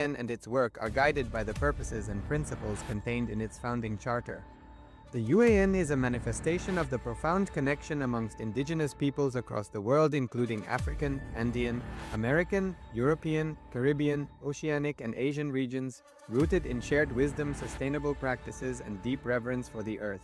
UN and its work are guided by the purposes and principles contained in its founding charter. The UAN is a manifestation of the profound connection amongst indigenous peoples across the world, including African, Andean, American, European, Caribbean, Oceanic, and Asian regions, rooted in shared wisdom, sustainable practices, and deep reverence for the earth.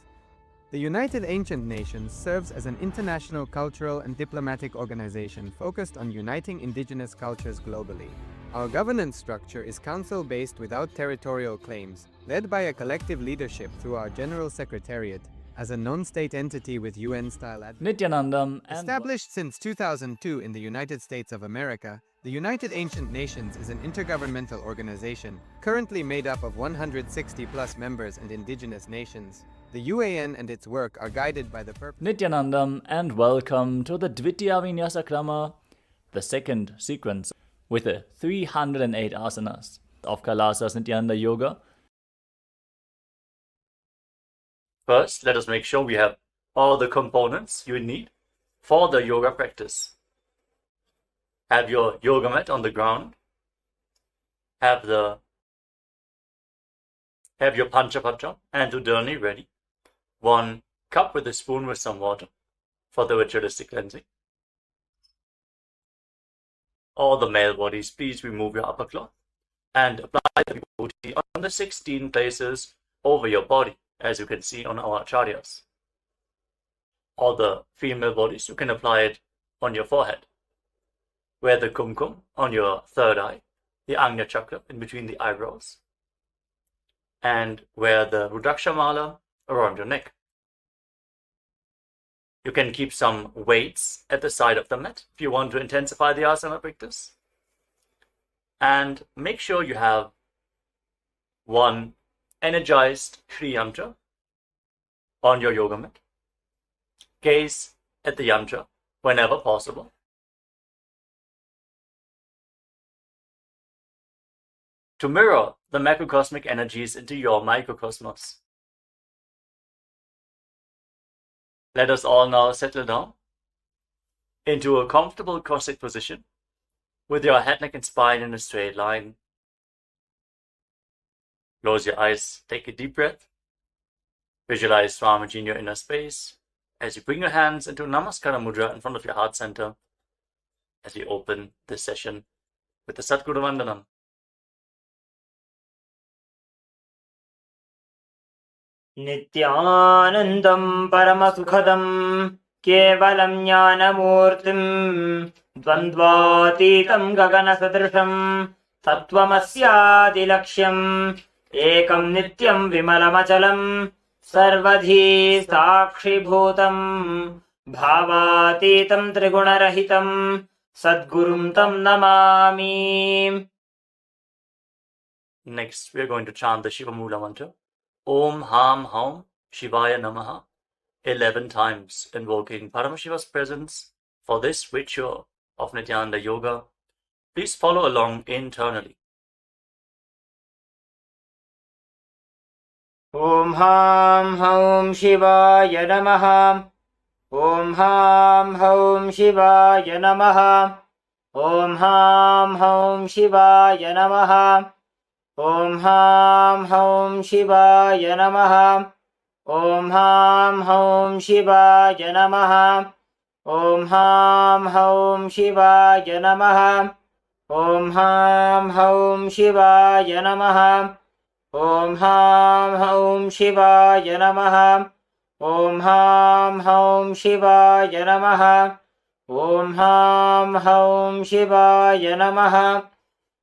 The United Ancient Nations serves as an international cultural and diplomatic organization focused on uniting indigenous cultures globally. Our governance structure is council-based without territorial claims, led by a collective leadership through our General Secretariat, as a non-state entity with UN-style Nithyananda Established since 2002 in the United States of America, the United Ancient Nations is an intergovernmental organization, currently made up of 160-plus members and indigenous nations. The UAN and its work are guided by the purpose. Nithyananda, and welcome to the Dvitiya Vinyasa Krama, the second sequence with the 308 asanas of KAILASA's Nithyananda Yoga. First, let us make sure we have all the components you need for the yoga practice. Have your yoga mat on the ground. Have your Panchapatra and Udani ready. 1 cup with a spoon with some water for the ritualistic cleansing. All the male bodies, please remove your upper cloth and apply the vibhuti on the 16 places over your body, as you can see on our acharyas. All the female bodies, you can apply it on your forehead. Wear the kumkum on your third eye, the Ajna Chakra in between the eyebrows, and wear the Rudraksha Mala around your neck. You can keep some weights at the side of the mat if you want to intensify the asana practice. And make sure you have 1 energized Shri Yantra on your yoga mat. Gaze at the yantra whenever possible. To mirror the macrocosmic energies into your microcosmos. Let us all now settle down into a comfortable cross-legged position with your head, neck, and spine in a straight line. Close your eyes, take a deep breath. Visualize Swamiji in your inner space as you bring your hands into Namaskara Mudra in front of your heart center as we open this session with the Satguru Vandanam. Nithyanandam Paramasukhadam Kevalam Jnanamurtim Dvandvatitam Gaganasadrisham Tattvamasyadilaksham Ekam Nityam Vimalamachalam Sarvadhi Sakshibhutam Bhavatitam Trigunarahitam Sadgurum Tam Namami. Next, we are going to chant the Shiva Mula mantra. Om Ham Haum Shivaya Namaha 11 times, invoking Paramashiva's presence for this ritual of Nithyananda Yoga. Please follow along internally. Om Ham Haum Shivaya Namaha. Om Ham Haum Shivaya Namaha. Om Ham Haum Shivaya Namaha. Om Ham Haum Shivaya Namaha. Om Ham Haum Shivaya Namaha. Om Ham Haum Shivaya Namaha. Om Ham Haum Shivaya Namaha. Om Ham Haum Shivaya Namaha. Om Ham Haum Shivaya Namaha. Om Ham Haum Shivaya Namaha.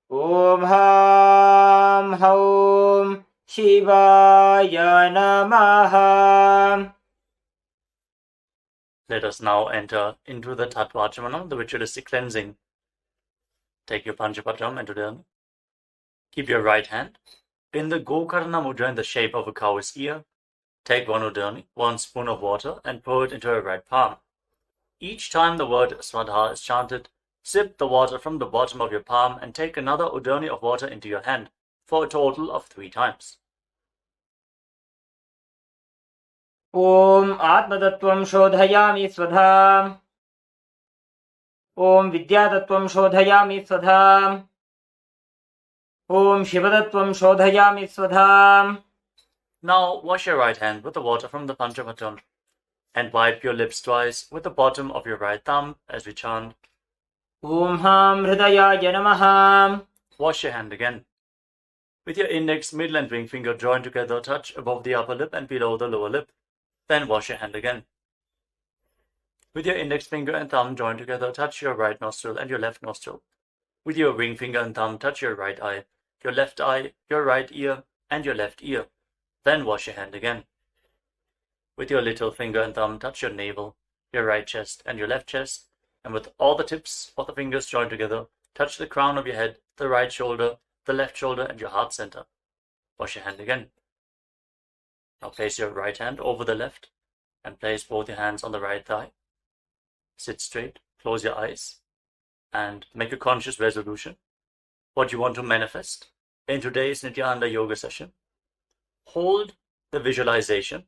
Om Ham Haum Shivaya Namaha. Let us now enter into the Tattvachamalam, the ritualistic cleansing. Take your Panchapatram and Udani. Keep your right hand in the Gokarna Mudra in the shape of a cow's ear. Take 1 Udani, 1 spoon of water, and pour it into your right palm. Each time the word Swadha is chanted, sip the water from the bottom of your palm and take another Udani of water into your hand for a total of 3 times. Om Atmatattvam Shodhayami Swadha. Om Vidyatattvam Shodhayami Swadha. ॐ शिवतत्त्वं शोधयामि स्वधा। Now wash your right hand with the water from the Panchapaton and wipe your lips twice with the bottom of your right thumb as we chant. ॐ हां हृदयाय नमः। Wash your hand again. With your index, middle and ring finger joined together, touch above the upper lip and below the lower lip. Then wash your hand again. With your index finger and thumb joined together, touch your right nostril and your left nostril. With your ring finger and thumb, touch your right eye, your right ear, and your left ear. Then wash your hand again. With your little finger and thumb, touch your navel, your right chest, and your left chest. And with all the tips of the fingers joined together, touch the crown of your head, the right shoulder, the left shoulder, and your heart center. Wash your hand again. Now place your right hand over the left and place both your hands on the right thigh. Sit straight, close your eyes, and make a conscious resolution. What you want to manifest in today's Nithyananda yoga session. Hold the visualization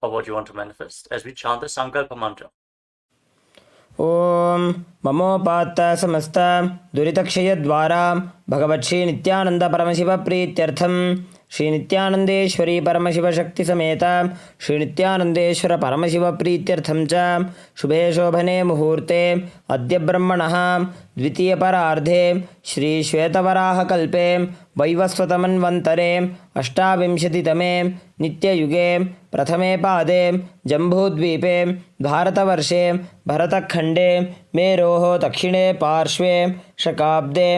of what you want to manifest as we chant the Sankalpa mantra. ॐ ममोपात्त समस्त दुरितक्षयद्वारा भगवत्श्री नित्यानंद परमशिव प्रीत्यर्थं श्री नित्यानंदेश्वरी परमशिव शक्ति समेत श्री नित्यानंदेश्वर परमशिव प्रीत्यर्थं च शुभे शोभने मुहूर्ते अद्य ब्रह्मणः द्वितीय परार्धे श्री श्वेतवराह कल्पे वैवस्वतमन्वन्तरे अष्टाविंशतितमे नित्ययुगे प्रथमे पादे जम्बूद्वीपे भारतवर्षे भरतखण्डे मेरोः दक्षिणे पार्श्वे शकाब्दे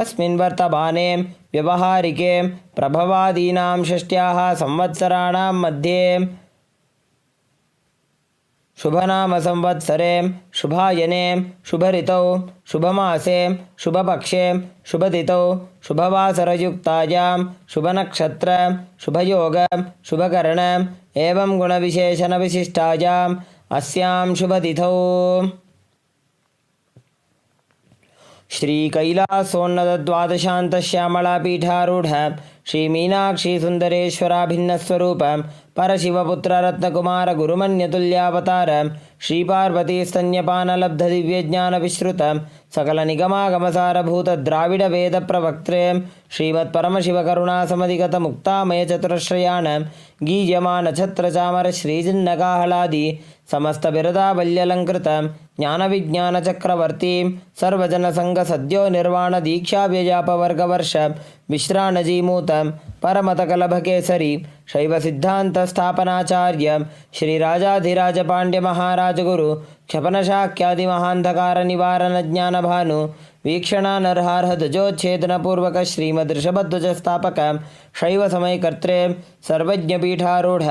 अस्मिन् वर्तमाने व्यवहारिके प्रभवादीनां षष्ट्याः संवत्सराणां मध्ये शुभनाम संवत्सरे शुभायने शुभऋतौ शुभमासे शुभपक्षे शुभतिथौ शुभवासरयुक्तायां शुभनक्षत्र शुभयोग शुभकर्ण एवं गुणविशेषणविशिष्टायाम् अस्यां शुभतिथौ श्री कैलासोन्नत द्वादशांत श्यामला पीठारूढ़ श्री मीनाक्षी सुंदरेश्वराभिन्न स्वरूप परशिवपुत्र रत्नकुमार गुरुमन्यतुल्यावतार श्री पार्वती स्तन्यपान लब्ध दिव्य ज्ञान विश्रुत सकल निगमागमसार भूत द्राविड वेद प्रवक्त्रे श्रीमत् परमशिव करुणा समधिगत मुक्तामय चतुरश्रयाण गीयमान छत्र चामर श्रीजिन्नकाहलादि समस्त बिरदावल्यलंकृत ज्ञान विज्ञान चक्रवर्ती सर्वजन संघ सद्यो निर्वाण दीक्षा व्यजापवर्ग वर्ष विश्राणजीमूत परमतकलभ केसरी शैव सिद्धांत स्थापनाचार्य श्री राजाधिराज पांड्य महाराज गुरु क्षपन शाक्यादि महांधकार निवारण ज्ञान भानु वीक्षणानर्हार्ह ध्वजोच्छेदन पूर्वक श्रीमदृषभध्वज स्थापक शैव समयकर्त्रे सर्वज्ञ पीठारूढ़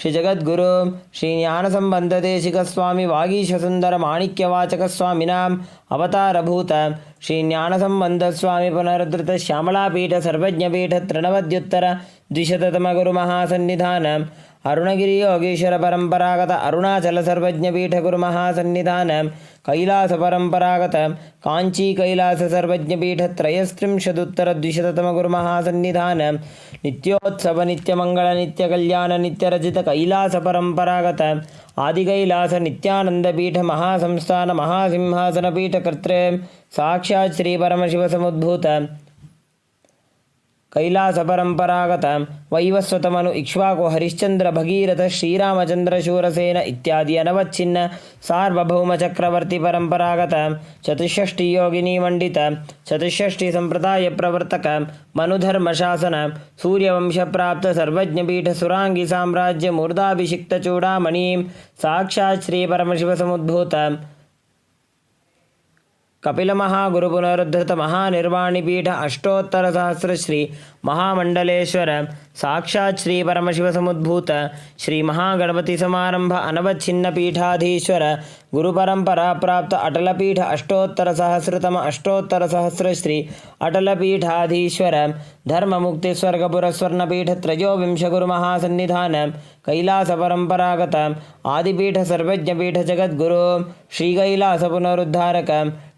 श्री जगद्गुरु श्री ज्ञान संबंध देशिक स्वामी वागीश सुंदर माणिक्यवाचक स्वामिनाम अवतारभूत श्री ज्ञान संबंध स्वामी पुनरुद्धृत श्यामलापीठ सर्वज्ञपीठ तृणवद्युत्तर द्विशततम गुरु महासन्निधान अरुणगिरी योगीश्वर परंपरागत अरुणाचल सर्वज्ञ पीठ गुरु महासन्निधान कैलास परंपरागत कांची कैलास सर्वज्ञ पीठ त्रयस्त्रिंशदुत्तर द्विशततम गुरु महासन्निधान नित्योत्सव नित्यमंगल नित्य कल्याण नित्य रचित कैलास परंपरागत आदि कैलास नित्यानंद पीठ महासंस्थान महासिंहासन पीठ कर्त्रे साक्षात् श्री परमशिव समुद्भूत कैलास परंपरागत वैवस्वतमनु इक्ष्वाकु हरिश्चंद्र भगीरथ श्रीरामचंद्र शूरसेन इत्यादि अनवच्छिन्न सार्वभौम चक्रवर्ती परंपरागत चतुष्षष्टि योगिनी मंडित चतुष्षष्टि संप्रदाय प्रवर्तक मनुधर्म शासन सूर्यवंश प्राप्त सर्वज्ञ पीठ सुरांगी साम्राज्य मूर्धाभिषिक्त चूड़ामणि साक्षात् श्री परमशिव समुद्भूत कपिल महागुरु पुनरुद्धृत महानिर्वाणी पीठ अष्टोत्तर सहस्र श्री महामंडलेश्वर साक्षात् श्री परमशिव समुद्भूत श्री महागणपति समारंभ अनवच्छिन्न पीठाधीश्वर गुरु परंपरा प्राप्त अटल पीठ अष्टोत्तर सहस्रतम अष्टोत्तर सहस्र श्री अटल पीठाधीश्वर धर्म मुक्ति स्वर्गपुर स्वर्ण पीठ त्रयोविंश गुरु महासन्निधान कैलास परंपरागत आदिपीठ सर्वज्ञ पीठ जगद्गुरु श्री कैलास पुनरुद्धारक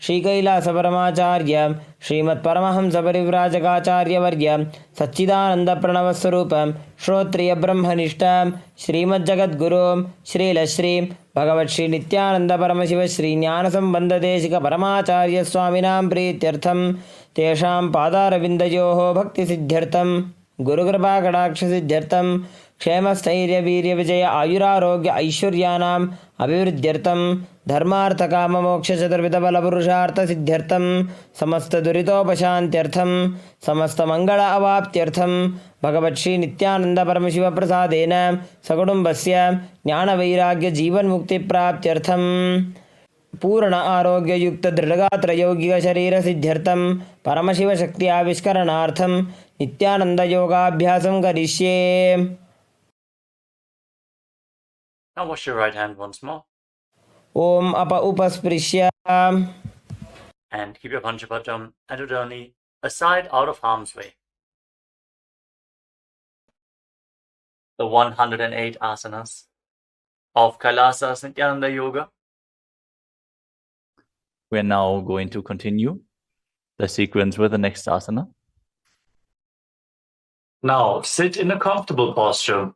श्री कैलास परमाचार्य श्रीमत् परमहंस परिव्राजकाचार्य वर्य सच्चिदानंद प्रणव स्वरूप श्रोत्रिय ब्रह्मनिष्ठ श्रीमज्जगद्गुरु श्रीलश्री भगवत् श्री नित्यानंद परमशिव श्री ज्ञान संबंध देशिक परमाचार्य स्वामिनां प्रीत्यर्थं तेषां पादारविन्दयोः भक्तिसिद्ध्यर्थं गुरुकृपाकटाक्षसिद्ध्यर्थं क्षेमस्थैर्यवीर्यविजय आयुरारोग्य ऐश्वर्याणाम् अभिवृद्ध्यर्थं धर्मार्थकाममोक्षचतुर्विधबलपुरुषार्थसिद्ध्यर्थं समस्तदुरितोपशान्त्यर्थं समस्तमङ्गल अवाप्त्यर्थं भगवत्श्री नित्यानन्दपरमशिवप्रसादेन सकुटुम्बस्य ज्ञानवैराग्यजीवन्मुक्तिप्राप्त्यर्थं पूर्ण आरोग्ययुक्त दृढगात्रयौगिकशरीरसिद्ध्यर्थं परमशिवशक्ति आविष्करणार्थं नित्यानन्दयोगाभ्यासं करिष्ये. Now wash your right hand once more. Om apa upasprishya. And keep your Panchapatam and Udani aside out of harm's way. The 108 asanas of KAILASA Nithyananda Yoga. We are now going to continue the sequence with the next asana. Now sit in a comfortable posture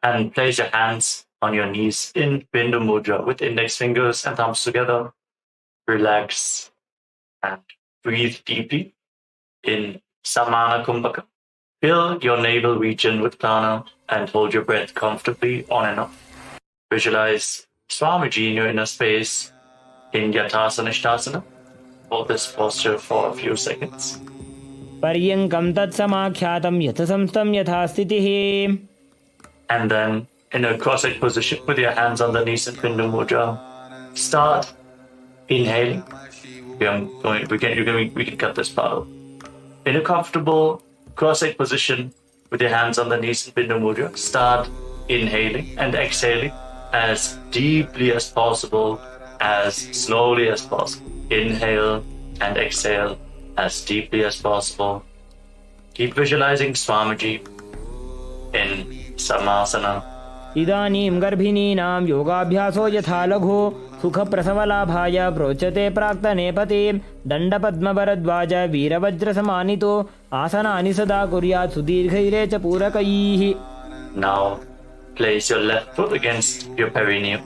and place your hands on your knees in Bindu Mudra with index fingers and thumbs together. Relax and breathe deeply in Samana Kumbhaka. Fill your navel region with prana and hold your breath comfortably on and off. Visualize Swamiji in your inner space in Yatasana Ishtasana. Hold this posture for a few seconds. Paryankam tatsamakhyatam yathasamstam yathastitihi. And then in a cross-legged position with your hands on the knees in Bindu Mudra, start inhaling. We can cut this part out. In a comfortable cross-legged position with your hands on the knees in Bindu Mudra, start inhaling and exhaling as deeply as possible, as slowly as possible. Inhale and exhale as deeply as possible. Keep visualizing Swamiji in Samasana. इदानीं गर्भिणीनां योगाभ्यासो यथा लघु सुखप्रसवलाभाय प्रोच्यते प्राक्तनेपति दण्डपद्मभरद्वाज वीरवज्रसमानितो आसनानि सदा कुर्यात् सुदीर्घैरे च पूरकैः. Now place your left foot against your perineum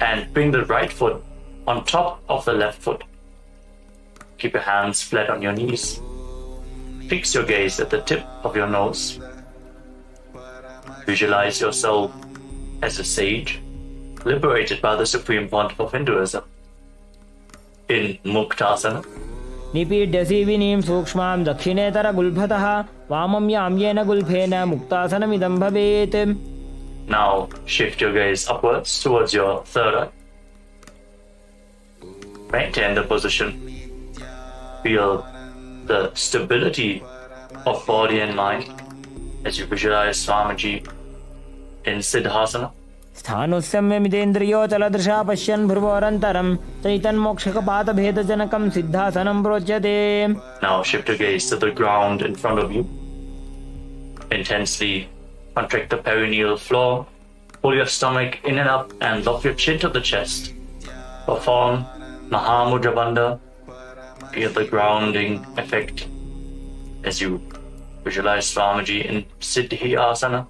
and bring the right foot on top of the left foot. Keep your hands flat on your knees. Fix your gaze at the tip of your nose. Visualize yourself as a sage, liberated by the Supreme Pontiff of Hinduism. In Muktasana. निपीड्य सीविनीं सूक्ष्मां दक्षिणेतरगुल्फतः वामं याम्येन गुल्फेन मुक्तासनमिदं भवेत्. Now shift your gaze upwards towards your third eye. Maintain the position. Feel the stability of body and mind as you visualize Swamiji in Siddhasana. स्थानोस्यम्यमितेन्द्रियोचलदृशा पश्यन् भ्रुवोरन्तरं चैतन्मोक्षकपातभेदजनकं सिद्धासनं प्रोच्यते. Now shift your gaze to the ground in front of you. Intensely contract the perineal floor. Pull your stomach in and up and lock your chin to the chest. Perform Mahamudra Bandha. Feel the grounding effect as you visualize Swamiji in Siddhi Asana.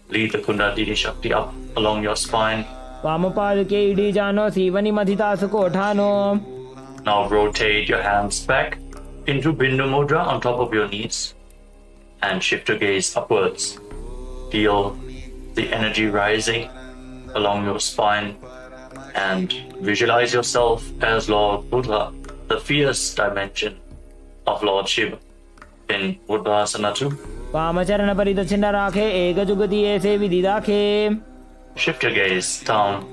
Lead the Kundalini Shakti up along your spine. वामपादुके इडीजानो सीवनिमधितासु कोठानो. Now rotate your hands back into Bindu Mudra on top of your knees and shift your gaze upwards. Feel the energy rising along your spine and visualize yourself as Lord Buddha, the fierce dimension of Lord Shiva in Buddhasana 2. वामचरण परिदक्षिण राखे एकजुगति ऐसे विधि राखे. Shift your gaze down,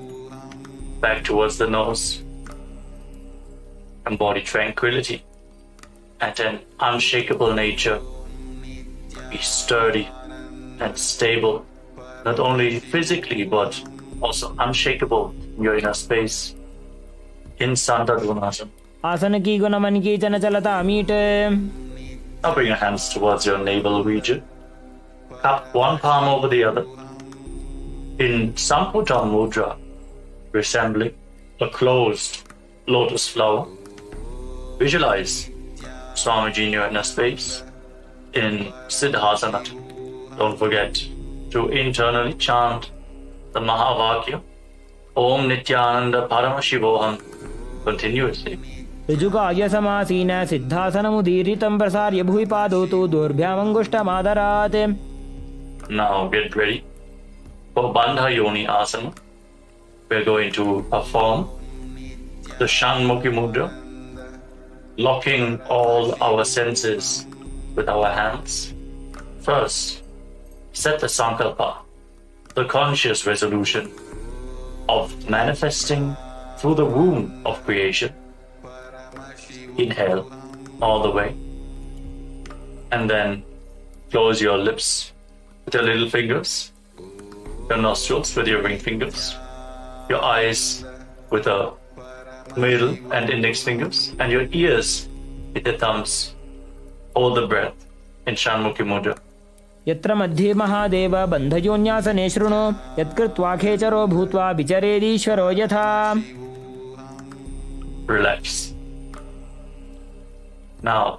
back towards the nose. Embody tranquility and an unshakable nature. Be sturdy and stable, not only physically but also unshakable in your inner space. In Santadunasana. आसन की गुण मन की चन चलता meet. Now bring your hands towards your navel region. Cup one palm over the other. In Samputa Mudra, resembling a closed lotus flower. Visualize Swamiji in your inner space in Siddhasana. Don't forget to internally chant the Mahavakya Om Nithyananda Paramashivoham continuously ऋजुकाय समासीन सिद्धासनमुदीरितं प्रसार्य भुवि पादौ तु दोर्भ्यामङ्गुष्ठमादरात्. Now get ready for Bandha Yoni Asana. We're going to perform the Shanmukhi Mudra, locking all our senses with our hands. First, set the Sankalpa, the conscious resolution of manifesting through the womb of creation. Inhale all the way, and then close your lips with your little fingers, your nostrils with your ring fingers, your eyes with the middle and index fingers, and your ears with your thumbs. Hold the breath in Shanmukhi Mudra. यत्र मध्ये महादेव बन्धयोन्यासने शृणु यत्कृत्वा खेचरो भूत्वा विचरेदीश्वरो यथा. Relax. Now,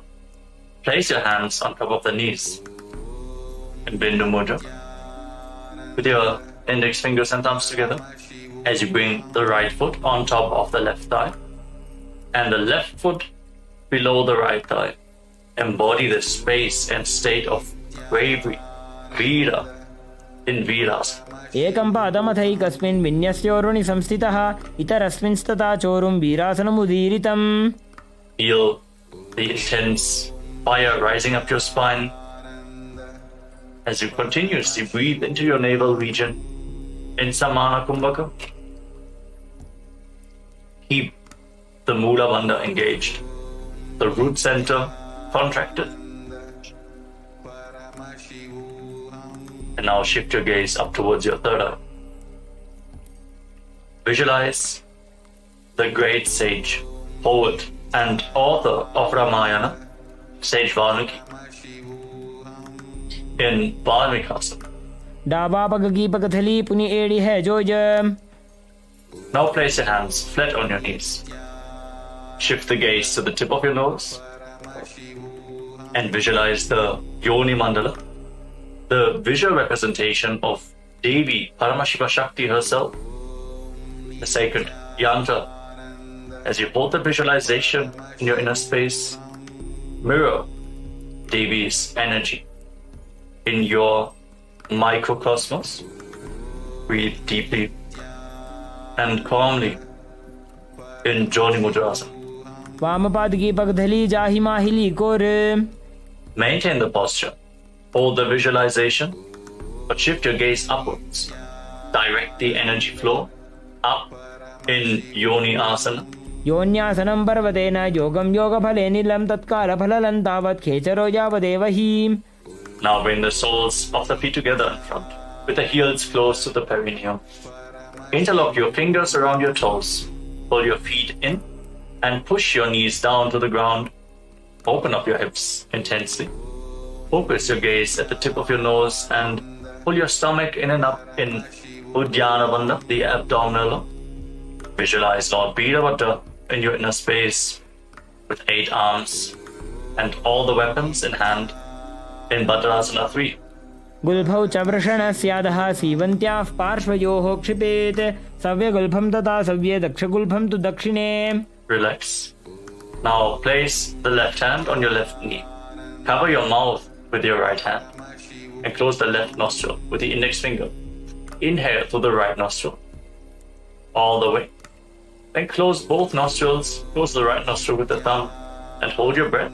place your hands on top of the knees in Bindu Mudra with your index fingers and thumbs together as you bring the right foot on top of the left thigh and the left foot below the right thigh. Embody the space and state of bravery, Veera, in Veerasana. एकं पादमथैकस्मिन् विन्यस्योरुणि संस्थितः इतरस्मिंस्तथा चोरुं वीरासनमुदीरितम्. Feel the intense fire rising up your spine as you continuously breathe into your navel region in Samana Kumbhaka. Keep the Mula Bandha engaged, the root center contracted. And now shift your gaze up towards your third eye. Visualize the great sage, poet, and author of Ramayana, Sage Valmiki, in Valmikasana. डाबा पगगी पगथली पुनि एड़ी है जोज. Now place your hands flat on your knees. Shift the gaze to the tip of your nose and visualize the Yoni Mandala, the visual representation of Devi Paramashiva Shakti herself, the sacred yantra. As you hold the visualization in your inner space, mirror Devi's energy in your microcosmos. Breathe deeply and calmly in Joni Mudrasana. वामपादकी पगथली जाहि माहिली core. Maintain the posture. Hold the visualization, but shift your gaze upwards. Direct the energy flow up in Yoni Asana. योन्यासनं पर्वतेन योगं योगफले नीलं तत्काल फललं तावत् खेचरो यावदेव हि. Now bring the soles of the feet together in front, with the heels close to the perineum. Interlock your fingers around your toes. Pull your feet in and push your knees down to the ground. Open up your hips intensely. Focus your gaze at the tip of your nose and pull your stomach in and up in Uddiyana Bandha, the abdominal. Visualize Lord Birabhadra in your inner space with 8 arms and all the weapons in hand in Bhadrasana 3. गुल्फौ च वृषणस्यादः सीवन्त्याः पार्श्वयोः क्षिपेत् सव्यगुल्फं तथा सव्ये दक्षगुल्फं तु दक्षिणे. Relax. Now place the left hand on your left knee. Cover your mouth with your right hand and close the left nostril with the index finger. Inhale through the right nostril all the way. Then close both nostrils, close the right nostril with the thumb and hold your breath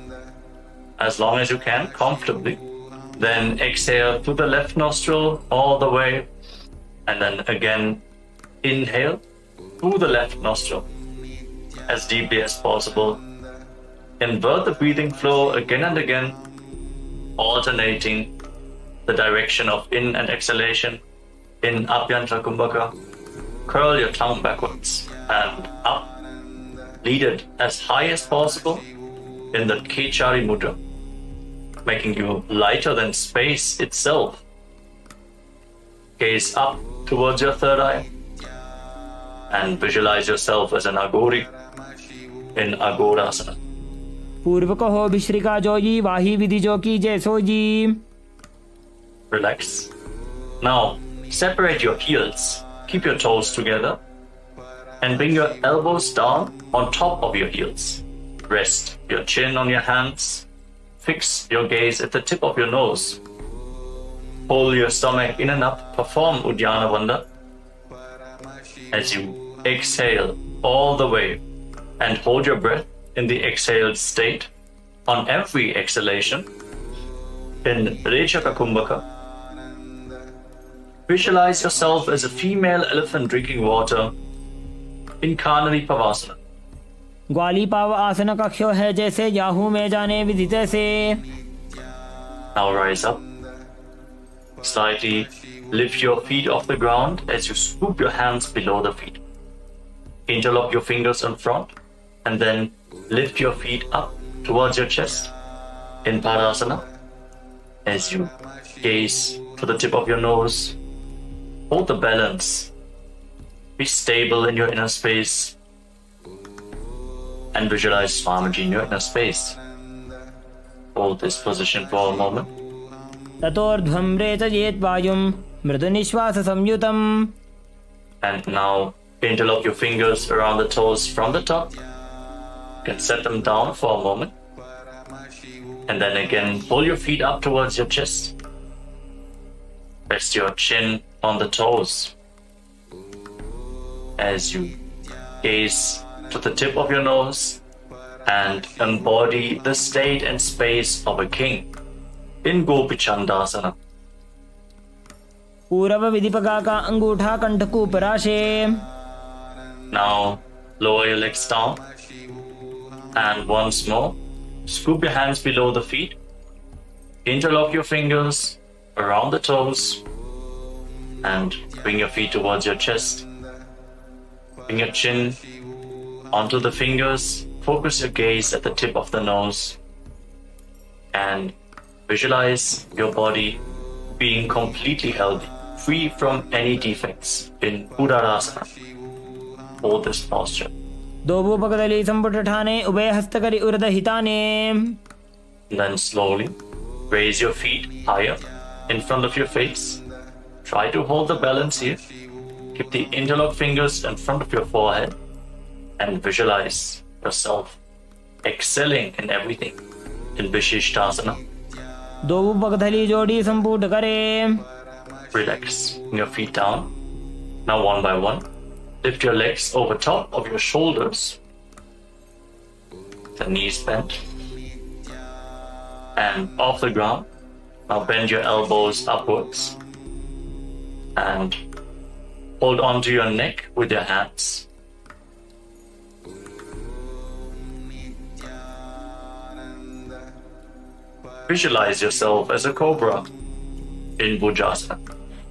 as long as you can comfortably. Then exhale through the left nostril all the way and then again inhale through the left nostril as deeply as possible. Invert the breathing flow again and again, alternating the direction of in and exhalation. In Abhyantara Kumbhaka, curl your tongue backwards and up. Lead it as high as possible in the Kechari Mudra, making you lighter than space itself. Gaze up towards your third eye and visualize yourself as an Agori in Agorasana. पूर्व कहो भिश्रिका जोजी वाही विधि जो की जैसो जी. Relax. Now separate your heels. Keep your toes together and bring your elbows down on top of your heels. Rest your chin on your hands. Fix your gaze at the tip of your nose. Pull your stomach in and up. Perform Uddiyana Bandha. As you exhale all the way and hold your breath in the exhaled state on every exhalation in Rechaka Kumbhaka. Visualize yourself as a female elephant drinking water in Kanari Pavasana. ग्वाली पाव आसन कक्षो है जैसे Yahoo में जाने विदित से. Now rise up. Slightly lift your feet off the ground as you scoop your hands below the feet. Interlock your fingers in front and then lift your feet up towards your chest in Padasana. As you gaze to the tip of your nose, hold the balance. Be stable in your inner space. And visualize Swamiji in your inner space. Hold this position for a moment. ततोर्ध्वं रेचयेत् वायुं मृदुनिश्वास संयुतम्. And now interlock your fingers around the toes from the top. You can set them down for a moment. And then again, pull your feet up towards your chest. Rest your chin on the toes. As you gaze to the tip of your nose and embody the state and space of a king in Gopichandasana. पूरव विधिपका का अंगूठा कंठ को पराशे. Now lower your legs down and once more scoop your hands below the feet. Interlock your fingers around the toes and bring your feet towards your chest. Bring your chin onto the fingers. Focus your gaze at the tip of the nose and visualize your body being completely healthy, free from any defects in Udarasana. Hold this posture. दोबू पकदली संपुट ठाने उभय हस्तकरी उरद हिताने. Then slowly raise your feet higher in front of your face. Try to hold the balance here. Keep the interlocked fingers in front of your forehead and visualize yourself excelling in everything in Vishishtasana. दोबू पकदली जोड़ी संपुट करे. Relax. Bring your feet down. Now one by one, lift your legs over top of your shoulders. The knees bent. And off the ground. Now bend your elbows upwards. And hold on to your neck with your hands. Visualize yourself as a cobra in Bhujasana.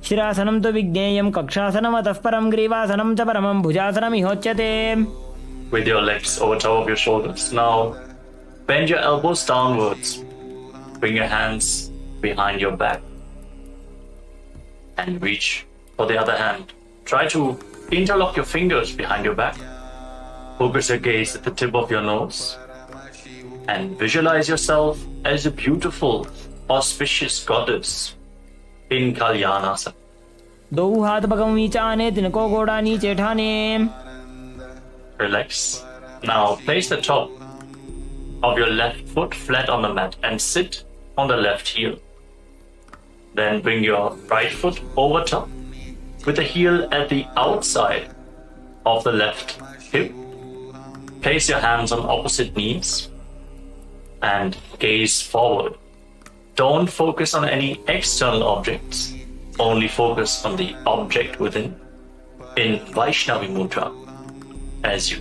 शिरासनं तु विज्ञेयं कक्षासनम् अतः परं ग्रीवासनं च परमं भुजासनम् इहोच्यते. With your legs over top of your shoulders. Now bend your elbows downwards. Bring your hands behind your back and reach for the other hand. Try to interlock your fingers behind your back. Focus your gaze at the tip of your nose and visualize yourself as a beautiful, auspicious goddess in Kalyanasana. दोऊ हाथ पगम नीचाने तिनको गोड़ा नीचे ठाने. Relax. Now place the top of your left foot flat on the mat and sit on the left heel. Then bring your right foot over top with the heel at the outside of the left hip. Place your hands on opposite knees and gaze forward. Don't focus on any external objects. Only focus on the object within in Vaishnavi Mudra. As you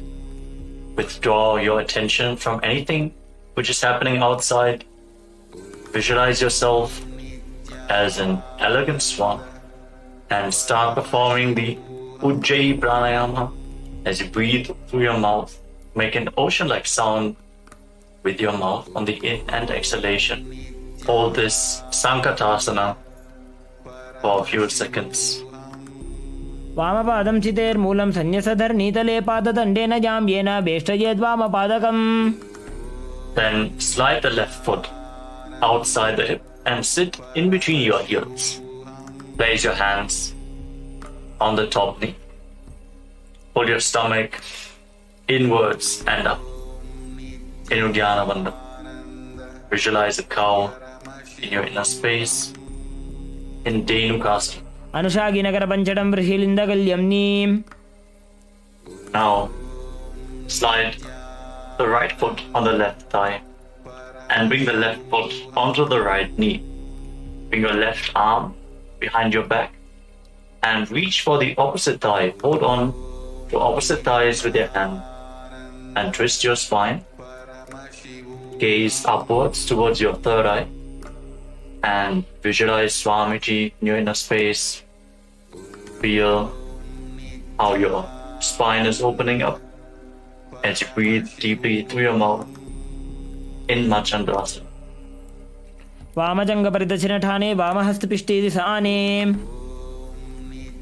withdraw your attention from anything which is happening outside, visualize yourself as an elegant swan and start performing the Ujjayi Pranayama. As you breathe through your mouth, make an ocean-like sound with your mouth on the in and exhalation. Hold this Sankatasana for a few seconds. वामपादं चितेर्मूलं संन्यसधर नीतले पाददण्डेन जाम्येन वेष्टयेद् वामपादकम्. Then slide the left foot outside the hip and sit in between your heels. Place your hands on the top knee. Pull your stomach inwards and up. in Uddiyana Bandha. Visualize a cow in your inner space in Dhenukasana. Anushaginagar Panchadam Vrishilindagalyamni. Now, slide the right foot on the left thigh and bring the left foot onto the right knee. Bring your left arm behind your back and reach for the opposite thigh. Hold on to opposite thighs with your hand and twist your spine. Gaze upwards towards your third eye and visualize Swamiji in your inner space. Feel how your spine is opening up as you breathe deeply through your mouth in Machandasana. Vamajanga Paridachina Thane Vamahastapishti Disane.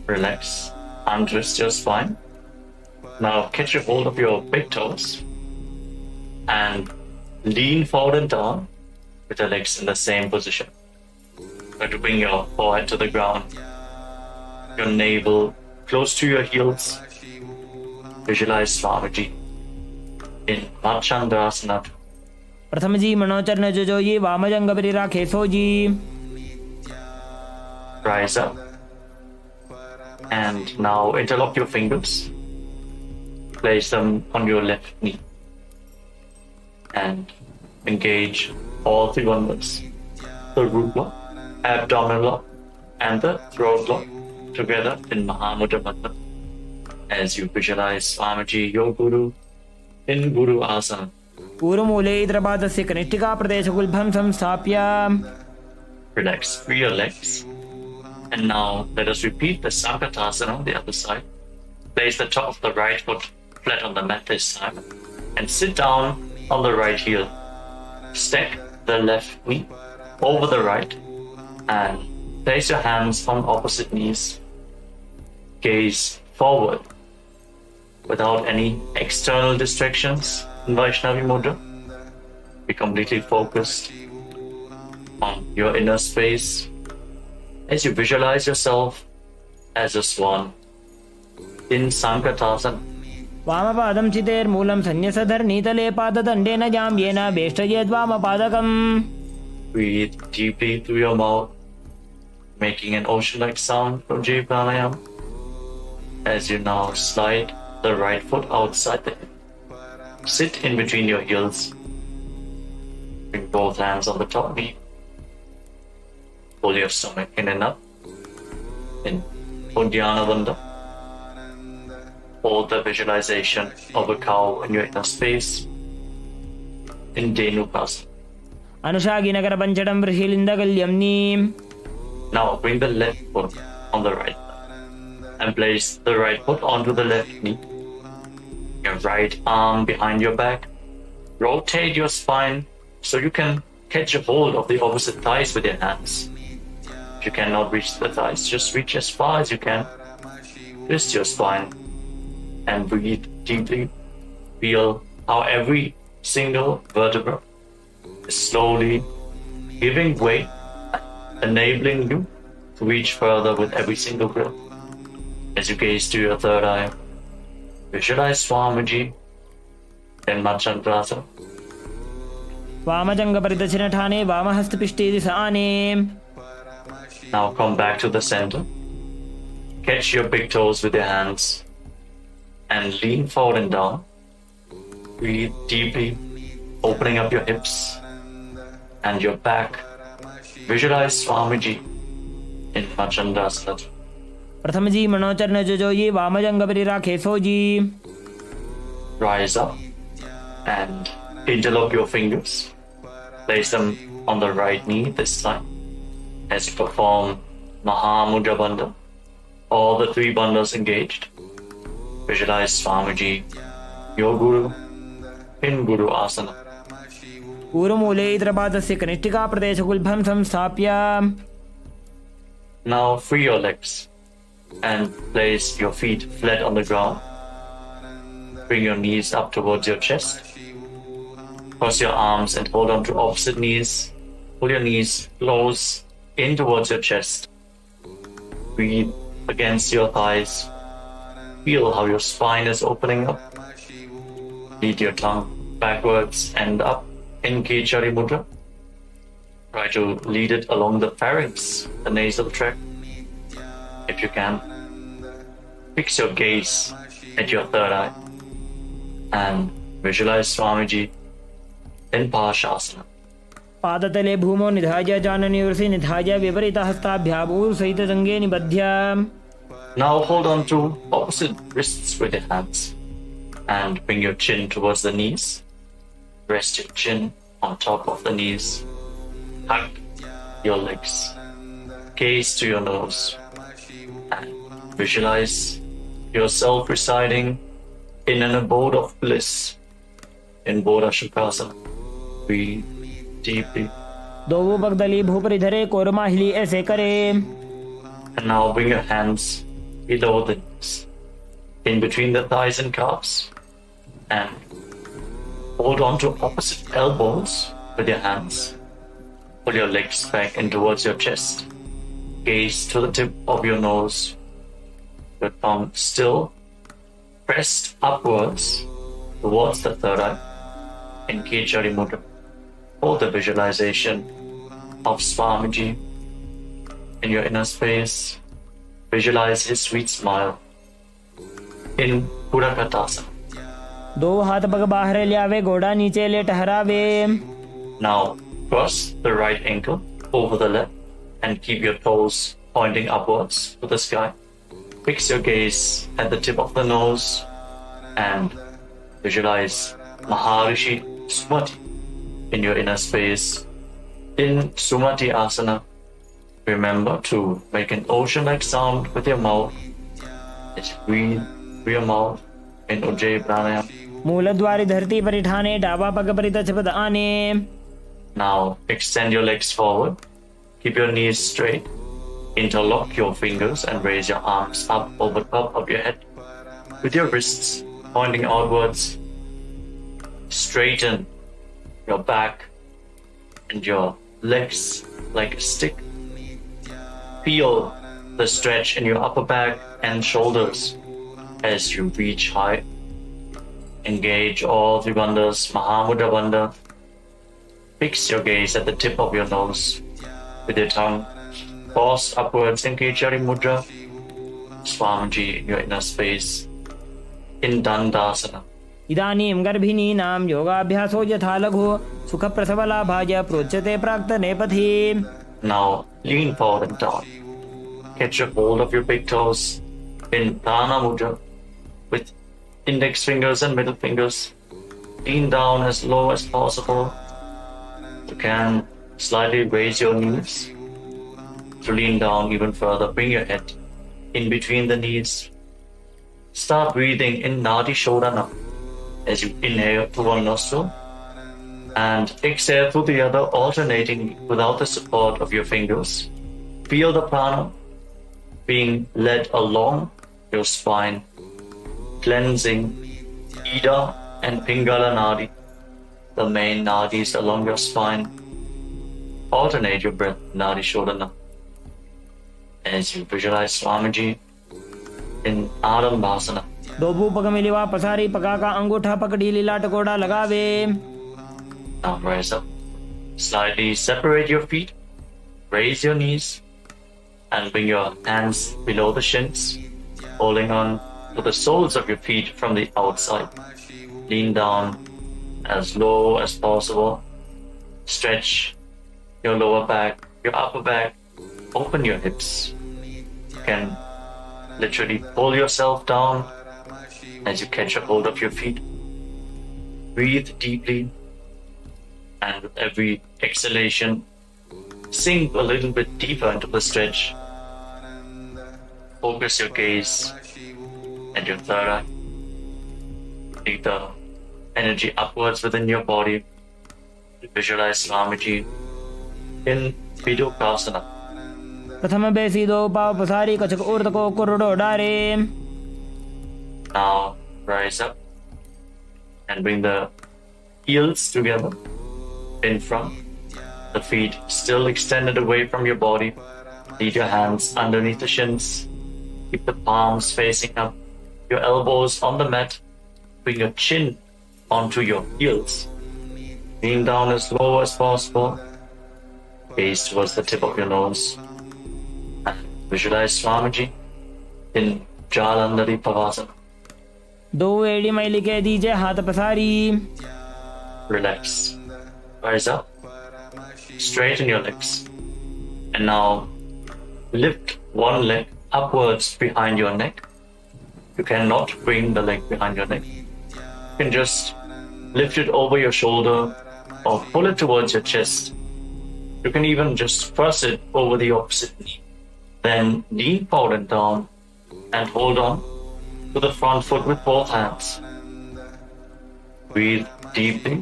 Relax, untwist your spine. Now catch a hold of your big toes and lean forward and down with your legs in the same position. Try to bring your forehead to the ground, your navel close to your heels. Visualize Swamiji in Machandasana. Prathamji Manochar Joji Vamajanga Parirake Soji. Rise up and now interlock your fingers. Place them on your left knee and engage all three bandhas: the root block, abdominal block, and the throat block together in Mahamudra Bandha as you visualize Swamiji, your Guru, in Guru Asana. Urumule Idrapadasya Kanishtika Pradeshagulbham Samstapya. Relax, free your legs. And now let us repeat the Sankatasana on the other side. Place the top of the right foot flat on the mat this time and sit down on the right heel. Stack the left knee over the right and place your hands on opposite knees. Gaze forward without any external distractions in Vaishnavi Mudra. Be completely focused on your inner space as you visualize yourself as a swan in Sankatasana. Vamapadam Chiter Moolam Sanyasadhar Nitale Padadandena Jamyena Veshtajed Vamapadakam. Breathe deeply through your mouth, making an ocean-like sound from Jai Pranayam as you now slide the right foot outside the hip. Sit in between your heels. Bring both hands on the top knee. Pull your stomach in and up in Uddiyana Bandha. Hold the visualization of a cow in your inner space in Dhenukasana. Anushaginagar Panchadam Vrishilindagalyamni. Now bring the left foot on the right and place the right foot onto the left knee. Your right arm behind your back. Rotate your spine so you can catch a hold of the opposite thighs with your hands. If you cannot reach the thighs, just reach as far as you can. Twist your spine and breathe deeply. Feel how every single vertebra is slowly giving way, enabling you to reach further with every single breath. As you gaze to your third eye, visualize Swamiji in Machandasana. Vamajanga Paridachina Thane Vamahastapishti Disane. Now come back to the center. Catch your big toes with your hands and lean forward and down. Breathe deeply, opening up your hips and your back. Visualize Swamiji in Machandasana. Prathamji Manochar Joji Vamajanga Parirake Soji. Rise up and interlock your fingers. Place them on the right knee this time as you perform Mahamudra Bandha. All the three bandhas engaged. Visualize Swamiji, your Guru, in Guru Asana. Urumule Idrapadasya Kanishtika Pradeshagulbham Samstapya. Now free your legs and place your feet flat on the ground. Bring your knees up towards your chest. Cross your arms and hold on to opposite knees. Pull your knees close in towards your chest. Breathe against your thighs. Feel how your spine is opening up. Lead your tongue backwards and up in Kechari Mudra. Try to lead it along the pharynx, the nasal tract, if you can. Fix your gaze at your third eye and visualize Swamiji in Pashasana. पादतले भूमौ निधाय जानन्यूर्षि निधाय विपरीतहस्ताभ्याभूर्सहितजङ्गे निबध्य. Now hold on to opposite wrists with your hands and bring your chin towards the knees. Rest your chin on top of the knees. Hug your legs. Gaze to your nose and visualize yourself residing in an abode of bliss in Bodha Shukasana. Breathe deeply. दोवो पगदली भूपरिधरे कोरमाहिली ऐसे करे. And now bring your hands below the knees, in between the thighs and calves, and hold on to opposite elbows with your hands. Pull your legs back in towards your chest. Gaze to the tip of your nose. Your tongue still pressed upwards towards the third eye in Kechari Mudra. Hold the visualization of Swamiji in your inner space. Visualize his sweet smile in Purakatasana. दो हाथ पग बाहर ले आवे घोड़ा नीचे ले ठहरावे. Now cross the right ankle over the left and keep your toes pointing upwards to the sky. Fix your gaze at the tip of the nose and visualize Maharishi Sumati in your inner space. In Sumati Asana, remember to make an ocean-like sound with your mouth. As you breathe through your mouth in Ujjayi Pranayama. मूलद्वारी धरती परिठाने डाबा पग परितछपद आने. Now extend your legs forward. Keep your knees straight. Interlock your fingers and raise your arms up over top of your head with your wrists pointing outwards. Straighten your back and your legs like a stick. Feel the stretch in your upper back and shoulders as you reach high. Engage all three bandhas, Mahamudra Bandha. Fix your gaze at the tip of your nose with your tongue. Pause upwards in Kechari Mudra. Swamiji in your inner space in Dandasana. इदानीं गर्भिणीनां योगाभ्यासो यथा लघु सुखप्रसवलाभाय प्रोच्यते प्राक्तने पथि. Now lean forward and down. Catch a hold of your big toes in Dana Mudra with index fingers and middle fingers. Lean down as low as possible. You can slightly raise your knees. To lean down even further, bring your head in between the knees. Start breathing in Nadi Shodhana as you inhale through one nostril and exhale through the other, alternating without the support of your fingers. Feel the prana being led along your spine, cleansing Ida and Pingala Nadi, the main nadis along your spine. Alternate your breath, Nadi Shodhana, as you visualize Swamiji in Adambasana. दोबू पग मिलिवा पसारी पगा का अंगूठा पकड़ी लीला टकोड़ा लगावे. Now rise up. Slightly separate your feet. Raise your knees and bring your hands below the shins, holding on to the soles of your feet from the outside. Lean down as low as possible. Stretch your lower back, your upper back. Open your hips. You can literally pull yourself down as you catch a hold of your feet. Breathe deeply, and with every exhalation, sink a little bit deeper into the stretch. Focus your gaze at your third eye. Take the energy upwards within your body. Visualize Swamiji in Vidokasana. प्रथम बेसी दो पाव पसारी कछक ऊर्ध को कुरुडो डारे. Now rise up and bring the heels together in front. The feet still extended away from your body. Lead your hands underneath the shins. Keep the palms facing up. Your elbows on the mat. Bring your chin onto your heels. Lean down as low as possible. Gaze towards the tip of your nose. And visualize Swamiji in Jalandhari Pavasana. दो एड़ी मैं लिखे दीजिए हाथ पसारी. Relax. Rise up. Straighten your legs. And now lift one leg upwards behind your neck. You cannot bring the leg behind your neck. You can just lift it over your shoulder or pull it towards your chest. You can even just press it over the opposite knee. Then lean forward and down and hold on to the front foot with both hands. Breathe deeply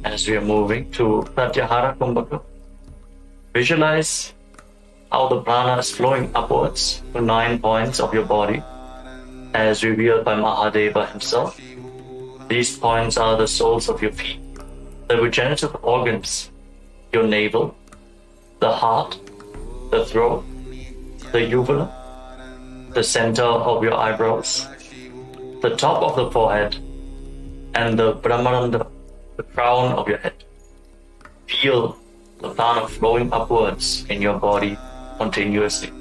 as we are moving to Pratyahara Kumbhaka. Visualize how the prana is flowing upwards to 9 points of your body as revealed by Mahadeva himself. These points are the soles of your feet, the regenerative organs, your navel, the heart, the throat, the uvula, the center of your eyebrows, the top of the forehead, and the Brahmaranda, the crown of your head. Feel the prana flowing upwards in your body continuously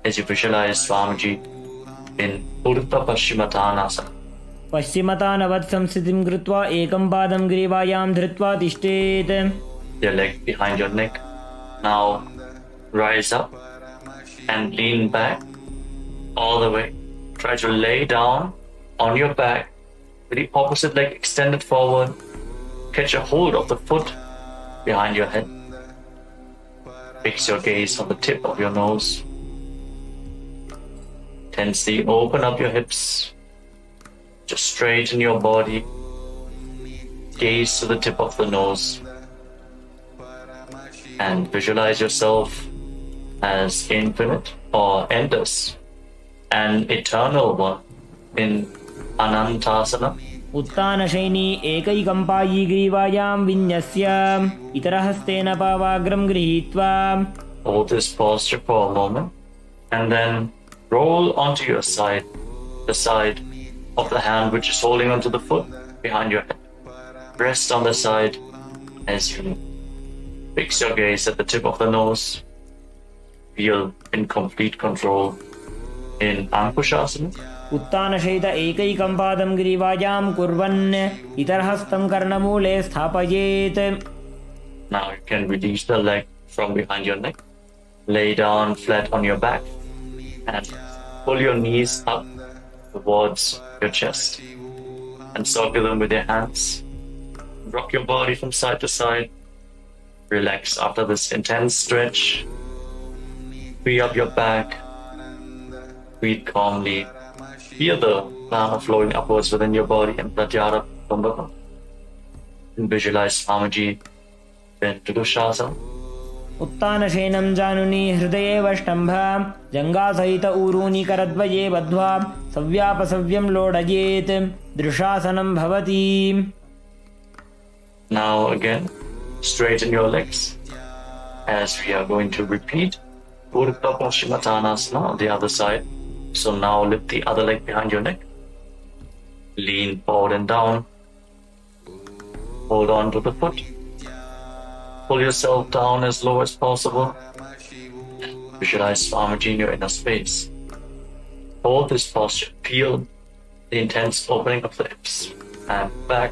as you visualize Swamiji in Urdhva Paschimottanasana. पश्चिमतानवत् संस्थितिं कृत्वा एकं पादं ग्रीवायां धृत्वा तिष्ठेत्. Your leg behind your neck. Now rise up and lean back all the way. Try to lay down on your back with the opposite leg extended forward. Catch a hold of the foot behind your head. Fix your gaze on the tip of your nose. Tensely open up your hips. Just straighten your body. Gaze to the tip of the nose. And visualize yourself as infinite or endless, an eternal one in Anantasana. उत्तानशयनी एकैकम्पायी ग्रीवायां विन्यस्य इतरहस्तेन पावाग्रं गृहीत्वा. Hold this posture for a moment and then roll onto your side, the side of the hand which is holding onto the foot behind your head. Rest on the side as you fix your gaze at the tip of the nose. Feel in complete control in Ankushasana. उत्तानशयित एकैकं पादं ग्रीवायां कुर्वन् इतरहस्तं कर्णमूले स्थापयेत्. Now you can release the leg from behind your neck. Lay down flat on your back and pull your knees up towards your chest and circle them with your hands. Rock your body from side to side. Relax after this intense stretch. Free up your back. Breathe calmly. Feel the prana flowing upwards within your body and Pratyahara Kumbhaka. And visualize Swamiji in Tridushasana. उत्तानशयनं जानुनी हृदये वष्टम्भ जङ्घासहित ऊरूनि करद्वये बद्ध्वा सव्यापसव्यं लोडयेत्. दृशासनं भवति. Now again, straighten your legs as we are going to repeat Urdhva Paschimottanasana on the other side. So now lift the other leg behind your neck. Lean forward and down. Hold on to the foot. Pull yourself down as low as possible. Visualize Swamiji in your inner space. Hold this posture. Feel the intense opening of the hips and back.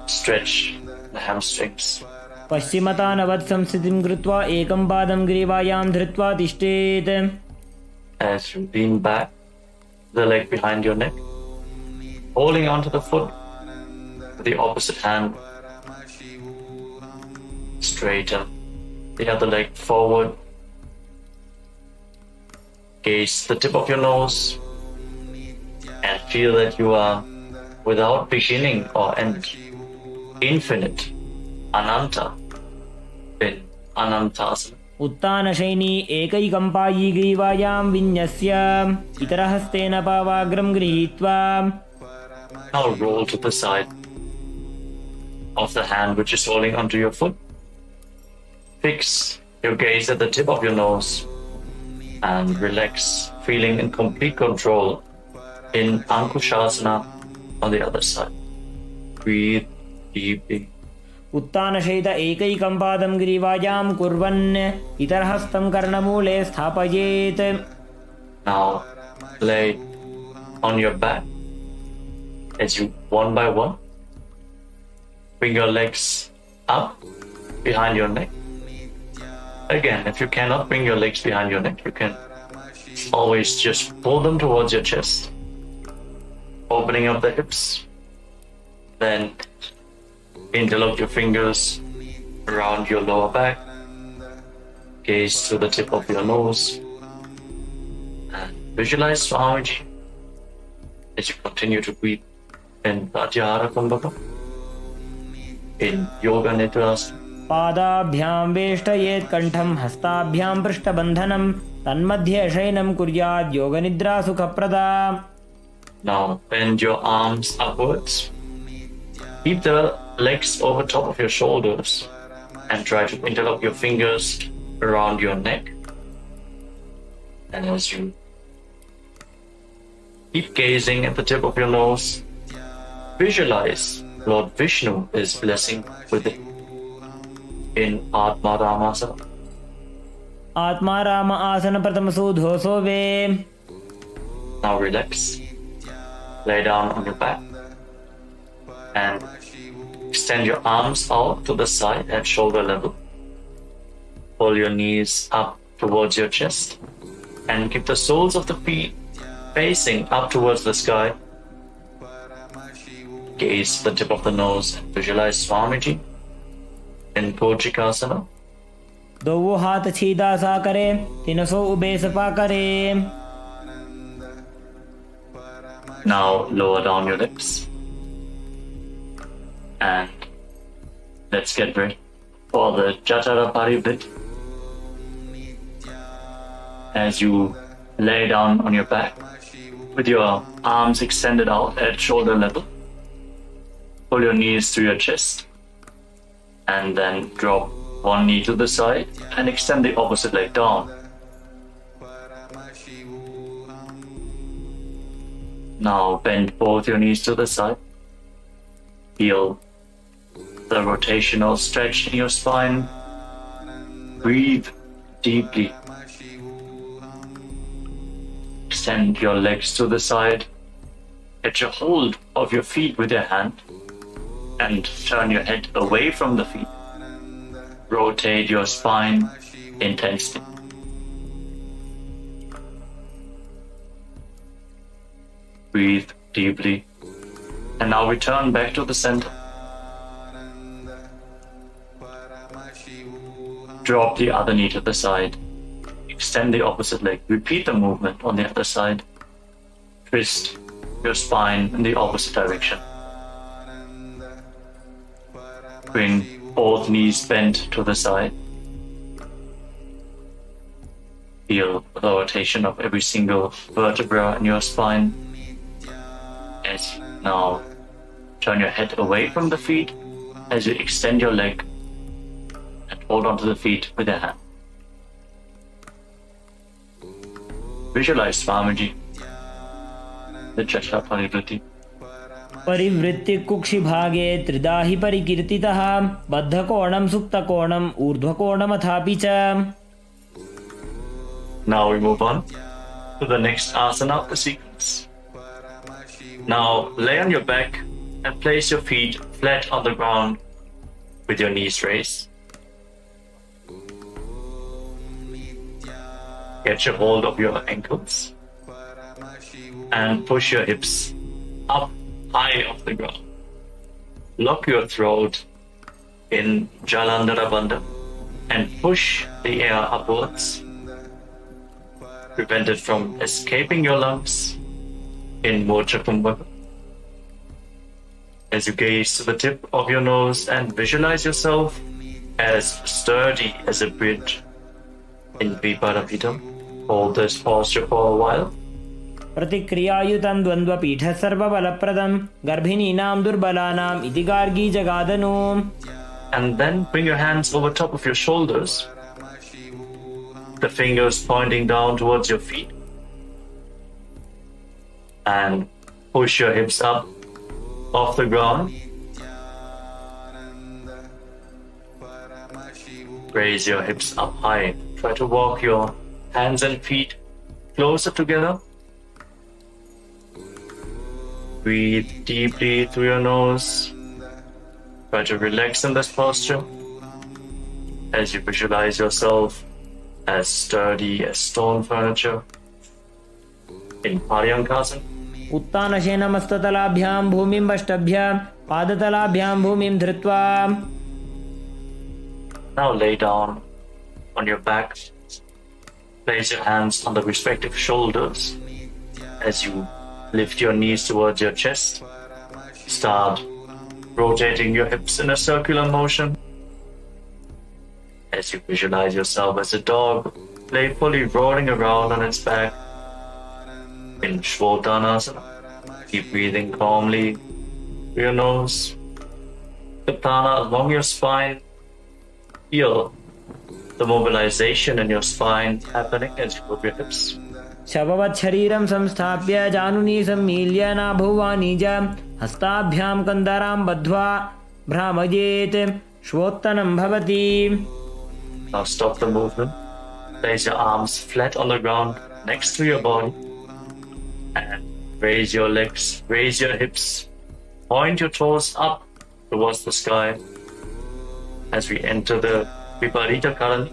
Stretch the hamstrings. पश्चिमतानवत् संस्थितिं कृत्वा एकं पादं ग्रीवायां धृत्वा तिष्ठेत्. As you lean back, the leg behind your neck, holding onto the foot with the opposite hand. Straighten the other leg forward. Gaze the tip of your nose and feel that you are without beginning or end. Infinite, Ananta, in Anantasana. उत्तानशयनी एकैकम्पायी ग्रीवायां विन्यस्य इतरहस्तेन पावाग्रं गृहीत्वा. Now roll to the side of the hand which is holding onto your foot. Fix your gaze at the tip of your nose and relax, feeling in complete control in Ankushasana on the other side. Breathe deeply. उत्तानशयित एकैकं पादं ग्रीवायां कुर्वन् इतरहस्तं कर्णमूले स्थापयेत्. Now lay on your back as you one by one bring your legs up behind your neck. Again, if you cannot bring your legs behind your neck, you can always just pull them towards your chest, opening up the hips. Then interlock your fingers around your lower back, gaze to the tip of your nose, and visualize Swamiji as you continue to breathe in Pratyahara Kumbhaka, in Yoga Nidra. पादाभ्यां वेष्टयेत् कंठं हस्ताभ्यां पृष्ठबन्धनं तन्मध्ये शयनं कुर्यात् योगनिद्रा सुखप्रदा. Now bend your arms upwards. Keep the legs over top of your shoulders and try to interlock your fingers around your neck. And as you keep gazing at the tip of your nose, visualize Lord Vishnu is blessing with it in Atma Ramasana. आत्मा राम आसन प्रथम सुधोसो वे. Now relax. Lay down on your back and extend your arms out to the side at shoulder level. Pull your knees up towards your chest and keep the soles of the feet facing up towards the sky. Gaze to the tip of the nose and visualize Swamiji in Kojikasana. दो हाथ सीधा सा करे, तिनसो ube Sapa करे. Now lower down your lips and let's get ready for the Jatara Paribit. As you lay down on your back with your arms extended out at shoulder level, pull your knees to your chest and then drop one knee to the side and extend the opposite leg down. Now bend both your knees to the side. Feel the rotational stretch in your spine. Breathe deeply. Extend your legs to the side. Get your hold of your feet with your hand and turn your head away from the feet. Rotate your spine intensely. Breathe deeply. And now return back to the center. Drop the other knee to the side. Extend the opposite leg. Repeat the movement on the other side. Twist your spine in the opposite direction. Bring both knees bent to the side. Feel the rotation of every single vertebra in your spine. As you now turn your head away from the feet as you extend your leg and hold onto the feet with your hand. Visualize Swamiji, the Chakra Parivritti. परिवृत्ति कुक्षि भागे त्रिदाहि परिकीर्तितः बद्धकोणं सुप्तकोणं ऊर्ध्वकोणमथापि च. Now we move on to the next asana of the sequence. Now lay on your back and place your feet flat on the ground with your knees raised. Get your hold of your ankles and push your hips up high off the ground. Lock your throat in Jalandhara Bandha and push the air upwards. Prevent it from escaping your lungs in Mocha Kumbhaka. As you gaze to the tip of your nose and visualize yourself as sturdy as a bridge in Viparapita, hold this posture for a while. प्रतिक्रियायुतं द्वन्द्वपीठः सर्वबलप्रदं गर्भिणीनां दुर्बलानाम् इति Gargi जगादनु. And then bring your hands over top of your shoulders, the fingers pointing down towards your feet. and push your hips up off the ground. Raise your hips up high. Try to walk your hands and feet closer together. Breathe deeply through your nose. Try to relax in this posture as you visualize yourself as sturdy as stone furniture in Paryankasana. उत्तानशेन मस्ततलाभ्यां भूमिं वष्टभ्यां पादतलाभ्यां भूमिं धृत्वा. Now lay down on your back. Place your hands on the respective shoulders as you lift your knees towards your chest. Start rotating your hips in a circular motion as you visualize yourself as a dog playfully rolling around on its back in Shodhanasana. Keep breathing calmly through your nose. The prana along your spine. Feel the mobilization in your spine happening as you move your hips. शववत् शरीरं संस्थाप्य जानुनी सम्मील्य नाभुवाणीज हस्ताभ्यां कन्दरां बद्ध्वा भ्रामयेत् श्वोत्तनं भवति. Now stop the movement. Place your arms flat on the ground next to your body and raise your legs, raise your hips, point your toes up towards the sky as we enter the Viparita Karani.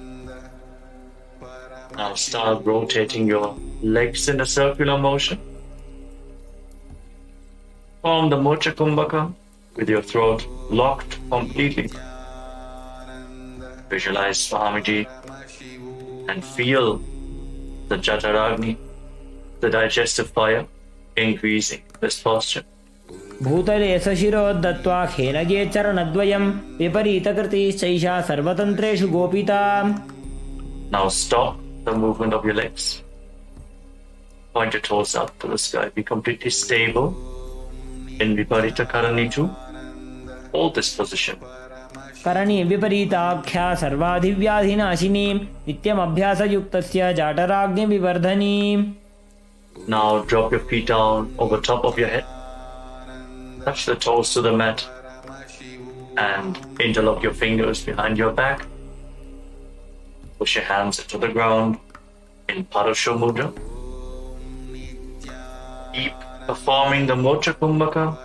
Now start rotating your legs in a circular motion. Form the Mocha Kumbhaka with your throat locked completely. Visualize Swamiji and feel the Jataragni, the digestive fire, increasing this posture. भूतले सशिरोद्धत्वा खेनगे चरणद्वयं विपरीतकृतिश्चैषा सर्वतन्त्रेषु गोपिता. Now stop the movement of your legs. Point your toes up to the sky. Be completely stable in Viparita Karani 2. Hold this position. करणी विपरीताख्या सर्वाधिव्याधिनाशिनी नित्यम् अभ्यासयुक्तस्य जाटराग्निविवर्धनी. Now drop your feet down over top of your head. Touch the toes to the mat and interlock your fingers behind your back. Push your hands into the ground in Parasho Mudra. Keep performing the Mocha Kumbhaka.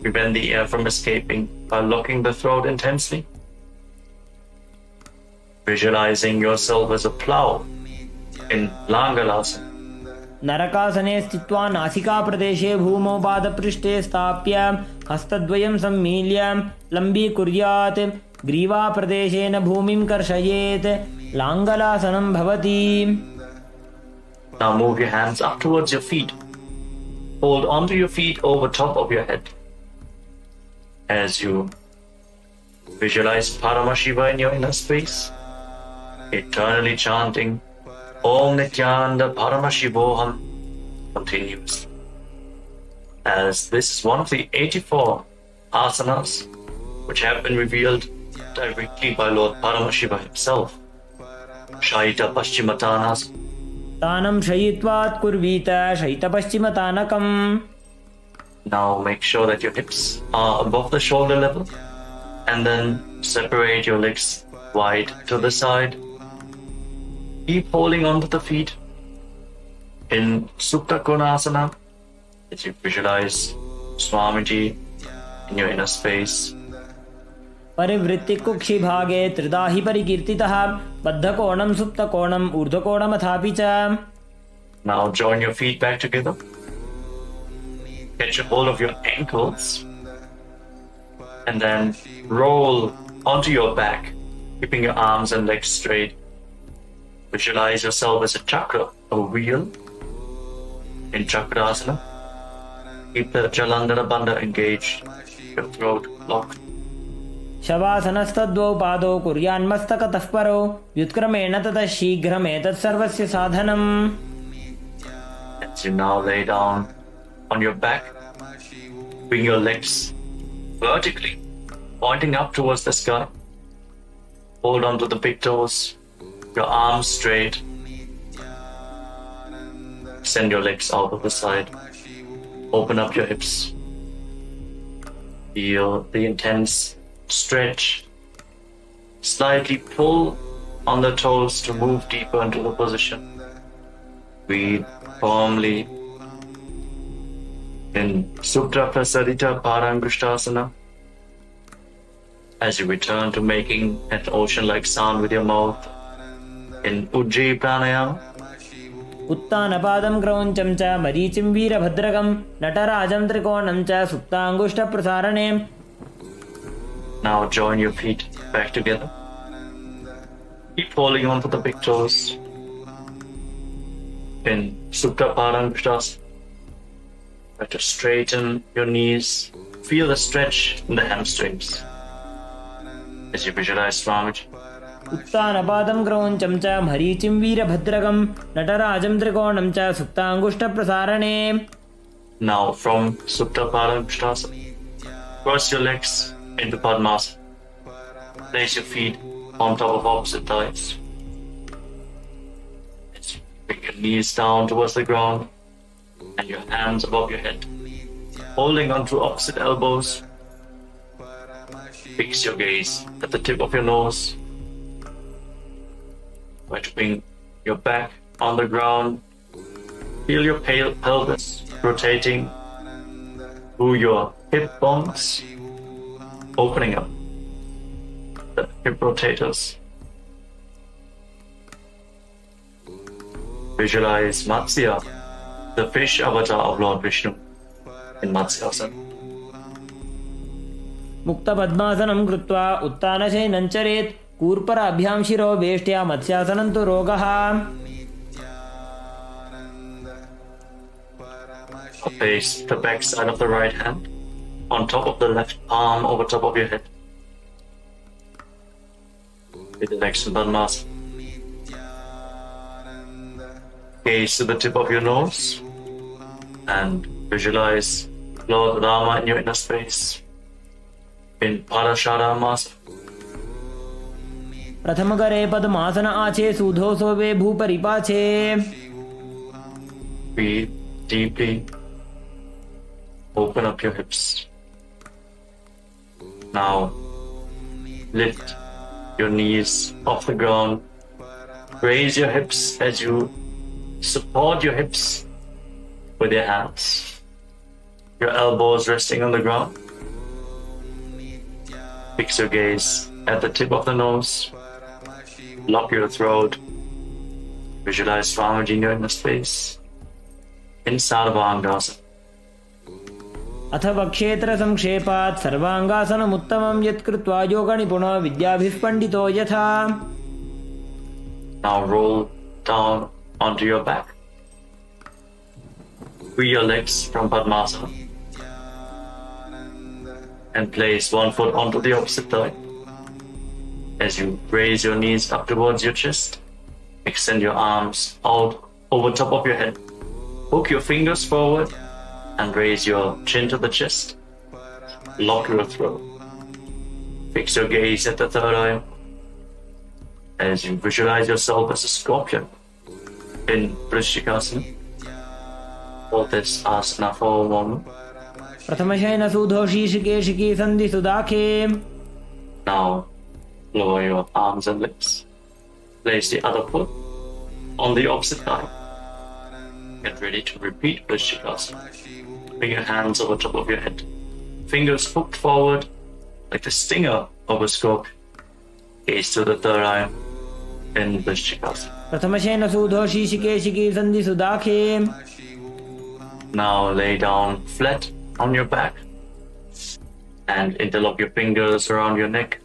Prevent the air from escaping by locking the throat intensely. Visualizing yourself as a plow in Langalasa. नरकासने स्थित्वा नासिकाप्रदेशे भूमौ पादपृष्ठे स्थाप्य हस्तद्वयं सम्मील्य लम्बीकुर्यात् ग्रीवाप्रदेशेन भूमिं कर्षयेत् लाङ्गलासनं भवति. Now move your hands up towards your feet. Hold onto your feet over top of your head. As you visualize Paramashiva in your inner space, eternally chanting Om Nithyananda Paramashivoham continues. As this is one of the 84 asanas which have been revealed directly by Lord Paramashiva himself. Shaita Paschimatanas. तानं शयित्वात् कुर्वीत शयितपश्चिमतानकम्. Now make sure that your hips are above the shoulder level and then separate your legs wide to the side. Keep holding onto the feet in Supta Konasana as you visualize Swamiji in your inner space. परिवृत्तिकुक्षि भागे त्रिदाहि परिकीर्तितः बद्धकोणं सुप्तकोणं ऊर्ध्वकोणमथापि च. Now join your feet back together. Catch a hold of your ankles and then roll onto your back, keeping your arms and legs straight. Visualize yourself as a chakra, a wheel in Chakrasana. Keep the Jalandhara Bandha engaged, your throat locked. शवासनस्तद्वौ पादौ कुर्यान्मस्तकतः परौ व्युत्क्रमेण ततः शीघ्रमेतत् सर्वस्य साधनम्. As you now lay down on your back, bring your legs vertically, pointing up towards the sky. Hold on to the big toes, your arms straight. Extend your legs out of the side. Open up your hips. Feel the intense stretch. Slightly pull on the toes to move deeper into the position. Breathe firmly in Supta Prasadita Parangushtasana. As you return to making an ocean-like sound with your mouth in Ujjayi Pranayama. उत्तानपादं क्रौञ्चं च मरीचिं वीरभद्रकं नटराजं त्रिकोणं च सुप्ताङ्गुष्ठप्रसारणे. Now join your feet back together. Keep holding on to the big toes in Supta Parangushtasana. Try to straighten your knees. Feel the stretch in the hamstrings as you visualize Swamiji. उत्तानपादं क्रौञ्चं च मरीचिं वीरभद्रकं नटराजं त्रिकोणं च सुप्ताङ्गुष्ठप्रसारणे. Now from Supta Parangushtasana, cross your legs into Padmasana. Place your feet on top of opposite thighs. Bring your knees down towards the ground and your hands above your head. Holding onto opposite elbows. Fix your gaze at the tip of your nose. Try to bring your back on the ground. Feel your pelvis rotating through your hip bones, opening up the hip rotators. Visualize Matsya, the fish avatar of Lord Vishnu in Matsyasana. मुक्तपद्मासनं कृत्वा उत्तानशयनं चरेत्. कूर्पराभ्यां शिरो वेष्ट्या मत्स्यासनं तु रोगः. Place the back side of the right hand on top of the left palm over top of your head. With the legs in Padmasana. Gaze to the tip of your nose and visualize Lord Rama in your inner space in Parasharamasana. प्रथमकरे पद्मासन आचे सूधो सोवे भूपरिपाचे. Breathe deeply. Open up your hips. Now lift your knees off the ground. Raise your hips as you support your hips with your hands. Your elbows resting on the ground. Fix your gaze at the tip of the nose. Lock your throat. Visualize Swamiji in your inner space in Sarvangasana. अथ वक्षेत्र संक्षेपात् सर्वांगासनमुत्तमं यत् कृत्वा योगनिपुणो विद्याभिः पण्डितो यथा. Now roll down onto your back. Free your legs from Padmasana and place one foot onto the opposite thigh. As you raise your knees up towards your chest, extend your arms out over top of your head. Hook your fingers forward and raise your chin to the chest. Lock your throat. Fix your gaze at the third eye as you visualize yourself as a scorpion in Vrishikasana. Hold this asana for a moment. प्रथमशयन सूधो शीर्षिके सन्धि सुदाखे. Now lower your arms and legs. Place the other foot on the opposite thigh. Get ready to repeat Vrishikasana. Bring your hands over top of your head. Fingers hooked forward like the stinger of a scorpion. Gaze to the third eye in Vrishikasana. प्रथमशयन सूधो शीर्षिके सन्धि सुदाखे. Now lay down flat on your back and interlock your fingers around your neck.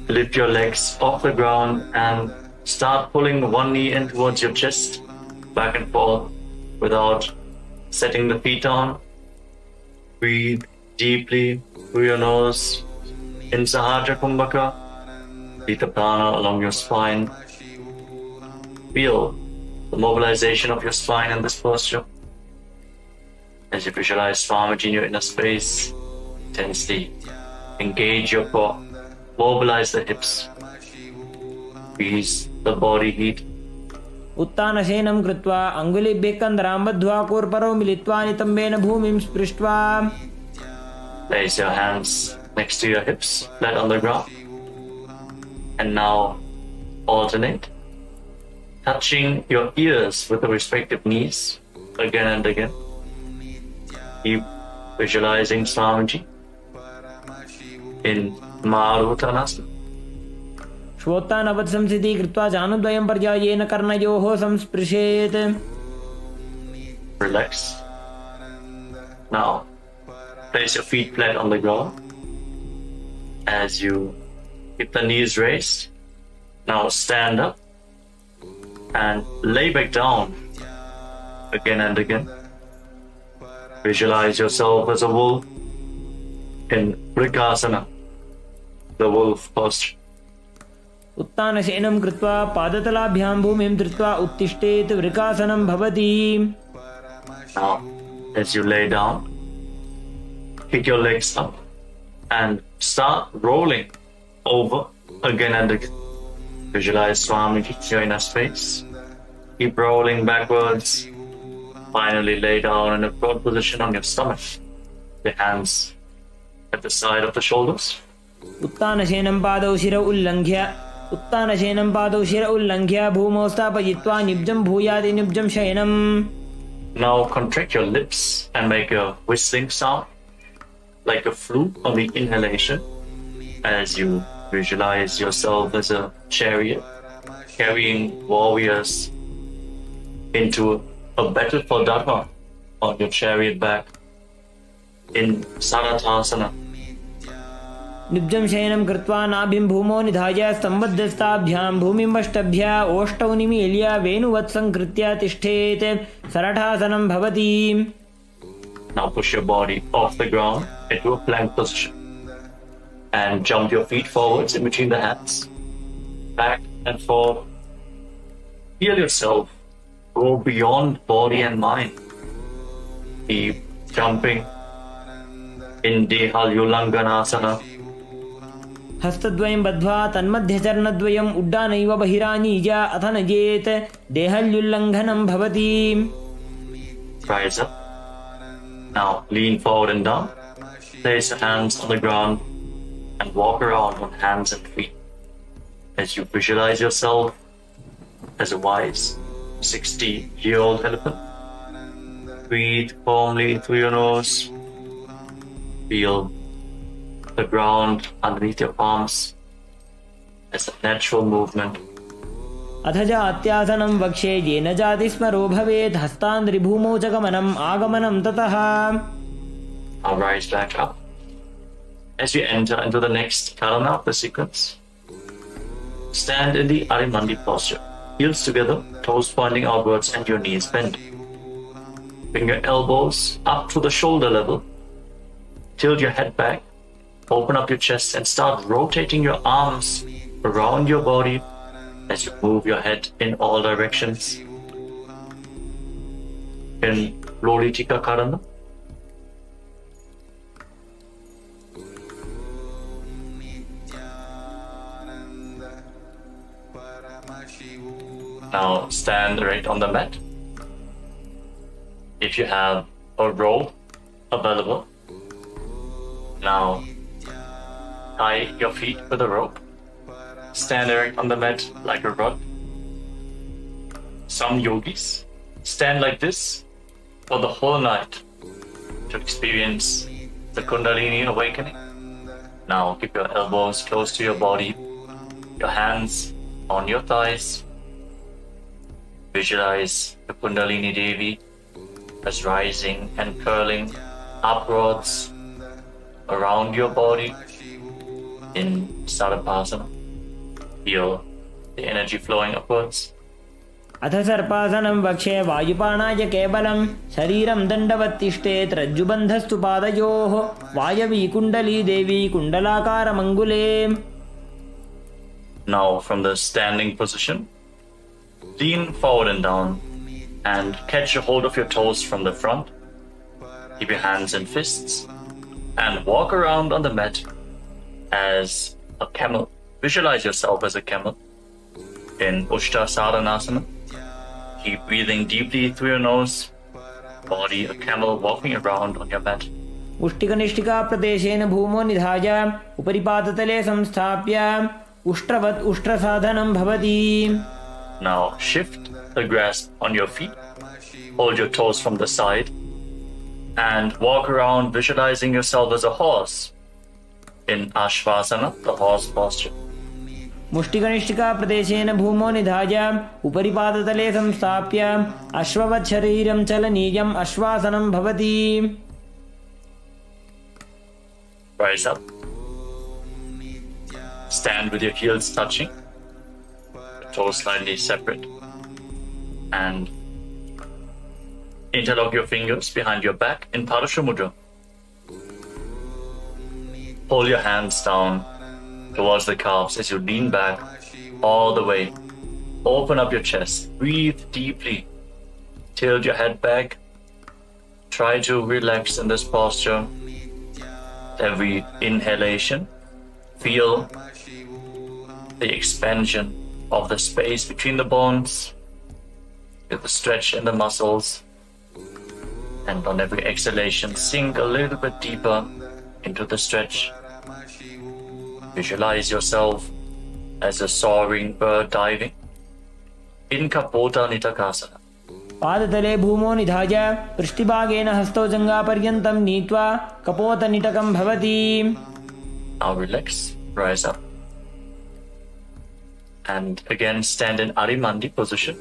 Lift your legs off the ground and start pulling one knee in towards your chest, back and forth without setting the feet on. Breathe deeply through your nose in Sahasrara Kumbhaka. Breathe the prana along your spine. Feel the mobilization of your spine in this posture. As you visualize Swamiji in your inner space, intensely engage your core. Mobilize the hips. Release the body heat. उत्तानशयनं कृत्वा अङ्गुलिभ्यः कन्दरां बद्ध्वा कूर्परौ मिलित्वा नितम्बेन भूमिं स्पृष्ट्वा place your hands next to your hips, flat on the ground. And now alternate, touching your ears with the respective knees again and again. Keep visualizing Swamiji in Maruttanasana. श्वोत्तानवत् संसिद्धि कृत्वा जानुद्वयं पर्यायेन कर्णयोः संस्पृशेत्. Relax. Now, place your feet flat on the ground as you keep the knees raised. Now stand up and lay back down again and again. Visualize yourself as a wolf in Vrikasana, the wolf posture. उत्तानशयनं कृत्वा पादतलाभ्यां भूमिं धृत्वा उत्तिष्ठेत् वृकासनं भवति. Now, as you lay down, kick your legs up and start rolling over again and again. Visualize Swamiji in your inner space. Keep rolling backwards. Finally lay down in a broad position on your stomach. Your hands at the side of the shoulders. उत्तानशयनं पादौ शिर उल्लङ्घ्य भूमौ स्थापयित्वा निब्जं भूयादि निब्जं शयनम्. Now contract your lips and make a whistling sound like a flute on the inhalation as you visualize yourself as a chariot carrying warriors into a battle for Dharma on your chariot back in Sarathasana. निब्जं शयनं कृत्वा नाभिं भूमौ निधाय स्तम्भद्धस्ताभ्यां भूमिं अष्टभ्य ओष्ठौ निमील्य वेणुवत् संकृत्य तिष्ठेत् सरठासनं भवति. Now push your body off the ground into a plank position and jump your feet forwards in between the hands, back and forth. Feel yourself go beyond body and mind. Keep jumping in Dehalyulanganasana. हस्तद्वयं बद्ध्वा तन्मध्यचरणद्वयम् उड्डानैव बहिरानीय अथ नयेत् देहल्युल्लङ्घनं भवति. Rise up. Now lean forward and down. Place your hands on the ground and walk around on hands and feet as you visualize yourself as a wise 60-year-old elephant. Breathe firmly through your nose. Feel the ground underneath your palms as a natural movement. अथ जात्यासनं वक्ष्ये येन जाति स्मरो भवेत् हस्तान्द्रिभूमौ च गमनम् आगमनं ततः. Now rise back up. As you enter into the next karana of the sequence, stand in the Arimandi posture. Heels together, toes pointing outwards and your knees bent. Bring your elbows up to the shoulder level. Tilt your head back. Open up your chest and start rotating your arms around your body as you move your head in all directions. In Lolitika Karana. Now stand right on the mat. If you have a rope available, now tie your feet with a rope. Stand erect on the mat like a rod. Some yogis stand like this for the whole night to experience the Kundalini awakening. Now keep your elbows close to your body, your hands on your thighs. Visualize the Kundalini Devi as rising and curling upwards around your body in Sarvasana. Feel the energy flowing upwards. अथ सर्पासनं वक्ष्ये वायुपानाय केवलं शरीरं दण्डवत् तिष्ठेत् रज्जुबन्धस्तु पादयोः वायवी कुण्डली देवी कुण्डलाकारमङ्गुले. Now from the standing position, lean forward and down and catch a hold of your toes from the front. Keep your hands in fists and walk around on the mat as a camel. Visualize yourself as a camel in Ushta Sadhanasana. Keep breathing deeply through your nose. Body a camel walking around on your mat. उष्टिकनिष्ठिकाप्रदेशेन भूमो निधाय उपरिपादतले संस्थाप्य उष्ट्रवत् उष्ट्रसाधनं भवति. Now shift the grasp on your feet. Hold your toes from the side and walk around visualizing yourself as a horse in Ashvasana, the horse posture. मुष्टिकनिष्ठिकाप्रदेशेन भूमो निधाय उपरिपादतले संस्थाप्य अश्ववत् शरीरं चलनीयम् अश्वासनं भवति. Rise up. Stand with your heels touching, toes slightly separate, and interlock your fingers behind your back in Parasha Mudra. Pull your hands down towards the calves as you lean back all the way. Open up your chest. Breathe deeply. Tilt your head back. Try to relax in this posture. Every inhalation, feel the expansion of the space between the bones, with the stretch in the muscles, and on every exhalation, sink a little bit deeper into the stretch. Visualize yourself as a soaring bird diving in Kapota Nitakasana. पादतले भूमो निधाय पृष्ठभागेन हस्तौ जङ्घापर्यन्तं नीत्वा कपोतनिटकं भवति. Now relax, rise up, and again stand in Arimandi position.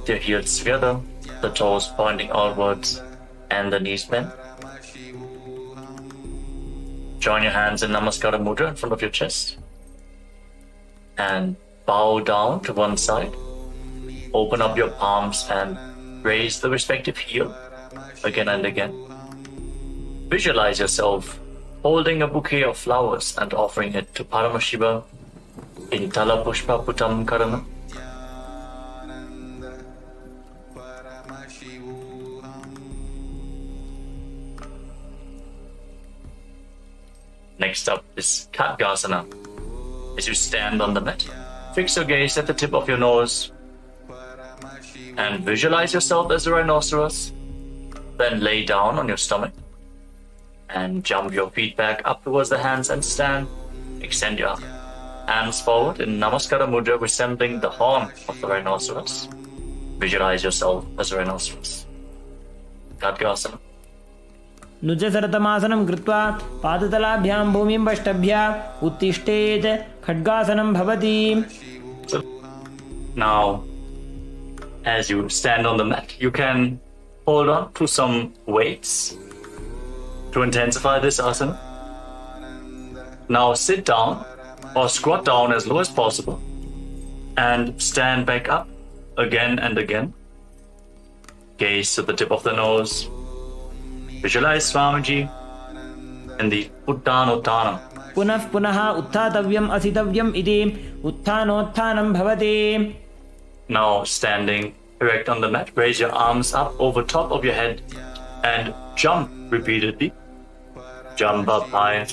Your heels together, the toes pointing outwards, and the knees bent. Join your hands in Namaskara Mudra in front of your chest, and bow down to one side. Open up your palms and raise the respective heel again and again. Visualize yourself holding a bouquet of flowers and offering it to Paramashiva in Tala Pushpa Putam Karana. Next up is Khadgasana. As you stand on the mat, fix your gaze at the tip of your nose and visualize yourself as a rhinoceros. Then lay down on your stomach and jump your feet back up towards the hands and stand. Extend your hands forward in Namaskara Mudra, resembling the horn of the rhinoceros. Visualize yourself as a rhinoceros. Khadgasana. नुजसरतमासनं कृत्वा पादतलाभ्यां भूमिं पष्टभ्य उत्तिष्ठेत् खड्गासनं भवति. Now, as you stand on the mat, you can hold on to some weights to intensify this asana. Now sit down or squat down as low as possible and stand back up again and again. Gaze to the tip of the nose. Visualize Swamiji in the Uttanottanam. पुनः पुनः उत्थातव्यम् असितव्यम् इति उत्थानोत्थानं भवति. Now standing erect on the mat, raise your arms up over top of your head and jump repeatedly. Jump up high,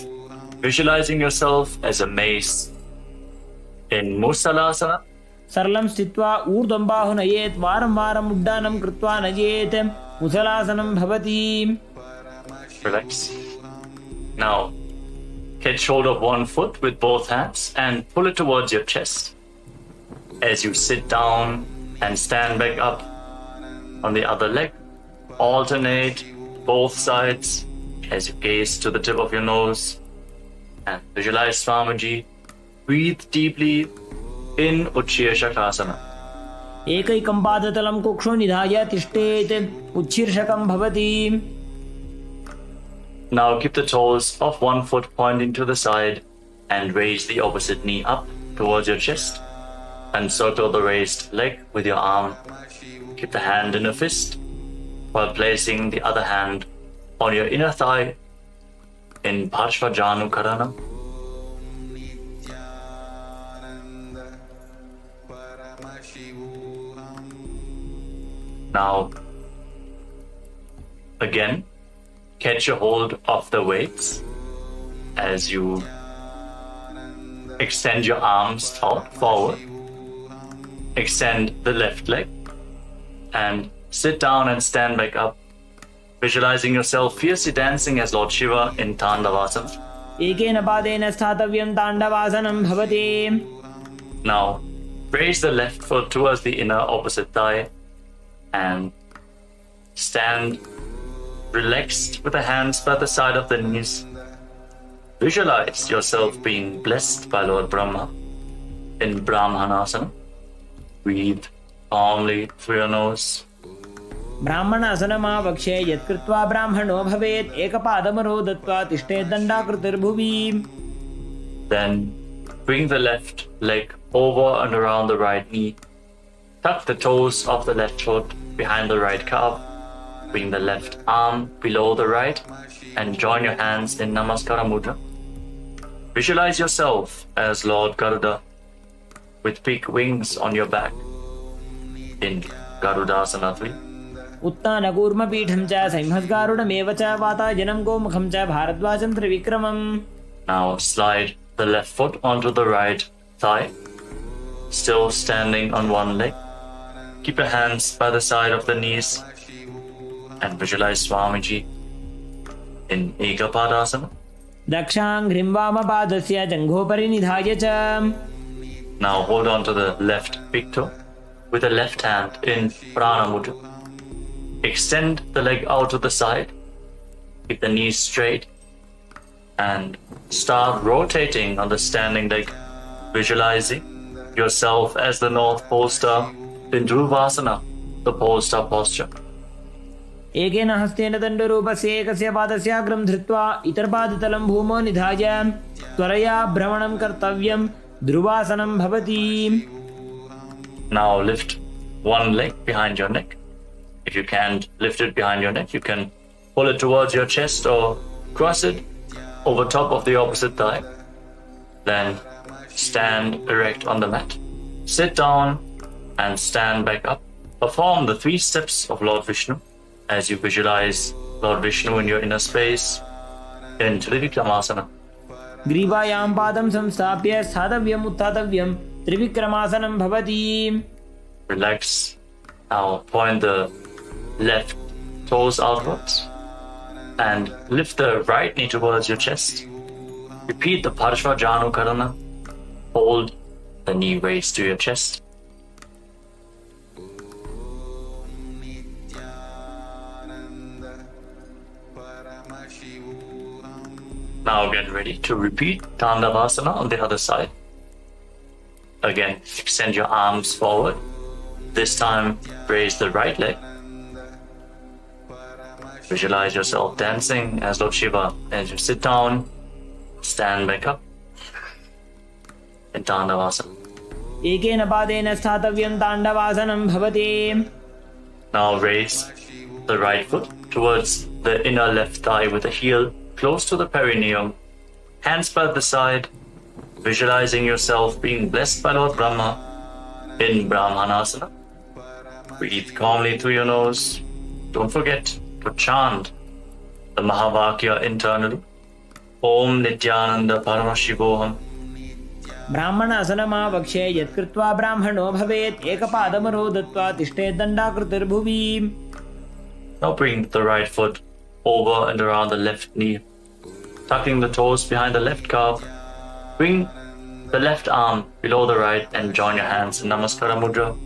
visualizing yourself as a mace in Musalasana. सरलं स्थित्वा ऊर्ध्वं बाहु नयेत् वारं वारम् उड्डानं कृत्वा नयेत् मुसलासनं भवति. Relax. Now, catch hold of one foot with both hands and pull it towards your chest. As you sit down and stand back up on the other leg, alternate both sides as you gaze to the tip of your nose and visualize Swamiji. Breathe deeply in Uchchir Shakrasana. एकैकं पादतलं कुक्षौ निधाय तिष्ठेत् उच्छीर्षकं भवति. Now keep the toes of one foot pointing to the side and raise the opposite knee up towards your chest. And circle the raised leg with your arm. Keep the hand in a fist while placing the other hand on your inner thigh in Parshvajanu Karana. Now, again, catch a hold of the weights as you extend your arms out forward. Extend the left leg and sit down and stand back up, visualizing yourself fiercely dancing as Lord Shiva in Tandavasana. एकेन पादेन स्थातव्यं ताण्डवासनं भवति. Now, raise the left foot towards the inner opposite thigh and stand relaxed with the hands by the side of the knees. Visualize yourself being blessed by Lord Brahma in Brahmanasana. Breathe calmly through your nose. ब्राह्मणासनमावक्षे यत्कृत्वा ब्राह्मणो भवेत् एकपादमरो दत्त्वा तिष्ठेत् दण्डाकृतिर्भुवि. Then bring the left leg over and around the right knee. Tuck the toes of the left foot behind the right calf. Bring the left arm below the right and join your hands in Namaskara Mudra. Visualize yourself as Lord Garuda with big wings on your back in Garudasana 3. उत्तानकूर्मपीठं च संहस्गारुडमेव च वातायनं गोमुखं च भारद्वाजं त्रिविक्रमम्. Now slide the left foot onto the right thigh, still standing on one leg. Keep your hands by the side of the knees and visualize Swamiji in Ekapadasana. दक्षाङ्घ्रिं वामपादस्य जङ्घोपरि निधाय च. Now hold on to the left big toe with the left hand in Prana Mudra. Extend the leg out to the side. Keep the knees straight and start rotating on the standing leg, visualizing yourself as the North Pole Star in Dhruvasana, the Pole Star posture. एकेन हस्तेन दण्डरूपस्य एकस्य पादस्याग्रं धृत्वा इतरपादतलं भूमौ निधाय त्वरया भ्रमणं कर्तव्यं ध्रुवासनं भवति. Now lift one leg behind your neck. If you can't lift it behind your neck, you can pull it towards your chest or cross it over top of the opposite thigh. Then stand erect on the mat. Sit down and stand back up. Perform the 3 steps of Lord Vishnu as you visualize Lord Vishnu in your inner space in Trivikramasana. ग्रीवायां पादं संस्थाप्य स्थातव्यम् उत्थातव्यं त्रिविक्रमासनं भवति. Relax. Now point the left toes outwards and lift the right knee towards your chest. Repeat the Parshva Janu Karana. Hold the knee raised to your chest. Now get ready to repeat Tandavasana on the other side. Again, extend your arms forward. This time, raise the right leg. Visualize yourself dancing as Lord Shiva. As you sit down, stand back up in Tandavasana. एकेन पादेन स्थातव्यं ताण्डवासनं भवति. Now raise the right foot towards the inner left thigh with the heel close to the perineum. Hands by the side, visualizing yourself being blessed by Lord Brahma in Brahmanasana. Breathe calmly through your nose. Don't forget to chant the Mahavakya internally. Om Nithyananda Paramashivoham. ब्राह्मणासनमावक्षे यत्कृत्वा ब्राह्मणो भवेत् एकपादमरो दत्त्वा तिष्ठेत् दण्डाकृतिर्भुवि. Now bring the right foot over and around the left knee, tucking the toes behind the left calf. Bring the left arm below the right and join your hands in Namaskara Mudra.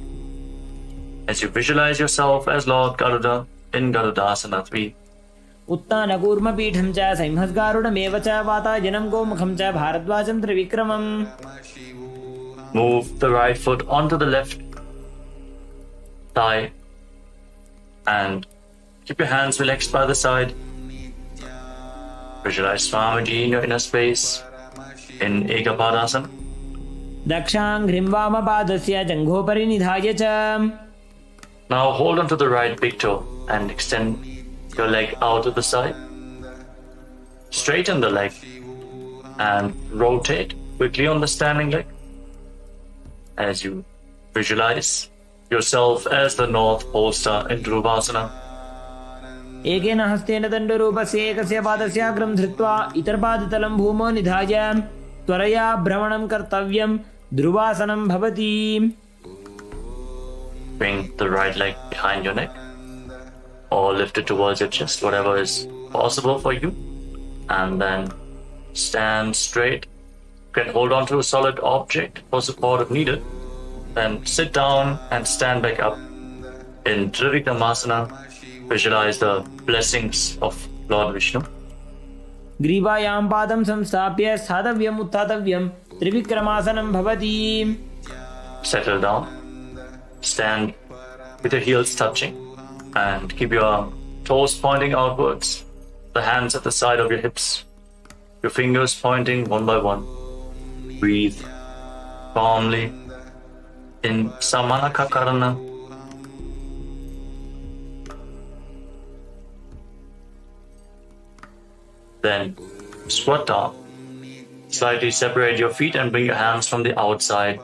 As you visualize yourself as Lord Garuda in Garudasana 3. उत्तानकूर्मपीठं च संहस्गारुडमेव च वातायनं गोमुखं च भारद्वाजं त्रिविक्रमम्. Move the right foot onto the left thigh and keep your hands relaxed by the side. Visualize Swamiji in your inner space in Ekapadasana. दक्षाङ्घ्रिं वामपादस्य जङ्घोपरि निधाय च. Now hold on to the right big toe and extend your leg out to the side. Straighten the leg and rotate quickly on the standing leg as you visualize yourself as the North Pole Star in Dhruvasana. एकेन हस्तेन दण्डरूपस्य एकस्य पादस्याग्रं धृत्वा इतरपादतलं भूमौ निधाय त्वरया भ्रमणं कर्तव्यं ध्रुवासनं भवति. Bring the right leg behind your neck or lift it towards your chest, whatever is possible for you. And then stand straight. You can hold on to a solid object for support if needed. Then sit down and stand back up. In Trivikramasana, visualize the blessings of Lord Vishnu. ग्रीवायां पादं संस्थाप्य स्थातव्यम् उत्थातव्यं त्रिविक्रमासनं भवति. Settle down. Stand with your heels touching and keep your toes pointing outwards. The hands at the side of your hips. Your fingers pointing one by one. Breathe calmly in Samanakakarana. Then squat down. Slightly separate your feet and bring your hands from the outside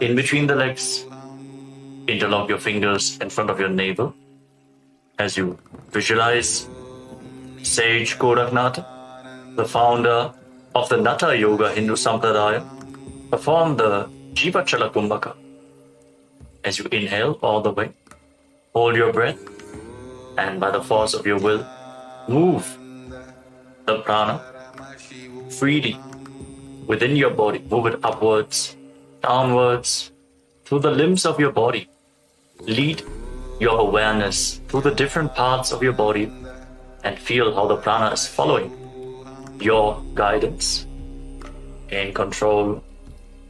in between the legs. Interlock your fingers in front of your navel as you visualize Sage Goraknath, the founder of the Natha Yoga Hindu Sampradaya, perform the Jiva Chala Kumbhaka. As you inhale all the way, hold your breath, and by the force of your will, move the prana freely within your body. Move it upwards, downwards, through the limbs of your body. Lead your awareness through the different parts of your body and feel how the prana is following your guidance. Gain control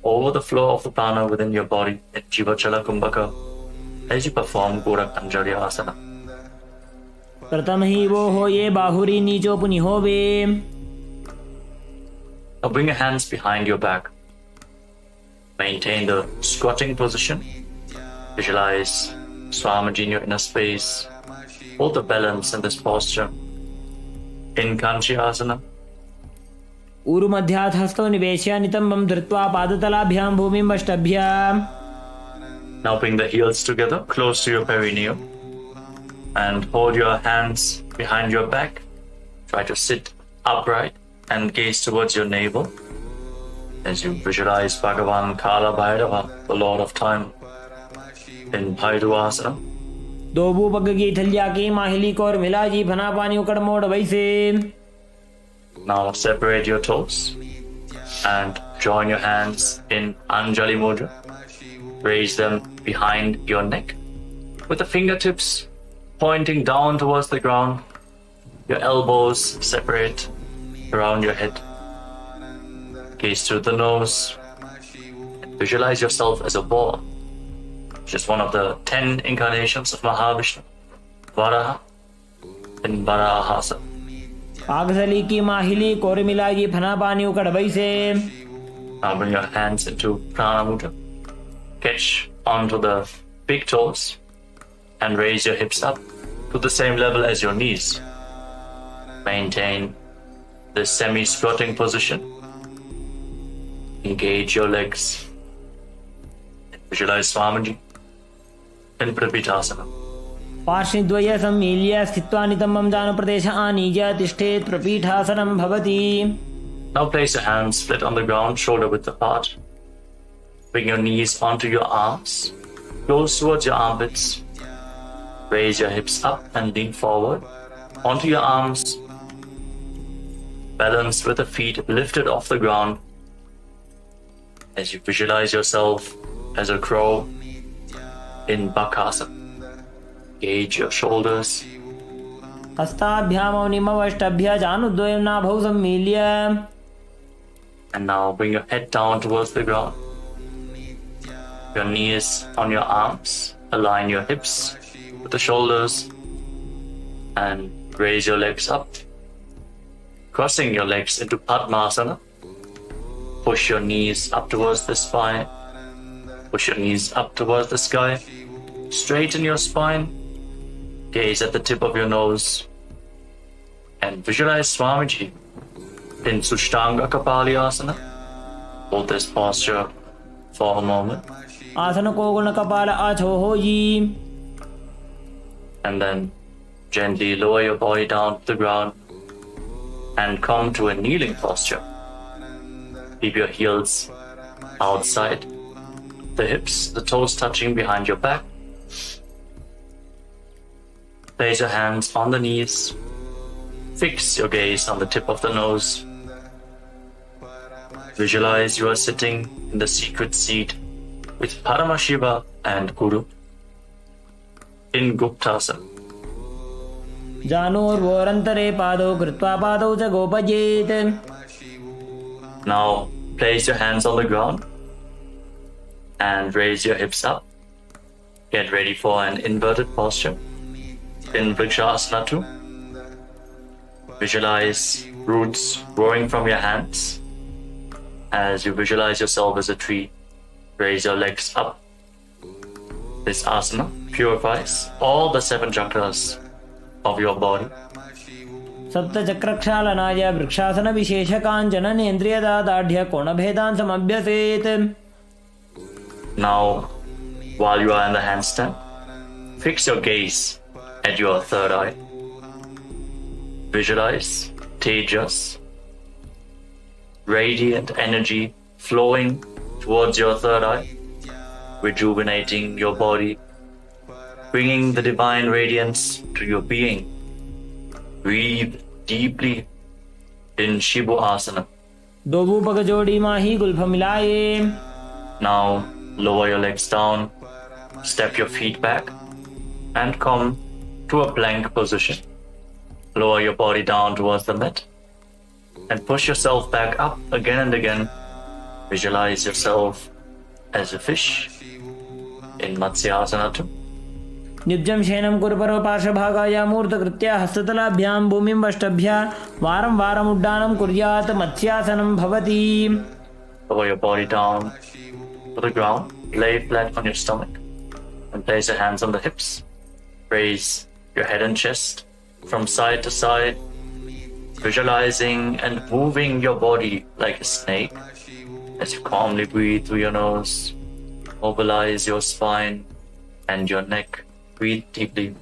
over the flow of the prana within your body in Jiva Chala Kumbhaka as you perform Gorak Anjali Asana. प्रथम ही वो हो ये बाहुरी नीचो पुनि होवे. Now bring your hands behind your back. Maintain the squatting position. Visualize Swamiji in your inner space. Hold the balance in this posture. In Kanchi Asana. ऊरु मध्यात् हस्तौ निवेश्य नितम्बं धृत्वा पादतलाभ्यां भूमिं अष्टभ्याम्. Now bring the heels together close to your perineum and hold your hands behind your back. Try to sit upright and gaze towards your navel as you visualize Bhagavan Kala Bhairava, the Lord of Time, in Bhairuvasana. दोबू पग की थलिया की माहिली core मिला जी फना पानी उकड़ मोड़ वैसे. Now separate your toes and join your hands in Anjali Mudra. Raise them behind your neck with the fingertips pointing down towards the ground. Your elbows separate around your head. Gaze through the nose. Visualize yourself as a ball. Just one of the 10 incarnations of Mahavishnu. Varaha in Varahasa. पागसली की माहिली core मिला जी फना पानी उकड़ वैसे. Now bring your hands into Prana Mudra. Catch onto the big toes and raise your hips up to the same level as your knees. Maintain this semi-squatting position. Engage your legs. Visualize Swamiji in Prapitasana. पार्श्वद्वय सम्मील्य स्थित्वा नितम्बं जानप्रदेश आनीय तिष्ठेत् प्रपीठासनं भवति. Now place your hands flat on the ground, shoulder width apart. Bring your knees onto your arms, close towards your armpits. Raise your hips up and lean forward onto your arms. Balance with the feet lifted off the ground as you visualize yourself as a crow in Bakasana. Gauge your shoulders. हस्ताभ्यां निमवष्टभ्य जानुद्वयं नाभौ सम्मील्य. And now bring your head down towards the ground. Your knees on your arms. Align your hips with the shoulders and raise your legs up. Crossing your legs into Padmasana. Push your knees up towards the spine. Push your knees up towards the sky. Straighten your spine. Gaze at the tip of your nose. And visualize Swamiji in Sushtanga Kapalyasana. Hold this posture for a moment. आसन को गुण कपाल आछो हो जी. And then gently lower your body down to the ground and come to a kneeling posture. Keep your heels outside the hips, the toes touching behind your back. Place your hands on the knees. Fix your gaze on the tip of the nose. Visualize you are sitting in the secret seat with Paramashiva and Guru in Guptasana. जानोर्वोरन्तरे पादौ कृत्वा पादौ च गोपयेत्. Now place your hands on the ground and raise your hips up. Get ready for an inverted posture in Vrikshasana 2. Visualize roots growing from your hands. As you visualize yourself as a tree, raise your legs up. This asana purifies all the 7 chakras of your body. सप्तचक्रक्षालनाय वृक्षासनविशेषकाञ्चननेन्द्रियदादाढ्य कोणभेदान् समभ्यसेत्. Now, while you are in the handstand, fix your gaze at your third eye. Visualize Tejas, radiant energy flowing towards your third eye, rejuvenating your body, bringing the divine radiance to your being. Breathe deeply in Shibu Asana. दोबूपक जोड़ी माही Gulf मिलाए. Now lower your legs down, step your feet back, and come to a plank position. Lower your body down towards the mat and push yourself back up again and again. Visualize yourself as a fish in Matsyasana 2. निब्जं शयनं कुरुपरो पार्श्वभागाय मूर्धकृत्य हस्ततलाभ्यां भूमिं वष्टभ्य वारं वारम् उड्डानं कुर्यात् मत्स्यासनं भवति. Lower your body down to the ground, lay flat on your stomach, and place your hands on the hips. Raise your head and chest from side to side, visualizing and moving your body like a snake as you calmly breathe through your nose. Mobilize your spine and your neck. Breathe deeply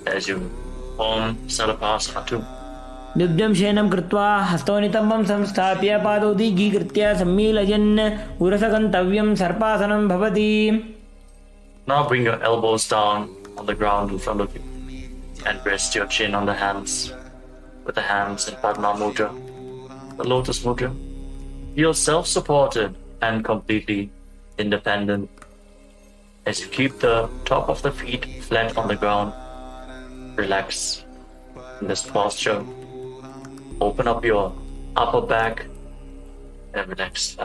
as you form Sarapasana 2. निब्जं शयनं कृत्वा हस्तोनितम्बं संस्थाप्य पादौ दीर्घीकृत्य सम्मीलयन् उरसगन्तव्यं सर्पासनं भवति. Now bring your elbows down on the ground in front of you and rest your chin on the hands with the hands in Padma Mudra, the Lotus Mudra. Feel self-supported and completely independent as you keep the top of the feet flat on the ground. Relax in this posture. Open up your upper back and relax.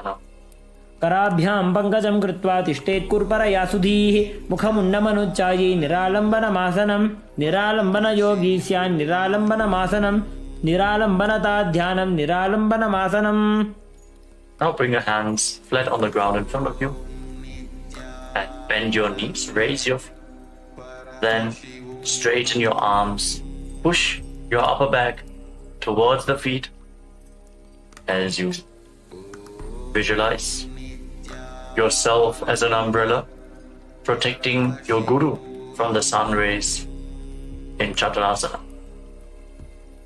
कराभ्यां पङ्कजं कृत्वा तिष्ठेत् कुर्परया सुधीः. मुखमुन्नमनुच्चायि निरालम्बनमासनं. निरालम्बनयोगी स्यान् निरालम्बनमासनं. निरालम्बनता ध्यानं निरालम्बनमासनं. Now bring your hands flat on the ground in front of you and bend your knees, raise your feet. Then straighten your arms, push your upper back towards the feet as you visualize yourself as an umbrella protecting your guru from the sun rays in Chaturasana.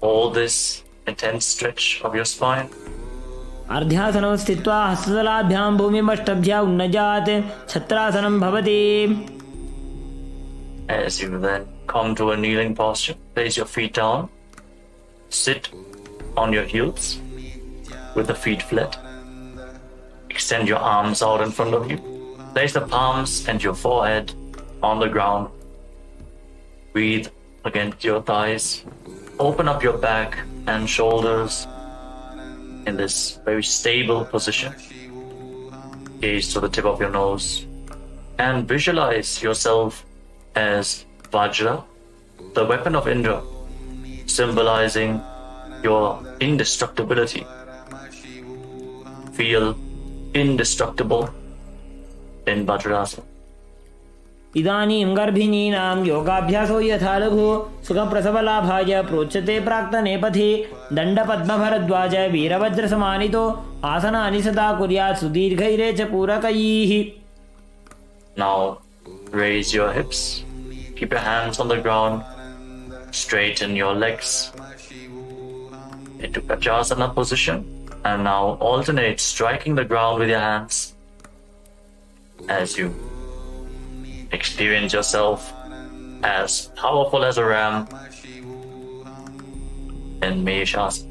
Hold this intense stretch of your spine. अर्ध्यासनं स्थित्वा हस्ततलाभ्यां भूमिं वष्टभ्य उन्नजात् छत्रासनं भवति. As you then come to a kneeling posture, place your feet down, sit on your heels with the feet flat. Extend your arms out in front of you. Place the palms and your forehead on the ground. Breathe against your thighs. Open up your back and shoulders in this very stable position. Gaze to the tip of your nose and visualize yourself as Vajra, the weapon of Indra, symbolizing your indestructibility. Feel indestructible in Vajrasana. इदानीं गर्भिणीनां योगाभ्यासो यथा लघु सुखप्रसवलाभाय प्रोच्यते प्राक्तने पथि. दण्डपद्मभरद्वाज वीरवज्रसमानितो आसनानि सदा कुर्यात् सुदीर्घैरे च पूरकैः. Now raise your hips, keep your hands on the ground, straighten your legs into Kajasana position, and now alternate striking the ground with your hands as you Experience yourself as powerful as a ram in Meshasana.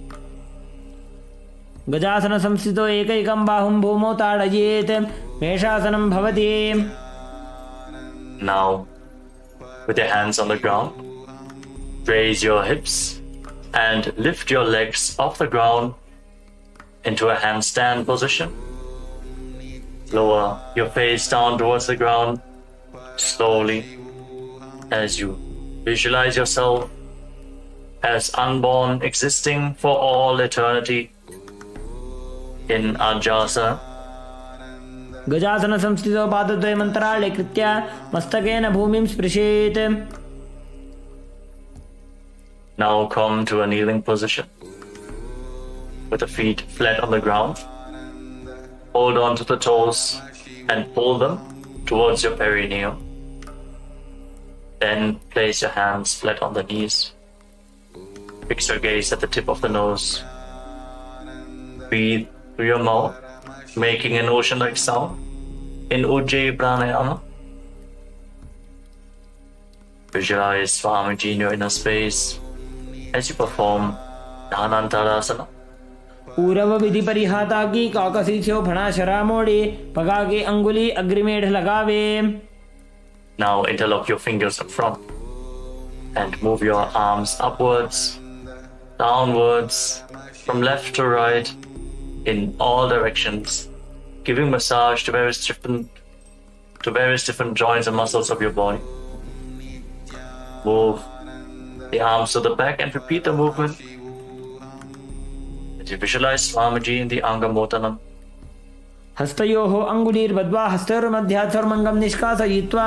गजासन संस्थितो एकैकं बाहुं भूमौ ताडयेत् मेषासनं भवति. Now, with your hands on the ground, raise your hips and lift your legs off the ground into a handstand position. Lower your face down towards the ground slowly as you visualize yourself as unborn, existing for all eternity in Ajasa. गजासन संस्थितो पादद्वयम् अन्तराळे कृत्य मस्तकेन भूमिं स्पृशेत्. Now come to a kneeling position with the feet flat on the ground. Hold on to the toes and pull them towards your perineum. Then place your hands flat on the knees. Fix your gaze at the tip of the nose. Breathe through your mouth, making an ocean-like sound in Ujjayi Pranayama. Visualize Swamiji in your inner space as you perform Dhanantarasana. पूरव विधि परिहाता की काकसी छो फणा शरा मोड़े पगा के अंगुली अग्रिमेढ़ लगावे. Now interlock your fingers up front and move your arms upwards, downwards, from left to right, in all directions, giving massage to various different joints and muscles of your body. Move the arms to the back and repeat the movement. As you visualize Swamiji in the Angamotanam. हस्तयोः अंगुलीर्बद्ध्वा हस्तयोर्मध्यात् सर्वमङ्गं निष्कासयित्वा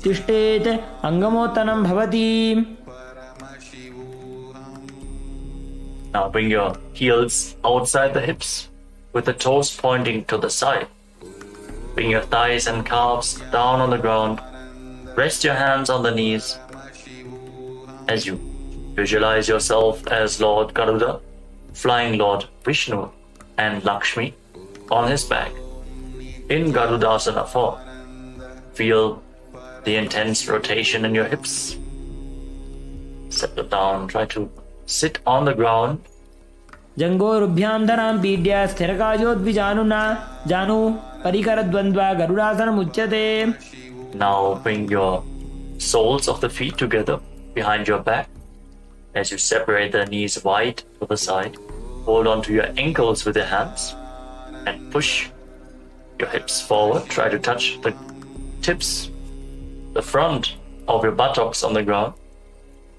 तिष्ठेत् अंगमोत्तनं भवति. Now bring your heels outside the hips with the toes pointing to the side. Bring your thighs and calves down on the ground. Rest your hands on the knees as you visualize yourself as Lord Garuda, flying Lord Vishnu and Lakshmi on his back in Garudasana form. Feel the intense rotation in your hips. Settle down, try to sit on the ground. जंगोरुभ्यां धरां पीड्य स्थिरकायोद्विजानुना जानु परिकरद्वन्द्वा गरुडासनमुच्यते. Now bring your soles of the feet together behind your back as you separate the knees wide to the side. Hold on to your ankles with your hands and push your hips forward. Try to touch the tips, the front of your buttocks on the ground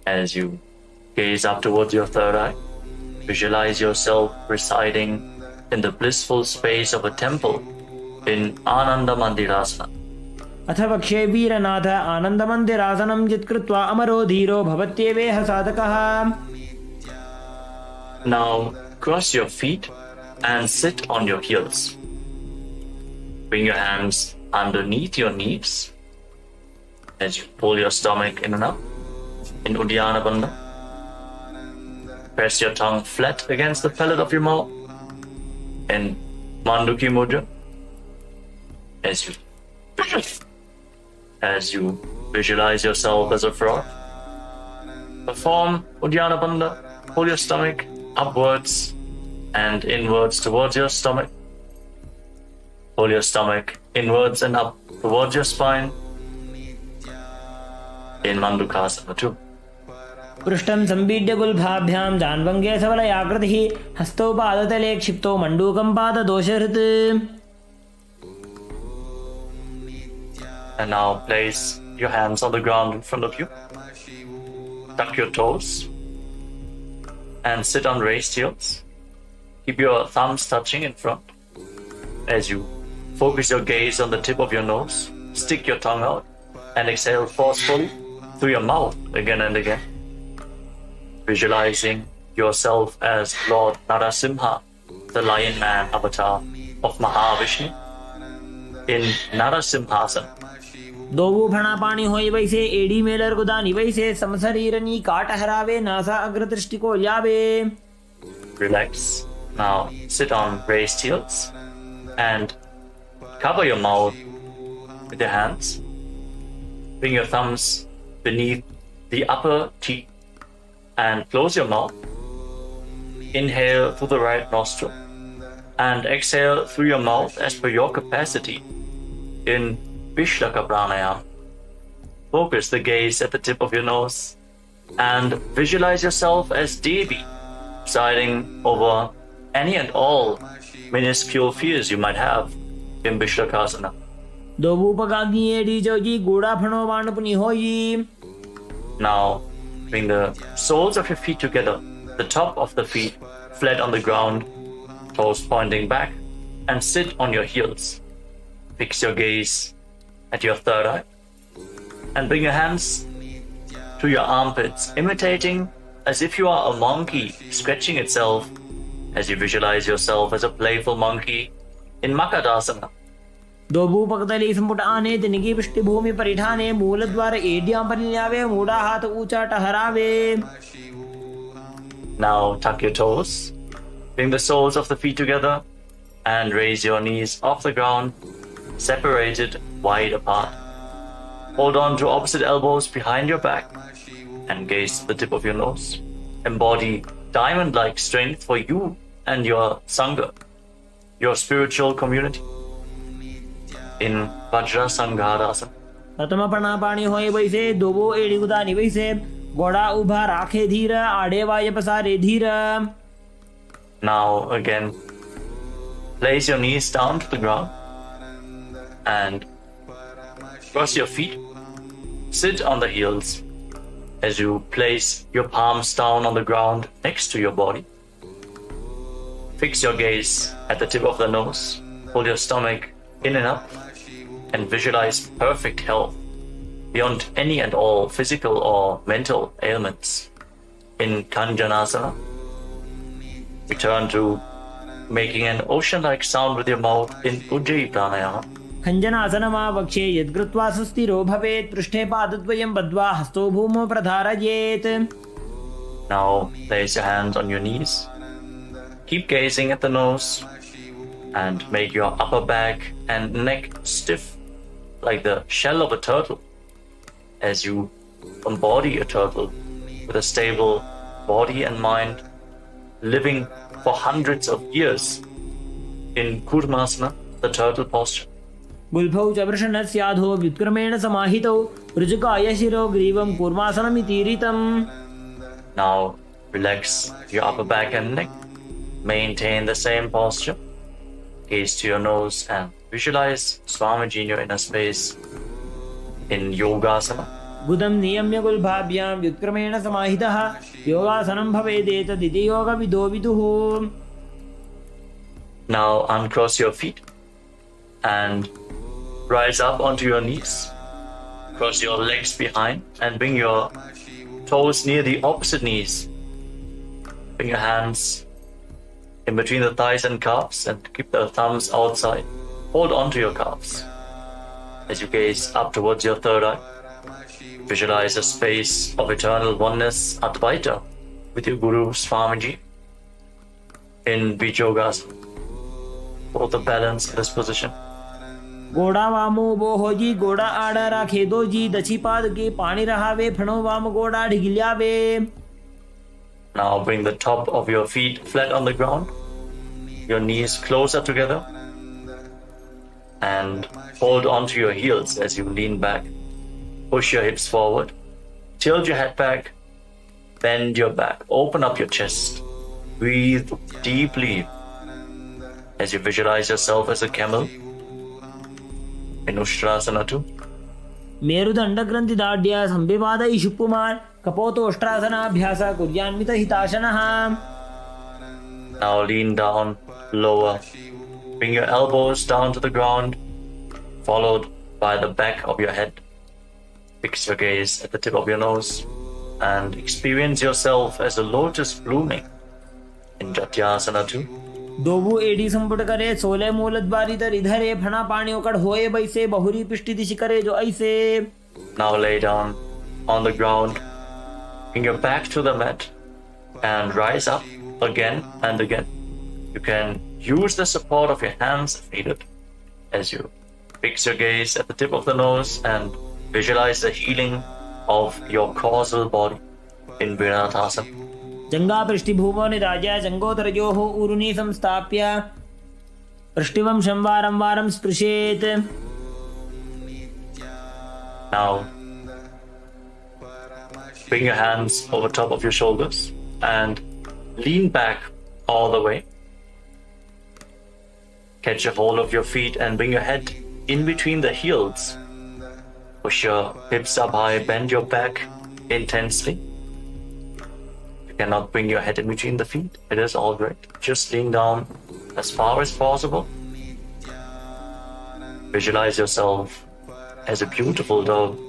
as you gaze up towards your third eye. Visualize yourself residing in the blissful space of a temple in Ananda Mandirasana. अथ वक्षे वीरनाथ आनन्दमन्दिरासनं यत्कृत्वा अमरो धीरो भवत्येवेह साधकः. Now cross your feet and sit on your heels. Bring your hands underneath your knees as you pull your stomach in and up in Uddiyana Bandha. Press your tongue flat against the palate of your mouth in Manduki Mudra as you visualize yourself as a frog. Perform Uddiyana Bandha. Pull your stomach upwards and inwards towards your stomach. Pull your stomach inwards and up towards your spine in Mandukasana 2. पृष्ठं संपीड्य गुल्भाभ्यां जान्वङ्गे सबलयाकृतिः हस्तौ पादतले क्षिप्तो मण्डूकं पाददोषहृत्. And now place your hands on the ground in front of you. Tuck your toes and sit on raised heels. Keep your thumbs touching in front as you focus your gaze on the tip of your nose. Stick your tongue out and exhale forcefully through your mouth again and again. Visualizing yourself as Lord Narasimha, the Lion Man avatar of Mahavishnu in Narasimhasana. दोवु फणा पाणी होई वैसे AD Mailer गुदानी वैसे समशरीरनी काट हरावे NASA अग्रदृष्टि को यावे. Relax. Now sit on raised heels and cover your mouth with your hands. Bring your thumbs beneath the upper cheek and close your mouth. Inhale through the right nostril and exhale through your mouth as per your capacity in Vishlaka Pranayama. Focus the gaze at the tip of your nose and visualize yourself as Devi, presiding over any and all minuscule fears you might have in Vishlakasana. Now, bring the soles of your feet together, the top of the feet flat on the ground, toes pointing back, and sit on your heels. Fix your gaze at your third eye, and bring your hands to your armpits, imitating as if you are a monkey stretching itself as you visualize yourself as a playful monkey in Makadasana. दोभूपकतली संपुट आने तिनकी पृष्ठभूमि परिठाने मूलद्वार एडियां परिल्यावे मूढ़ा हाथ ऊंचा टहरावे. Now tuck your toes, bring the soles of the feet together, and raise your knees off the ground, separated wide apart. Hold on to opposite elbows behind your back and gaze to the tip of your nose. Embody diamond-like strength for you and your Sangha, your spiritual community, in Vajra Sanghadasana. प्रथम प्रणापाणी होए वैसे दोबो एड़ी उदानी वैसे गोड़ा उभा राखे धीर आड़े वाय पसारे धीर. Now again, place your knees down to the ground and cross your feet. Sit on the heels as you place your palms down on the ground next to your body. Fix your gaze at the tip of the nose. Pull your stomach in and up and visualize perfect health beyond any and all physical or mental ailments. In Kanjanasana, return to making an ocean-like sound with your mouth in Ujjayi Pranayama. खञ्जनासनमा वक्षे यद्कृत्वा सुस्थिरो भवेत् पृष्ठे पादद्वयं बद्ध्वा हस्तो भूमौ प्रधारयेत्. Now place your hands on your knees. Keep gazing at the nose and make your upper back and neck stiff like the shell of a turtle as you embody a turtle with a stable body and mind, living for hundreds of years in Kurmasana, the turtle posture. गुल्फौ च वृषणस्याधो व्युत्क्रमेण समाहितौ ऋजुकाय शिरो ग्रीवं कूर्मासनमितीरितम्. Now relax your upper back and neck. Maintain the same posture. Gaze to your nose and visualize Swamiji in your inner space in Yogasana. बुधं नियम्य गुल्फाभ्यां व्युत्क्रमेण समाहितः योगासनं भवेदेतदिति योगविदो विदुः. Now uncross your feet and rise up onto your knees. Cross your legs behind and bring your toes near the opposite knees. Bring your hands in between the thighs and calves and keep the thumbs outside. Hold onto your calves. As you gaze up towards your third eye, visualize a space of eternal oneness, Advaita, with your Guru Swamiji in Vijogasana. Hold the balance in this position. गोड़ा वामो बोहो जी गोड़ा आड़ा राखे दो जी दक्षी पाद के पानी रहावे फणो वाम गोड़ा ढिगिल्यावे. Now bring the top of your feet flat on the ground, your knees closer together, and hold onto your heels as you lean back. Push your hips forward, tilt your head back, bend your back, open up your chest, breathe deeply as you visualize yourself as a camel in Ustrasana 2. मेरुदंड ग्रंथि दाढ्य संविवाद इषुपुमार कपोतोष्ट्रासनाभ्यास कुर्यान्वित हिताशनः. Now lean down, lower. Bring your elbows down to the ground, followed by the back of your head. Fix your gaze at the tip of your nose and experience yourself as a lotus blooming in Jatyasana 2. दोबू AD संपुट करे सोले मूल द्वारी तर इधरे फणा पानी उकड़ होए बैसे बहुरी पिष्टि दिशि करे जो ऐसे. Now lay down on the ground, bring your back to the mat and rise up again and again. You can use the support of your hands if needed as you fix your gaze at the tip of the nose and Visualize the healing of your causal body in Virathasana. जङ्गापृष्ठिभूमो निराज्य जङ्गोदरयोः ऊरुनी संस्थाप्य पृष्ठिवंशं वारं वारं स्पृशेत्. Now, bring your hands over top of your shoulders and lean back all the way. Catch a hold of your feet and bring your head in between the heels. Push your hips up high, bend your back intensely. You cannot bring your head in between the feet. It is all right. Just lean down as far as possible. Visualize yourself as a beautiful dove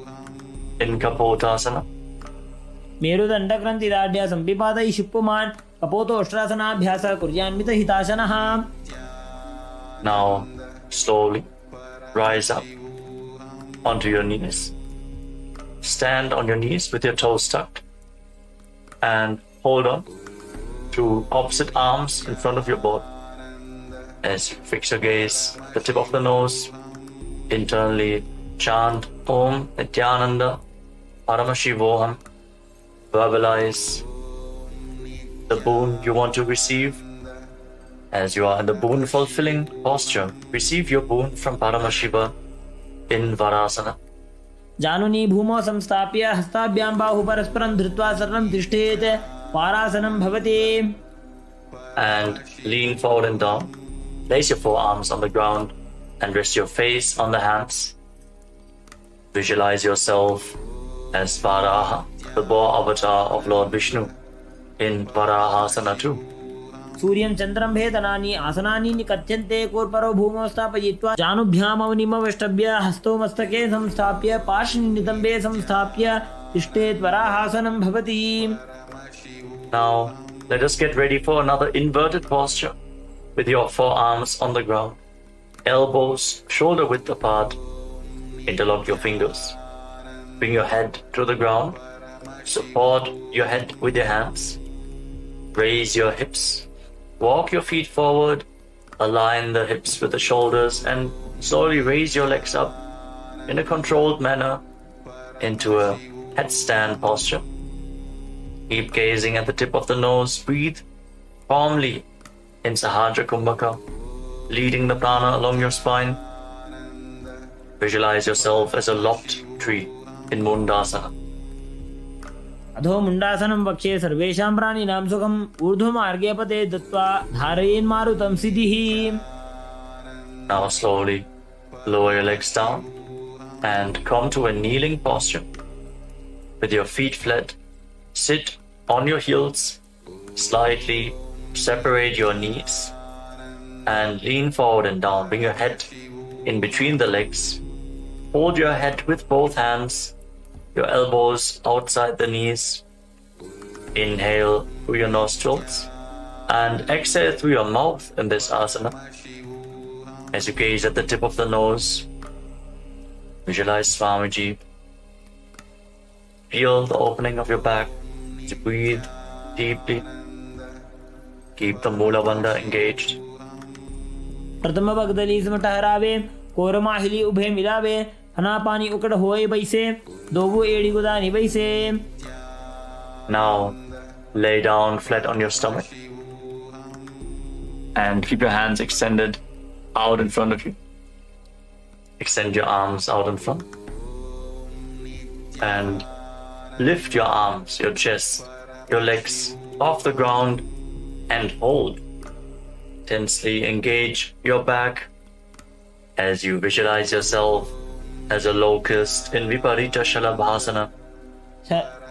in Kapotasana. मेरुदण्डग्रन्थिदाढ्य सम्पिपातैः शिप्पुमान् कपोतोष्ट्रासनाभ्यासः कुर्यान्वितहिताशनः. Now, slowly rise up onto your knees. Stand on your knees with your toes tucked and hold on to opposite arms in front of your body. As you fix your gaze, the tip of the nose, internally chant Om Nithyananda Paramashivoham. Verbalize the boon you want to receive. As you are in the boon fulfilling posture, receive your boon from Paramashiva in Varasana. जानुनी भूमौ संस्थाप्य हस्ताभ्यां बाहु परस्परं धृत्वा शरणं तिष्ठेत्. वारासनं भवति. And lean forward and down. Place your forearms on the ground and rest your face on the hands. Visualize yourself as Varaha, the boar avatar of Lord Vishnu, in Varahasana too. सूर्यं चन्द्रं भेदनानि आसनानि निकथ्यन्ते. कोर्परो भूमौ स्थापयित्वा जानुभ्यामवनिमवेष्टभ्य हस्तौ मस्तके संस्थाप्य पार्श्वनितम्बे संस्थाप्य तिष्ठेत्. वराहासनं भवति. Now, let us get ready for another inverted posture with your forearms on the ground, elbows shoulder width apart. Interlock your fingers. Bring your head to the ground. Support your head with your hands. Raise your hips. Walk your feet forward. Align the hips with the shoulders and slowly raise your legs up in a controlled manner into a headstand posture. Keep gazing at the tip of the nose. Breathe calmly in Sahajra Kumbhaka, leading the prana along your spine. Visualize yourself as a lopped tree in Mundasana. अधो मुण्डासनं वक्ष्ये सर्वेषां प्राणिनां सुखम्. ऊर्ध्वमार्गे पते दत्त्वा धारयेन्मारुतं सिद्धिः. Now slowly lower your legs down and come to a kneeling posture. With your feet flat, sit on your heels, slightly separate your knees and lean forward and down. Bring your head in between the legs. Hold your head with both hands, your elbows outside the knees. Inhale through your nostrils and exhale through your mouth in this asana. As you gaze at the tip of the nose, visualize Swamiji. Feel the opening of your back as you breathe deeply. Keep the Mula Bandha engaged. प्रथम भगदली इसमें ठहरावे. कोरमाहिली उभे मिलावे. हनापानी उकड़ होए बैसे. दोबू एड़ी गुदानी बैसे. Now lay down flat on your stomach and keep your hands extended out in front of you. Extend your arms out in front and lift your arms, your chest, your legs off the ground and hold. Tensely engage your back as you visualize yourself as a locust in Viparita Shalabhasana.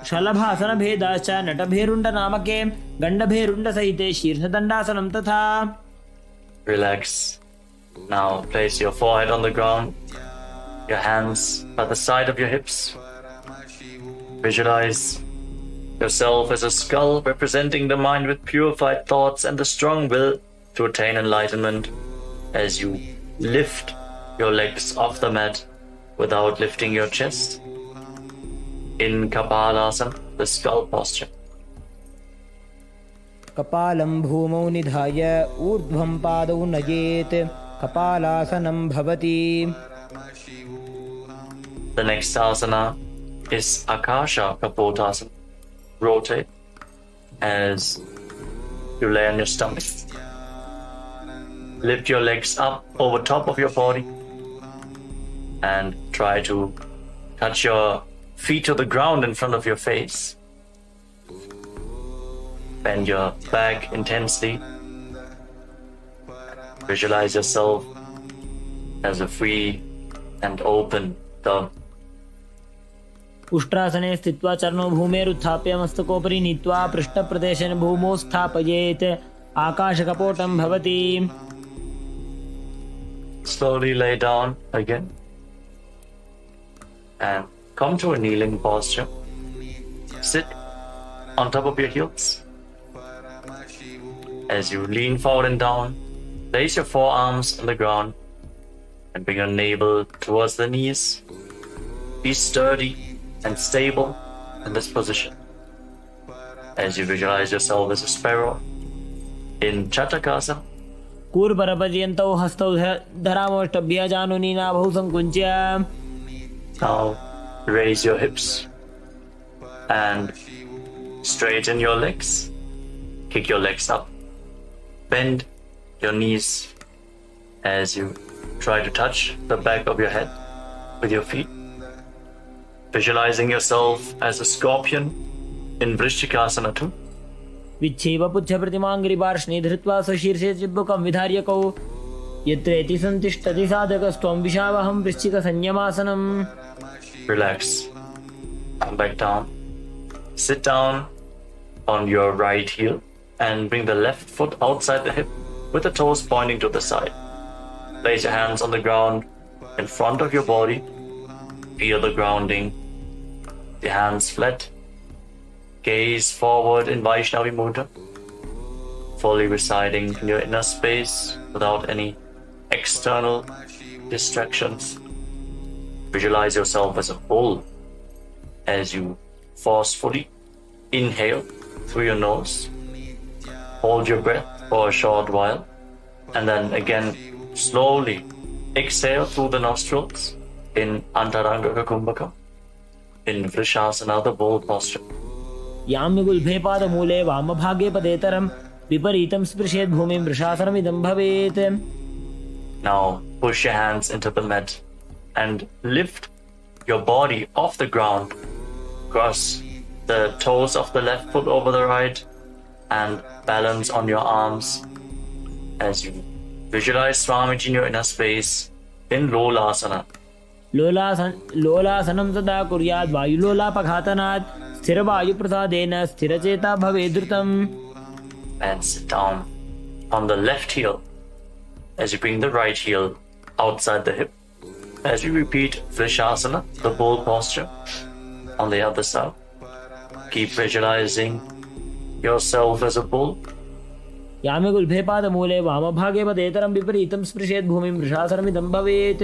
शलभासन भेदाश्च नटभेरुण्ड नामके गण्डभेरुण्ड सहिते शीर्षदण्डासनं तथा. Relax. Now place your forehead on the ground, your hands by the side of your hips. Visualize yourself as a skull representing the mind with purified thoughts and the strong will to attain enlightenment. As you lift your legs off the mat without lifting your chest. In KAILASA, the skull posture. कपालं भूमौ निधाय ऊर्ध्वं पादौ नयेत्. कपालासनं भवति. The next asana is Akasha Kapotasana. Rotate as you lay on your stomach. Lift your legs up over top of your body and try to touch your feet to the ground in front of your face. Bend your back intensely. Visualize yourself as a free and open dove. उष्ट्रासने स्थित्वा चरणौ भूमेरुत्थाप्य मस्तकोपरि नीत्वा पृष्ठप्रदेशेन भूमौ स्थापयेत् आकाशकपोटं भवति. Slowly lay down again and come to a kneeling posture. Sit on top of your heels. As you lean forward and down, place your forearms on the ground and bring your navel towards the knees. Be sturdy and stable in this position. As you visualize yourself as a sparrow in Chatakasana. कूर्परपर्यन्तौ हस्तौ धरामोष्टभ्यः जानुनी नाभौ संकुच्य. Now raise your hips and straighten your legs. Kick your legs up. Bend your knees as you try to touch the back of your head with your feet. Visualizing yourself as a scorpion in Vrishchikasana too. विच्छेव पुच्छप्रतिमाङ्गिरिपार्ष्णे धृत्वा स्वशीर्षे चिब्बुकं विधार्यकौ यत्रेति सन्तिष्ठति साधकस्त्वं विशावहं वृश्चिकसंयमासनम्. Relax. Come back down. Sit down on your right heel and bring the left foot outside the hip with the toes pointing to the side. Place your hands on the ground in front of your body. Feel the grounding. The hands flat. Gaze forward in Vaishnavi Mudra. Fully residing in your inner space without any external distractions. Visualize yourself as a bull as you forcefully inhale through your nose. Hold your breath for a short while and then again slowly exhale through the nostrils in Antaranga Kumbhaka, in Vrishasana, the bull posture. याम्यगुल्भे पादमूले वामभागे पदेतरं विपरीतं स्पृशेत् भूमिं वृषासनमिदं भवेत्. Now push your hands into the mat and lift your body off the ground. Cross the toes of the left foot over the right and balance on your arms as you visualize Swamiji in your inner space in Lolasana. लोलासनं सदा कुर्यात् वायुलोलापघातनात् स्थिरवायुप्रसादेन स्थिरचेता भवेत् धृतम्. And sit down on the left heel as you bring the right heel outside the hip. As you repeat Vrishasana, the bull posture, on the other side. Keep visualizing yourself as a bull. याम्यगुल्भे पादमूले वामभागे पदेतरं विपरीतं स्पृशेत् भूमिं वृषासनमिदं भवेत्.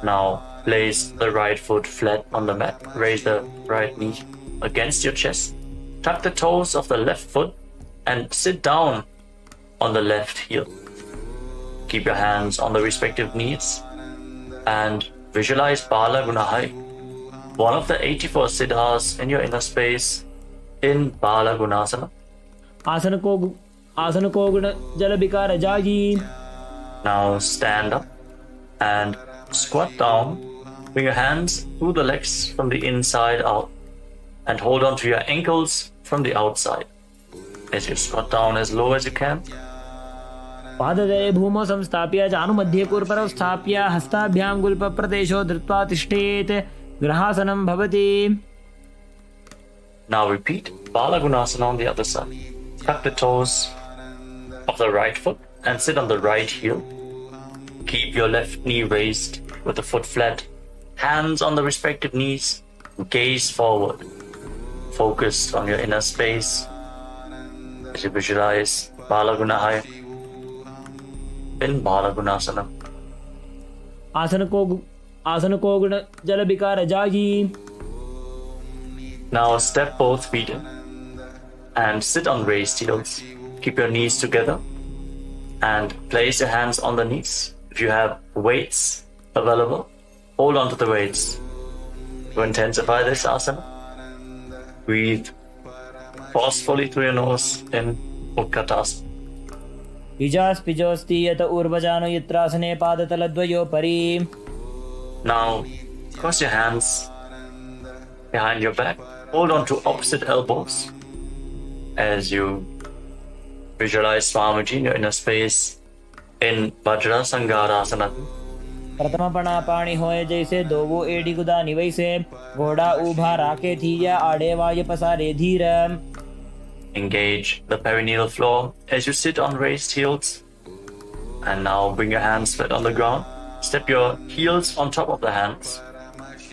Now place the right foot flat on the mat. Raise the right knee against your chest. Tuck the toes of the left foot and sit down on the left heel. Keep your hands on the respective knees and visualize Bala Gunahai, one of the 84 siddhas in your inner space in Bala Gunasana. आसन को गुण जल विकार जागी. Now stand up and squat down. Bring your hands through the legs from the inside out and hold on to your ankles from the outside. As you squat down as low as you can. पाददये भूमौ संस्थाप्य जानुमध्ये कूर्परौ स्थाप्य हस्ताभ्यां गुल्पप्रदेशो धृत्वा तिष्ठेत् ग्रहासनं भवति. Now repeat Bala Gunasana on the other side. Tuck the toes of the right foot and sit on the right heel. Keep your left knee raised with the foot flat. Hands on the respective knees. Gaze forward. Focus on your inner space. As you visualize Bala Gunahai in Bala Gunasana. आसन को गुण जल विकार जागी. Now step both feet in and sit on raised heels. Keep your knees together and place your hands on the knees. If you have weights available, hold on to the weights. To intensify this asana, breathe forcefully through your nose in Utkatasana. Pijas pijosti yata urvajano yatrasane padataladvayo Now, cross your hands behind your back. Hold on to opposite elbows as you visualize Swamiji in your inner space in Vajra Sangarasana. प्रथम पणा पाणी होए जैसे दोवो AD गुदा निवैसे घोड़ा ऊभा राके थीया आड़े वाय पसारे धीर. Engage the perineal floor as you sit on raised heels. And now bring your hands flat on the ground. Step your heels on top of the hands.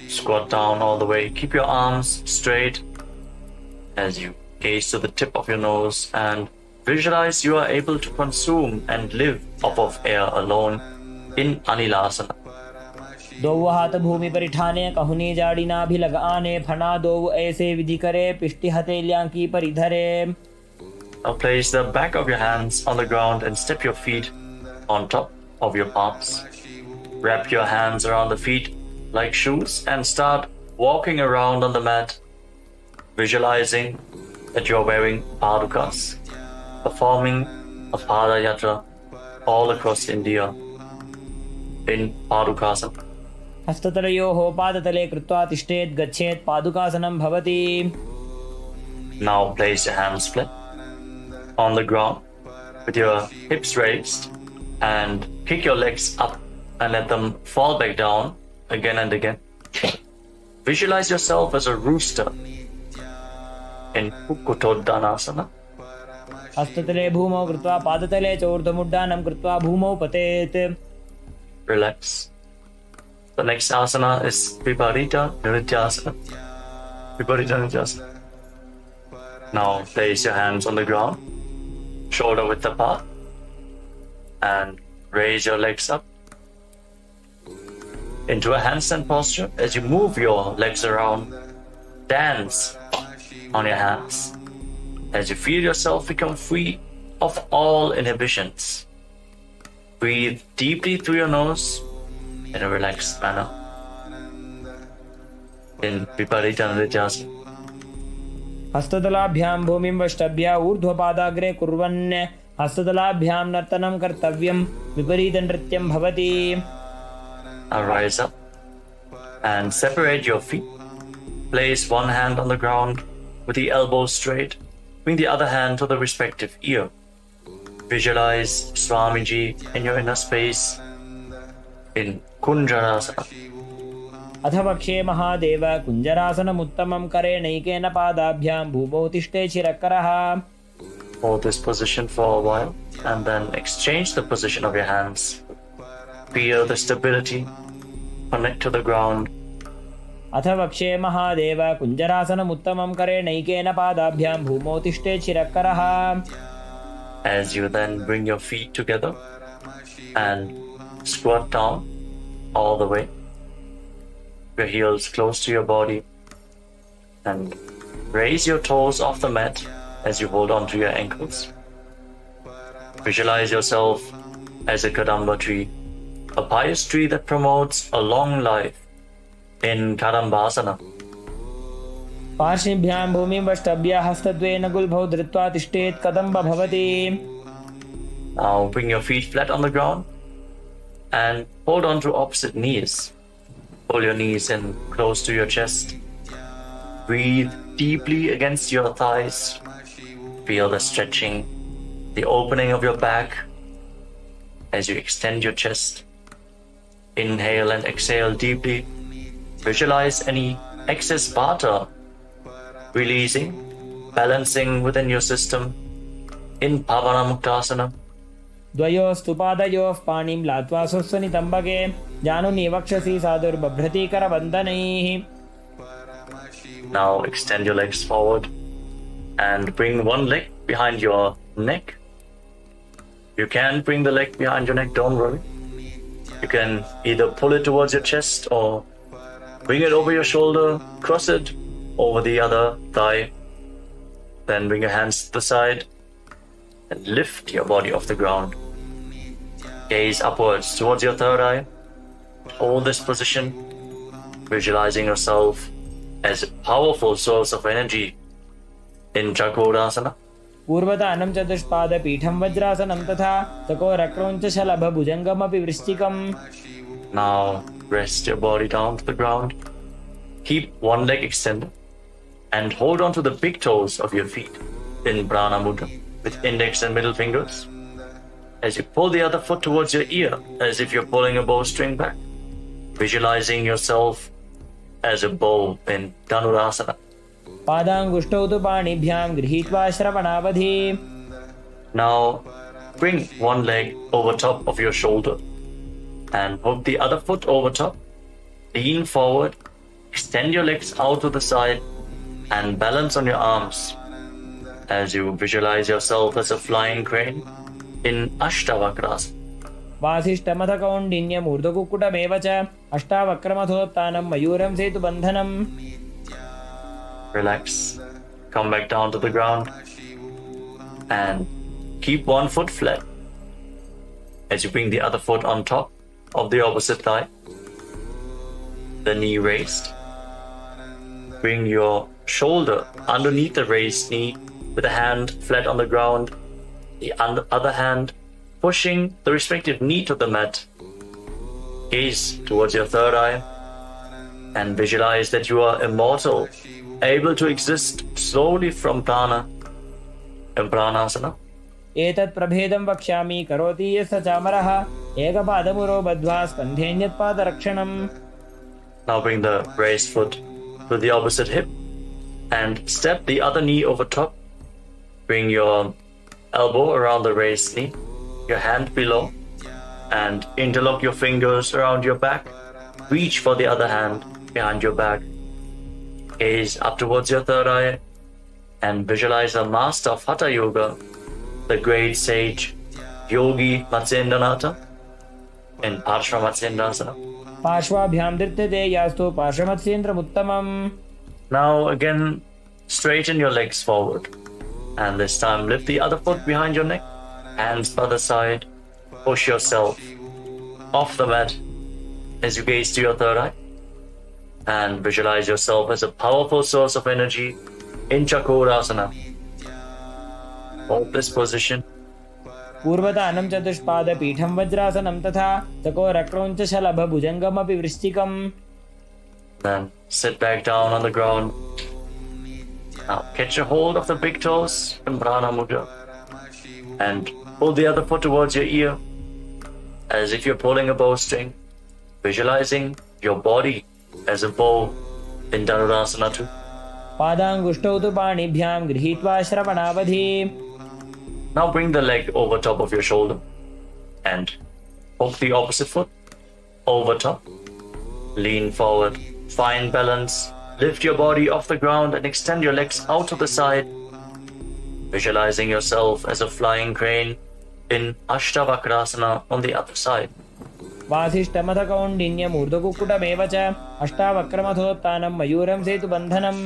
Squat down all the way. Keep your arms straight as you gaze to the tip of your nose and visualize you are able to consume and live off of air alone in Anilasana. दोवो हाथ भूमि पर ठाने कहुनी जाड़ी ना भी लगाने फना दोवो ऐसे विधि करे पिष्टि हथेलियां की पर इधरे. Now place the back of your hands on the ground and step your feet on top of your palms. Wrap your hands around the feet like shoes and start walking around on the mat, visualizing that you're wearing padukas, performing a pada yatra all across India in padukasana. हस्ततलयोः पादतले कृत्वा तिष्ठेत् गच्छेत् पादुकासनं भवति. Now place your hands flat on the ground with your hips raised and kick your legs up and let them fall back down again and again. Visualize yourself as a rooster in Kukutoddanasana. हस्ततले भूमौ कृत्वा पादतले च ऊर्ध्वमुड्डानं कृत्वा भूमौ पतेत्. Relax. The next asana is Viparita Nrityasana. Viparita Nrityasana. Now place your hands on the ground, shoulder width apart, and raise your legs up into a handstand posture as you move your legs around. Dance on your hands as you feel yourself become free of all inhibitions. Breathe deeply through your nose in a relaxed manner in Viparita Nrityasana. हस्ततलाभ्यां भूमिं वष्टभ्य ऊर्ध्वपादाग्रे कुर्वन् हस्ततलाभ्यां नर्तनं कर्तव्यं विपरीतनृत्यं भवति. Now rise up and separate your feet. Place one hand on the ground with the elbows straight. Bring the other hand to the respective ear. Visualize Swamiji in your inner space in Kunjarasana. अथ पक्षे महादेव कुञ्जरासनमुत्तमं करेणैकेन पादाभ्यां भूमौ तिष्ठे चिरकरः. Hold this position for a while and then exchange the position of your hands. Feel the stability. Connect to the ground. अथ पक्षे महादेव कुञ्जरासनमुत्तमं करेणैकेन पादाभ्यां भूमौ तिष्ठे चिरकरः. As you then bring your feet together and squat down all the way. Your heels close to your body and raise your toes off the mat as you hold on to your ankles. Visualize yourself as a kadamba tree, a pious tree that promotes a long life in Kadambasana. पार्श्वभ्यां भूमिं वष्टभ्य हस्तद्वयेन गुल्भौ धृत्वा तिष्ठेत् कदम्ब भवति. Now bring your feet flat on the ground and hold on to opposite knees. Pull your knees in close to your chest. Breathe deeply against your thighs. Feel the stretching, the opening of your back as you extend your chest. Inhale and exhale deeply. Visualize any excess vata releasing, balancing within your system in Pavanamuktasana. द्वयोस्तु पादयोः पाणिं लात्वा स्वस्वनितम्बके जानुनि वक्षसि साधुर्बभ्रतीकरबन्धनैः. Now extend your legs forward and bring one leg behind your neck. You can bring the leg behind your neck, don't worry. You can either pull it towards your chest or bring it over your shoulder, cross it over the other thigh. Then bring your hands to the side and lift your body off the ground. Gaze upwards towards your third eye. Hold this position visualizing yourself as a powerful source of energy in Chakra. पूर्वतानं चतुष्पादपीठं वज्रासनं तथा चकोरक्रौञ्चशलभभुजङ्गमपि वृश्चिकम्. Now rest your body down to the ground. Keep one leg extended and hold on to the big toes of your feet in Prana Mudra with index and middle fingers. As you pull the other foot towards your ear as if you're pulling a bowstring back, visualizing yourself as a bow in Dhanurasana. पादाङ्गुष्ठौ तु पाणिभ्यां गृहीत्वा श्रवणावधि. Now bring one leg over top of your shoulder and hook the other foot over top. Lean forward, extend your legs out to the side and balance on your arms as you visualize yourself as a flying crane in Ashtavakrasana. वासिष्ठमथ कौण्डिन्यमूर्धकुक्कुटमेव च अष्टावक्रमथोत्थानं मयूरं सेतुबन्धनम्. Relax, come back down to the ground and keep one foot flat as you bring the other foot on top of the opposite thigh, the knee raised. Bring your shoulder underneath the raised knee with a hand flat on the ground, the other hand pushing the respective knee to the mat. Gaze towards your third eye and visualize that you are immortal, able to exist slowly from prana in pranasana. एतत् प्रभेदं वक्ष्यामि करोति यस्य चामरः एकपादमुरो बद्ध्वा स्कन्धेऽन्यत्पादरक्षणम्. Now bring the raised foot to the opposite hip and step the other knee over top. Bring your elbow around the raised knee, your hand below, and interlock your fingers around your back. Reach for the other hand behind your back. Gaze up towards your third eye and visualize the master of Hatha Yoga, the great sage Yogi Matsyendranath in Parshva Matsyendrasana. पार्श्वाभ्यां धृत्यते यास्तु पार्श्वमत्स्येन्द्रमुत्तमम्. Now again, straighten your legs forward. And this time lift the other foot behind your neck, hands by the side, push yourself off the mat as you gaze to your third eye. And visualize yourself as a powerful source of energy in Chakrasana. Hold this position. पूर्वतानं चतुष्पादपीठं वज्रासनं तथा चकोरक्रौञ्चशलभभुजङ्गमपि वृश्चिकम्. Then sit back down on the ground. Now catch a hold of the big toes in Prana Mudra and pull the other foot towards your ear as if you're pulling a bowstring, visualizing your body as a bow in Dhanurasana too. पादाङ्गुष्ठौ तु पाणिभ्यां गृहीत्वा श्रवणावधि. Now bring the leg over top of your shoulder and hook the opposite foot over top. Lean forward, find balance, lift your body off the ground and extend your legs out to the side, visualizing yourself as a flying crane in Ashtavakrasana on the other side. वासिष्ठमथ कौण्डिन्यमूर्धकुक्कुटमेव च अष्टावक्रमथोत्थानं मयूरं सेतुबन्धनम्.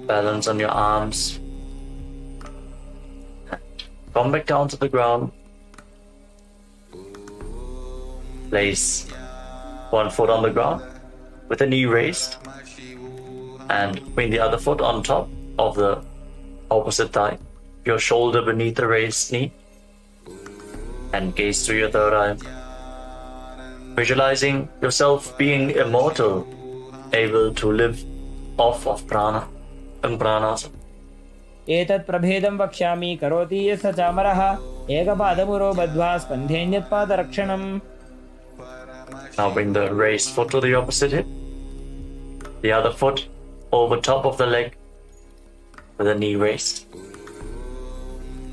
Balance on your arms. Come back down to the ground. Place one foot on the ground with the knee raised and bring the other foot on top of the opposite thigh, your shoulder beneath the raised knee, and gaze through your third eye. Visualizing yourself being immortal, able to live off of prana and pranasana. एतत् प्रभेदं वक्ष्यामि करोति यस्य चामरः एकपादमुरो बद्ध्वा स्कन्धेऽन्यत्पादरक्षणम्. Now bring the raised foot to the opposite hip, the other foot over top of the leg with the knee raised.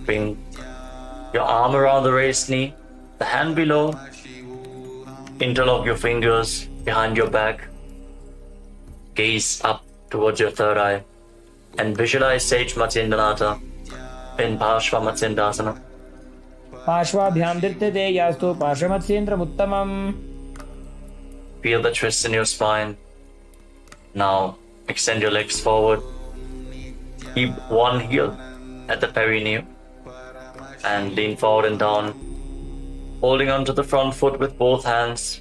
Bring your arm around the raised knee, the hand below, interlock your fingers behind your back, gaze up towards your third eye, and visualize Sage Matsyendranath in Parshva Matsyendrasana. पार्श्वाभ्यां धृत्यते यास्तु पार्श्वमत्स्येन्द्रमुत्तमम्. Feel the twist in your spine. Now extend your legs forward. Keep one heel at the perineum and lean forward and down, holding onto the front foot with both hands.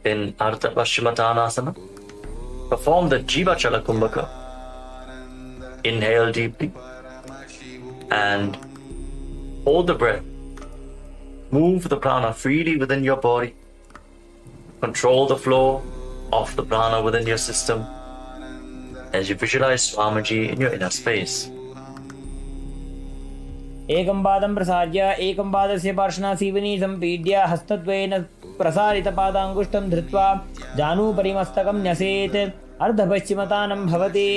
In Ardha Paschimottanasana, perform the Jivachala Kumbhaka. Inhale deeply and hold the breath. Move the prana freely within your body. Control the flow of the prana within your system as you visualize Swamiji in your inner space. एकं पादं प्रसार्य एकं पादस्य पार्श्वना सीवनी सम्पीड्य हस्तद्वयेन प्रसारितपादाङ्गुष्ठं धृत्वा जानुभरिमस्तकं न्यसेत् अर्धपश्चिमतानं भवति.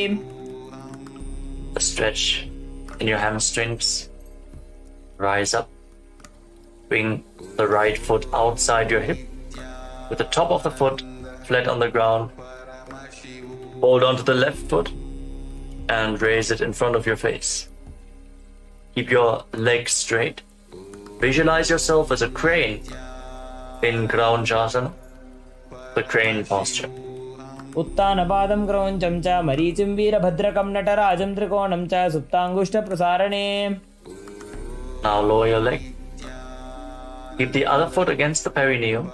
Stretch in your hamstrings. Rise up. Bring the right foot outside your hip with the top of the foot flat on the ground. Hold on to the left foot and raise it in front of your face. Keep your legs straight. Visualize yourself as a crane in Kraunchasana, the crane posture. उत्तानपादं क्रौञ्चं च मरीचिं वीरभद्रकं नटराजं त्रिकोणं च सुप्ताङ्गुष्ठप्रसारणे. Now lower your leg. Keep the other foot against the perineum.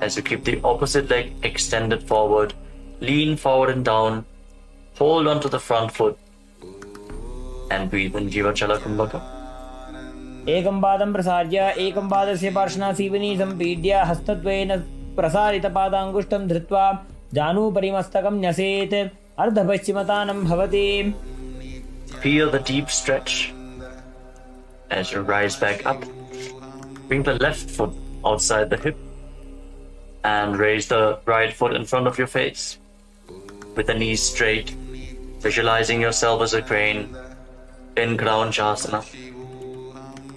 As you keep the opposite leg extended forward, lean forward and down. Hold on to the front foot and breathe in Jivachala Kumbhaka. एकं पादं प्रसार्य एकं पादस्य पार्श्वना सीवनी सम्पीड्य हस्तद्वयेन प्रसारितपादाङ्गुष्ठं धृत्वा जानुभरिमस्तकं न्यसेत् अर्धपश्चिमतानं भवति. Feel the deep stretch as you rise back up. Bring the left foot outside the hip and raise the right foot in front of your face with the knees straight, visualizing yourself as a crane in Kraunchasana.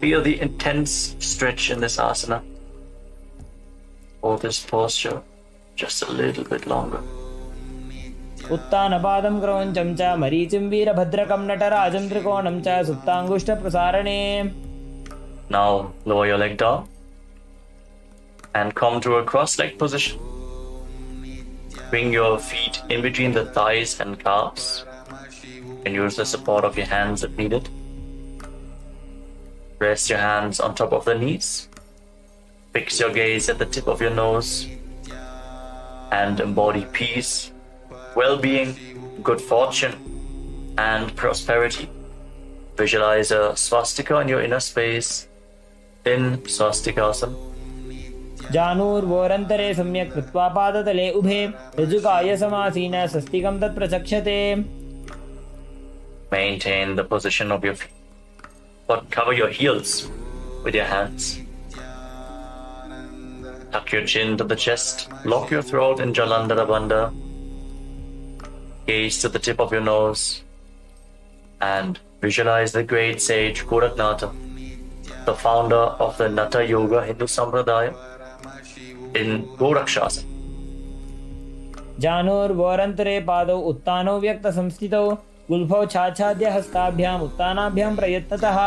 Feel the intense stretch in this asana. Hold this posture just a little bit longer. उत्तानपादं क्रौञ्चं च मरीचिं वीरभद्रकं नटराजं त्रिकोणं च सुप्ताङ्गुष्ठप्रसारणे. Now lower your leg down and come to a cross-legged position. Bring your feet in between the thighs and calves and use the support of your hands if needed. Rest your hands on top of the knees. Fix your gaze at the tip of your nose and embody peace, well-being, good fortune, and prosperity. Visualize a swastika in your inner space in swastikasana. जानुर्वोरन्तरे सम्यक् कृत्वा पादतले उभे ऋजुकाय समासीन स्वस्तिकं तत् प्रचक्षते. Maintain the position of your feet, but cover your heels with your hands. Tuck your chin to the chest, lock your throat in Jalandhara Bandha. Gaze to the tip of your nose and visualize the great sage Goraknatha, the founder of the Natha Yoga Hindu Sampradaya, in Gorakshasana. जानुर्वोरन्तरे पादौ उत्तानौ व्यक्तसंस्थितौ गुल्फौ छाछाद्य हस्ताभ्याम् उत्तानाभ्यां प्रयत्नतः.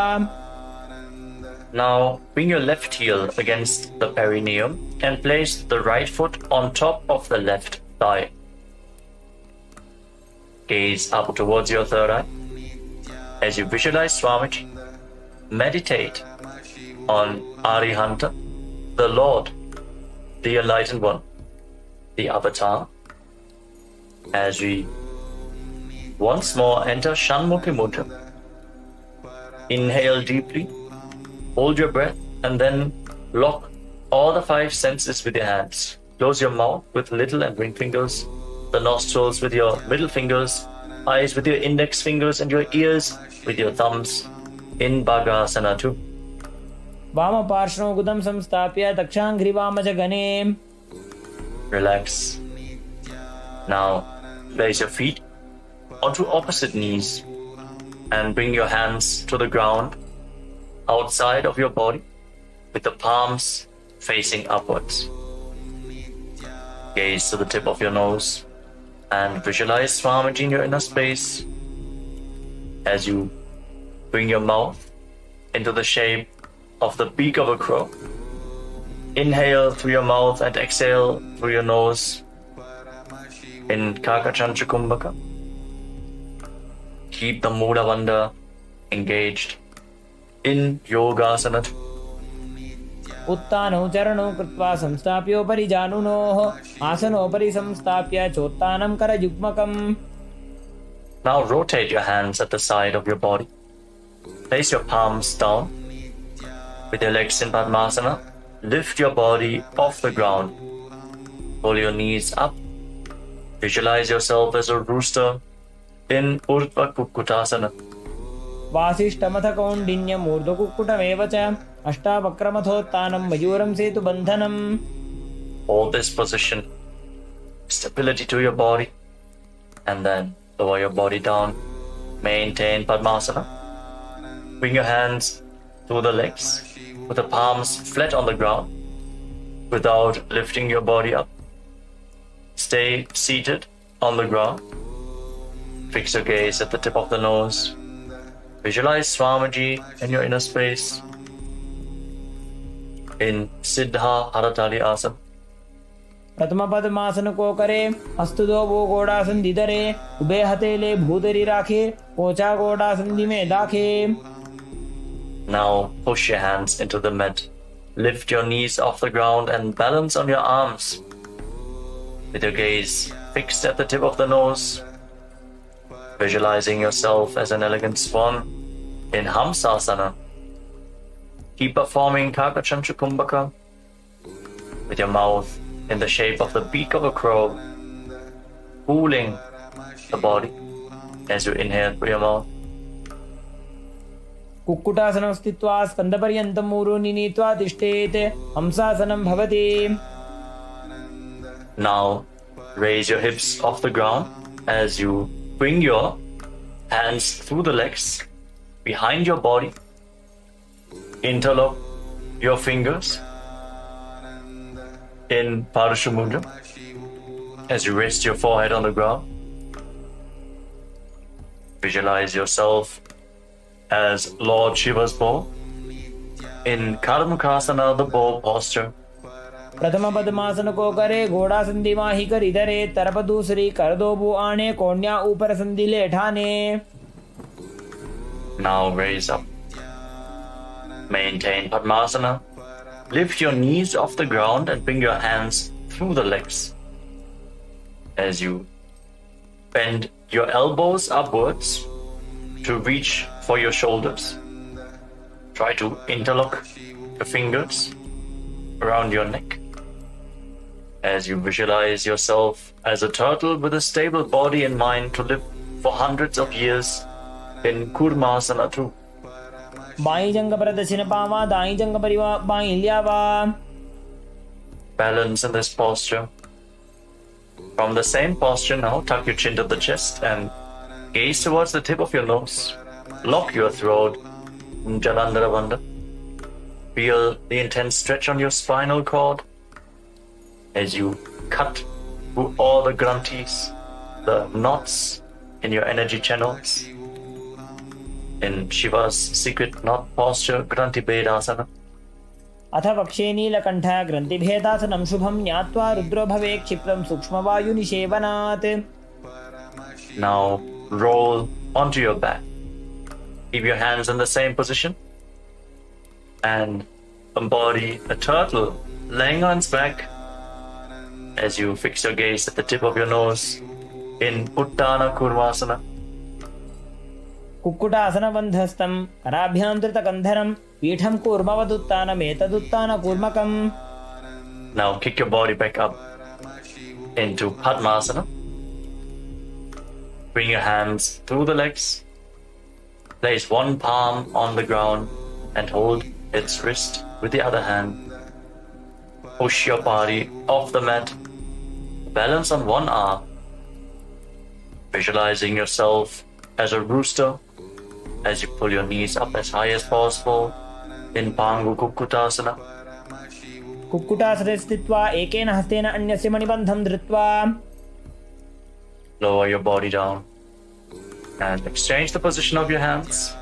Now bring your left heel against the perineum and place the right foot on top of the left thigh. Gaze up towards your third eye. As you visualize Swamiji, meditate on Arihanta, the Lord, the Enlightened One, the Avatar. As we once more enter Shanmukhi Mudra. Inhale deeply, hold your breath, and then lock all the 5 senses with your hands. Close your mouth with little and ring fingers, the nostrils with your middle fingers, eyes with your index fingers, and your ears with your thumbs in Bhagasana 2. वामपार्श्वं गुदं संस्थाप्य दक्षाङ्घ्रिवामजगणे. Relax. Now place your feet onto opposite knees and bring your hands to the ground outside of your body with the palms facing upwards. Gaze to the tip of your nose and visualize Swamiji in your inner space as you bring your mouth into the shape of the beak of a crow. Inhale through your mouth and exhale through your nose in Kakachancha Kumbhaka. Keep the Mula Bandha engaged in Yogasana. उत्तानौ चरणौ कृत्वा संस्थाप्योपरि जानुनोः आसनोपरि संस्थाप्य चोत्तानं करयुग्मकम्. Now rotate your hands at the side of your body. Place your palms down. With your legs in Padmasana, lift your body off the ground. Pull your knees up. Visualize yourself as a rooster in Urdhva Kukkutasana. वासिष्ठमथ कौण्डिन्यम् ऊर्ध्वकुक्कुटमेव च अष्टावक्रमथोत्तानं मयूरं सेतुबन्धनम्. Hold this position. Stability to your body. And then lower your body down. Maintain Padmasana. Bring your hands to the legs with the palms flat on the ground without lifting your body up. Stay seated on the ground. Fix your gaze at the tip of the nose. Visualize Swamiji in your inner space in Siddha Haratali Asana. प्रथम पद्मासन को करे हस्त दो वो गोड़ासन दिधरे ube हथेले भूधरी राखे पोचा गोड़ासन में दाखे. Now push your hands into the mat. Lift your knees off the ground and balance on your arms. With your gaze fixed at the tip of the nose, visualizing yourself as an elegant swan in Hamsasana. Keep performing Kakachancha Kumbhaka with your mouth in the shape of the beak of a crow, cooling the body as you inhale through your mouth. कुक्कुटासनं स्थित्वा स्कन्धपर्यन्तं ऊरोनि नीत्वा तिष्ठेत् हंसासनं भवति. Now raise your hips off the ground as you bring your hands through the legs behind your body. Interlock your fingers in Parashu Mudra as you rest your forehead on the ground. Visualize yourself as Lord Shiva's bow in Karmakasana, the bow posture. प्रथम पद्मासन को करे घोड़ा संधि माही कर इधरे तरफ दूसरी कर दो बू आने कोन्या ऊपर संधि ले ठाने. Now raise up. Maintain Padmasana. Lift your knees off the ground and bring your hands through the legs. As you bend your elbows upwards to reach for your shoulders. Try to interlock your fingers around your neck. As you visualize yourself as a turtle with a stable body and mind to live for hundreds of years in Kurmasana too. By जंग पर दक्षिण पावा दाई जंग परिवा by ल्यावा. Balance in this posture. From the same posture now, tuck your chin to the chest and gaze towards the tip of your nose. Lock your throat. Jalandhara Bandha. Feel the intense stretch on your spinal cord as you cut through all the granthis, the knots in your energy channels. In Shiva's secret knot posture, Granthi Bedasana. अथ वक्षे नीलकण्ठ ग्रन्थिभेदासनं शुभं ज्ञात्वा रुद्रो भवे क्षिप्रं सूक्ष्मवायुनिषेवनात्. Now roll onto your back. Keep your hands in the same position and embody a turtle laying on its back as you fix your gaze at the tip of your nose in Uttana Kurmasana. कुक्कुटासनबन्धस्थं कराभ्यान्तृतकन्धरं पीठं कूर्मवदुत्तानमेतदुत्तानकूर्मकम्. Now kick your body back up into Padmasana. Bring your hands through the legs. Place one palm on the ground and hold its wrist with the other hand. Push your body off the mat. Balance on one arm. Visualizing yourself as a rooster as you pull your knees up as high as possible in Pangu Kukkutasana. कुक्कुटासने स्थित्वा एकेन हस्तेन अन्यस्य मणिबन्धं धृत्वा. Lower your body down and exchange the position of your hands.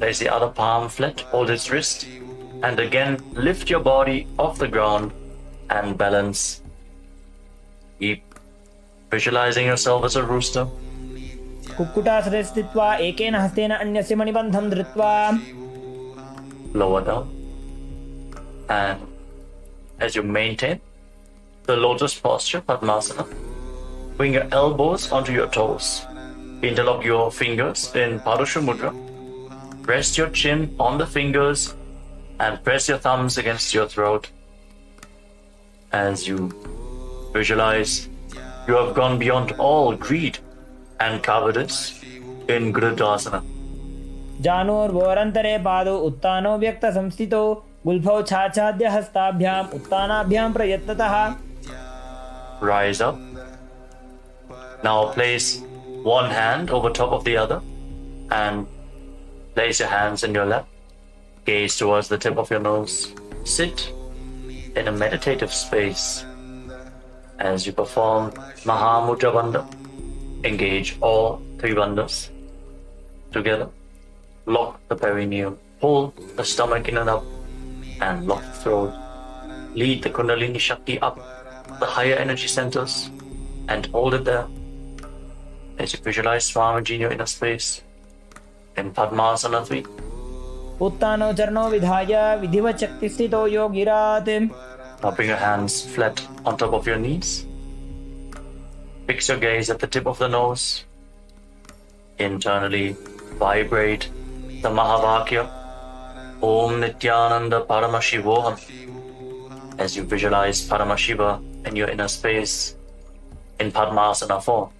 Place the other palm flat, hold its wrist, and again lift your body off the ground and balance. Keep visualizing yourself as a rooster. कुक्कुटासने स्थित्वा एकेन हस्तेन अन्यस्य मणिबन्धं धृत्वा. Lower down. And as you maintain the lotus posture, Padmasana, bring your elbows onto your toes. Interlock your fingers in Padusha Mudra. Rest your chin on the fingers and press your thumbs against your throat. As you visualize, you have gone beyond all greed and cowardice in Gurudasana. जानोर्वोरन्तरे पादौ उत्तानो व्यक्तसंस्थितौ गुल्फौ छाछाद्य हस्ताभ्याम् उत्तानाभ्यां प्रयत्नतः. Rise up. Now place one hand over top of the other and place your hands in your lap. Gaze towards the tip of your nose. Sit in a meditative space as you perform Mahamudra Bandha. Engage all three bandhas together. Lock the perineum. Pull the stomach in and up and lock the throat. Lead the Kundalini Shakti up the higher energy centers and hold it there as you visualize Swamiji in your inner space in Padmasana 3. उत्तानो चरणो विधाय विधिवत् शक्तिस्थितो योगिरात्. Now bring your hands flat on top of your knees. Fix your gaze at the tip of the nose. Internally vibrate the Mahavakya Om Nithyananda Paramashivoham as you visualize Paramashiva in your inner space in Padmasana 4.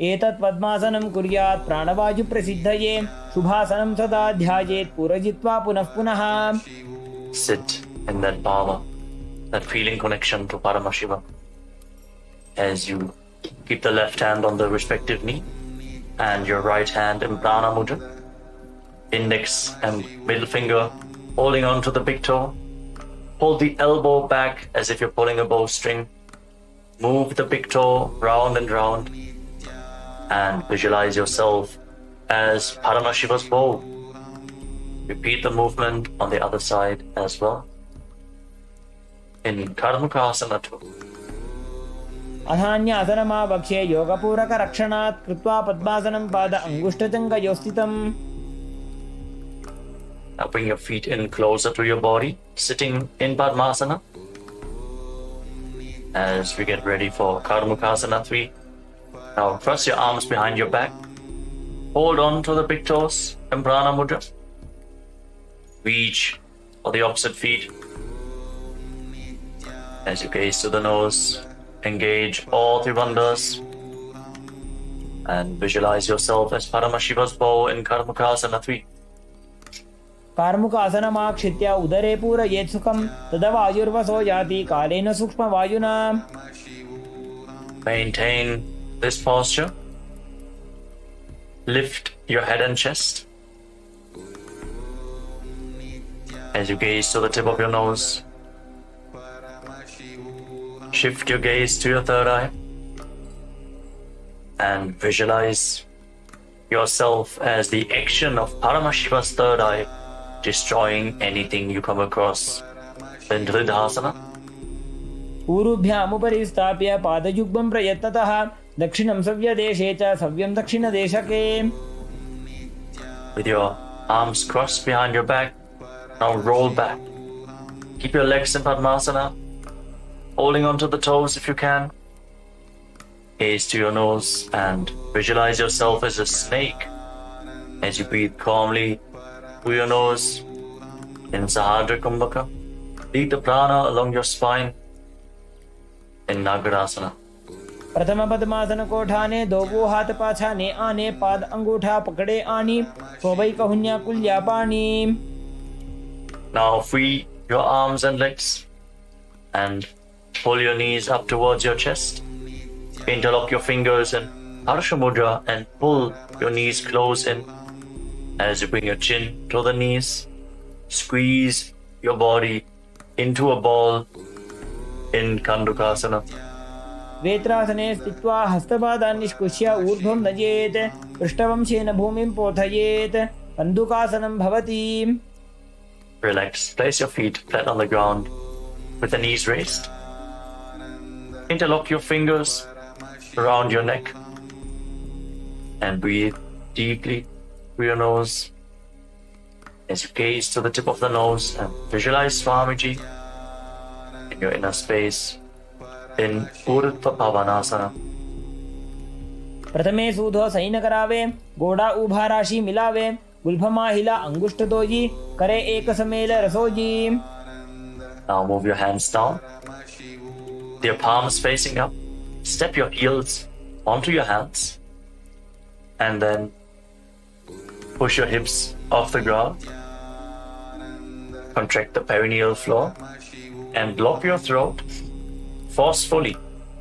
एतत् पद्मासनं कुर्यात् प्राणवायु प्रसिद्धये शुभासनं सदा ध्यायेत् पूरजित्वा पुनः पुनः. Sit in that bhava, that feeling connection to Paramashiva as you keep the left hand on the respective knee and your right hand in Prana Mudra, index and middle finger holding on to the big toe. Hold the elbow back as if you're pulling a bowstring. Move the big toe round and round and visualize yourself as Paramashiva's bow. Repeat the movement on the other side as well. In Karmukasana 2. अधान्यासनमावक्ष्ये योगपूरकरक्षणात् कृत्वा पद्मासनं पाद अङ्गुष्ठजङ्घयोस्थितम्. Now bring your feet in closer to your body, sitting in Padmasana. As we get ready for Karmukasana 3. Now cross your arms behind your back. Hold on to the big toes in Prana Mudra. Reach for the opposite feet. As you gaze to the nose, engage all three bandhas. And visualize yourself as Paramashiva's bow in Karmukasana 3. कार्मुकासनमाक्षित्य उदरे पूरयेत् सुखं तदा वायुर्वसो याति कालेन सूक्ष्मवायुना. Maintain this posture. Lift your head and chest as you gaze to the tip of your nose. Shift your gaze to your third eye and visualize yourself as the action of Paramashiva's third eye, destroying anything you come across in Dridhasana. ऊरुभ्यामुपरि स्थाप्य पादयुग्मं प्रयत्नतः दक्षिणं सव्यदेशे च सव्यं दक्षिणदेशके. With your arms crossed behind your back, now roll back. Keep your legs in Padmasana, holding onto the toes if you can. Gaze to your nose and visualize yourself as a snake as you breathe calmly through your nose in Sahadra Kumbhaka. Lead the prana along your spine in Nagarasana. प्रथम पद्मासन कोठाने दो वो हाथ पाछाने आने पाद अंगूठा पकड़े आनी सोबई कहुन्या कुल्या पानी. Now free your arms and legs and pull your knees up towards your chest. Interlock your fingers in Harsha Mudra and pull your knees close in as you bring your chin to the knees. Squeeze your body into a ball in Kandukasana. वेत्रासने स्थित्वा हस्तपादान् निष्कुष्य ऊर्ध्वं नयेत् पृष्ठवंशेन भूमिं पोथयेत् कन्दुकासनं भवति. Relax. Place your feet flat on the ground with the knees raised. Interlock your fingers around your neck and breathe deeply through your nose as you gaze to the tip of the nose and visualize Swamiji your inner space in Urdhva Pavanasana. प्रथमे सूधो San करावे, गोड़ा उभा राशि मिलावे, गुल्फमा हिला अंगुष्ठ doji, करे एक समेल रसोजी. Now move your hands down, your palms facing up. Step your heels onto your hands, and then push your hips off the ground. Contract the perineal floor and block your throat. Forcefully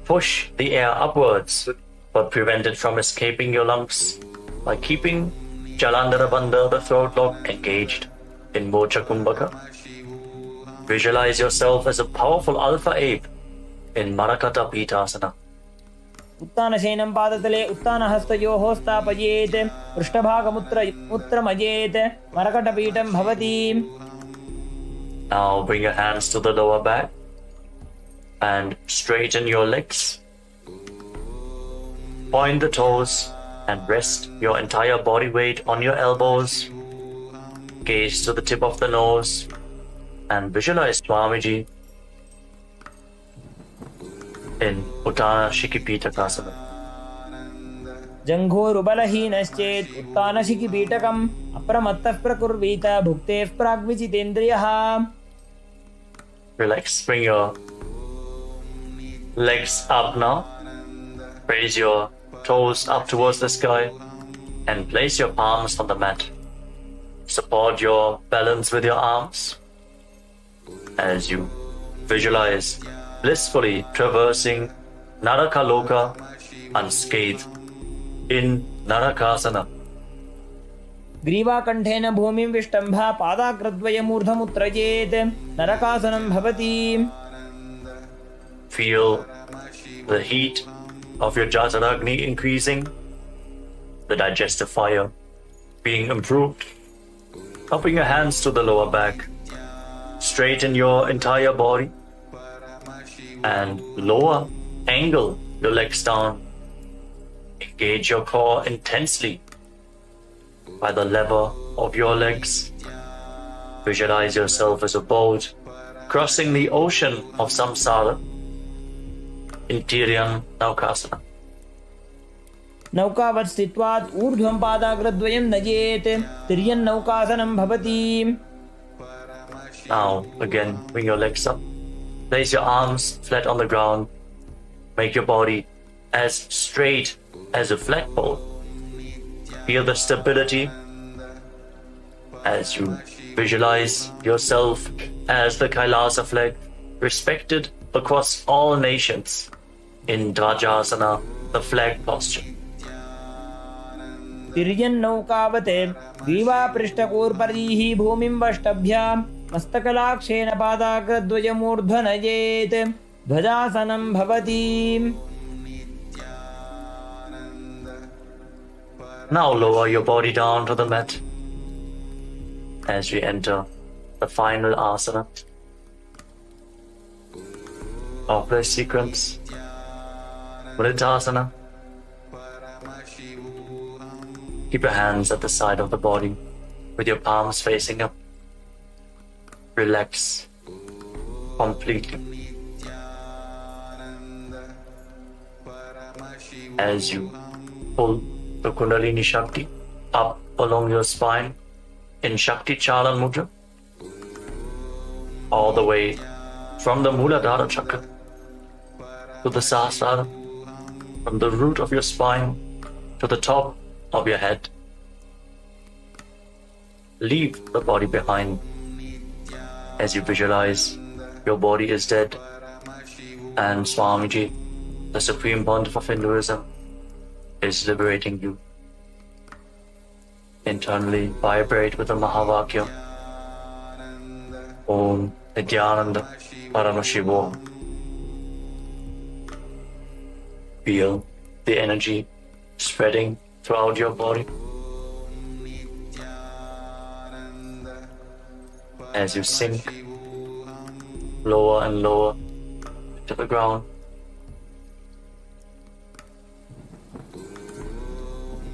push the air upwards, but prevent it from escaping your lungs by keeping Jalandhara Bandha, the throat lock, engaged in Mocha Kumbhaka. Visualize yourself as a powerful alpha ape in Marakata Pitasana. उत्तानशयनं पादतले उत्तानहस्तयोः स्थापयेत्, पृष्ठभागमुत्रमजेत्, मरकटपीठं भवति. Now bring your hands to the lower back and straighten your legs. Point the toes and rest your entire body weight on your elbows. Gaze to the tip of the nose and visualize Swamiji in Uttana Shikipitakasana. जङ्घोरुबलहीनश्चेत् उत्तानशिखिपीठकम् अप्रमत्तः प्रकुर्वीत भुक्तेः प्राग्विचितेन्द्रियः. Relax, bring your legs up now. Raise your toes up towards the sky and place your palms on the mat. Support your balance with your arms as you visualize blissfully traversing Narakaloka unscathed in Narakasana. ग्रीवाकण्ठेन भूमिं विष्टम्भा पादाग्रद्वयमूर्धमुत्रजेत्, नरकासनं भवति. Feel the heat of your Jataragni increasing, the digestive fire being improved. Upping your hands to the lower back, straighten your entire body and lower angle your legs down. Engage your core intensely by the lever of your legs. Visualize yourself as a boat crossing the ocean of samsara in Tiryan Naukasana. नौकावत् स्थित्वात् ऊर्ध्वं पादाग्रद्वयं नयेत्, तिर्यन् नौकासनं भवति. Now again bring your legs up. Place your arms flat on the ground. Make your body as straight as a flagpole. Feel the stability as you visualize yourself as the Kailasa flag, respected across all nations in Dvajasana, the flag posture. तिर्यन् नौकावत् ग्रीवापृष्ठकूर्परीः भूमिं वष्टभ्या मस्तकलाक्षेण पादाग्रद्वयमूर्ध्वनयेत्, ध्वजासनं भवति. Now lower your body down to the mat as we enter the final asana of this sequence, Vriddhasana. Keep your hands at the side of the body with your palms facing up. Relax completely as you pull the Kundalini Shakti up along your spine in Shakti Chalan Mudra, all the way from the Muladhara Chakra to the Sahasrara, from the root of your spine to the top of your head. Leave the body behind as you visualize your body is dead and Swamiji, the Supreme Pontiff of Hinduism, is liberating you. Internally vibrate with the Mahavakya Om Nithyananda Paramashivoham. Feel the energy spreading throughout your body as you sink lower and lower to the ground.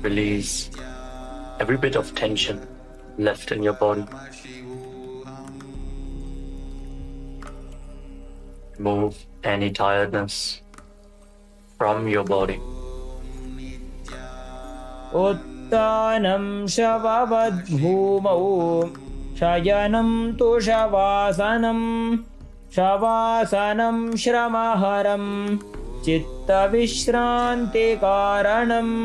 Release every bit of tension left in your body. Remove any tiredness from your body. उत्तानं शववद्भूमौ शयनं तुषवासनं शवासनं श्रमहरं चित्तविश्रान्तिकारणम्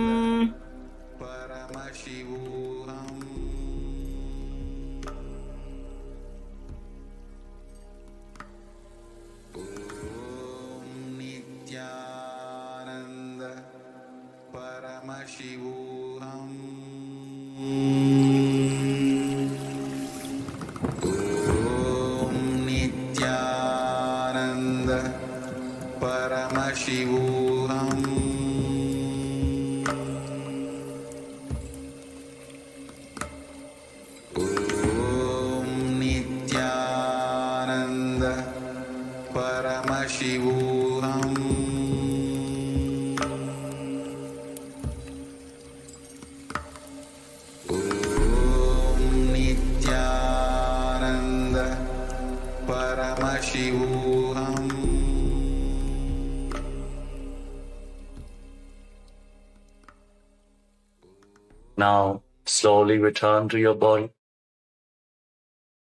Nithyananda Paramashivoham Om Nithyananda Paramashivoham Om Nithyananda Paramashivoham Om Nithyananda Paramashivoham Now, slowly return to your body.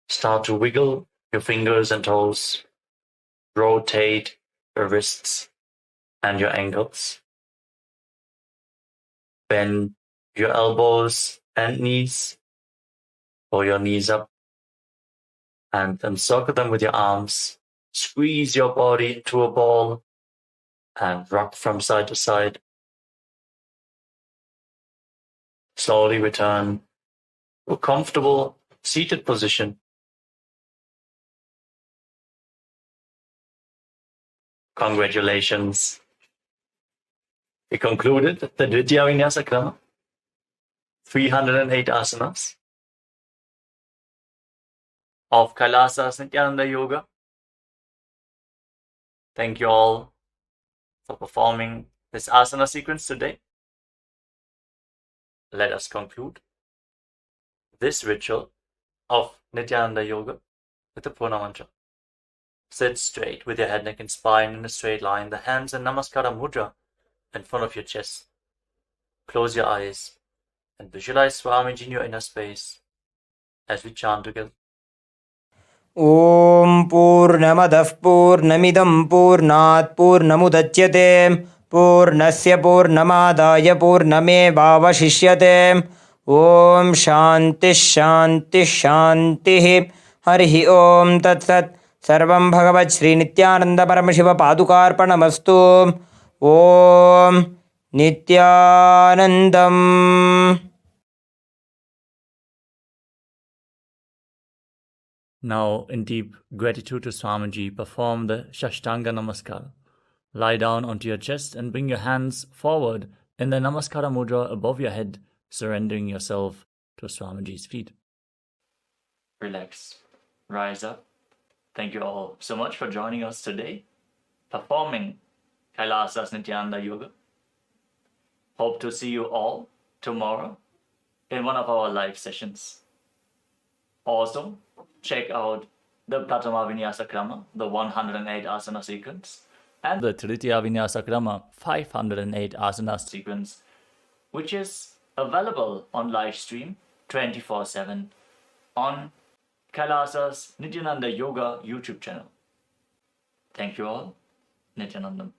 Start to wiggle your fingers and toes. Rotate your wrists and your ankles. Bend your elbows and knees. Pull your knees up and encircle them with your arms. Squeeze your body into a ball and rock from side to side. Slowly return to a comfortable seated position. Congratulations. We concluded the Dvitiya Vinyasa Krama, 308 asanas of KAILASA's Nithyananda Yoga. Thank you all for performing this asana sequence today. Let us conclude this ritual of Nithyananda Yoga with the Purna Mantra. Sit straight with your head, neck and spine in a straight line, the hands in Namaskara Mudra in front of your chest. Close your eyes and visualize Swamiji in your inner space as we chant together. ॐ पूर्णमदः पूर्णमिदं पूर्णात् पूर्णमुदच्यते पूर्णस्य पूर्णमादाय पूर्णमेवावशिष्यते ॐ शान्तिः शान्तिः शान्तिः हरिः ॐ तत्सत् सर्वं भगवत् श्रीनित्यानन्दपरमशिवपादुकार्पणमस्तु ॐ नित्यानन्दम् Now, in deep gratitude to Swamiji, perform the Shashtanga Namaskar. Lie down onto your chest and bring your hands forward in the Namaskara Mudra above your head, surrendering yourself to Swamiji's feet. Relax. Rise up. Thank you all so much for joining us today, performing KAILASA's Nithyananda Yoga. Hope to see you all tomorrow in one of our live sessions. Also, check out the Pratama Vinyasa Krama, the 108 asana sequence, and the Tritiya Vinyasa Krama, 508 asana sequence, which is available on live stream 24/7 on KAILASA's Nithyananda Yoga YouTube channel. Thank you all. Nithyanandam.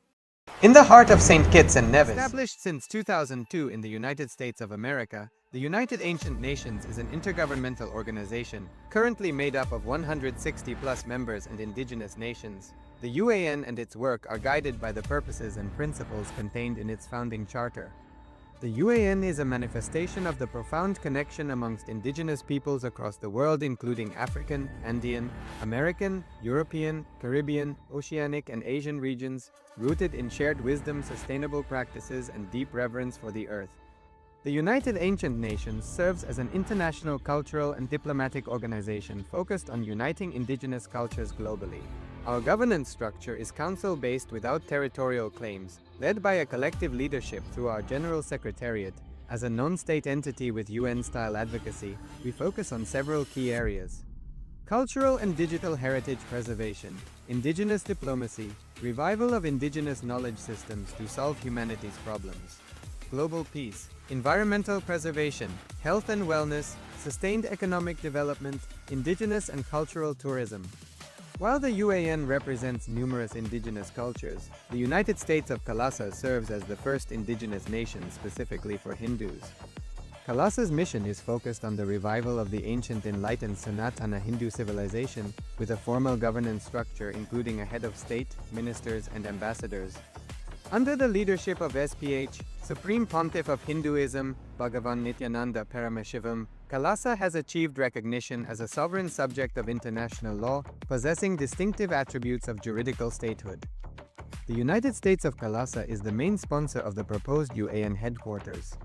In the heart of St. Kitts and Nevis, established since 2002 in the United States of America, the United Ancient Nations is an intergovernmental organization currently made up of 160 plus members and indigenous nations. The UAN and its work are guided by the purposes and principles contained in its founding charter. The UAN is a manifestation of the profound connection amongst indigenous peoples across the world, including African, Andean, American, European, Caribbean, Oceanic, and Asian regions, rooted in shared wisdom, sustainable practices, and deep reverence for the earth. The United Ancient Nations serves as an international cultural and diplomatic organization focused on uniting indigenous cultures globally. Our governance structure is council-based without territorial claims, led by a collective leadership through our General Secretariat. As a non-state entity with UN-style advocacy, we focus on several key areas: cultural and digital heritage preservation, indigenous diplomacy, revival of indigenous knowledge systems to solve humanity's problems, global peace, environmental preservation, health and wellness, sustained economic development, indigenous and cultural tourism. While the UAN represents numerous indigenous cultures, the United States of KAILASA serves as the first indigenous nation specifically for Hindus. KAILASA's mission is focused on the revival of the ancient enlightened Sanatana Hindu civilization with a formal governance structure including a head of state, ministers, and ambassadors. Under the leadership of SPH, Supreme Pontiff of Hinduism, Bhagavan Nithyananda Paramashivoham, KAILASA has achieved recognition as a sovereign subject of international law, possessing distinctive attributes of juridical statehood. The United States of KAILASA is the main sponsor of the proposed UAN headquarters.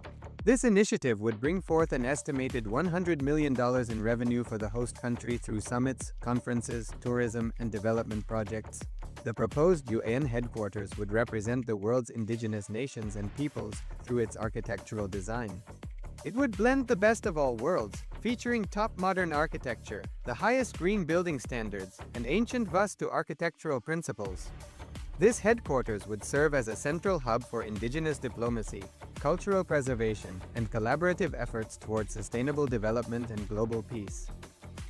This initiative would bring forth an estimated $100 million in revenue for the host country through summits, conferences, tourism, and development projects. The proposed UAN headquarters would represent the world's indigenous nations and peoples through its architectural design. It would blend the best of all worlds, featuring top modern architecture, the highest green building standards, and ancient Vastu architectural principles. This headquarters would serve as a central hub for indigenous diplomacy, cultural preservation, and collaborative efforts towards sustainable development and global peace.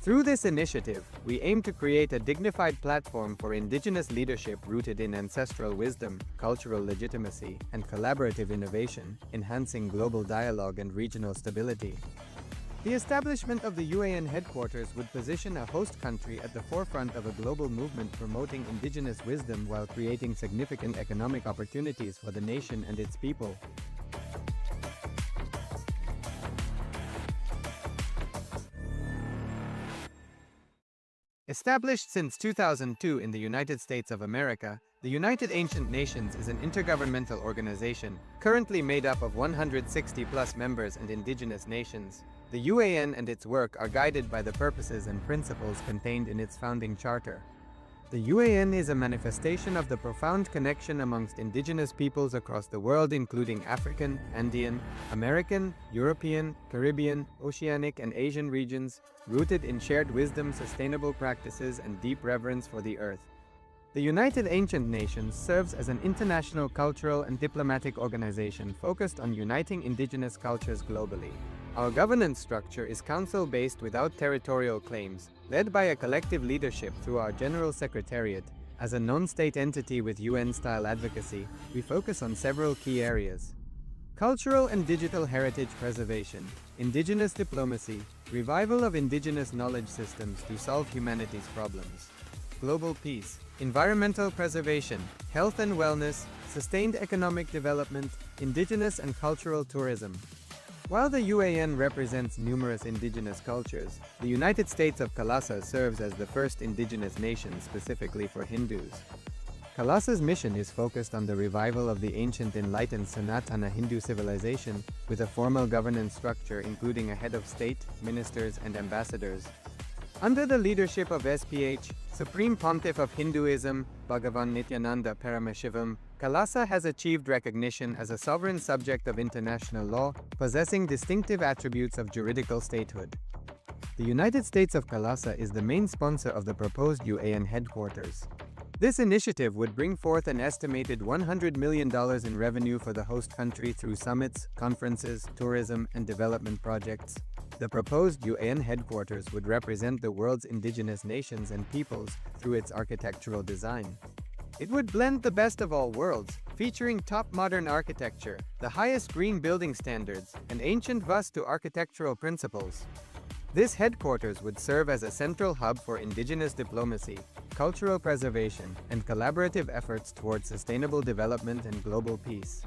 Through this initiative, we aim to create a dignified platform for indigenous leadership rooted in ancestral wisdom, cultural legitimacy, and collaborative innovation, enhancing global dialogue and regional stability. The establishment of the UAN headquarters would position a host country at the forefront of a global movement promoting indigenous wisdom while creating significant economic opportunities for the nation and its people. Established since 2002 in the United States of America, the United Ancient Nations is an intergovernmental organization, currently made up of 160+ members and indigenous nations. The UAN and its work are guided by the purposes and principles contained in its founding charter. The UAN is a manifestation of the profound connection amongst indigenous peoples across the world including African, Andean, American, European, Caribbean, Oceanic and Asian regions, rooted in shared wisdom, sustainable practices, and deep reverence for the earth. The United Ancient Nations serves as an international cultural and diplomatic organization focused on uniting indigenous cultures globally. Our governance structure is council-based without territorial claims, led by a collective leadership through our General Secretariat. As a non-state entity with UN-style advocacy, we focus on several key areas: cultural and digital heritage preservation, indigenous diplomacy, revival of indigenous knowledge systems to solve humanity's problems, global peace, environmental preservation, health and wellness, sustained economic development, indigenous and cultural tourism. While the UAN represents numerous indigenous cultures, the United States of KAILASA serves as the first indigenous nation specifically for Hindus. KAILASA's mission is focused on the revival of the ancient enlightened Sanatana Hindu civilization with a formal governance structure including a head of state, ministers, and ambassadors. Under the leadership of SPH, Supreme Pontiff of Hinduism, Bhagavan Nithyananda Paramashivoham, KAILASA has achieved recognition as a sovereign subject of international law, possessing distinctive attributes of juridical statehood. The United States of KAILASA is the main sponsor of the proposed UAN headquarters. This initiative would bring forth an estimated $100 million in revenue for the host country through summits, conferences, tourism, and development projects. The proposed UAN headquarters would represent the world's indigenous nations and peoples through its architectural design. It would blend the best of all worlds, featuring top modern architecture, the highest green building standards, and ancient Vastu architectural principles. This headquarters would serve as a central hub for indigenous diplomacy, cultural preservation, and collaborative efforts towards sustainable development and global peace.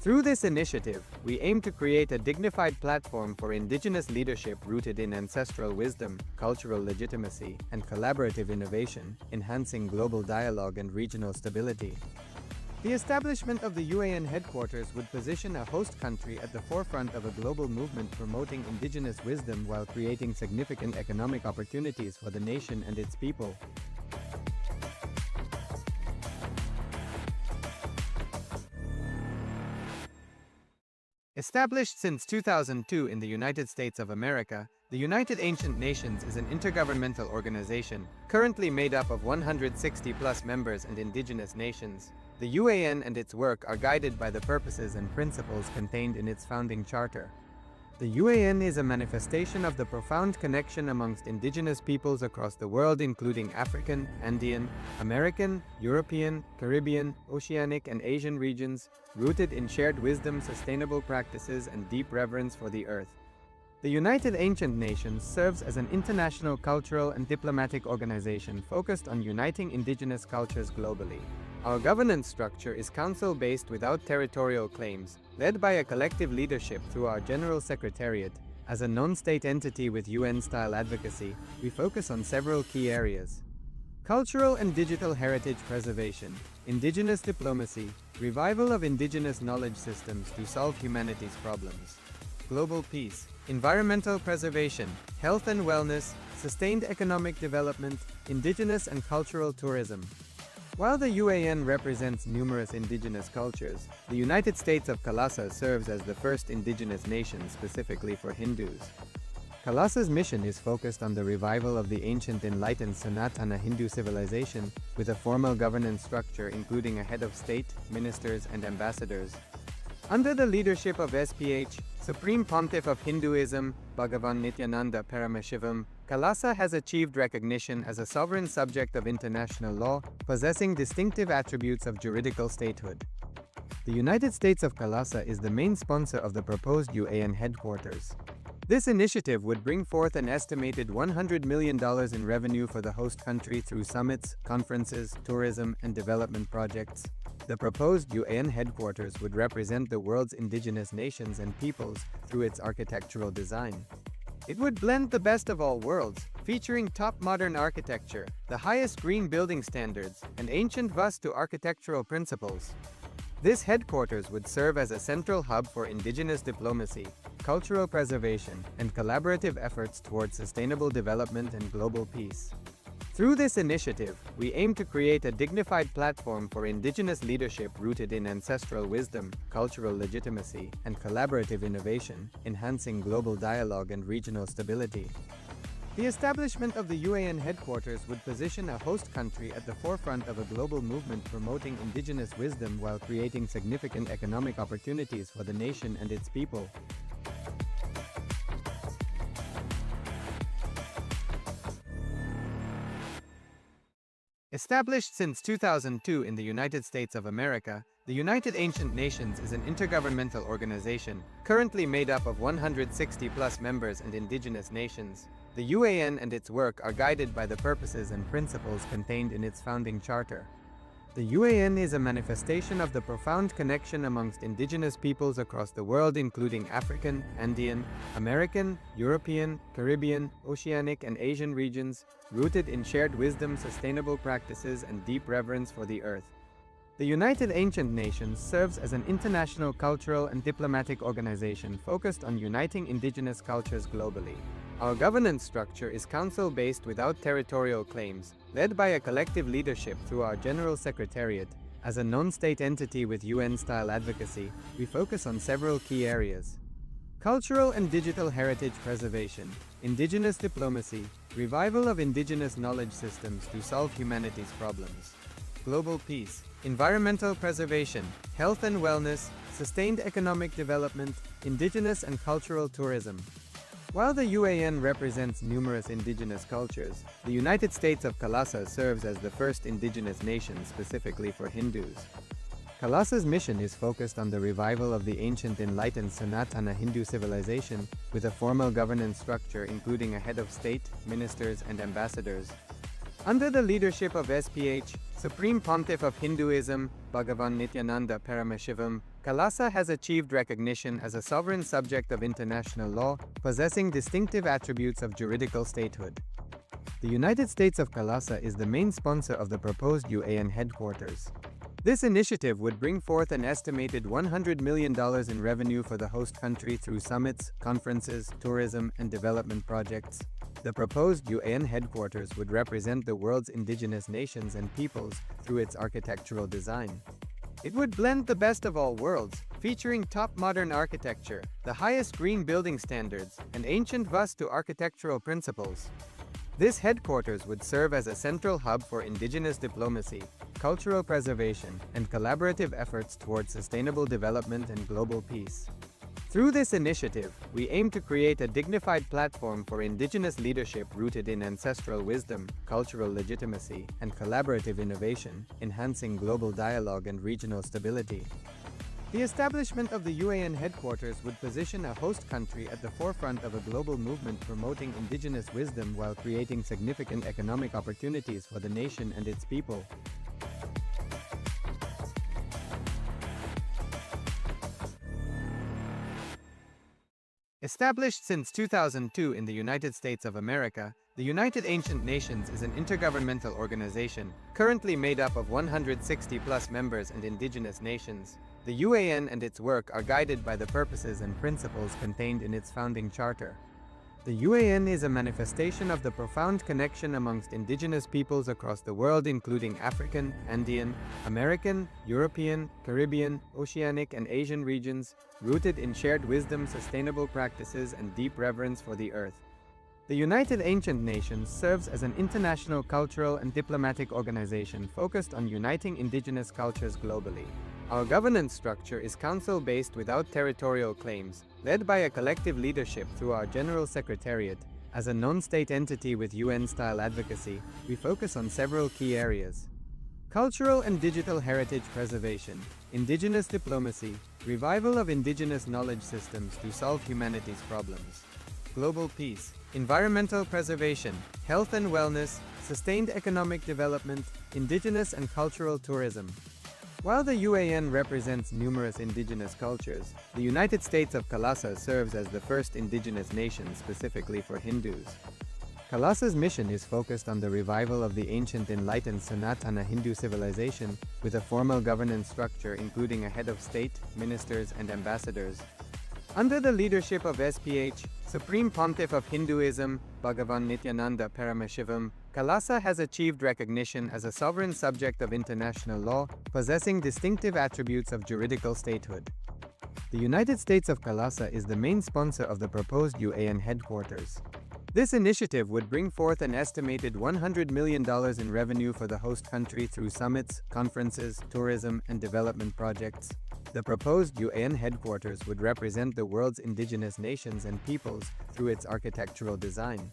Through this initiative, we aim to create a dignified platform for indigenous leadership rooted in ancestral wisdom, cultural legitimacy, and collaborative innovation, enhancing global dialogue and regional stability. The establishment of the UAN headquarters would position a host country at the forefront of a global movement promoting indigenous wisdom while creating significant economic opportunities for the nation and its people. Established since 2002 in the United States of America, The United Ancient Nations is an intergovernmental organization, currently made up of 160+ members and indigenous nations. The UAN and its work are guided by the purposes and principles contained in its founding charter. The UAN is a manifestation of the profound connection amongst indigenous peoples across the world, including African, Andean, American, European, Caribbean, Oceanic, and Asian regions, rooted in shared wisdom, sustainable practices, and deep reverence for the earth. The United Ancient Nations serves as an international cultural and diplomatic organization focused on uniting indigenous cultures globally. Our governance structure is council-based without territorial claims, led by a collective leadership through our General Secretariat. As a non-state entity with UN-style advocacy, we focus on several key areas: cultural and digital heritage preservation, indigenous diplomacy, revival of indigenous knowledge systems to solve humanity's problems, global peace, environmental preservation, health and wellness, sustained economic development, indigenous and cultural tourism. While the UAN represents numerous indigenous cultures, the United States of KAILASA serves as the first indigenous nation specifically for Hindus. KAILASA's mission is focused on the revival of the ancient enlightened Sanatana Hindu civilization, with a formal governance structure including a head of state, ministers, and ambassadors. Under the leadership of SPH, Supreme Pontiff of Hinduism, Bhagavan Nithyananda Paramashivoham, KAILASA has achieved recognition as a sovereign subject of international law, possessing distinctive attributes of juridical statehood. The United States of KAILASA is the main sponsor of the proposed UAN headquarters. This initiative would bring forth an estimated $100 million in revenue for the host country through summits, conferences, tourism, and development projects. The proposed UAN headquarters would represent the world's indigenous nations and peoples through its architectural design. It would blend the best of all worlds, featuring top modern architecture, the highest green building standards, and ancient Vastu architectural principles. This headquarters would serve as a central hub for indigenous diplomacy, cultural preservation, and collaborative efforts towards sustainable development and global peace. Through this initiative, we aim to create a dignified platform for indigenous leadership rooted in ancestral wisdom, cultural legitimacy, and collaborative innovation, enhancing global dialogue and regional stability. The establishment of the UAN headquarters would position a host country at the forefront of a global movement promoting indigenous wisdom while creating significant economic opportunities for the nation and its people. Established since 2002 in the United States of America, the United Ancient Nations is an intergovernmental organization, currently made up of 160+ members and indigenous nations. The UAN and its work are guided by the purposes and principles contained in its founding charter. The UAN is a manifestation of the profound connection amongst indigenous peoples across the world, including African, Andean, American, European, Caribbean, Oceanic, and Asian regions, rooted in shared wisdom, sustainable practices, and deep reverence for the earth. The United Ancient Nations serves as an international cultural and diplomatic organization focused on uniting indigenous cultures globally. Our governance structure is council-based without territorial claims, led by a collective leadership through our General Secretariat. As a non-state entity with UN-style advocacy, we focus on several key areas: cultural and digital heritage preservation, indigenous diplomacy, revival of indigenous knowledge systems to solve humanity's problems, global peace, environmental preservation, health and wellness, sustained economic development, indigenous and cultural tourism. While the UAN represents numerous indigenous cultures, the United States of KAILASA serves as the first indigenous nation specifically for Hindus. KAILASA's mission is focused on the revival of the ancient enlightened Sanatana Hindu civilization, with a formal governance structure including a head of state, ministers, and ambassadors. Under the leadership of SPH, Supreme Pontiff of Hinduism, Bhagavan Nithyananda Paramashivoham, KAILASA has achieved recognition as a sovereign subject of international law, possessing distinctive attributes of juridical statehood. The United States of KAILASA is the main sponsor of the proposed UAN headquarters. This initiative would bring forth an estimated $100 million in revenue for the host country through summits, conferences, tourism, and development projects. The proposed UAN headquarters would represent the world's indigenous nations and peoples through its architectural design. It would blend the best of all worlds, featuring top modern architecture, the highest green building standards, and ancient Vastu architectural principles. This headquarters would serve as a central hub for indigenous diplomacy, cultural preservation, and collaborative efforts towards sustainable development and global peace. Through this initiative, we aim to create a dignified platform for indigenous leadership rooted in ancestral wisdom, cultural legitimacy, and collaborative innovation, enhancing global dialogue and regional stability. The establishment of the UAN headquarters would position a host country at the forefront of a global movement promoting indigenous wisdom while creating significant economic opportunities for the nation and its people. Established since 2002 in the United States of America, the United Ancient Nations is an intergovernmental organization, currently made up of 160+ members and indigenous nations. The UAN and its work are guided by the purposes and principles contained in its founding charter. The UAN is a manifestation of the profound connection amongst indigenous peoples across the world, including African, Andean, American, European, Caribbean, Oceanic, and Asian regions, rooted in shared wisdom, sustainable practices, and deep reverence for the earth. The United Ancient Nations serves as an international cultural and diplomatic organization focused on uniting indigenous cultures globally. Our governance structure is council-based without territorial claims, led by a collective leadership through our General Secretariat. As a non-state entity with UN-style advocacy, we focus on several key areas: cultural and digital heritage preservation, indigenous diplomacy, revival of indigenous knowledge systems to solve humanity's problems, global peace, environmental preservation, health and wellness, sustained economic development, indigenous and cultural tourism. While the UAN represents numerous indigenous cultures, the United States of KAILASA serves as the first indigenous nation specifically for Hindus. KAILASA's mission is focused on the revival of the ancient enlightened Sanatana Hindu civilization, with a formal governance structure including a head of state, ministers, and ambassadors. Under the leadership of SPH, Supreme Pontiff of Hinduism, Bhagavan Nithyananda Paramashivoham, KAILASA has achieved recognition as a sovereign subject of international law, possessing distinctive attributes of juridical statehood. The United States of KAILASA is the main sponsor of the proposed UAN headquarters. This initiative would bring forth an estimated $100 million in revenue for the host country through summits, conferences, tourism, and development projects. The proposed UAN headquarters would represent the world's indigenous nations and peoples through its architectural design.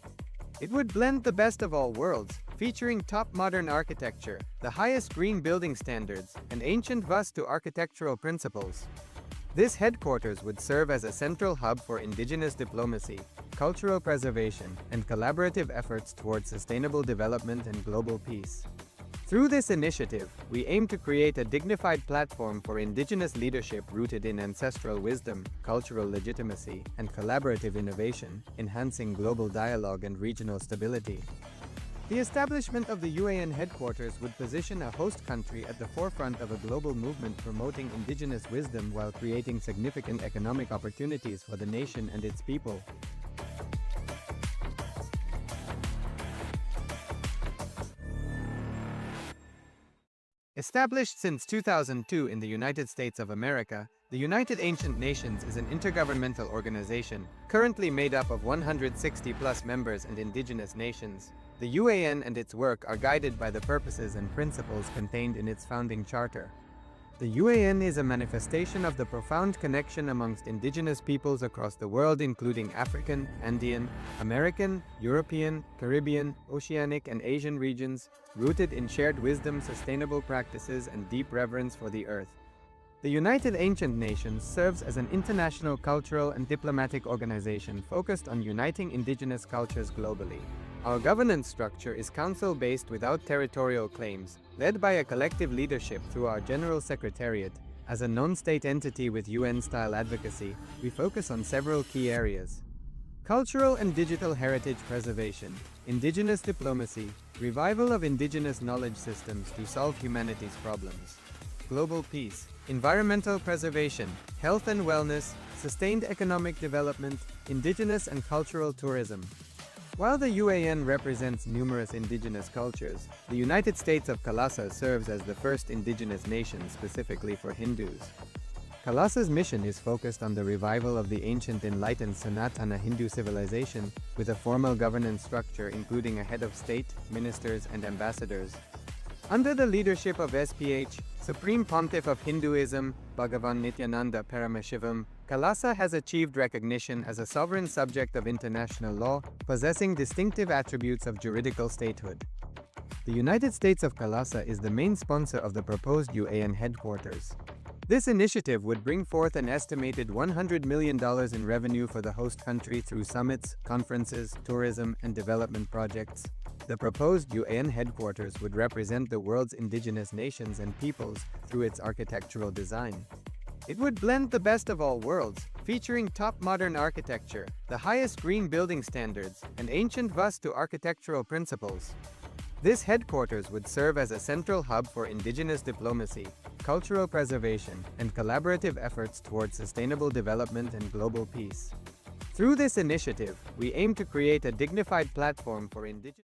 It would blend the best of all worlds, featuring top modern architecture, the highest green building standards, and ancient Vastu architectural principles. This headquarters would serve as a central hub for indigenous diplomacy, cultural preservation, and collaborative efforts towards sustainable development and global peace. Through this initiative, we aim to create a dignified platform for indigenous leadership rooted in ancestral wisdom, cultural legitimacy, and collaborative innovation, enhancing global dialogue and regional stability. The establishment of the UAN headquarters would position a host country at the forefront of a global movement promoting indigenous wisdom while creating significant economic opportunities for the nation and its people. Established since 2002 in the United States of America, the United Ancient Nations is an intergovernmental organization, currently made up of 160+ members and indigenous nations. The UAN and its work are guided by the purposes and principles contained in its founding charter. The UAN is a manifestation of the profound connection amongst indigenous peoples across the world, including African, Andean, American, European, Caribbean, Oceanic, and Asian regions, rooted in shared wisdom, sustainable practices, and deep reverence for the earth. The United Ancient Nations serves as an international cultural and diplomatic organization focused on uniting indigenous cultures globally. Our governance structure is council-based without territorial claims, led by a collective leadership through our General Secretariat. As a non-state entity with UN-style advocacy, we focus on several key areas: cultural and digital heritage preservation, indigenous diplomacy, revival of indigenous knowledge systems to solve humanity's problems, global peace, environmental preservation, health and wellness, sustained economic development, indigenous and cultural tourism. While the UAN represents numerous indigenous cultures, the United States of KAILASA serves as the first indigenous nation specifically for Hindus. KAILASA's mission is focused on the revival of the ancient enlightened Sanatana Hindu civilization with a formal governance structure including a head of state, ministers, and ambassadors. Under the leadership of SPH, Supreme Pontiff of Hinduism, Bhagavan Nithyananda Paramashivoham, KAILASA has achieved recognition as a sovereign subject of international law, possessing distinctive attributes of juridical statehood. The United States of KAILASA is the main sponsor of the proposed UAN headquarters. This initiative would bring forth an estimated $100 million in revenue for the host country through summits, conferences, tourism, and development projects. The proposed UAN headquarters would represent the world's indigenous nations and peoples through its architectural design. It would blend the best of all worlds, featuring top modern architecture, the highest green building standards, and ancient Vastu architectural principles. This headquarters would serve as a central hub for indigenous diplomacy, cultural preservation, and collaborative efforts towards sustainable development and global peace. Through this initiative, we aim to create a dignified platform for indigenous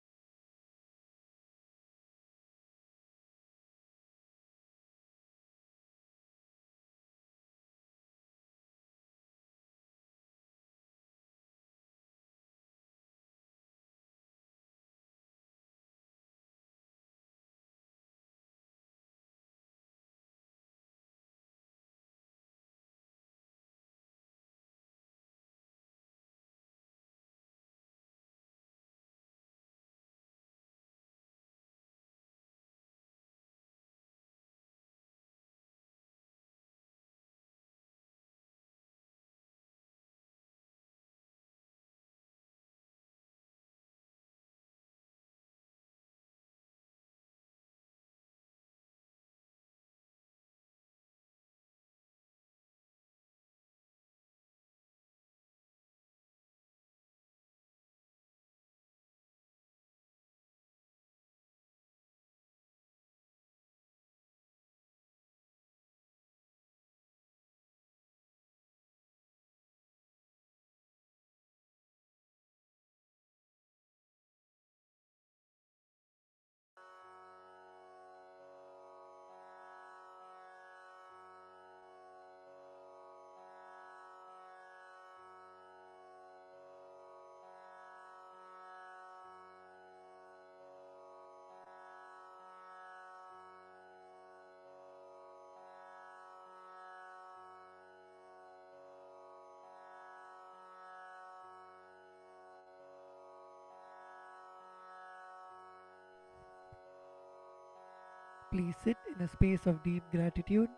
Please sit in a space of deep gratitude.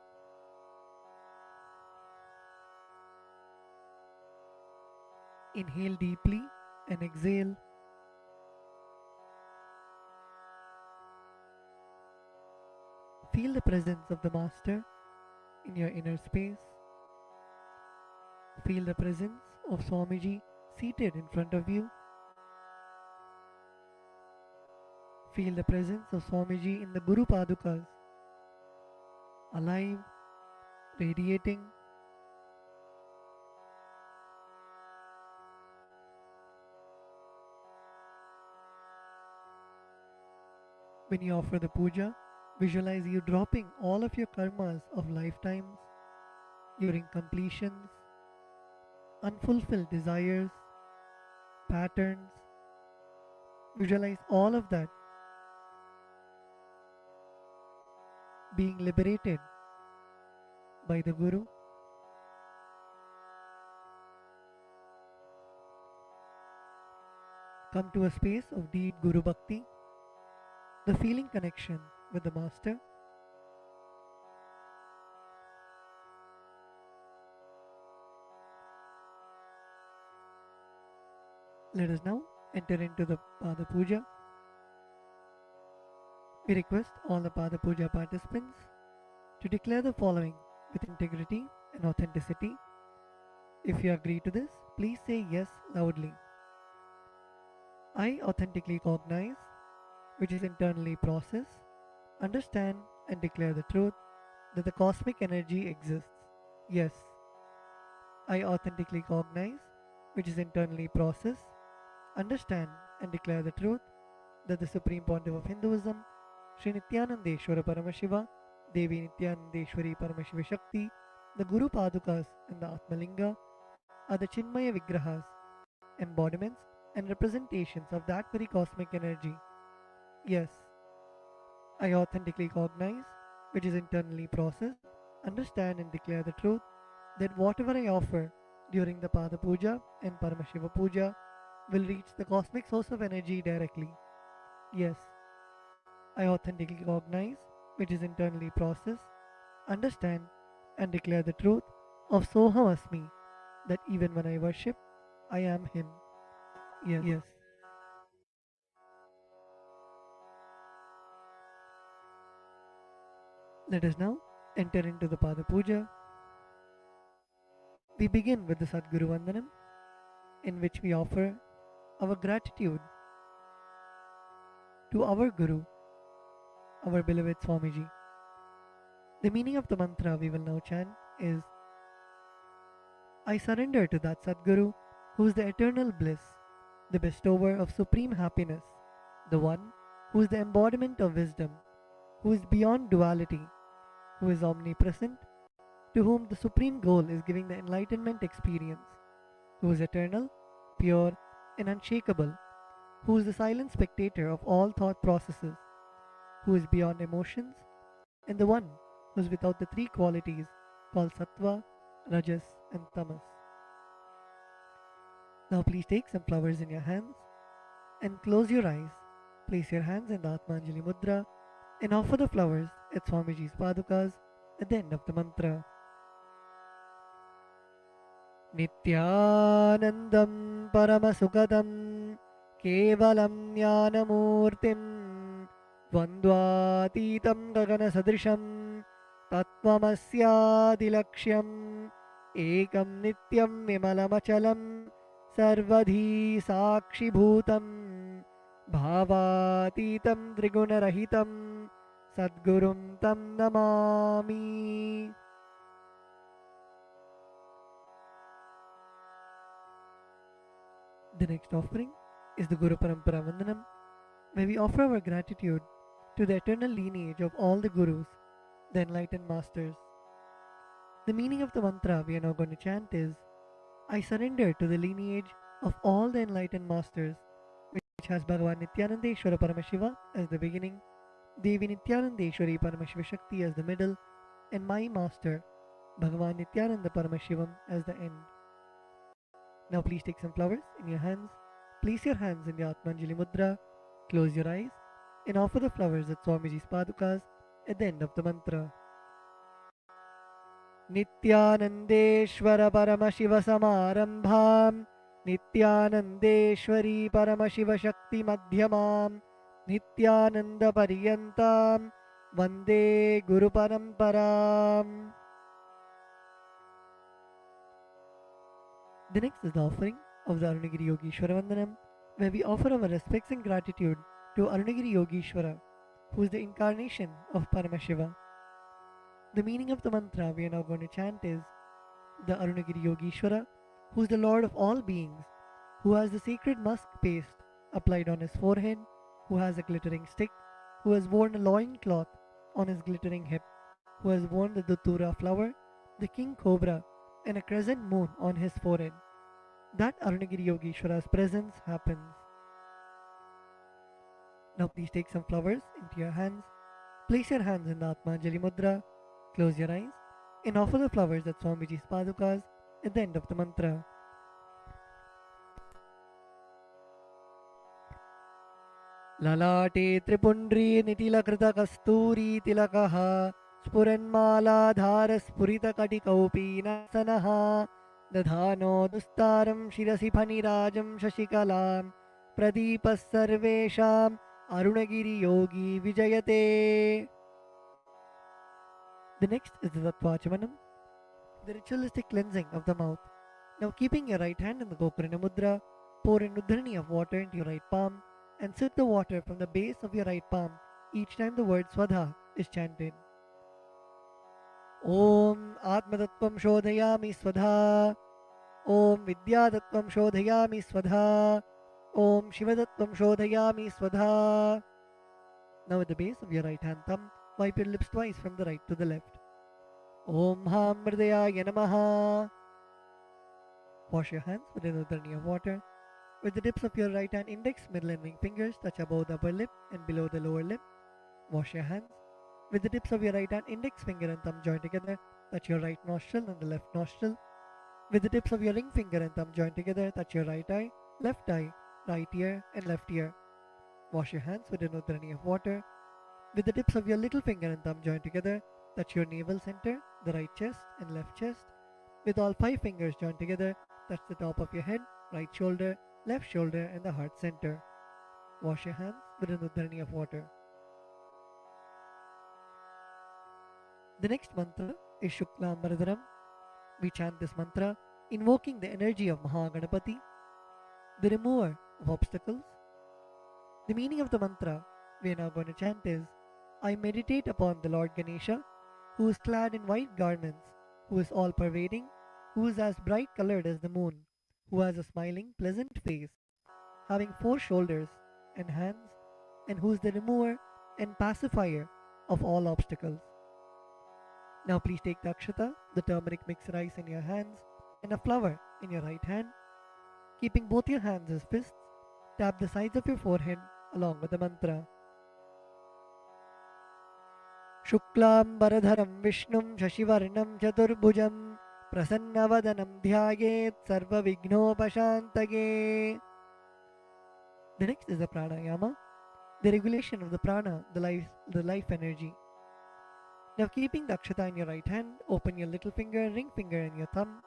Inhale deeply and exhale. Feel the presence of the Master in your inner space. Feel the presence of Swamiji seated in front of you. Feel the presence of Swamiji in the Guru Padukas, alive, radiating. When you offer the puja, visualize you dropping all of your karmas of lifetimes, your incompletions, unfulfilled desires, patterns. Visualize all of that being liberated by the Guru. Come to a space of deep Guru Bhakti, the feeling connection with the Master. Let us now enter into the Pada Puja. We request all the Pada Puja participants to declare the following with integrity and authenticity. If you agree to this, please say yes loudly. I authentically cognize, which is internally process, understand and declare the truth that the cosmic energy exists. Yes. I authentically cognize, which is internally process, understand and declare the truth that the Supreme Pontiff of Hinduism, Sri Nithyanandeshwara Paramashiva, Devi Nithyanandeshwari Paramashiva Shakti, The Guru Padukas and the Atmalinga are the Chinmaya Vigrahas, embodiments and representations of that very cosmic energy. Yes, I authentically cognize, which is internally processed, understand and declare the truth that whatever I offer during the Pada Puja and Paramashiva Puja will reach the cosmic source of energy directly. Yes, I authentically cognize, which is internally processed, understand and declare the truth of Soham Asmi, that even when I worship, I am Him. Yes. Let us now enter into the Pada Puja. We begin with the Sadguru Vandanam, in which we offer our gratitude to our Guru, our beloved Swamiji. The meaning of the mantra we will now chant is, I surrender to that Sadguru who is the eternal bliss, the bestower of supreme happiness, the one who is the embodiment of wisdom, who is beyond duality, who is omnipresent, to whom the supreme goal is giving the enlightenment experience, who is eternal, pure, and unshakable, who is the silent spectator of all thought processes, who is beyond emotions, and the one who is without the three qualities called Sattva, Rajas, and Tamas. Now please take some flowers in your hands and close your eyes. Place your hands in the Atmanjali Mudra and offer the flowers at Swamiji's Padukas at the end of the mantra. Nithyanandam Paramasukadam Kevalam Jnanamurtim Dvandvatitam Gagana Sadrisham Tattvamasyaadilaksham Ekam Nityam Vimalamachalam Sarvadhi Sakshibhutam Bhavatitam Trigunarahitam Sadgurum Tam Namami. The next offering is the Guru Parampara Vandanam, where we offer our gratitude to the eternal lineage of all the Gurus, the enlightened masters. The meaning of the mantra we are now going to chant is, I surrender to the lineage of all the enlightened masters, which has Bhagavan Nithyanandeshwara Paramashiva as the beginning, Devi Nithyanandeshwari Paramashiva Shakti as the middle, and my master, Bhagavan Nithyananda Paramashivam as the end. Now please take some flowers in your hands, place your hands in the Atmanjali Mudra, close your eyes, and offer the flowers at Swamiji's Padukas at the end of the mantra. Nithyanandeshwara Paramashiva Samarambham Nithyanandeshwari Paramashiva Shakti Madhyamam Nithyananda Pariyantam Vande Guru Paramparam. The next is the offering of the Arunagiri Yogeshwara Vandanam, where we offer our respects and gratitude to Arunagiri Yogeshwara, who is the incarnation of Paramashiva. The meaning of the mantra we are now going to chant is, the Arunagiri Yogeshwara, who is the Lord of all beings, who has the sacred musk paste applied on his forehead, who has a glittering stick, who has worn a loin cloth on his glittering hip, who has worn the Datura flower, the king cobra, and a crescent moon on his forehead. That Arunagiri Yogeshwara's presence happens. Now please take some flowers into your hands, place your hands in the Atmanjali Mudra, close your eyes, and offer the flowers at Swamiji's Padukas at the end of the mantra. Lalate Tripundri Nitilakrita Kasturi Tilakaha Spuranmaladhara Spurita Katikaupeena Dadhano Dustaram Shirasi Phanirajam Shashikalam Pradipas Sarvesham Arunagiri Yogi Vijayate. The next is the Tattvachamanam, the ritualistic cleansing of the mouth. Now keeping your right hand in the Gokarna Mudra, pour an Udharani of water into your right palm and sip the water from the base of your right palm each time the word Swadha is chanted. Om Atmatattvam Shodhayami Swadha, Om Vidyatattvam Shodhayami Swadha, Om Shivatattvam Shodhayami Swadha. Now at the base of your right hand thumb, wipe your lips twice from the right to the left. Om Hamrdayaya Namaha. Wash your hands with an udharni of water. With the tips of your right hand index, middle and ring fingers touch above the upper lip and below the lower lip. Wash your hands. With the tips of your right hand index finger and thumb joined together, touch your right nostril and the left nostril. With the tips of your ring finger and thumb joined together, touch your right eye, right ear and left ear. Wash your hands with an udharni of water. With the tips of your little finger and thumb joined together, touch your navel center, the right chest and left chest. With all 5 fingers joined together, touch the top of your head, right shoulder, left shoulder and the heart center. Wash your hands with an udharni of water. The next mantra is Shuklam Bharadaram. We chant this mantra invoking the energy of Mahaganapati, the remover of obstacles. The meaning of the mantra we are now going to chant is I meditate upon the Lord Ganesha, who is clad in white garments, who is all pervading, who is as bright colored as the moon, who has a smiling, pleasant face, having 4 shoulders and hands, and who is the remover and pacifier of all obstacles. Now please take the akshata, the turmeric mixed rice in your hands, and a flower in your right hand. Keeping both your hands as fists, tap the sides of your forehead along with the mantra. Shuklam Bharadharam Vishnum Shashivarnam Chaturbhujam Prasannavadanam Dhyayet Sarva Vignopashantage. The next is the pranayama, the regulation of the prana, the life energy. Now keeping the akshata in your right hand, open your little finger, ring finger and your thumb.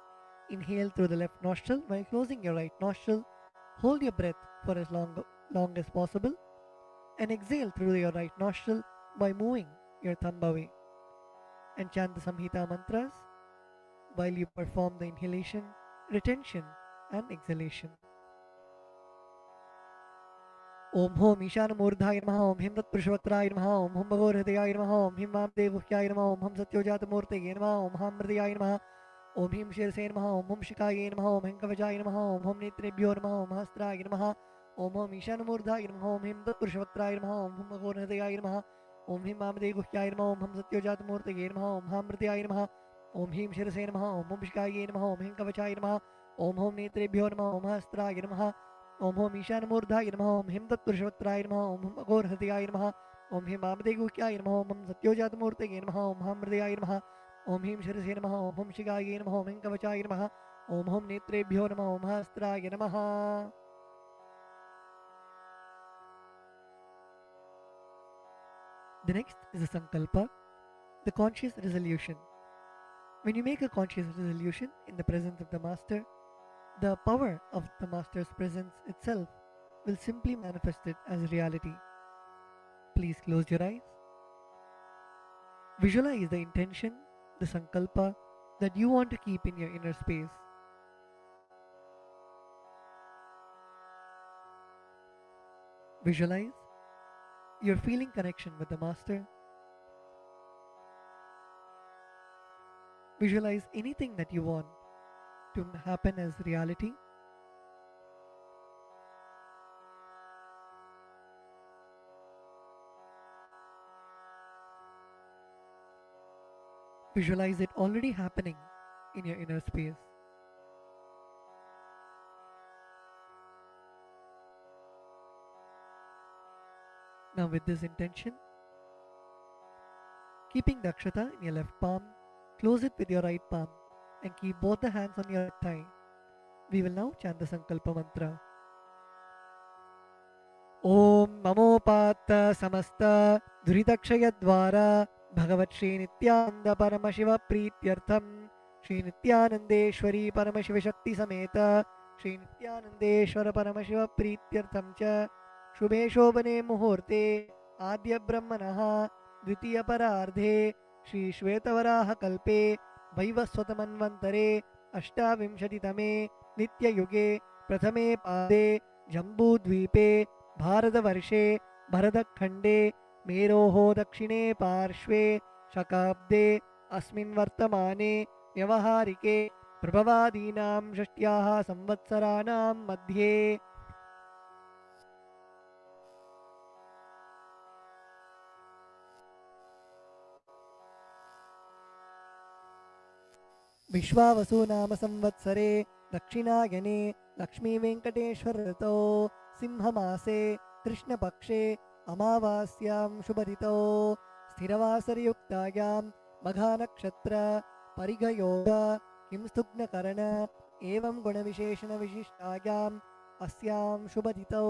Inhale through the left nostril while closing your right nostril. Hold your breath for as long as possible and exhale through your right nostril by moving your thumb away. And chant the Samhita mantras while you perform the inhalation, retention and exhalation. Om Hom Ishanamurdhaya Namaha, Om Him Tatpurushavatraya Namaha, Om Hum Bhagavadhayaya Namaha, Om Him Vamdevuhyaya Namaha, Om Hum Satyojatmurteye Namaha, Om Ham Mridayaya Namaha, Om Him Shirase Namaha, Om Hum Shikaya Namaha, Om Him Kavachaya Namaha, Om Hum Netrebhyo Namaha, Om Hastraya Namaha, Om Hom Ishanamurdhaya Namaha, Om Him Tatpurushavatraya Namaha, Om Hum Bhagavadhayaya Namaha, Om Him Vamdevuhyaya Namaha, Om Hum Satyojatmurteye Namaha, Om Ham Mridayaya Namaha, Om Him Shirase Namaha, Om Hum Shikaya Namaha, Om Him Kavachaya Namaha, Om Hum Netrebhyo Namaha, Om Hastraya Namaha, Om Hom Ishanamurdhaya Namaha, Om Him Tatpurushavatraya Namaha, Om Hum Bhagavadhayaya Namaha, Om Him Vamdevuhyaya Namaha, Om Hum Satyojatmurteye Namaha, Om Ham Mridayaya Namaha, Om Him Shirase Namaha, Om Hum Shikaya Namaha, Om Him Kavachaya Namaha, Om Hum Netrebhyo Namaha, Om Hastraya Namaha. The next is a sankalpa, the conscious resolution. When you make a conscious resolution in the presence of the Master, the power of the Master's presence itself will simply manifest it as reality. Please close your eyes. Visualize the intention, the sankalpa that you want to keep in your inner space. Visualize your feeling connection with the Master. Visualize anything that you want to happen as reality. Visualize it already happening in your inner space. Now with this intention, keeping the akshata in your left palm, close it with your right palm and keep both the hands on your right thigh. We will now chant the Sankalpa mantra. Om Mamopata Samasta Duridakshaya Dvara Bhagavat Shri Nithyananda Paramashiva Prityartham Shri Nithyanandeshwari Paramashiva Shakti Sameta Shri Nithyanandeshwara Paramashiva Prityartham Cha Shubhe Shobhane Muhurte Adya Brahmanaha Dvitiya Parardhe Shri Shvetavaraha Kalpe Vaivaswatamanvantare Ashtavimshatitame Nitya Yuge Prathame Pade Jambudvipe भारतवर्षे भरतखण्डे मेरोः दक्षिणे पार्श्वे शकाब्दे अस्मिन् वर्तमाने व्यवहारिके प्रभवादीनां षष्ट्याः संवत्सराणां मध्ये विश्वावसु नाम संवत्सरे दक्षिणायने लक्ष्मीवेङ्कटेश्वर ऋतौ सिंहमासे कृष्णपक्षे अमावास्यां शुभऋतौ स्थिरवासरयुक्तायां मघानक्षत्र परिघयोग किंस्तुग्नकरण एवं गुणविशेषणविशिष्टायाम् अस्यां शुभतिथौ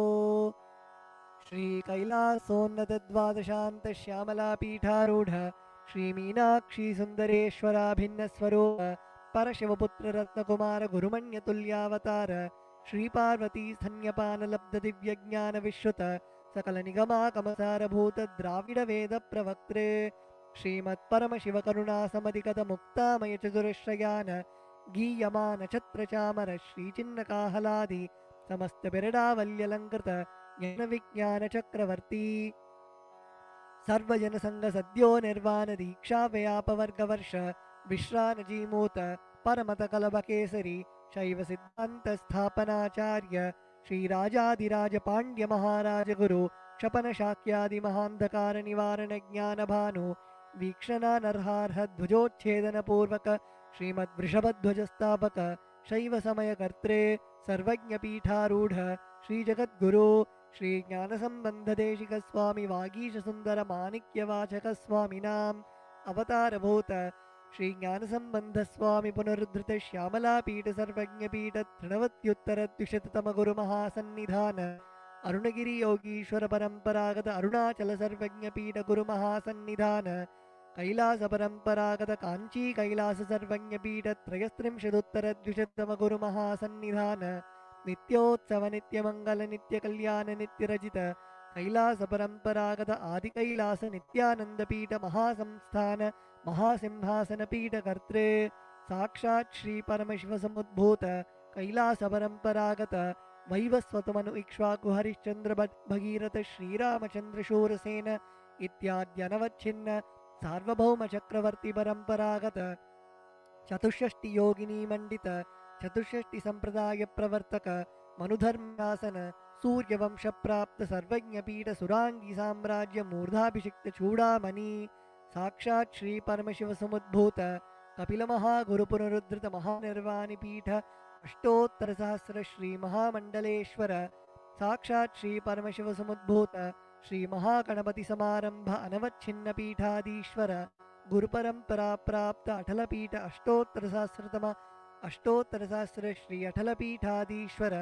श्रीकैलासोन्नतद्वादशान्तश्यामलापीठारूढ श्रीमीनाक्षी सुन्दरेश्वराभिन्नस्वरूप परशिवपुत्ररत्नकुमार गुरुमण्यतुल्यावतार श्रीपार्वतीस्थन्यपानलब्धदिव्यज्ञानविश्रुत सकलनिगमाकमसारभूत द्राविडवेदप्रवक्त्रे श्रीमत्परमशिवकरुणासमधिगतमुक्तामयचतुरश्रयान गीयमान छत्रचामर श्रीचिन्नकाहलादि समस्त बिरडावल्यलङ्कृत ज्ञानविज्ञानचक्रवर्ती सर्वजनसङ्घ सद्यो निर्वाण दीक्षा व्यापवर्गवर्ष विश्रानजीमूत परमतकलभकेसरी शैव सिद्धान्त स्थापनाचार्य श्रीराजाधिराज पाण्ड्य महाराज गुरु क्षपन शाक्यादि महान्धकार निवारण ज्ञान भानु वीक्षणा नरहार्ह ध्वजोच्छेदन पूर्वक श्रीमद्वृषभध्वजस्थापक शैव समय कर्त्रे सर्वज्ञ पीठारूढ़ श्री जगद्गुरु श्री ज्ञानसंबंध देशिक स्वामी वागीश सुंदर माणिक्य वाचक स्वामिनाम अवतारभूत श्री ज्ञानसंबंध स्वामी पुनरुद्धृत श्यामला पीठ सर्वज्ञ पीठ तृणवत्युत्तर द्विशततम गुरु महासन्निधान अरुणगिरि योगीश्वर परंपरागत अरुणाचल सर्वज्ञ पीठ गुरु महासन्निधान कैलास परंपरागत कांची कैलास सर्वज्ञ पीठ त्रयस्त्रिंशदुत्तर द्विशततम गुरु महासन्निधान नित्योत्सव नित्यमंगल नित्य कल्याण नित्य रजित कैलास परंपरागत आदि कैलास नित्यानंद पीठ महासंस्थान महासिंहासन पीठ कर्त्रे साक्षात् श्री परमशिव समुद्भूत कैलास परंपरागत वैवस्वतमनु इक्ष्वाकु हरिश्चंद्र भगीरथ श्रीरामचंद्र शूरसेन इत्याद्यनवच्छिन्न सार्वभौम चक्रवर्ती परंपरागत चतुष्षष्टि योगिनी मंडित चतुष्षष्टि संप्रदाय प्रवर्तक मनुधर्मासन सूर्यवंश प्राप्त सर्वज्ञ पीठ सुरांगी साम्राज्य मूर्धाभिषिक्त चूड़ामणि साक्षात् श्री परमशिव समुद्भूत कपिल महागुरु पुनरुद्धृत महानिर्वाणि पीठ अष्टोत्तर सहस्र श्री महामंडलेश्वर साक्षात् श्री परमशिव समुद्भूत श्री महागणपति समारंभ अनवच्छिन्न पीठाधीश्वर गुरु परंपरा प्राप्त अटल पीठ अष्टोत्तर सहस्र श्री अटल पीठाधीश्वर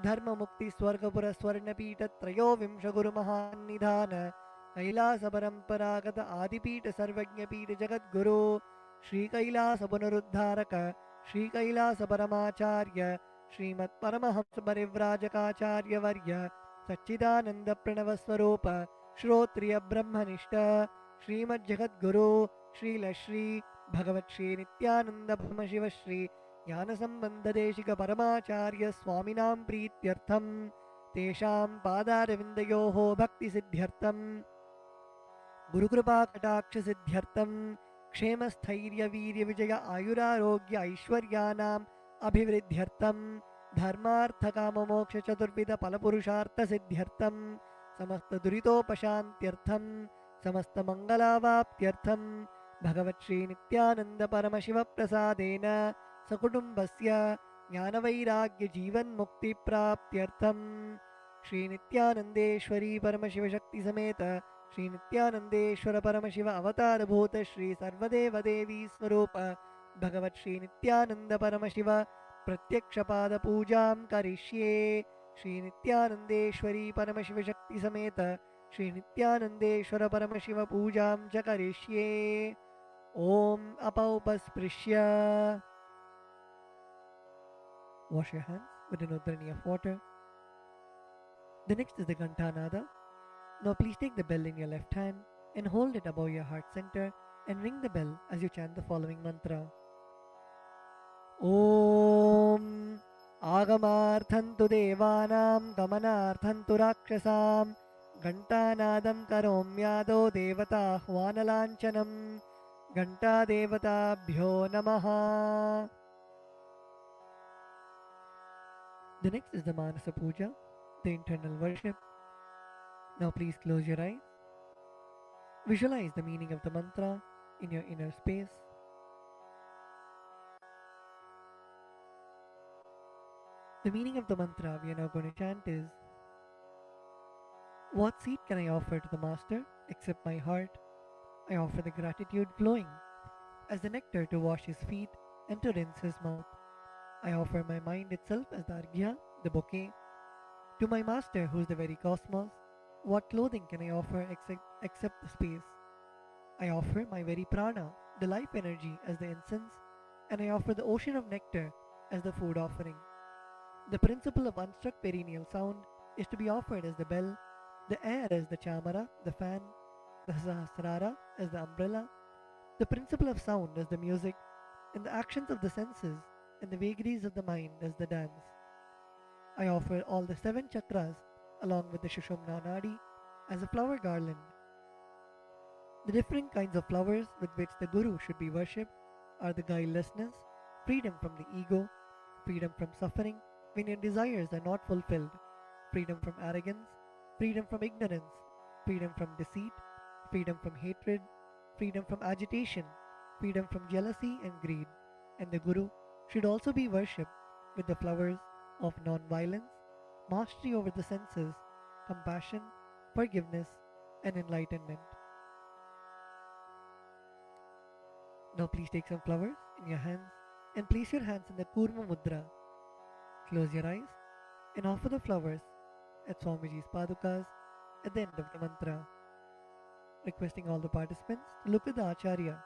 धर्म मुक्ति स्वर्गपुर स्वर्णपीठ त्रयोविंश गुरु महानिधान कैलास परंपरागत आदिपीठ सर्वज्ञ पीठ जगद्गुरु श्री कैलास पुनरुद्धारक श्री कैलास परमाचार्य श्रीमत् परमहंस परिव्राजकाचार्य वर्य सच्चिदानंद प्रणव स्वरूप श्रोत्रिय ब्रह्मनिष्ठ श्रीमद् जगद्गुरु श्रील श्री भगवत श्री नित्यानंद ब्रह्मशिव श्री ज्ञान संबंध देशिक परमाचार्य स्वामिनां प्रीत्यर्थम तेषां पादारविन्दयोः भक्ति सिद्ध्यर्थम गुरुकृपा कटाक्ष सिद्ध्यर्थम क्षेम स्थैर्य वीर्य विजय आयुरारोग्य ऐश्वर्यानाम् अभिवृद्ध्यर्थम धर्मार्थ काम मोक्ष चतुर्विध फलपुरुषार्थ सिद्ध्यर्थम समस्त दुरितोपशान्त्यर्थम समस्त मंगलावाप्त्यर्थम भगवत् श्री नित्यानंद परमशिव प्रसादेन सकुटुम्बस्य ज्ञानवैराग्य जीवन मुक्ति प्राप्त्यर्थम श्री नित्यानंदेश्वरी परमशिव शक्ति समेत श्री नित्यानंदेश्वर परमशिव अवतारभूत श्री सर्वदेव देवी स्वरूप भगवत् श्री नित्यानंद परमशिव प्रत्यक्ष पाद पूजां करिष्ये श्री नित्यानंदेश्वरी परमशिव शक्ति समेत श्री नित्यानंदेश्वर परमशिव पूजां च करिष्ये ओम अपौपस्पृश्य wash your hands with an udrani of water. The next is the Ghantanada. Now please take the bell in your left hand and hold it above your heart center and ring the bell as you chant the following mantra. Om Agamarthantu Devanam Gamanarthantu Rakshasam Ghantanadam Karomyado Devata Hwanalanchanam Ghanta Devatabhyo Namaha. The next is the Manasa Puja, the internal worship. Now please close your eyes. Visualize the meaning of the mantra in your inner space. The meaning of the mantra we are now going to chant is, what seed can I offer to the Master except my heart? I offer the gratitude flowing as the nectar to wash his feet and to rinse his mouth. I offer my mind itself as the arghya, the bouquet. To my Master, who is the very cosmos, what clothing can I offer except the space? I offer my very prana, the life energy, as the incense, and I offer the ocean of nectar as the food offering. The principle of unstruck perennial sound is to be offered as the bell, the air as the chamara, the fan, the sahasrara as the umbrella, the principle of sound as the music, and the actions of the senses and the vagaries of the mind as the dance. I offer all the 7 chakras along with the Shushumna Nadi as a flower garland. The different kinds of flowers with which the Guru should be worshipped are the guilelessness, freedom from the ego, freedom from suffering when your desires are not fulfilled, freedom from arrogance, freedom from ignorance, freedom from deceit, freedom from hatred, freedom from agitation, freedom from jealousy and greed. And the Guru should also be worshipped with the flowers of non-violence, mastery over the senses, compassion, forgiveness, and enlightenment. Now please take some flowers in your hands and place your hands in the Kurma Mudra. Close your eyes and offer the flowers at Swamiji's Padukas at the end of the mantra. Requesting all the participants to look at the Acharya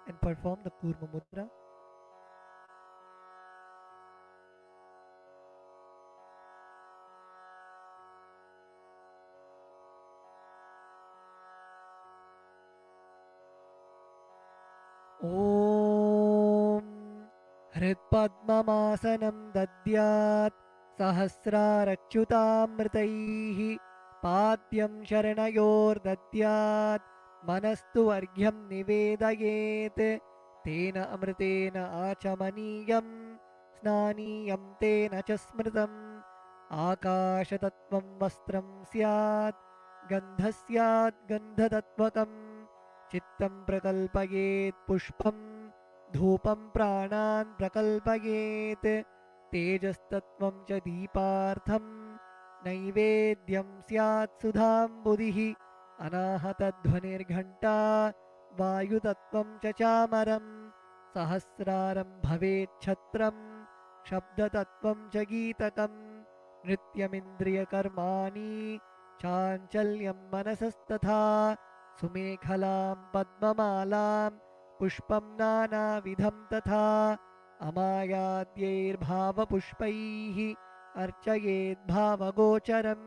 and perform the Kurma Mudra. ॐ हृत्पद्ममासनं दद्यात् सहस्रारच्युतामृतैः पाद्यं शरणयोर्दद्यात् मनस्तु अर्घ्यं निवेदयेत् तेन अमृतेन आचमनीयं स्नानीयं तेन च स्मृतम् आकाशतत्त्वं वस्त्रं स्यात् गन्धः स्यात् गन्धतत्त्वकम् चित्तं प्रकल्पयेत् पुष्पं धूपं प्राणान् प्रकल्पयेत् तेजस्तत्त्वं च दीपार्थं नैवेद्यं स्यात् सुधाम्बुधिः अनाहतध्वनिर्घण्टा वायुतत्त्वं च चामरं सहस्रारं भवेत् छत्रं शब्दतत्त्वं च गीतकं नृत्यमिन्द्रियकर्माणि चाञ्चल्यं मनसस्तथा सुमेखलां पद्ममालां पुष्पं नानाविधं तथा अमायाद्यैर्भावपुष्पैः अर्चयेद्भावगोचरम्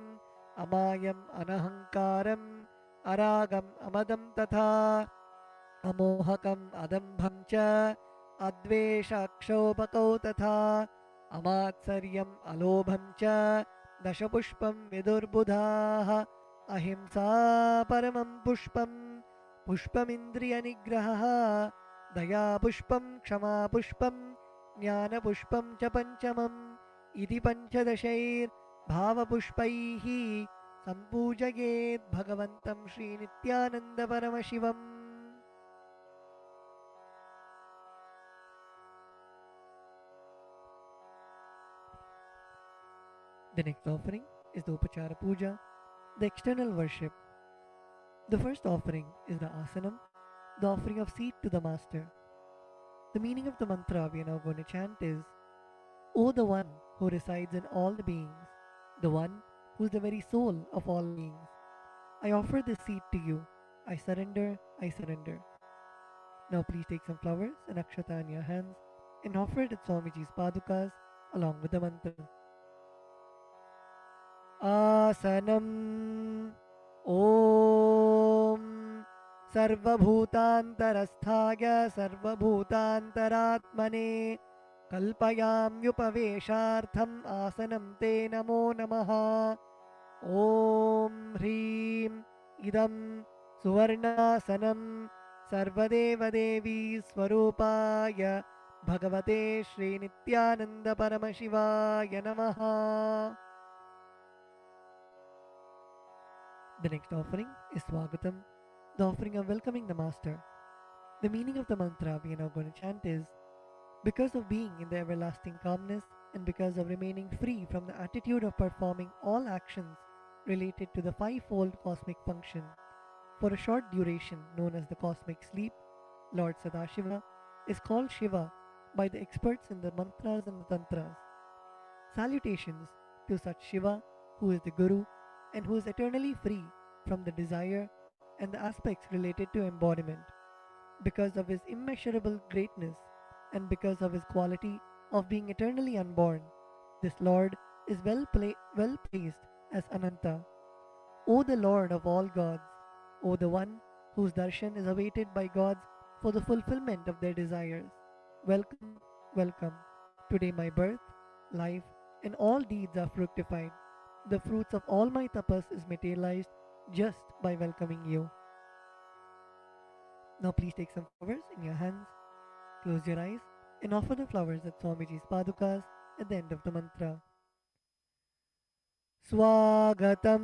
अमायम् अनहङ्कारम् अरागम् अमदं तथा अमोहकम् अदम्भं च अद्वेषाक्षोभकौ तथा अमात्सर्यम् अलोभं च दशपुष्पं विदुर्बुधाः अहिंसा परमं पुष्पं पुष्पमिन्द्रियनिग्रहः दयापुष्पं क्षमापुष्पं ज्ञानपुष्पं च पञ्चमम् इति पञ्चदशैर्भावपुष्पैः सम्पूजयेत् भगवन्तं श्रीनित्यानन्दपरमशिवम्. The next offering is the Upachara Puja, the external worship. The first offering is the asanam, the offering of seat to the Master. The meaning of the mantra we are now going to chant is, O the one who resides in all the beings, the one who is the very soul of all beings, I offer this seat to you. I surrender, I surrender. Now please take some flowers and akshata in your hands and offer it at Swamiji's Padukas along with the mantra. Asanam Om Sarvabhutantarasthaya Sarvabhutantaratmane Kalpayamyupaveshartham Asanam Te Namo Namaha. Om Hrim Idam Suvarnasanam Sarvadeva Devi Swarupaya Bhagavate Shri Nithyananda Paramashivaya Namaha. The next offering is Swagatam, the offering of welcoming the Master. The meaning of the mantra we are now going to chant is, because of being in the everlasting calmness and because of remaining free from the attitude of performing all actions related to the fivefold cosmic function for a short duration known as the cosmic sleep, Lord Sadashiva is called Shiva by the experts in the mantras and the tantras. Salutations to such Shiva who is the Guru and who is eternally free from the desire and the aspects related to embodiment. Because of his immeasurable greatness and because of his quality of being eternally unborn, this Lord is well placed as Ananta. O the Lord of all gods, O the one whose darshan is awaited by gods for the fulfillment of their desires, welcome, welcome. Today my birth, life, and all deeds are fructified. The fruits of all my tapas is materialized just by welcoming you. Now please take some flowers in your hands, close your eyes, and offer the flowers at Swamiji's padukas at the end of the mantra. Swagatam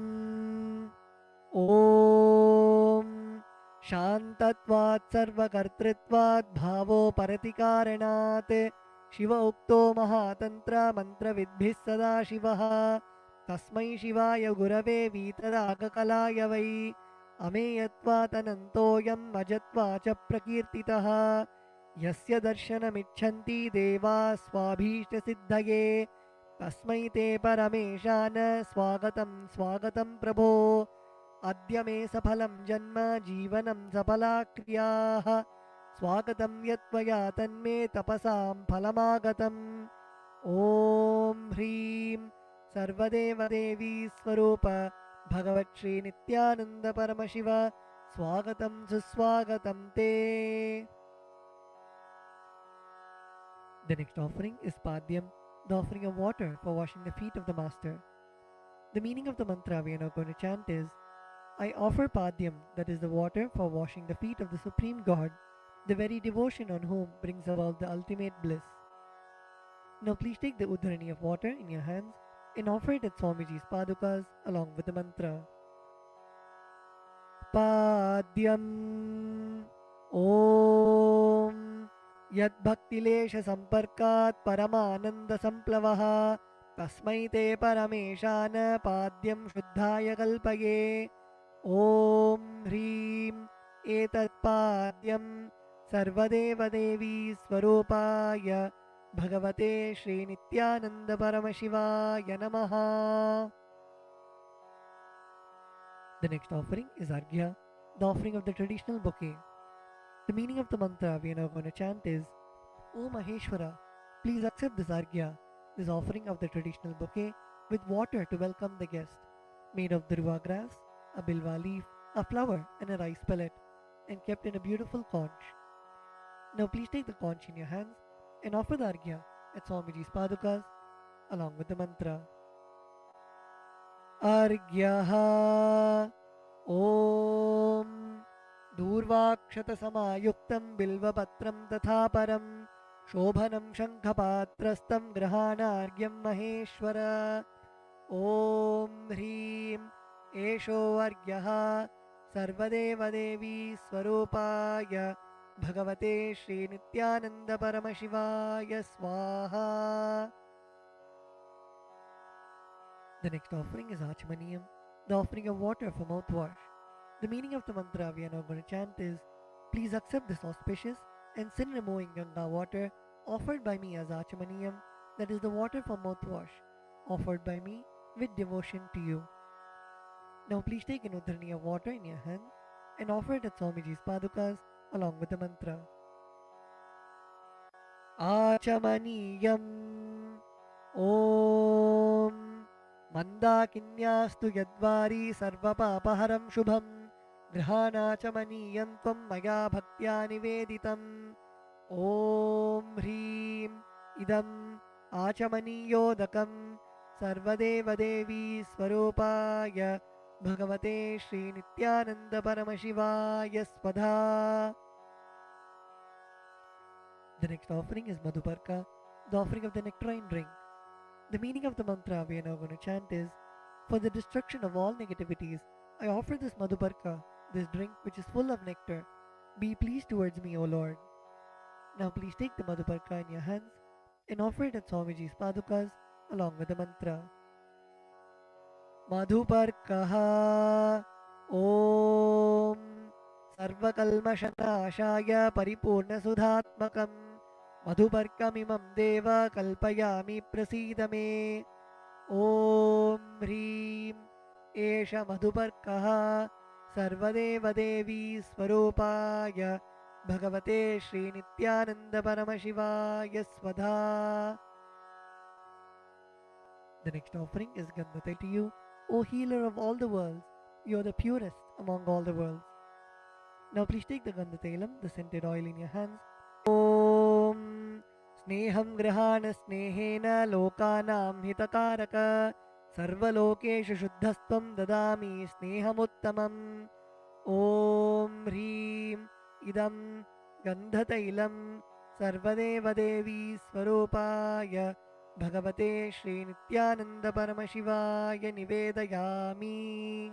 Om Shantatvat Sarvakartritvat Bhavo Paratikaranaat Shiva Ukto Mahatantra Mantra Vidbhis Sada Shivaha Tasmai Shivaya Gurave Vitaragakalaya Vai Ameyatvat Anantoyam Ajatvacha Prakirtitaha Yasya Darshanamichanti Deva Swabhishta Siddhaye Tasmai Te Parameshana Swagatam Swagatam Prabho Adya me saphalam janma jivanam sapala kriyaah Swagatam yatvaya tanme tapasam phalamagatam Om Hrim Sarvadeva Devi Swarupa Bhagavat Shri Nithyananda Paramashiva Swagatam Suswagatam Te. The next offering is Padyam, the offering of water for washing the feet of the Master. The meaning of the mantra we are now going to chant is I offer Padyam, that is the water for washing the feet of the Supreme God, the very devotion on whom brings about the ultimate bliss. Now please take the udharani of water in your hands and offer it at Swamiji's padukas along with the mantra. Padyam Om Yad Bhaktilesha Samparkat Paramananda Samplavaha Tasmai Te Parameshana Padyam Shuddhaya Kalpaye Om Hrim Etat Padyam Sarvadeva Devi Swarupaya Bhagavate Shri Nithyananda Paramashivaya Namaha. The next offering is Arghya, the offering of the traditional bouquet. The meaning of the mantra we are now going to chant is O Maheshwara, please accept this Arghya, this offering of the traditional bouquet with water to welcome the guest, made of durva grass, a bilva leaf, a flower, and a rice pellet, and kept in a beautiful conch. Now please take the conch in your hands and offer the Arghya at Swamiji's padukas along with the mantra. Arghyaha Om Durvakshata Samayuktam Bilvapatram Tathaparam Shobhanam Shankhapatrastam Grahanargyam Maheshwara Om Hrim Esho Argyaha Sarvadeva Devi Swarupaya Bhagavate Shri Nithyananda Paramashivaya Swaha. The next offering is Achamaniyam, the offering of water for mouthwash. The meaning of the mantra we are now going to chant is please accept this auspicious and sin-removing Ganga water offered by me as Achamaniyam, that is the water for mouthwash, offered by me with devotion to you. Now please take an udharani of water in your hand and offer it at Swamiji's padukas along with the mantra. Achamaniyam Om Mandakinyastu Yadvari Sarvapapaharam Shubham Grihanachamaniyam Tvam Maya Bhaktya Niveditam Om Hrim Idam Achamaniyodakam Sarvadeva Devi Swarupaya Bhagavate Shri Nithyananda Paramashivaya Swadha. The next offering is Madhuparka, the offering of the nectarine drink. The meaning of the mantra we are now going to chant is for the destruction of all negativities, I offer this Madhuparka, this drink which is full of nectar. Be pleased towards me, O Lord. Now please take the Madhuparka in your hands and offer it at Swamiji's padukas along with the mantra. Madhuparkaha Om Sarvakalmashanashaya Paripurnasudhatmakam Madhuparkamimam Deva Kalpayami Prasidame Om Hrim Esha Madhuparkaha Sarvadeva Devi Swarupaya Bhagavate Shri Nithyananda Paramashivaya Swadha. The next offering is Gandhate to you, O healer of all the worlds. You are the purest among all the worlds. Now please take the Gandhatailam, the scented oil in your hands. Om Sneham Grahana Snehena Lokanam Hitakaraka Sarvalokeshu Shuddhastvam Dadami Snehamuttamam. Om Hrim Idam Gandhatailam Sarvadeva Devi Swarupaya Bhagavate Shri Nithyananda Paramashivaya Nivedayami.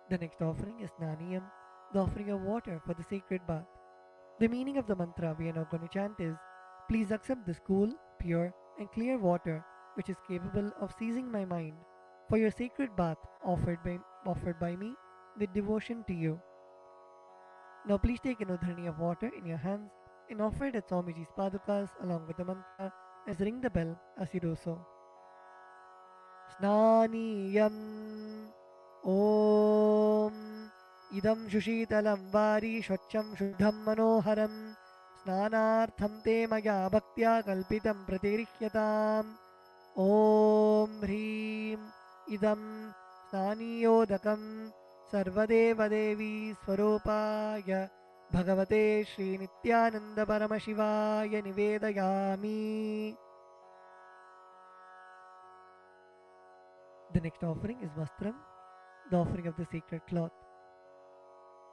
The next offering is Naniyam, the offering of water for the sacred bath. The meaning of the mantra we are now going to chant is, please accept this cool, pure and clear water which is capable of seizing my mind for your sacred bath offered by me with devotion to you. Now please take an udharani of water in your hands and offer it at Swamiji's padukas along with the mantra as ring the bell as you do so. Snaniyam Om Idam Shushitalam Vari Shvacham Shuddham Manoharam Snanartham Te Maya Bhaktya Kalpitam Pratirihyatam. Om Hrim Idam Snaniyodakam Sarvadeva Devi Swarupaya Bhagavate Shri Nithyananda Paramashivaya Nivedayami. The next offering is Vastram, the offering of the sacred cloth.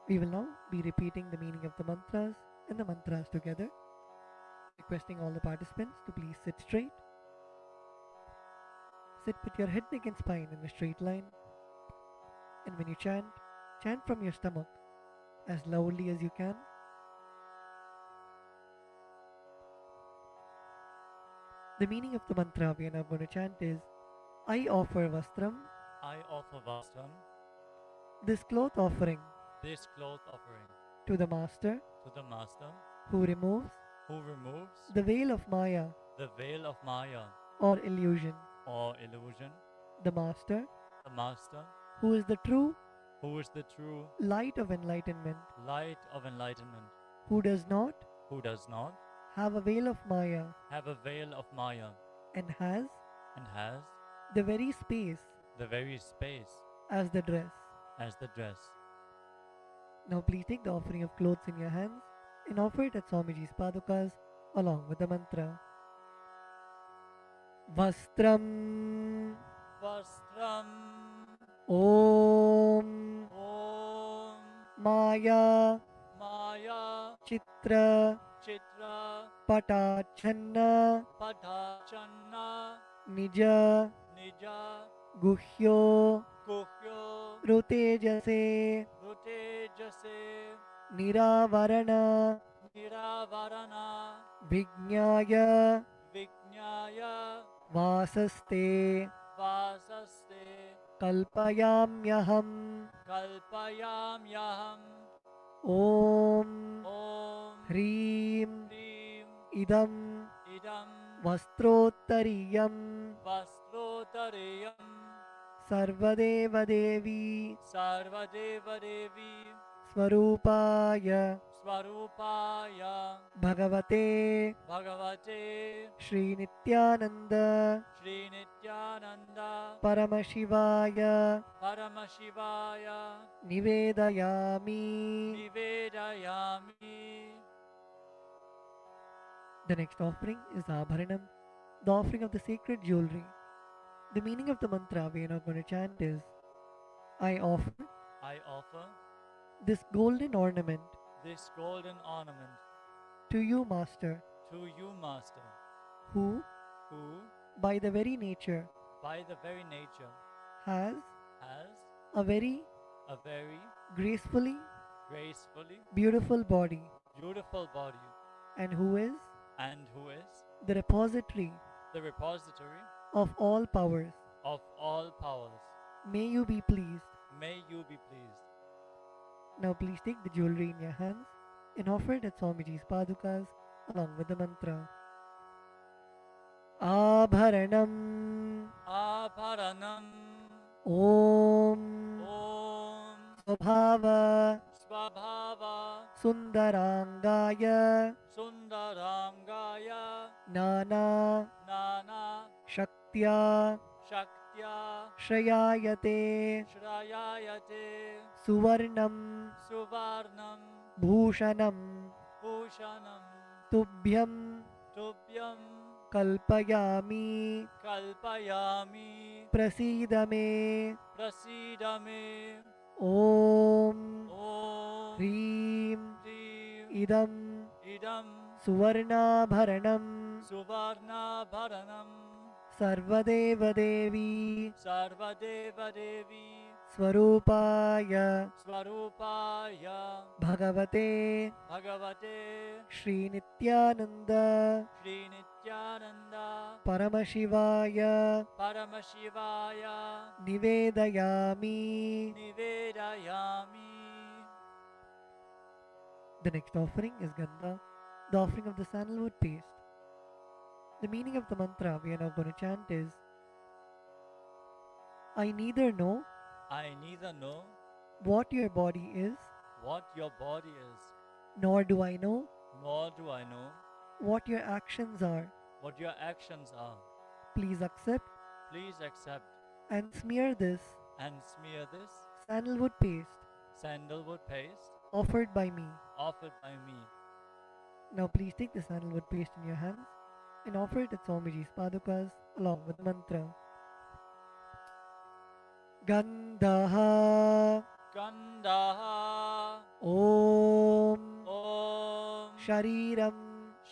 We will now be repeating the meaning of the mantras and the mantras together, requesting all the participants to please sit straight. Sit with your head, neck and spine in a straight line. And when you chant, chant from your stomach as loudly as you can. The meaning of the mantra we are now going to chant is, I offer Vastram, I offer Vastram, this cloth offering, this cloth offering, to the Master to the Master, who removes who removes the veil of Maya the veil of Maya or illusion. or illusion, The Master the Master, who is the true who is the true light of enlightenment, light of enlightenment, who does not who does not have a veil of Maya have a veil of Maya and has and has the very space the very space as the dress. as the dress. Now please take the offering of clothes in your hands and offer it at Swamiji's padukas along with the mantra. Vastram Vastram Om Om Maya Maya Chitra Chitra Patachanna Padachanna Nija Nija Guhyo Guhyo Rutejase Rutejase Niravarana Niravarana Vijnaya Vijnaya Vasaste Vasaste Kalpayamyaham Kalpayamyaham Om Om Hrim Hrim Idam Idam Vastrottariyam Vastrotarayam Sarvadeva Devi Sarvadeva Devi Swarupaya Swarupaya Bhagavate Bhagavate Shri Nithyananda Shri Nithyananda Paramashivaya Paramashivaya Nivedayami. Nivedayami. The next offering is Abharanam, the offering of the sacred jewelry. The meaning of the mantra we are now going to chant is, I offer I offer this golden ornament this golden ornament to you, Master, to you, Master, who, who, by the very nature, by the very nature, has has a very a very gracefully gracefully beautiful body, beautiful body, and who is and who is the repository the repository of all powers. of all powers. May you be pleased. May you be pleased. Now please take the jewelry in your hands and offer it at Swamiji's padukas along with the mantra. Abharanam Abharanam Om Om Swabhava Swabhava Sundarangaya Sundarangaya Nana Nana Shaktya Shaktya Shrayayate Shrayayate Suvarnam Suvarnam Bhushanam Bhushanam Tubhyam Tubhyam Kalpayami Kalpayami Prasidame Prasidame Om Om Hrim Hrim Idam Idam Suvarnabharanam Suvarnabharanam Sarvadeva Devi Sarvadeva Devi Swarupaya Swarupaya Bhagavate Bhagavate Shri Nithyananda Shri Nithyananda Paramashivaya Paramashivaya Nivedayami. Nivedayami. The next offering is Gandha, the offering of the sandalwood paste. The meaning of the mantra we are now going to chant is I neither know I neither know what your body is, what your body is, nor do I know nor do I know what your actions are. what your actions are. Please accept Please accept and smear this and smear this sandalwood paste sandalwood paste offered by me. offered by me. Now please take the sandalwood paste in your hands and offer it at Swamiji's padukas along with the mantra. Gandhaha Gandaha Om Om Shariram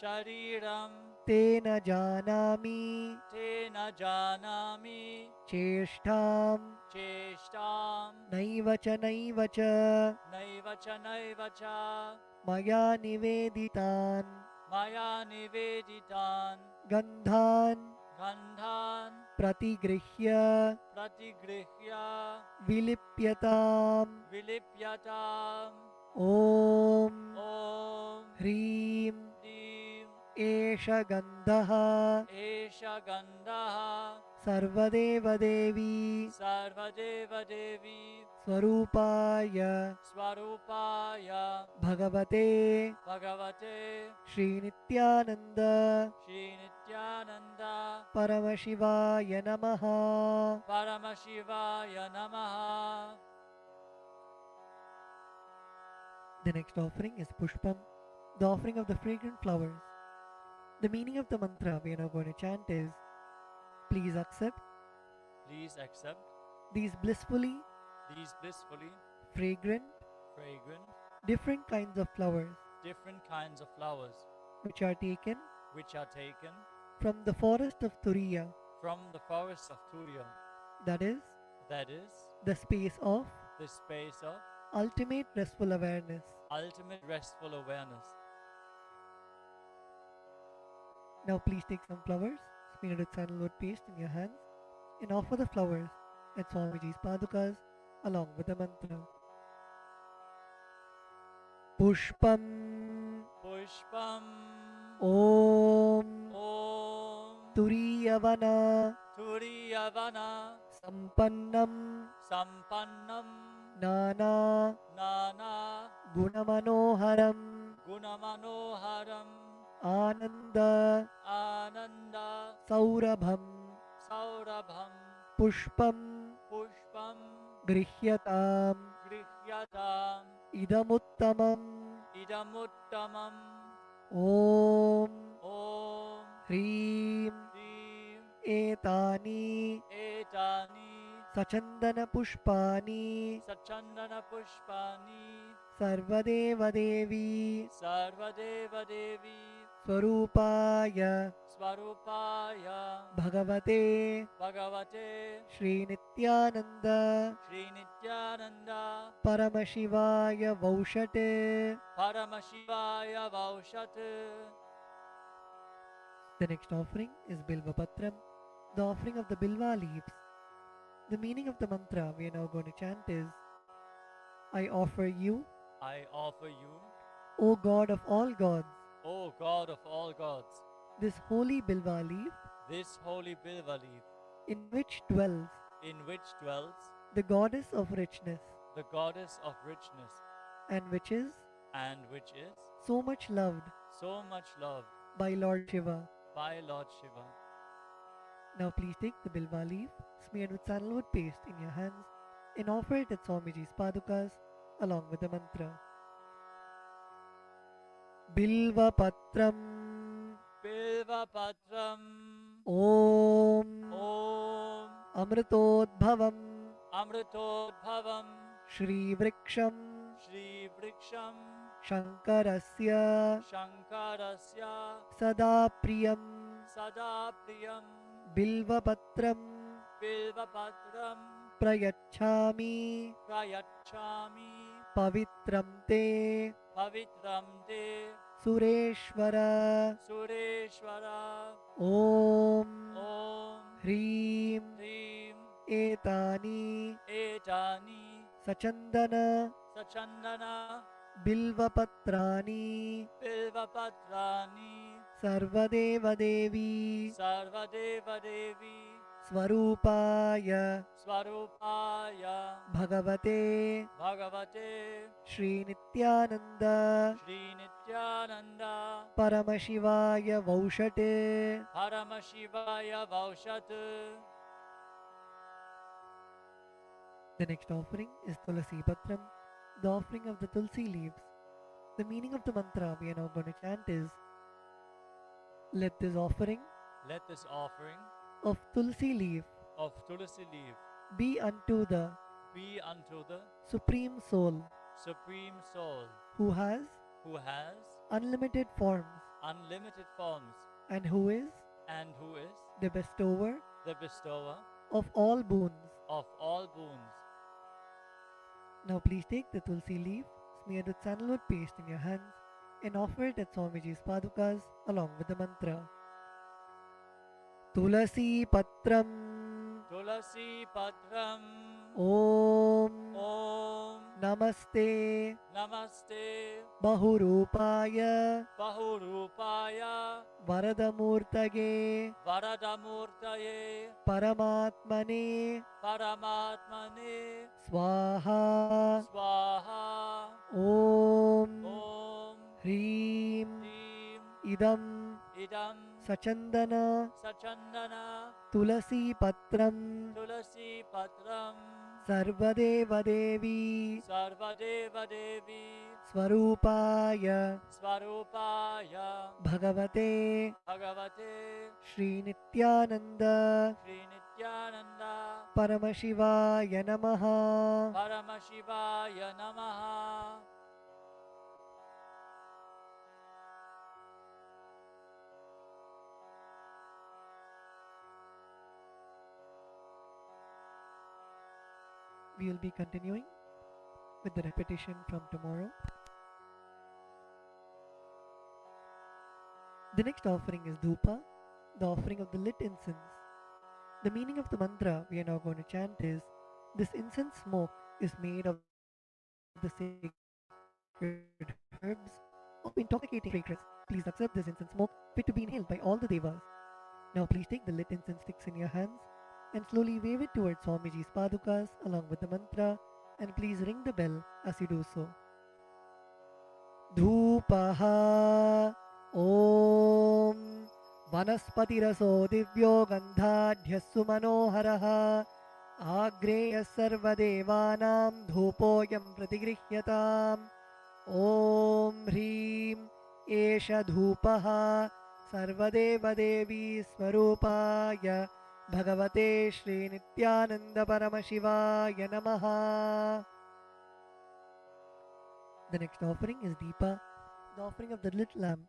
Shariram Tena Janami Tena Janami Cheshtam Cheshtam Naivacha Naivacha Naivacha Naivacha Maya Niveditan Maya Niveditan Gandhan Gandhan Pratigrihya Pratigrihya Vilipyatam Vilipyatam Om Om Hrim Hrim Esha Gandhaha Esha Gandaha Sarvadeva Devi Sarvadeva Devi Swarupaya Swarupaya Bhagavate Bhagavate Shri Nithyananda Shri Nithyananda Paramashivaya Namaha. Paramashivaya Namaha. The next offering is Pushpam, the offering of the fragrant flowers. The meaning of the mantra we are now going to chant is please accept Please accept these blissfully these blissfully fragrant fragrant different kinds of flowers different kinds of flowers which are taken which are taken from the forest of Turiya, from the forests of Turiya, that is that is the space of the space of ultimate restful awareness. ultimate restful awareness. Now please take some flowers, smeared with sandalwood paste in your hands, and offer the flowers at Swamiji's padukas along with the mantra. Pushpam Pushpam Om Om Turiyavana Turiyavana Sampannam Sampannam Nana Nana Gunamanoharam Gunamanoharam Ananda Ananda Saurabham Saurabham Pushpam Pushpam Grihyatam Grihyatam Idamuttamam Idamuttamam Om Om Hrim Hrim Etani Etani Sachandana Pushpani Sachandana Pushpani Sarvadeva Devi Sarvadeva Devi Swarupaya Swarupaya Bhagavate Bhagavate Shri Nithyananda Shri Nithyananda Paramashivaya Vaushate. Paramashivaya Vaushat. The next offering is Bilva Patram, the offering of the Bilva leaves. The meaning of the mantra we are now going to chant is, I offer you, I offer you, O God of all gods, O God of all gods, this holy Bilva leaf this holy Bilva leaf, in which dwells in which dwells the goddess of richness, the goddess of richness, and which is and which is so much loved so much loved by Lord Shiva. by Lord Shiva. Now please take the Bilva leaf smeared with sandalwood paste in your hands and offer it at Swamiji's padukas along with the mantra. Bilva Patram Bilva Patram Om Om Amritodbhavam Amritodbhavam Shri Vriksham Shri Vriksham Shankarasya Shankarasya Sada Priyam Sada Priyam Bilva Patram Bilva Patram Prayachami Prayachami Pavitram Te Pavitram Te Sureshwara Sureshwara Om Om Hrim Hrim Etani Etani Sachandana Sachandana Bilvapatrani Bilva Patrani Sarvadeva Devi Sarvadeva Devi Swarupaya Swarupaya Bhagavate Bhagavate Shri Nithyananda Shri Nithyananda Paramashivaya Vaushate. Paramashivaya Vaushat. The next offering is Tulasi Patram, the offering of the Tulsi leaves. The meaning of the mantra we are now going to chant is, let this offering Let this offering of Tulsi leaf of Tulasi leaf be unto the be unto the Supreme Soul Supreme Soul who has who has unlimited forms unlimited forms and who is and who is the bestower the bestower of all boons. of all boons. Now please take the Tulsi leaf smeared with sandalwood paste in your hands and offer it at Swamiji's padukas along with the mantra. Tulasi Patram Tulasi Patram Om Om Namaste Namaste Bahurupaya Bahurupaya Varadamurtage Varadamurtaye Paramatmane Paramatmane Swaha Swaha Om Om Hrim Hrim Idam Idam Sachandana Sachandana Tulasi Patram Tulasi Patram Sarvadeva Devi Sarvadeva Devi Swarupaya Swarupaya Bhagavate Bhagavate Shri Nithyananda Shri Nithyananda Paramashivaya Namaha. Paramashivaya Namaha. We will be continuing with the repetition from tomorrow. The next offering is Dhupa, the offering of the lit incense. The meaning of the mantra we are now going to chant is, this incense smoke is made of the sacred herbs of intoxicating fragrance. Please accept this incense smoke fit to be inhaled by all the devas. Now please take the lit incense sticks in your hands and slowly wave it towards Swamiji's padukas along with the mantra, and please ring the bell as you do so. Dhupaha Om Vanaspatiraso Divyo Gandhadhyassu Manoharaha Agreyas Sarvadevanam Dhupoyam Pratigrihyatam Om Hrim Esha Dhupaha Sarvadeva Devi Swarupaya Bhagavate Shri Nithyananda Paramashivaya Namaha. The next offering is Deepa, the offering of the lit lamp.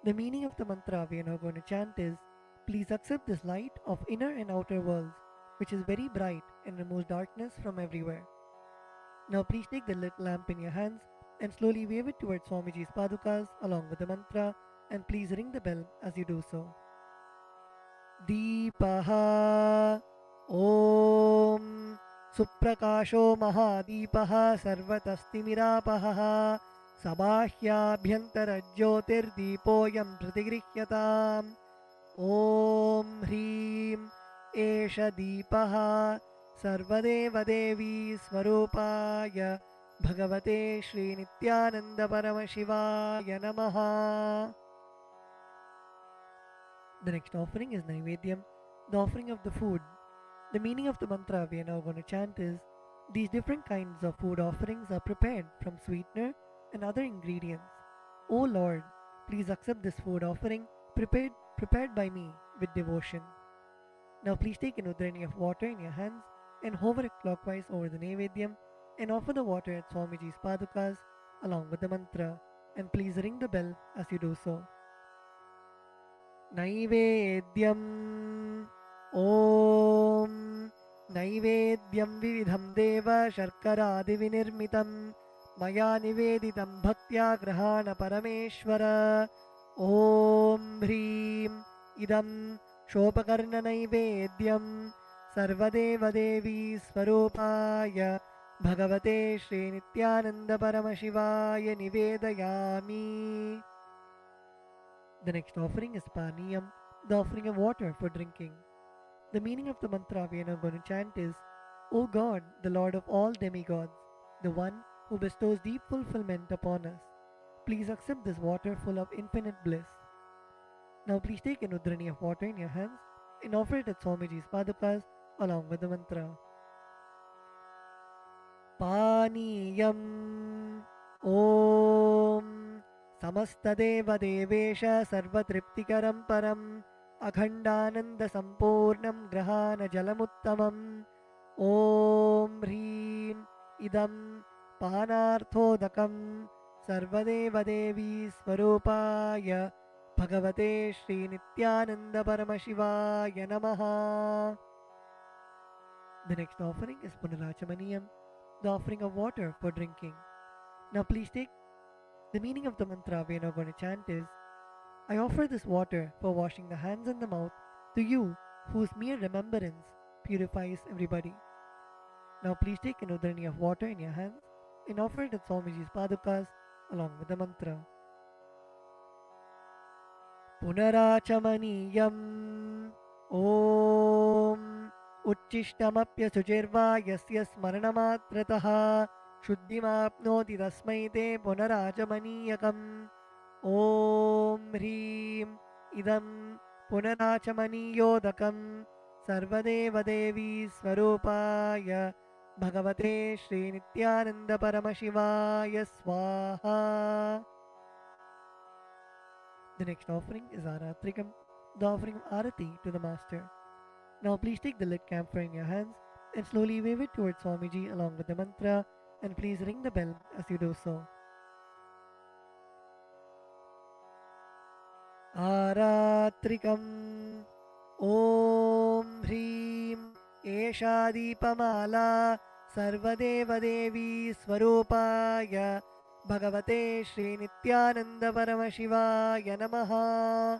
The meaning of the mantra we are now going to chant is, please accept this light of inner and outer worlds, which is very bright and removes darkness from everywhere. Now please take the lit lamp in your hands and slowly wave it towards Swamiji's padukas along with the mantra, and please ring the bell as you do so. Deepaha. Om Suprakasho Mahadīpaha Sarvatastimiراpaha Sabāhyābhyantara Jyotirdeepoyam Pratigrihyataam. Om Hrim Esha Deepaha Sarvadeva Devi Swarupaya Bhagavate Shri Nithyananda Paramashivaya Namaha. The next offering is Naivedyam, the offering of the food. The meaning of the mantra we are now going to chant is, these different kinds of food offerings are prepared from sweetener and other ingredients. O Lord, please accept this food offering prepared by me with devotion. Now please take an udrani of water in your hands and hover it clockwise over the Naivedyam and offer the water at Swamiji's padukas along with the mantra, and please ring the bell as you do so. Naivedyam. Om Naivedyam Vividham Deva Sharkaradi Vinirmitam Maya Niveditam Bhaktya Grahana Parameshwara. Om Hrim Idam Shopakarna Naivedyam Sarvadeva Devi Swarupaya Bhagavate Shri Nithyananda Paramashivaya Nivedayami. The next offering is Paniyam, the offering of water for drinking. The meaning of the mantra we are now going to chant is, O God, the Lord of all demigods, the one who bestows deep fulfillment upon us, please accept this water full of infinite bliss. Now please take an udrani of water in your hands and offer it at Swamiji's padukas along with the mantra. Paniyam. Om Samastadeva Devesha Sarvatriptikaram Param Akhandananda Sampurnam Grahana Jalamuttamam. Om Hrim Idam Panarthodakam Sarvadeva Devi Swarupaya Bhagavate Shri Nithyananda Paramashivaya Namaha. The next offering is Punarachamaniyam, the offering of water for drinking. Now please take the meaning of the mantra we are now going to chant is, I offer this water for washing the hands and the mouth to you, whose mere remembrance purifies everybody. Now please take an udrani of water in your hands and offer it at Swamiji's padukas along with the mantra. Punarachamaniyam. Om Uchishtamapya Sujirva Yasya Smaranamatrataha Shuddhimapnoti Tasmai Te Punarachamaniyakam. Om Hrim Idam Punarachamaniyodakam Sarvadeva Devi Swarupaya Bhagavate Shri Nithyananda Paramashivaya Swaha. The next offering is Aratrikam, the offering of Arati to the Master. Now please take the lit camphor in your hands and slowly wave it towards Swamiji along with the mantra, and please ring the bell as you do so. Aratrikam. Om Hrim Esha Deepamala Sarvadeva Devi Swarupaya Bhagavate Shri Nithyananda Paramashivaya Namaha.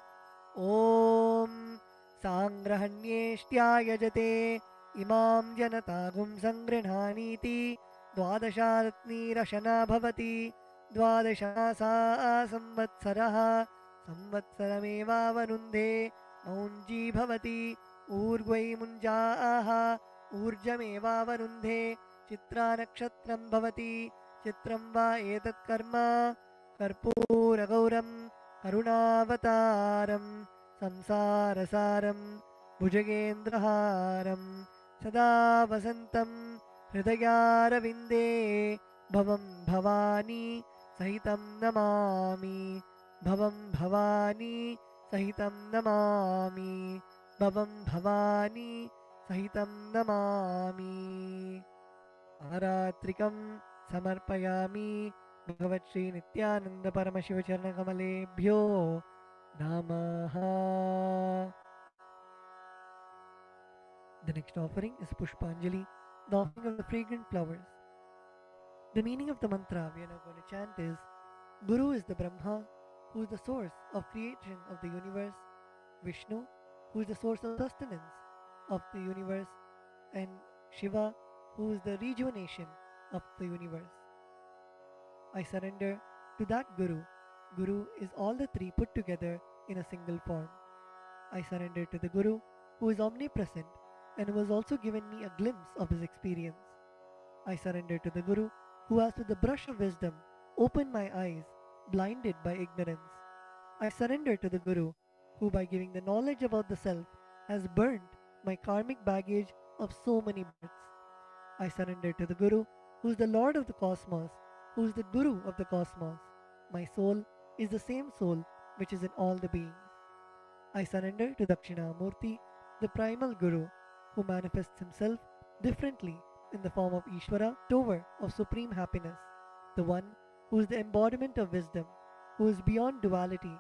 Om Sangrahanyeshtya Jate Imam Janatagum Sangrinhaniti Dwadasharatni Rashana Bhavati Dwadashasa Samvatsaraha Samvatsarameva Vanunde Maunji Bhavati Urgvai Munjaaha Urjameva Vanunde Chitra Nakshatram Bhavati Chitram Va Etat Karma Karpura Gauram Karunavataram Samsarasaram Bhujagendraharam Sada Vasantam Hridayaravinде Bhavam Bhavani Sahitam Namami Bhavam Bhavani Sahitam Namami Bhavam Bhavani Sahitam Namami. Aratrikam Samarpayami Bhagavat Shri Nithyananda Paramashiva Charana Kamalebhyo Namaha. The next offering is Pushpanjali, the offering of the fragrant flowers. The meaning of the mantra we are now going to chant is, Guru is the Brahma, who is the source of creation of the universe. Vishnu, who is the source of sustenance of the universe, and Shiva, who is the rejuvenation of the universe. I surrender to that Guru. Guru is all the three put together in a single form. I surrender to the Guru, who is omnipresent and who has also given me a glimpse of his experience. I surrender to the Guru, who has with the brush of wisdom opened my eyes, blinded by ignorance. I surrender to the Guru, who by giving the knowledge about the self has burnt my karmic baggage of so many births. I surrender to the Guru, who is the Lord of the cosmos, who is the Guru of the cosmos. My soul is the same soul which is in all the beings. I surrender to Dakshinamurti, the primal Guru, who manifests himself differently in the form of Ishvara, Tower of supreme happiness, the one who is the embodiment of wisdom, who is beyond duality,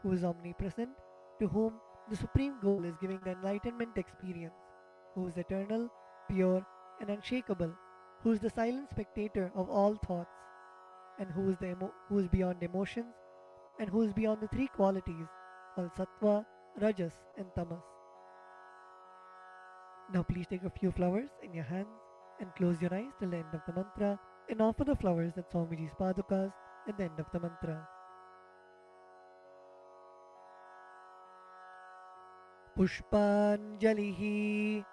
who is omnipresent, to whom the supreme goal is giving the enlightenment experience, who is eternal, pure, and unshakable, who is the silent spectator of all thoughts, and who is beyond emotions, and who is beyond the three qualities called Sattva, Rajas, and Tamas. Now please take a few flowers in your hands and close your eyes till the end of the mantra and offer the flowers at Swamiji's Padukas at the end of the mantra. Pushpanjalihi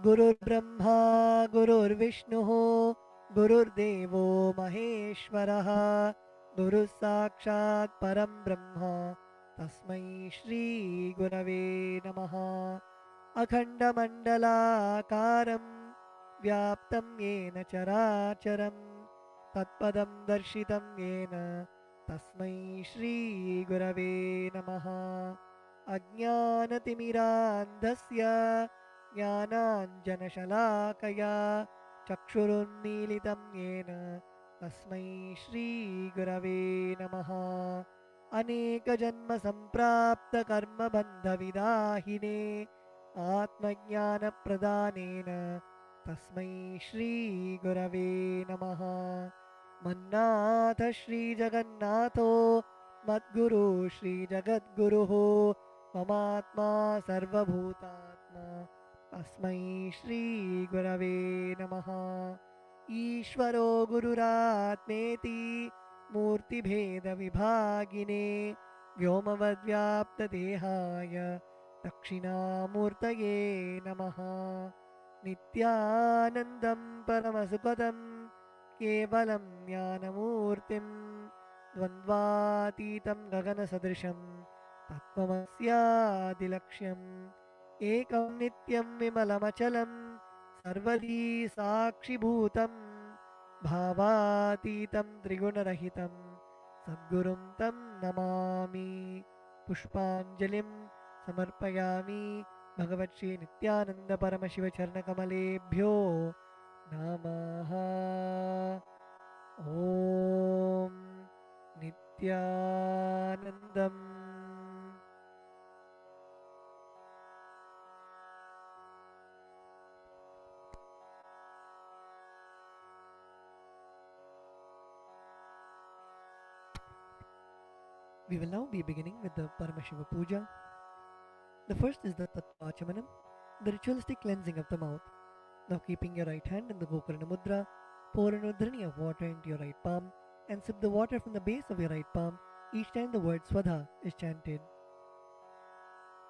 Gurur Brahma Gurur Vishnuh Gururdevo Maheshwaraha Guru Sakshat Param Brahma Tasmai Shri Gurave Namaha Akhandamandalakaram Vyaptam Yena Characharam Tatpadam Darshitam Yena Tasmai Shri Gurave Namaha Ajnanatimirandhasya Jnananjanashalakaya Chakshurunmilitam Yena Tasmai Shri Gurave Namaha Aneka Janma Samprapta Karma Bandha Vidahine Atmajnana Pradhanena Tasmai Shri Gurave Namaha Mannatha Shri Jagannatho Madguru Shri Jagadguruho Mamatma Sarvabhutatma Tasmai Shri Gurave Namaha Ishvaro Gururatmeti Murti Bheda Vibhagine Vyomavadvyapta Dehaya Dakshinamurtaye Namaha Nithyanandam Paramasukadam Kevalam Jnanamurtim Dvandvatitam Gaganasadrisham Tattvamasyadilaksham Ekam Nityam Vimalamachalam Sarvadi Sakshibhutam Bhavatitam Trigunarahitam Sadgurum Tam Namami Pushpanjalim Samarpayami Bhagavat Shri Nithyananda Paramashiva Charnakamalebhyo Namaha Om Nithyanandam. We will now be beginning with the Paramashiva Puja. The first is the Tattvachamanam, the ritualistic cleansing of the mouth. Now keeping your right hand in the Gokarna Mudra, pour an udhrani of water into your right palm and sip the water from the base of your right palm each time the word Swadha is chanted.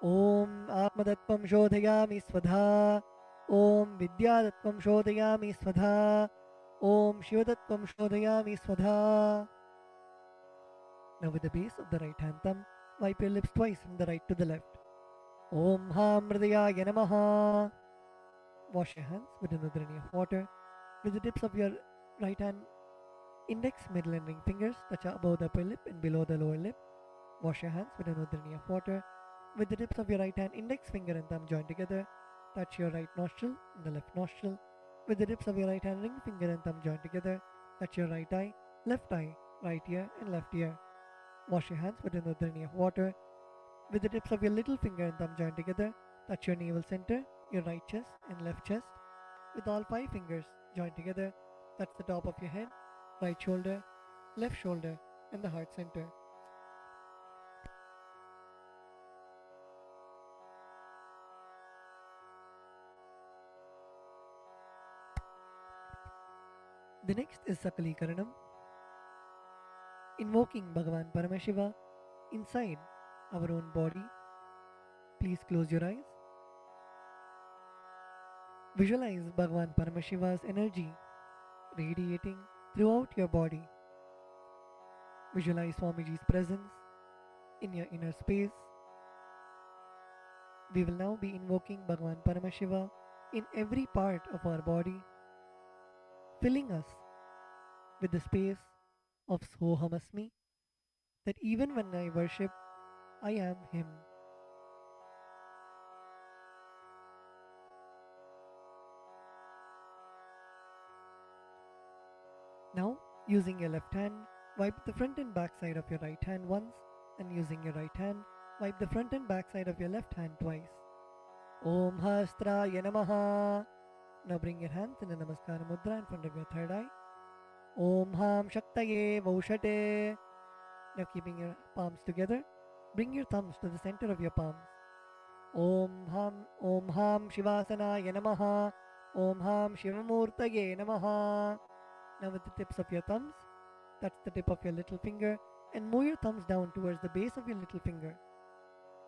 Om Atmadattvam Shodhayami Swadha, Om Vidyadattvam Shodhayami Swadha, Om Shivadattvam Shodhayami Swadha. Now with the base of the right hand thumb, wipe your lips twice from the right to the left. Om Ham Hridayaya Namaha. Wash your hands with an udhrani of water. With the tips of your right hand, index, middle and ring fingers touch above the upper lip and below the lower lip. Wash your hands with an udhrani of water. With the tips of your right hand, index finger and thumb join together. Touch your right nostril and the left nostril. With the tips of your right hand, ring finger and thumb join together. Touch your right eye, right ear and left ear. Wash your hands with an udhrani of water. With the tips of your little finger and thumb joined together, touch your navel center, your right chest and left chest. With all 5 fingers joined together, touch the top of your head, right shoulder, left shoulder and the heart center. The next is Sakalikaranam, invoking Bhagavan Paramashiva inside our own body. Please close your eyes. Visualize Bhagavan Paramashiva's energy radiating throughout your body. Visualize Swamiji's presence in your inner space. We will now be invoking Bhagavan Paramashiva in every part of our body, filling us with the space of Sohamasmi, that even when I worship, I am Him. Now, using your left hand, wipe the front and back side of your right hand once, and using your right hand, wipe the front and back side of your left hand twice. Om Hastraya Namaha. Now bring your hands in a Namaskara Mudra in front of your third eye. Om Ham Shaktaye Vaushate. Now keeping your palms together, bring your thumbs to the center of your palms. Om Ham Shivasanaye Namaha. Om Ham Shivamurtaye Namaha. Now with the tips of your thumbs, touch the tip of your little finger and move your thumbs down towards the base of your little finger.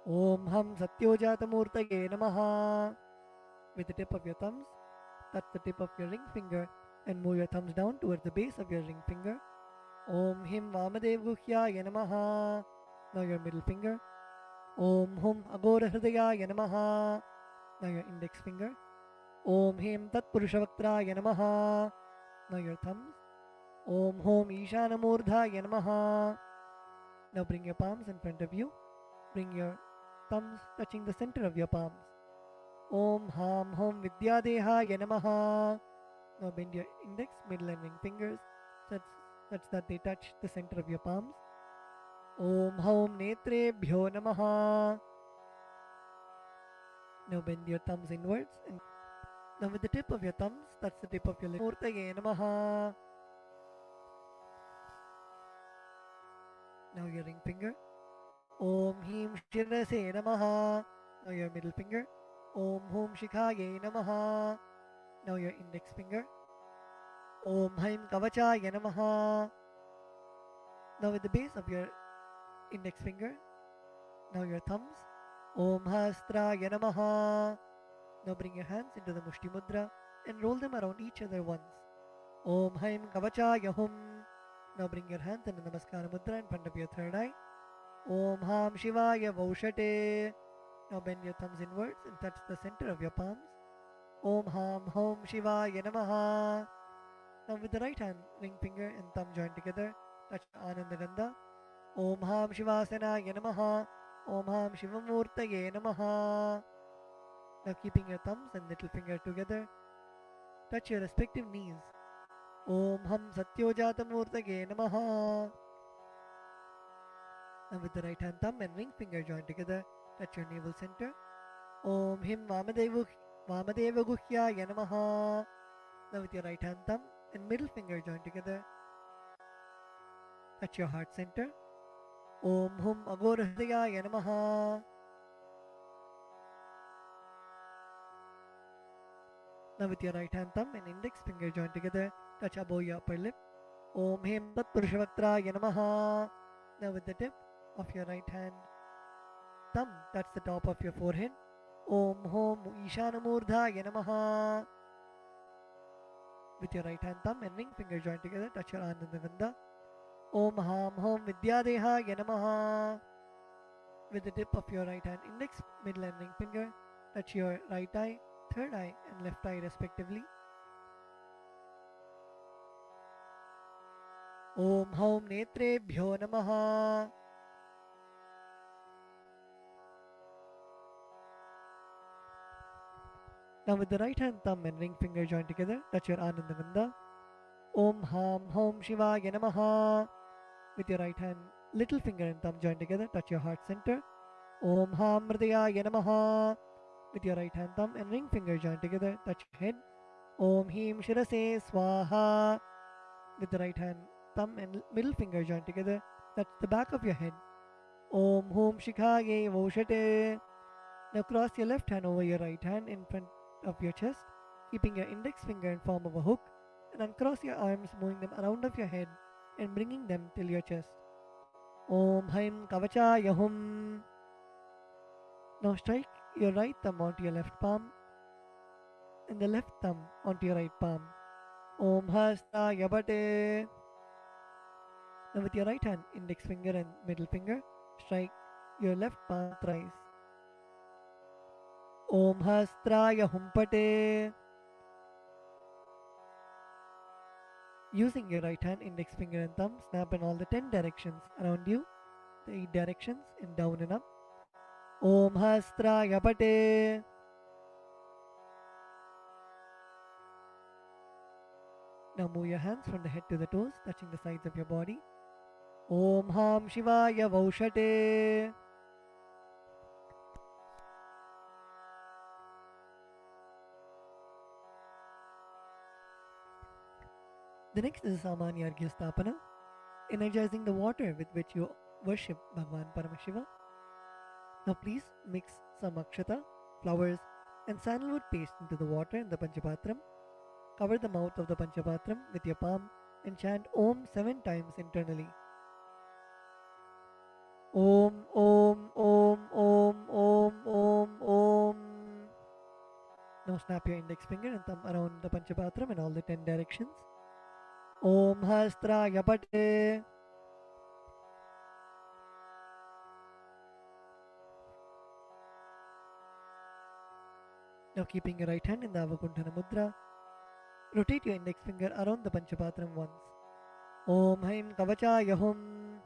Om Ham Satyojatamurtaye Namaha. With the tip of your thumbs, touch the tip of your ring finger and move your thumbs down towards the base of your ring finger. Om Him Vamadevuhyaya Namaha. Now your middle finger. Om Hum Agora Hridayaya Namaha. Now your index finger. Om Him Tat Purushavaktraya Namaha. Now your thumbs. Om Hom Ishanamurdhaya Namaha. Now bring your palms in front of you. Bring your thumbs touching the center of your palms. Om Ham Hom Vidyadehaya Namaha. Now bend your index, middle and ring fingers such that they touch the center of your palms. Om Hom Netrebhyo Namaha. Now bend your thumbs inwards and now with the tip of your thumbs, touch the tip of your lip. Murtaye Namaha. Now your ring finger. Om Him Shirase Namaha. Now your middle finger. Om Hum Shikhaye Namaha. Now your index finger. Om Haim Kavachaya Namaha. Now with the base of your index finger. Now your thumbs. Om Hastraya Namaha. Now bring your hands into the Mushti Mudra and roll them around each other once. Om Haim Kavachaya Hum. Now bring your hands in the Namaskara Mudra in front of your third eye. Om Ham Shivaya Vaushate. Now bend your thumbs inwards and touch the center of your palms. Om Ham Hom Shivaya Namaha. Now with the right hand, ring finger and thumb joined together, touch Anandagandha. Om Ham Shivasanaya Namaha. Om Ham Shivamurtaye Namaha. Now keeping your thumbs and little finger together, touch your respective knees. Om Ham Satyojatamurtaye Namaha. Now with the right hand thumb and ring finger joined together, touch your navel center. Om Him Vamadevaguhyaya Namaha. Now with your right hand thumb and middle finger joined together, touch your heart center. Om Hum Agora Hridayaya Namaha. Now with your right hand thumb and index finger joined together, touch above your upper lip. Om Him Tat Purushavaktraya Namaha. Now with the tip of your right hand thumb, touch the top of your forehead. Om Hom Ishanamurdhaya Namaha. With your right hand thumb and ring finger joined together, touch your Anandagandha. Om Ham Hom Vidyadehaya Namaha. With the tip of your right hand index, middle and ring finger, touch your right eye, third eye and left eye respectively. Om Hom Netrebhyo Namaha. Now with the right hand thumb and ring finger joined together, touch your Anandagandha. Om Ham Hom Shivaya Namaha. With your right hand, little finger and thumb joined together, touch your heart center. Om Ham Hridayaya Namaha. With your right hand thumb and ring finger joined together, touch your head. Om Him Shirase Swaha. With the right hand thumb and middle finger joined together, touch the back of your head. Om Hum Shikhaye Vaushate. Now cross your left hand over your right hand in front of your chest, keeping your index finger in form of a hook and uncross your arms, moving them around of your head and bringing them till your chest. Om Haim Kavachaya Hum. Now strike your right thumb onto your left palm and the left thumb onto your right palm. Om Hastaya Bate. Now with your right hand, index finger and middle finger, strike your left palm thrice. Om Hastraya Humpate. Using your right hand, index finger and thumb, snap in all the 10 directions around you, the 8 directions and down and up. Om Hastraya Pate. Now move your hands from the head to the toes, touching the sides of your body. Om Ham Shivaya Vaushate. The next is Samanya Arghya Stapana, energizing the water with which you worship Bhagavan Paramashiva. Now please mix some akshata, flowers and sandalwood paste into the water in the Panchapatram. Cover the mouth of the Panchapatram with your palm and chant Om 7 times internally. Om Om Om Om Om Om Om. Now snap your index finger and thumb around the Panchapatram in all the 10 directions. Om Hastraya Pate. Now keeping your right hand in the Avakuntana Mudra, rotate your index finger around the Panchapatram once. Om Haim Kavachaya Hum.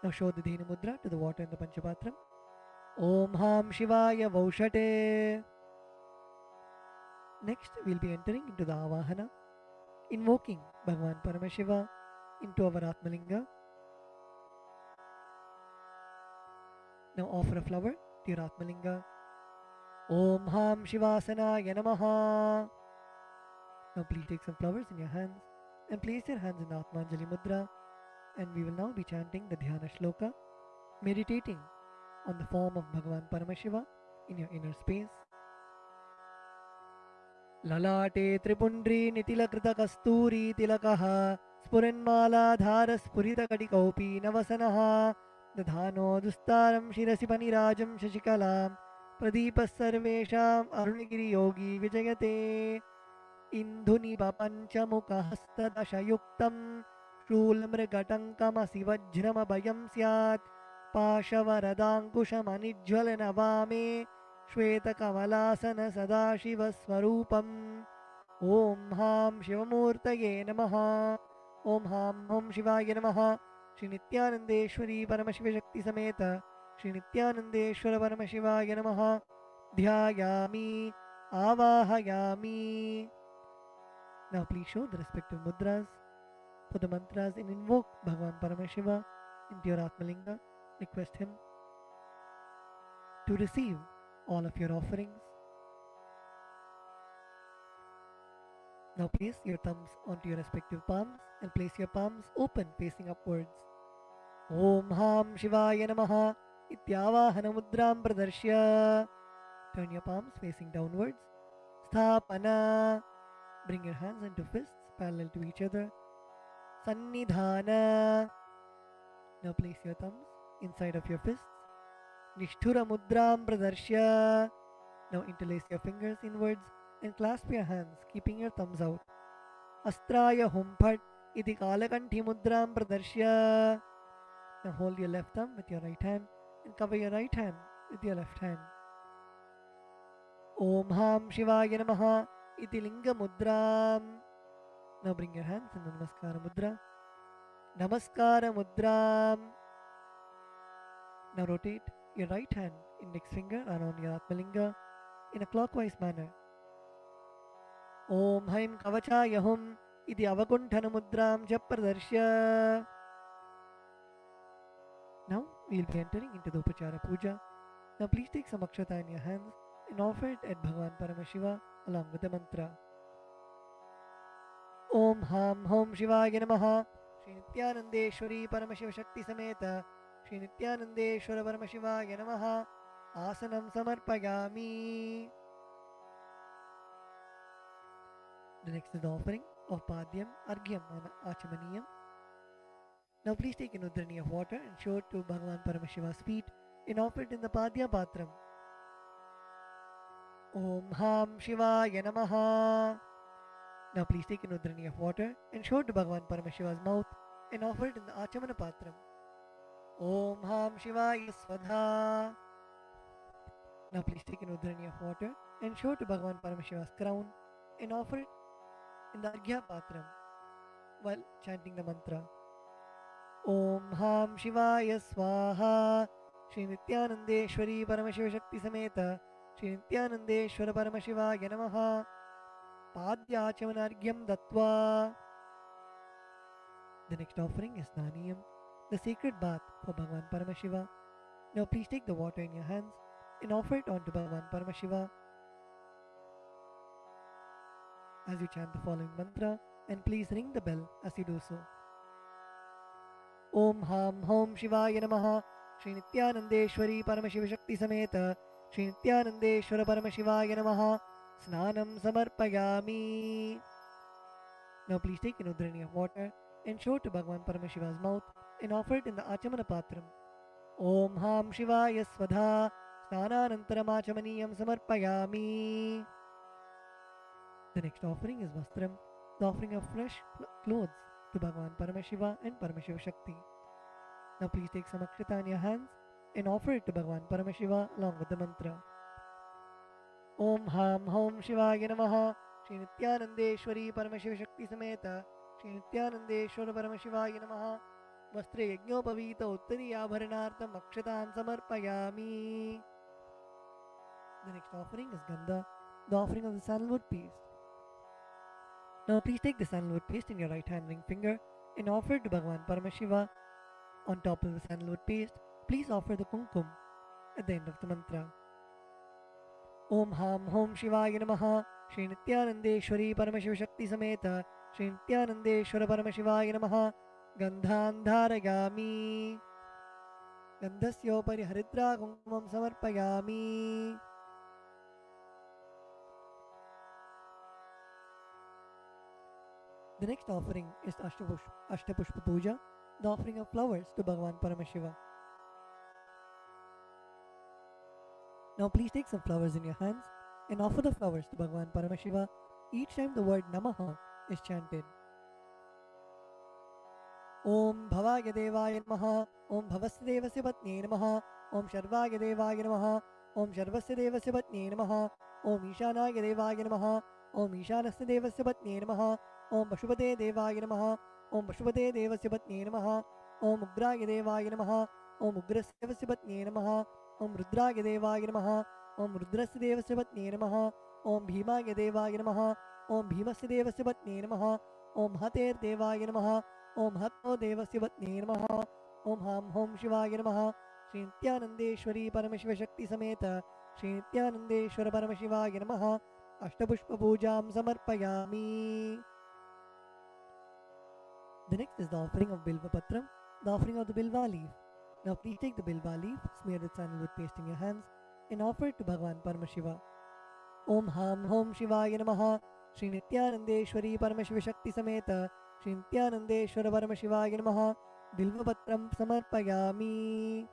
Now show the Dhenu Mudra to the water in the Panchapatram. Om Ham Shivaya Vaushate. Next, we'll be entering into the Avahana, invoking Bhagavan Paramashiva into our Atmalinga. Now offer a flower to your Atmalinga. Om Ham Shivasanaya Namaha. Now please take some flowers in your hands and place your hands in Atmanjali Mudra, and we will now be chanting the Dhyana Shloka, meditating on the form of Bhagavan Paramashiva in your inner space. Lalate Tripundri Nitilakrita Kasturi Tilakaha Spuranmala Spurita Kadikaupi Navasanaha Dadhano Dustaram Shirasi Panirajam Shashikalam Pradipas Sarvesham Arunagiri Yogi Vijayate Indhuni Papanchamuka Hasta Dashayuktam Shulmrigatankama Sivajrama Bayam Syat Pashavaradankushamanijwalana Vame Shvetakamalāsana Sadashiva Swarupam. Om Ham Shivamurtaye Namaha. Om Ham Om Shivaya Namaha. Shri Nithyanandeshwari Paramashiva Shakti Sameta Shri Nithyanandeshwara Paramashivaya Namaha. Dhyayami Avahayami. Now please show the respective mudras for the mantras and invoke Bhagavan Paramashiva into your Atmalinga. Request him to receive all of your offerings. Now place your thumbs onto your respective palms and place your palms open facing upwards. Om Ham Shivaya Namaha Ityavahana Mudram Pradarshya. Turn your palms facing downwards. Sthapana. Bring your hands into fists parallel to each other. Sannidhana. Now place your thumbs inside of your fists. Nishthura Mudram Pradarshya. Now interlace your fingers inwards and clasp your hands, keeping your thumbs out. Astraya Humphat Iti Kalakanthi Mudram Pradarshya. Now hold your left thumb with your right hand and cover your right hand with your left hand. Om Ham Shivaya Namaha Iti Linga Mudram. Now bring your hands in the Namaskara Mudra. Namaskara Mudram. Now rotate your right hand index finger around your Atmalinga in a clockwise manner. Om Haim Kavachaya Hum Iti Avakunthana Mudram Japradarshya. Now we will be entering into the Upachara Puja. Now please take some akshata in your hands and offer it at Bhagavan Paramashiva along with the mantra. Om Ham Hom Shivaya Namaha. Shri Nithyanandeshwari Paramashiva Shakti Sameta Shri Nithyanandeshwara Paramashivaya Namaha. Asanam Samarpayami. The next is the offering of Padyam, Argyam and Achamaniyam. Now please take an udrani of water and show it to Bhagavan Paramashiva's feet and offer it in the Padya Patram. Om Ham Shivaya Namaha. Now please take an udrani of water and show it to Bhagavan Paramashiva's mouth and offer it in the Achamana Patram. Om Ham Shivaya Svadha. Now please take an udrani of water and show it to Bhagavan Paramashiva's crown and offer it in the Arghya Patram while chanting the mantra. Om Ham Shivaya Swaha. Shri Nithyanandeshwari Paramashiva Shakti Sameta Shri Nithyanandeshwara Paramashivaya Namaha. Padyachamanargyam Dattva. The next offering is Naniyam, the sacred bath for Bhagavan Paramashiva. Now please take the water in your hands and offer it onto Bhagavan Paramashiva as you chant the following mantra, and please ring the bell as you do so. Om Ham Hom Shivaya Namaha. Shri Nithyanandeshwari Paramashiva Shakti Sameta Shri Nithyanandeshwara Paramashivaya Namaha. Snanam Samarpayami. Now please take an udrani of water and show it to Bhagavan Paramashiva's mouth and offer it in the Achamana Patram. Om Ham Shivaya Svadha. Snananantaram Achamaniyam Samarpayami. The next offering is Vastram, the offering of fresh clothes to Bhagavan Paramashiva and Paramashiva Shakti. Now please take some akshata in your hands and offer it to Bhagavan Paramashiva along with the mantra. Om Ham Hom Shivaya Namaha. Shri Nithyanandeshwari Paramashiva Shakti Sameta Shri Nithyanandeshwara Paramashivaya Namaha. Vastre Yajñopavita Uttari Abharanartam Akshatan Samarpayami. The next offering is Gandha, the offering of the sandalwood paste. Now please take the sandalwood paste in your right hand ring finger and offer it to Bhagavan Paramashiva. On top of the sandalwood paste, please offer the kumkum at the end of the mantra. Om Ham Hom Shivaya Namaha. Shri Nithyanandeshwari Paramashiva Shakti Sameta Shri Nithyanandeshwara Paramashivaya Namaha. Gandhan Dharayami. Gandhasyopari Haridra Kumkumam Samarpayami. The next offering is Ashtapushpa Puja, the offering of flowers to Bhagavan Paramashiva. Now please take some flowers in your hands and offer the flowers to Bhagavan Paramashiva each time the word Namaha is chanted. Om Bhavaya Devaya Namaha. Om Bhavasya Devasya Patne Namaha. Om Sharvaya Devaya Namaha. Om Sharvasya Devasya Patne Namaha. Om Ishanaya Devaya Namaha. Om Ishanasya Devasya Patne Namaha. Om Pashupate Devaya Namaha. Om Pashupate Devasya Patne Namaha. Om Ugraya Devaya Namaha. Om Ugrasya Devasya Patne Namaha. Om Rudraya Devaya Namaha. Om Rudrasya Devasya Patne Namaha. Om Bhimaya Devaya Namaha. Om Bhimasya Devasya Patne Namaha. Om Hater Devaya Namaha. Om Hatto Devasya Patne Namaha. Om Ham Hom Shivaya Namaha. Shri Nithyanandeshwari Paramashiva Shakti Sameta Shri Nithyanandeshwara Paramashivaya Namaha. Ashtapushpa Pujam Samarpayami. The next is the offering of Bilva Patram, the offering of the Bilva leaf. Now please take the Bilva leaf, smear with sandalwood paste in your hands and offer it to Bhagavan Paramashiva. Om Ham Hom Shivaya Namaha. Shri Nithyanandeshwari Paramashiva Shakti Sameta Shri Nithyanandeshwara Paramashivaya Namaha. Bilva Patram Samarpayami.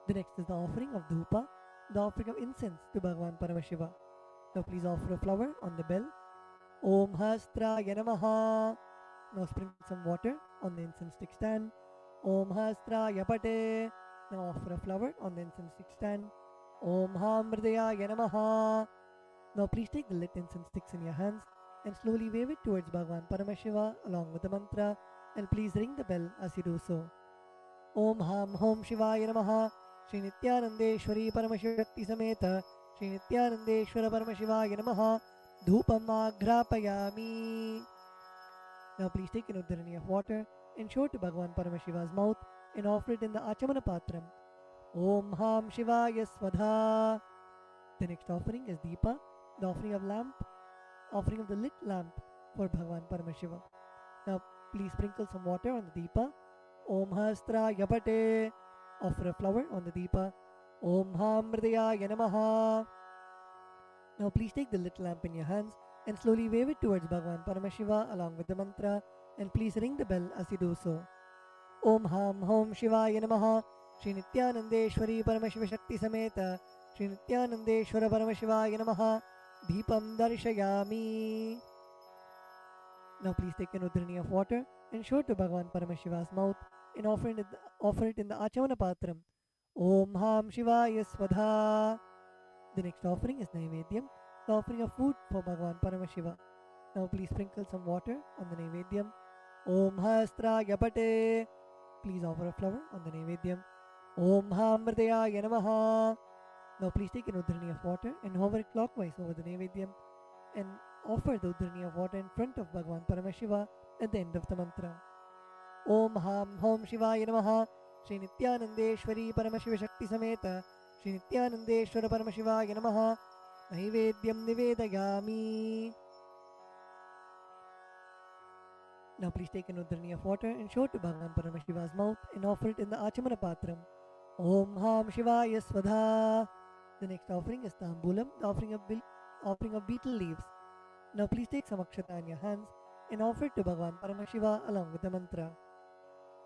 The next is the offering of Dhupa, the offering of incense to Bhagavan Paramashiva. Now please offer a flower on the bell. Om Hastraya Namaha. Now sprinkle some water on the incense stick stand. Om Hastraya Pate. Now offer a flower on the incense stick stand. Om Hamridaya Namaha. Now please take the lit incense sticks in your hands and slowly wave it towards Bhagavan Paramashiva along with the mantra, and please ring the bell as you do so. Om Ham Hom Shivaya Namaha. Shri Nithyanandeshwari Paramashiva Shakti Sameta Shri Nithyanandeshwara Paramashivaya Namaha. Dhupam Aghrapayami. Now please take an udrani of water and show it to Bhagavan Paramashiva's mouth and offer it in the Achamana Patram. Om Ham Shivaya Svadha. The next offering is Deepa, the offering of the lit lamp for Bhagavan Paramashiva. Now please sprinkle some water on the Deepa. Om Hastraya Pate. Offer a flower on the Deepa. Om Hamridaya Namaha. Now please take the lit lamp in your hands and slowly wave it towards Bhagavan Paramashiva along with the mantra, and please ring the bell as you do so. Om Ham Hom Shivaya Namaha. Shri Nithyanandeshwari Paramashiva Shakti Sameta Shri Nithyanandeshwara Paramashivaya Namaha. Deepam Darshayami. Now please take an udhrani of water and show it to Bhagavan Paramashiva's mouth and offer it in the Achamana Patram. Om Ham Shivaya Swadha. The next offering is Naivedyam, the offering of food for Bhagavan Paramashiva. Now please sprinkle some water on the Naivedyam. Om Hastraya Pate. Please offer a flower on the Naivedyam. Om Hamrdayaya Namaha. Now please take an udhrani of water and hover it clockwise over the Naivedyam and offer the udhrani of water in front of Bhagavan Paramashiva at the end of the mantra. Om Ham Hom Shivaya Namaha. Shri Nithyanandeshwari Paramashiva Shakti Sameta Shri Nithyanandeshwara Paramashivaya Namaha. Naivedyam Nivedayami. Now please take an udhrani of water and show it to Bhagavan Paramashiva's mouth and offer it in the Achamana Patram. Om Ham Shivaya Swadha. The next offering is Tambulam, the offering of beetle leaves. Now please take some akshata in your hands and offer it to Bhagavan Paramashiva along with the mantra.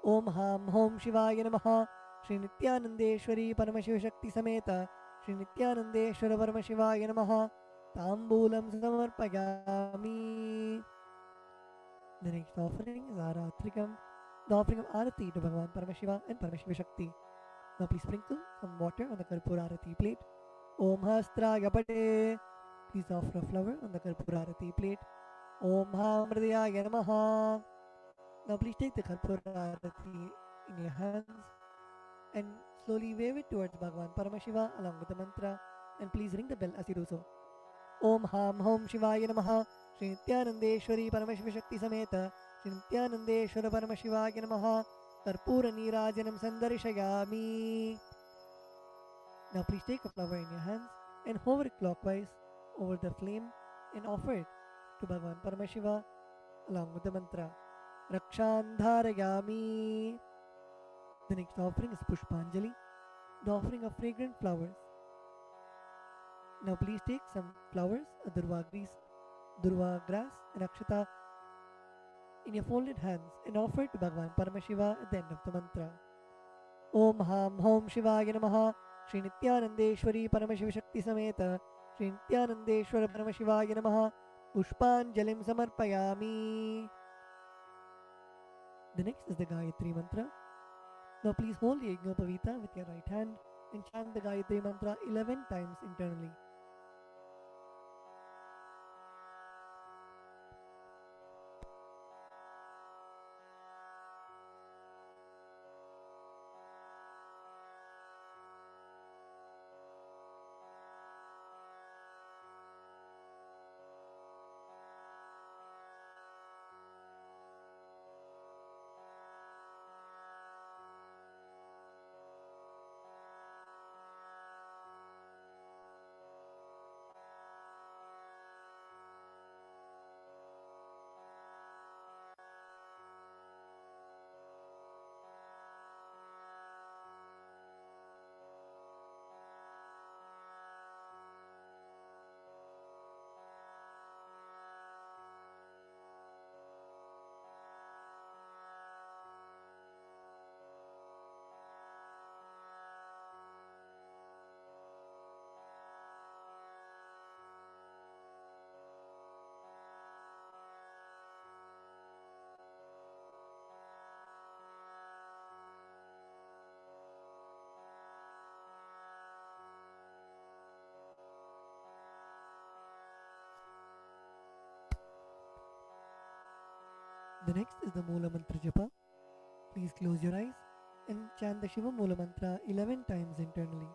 Om Ham Hom Shivaya Namaha. Shri Nithyanandeshwari Paramashiva Shakti Sameta Shri Nithyanandeshwara Paramashivaya Namaha. Tambulam Samarpayami. The next offering is Aratrikam, the offering of Arati to Bhagavan Paramashiva and Paramashiva Shakti. Now please sprinkle some water on the Karpura Arati plate. Om Hastraya Pate. Please offer a flower on the Karpura Arati plate. Om Hamrdayaya Namaha. Now please take the Karpura Arati in your hands and slowly wave it towards Bhagavan Paramashiva along with the mantra, and please ring the bell as you do so. Om Ham Hom Shivaya Namaha. Shri Nithyanandeshwari Paramashiva Shakti Sameta Shri Nithyanandeshwara Paramashivaya Namaha. Karpura Nirajanam Sandarishayami. Now please take a flower in your hands and hover it clockwise over the flame and offer it to Bhagavan Paramashiva along with the mantra. Rakshandharayami. The next offering is Pushpanjali, the offering of fragrant flowers. Now please take some flowers, Durva grass and Akshata in your folded hands and offer it to Bhagavan Paramashiva at the end of the mantra. Om Ham Hom Shivaya Namaha. Shri Nithyanandeshwari Paramashiva Shakti Sameta Shri Nithyanandeshwara Paramashivaya Namaha. Pushpanjalim Samarpayami. The next is the Gayatri Mantra. Now please hold the Yajnopavita with your right hand and chant the Gayatri Mantra 11 times internally. The next is the Moola Mantra Japa. Please close your eyes and chant the Shiva Moola Mantra 11 times internally.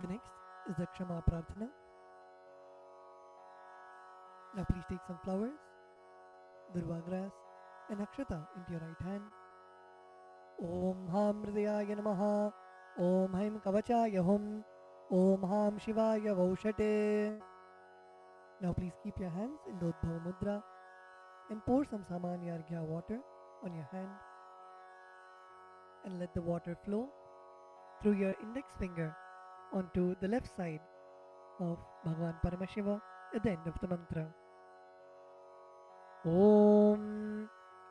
The next is the Kshama Prarthana. Now please take some flowers, durva grass and akshata into your right hand. Om Ham Hridayaya Namaha. Om Haim Kavachaya Hum. Om Ham Shivaya Vaushate. Now please keep your hands in Dodbhava Mudra and pour some Samanya Arghya water on your hand and let the water flow through your index finger onto the left side of Bhagavan Paramashiva at the end of the mantra. Om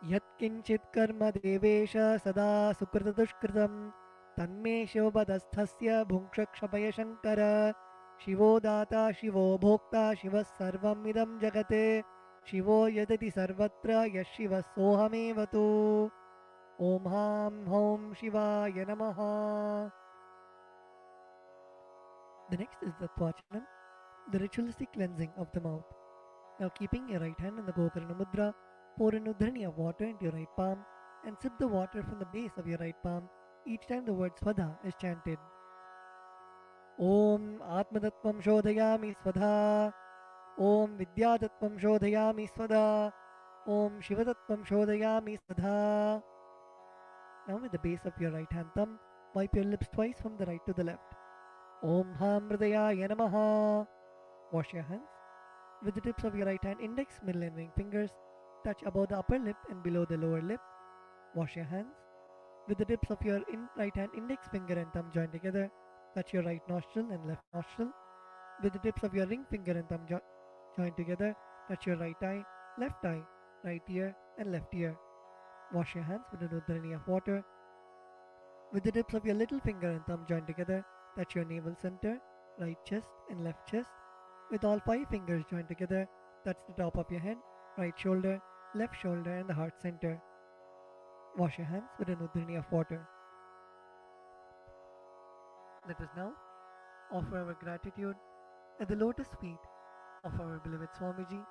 Yat Kinchit Karma Devesha Sada Sukrita Dushkritam Tanme Shivabadasthasya Bhunkshakshabaya Shankara Shivo Data Shivo Bhokta Shiva Sarvam Idam Jagate Shivo Yadati Sarvatra Yashiva Sohamevatu Om Ham Hom Shivaya Namaha. The next is the Tvachanam, the ritualistic cleansing of the mouth. Now keeping your right hand in the Gokarna Mudra, pour an udhrani of water into your right palm and sip the water from the base of your right palm each time the word Svadha is chanted. Om Atmadattvam Shodhayami Svadha. Om Vidyadattvam Shodhayami Svadha. Om Shivadattvam Shodhayami Svadha. Now with the base of your right hand thumb, wipe your lips twice from the right to the left. Om Ham Hridayaya Namaha. Wash your hands. With the tips of your right hand index, middle and ring fingers, touch above the upper lip and below the lower lip. Wash your hands. With the tips of your right hand index finger and thumb joined together, touch your right nostril and left nostril. With the tips of your ring finger and thumb joined together, touch your right eye, right ear and left ear. Wash your hands with an udhrani of water. With the tips of your little finger and thumb joined together, touch your navel center, right chest and left chest. With all 5 fingers joined together, touch the top of your head, right shoulder, left shoulder and the heart center. Wash your hands with an udhrani of water. Let us now offer our gratitude at the lotus feet of our beloved Swamiji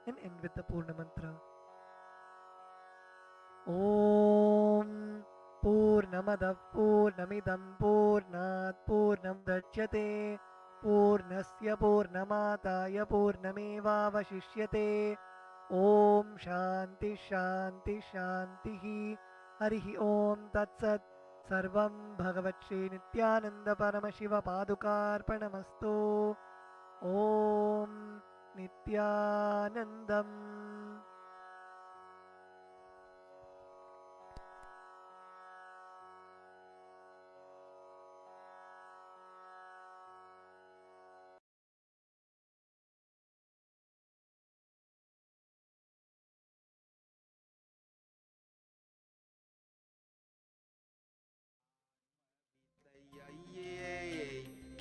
and end with the Purna Mantra. Om Purnamadav Purnamidam Purnat Purnamudachyate Purnasya Purnamataya Purnamevavashishyate. Om Shanti Shanti Shantihi. Harihi Om Tat Sat. Sarvam Bhagavat Shri Nithyananda Paramashiva Padukarpanamastu. Om Nithyanandam.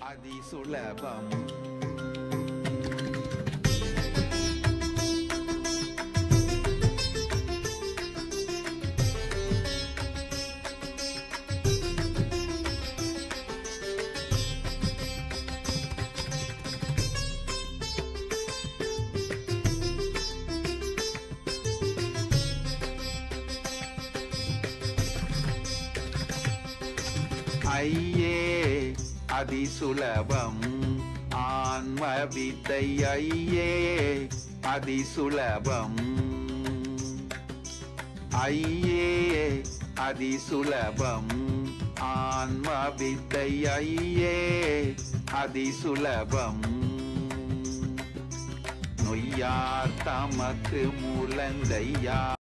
Adi Sulabam. Aiye Adi Sulabam. Anma Vidayaiye Adi Sulabam. Aiye Adi Sulabam. Anma Vidayaiye Adi Sulabam. Noyar Tamak Mulandaya.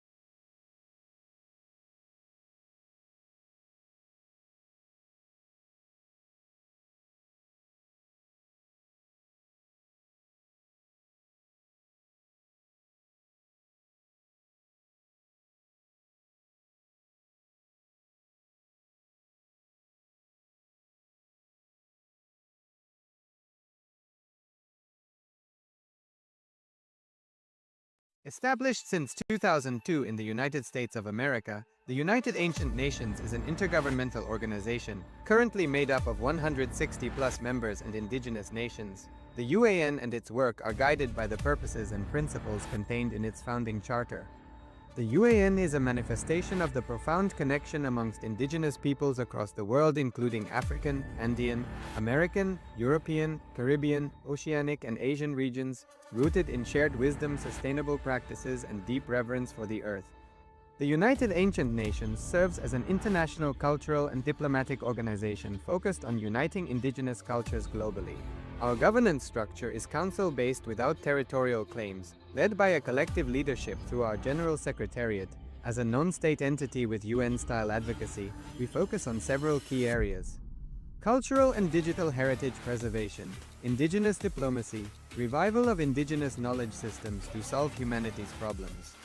Established since 2002 in the United States of America, the United Ancient Nations is an intergovernmental organization, currently made up of 160+ members and indigenous nations. The UAN and its work are guided by the purposes and principles contained in its founding charter. The UAN is a manifestation of the profound connection amongst indigenous peoples across the world, including African, Andean, American, European, Caribbean, Oceanic, and Asian regions, rooted in shared wisdom, sustainable practices, and deep reverence for the earth. The United Ancient Nations serves as an international cultural and diplomatic organization focused on uniting indigenous cultures globally. Our governance structure is council-based without territorial claims, led by a collective leadership through our General Secretariat. As a non-state entity with UN-style advocacy, we focus on several key areas: cultural and digital heritage preservation, indigenous diplomacy, revival of indigenous knowledge systems to solve humanity's problems,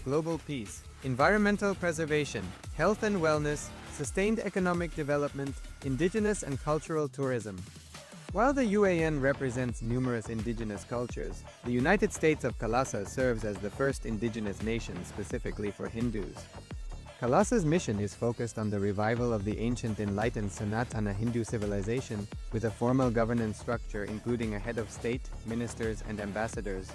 global peace, environmental preservation, health and wellness, sustained economic development, indigenous and cultural tourism. While the UAN represents numerous indigenous cultures, the United States of KAILASA serves as the first indigenous nation specifically for Hindus. KAILASA's mission is focused on the revival of the ancient enlightened Sanatana Hindu civilization, with a formal governance structure including a head of state, ministers, and ambassadors.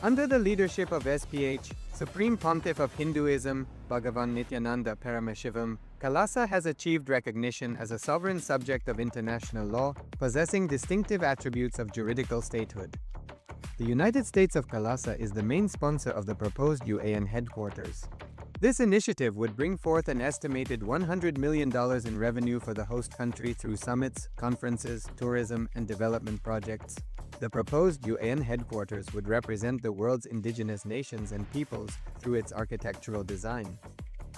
Under the leadership of SPH, Supreme Pontiff of Hinduism, Bhagavan Nithyananda Paramashivoham, KAILASA has achieved recognition as a sovereign subject of international law, possessing distinctive attributes of juridical statehood. The United States of KAILASA is the main sponsor of the proposed UAN headquarters. This initiative would bring forth an estimated $100 million in revenue for the host country through summits, conferences, tourism, and development projects. The proposed UAN headquarters would represent the world's indigenous nations and peoples through its architectural design.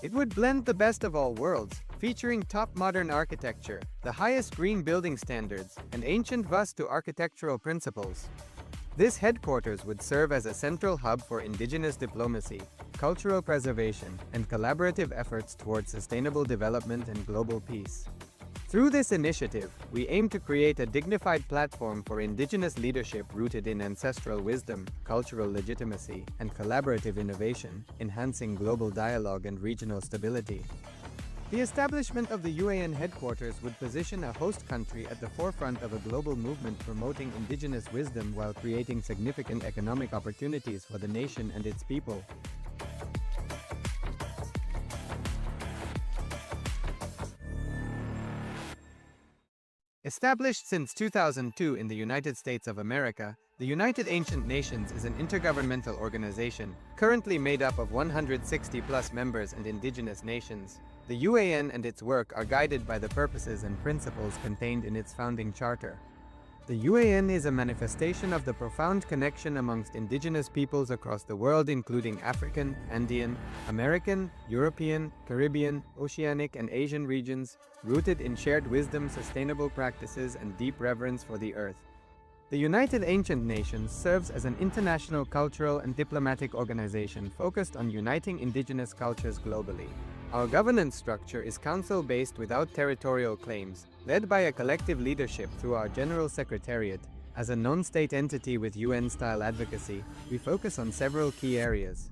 It would blend the best of all worlds, featuring top modern architecture, the highest green building standards, and ancient Vastu architectural principles. This headquarters would serve as a central hub for indigenous diplomacy, cultural preservation, and collaborative efforts towards sustainable development and global peace. Through this initiative, we aim to create a dignified platform for indigenous leadership rooted in ancestral wisdom, cultural legitimacy, and collaborative innovation, enhancing global dialogue and regional stability. The establishment of the UAN headquarters would position a host country at the forefront of a global movement promoting indigenous wisdom while creating significant economic opportunities for the nation and its people. Established since 2002 in the United States of America, the United Ancient Nations is an intergovernmental organization, currently made up of 160+ members and indigenous nations. The UAN and its work are guided by the purposes and principles contained in its founding charter. The UAN is a manifestation of the profound connection amongst indigenous peoples across the world, including African, Andean, American, European, Caribbean, Oceanic, and Asian regions, rooted in shared wisdom, sustainable practices, and deep reverence for the earth. The United Ancient Nations serves as an international cultural and diplomatic organization focused on uniting indigenous cultures globally. Our governance structure is council-based without territorial claims, led by a collective leadership through our General Secretariat. As a non-state entity with UN-style advocacy, we focus on several key areas: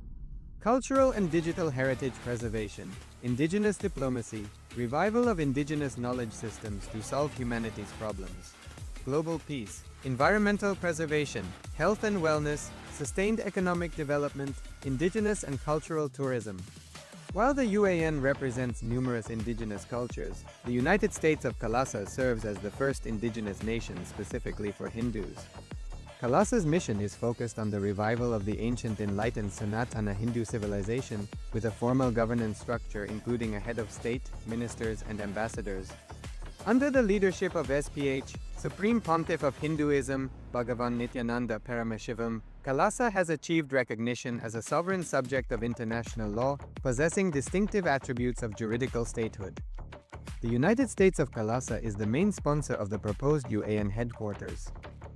cultural and digital heritage preservation, indigenous diplomacy, revival of indigenous knowledge systems to solve humanity's problems, global peace, environmental preservation, health and wellness, sustained economic development, indigenous and cultural tourism. While the UAN represents numerous indigenous cultures, the United States of KAILASA serves as the first indigenous nation specifically for Hindus. KAILASA's mission is focused on the revival of the ancient enlightened Sanatana Hindu civilization, with a formal governance structure including a head of state, ministers, and ambassadors. Under the leadership of SPH, Supreme Pontiff of Hinduism, Bhagavan Nithyananda Paramashivoham, KAILASA has achieved recognition as a sovereign subject of international law, possessing distinctive attributes of juridical statehood. The United States of KAILASA is the main sponsor of the proposed UAN headquarters.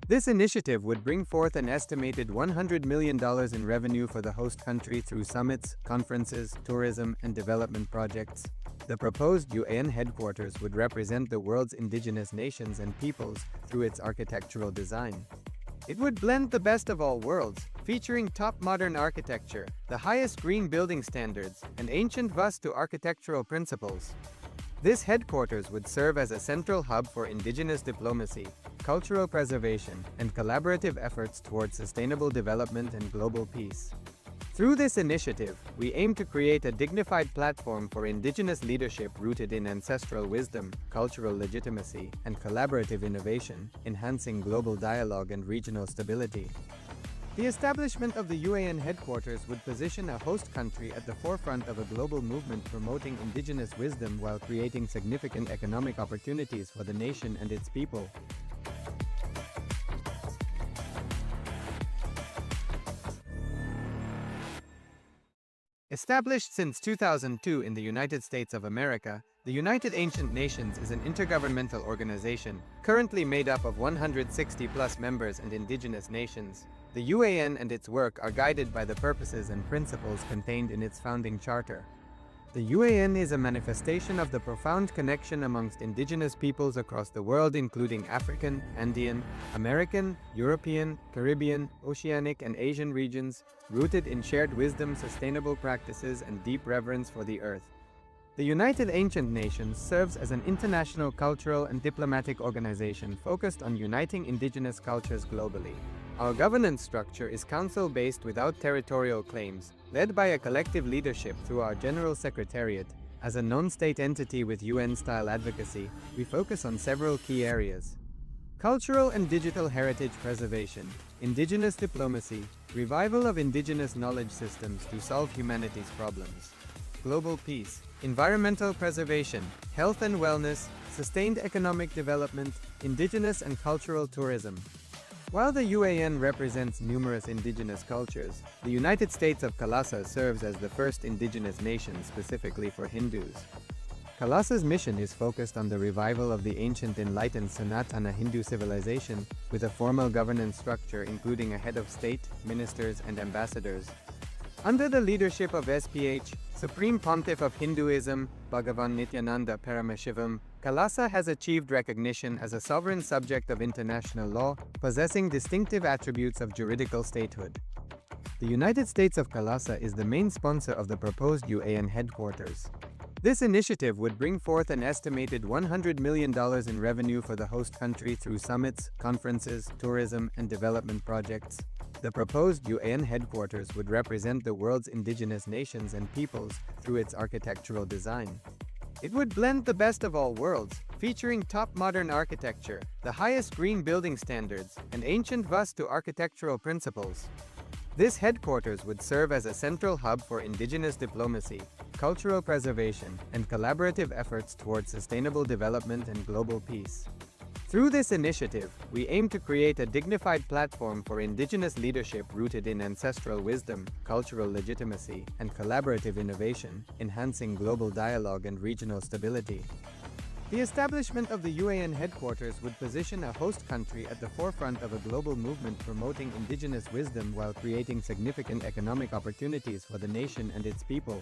This initiative would bring forth an estimated $100 million in revenue for the host country through summits, conferences, tourism, and development projects. The proposed UAN headquarters would represent the world's indigenous nations and peoples through its architectural design. It would blend the best of all worlds, featuring top modern architecture, the highest green building standards, and ancient Vastu architectural principles. This headquarters would serve as a central hub for indigenous diplomacy, cultural preservation, and collaborative efforts towards sustainable development and global peace. Through this initiative, we aim to create a dignified platform for indigenous leadership rooted in ancestral wisdom, cultural legitimacy, and collaborative innovation, enhancing global dialogue and regional stability. The establishment of the UAN headquarters would position a host country at the forefront of a global movement promoting indigenous wisdom while creating significant economic opportunities for the nation and its people. Established since 2002 in the United States of America, the United Ancient Nations is an intergovernmental organization, currently made up of 160+ members and indigenous nations. The UAN and its work are guided by the purposes and principles contained in its founding charter. The UAN is a manifestation of the profound connection amongst indigenous peoples across the world, including African, Andean, American, European, Caribbean, Oceanic, and Asian regions, rooted in shared wisdom, sustainable practices, and deep reverence for the earth. The United Ancient Nations serves as an international cultural and diplomatic organization focused on uniting indigenous cultures globally. Our governance structure is council-based without territorial claims, led by a collective leadership through our General Secretariat. As a non-state entity with UN-style advocacy, we focus on several key areas: cultural and digital heritage preservation, indigenous diplomacy, revival of indigenous knowledge systems to solve humanity's problems, global peace, environmental preservation, health and wellness, sustained economic development, indigenous and cultural tourism. While the UAN represents numerous indigenous cultures, the United States of KAILASA serves as the first indigenous nation specifically for Hindus. KAILASA's mission is focused on the revival of the ancient enlightened Sanatana Hindu civilization, with a formal governance structure including a head of state, ministers, and ambassadors. Under the leadership of SPH, Supreme Pontiff of Hinduism, Bhagavan Nithyananda Paramashivoham, KAILASA has achieved recognition as a sovereign subject of international law, possessing distinctive attributes of juridical statehood. The United States of KAILASA is the main sponsor of the proposed UAN headquarters. This initiative would bring forth an estimated $100 million in revenue for the host country through summits, conferences, tourism, and development projects. The proposed UAN headquarters would represent the world's indigenous nations and peoples through its architectural design. It would blend the best of all worlds, featuring top modern architecture, the highest green building standards, and ancient Vastu architectural principles. This headquarters would serve as a central hub for indigenous diplomacy, cultural preservation, and collaborative efforts towards sustainable development and global peace. Through this initiative, we aim to create a dignified platform for indigenous leadership rooted in ancestral wisdom, cultural legitimacy, and collaborative innovation, enhancing global dialogue and regional stability. The establishment of the UAN headquarters would position a host country at the forefront of a global movement promoting indigenous wisdom while creating significant economic opportunities for the nation and its people.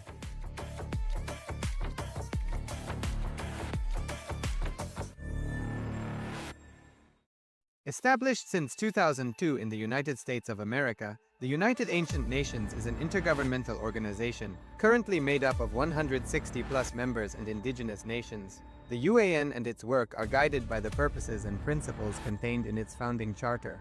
Established since 2002 in the United States of America, the United Ancient Nations is an intergovernmental organization, currently made up of 160+ members and indigenous nations. The UAN and its work are guided by the purposes and principles contained in its founding charter.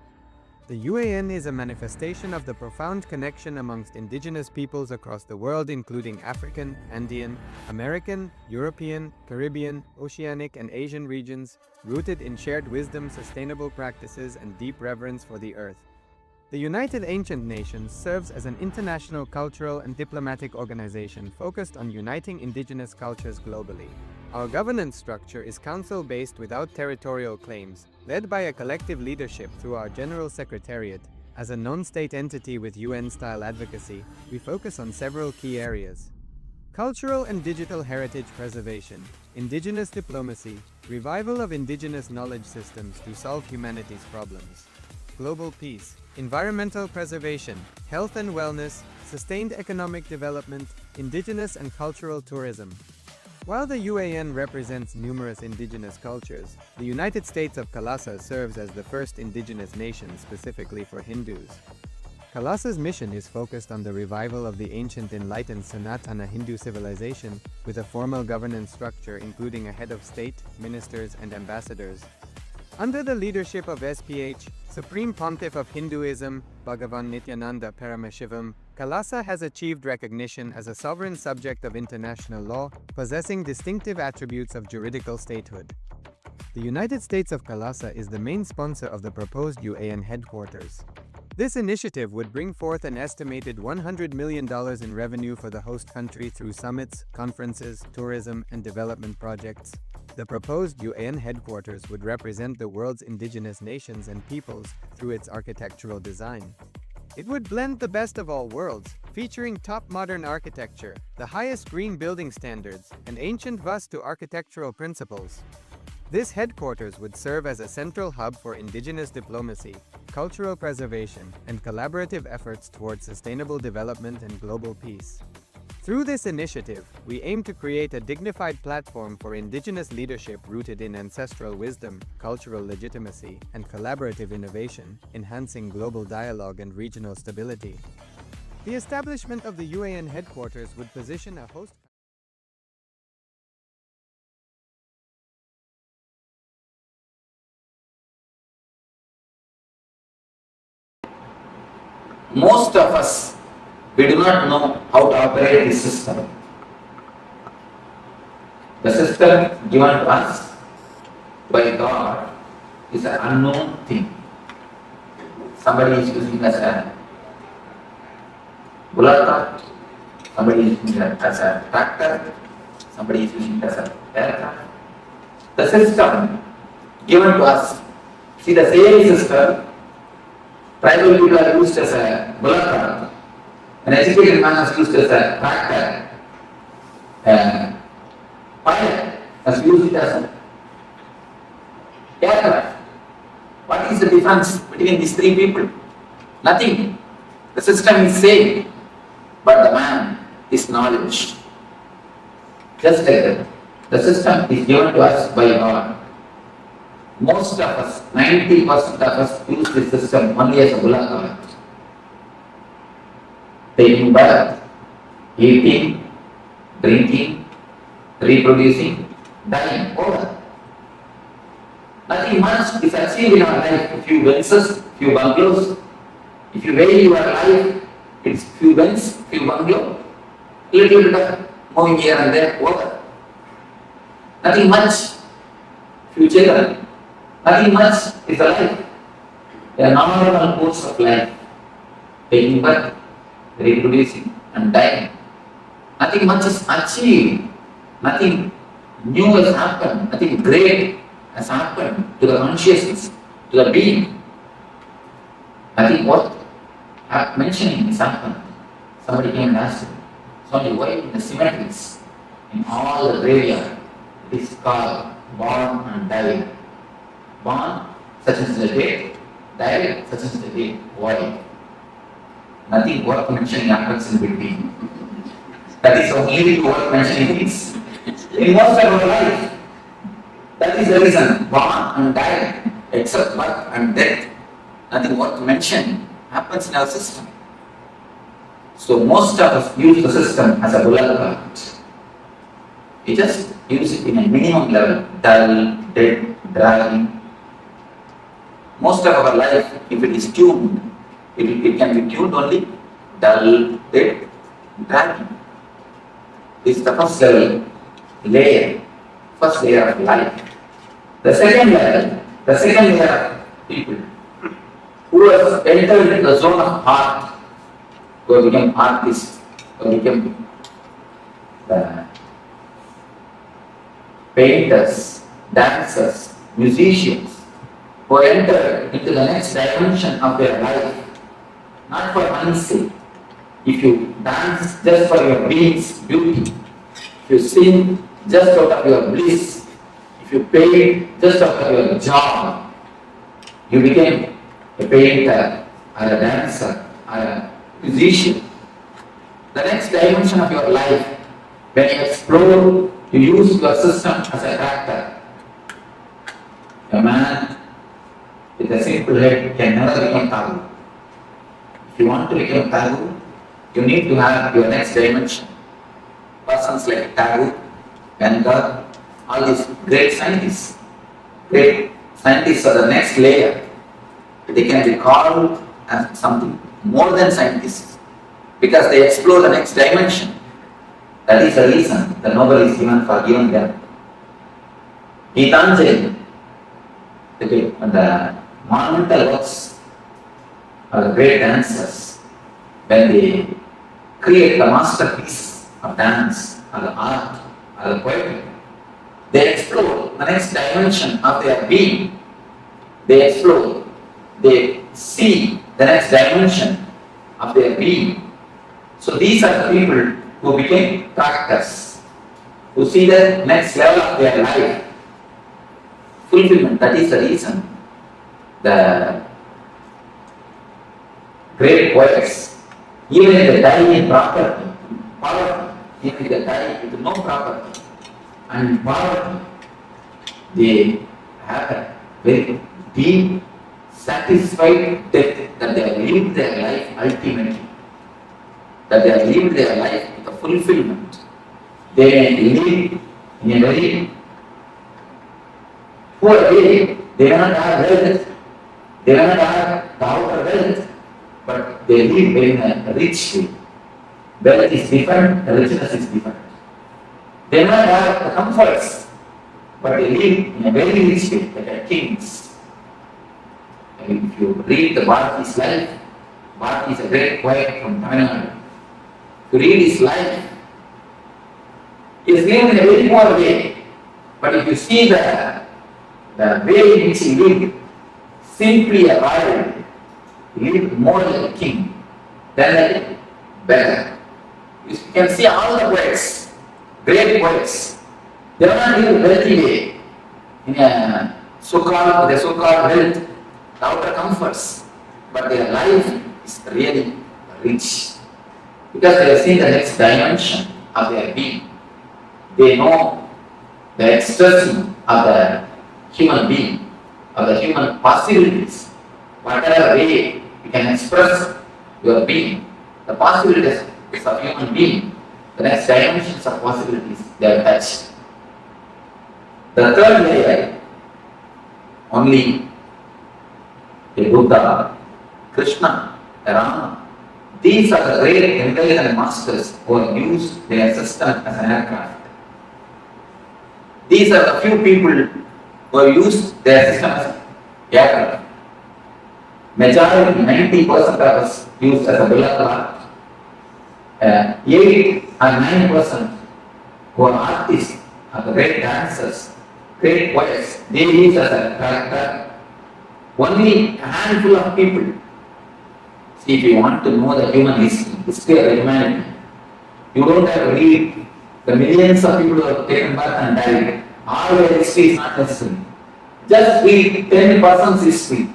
The UAN is a manifestation of the profound connection amongst indigenous peoples across the world, including African, Andean, American, European, Caribbean, Oceanic, and Asian regions, rooted in shared wisdom, sustainable practices, and deep reverence for the earth. The United Ancient Nations serves as an international cultural and diplomatic organization focused on uniting indigenous cultures globally. Our governance structure is council-based without territorial claims, led by a collective leadership through our General Secretariat. As a non-state entity with UN-style advocacy, we focus on several key areas: cultural and digital heritage preservation, indigenous diplomacy, revival of indigenous knowledge systems to solve humanity's problems, global peace, environmental preservation, health and wellness, sustained economic development, indigenous and cultural tourism. While the UAN represents numerous indigenous cultures, the United States of KAILASA serves as the first indigenous nation specifically for Hindus. KAILASA's mission is focused on the revival of the ancient enlightened Sanatana Hindu civilization, with a formal governance structure including a head of state, ministers, and ambassadors. Under the leadership of SPH, Supreme Pontiff of Hinduism, Bhagavan Nithyananda Paramashivoham, KAILASA has achieved recognition as a sovereign subject of international law, possessing distinctive attributes of juridical statehood. The United States of KAILASA is the main sponsor of the proposed UAN headquarters. This initiative would bring forth an estimated $100 million in revenue for the host country through summits, conferences, tourism, and development projects. The proposed UAN headquarters would represent the world's indigenous nations and peoples through its architectural design. It would blend the best of all worlds, featuring top modern architecture, the highest green building standards, and ancient Vastu architectural principles. This headquarters would serve as a central hub for indigenous diplomacy, cultural preservation, and collaborative efforts towards sustainable development and global peace. Through this initiative, we aim to create a dignified platform for indigenous leadership rooted in ancestral wisdom, cultural legitimacy, and collaborative innovation, enhancing global dialogue and regional stability. The establishment of the UAN headquarters would position a host Most of us, we do not know how to operate this system. The system given to us by God is an unknown thing. Somebody is using it as a bullock, somebody is using it as a tractor, somebody is using it as a aircraft. The system given to us, see the same system, tribal people are used as a bullock cart, an educated man is used as a tractor, a pilot has used it as a aircraft. What is the difference between these three people? Nothing. The system is same, but the man is knowledge. Just like that. The system is given to us by God. Most of us, 90% of us, use this system only as a bullock cart. Taking birth, eating, drinking, reproducing, dying, over. Nothing much is achieved in our life. A few Benzes, few bungalows. If you weigh your life, it's few Benz, few bungalow, little bit of moving here and there, over. Nothing much. Few children. Nothing much is the life. A normal course of life. Taking birth, reproducing, and dying. Nothing much is achieved. Nothing new has happened. Nothing great has happened to the consciousness, to the being. Nothing worth mentioning has happened. Somebody came and asked me, Swami, why in the cemeteries, in all the graveyard, it is called born and died. Born, such as the date, died, such as the date. Why? Nothing worth mentioning happens in between. That is only worth mentioning is in most of our life. That is the reason, born and died, except birth and death. Nothing worth mentioning happens in our system. So most of us use the system as a bullock cart. We just use it in a minimum level, dull, dead, dragging. Most of our life, if it is tuned, it can be tuned only, dull, dead, dragging. This is the first level, first layer of life. The second layer of people who have entered into the zone of art, who have become artists, who have become painters, dancers, musicians, who enter into the next dimension of their life, not for money's sake. If you dance just for your being's beauty, if you sing just out of your bliss, if you paint just out of your job, you became a painter, or a dancer, or a musician. The next dimension of your life, when you explore, you use your system as a tractor. A man with a simple head can never become Thagu. If you want to become Thagu, you need to have your next dimension. Persons like Thagu, Ganga, all these great scientists, great scientists are the next layer. They can be called as something more than scientists because they explore the next dimension. That is the reason the Nobel is given for giving them. Gitanjali, the monumental works of the great dancers, when they create the masterpiece of dance, or the art, or the poetry, they explore the next dimension of their being. They explore, they see the next dimension of their being. So these are the people who became practitioners, who see the next level of their life. Fulfillment, that is the reason the great poets, even if they die in poverty, even if they die with no property and in poverty, they have a very deep, satisfied death that they have lived their life ultimately, that they have lived their life with a fulfillment. They may live in a very poor way, they may not have wealth, they may not have the outer wealth, but they live in a rich way. Wealth is different, richness is different. They may not have the comforts, but they live in a very rich way, like a kings. I mean, if you read the Bharati's life, Bharati is a great poet from Tamil Nadu. If you read his life, he is living in a very poor way. But if you see the way in which he lived, simply a royal, he lived more like a king than like a beggar. You can see all the poets, great poets, they are not living wealthy way, in a so-called wealth, the outer comforts, but their life is really rich because they have seen the next dimension of their being. They know the ecstasy of the human being, of the human possibilities. Whatever way you can express your being, the possibilities of human being, the next dimensions of possibilities, they are touched. The third layer, only a Buddha, Krishna, Rama, these are the great intelligent masters who have used their system as an aircraft. These are the few people who have used their system as aircraft. Majority, 90% of us used as a bill of art. 8 or 9% who are artists, are the great dancers, great poets, they use as a character. Only a handful of people. See, if you want to know the human history of humanity, you don't have to read the millions of people who have taken birth and died. All their history is not necessary. Just read 10% history.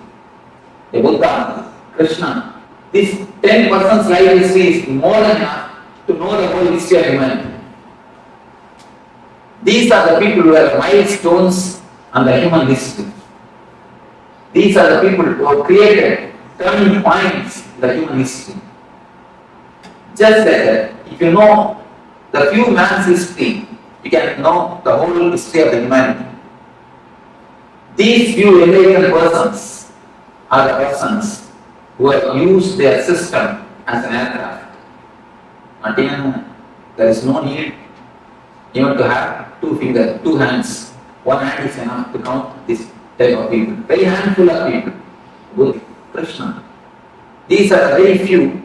The Buddha, Krishna, this 10% life history is more than enough to know the whole history of humanity. These are the people who are milestones on the human history. These are the people who have created turning points in the human history. Just like that, if you know the few man's history, you can know the whole history of the humanity. These few enlightened persons are the persons who have used their system as an aircraft. Not even, there is no need even to have 2 fingers, 2 hands. 1 hand is enough to count this type of people. Very handful of people. Buddha, Krishna. These are the very few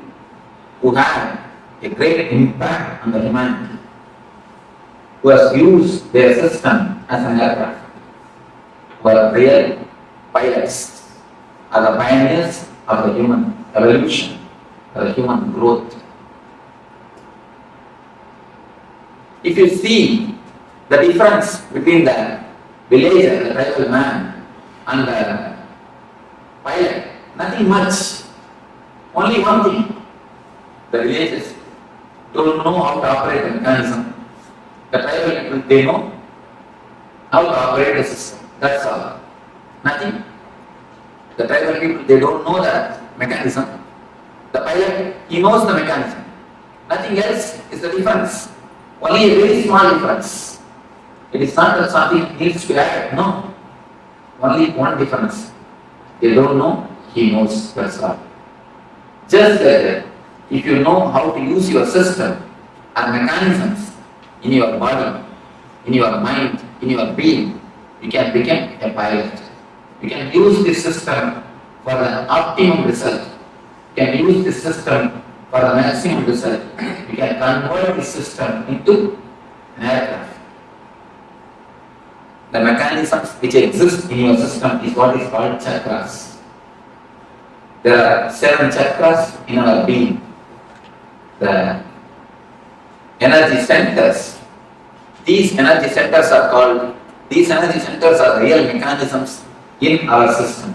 who have a great impact on the humanity, who has used their system as an aircraft, who are real pilots, are the pioneers of the human evolution, of the human growth. If you see the difference between the villager, the tribal man, and the pilot, nothing much. Only one thing, the villagers don't know how to operate the mechanism. The tribal people, they know how to operate the system. That's all. Nothing. The tribal people, they don't know that mechanism. The pilot, he knows the mechanism. Nothing else is the difference. Only a very small difference. It is not that something needs to be added. No. Only one difference. They don't know, he knows, that's all. Just that if you know how to use your system and mechanisms in your body, in your mind, in your being, you can become a pilot. You can use this system for the optimum result. You can use this system for the maximum result. You can convert this system into an aircraft. The mechanisms which exist in your system is what is called chakras. There are 7 chakras in our being. The energy centers. These energy centers are real mechanisms in our system.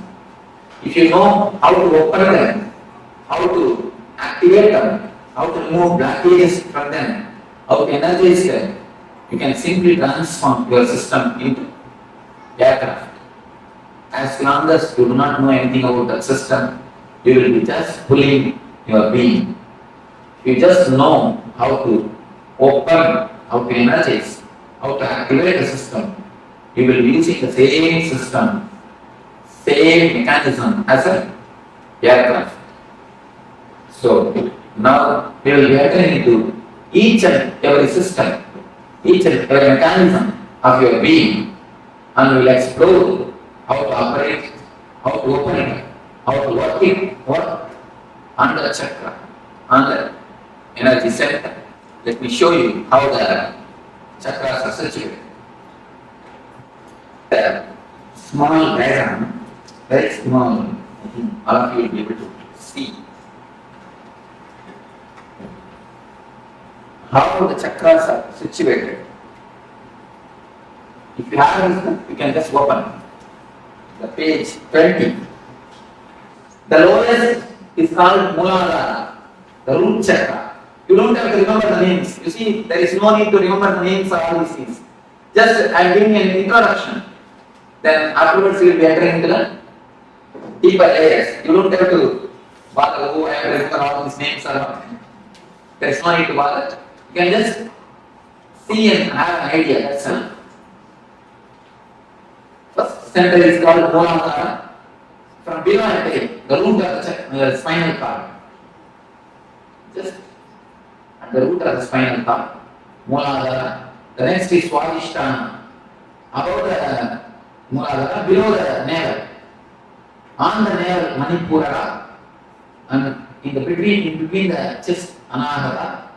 If you know how to open them, how to activate them, how to remove blockages from them, how to energize them, you can simply transform your system into aircraft. As long as you do not know anything about that system, you will be just pulling your being. You just know how to open, how to energize, how to activate the system. You will be using the same system, same mechanism as an aircraft. So now we will be entering into each and every system, each and every mechanism of your being, and we will explore how to operate, how to open it, how to work on the chakra, on the energy center. Let me show you how the chakras are situated. The small diagram, very small, I think all of you will be able to see how the chakras are situated. If you have this, you can just open the page 20. The lowest is called Muladhara, the root chakra. You don't have to remember the names. You see, there is no need to remember the names of all these things. Just I am giving an introduction. Then afterwards you will be entering into the deeper layers. You don't have to bother, oh, I have to remember all these names or not. There is no need to bother. You can just see and have an idea, that's enough. First center is called Muladhara. From below I take the root of the spinal cord. Just at the root of the spinal cord, Muladhara. The next is Swadhisthana. Above the Muladhara, below the navel. On the navel, Manipura. And in between the chest, Anahata.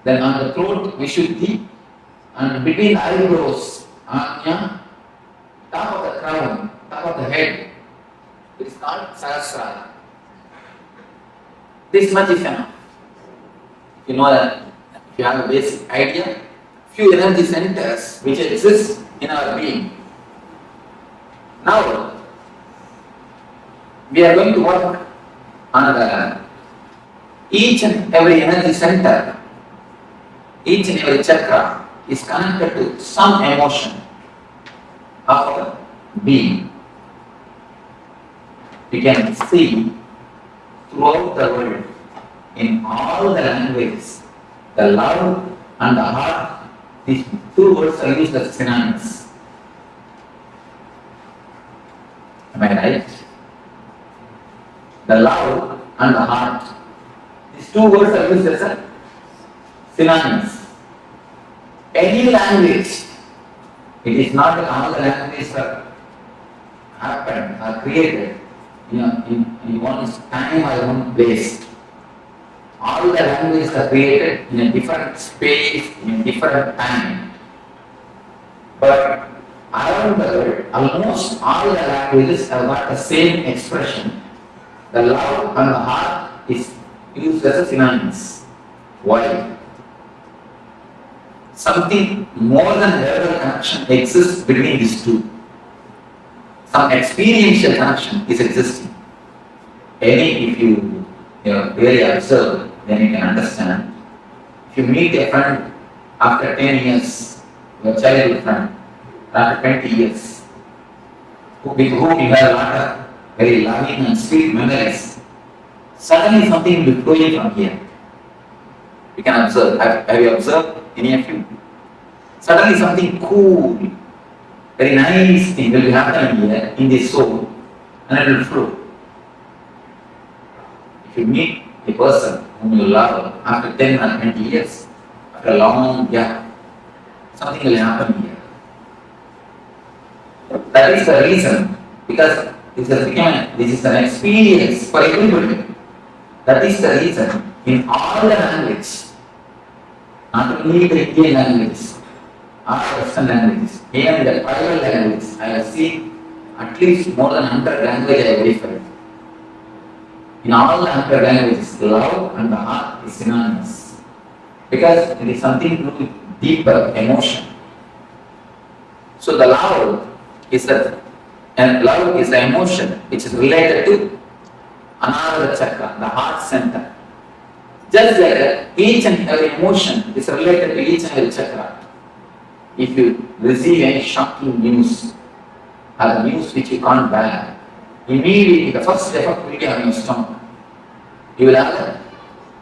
Then on the throat, Vishuddhi. And between the eyebrows, Anya. Top of the crown, top of the head. It is called Sahasrara. This much is enough. You know that, if you have a basic idea, few energy centers which exist in our being. Now, we are going to work on each and every energy center, each and every chakra is connected to some emotion of our being. You can see throughout the world, in all the languages, the love and the heart, these 2 words are used as synonyms. Am I right? The love and the heart, these 2 words are used as synonyms. Any language, it is not that all the languages are happened, are created in one time or one place. All the languages are created in a different space, in a different time. But around the world, almost all the languages have got the same expression. The love and the heart is used as a synonyms. Why? Something more than verbal connection exists between these 2. Some experiential connection is existing. If you really observe, then you can understand. If you meet a friend after 10 years, your childhood friend, after 20 years, with whom you have a lot of very loving and sweet memories, suddenly something will be flowing from here. You can observe. Have you observed, any of you? Suddenly something cool, very nice thing will happen here in the soul and it will flow. If you meet a person whom you love after 10 or 20 years, after a long gap, something will happen here. That is the reason, because this is an experience for everybody. That is the reason in all the languages, not only the Indian languages, or Western languages, even the tribal languages, I have seen at least more than 100 languages I have verified. In all the 100 languages, the love and the heart is synonymous. Because it is something to do with deeper emotion. So the love is the emotion which is related to another chakra, the heart center. Just like that, each and every emotion is related to each and every chakra. If you receive any shocking news, or the news which you can't bear, immediately the first effect will be on your stomach. You will have a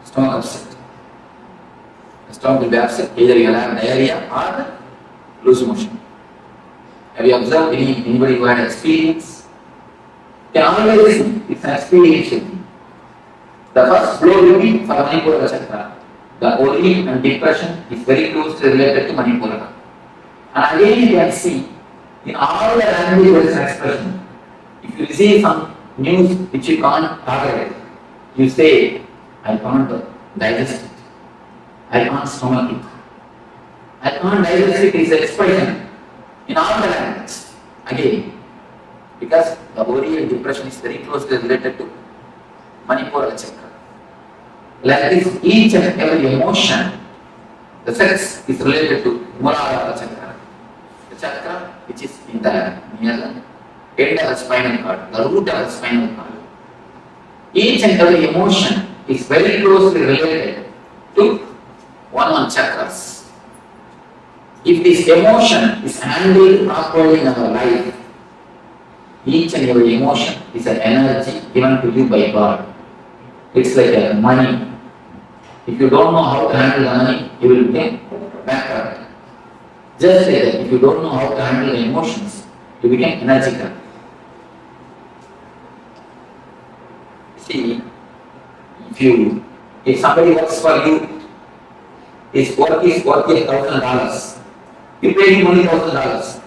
stomach upset. The stomach will be upset, either you will have diarrhea or loose motion. Have you observed anybody who had experience? You can always listen, it's an experiential thing. The first blow will be for Manipura chakra. The worry and depression is very closely related to Manipura. And again you can see, in all the languages there is an expression. If you receive some news which you can't tolerate, you say, I can't digest it. I can't stomach it. I can't digest it is an expression in all the languages. Again, because the worry and depression is very closely related to Manipura chakra. Like this, each and every emotion, the sex is related to Muladhara chakra. The chakra which is in the near the end of the spinal cord, the root of the spinal cord. Each and every emotion is very closely related to one chakras. If this emotion is handled properly in our life, each and every emotion is an energy given to you by God. It's like a money. If you don't know how to handle the money, you will become bankrupt. Just like that, if you don't know how to handle the emotions, you become energetic. See, if somebody works for you, his work is worth $1,000. You pay him only $1,000.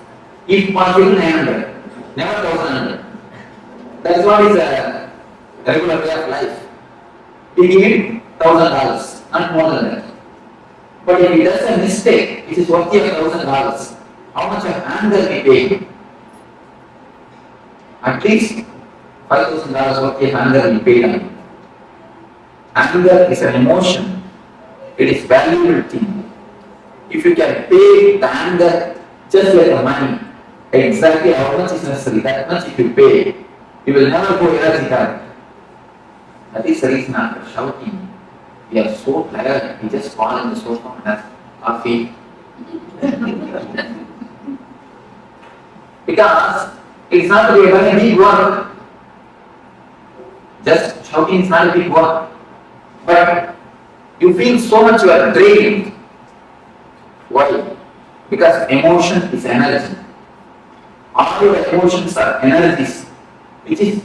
If possible, 900, never 1,100. That's what is a regular way of life. We give him $1,000, not more than that. But if he does a mistake, it is worth $1,000. How much of anger we pay him? At least $5,000 worth of anger we paid him. Anger is an emotion. It is valuable thing. If you can pay the anger just like the money, exactly how much is necessary, that much if you pay, you will never go energy card. That is the reason after shouting, we are so tired, we just fall on the sofa and have coffee. Because it's not a very big work. Just shouting is not a big work. But you feel so much you are drained. Why? Because emotion is energy. All your emotions are energies, which is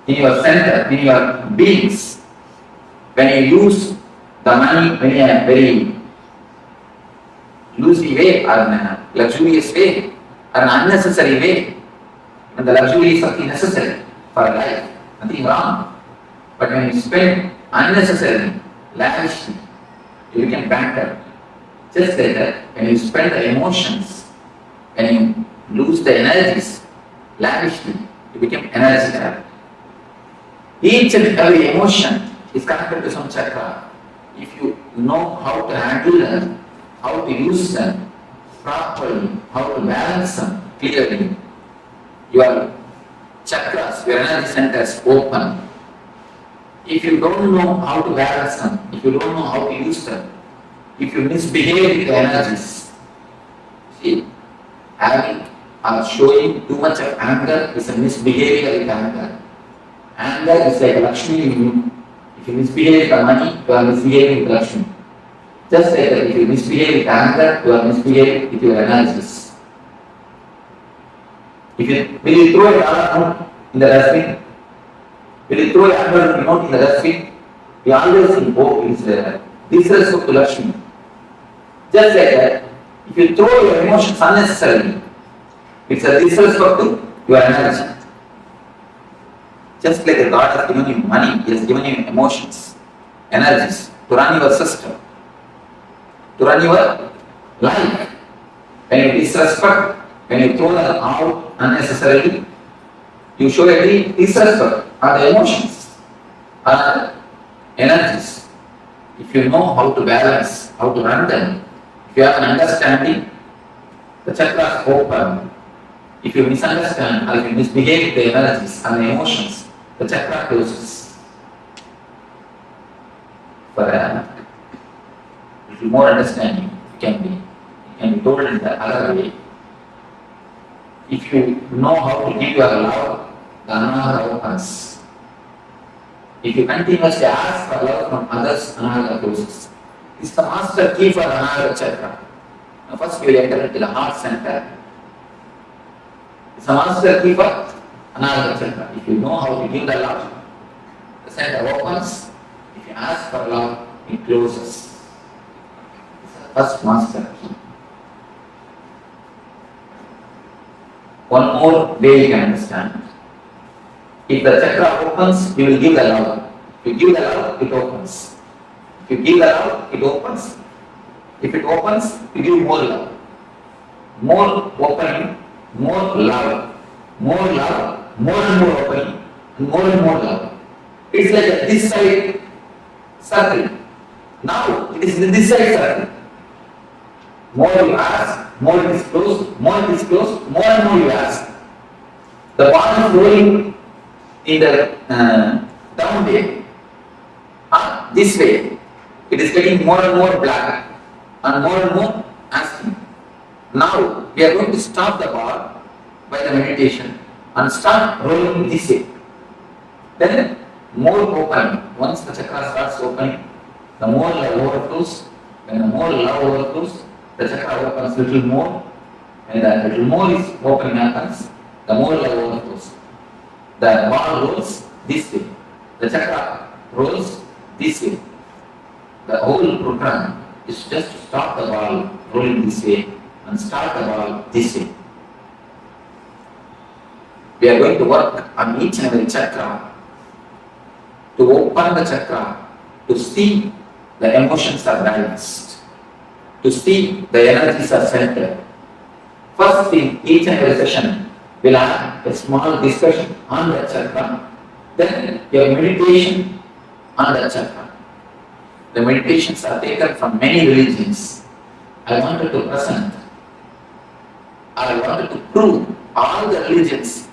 in your center, in your beings. When you use the money in a very loosey way or in a luxurious way or an unnecessary way, and the luxury is something necessary for life, nothing wrong. But when you spend unnecessarily, lavishly, you become bankrupt. Just like that, when you spend the emotions, when you lose the energies, lavishly, you become energy trapped. Each and every emotion is connected to some chakra. If you know how to handle them, how to use them properly, how to balance them clearly, your chakras, your energy centers open. If you don't know how to balance them, if you don't know how to use them, if you misbehave with the energies, see, having or showing too much of anger is a misbehavior with anger. Anger is like a Lakshmi in you. If you misbehave with the money, you are misbehaving with Lakshmi. Just like that, if you misbehave with anger, you are misbehaving with your energies. Will you throw a dollar note in the dustbin? Will you throw a $100 note in the dustbin? We always think, oh, it's disrespect to Lakshmi. Just like that, if you throw your emotions unnecessarily, it's a disrespect to your energy. Just like the God has given you money, He has given you emotions, energies to run your system, to run your life. When you disrespect, when you throw them out unnecessarily, you show a disrespect are the emotions, are energies. If you know how to balance, how to run them, if you have an understanding, the chakras open. If you misunderstand or if you misbehave the energies and the emotions, the chakra closes. For a little more understanding, it can be told in the other way. If you know how to give your love, the anahata opens. If you continuously ask for love from others, anahata closes. This is the master key for anahata chakra. Now first you enter into the heart center. It's a master key for anahata chakra. If you know how to give the love, the center opens. If you ask for love, it closes. It's the first master key. One more way you can understand. If the chakra opens, you will give the love. If you give the love, it opens. If you give the love, it opens. If it opens, you give more love. More opening, more love. More love, more and more opening, and more love. It's like a this side circle. Now it is in this side circle. More you ask, more it is closed, more it is closed, more and more you ask. The ball is rolling in the down way. This way. It is getting more and more black and more asking. Now we are going to stop the ball by the meditation and start rolling this way. Then more open. Once the chakra starts opening, the more love overflows. When the more love overflows, the chakra opens a little more. When the little more is opening happens, the more love overflows. The ball rolls this way. The chakra rolls this way. The whole program is just to stop the ball rolling this way and start the ball this way. We are going to work on each and every chakra to open the chakra, to see the emotions are balanced, to see the energies are centered. First, in each and every session, we'll have a small discussion on the chakra, then your meditation on the chakra. The meditations are taken from many religions. I wanted to present, I wanted to prove all the religions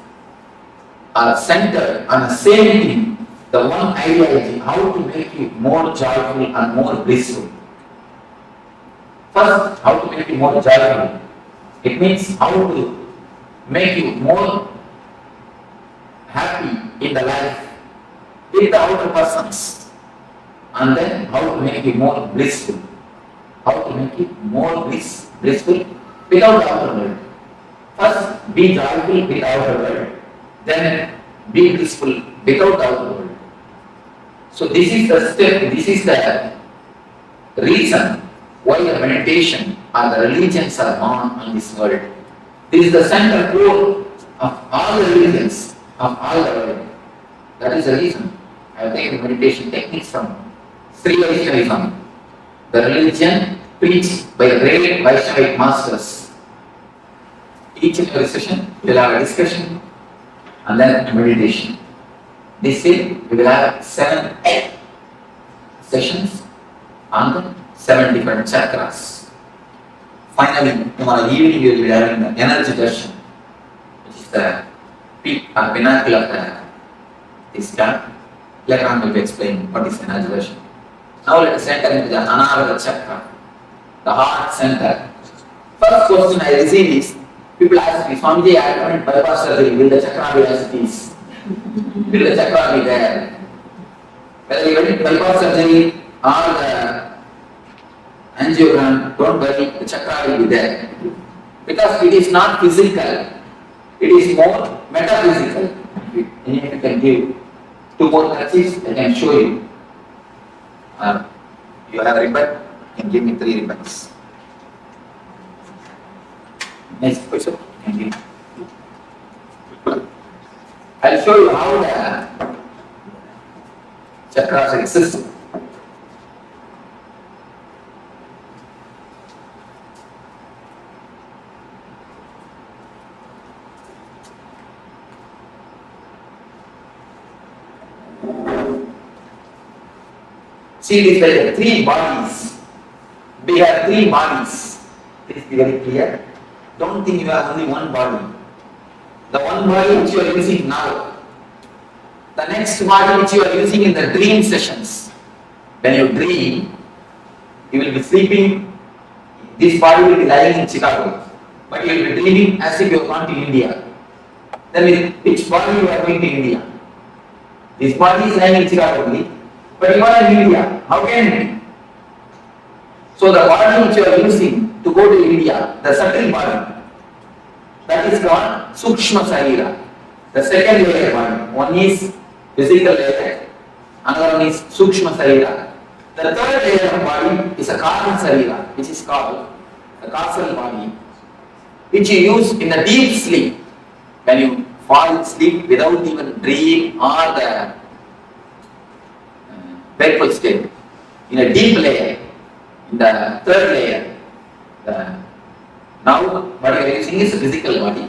are centered on the same thing, the one ideology, how to make you more joyful and more blissful. First, how to make you more joyful. It means how to make you more happy in the life with the outer persons. And then how to make you more blissful. How to make you more blissful without the outer world. First, be joyful with the outer world. Then be blissful without the outer world. So this is the step, this is the reason why the meditation or the religions are born on this world. This is the central core of all the religions of all the world. That is the reason I have taken meditation techniques from Sri Vaishnavism, the religion preached by the great Vaishnavic masters. Each and every session we will have a discussion and then meditation. This way we will have 7 sessions on the 7 different chakras. Finally, tomorrow evening we will be having the energy darshan, which is the peak or pinnacle of this camp. Later on we will explain what is energy darshan. Now let us enter into the Anahata chakra, the heart center. First question I receive is, people ask me, Swamiji, I have done bypass surgery, will the chakra be as it is? Will the chakra be there? Whether you did bypass surgery or the angiogram, don't worry, the chakra will be there. Because it is not physical, it It is more metaphysical. If you can give 2 more touches, I can show you. You have a ribbon, you can give me 3 ribbons. Next question. I'll show you how the chakras exist. See, it is like 3 bodies. We have 3 bodies. Please be very clear. Don't think you have only one body. The one body which you are using now. The next body which you are using in the dream sessions. When you dream, you will be sleeping. This body will be lying in Chicago. But you will be dreaming as if you have gone to India. Then with which body you are going to India? This body is lying in Chicago only. But you are in India. How can it be? So the body which you are using to go to India, the subtle body, that is called Sukshma Sarira. The second layer body. One is physical layer, another one is Sukshma Sarira. The third layer of body is a Karma Sarira, which is called the causal body, which you use in the deep sleep. When you fall asleep without even dream or the wakeful state, in a deep layer, in the third layer, now what you are using is physical body.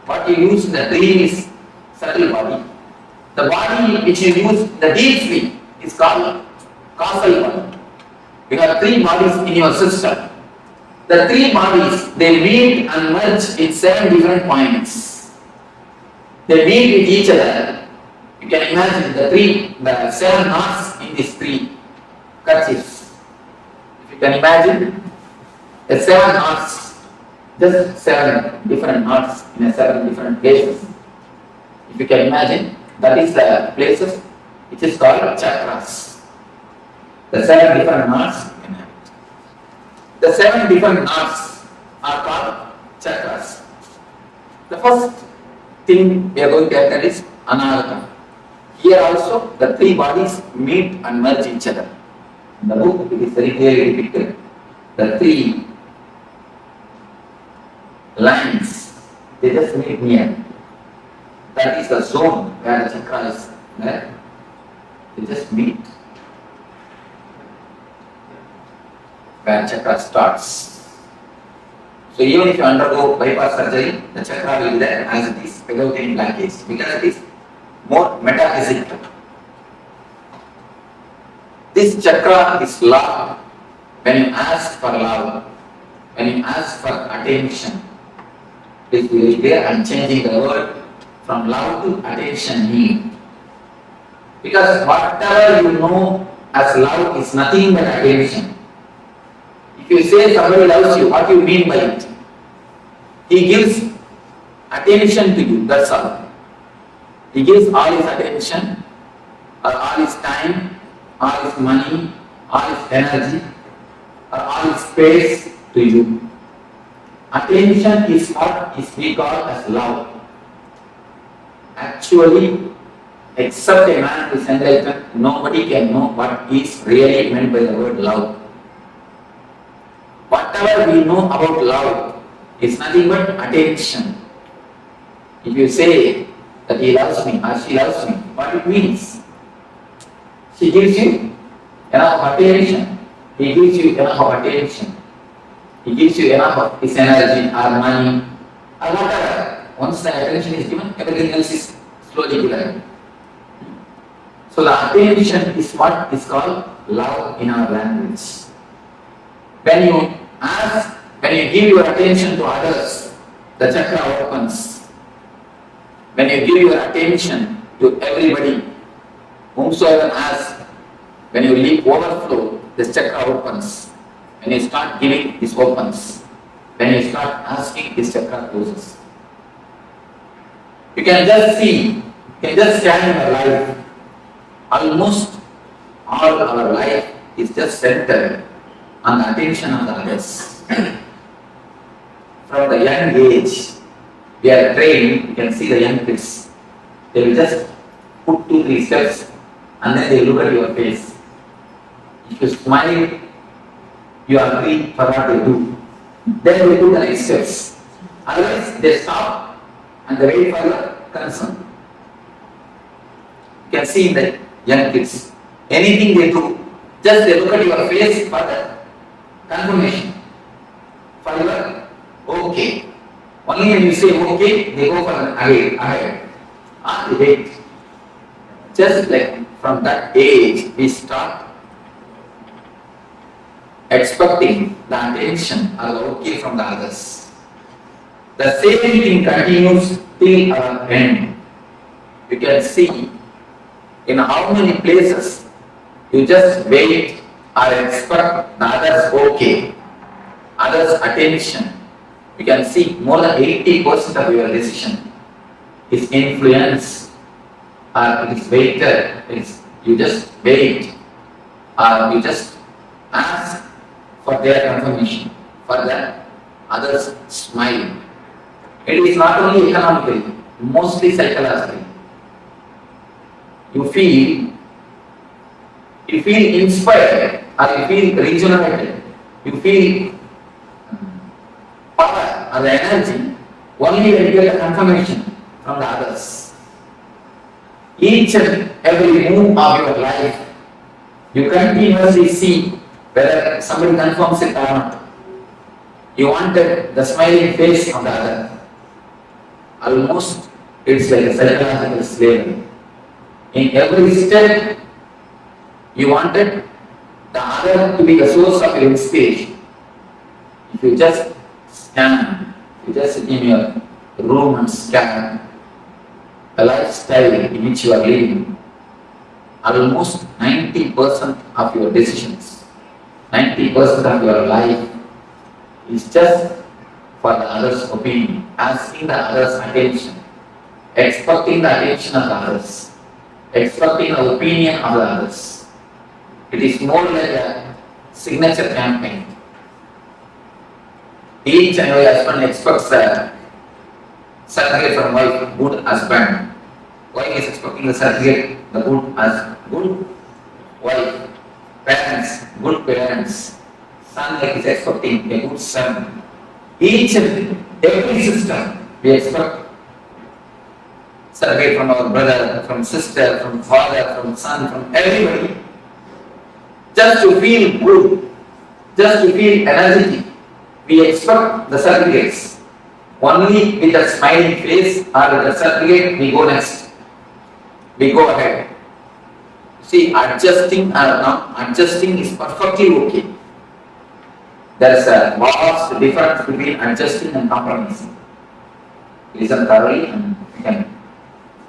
What you use in the dream is subtle body. The body which you use in the deep sleep is called causal body. You have 3 bodies in your system. The 3 bodies, they meet and merge in 7 different points. They meet with each other. You can imagine the 7 knots in these 3 kerchiefs. If you can imagine the 7 knots, just 7 different knots in 7 different places. If you can imagine, that is the places which is called chakras. The 7 different knots. The 7 different knots are called chakras. The first thing we are going to enter is anahata. Here also the 3 bodies meet and merge each other. In the book it is very clearly depicted. The 3 lines, they just meet near. That is the zone where the chakra is there. They just meet. Where chakra starts. So even if you undergo bypass surgery, the chakra will be there as it is without any blockage, because it is more metaphysical. This chakra is love. When you ask for love, when you ask for attention, please be very clear, I am changing the word from love to attention need. Because whatever you know as love is nothing but attention. If you say somebody loves you, what do you mean by it? He gives attention to you, that's all. He gives all his attention, or all his time, all his money, all his energy, or all his space to you. Attention is what we call as love. Actually, except a man who is enlightened, nobody can know what is really meant by the word love. Whatever we know about love is nothing but attention. If you say that he loves me or she loves me, what it means? She gives you enough attention. He gives you enough of attention. He gives you enough of his energy or money or whatever. Once the attention is given, everything else is slowly given. So the attention is what is called love in our language. When you ask, when you give your attention to others, the chakra opens. When you give your attention to everybody, whomsoever asks, when you leave overflow, this chakra opens. When you start giving, this opens. When you start asking, this chakra closes. You can just see, you can just scan your life. Almost all our life is just centered on the attention of the others. From the young age, we are trained, you can see the young kids. They will just put 2-3 steps and then they look at your face. If you smile, you agree for what they do. Then they do the next steps. Otherwise, they stop and they wait for your concern. You can see in the young kids, anything they do, just they look at your face for the confirmation. For your okay. Only when you say okay, they go for an ahead. They wait. Just like from that age, we start expecting the attention or the okay from the others. The same thing continues till our end. You can see in how many places you just wait or expect the others okay, others attention. You can see more than 80% of your decision is influence or it is waited. You just wait or you just ask for their confirmation, for the others smile. It is not only economically, mostly psychologically. You feel inspired or you feel regenerated. You feel power or the energy only when you get a confirmation from the others. Each and every move of your life, you continuously see whether somebody confirms it or not. You wanted the smiling face of the other. Almost it's like a psychological slavery. In every step, you wanted the other to be the source of your inspiration. If you just scan, you just sit in your room and scan the lifestyle in which you are living, almost 90% of your decisions, 90% of your life is just for the other's opinion, asking the other's attention, expecting the attention of the others, expecting the opinion of the others. It is more like a signature campaign. Each and every husband expects a certificate from wife, good husband. Wife is expecting the certificate, the good wife. Parents, good parents. Son like is expecting a good son. Each and every system we expect certificate from our brother, from sister, from father, from son, from everybody. Just to feel good, just to feel energetic, we expect the certificates. Only with a smiling face or with a certificate, we go next. We go ahead. See, adjusting or not adjusting is perfectly okay. There is a vast difference between adjusting and compromising. Listen thoroughly and you can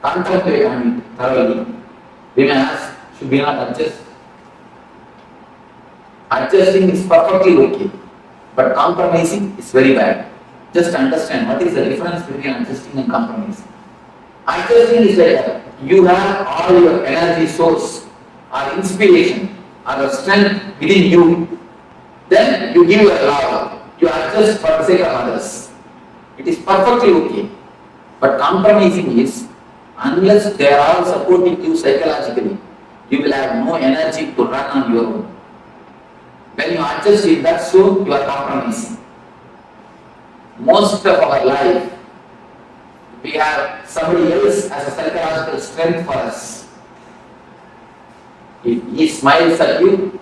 contemplate on it thoroughly. We may ask, should we not adjust? Adjusting is perfectly okay, but compromising is very bad. Just understand what is the difference between adjusting and compromising. Adjusting is like you have all your energy source or inspiration or the strength within you. Then you give your love. You adjust for the sake of others. It is perfectly okay. But compromising is, unless they are all supporting you psychologically, you will have no energy to run on your own. When you adjust in that zone, you are compromising. Most of our life, we have somebody else as a psychological strength for us. If he smiles at you,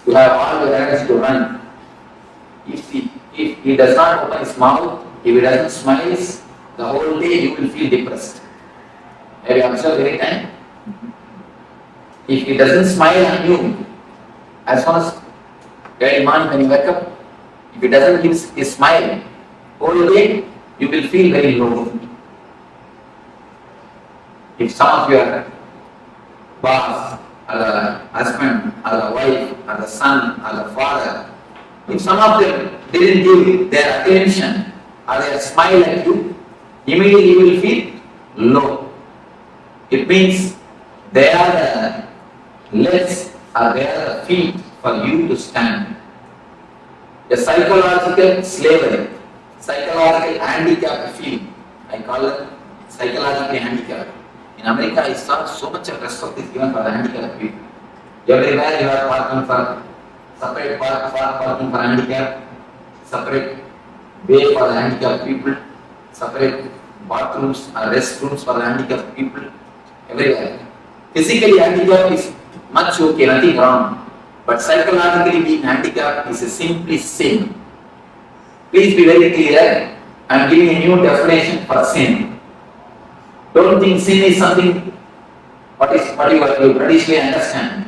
you have all your energy to run. If he does not open his mouth, if he doesn't smile, the whole day you will feel depressed. Have you observed any time? If he doesn't smile on you, as soon as early morning when you wake up, if he doesn't give his smile, whole day you will feel very low. If some of your boss, or the husband, or the wife, or the son, or the father, if some of them didn't give their attention or their smile at you, immediately you will feel low. It means they are the legs or they are the feet for you to stand. A psychological slavery, psychological handicap feeling. I call it psychologically handicapped. In America, I saw so much of respect is given for the handicapped people. Everywhere you are parking for separate parking for handicapped, separate way for the handicapped people, separate bathrooms or restrooms for the handicapped people, everywhere. Physically handicapped is much okay, nothing wrong. But psychologically being handicapped is a simply sin. Please be very clear. I am giving a new definition for sin. Don't think sin is something what you traditionally understand.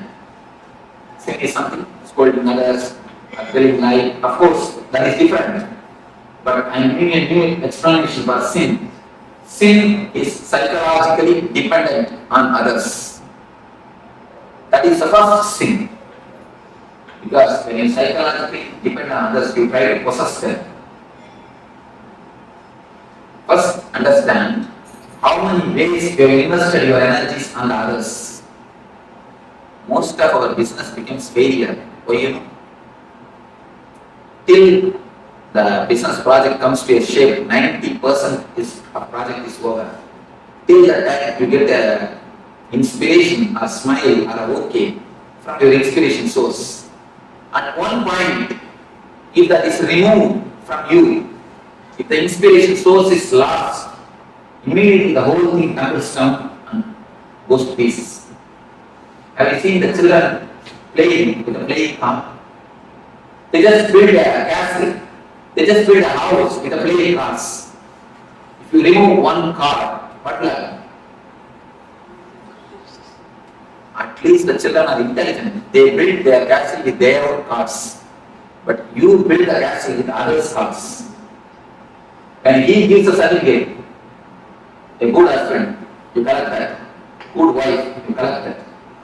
Sin is something scolding others, telling lie. Of course, that is different. But I am giving a new explanation for sin. Sin is psychologically dependent on others. That is the first sin. Because when you psychologically depend on others, you try to possess them. First, understand how many ways you have invested your energies on others. Most of our business becomes failure. Why you know? Till the business project comes to a shape, 90% of project is over. Till that time, you get a inspiration, a smile, or a okay from your inspiration source. At one point, if that is removed from you, if the inspiration source is lost, immediately the whole thing tumbles down and goes to pieces. Have you seen the children playing with a playing car? They just build a castle. They just build a house with a playing cars. If you remove one car, what will happen? At least the children are intelligent. They build their castle with their own cars. But you build a castle with others' cars. And he gives a certificate. A good husband, you collect that. Good wife, you collect that.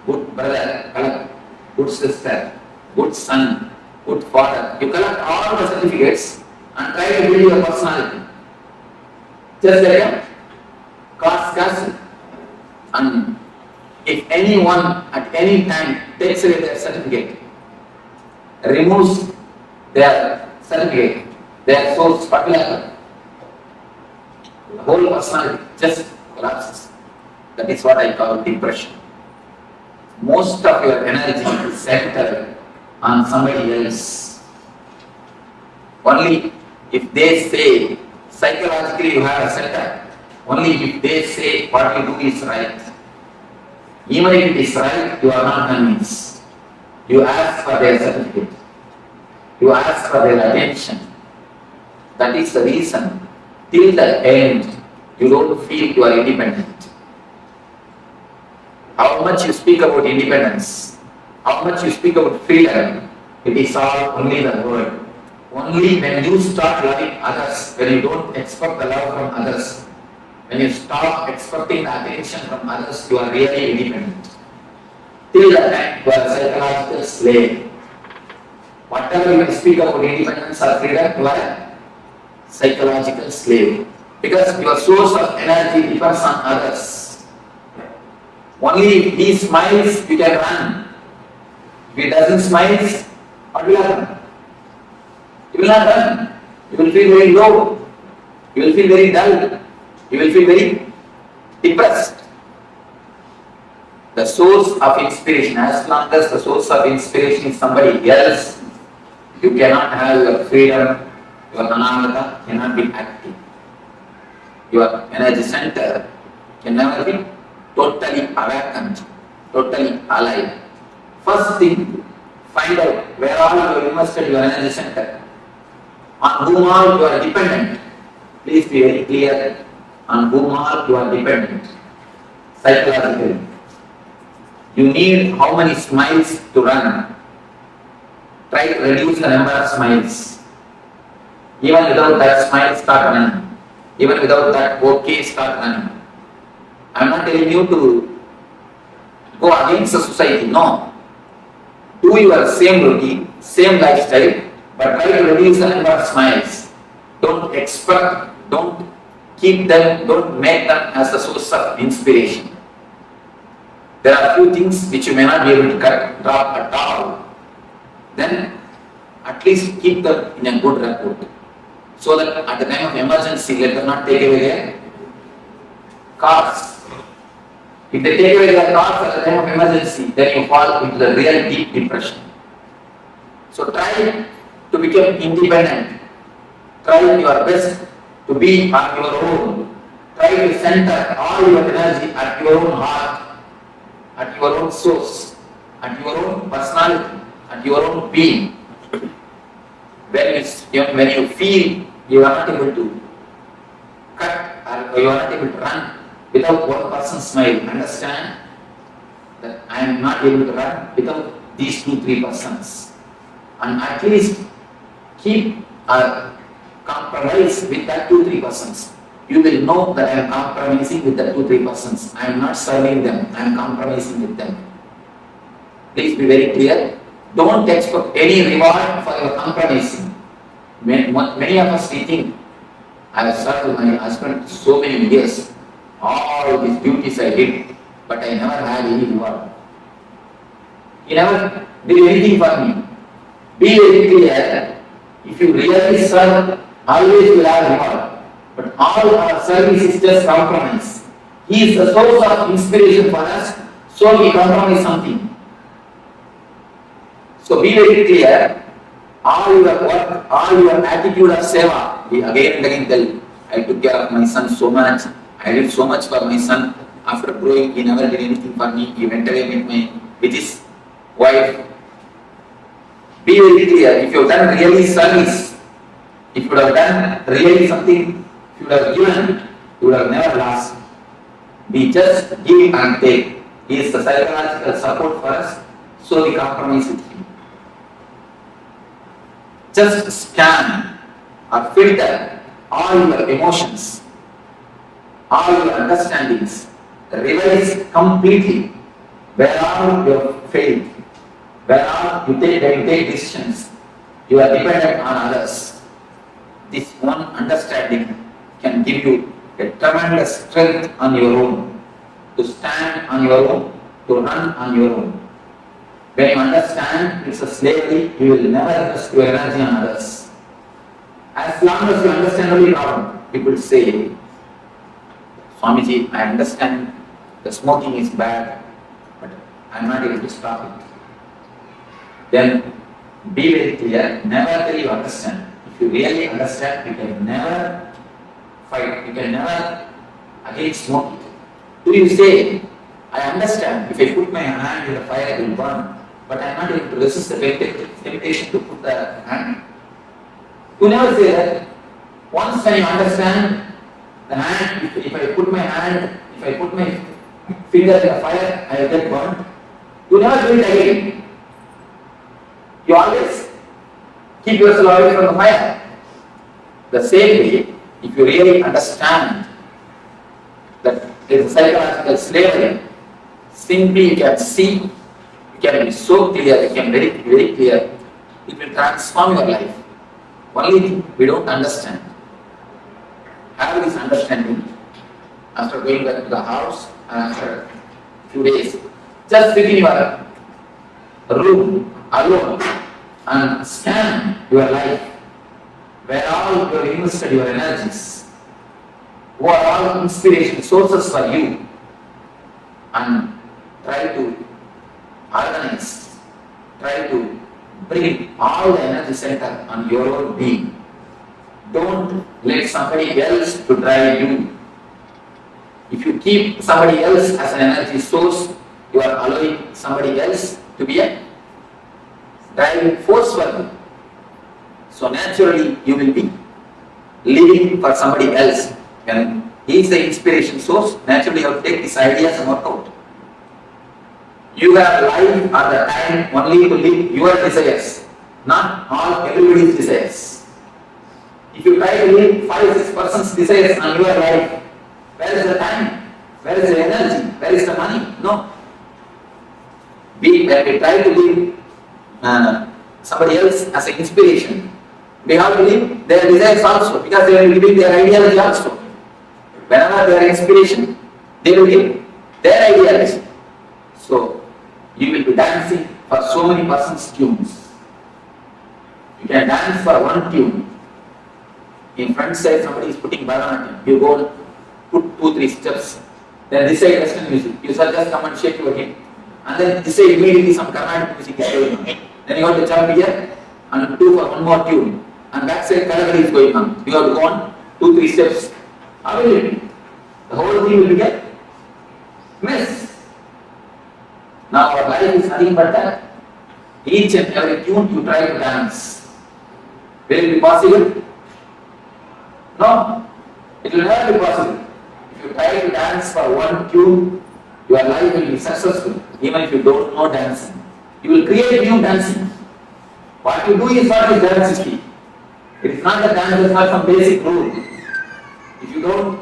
Good brother, collect. Good sister, good son, good father. You collect all the certificates and try to build your personality. Just like a car's castle. And if anyone at any time takes away their certificate, removes their certificate, their source, what will happen? The whole personality just collapses. That is what I call depression. Most of your energy is centered on somebody else. Only if they say, psychologically you have a center, only if they say what you do is right. Even if it is right, you are not convinced. You ask for their certificate. You ask for their attention. That is the reason. Till the end, you don't feel you are independent. How much you speak about independence, how much you speak about freedom, it is all only the word. Only when you start loving others, when you don't expect the love from others, when you stop expecting the attention from others, you are really independent. Till that time, you are a psychological slave. Whatever you speak about independence or freedom, you are a psychological slave. Because your source of energy depends on others. Only if he smiles, you can run. If he doesn't smile, what will happen? You will not run. You will feel very low. You will feel very dull. You will feel very depressed. The source of inspiration, as long as the source of inspiration is somebody else, you cannot have your freedom, your anamata cannot be active. Your energy center can never be totally awakened, totally alive. First thing, find out where all you have invested your energy center, on whom all you are dependent. Please be very clear on whom all you are dependent psychologically. You need how many smiles to run. Try to reduce the number of smiles. Even without that smile, start running. Even without that okay, start running. I am not telling you to go against the society. No. Do your same routine, same lifestyle, but try to reduce the number of smiles. Don't expect, don't keep them, don't make them as the source of inspiration. There are few things which you may not be able to drop at all. Then at least keep them in a good repute. So that at the time of emergency, let them not take away their cars. If they take away the cars at the time of emergency, then you fall into the real deep depression. So try to become independent. Try your best to be on your own. Try to center all your energy at your own heart, at your own source, at your own personality, at your own being. When you feel you are not able to cut or you are not able to run without one person's smile, understand that I am not able to run without these 2-3 persons. And at least keep a compromise with that 2-3 persons. You will know that I am compromising with the 2-3 persons. I am not serving them, I am compromising with them. Please be very clear. Don't expect any reward for your compromising. Many of us think, I have served my husband so many years, all these duties I did, but I never had any reward. He never did anything for me. Be very clear, if you really serve, always will have reward. But all our service is just compromise. He is the source of inspiration for us, so we compromise something. So be very clear, all your work, all your attitude of seva, we again and again tell, I took care of my son so much, I did so much for my son. After growing, he never did anything for me. He went away with his wife. Be very clear, if you have done really service, if you would have done really something, if you would have given, you would have never lost. We just give and take. He is the psychological support for us, so we compromise with him. Just scan or filter all your emotions, all your understandings, revise completely where are you failed, where are you take decisions, you are dependent on others. This one understanding can give you a tremendous strength on your own, to stand on your own, to run on your own. When you understand it's a slavery, you will never invest your energy on others. As long as you understand only problem, people say, Swamiji, I understand the smoking is bad, but I am not able to stop it. Then be very clear, never till you understand. If you really understand, you can never fight, you can never again smoke it. Do you say, I understand, if I put my hand in the fire, it will burn, but I am not able to resist the temptation to put the hand. You never say that. Once when you understand the hand, if I put my hand, if I put my finger in the fire, I will get burned. You never do it again. You always keep yourself away from the fire. The same way, if you really understand that there is a psychological slavery, simply you can see, you can be so clear, you can be very, very clear, it will transform your life. Only thing we don't understand. Have this understanding after going back to the house and after a few days. Just sit in your room alone and scan your life, where all you have invested your energies, who are all inspiration sources for you, and try to organize, try to bring all the energy center on your own being. Don't let somebody else to drive you. If you keep somebody else as an energy source, you are allowing somebody else to be a driving force for you. So naturally you will be living for somebody else. When he is the inspiration source, naturally you have to take these ideas and work out. You have life or the time only to live your desires, not all everybody's desires. If you try to live 5-6 persons' desires on your life, where is the time? Where is the energy? Where is the money? No. When we try to live somebody else as an inspiration, we have to live their desires also, because they will live their ideology also. Whenever they are inspiration, they will live their ideology. So, you will be dancing for so many persons' tunes. You can dance for one tune. In front side, somebody is putting Bharatanatyam. You go put 2-3 steps Then this side Western music. You shall just come and shake your hip. And then this side immediately some Carnatic music is going on. Then you have to jump here and do for one more tune. And that side Kathakali is going on. You have to go on 2-3 steps. How will it be? The whole thing will become mess. Now our life is nothing but that. Each and every tune you try to dance. Will it be possible? No. It will never be possible. If you try to dance for one tune, your life will be successful. Even if you don't know dancing. You will create new dancing. What you do is what is dance is. It is not the dance, it is not some basic rule. If you don't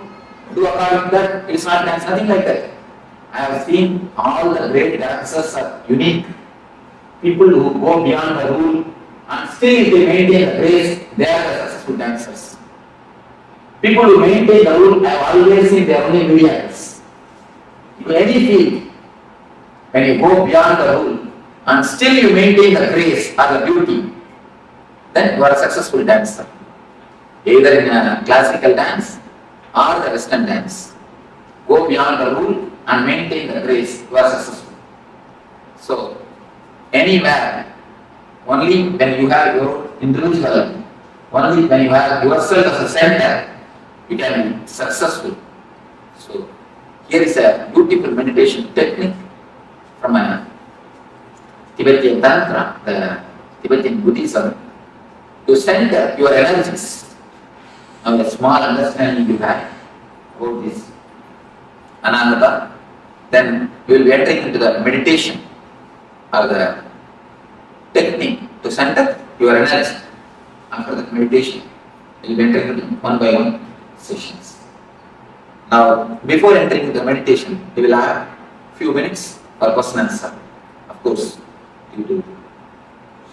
do according to that, it is not dance, nothing like that. I have seen all the great dancers are unique. People who go beyond the rule and still if they maintain the grace, they are the successful dancers. People who maintain the rule, I have always seen they are only millions. In any field, when you go beyond the rule and still you maintain the grace or the beauty, then you are a successful dancer. Either in a classical dance or the Western dance. Go beyond the rule and maintain the grace, you are successful. So, anywhere, only when you have your individuality, only when you have yourself as a center, you can be successful. So, here is a beautiful meditation technique from a Tibetan Tantra, the Tibetan Buddhism, to center your energies. Now, a small understanding you have about this Ananda, then you will be entering into the meditation or the technique to center your energy. After the meditation, you will be entering into one by one sessions. Now, before entering into the meditation, you will have few minutes for question and answer. Of course, due to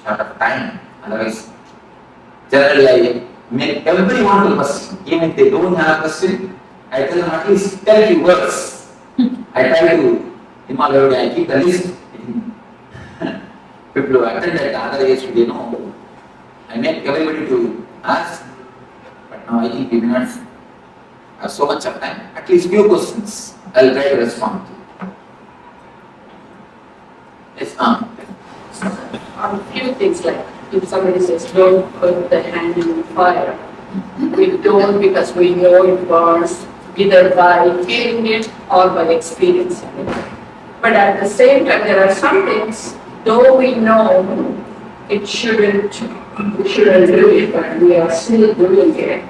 short of time, otherwise, generally I make everyone to question. Even if they don't have a question, I tell them at least tell few words. I try to involve everybody, I keep the list. People who attended the other age, they know. I make everybody to ask, but now I think we do not have so much of time. At least few questions, I will try to respond to. Yes, A few things like if somebody says don't put the hand in the fire, we don't because we know it burns either by feeling it or by experiencing it. But at the same time, there are some things, though we know we shouldn't do it, but we are still doing it.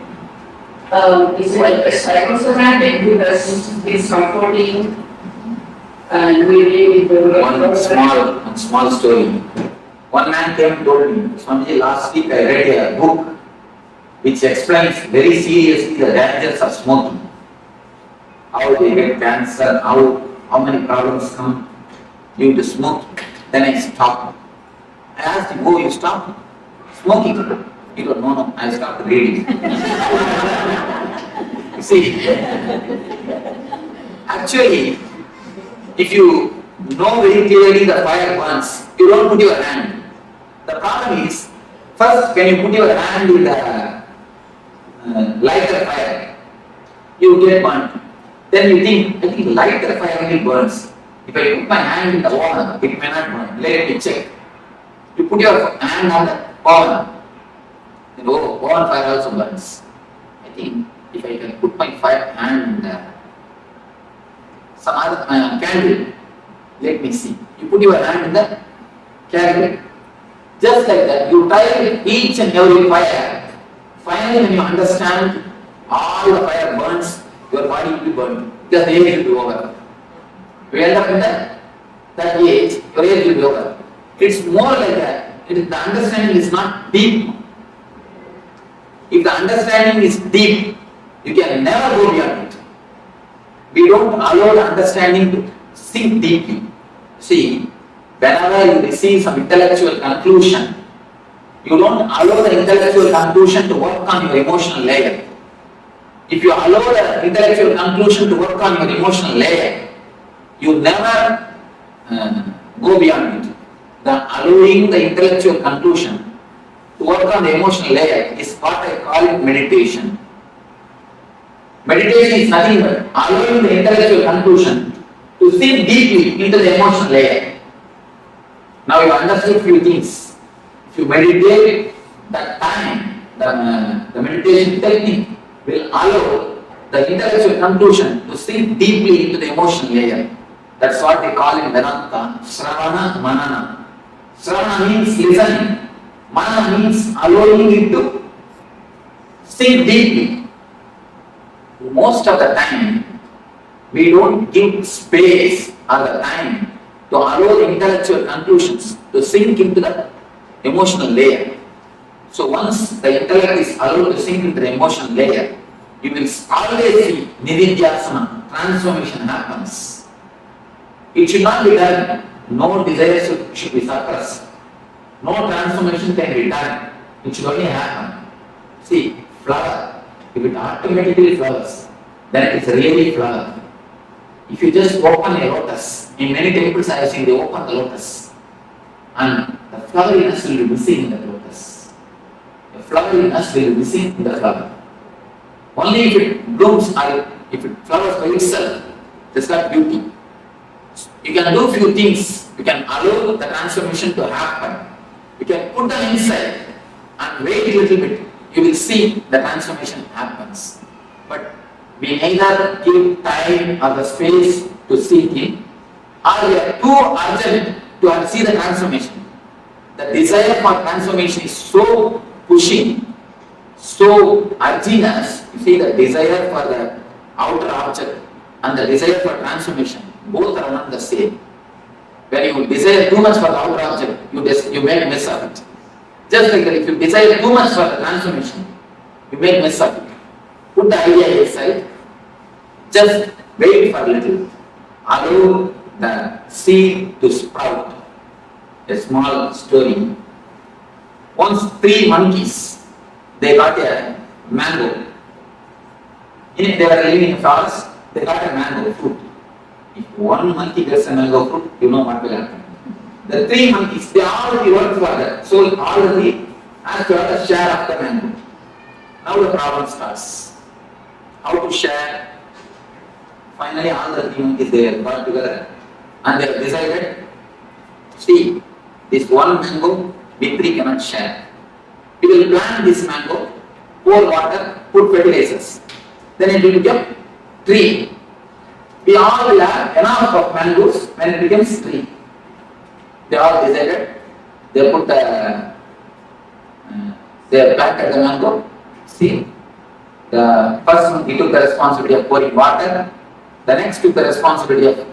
It's like a psychosomatic because it's comforting and we really do it. One small story. One man came and told me, Swamiji, last week I read a book which explains very seriously the dangers of smoking. How they get cancer, how many problems come due to smoking. Then I stopped. I asked him, oh, you stopped smoking? He told, no, I stopped reading. You see, actually, if you know very clearly the fire burns, you don't put your hand. The problem is, first when you put your hand in the lighter fire, you get burnt. Then you think, I think lighter fire only burns. If I put my hand in the oven, it may not burn. Let me check. You put your hand on the oven. Then, oh, oven fire also burns. I think if I can put my hand in some other candle, let me see. You put your hand in the candle. Just like that, you try each and every fire. Finally, when you understand all the fire burns, your body will be burned. Because the age will be over. You end up in that age, your age will be over. It's more like that. The understanding is not deep. If the understanding is deep, you can never go beyond it. We don't allow the understanding to sink deeply. See, whenever you receive some intellectual conclusion, you don't allow the intellectual conclusion to work on your emotional layer. If you allow the intellectual conclusion to work on your emotional layer, you never go beyond it. The allowing the intellectual conclusion to work on the emotional layer is what I call it meditation. Meditation is nothing but allowing the intellectual conclusion to sink deeply into the emotional layer. Now you understood few things. If you meditate, that time, the meditation technique will allow the intellectual conclusion to sink deeply into the emotional layer. That's what they call in Vedanta, Shravana Manana. Shravana means listening. Manana means allowing it to sink deeply. Most of the time, we don't give space or the time to allow the intellectual conclusions to sink into the emotional layer. So once the intellect is allowed to sink into the emotional layer, you will always see Nithyananda, transformation happens. It should not be done. No desire should be suppressed. No transformation can be done. It should only happen. See, flower, if it automatically flowers, then it is really flower. If you just open a lotus, in many temples I have seen they open the lotus, and the floweriness will be missing in the lotus. The floweriness will be missing in the flower. Only if it blooms or if it flowers by itself, it's got beauty. You can do few things. You can allow the transformation to happen. You can put them inside and wait a little bit. You will see the transformation happens. But we neither give time or the space to seek it, or we are too urgent to see the transformation. The desire for transformation is so pushing, so urging us. You see, the desire for the outer object and the desire for transformation, both are not the same. When you desire too much for the outer object, you make mess of it. Just like that, if you desire too much for the transformation, you make mess of it. Put the idea aside, just wait for a little. Allow the seed to sprout. A small story. Once 3 monkeys, they got a mango. They were living in a forest, they got a mango fruit. If one monkey gets a mango fruit, you know what will happen. The 3 monkeys, they already worked for that. So already has to have a share of the mango. Now the problem starts. How to share? Finally all the 3 monkeys, they got together and they have decided, see, this one mango, we 3 cannot share. We will plant this mango, pour water, put fertilizers. Then it will become tree. We all will have enough of mangoes when it becomes tree. They all decided, they put they planted the mango. See, the first one he took the responsibility of pouring water, the next took the responsibility of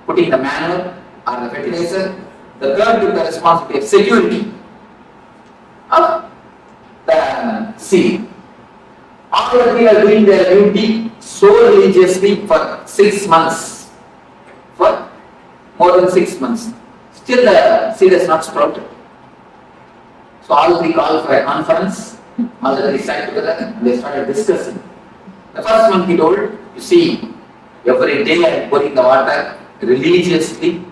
putting the manure or the fertilizer, the third took the responsibility of security of the seed. All of you are doing their duty so religiously for 6 months. For more than 6 months. Still the seed has not sprouted. So all 3 called for a conference. All the 3 sat together and they started discussing. The first one he told, you see, every day I am pouring the water religiously.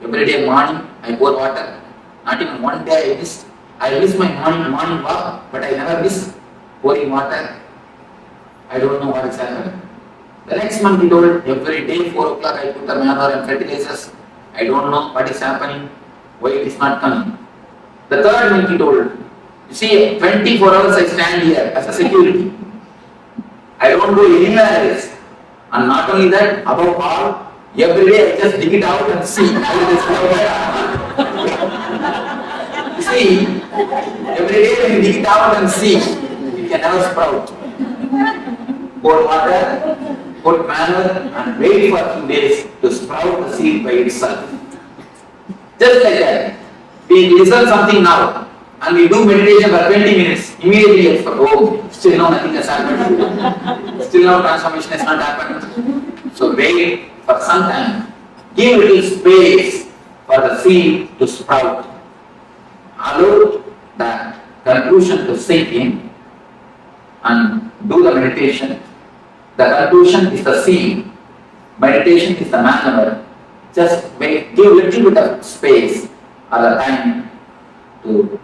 Every day morning I pour water. Not even one day I missed. I miss my morning walk, but I never miss pouring water. I don't know what is happening. The next month he told, every day 4 o'clock I put the manure and fertilizers. I don't know what is happening, why it is not coming. The third month he told, you see, 24 hours I stand here as a security. I don't go anywhere else. And not only that, above all, every day I just dig it out and see how it is flowering. You see, every day when you dig it out and see, you can never sprout. Pour water, put manure and wait for a few days to sprout the seed by itself. Just like that. We listen something now and we do meditation for 20 minutes. Immediately it's for, oh, still now nothing has happened. Still now transformation has not happened. So wait for some time. Give a little space for the seed to sprout. Allow the conclusion to sink in and do the meditation. The conclusion is the seed. Meditation is the manner. Just wait, give a little bit of space or the time to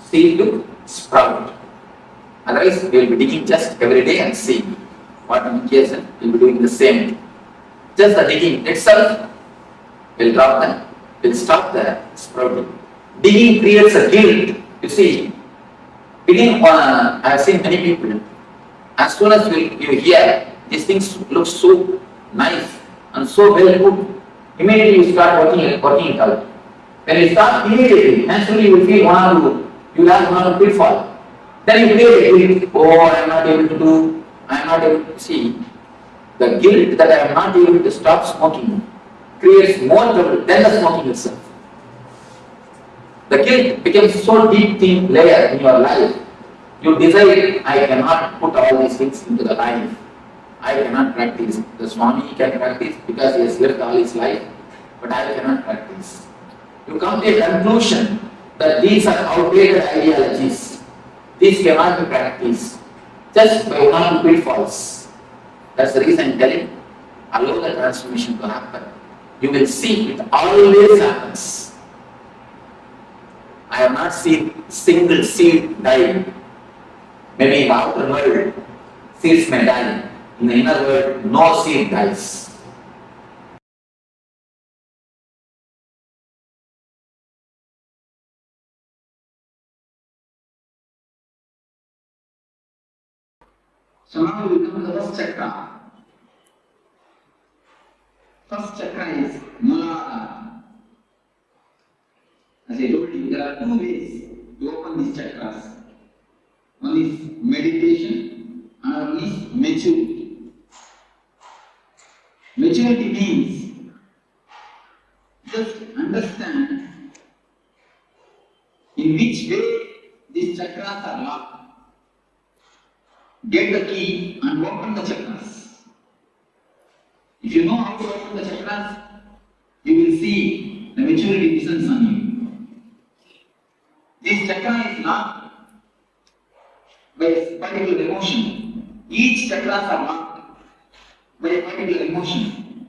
seed to sprout. Otherwise, we will be digging just every day and see what indication we will be doing the same. Just the digging itself will drop them, will stop the sprouting. Digging creates a guilt. You see, I have seen many people, as soon as you hear these things look so nice and so well put, immediately you start working it out. When you start immediately, naturally you will feel you will have one or two pitfall. Then you create a guilt. Oh, I am not able to do, I am not able to see. The guilt that I am not able to stop smoking creates more trouble than the smoking itself. The guilt becomes so deep thin layer in your life. You decide, I cannot put all these things into the life. I cannot practice. The Swami can practice because he has lived all his life, but I cannot practice. You come to a conclusion that these are outdated ideologies. These cannot be practiced just by one or two pitfalls. That's the reason I'm telling. Allow the transformation to happen. You will see it always happens. I have not seen single seed die. Maybe in the outer world, seeds may die. In the inner world, no seed dies. So now we come to the first chakra. First chakra is Muladhara. As I told you, there are two ways to open these chakras. One is meditation, and one is maturity. Maturity means just understand in which way these chakras are locked. Get the key and open the chakras. If you know how to open the chakras, you will see the maturity descends on you. This chakra is locked by a particular emotion. Each chakras are locked by a particular emotion.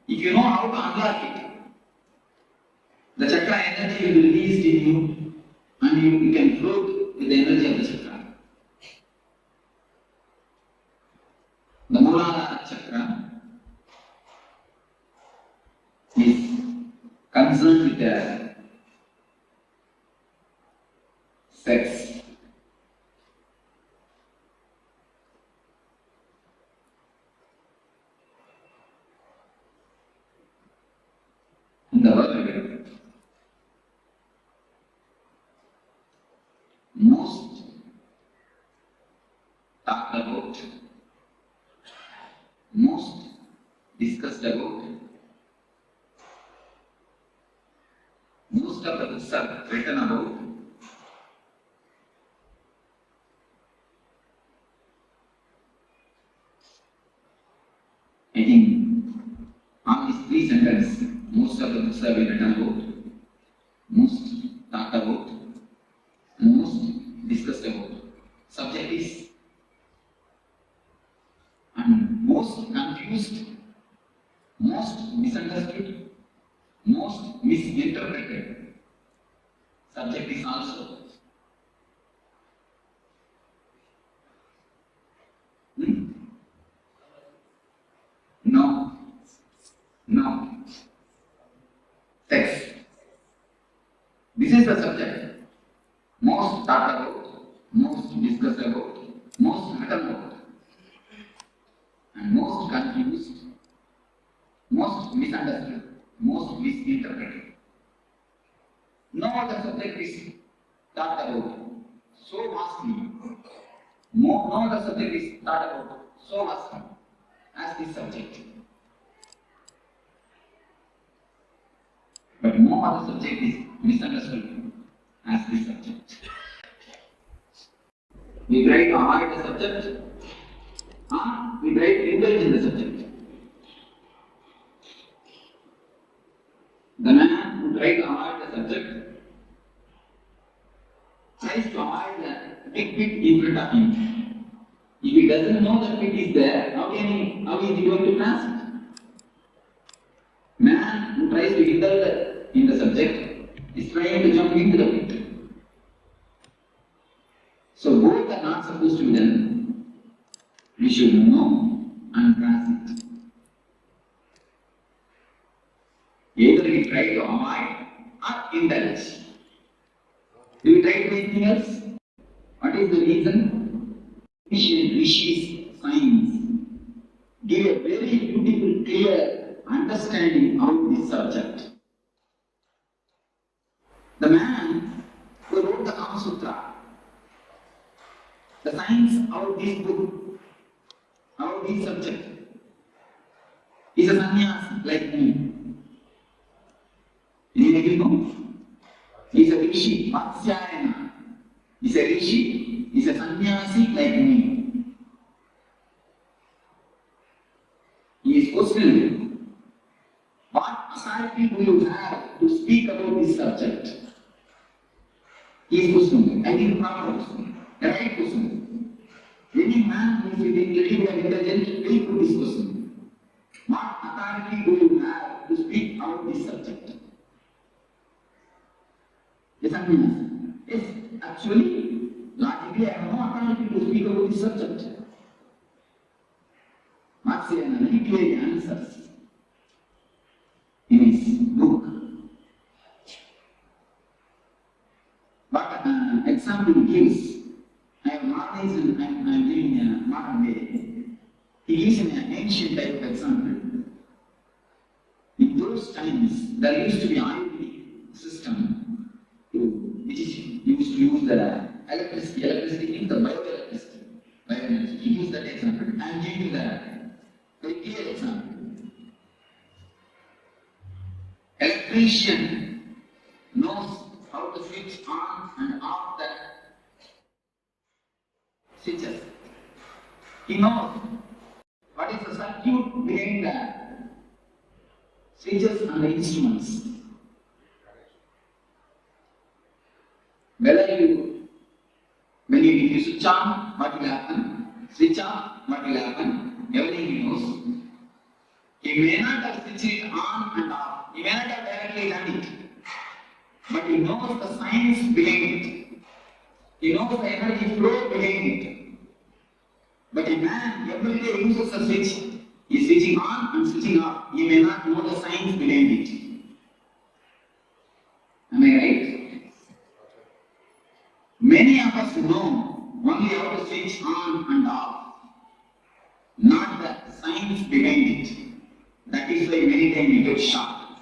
If you know how to unlock it, the chakra energy will be released in you and you can float with the energy of the chakra. The Muladhara chakra is concerned with the sex. In the world, most talked about, most discussed about, most of the books are written about I think on these three sentences, most of the books have been written about, most talked about, and most discussed about. Subject is and most confused, most misunderstood, most misinterpreted. Subject is also. No. Sex. This is the subject. Most talked about, most discussed about, most written about, and most confused, most misunderstood, most misinterpreted. No other subject is talked about so vastly. No other subject is talked about so vastly as this subject. But no other subject is misunderstood as this subject. We try to avoid the subject, we try to indulge in the subject. The man who tries to avoid the subject tries to avoid the big pit in front of him. If he doesn't know that pit is there, how is he going to pass it? Man who tries to indulge in the subject is trying to jump into the pit. So both are not supposed to be done? We should know and grasp it. Either we try to avoid or indulge. Do we try to do anything else? What is the reason? Ancient rishis, science give a very beautiful, clear understanding of this subject. The man who wrote the Kama Sutra, the science of this book, of this subject, is a sannyasi like me. Anybody know? He is a rishi, Vatsyayana. He is a rishi, he is a sannyasi like me. He is questioning, what authority do you have to speak about this subject? He is questioning. I think proper question, the right question. Any man who is little bit of intelligent will put this question. What authority do you have to speak about this subject? Yes, yes, actually, logically, I have no authority to speak about this subject. Matsuyama very clearly answers in his book. But example he gives, I have modernized and I am giving a modern way. He gives an ancient type of example. In those times, there used to be Ayurvedic system which is used to use the electricity. Electricity means the bioelectricity. Bioenergy. He gives that example. I am giving the very clear example. Electrician knows how to switch on and off the switches. He knows what is the circuit behind the switches and the instruments. Whether when you switch on, what will happen? Switch on, what will happen? Everything he knows. He may not have switched it on and off. He may not have directly done it. But he knows the science behind it. He knows the energy flow behind it. But a man every day uses a switch. He is switching on and switching off. He may not know the science behind it. Am I right? Many of us know only how to switch on and off, not the science behind it. That is why many times we get shocked.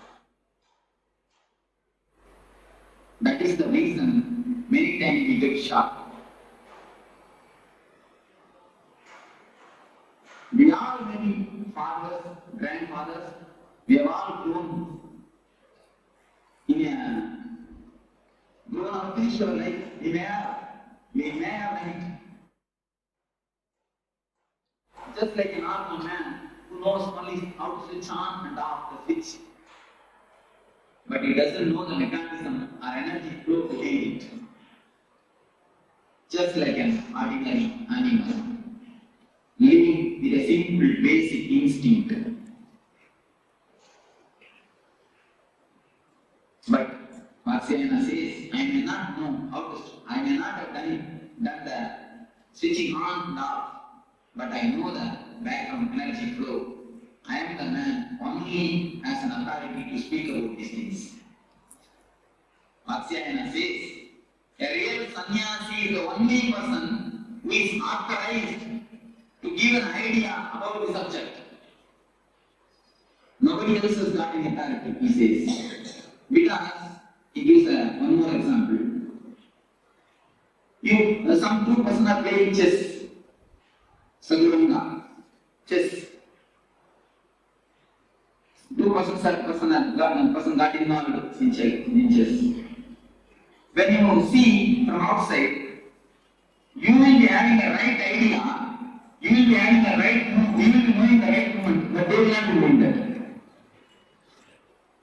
That is the reason many times we get shocked. We all many fathers, grandfathers, we have all grown in a grown up finished our life. We may have done it. Just like a normal man who knows only how to switch on and off the switch. But he doesn't know the mechanism or energy flow behind it. Just like an ordinary animal, living with a simple basic instinct. But Vatsayana says, I may not know how to, I may not have done the switching on and off, but I know the background energy flow. I am the man only as an authority to speak about these things. Vatsayana says, a real sannyasi is the only person who is authorized to give an idea about the subject. Nobody else has got any authority, he says. Because he gives one more example. Some two persons are playing chess. Saguranga, chess. Two persons got involved in chess. When you see from outside, you will be having a right idea, you will be having the right move, you will be knowing the right movement, but they will not be knowing that.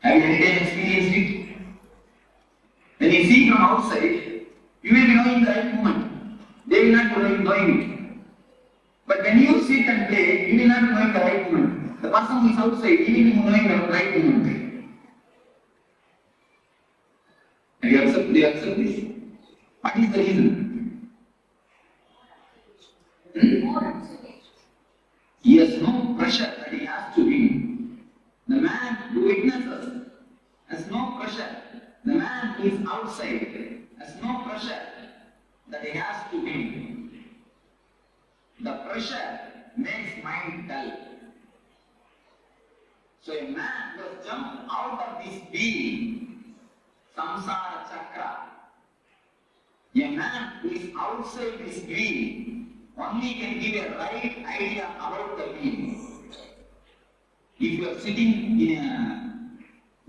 Have you any time experienced it? When you see from outside, you will be knowing the right movement. They will not be knowing it. But when you sit and play, you will not be knowing the right movement. The person who is outside, he will be knowing the right movement. Have you accept this? What is the reason? who is outside has no pressure that he has to be. The pressure makes mind dull. So a man who has jumped out of this being, samsara chakra, a man who is outside this being only can give a right idea about the being. If you are sitting in a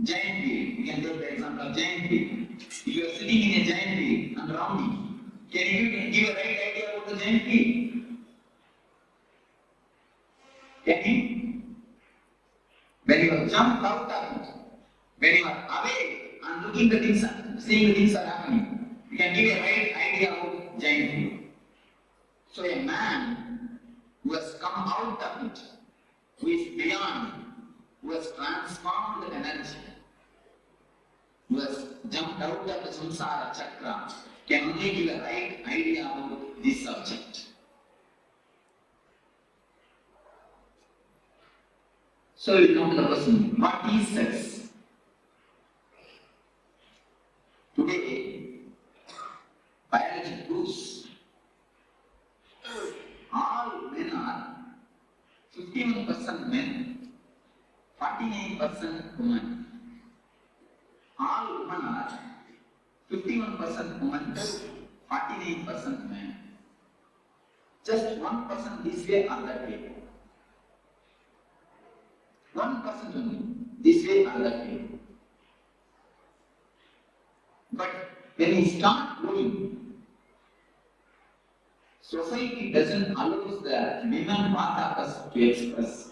giant wheel, you can take the example of giant wheel. If you are sitting in a giant wheel and rounding, can you give a right idea about the giant wheel? Can you? When you have jumped out of it, when you are away and looking the things, seeing the things are happening, you can give a right idea about giant wheel. So a man who has come out of it, who is beyond, who has transformed the energy, who has jumped out of the samsara chakra, can only give a right idea about this subject. So we come to the question, what is sex? Today, biology proves all men are 51% men, 49% women. All women are 51% women, 49% men. Just 1% this way or that way. 1% only, this way or that way. But when we start growing, society doesn't allow the women part of us to express.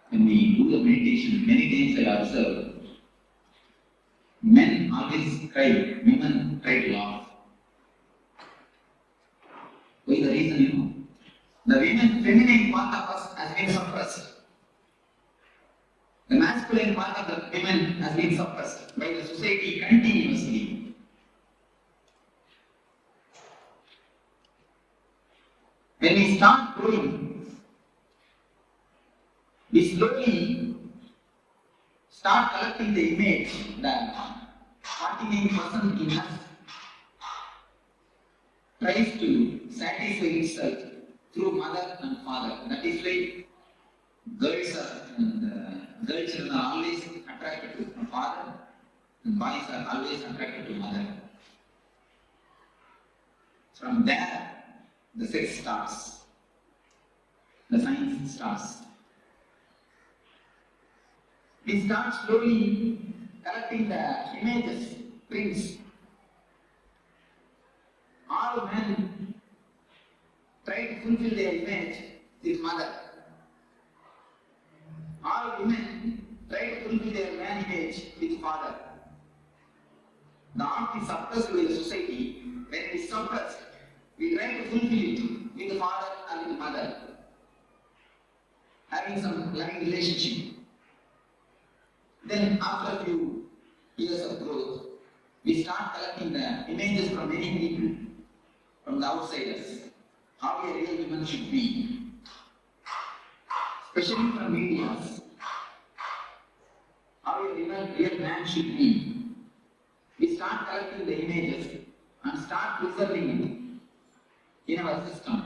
When we do the meditation, many times I observe, men always cry, women try to laugh. Why the reason you know? The women, feminine part of us has been suppressed. The masculine part of the women has been suppressed by the society continuously. When we start growing, we slowly start collecting the image that 49% in us tries to satisfy itself through mother and father. That is why girls children are always attracted to father and boys are always attracted to mother. From there, the sex starts. The science starts. We start slowly collecting the images, prints. All men try to fulfill their image with mother. All women try to fulfill their man image with father. The art is suppressed by the society. When it is suppressed, we try to fulfill it with the father and with the mother, having some loving relationship. Then after a few years of growth, we start collecting the images from many people, from the outsiders, how a real woman should be, especially from media, how a real man should be. We start collecting the images and start preserving it in our system.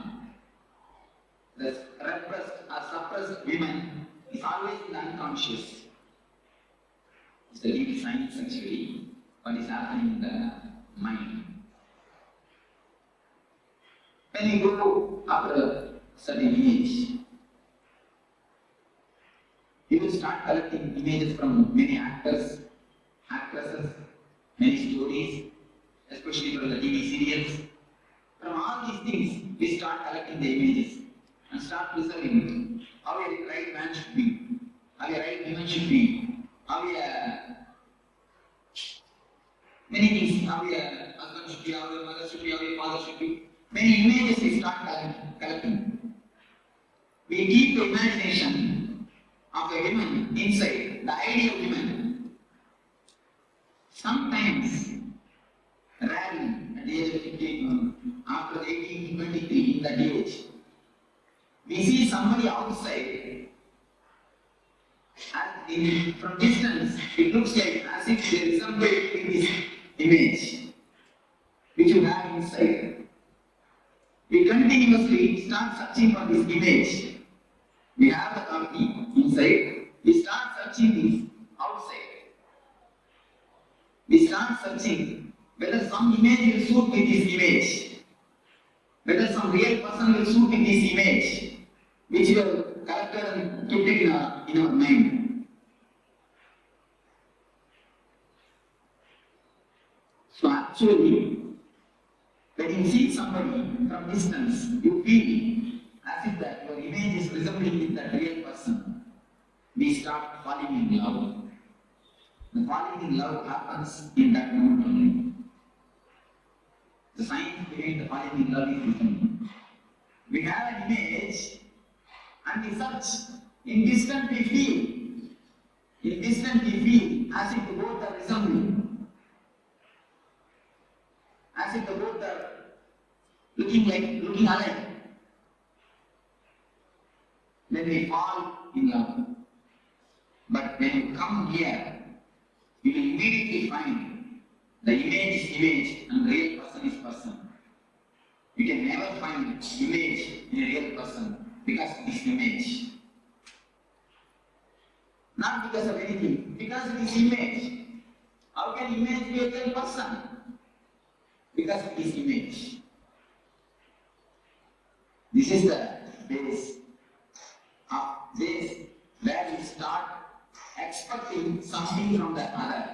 The repressed or suppressed women is always in the unconscious. It's the deep science actually, what is happening in the mind. When we go after a certain age, you will start collecting images from many actors, actresses, many stories, especially from the TV serials. From all these things, we start collecting the images and start preserving it. How a right man should be, how a right woman should be, how a many things, how a husband should be, how a mother should be, how a father should be. Many images we start collecting. We keep the imagination of a woman inside, the ideal woman. Sometimes, rarely, at the age of 15, after 18 to 23, in that age, we see somebody outside, and from distance, it looks like as as if they resemble in this image which you have inside. We continuously start searching for this image. We have the copy inside. We start searching this outside. We start searching whether some image will suit with this image, whether some real person will suit with this image, which we have collected and kept it in our mind. So actually, when you see somebody from distance, you feel as if that your image is resembling with that real person. We start falling in love. The falling in love happens in that moment only. The science behind the falling in love is different. We have an image and we search. In distance we feel. In distance we feel as if the both are resembling. As if the both are looking alike. Then we fall in love. But when you come here, you will immediately find the image is image and real person is person. You can never find image in a real person because it is image. Not because of anything, because it is image. How can image be a real person? Because it is image. This is the base where we start expecting something from the other.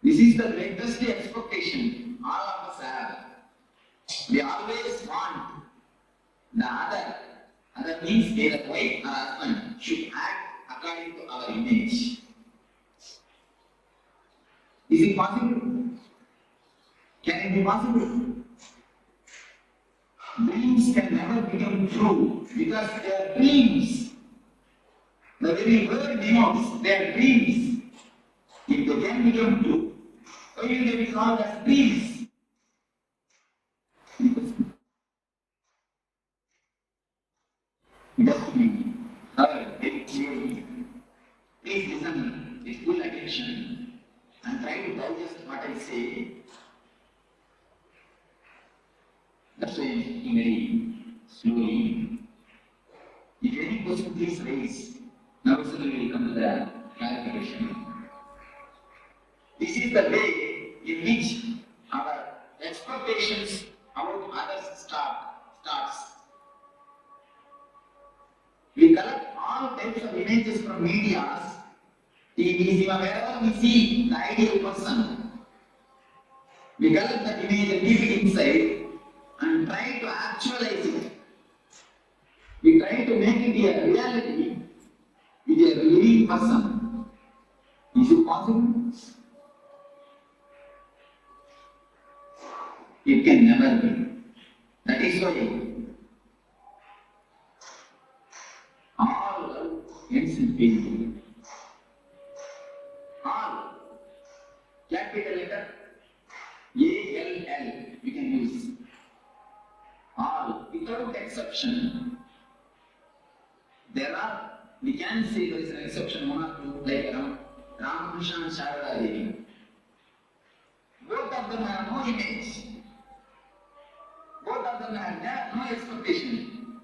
This is the greatest expectation all of us have. We always want the other. Other means either wife or husband should act according to our image. Is it possible? Can it be possible? Dreams can never become true because they are dreams. The very word denotes they are dreams. If they can become true, why will they be called as dreams? Just be heard very clearly. Please listen with full attention and try to digest what I say. That's why I'm speaking very slowly. If any question, please raise. Now we will come to the clarification. This is the way in which our expectations about others starts. We collect all types of images from media, TV, wherever we see the ideal person. We collect that image and keep it inside and try to actualize it. We try to make it a reality with a living person. Is it possible? It can never be. That is why all love ends in failure. All capital letter A-L-L we can use. All without exception. We can say there is an exception, one or two, like Ramakrishna and Sharada Devi. Both of them have no image. Both of them have no expectation.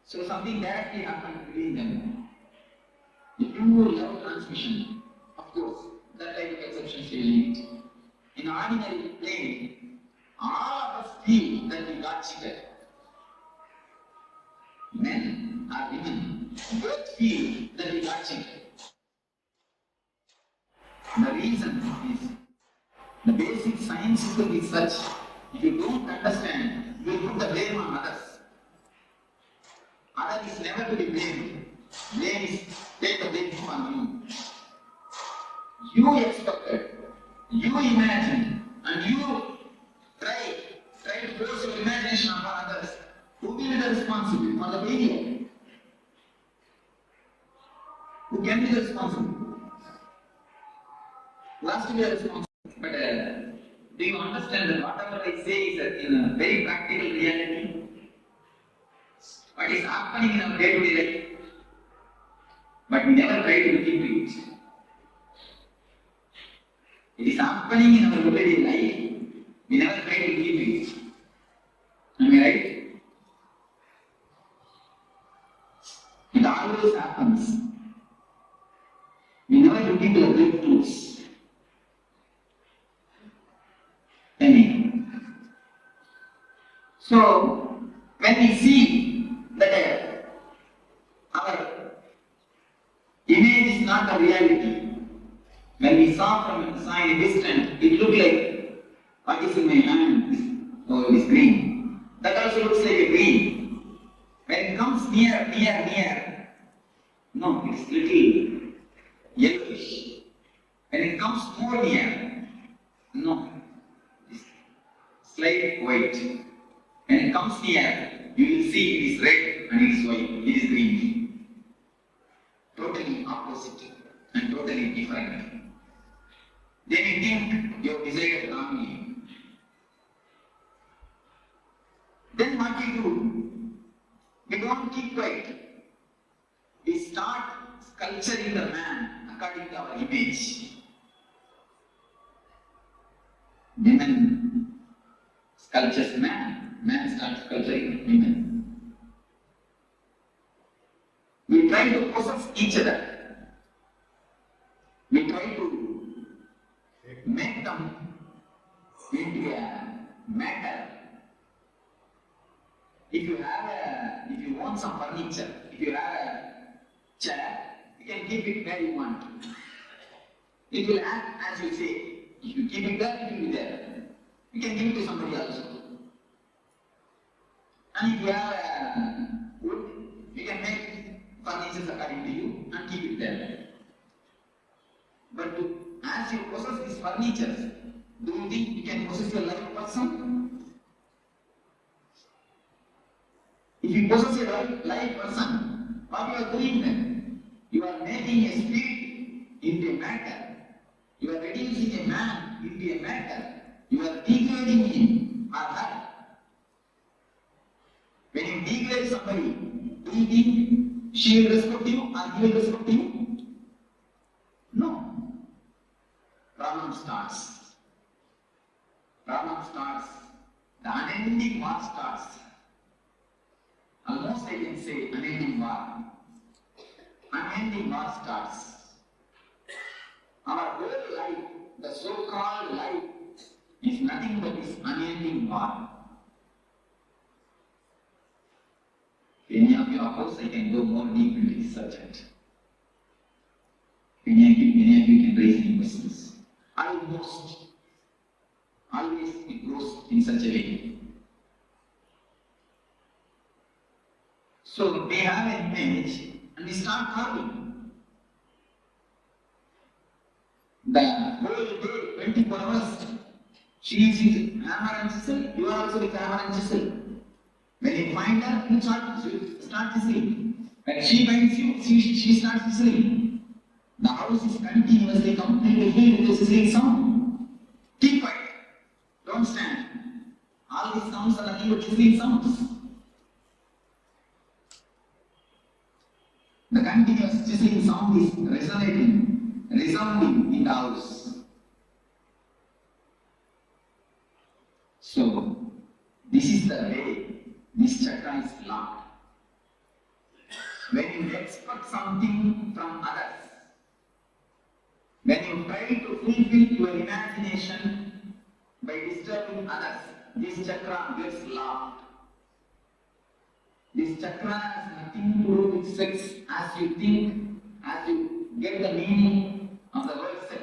So something directly happened between them. The pure love transmission, of course, that type of exception statement. In ordinary plane, all of us feel that we got cheated. Men or women both feel that we got cheated. The reason is the basic science system is such, if you don't understand, you will put the blame on others. Other is never to be blamed. Blame is take the blame on you. You expected, you imagined, and you try to force your imagination upon others. Who will be the responsible for the failure? Who can be the responsible? Who has to be the responsible? But do you understand that whatever I say is in a very practical reality? What is happening in our day-to-day life? But we never try to look into it. It is happening in our everyday life. We never try to keep it. Am I right? It always happens. We never look into the breakthroughs. Amen. So, when we see that our image is not a reality, when we saw in a distance, it looked like what is in my hand, oh, it is green. That also looks like a green. When it comes near, no, it is little yellowish. When it comes more near, no, it is slight white. When it comes near, you will see it is red and it is white, it is green. Totally opposite and totally different. Then you think you have decided wrongly. Then what we do? We don't keep quiet. We start sculpturing the man according to our image. Women sculptures man, man starts sculpturing women. We try to possess each other. We try to make them into a matter. If you want some furniture, if you have a chair, you can keep it where you want. It will act as you say. If you keep it there, it will be there. You can give it to somebody else. And if you have a wood, you can make furniture according to you and keep it there. But as you possess these furniture, do you think you can possess your life person? If you possess a life person, what you are doing then? You are making a spirit into a matter. You are reducing a man into a matter. You are degrading him or her. When you degrade somebody, do you think she will respect you or he will respect you? No. Problem starts. The unending war starts. Almost I can say unending war. Unending war starts. Our whole life, the so-called life, is nothing but this unending war. Any of you, of course, I can go more deep into this subject. Any of you can raise any questions. Always it goes in such a way. So we have an image and we start talking. The whole day, 24 hours, she is with hammer and chisel, you are also with hammer and chisel. When you find her, you start whistling. When she finds you, she starts whistling. The house is continuously completely filled with the whistling sound. Keep quiet. Don't stand. All these sounds are nothing but whistling sounds. The continuous whistling sound is resounding in the house. So, this is the way this chakra is locked. When you expect something from others, when you try to fulfill your imagination by disturbing others, this chakra gets locked. This chakra has nothing to do with sex as you think, as you get the meaning of the word sex.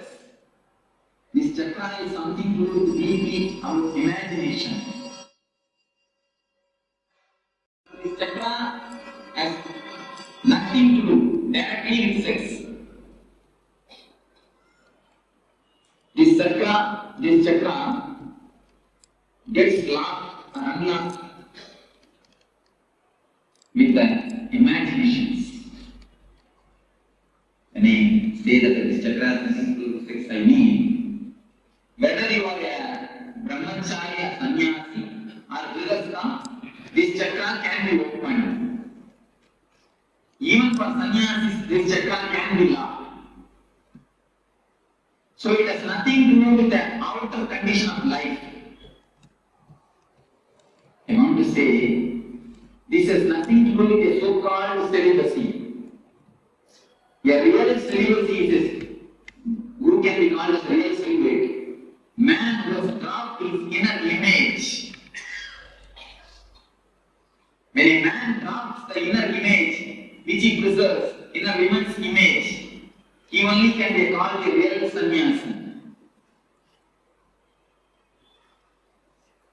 This chakra is something to do with deeply our imagination. This chakra has nothing to do directly with sex. This chakra gets locked or unlocked with the imaginations. When I say that this chakra has nothing to do with sex, I mean whether you are a brahmacharya, sannyasi or grihastha, this chakra can be opened. Even for sannyasis, this chakra can be locked. So it has nothing nothing to do with the outer condition of life. I want to say, this has nothing to do with a so-called celibacy. A real celibacy is who can be called as real celibate? Man who has dropped his inner image. When a man drops the inner image, which he preserves, inner woman's image, he only can be called a real sannyasi.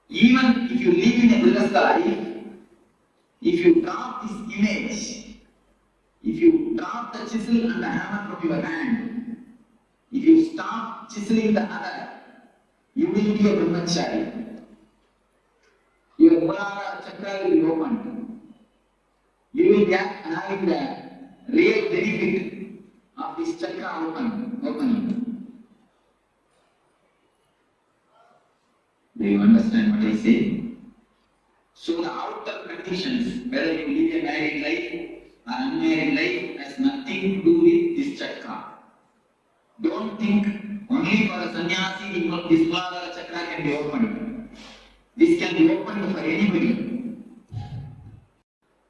Even if you live in a grihastha life, if you drop this image, if you drop the chisel and the hammer from your hand, if you stop chiseling the other, you will be a brahmachari. Your Muladhara Chakra will be opened. You will be having the real benefit of this chakra opening. Do you understand what I say? So the outer conditions, whether you live a married life or unmarried life, has nothing to do with this chakra. Don't think only for a sannyasi this Muladhara Chakra can be opened. This can be opened for anybody.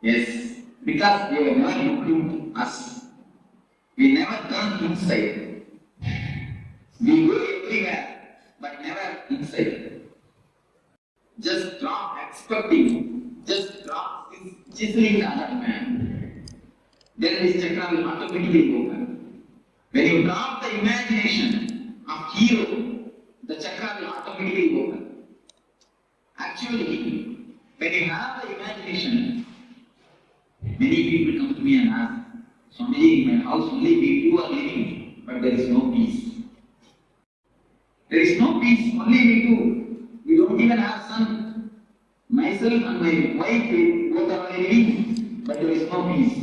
Yes, because we have never looked into us. We never turn inside. We go everywhere, but never inside. Just drop expecting, just drop chiseling the other man. Then this chakra will automatically open. When you drop the imagination of hero, the chakra will automatically open. Actually, when you have the imagination, many people come to me and ask, Swamiji, in my house only we two are living, but there is no peace. There is no peace, only we two. We don't even have son. Myself and my wife, both are only living, but there is no peace.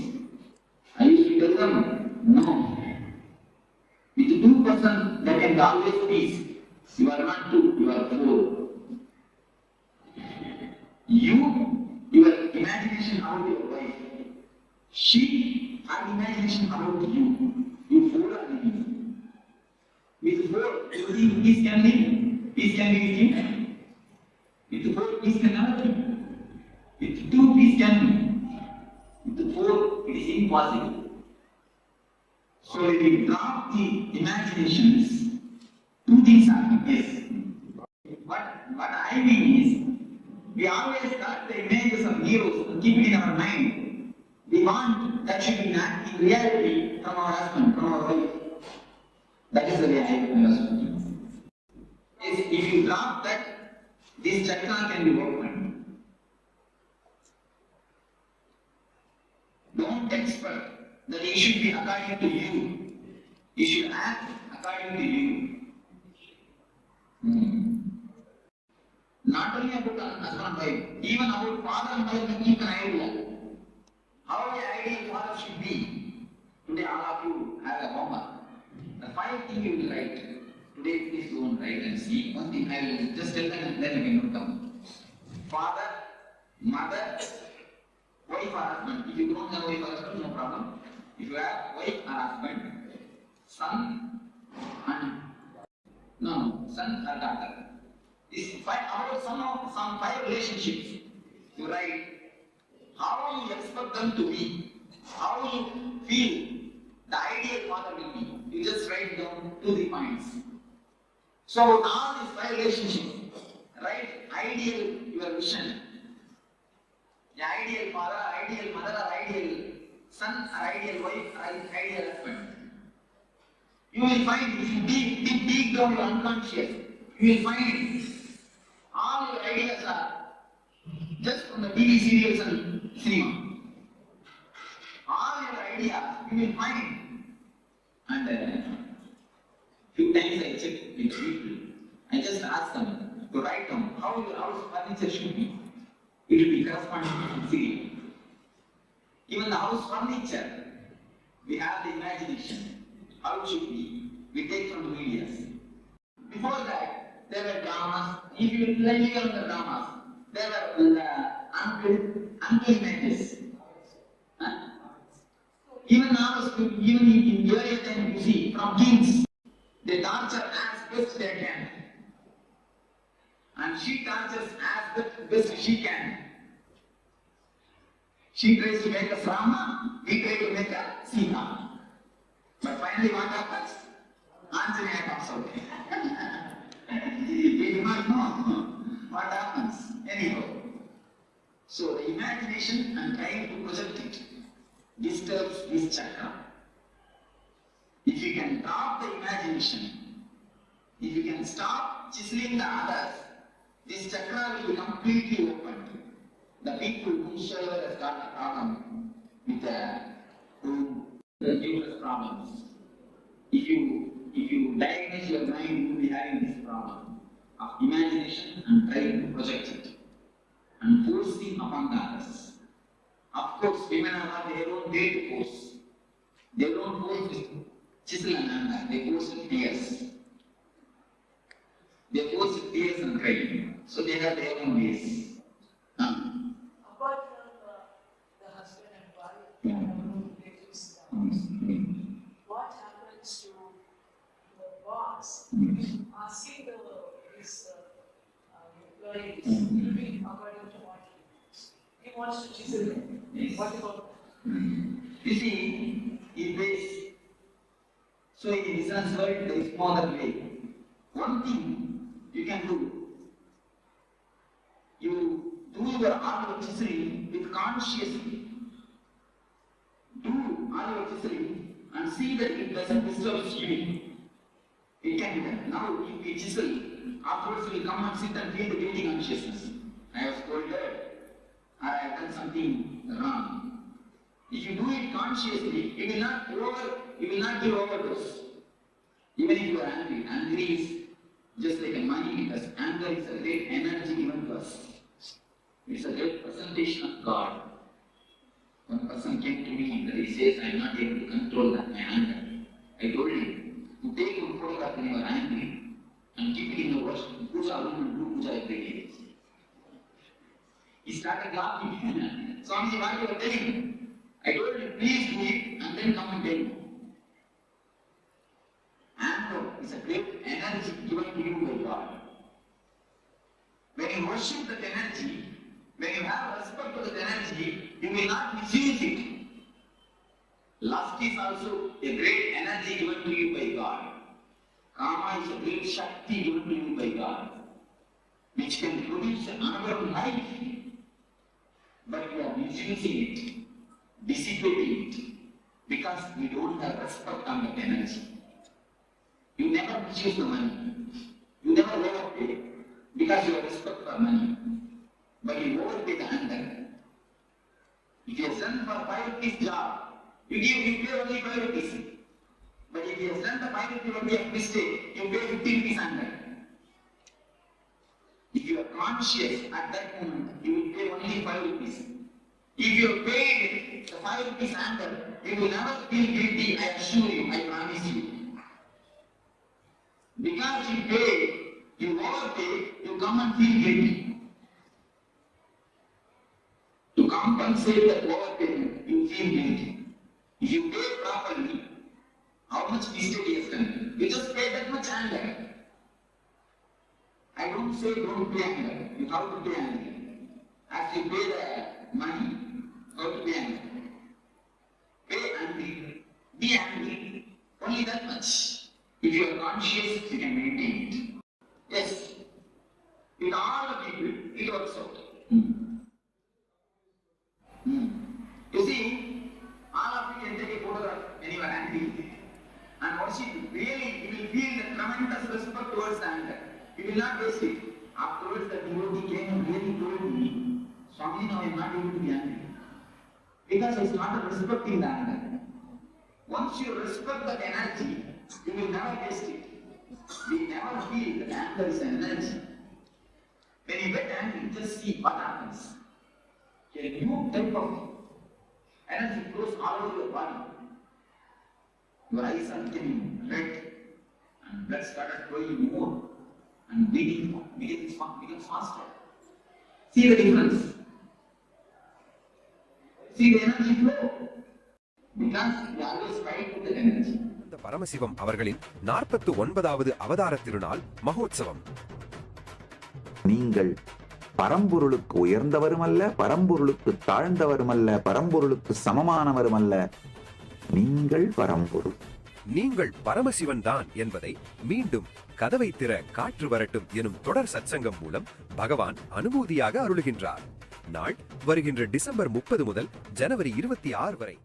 I used to tell them, no. With two persons, there can be always peace. You are not two, you are four. Your imagination about your wife. She, her imagination about you. You four are living. With four, you think peace can live? Peace can be with you? With four, peace can never be. With two, peace can be. With four, it is impossible. So if we drop the imaginations, two things happen. Yes. What I mean is, we always got the images of heroes and keep it in our mind. We want that should be in reality from our husband, from our wife. That is the way I understand. If you drop that, this chakra can be opened. Don't expect that it should be according to you. You should act according to you. Not only about husband and wife, even about father and mother can keep an idea. How the ideal father should be. Today all of you have a homework. The 5 things you will write. Today please go and write and see. One thing I will just tell them and then you can note down. Father, mother, wife or husband. If you don't have wife or husband, no problem. If you have wife or husband, son and son or daughter. This about some 5 relationships. You write how you expect them to be, how you feel the ideal father will be. You just write down 2-3 points. So all these 5 relationships, write ideal your vision. The ideal father, ideal mother, or ideal son, or ideal wife, or ideal husband. You will find if you dig deep down your unconscious, you will find all your ideas are just from the TV serials and cinema. All your ideas you will find. And few times I checked with people. I just asked them to write down how your house furniture should be. It will be corresponding to serial. Even the house furniture, we have the imagination. How it should be. We take from the media. Before that, there were dramas. If you live on the dramas, there were uncle images. Even now, even in earlier time, you see, from kings, They torture as best they can. And she tortures as best she can. She tries to make a Rama, we try to make a Sita. But finally what happens? Anjaneyya comes out. We do not know what happens. Anyhow. So the imagination and trying to project it disturbs this chakra. If you can drop the imagination, if you can stop chiseling the others, this chakra will be completely opened. The people whosoever has got a problem with the uterus problems, if you diagnose your mind, you will be having this problem of imagination and trying to project it and forcing upon the others. Of course, women have their own way to force. They don't force with chisel and anger, they force with tears. They force with tears and crying. So they have their own ways. Apart from the husband and wife, relatives, what happens to the boss asking his employees, living according to what he wants to chisel them? Yes. What about You see, if this, so in business world there is no other way. One thing you can do, you do your art of chiseling with consciously. Do all your chiseling and see that it doesn't disturb you. It can be done. Now if we chisel, afterwards we will come and sit and feel the breathing consciousness. I was scolded, or I have done something wrong. If you do it consciously, you will not give overdose. Even if you are angry, anger is just like a money, because anger is a great energy given to us. It's a great presentation of God. One person came to me and he says, I am not able to control my anger. I told him, you take one photograph when you are angry and keep it in your puja room and do puja every day. He started laughing. Swamiji, what you are telling? I told him, please do it and then come and tell me. Anger is a great energy given to you by God. When you worship that energy, when you have respect for that energy, you will not misuse it. Lust is also a great energy given to you by God. Kama is a great Shakti given to you by God, which can produce another life. But you are misusing it, dissipating it, because you don't have respect on that energy. You never misuse the money. You never overpay because you have respect for money. But you overpay the anger. If you have done for 5 rupees job, you pay only 5 rupees. But if you have done the 5 rupees only a mistake, you pay 50 rupees anger. If you are conscious at that moment, you will pay only 5 rupees. If you have paid the 5 rupees anger, you will never feel guilty, I assure you, I promise you. Because you pay, you overpay, you come and feel guilty. To compensate that overpayment, you feel guilty. If you pay properly, how much mistake you have done? You just pay that much anger. I don't say don't pay anger. You have to pay anger. As you pay the money, how to pay anger? Pay angry. Be angry. Only that much. If you are conscious, you can maintain it. Yes. With all the people, it works out. You see, all of you can take a photograph when you are angry and worship it. Really, you will feel the tremendous respect towards the anger. You will not waste it. Afterwards, the devotee came and really told me, Swami, now I am not able to be angry. Because I started respecting the anger. Once you respect that energy, you will never waste it. We never feel that anger is an energy. When you get angry, just see what happens. A new type of energy flows all over your body. Your eyes are becoming red and blood started flowing more and breathing becomes faster. See the difference. See the energy flow. Because we always fight with the energy. The Paramasivam அவர்களின் 49வது அவதார திருநாள் மகோத்சவம். நீங்கள் பரம்பொருளுக்கு உயர்ந்தவருமல்ல, பரம்பொருளுக்கு தாழ்ந்தவருமல்ல, பரம்பொருளுக்கு சமமானவருமல்ல. நீங்கள் பரம்பொருள். நீங்கள் பரமசிவன் தான் என்பதை மீண்டும் கதவை திற காற்று வரட்டும் எனும் தொடர் சத்சங்கம் மூலம் பகவான் அனுபூதியாக அருளுகின்றார். நாள் வருகின்ற டிசம்பர் 30 முதல் ஜனவரி 26 வரை.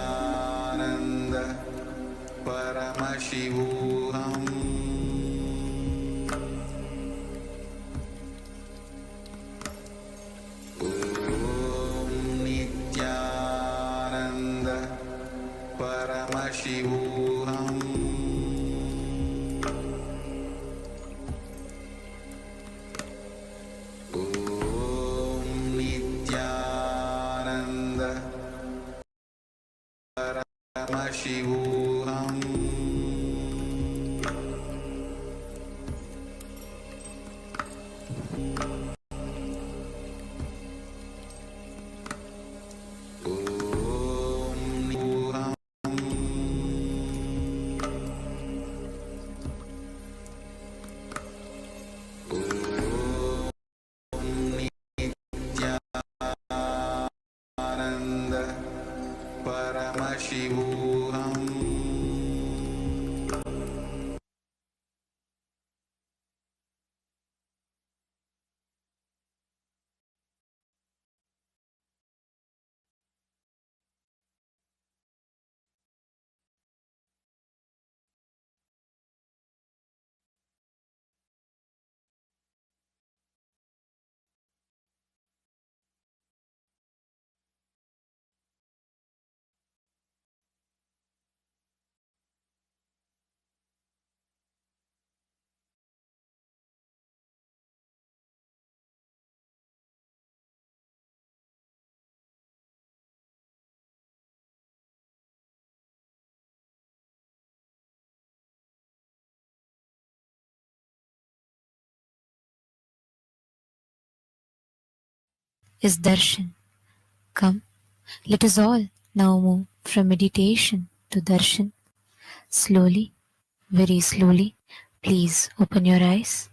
Nithyananda Paramashivoham Nithyananda Paramashivoham Nithyananda Paramashivoham Paramashivoham is darshan. Come, let us all now move from meditation to darshan. Slowly, very slowly, please open your eyes.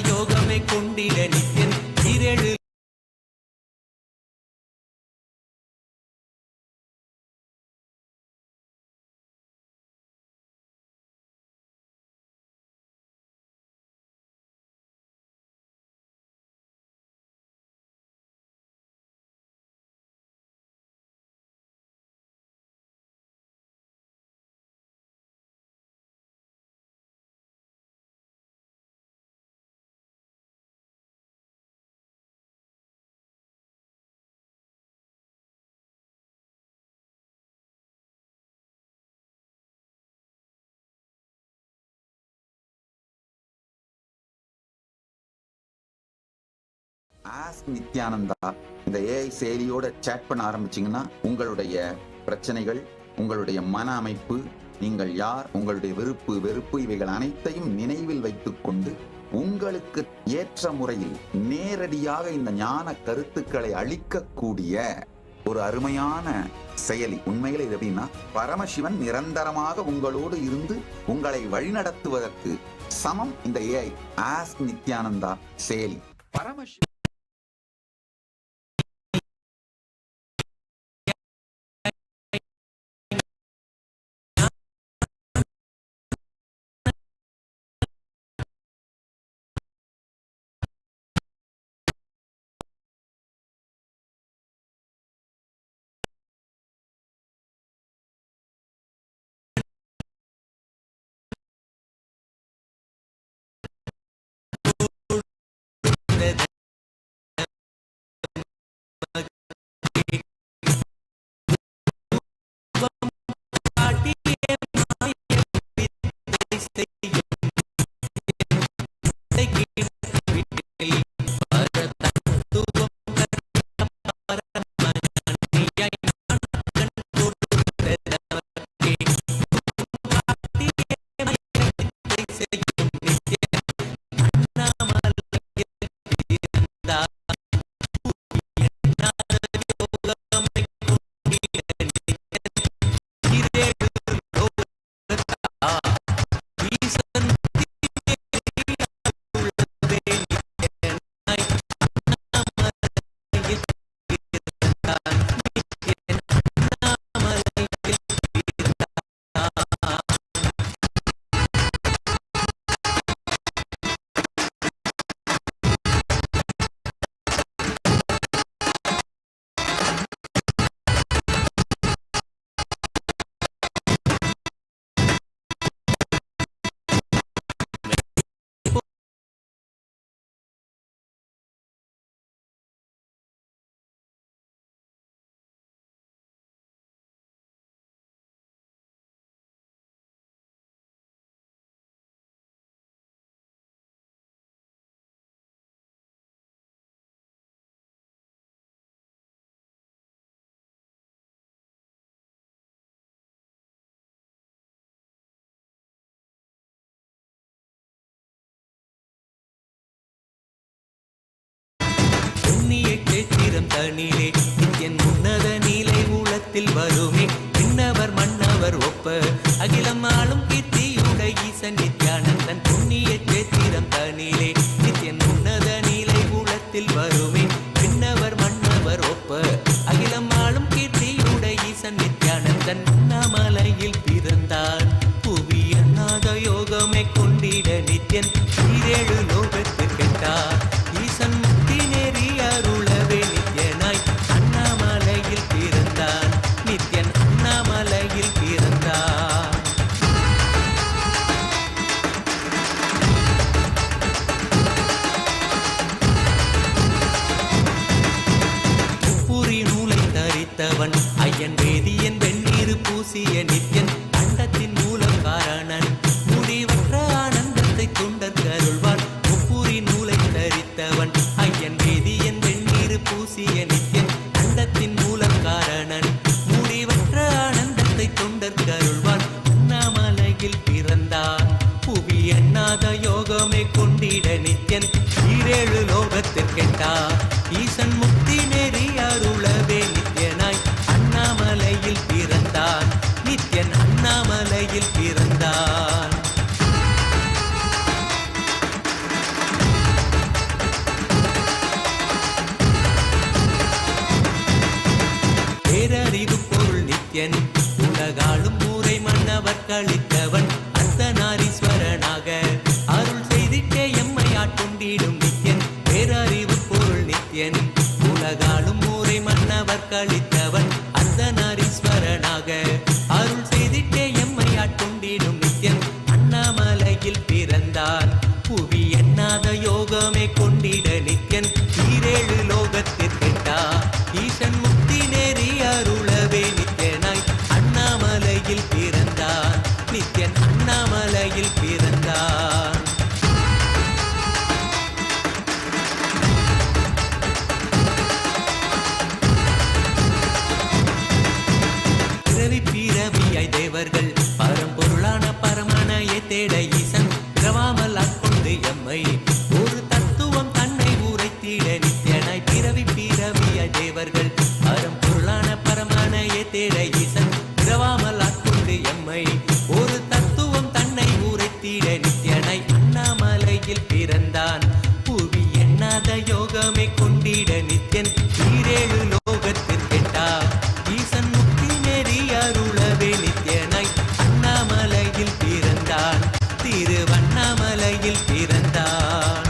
யோகமே கொண்டிட நித்தியன் திரளு ஆஸ்க் நித்யானந்தா இந்த ஏஐ செயலியோட சேட் பண்ண ஆரம்பிச்சீங்கன்னா உங்களுடைய பிரச்சனைகள், உங்களுடைய மன அமைப்பு, நீங்கள் யார், உங்களுடைய விருப்பு வெறுப்பு இவைகள் அனைத்தையும் நினைவில் வைத்துக் கொண்டு உங்களுக்கு ஏற்ற முறையில் நேரடியாக இந்த ஞான கருத்துக்களை அளிக்கக்கூடிய ஒரு அருமையான செயலி. உண்மையில இது எப்படின்னா, பரமசிவன் நிரந்தரமாக உங்களோடு இருந்து உங்களை வழிநடத்துவதற்கு சமம் இந்த ஏஐ ஆஸ்க் நித்யானந்தா செயலி. பரமசிவன் புண்ணிய கேத்திரம் தனிலே நித்யன் உன்னத நீலை ஊழத்தில் வருமே விண்ணவர் மன்னவர் ஒப்ப அகிலம் ஆளும் கீர்த்தியுட ஈசன் நித்யானந்தன் புண்ணிய கேத்திரம் தனிலே நித்யன் உன்னத நீலை ஊழத்தில் வருமே விண்ணவர் மன்னவர் ஒப்ப அகிலம் ஆளும் கீர்த்தியுட ஈசன் நித்யானந்தன் அண்ணாமலையில் பிறந்தான் புவி அண்ணாத யோகமே கொண்டிட நித்யன் ஈரேழு லோகத்திற்கெட்டார் ஈசன் முக்தி நெறி அருளவே நித்யனாய் அண்ணாமலையில் பிறந்தான் நித்யன் அண்ணாமலையில் பிறந்தான் முப்புரி நூலை தரித்தவன் ஐயன் வேதியன் வெந்நீர் பூசிய நித்யன் அண்டத்தின் மூல காரணன் முடிவற்ற ஆனந்தத்தை தொண்டர் கருள்வான் முப்புரி நூலை தரித்தவன் ஐயன் வேதியன் வெந்நீர் பூசிய நித்யன் அண்டத்தின் மூல காரணன் முடிவற்ற ஆனந்தத்தை தொண்டர் கருள்வான் அண்ணாமலையில் பிறந்தான் புவி எண்ணாத யோகமே கொண்டிட நித்யன் ஈரேழு லோகத்திற்கெட்டார் ஈசன் முக்தி நெறி அருளவே நித்யனாய் அண்ணாமலையில் பிறந்தான் நித்யன் அண்ணாமலையில் பிறந்தான் பேரறிவு பொருள் நித்யன் உலகாளும் ஊரை மன்னவர் கழித்தவன் அர்த்தநாரீஸ்வரனாக அருள் செய்திட்டே எம்மை ஆட்கொண்டிடும் நித்யன் பேரறிவு பொருள் நித்யன் உலகாளும் ஊரை மன்னவர் கழித்தவன் அர்த்தநாரீஸ்வரனாக அருள் செய்திட்டே எம்மை ஆட்கொண்டிடும் நித்யன் அண்ணாமலையில் பிறந்தான் புவி எண்ணாத யோகமே கொண்டிட நித்யன் ஈரேழு லோகத்திற்கெட்டா ஈசன் முக்தி நெறி அருளவே நித்யனாய் அண்ணாமலையில் பிறந்தான் நித்யன் அண்ணாமலையில் பிறந்தான் பிறவி பிறவியாய் தேவர்கள் பரம்பொருளான பரமனையை தேட ஈசன் பிறவாமல் ஆட்கொண்டு எம்மை ஒரு தத்துவம் தன்னை உரைத்திட நித்யனாய் பிறவி பிறவியாய் தேவர்கள் பரம்பொருளான பரமனையை தேட ஈசன் பிறவாமல் ஆட்கொண்டு எம்மை ஒரு தத்துவம் தன்னை உரைத்திட நித்யனாய் அண்ணாமலையில் பிறந்தான் புவி எண்ணாத யோகமே கொண்டிட நித்யன் ஈரேழு லோகத்திற்கெட்டா ஈசன் முக்தி நெறி அருளவே நித்யனாய் அண்ணாமலையில் பிறந்தான் திருவண்ணாமலையில் பிறந்தான்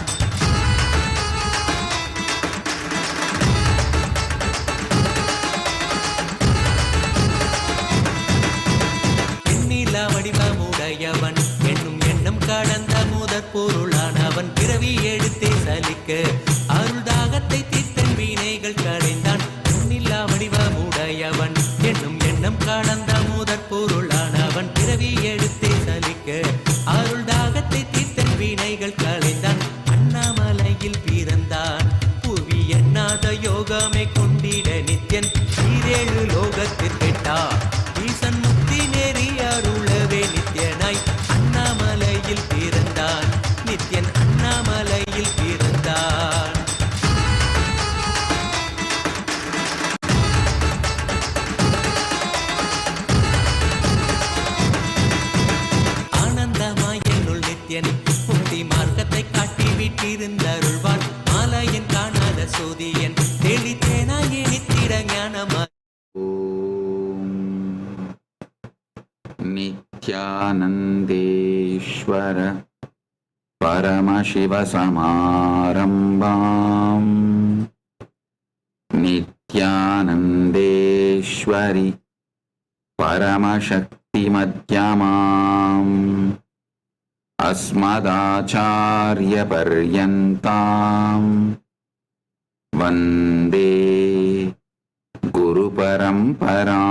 எண்ணிலா வடிவமுடையவன் என்னும் எண்ணம் கடந்த முதற் பொருளானவன் பிறவி எடுத்தே சலிக்க அருள் தாகத்தை தீர்த்தன் வினைகள் களைந்தான் எண்ணிலா வடிவமுடையவன் என்னும் எண்ணம் கடந்த முதற் பொருளானவன் பிறவி எடுத்தே சலிக்க அருள் தாகத்தை தீர்த்தன் வினைகள் களைந்தான் அண்ணாமலையில் பிறந்தான் புவி எண்ணாத யோகமே கொண்டிட நித்யன் ஈரேழு லோகத்திற்கெட்டா ஈசன் முக்தி நெறி அருளவே நித்யனாய் அண்ணாமலையில் பிறந்தான் நித்யன் அண்ணாமலையில் பிறந்தான் ஆனந்தமாய் என்னுள் நித்யன் முக்தி மார்க்கத்தை காட்டி விட்டிருந்தருள்வான் மாலையன் காணாத சோதியன் தெளித்தேனாயே நித்திட ஞானமாய் नित्यानन्देश्वर परमशिवसमारम्भाम् नित्यानन्देश्वरि परमशक्तिमध्यमाम् अस्मदाचार्यपर्यन्ताम् वन्दे गुरुपरम्पराम्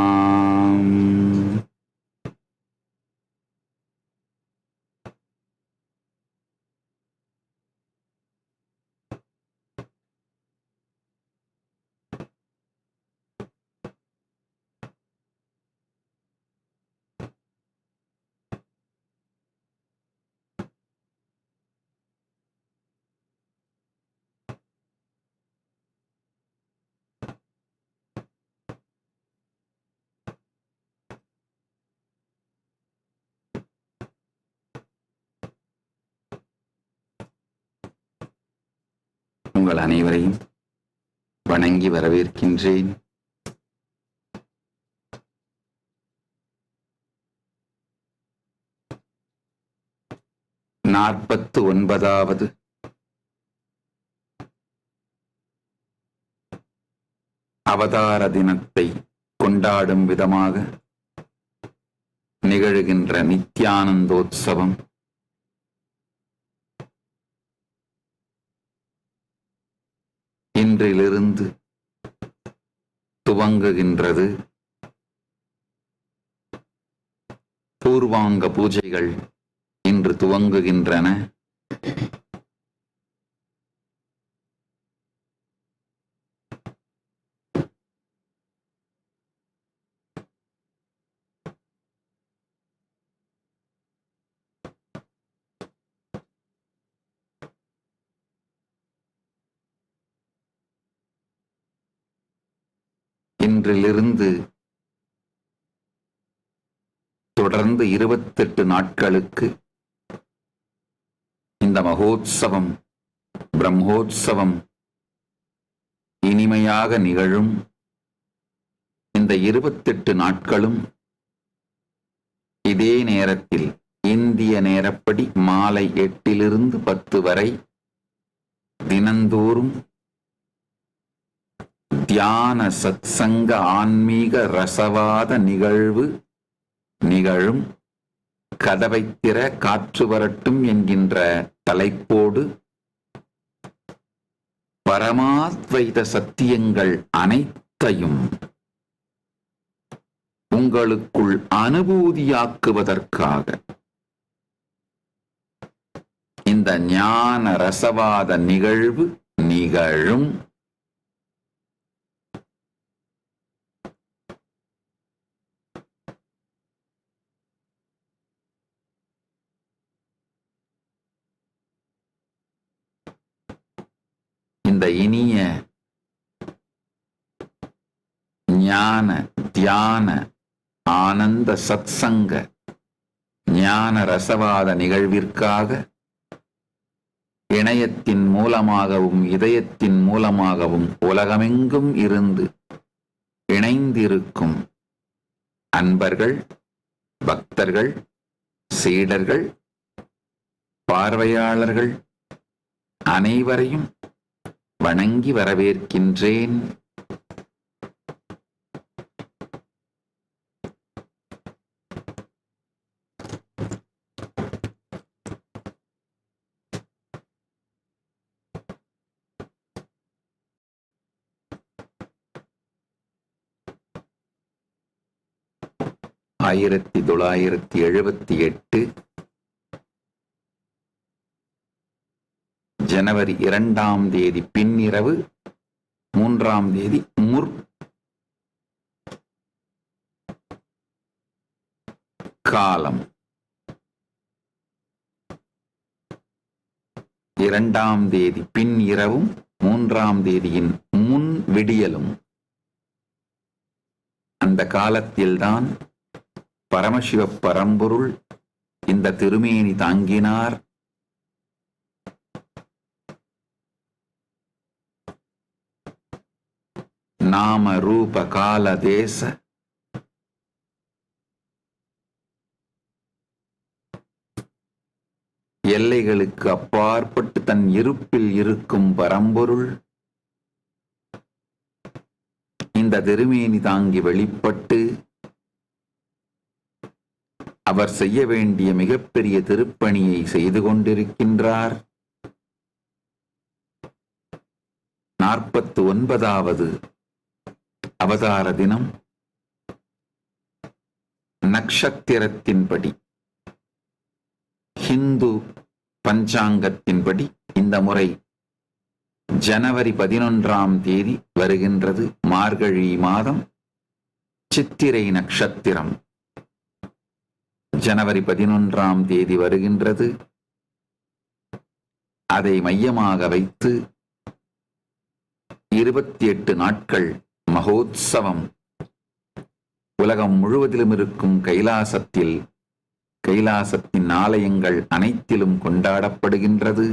உங்கள் அனைவரையும் வணங்கி வரவேற்கின்றேன். நாற்பத்து 49வது அவதார தினத்தை கொண்டாடும் விதமாக நிகழ்கின்ற நித்யானந்தோத்சவம் இன்றிலிருந்து துவங்குகின்றது. பூர்வாங்க பூஜைகள் இன்று துவங்குகின்றன. இன்றிலிருந்து தொடர்ந்து 28 நாட்களுக்கு இந்த மகோத்சவம், பிரம்மோத்சவம் இனிமையாக நிகழும். இந்த 28 நாட்களும் இதே நேரத்தில் இந்திய நேரப்படி மாலை 8லிருந்து 10 வரை தினந்தோறும் தியான சத்சங்க ஆன்மீக ரசவாத நிகழ்வு நிகழும். கதவை திற காற்று வரட்டும் என்கின்ற தலைப்போடு பரமாத்வைத சத்தியங்கள் அனைத்தையும் உங்களுக்குள் அனுபூதியாக்குவதற்காக இந்த ஞான ரசவாத நிகழ்வு நிகழும். இந்த இனிய ஞான தியான ஆனந்த சத்சங்க ஞான ரசவாத நிகழ்விற்காக இணையத்தின் மூலமாகவும் இதயத்தின் மூலமாகவும் உலகமெங்கும் இருந்து இணைந்திருக்கும் அன்பர்கள், பக்தர்கள், சீடர்கள், பார்வையாளர்கள் அனைவரையும் வணங்கி வரவேற்கின்றேன். ஆயிரத்தி 1978 ஜனவரி 2ஆம் தேதி பின்னிரவு 3ஆம் தேதி காலம் 2ஆம் தேதி பின்னிரவும் 3ஆம் தேதியின் முன் விடியலும். அந்த காலத்தில்தான் பரமசிவ பரம்பொருள் இந்த திருமேனி தாங்கினார். நாம ரூப கால தேச எல்லைகளுக்கு அப்பாற்பட்டு தன் இருப்பில் இருக்கும் பரம்பொருள் இந்த திருமேனி தாங்கி வெளிப்பட்டு அவர் செய்ய வேண்டிய மிகப்பெரிய திருப்பணியை செய்து கொண்டிருக்கின்றார். 49வது அவதார தினம் நக்ஷத்திரத்தின்படி, ஹிந்து பஞ்சாங்கத்தின்படி இந்த முறை ஜனவரி 11ஆம் தேதி வருகின்றது. மார்கழி மாதம் சித்திரை நக்ஷத்திரம் ஜனவரி 11ஆம் தேதி வருகின்றது. அதை மையமாக வைத்து 28 நாட்கள் மகோத்சவம் உலகம் முழுவதிலும் இருக்கும் கைலாசத்தின் ஆலயங்கள் அனைத்திலும் கொண்டாடப்படுகின்றது.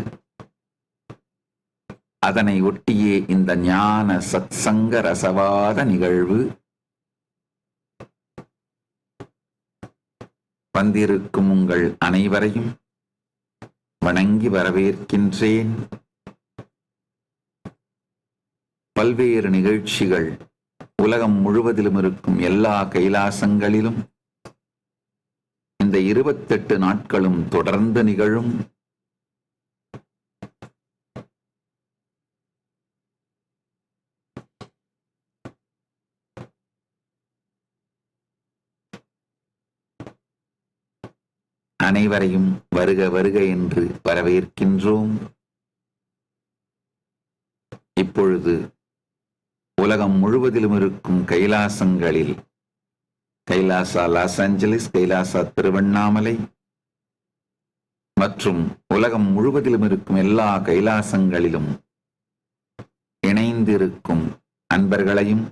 அதனை ஒட்டியே இந்த ஞான சத்சங்க ரசவாத நிகழ்வு. வந்திருக்கும் உங்கள் அனைவரையும் வணங்கி வரவேற்கின்றேன். பல்வேறு நிகழ்ச்சிகள் உலகம் முழுவதிலும் இருக்கும் எல்லா கைலாசங்களிலும் இந்த 28 நாட்களும் தொடர்ந்து நிகழும். அனைவரையும் வருக வருக என்று வரவேற்கின்றோம். இப்பொழுது உலகம் முழுவதிலும் இருக்கும் கைலாசங்களில் கைலாசா லாஸ் ஏஞ்சலிஸ், கைலாசா திருவண்ணாமலை மற்றும் உலகம் முழுவதிலும் இருக்கும் எல்லா கைலாசங்களிலும் இணைந்திருக்கும் அன்பர்களையும்,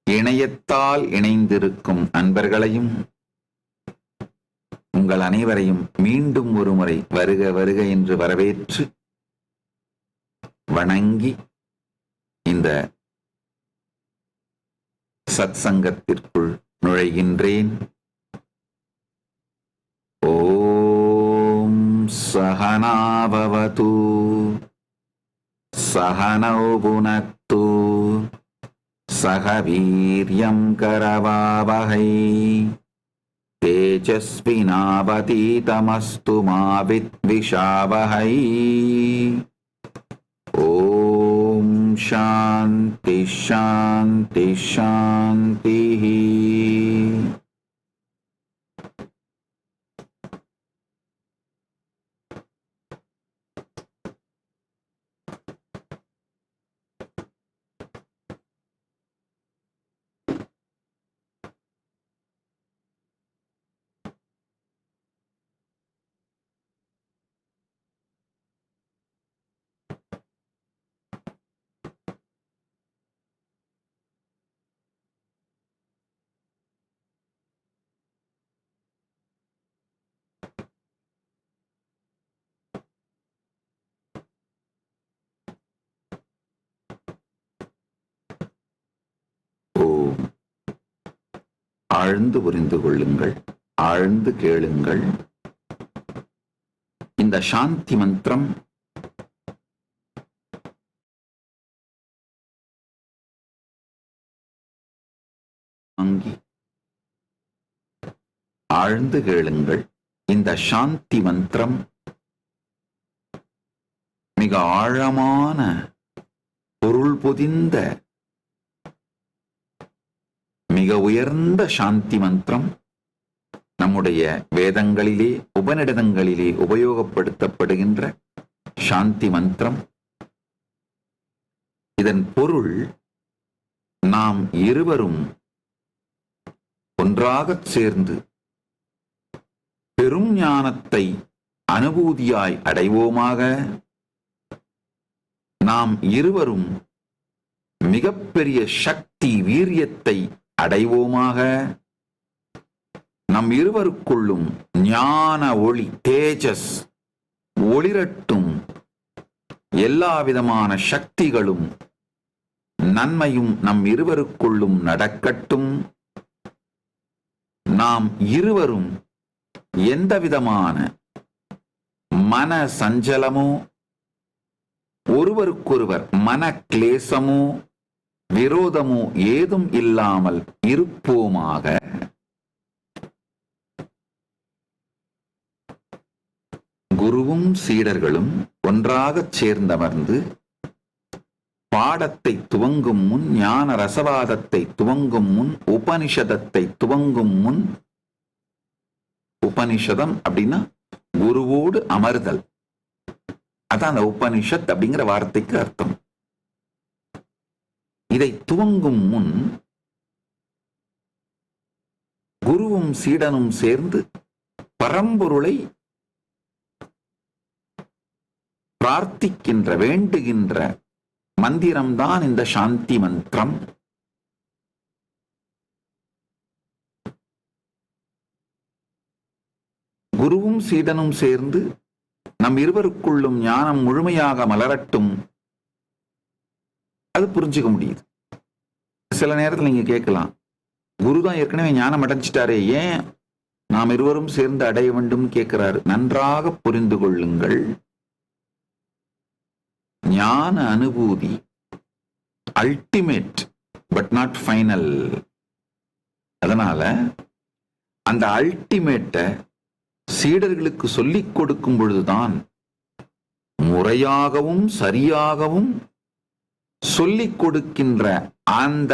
இணையத்தால் இணைந்திருக்கும் அன்பர்களையும், உங்கள் அனைவரையும் மீண்டும் ஒரு முறை வருக வருக என்று வரவேற்று வணங்கி இந்த சத்சங்கத்திற்குள் நுழைகின்றேன். ஓம் சகனாபவது சகனௌ புனக்து சக வீர்யம் கரவாவஹை தேஜஸ்வினாவதீதமஸ்து மா வித்விஷாவஹை. ஓம் சாந்தி சாந்தி சாந்தி. ஆழ்ந்து புரிந்து கொள்ளுங்கள், ஆழ்ந்து கேளுங்கள். இந்த சாந்தி மந்திரம் ஆழ்ந்து கேளுங்கள். இந்த சாந்தி மந்திரம் மிக ஆழமான பொருள் பொதிந்த மிக உயர்ந்த சாந்தி மந்திரம். நம்முடைய வேதங்களிலே, உபநிடதங்களிலே உபயோகப்படுத்தப்படுகின்ற சாந்தி மந்திரம். இதன் பொருள், நாம் இருவரும் ஒன்றாகச் சேர்ந்து பெரும் ஞானத்தை அனுபூதியாய் அடைவோமாக. நாம் இருவரும் மிகப்பெரிய சக்தி வீரியத்தை அடைவோமாக. நம் இருவருக்குள்ளும் ஞான ஒளி தேஜஸ் ஒளிரட்டும். எல்லா விதமான சக்திகளும் நன்மையும் நம் இருவருக்குள்ளும் நடக்கட்டும். நாம் இருவரும் எந்த விதமான மன சஞ்சலமோ, ஒருவருக்கொருவர் மன கிளேசமோ, விரோதமோ ஏதும் இல்லாமல் இருப்போமாக. குருவும் சீடர்களும் ஒன்றாகச் சேர்ந்தமர்ந்து பாடத்தை துவங்கும் முன், ஞான ரசவாதத்தை துவங்கும் முன், உபனிஷதத்தை துவங்கும் முன், உபனிஷதம் அப்படின்னா குருவோடு அமர்தல், அதான் அந்த உபனிஷத் அப்படிங்கிற வார்த்தைக்கு அர்த்தம். இதை துவங்கும் முன் குருவும் சீடனும் சேர்ந்து பரம்பொருளை பிரார்த்திக்கின்ற, வேண்டுகின்ற மந்திரம்தான் இந்த சாந்தி மந்திரம். குருவும் சீடனும் சேர்ந்து நம் இருவருக்குள்ளும் ஞானம் முழுமையாக மலரட்டும். அது புரிஞ்சுக்க முடியுது. சில நேரத்தில் நீங்க கேட்கலாம், குருதான் ஏற்கனவே ஞானம் அடைஞ்சிட்டாரே, ஏன் நாம் இருவரும் சேர்ந்து அடைய வேண்டும் கேட்கிறாரு. நன்றாக புரிந்து கொள்ளுங்கள், ஞான அனுபூதி அல்டிமேட் பட் நாட் ஃபைனல். அதனால அந்த அல்டிமேட்டை சீடர்களுக்கு சொல்லிக் கொடுக்கும் பொழுதுதான் முறையாகவும் சரியாகவும் சொல்லிக் கொடுக்கின்ற அந்த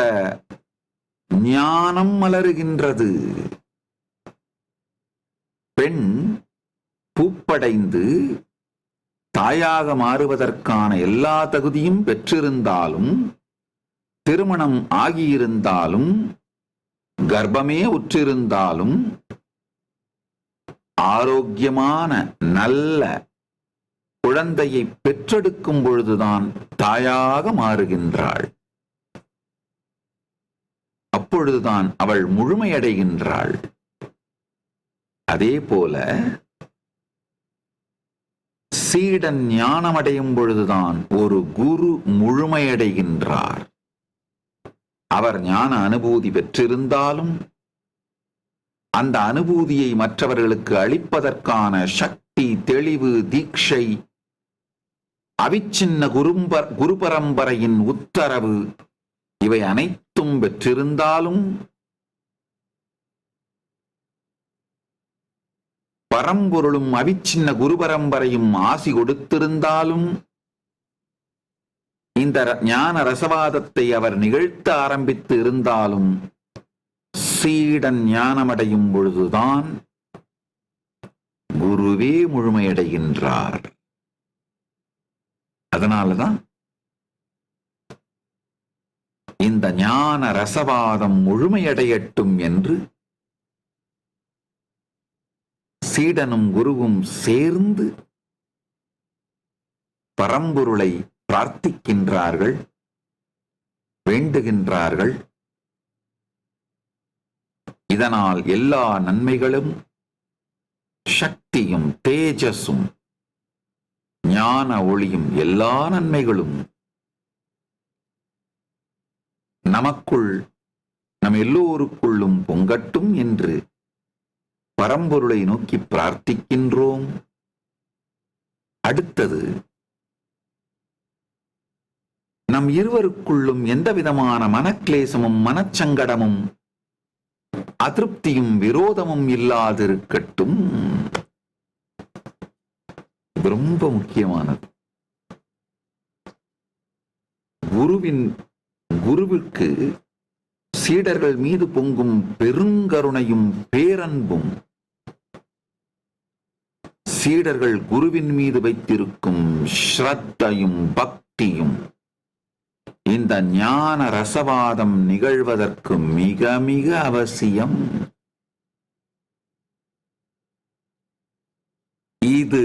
ஞானம் மலருகின்றது. பெண் பூப்படைந்து தாயாக மாறுவதற்கான எல்லா தகுதியும் பெற்றிருந்தாலும், திருமணம் ஆகியிருந்தாலும், கர்ப்பமே உற்றிருந்தாலும், ஆரோக்கியமான நல்ல குழந்தையை பெற்றெடுக்கும் பொழுதுதான் தாயாக மாறுகின்றாள். அப்பொழுதுதான் அவள் முழுமையடைகின்றாள். அதே போல சீடன் ஞானமடையும் பொழுதுதான் ஒரு குரு முழுமையடைகின்றார். அவர் ஞான அனுபூதி பெற்றிருந்தாலும் அந்த அனுபூதியை மற்றவர்களுக்கு அளிப்பதற்கான சக்தி, தெளிவு, தீட்சை, அவிச்சின்ன குரு பரம்பரையின் உத்தரவு இவை அனைத்தும் பெற்றிருந்தாலும், பரம்பொருளும் அவிச்சின்ன குரு பரம்பரையும் ஆசி கொடுத்திருந்தாலும், இந்த ஞான ரசவாதத்தை அவர் நிகழ்த்த ஆரம்பித்து இருந்தாலும், சீடன் ஞானமடையும் பொழுதுதான் குருவே முழுமையடைகின்றார். அதனாலதான் இந்த ஞான ரசவாதம் முழுமையடையட்டும் என்று சீடனும் குருவும் சேர்ந்து பரம்பொருளை பிரார்த்திக்கின்றார்கள், வேண்டுகின்றார்கள். இதனால் எல்லா நன்மைகளும், சக்தியும், தேஜஸும், ஞான ஒளியும், எல்லா நன்மைகளும் நமக்குள், நம் எல்லோருக்குள்ளும் பொங்கட்டும் என்று பரம்பொருளை நோக்கி பிரார்த்திக்கின்றோம். அடுத்தது, நம் இருவருக்குள்ளும் எந்த விதமான மனக்லேசமும், மனச்சங்கடமும், அதிருப்தியும், விரோதமும் இல்லாதிருக்கட்டும். இது ரொம்ப முக்கியமானது. குருவிற்கு சீடர்கள் மீது பொங்கும் பெருங்கருணையும் பேரன்பும், சீடர்கள் குருவின் மீது வைத்திருக்கும் ஸ்ரத்தையும் பக்தியும் இந்த ஞான ரசவாதம் நிகழ்வதற்கு மிக மிக அவசியம். இது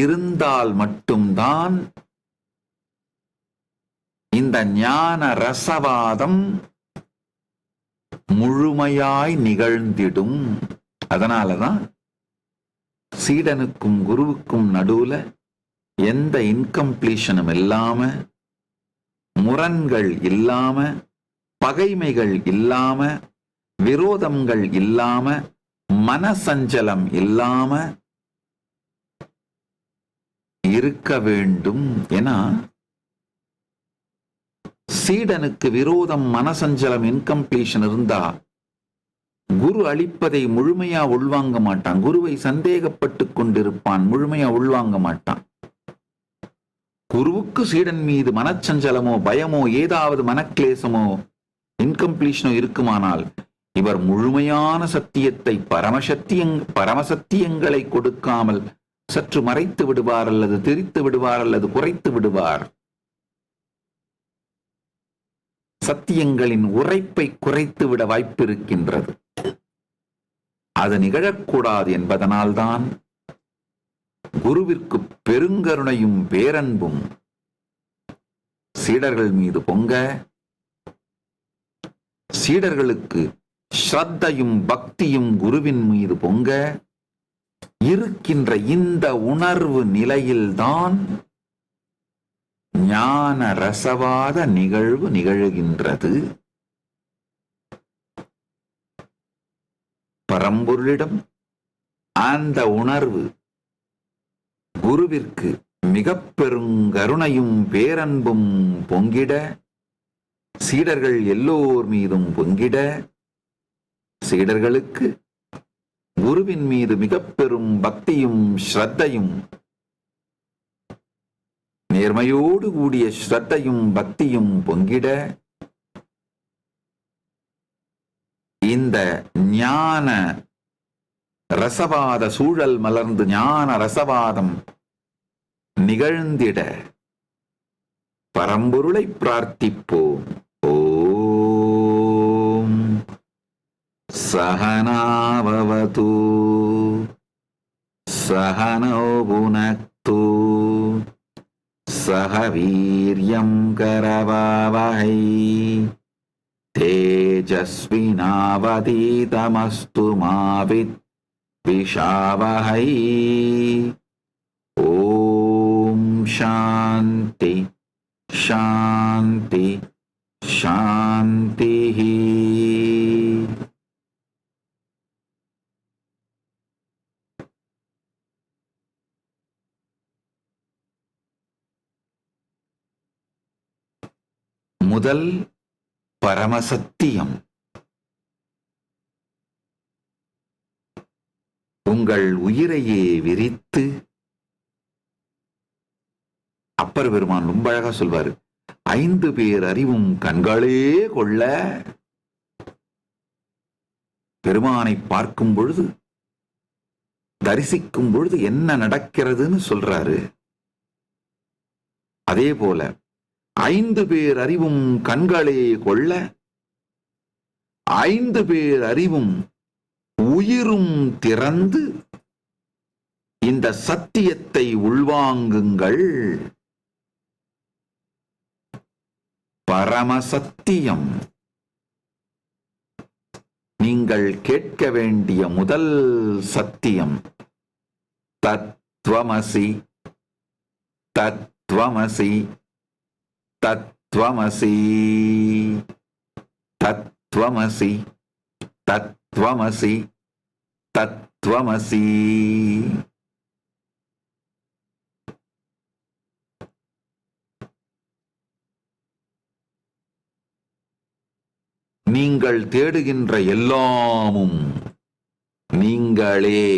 இருந்தால் மட்டும்தான் இந்த ஞான ரசவாதம் முழுமையாய் நிகழ்ந்திடும். அதனாலதான் சீடனுக்கும் குருவுக்கும் நடுவுல எந்த இன்கம்ப்ளீஷனும் இல்லாம, முரண்கள் இல்லாம, பகைமைகள் இல்லாம, விரோதங்கள் இல்லாம, மனசஞ்சலம் இல்லாம இருக்க வேண்டும். ஏன்னா சீடனுக்கு விரோதம், மனசஞ்சலம், இன்கம்ப்ளீஷன் இருந்தா குரு அளிப்பதை முழுமையா உள்வாங்க மாட்டான். குருவை சந்தேகப்பட்டு கொண்டிருப்பான், முழுமையா உள்வாங்க மாட்டான். குருவுக்கு சீடன் மீது மனச்சஞ்சலமோ, பயமோ, ஏதாவது மனக்லேசமோ, இன்கம்ப்ளீஷனோ இருக்குமானால் இவர் முழுமையான சத்தியத்தை, பரமசத்தியங்களை கொடுக்காமல் சற்று மறைத்து விடுவார், அல்லது திரித்து விடுவார், அல்லது குறைத்து விடுவார். சத்தியங்களின் உரைப்பை குறைத்து விட வாய்ப்பிருக்கின்றது. அது நிகழக்கூடாது என்பதனால்தான் குருவிற்கு பெருங்கருணையும் பேரன்பும் சீடர்கள் மீது பொங்க, சீடர்களுக்கு ஸ்ரத்தையும் பக்தியும் குருவின் மீது பொங்க, இருக்கின்ற இந்த உணர்வு நிலையில்தான் ஞான ரசவாத நிகழ்வு நிகழ்கின்றது. பரம்பொருளிடம் அந்த உணர்வு குருவிற்கு மிக பெருங்கருணையும் பேரன்பும் பொங்கிட, சீடர்கள் எல்லோர் மீதும் பொங்கிட, சீடர்களுக்கு குருவின் மீது மிக பெரும் பக்தியும் ஸ்ரத்தையும், நேர்மையோடு கூடிய ஸ்ரத்தையும் பக்தியும் பொங்கிட, இந்த ஞான ரசவாத சூழல் மலர்ந்து ஞான ரசவாதம் நிகழ்ந்திட பரம்பொருளை பிரார்த்திப்போம். ஓம் சகனாவவது சகனோ புனக்து சக வீர்யம் கரவாவஹை தேஜஸ்வினாவதீதமஸ்து மாவித் விஷாவஹை. ஓம் சாந்தி சாந்தி சாந்தி. முதல் பரமசத்தியம். உங்கள் உயிரையே விரித்து, அப்பர் பெருமான் ரொம்ப அழகா சொல்வாரு, 5 பேர் அறிவும் கண்களே கொள்ள. பெருமானை பார்க்கும் பொழுது, தரிசிக்கும் பொழுது என்ன நடக்கிறதுன்னு சொல்றாரு. அதே போல 5 பேர் அறிவும் கண்களே கொள்ள, 5 பேர் அறிவும் உயிரும் திறந்து இந்த சத்தியத்தை உள்வாங்குங்கள். பரமசத்தியம். நீங்கள் கேட்க வேண்டிய முதல் சத்தியம் தத்வமசி, தத்வமசி, தத்வமசி, தத்வமசி, தத்வமசி, தத்வமசி. நீங்கள் தேடுகின்ற எல்லாமும் நீங்களே.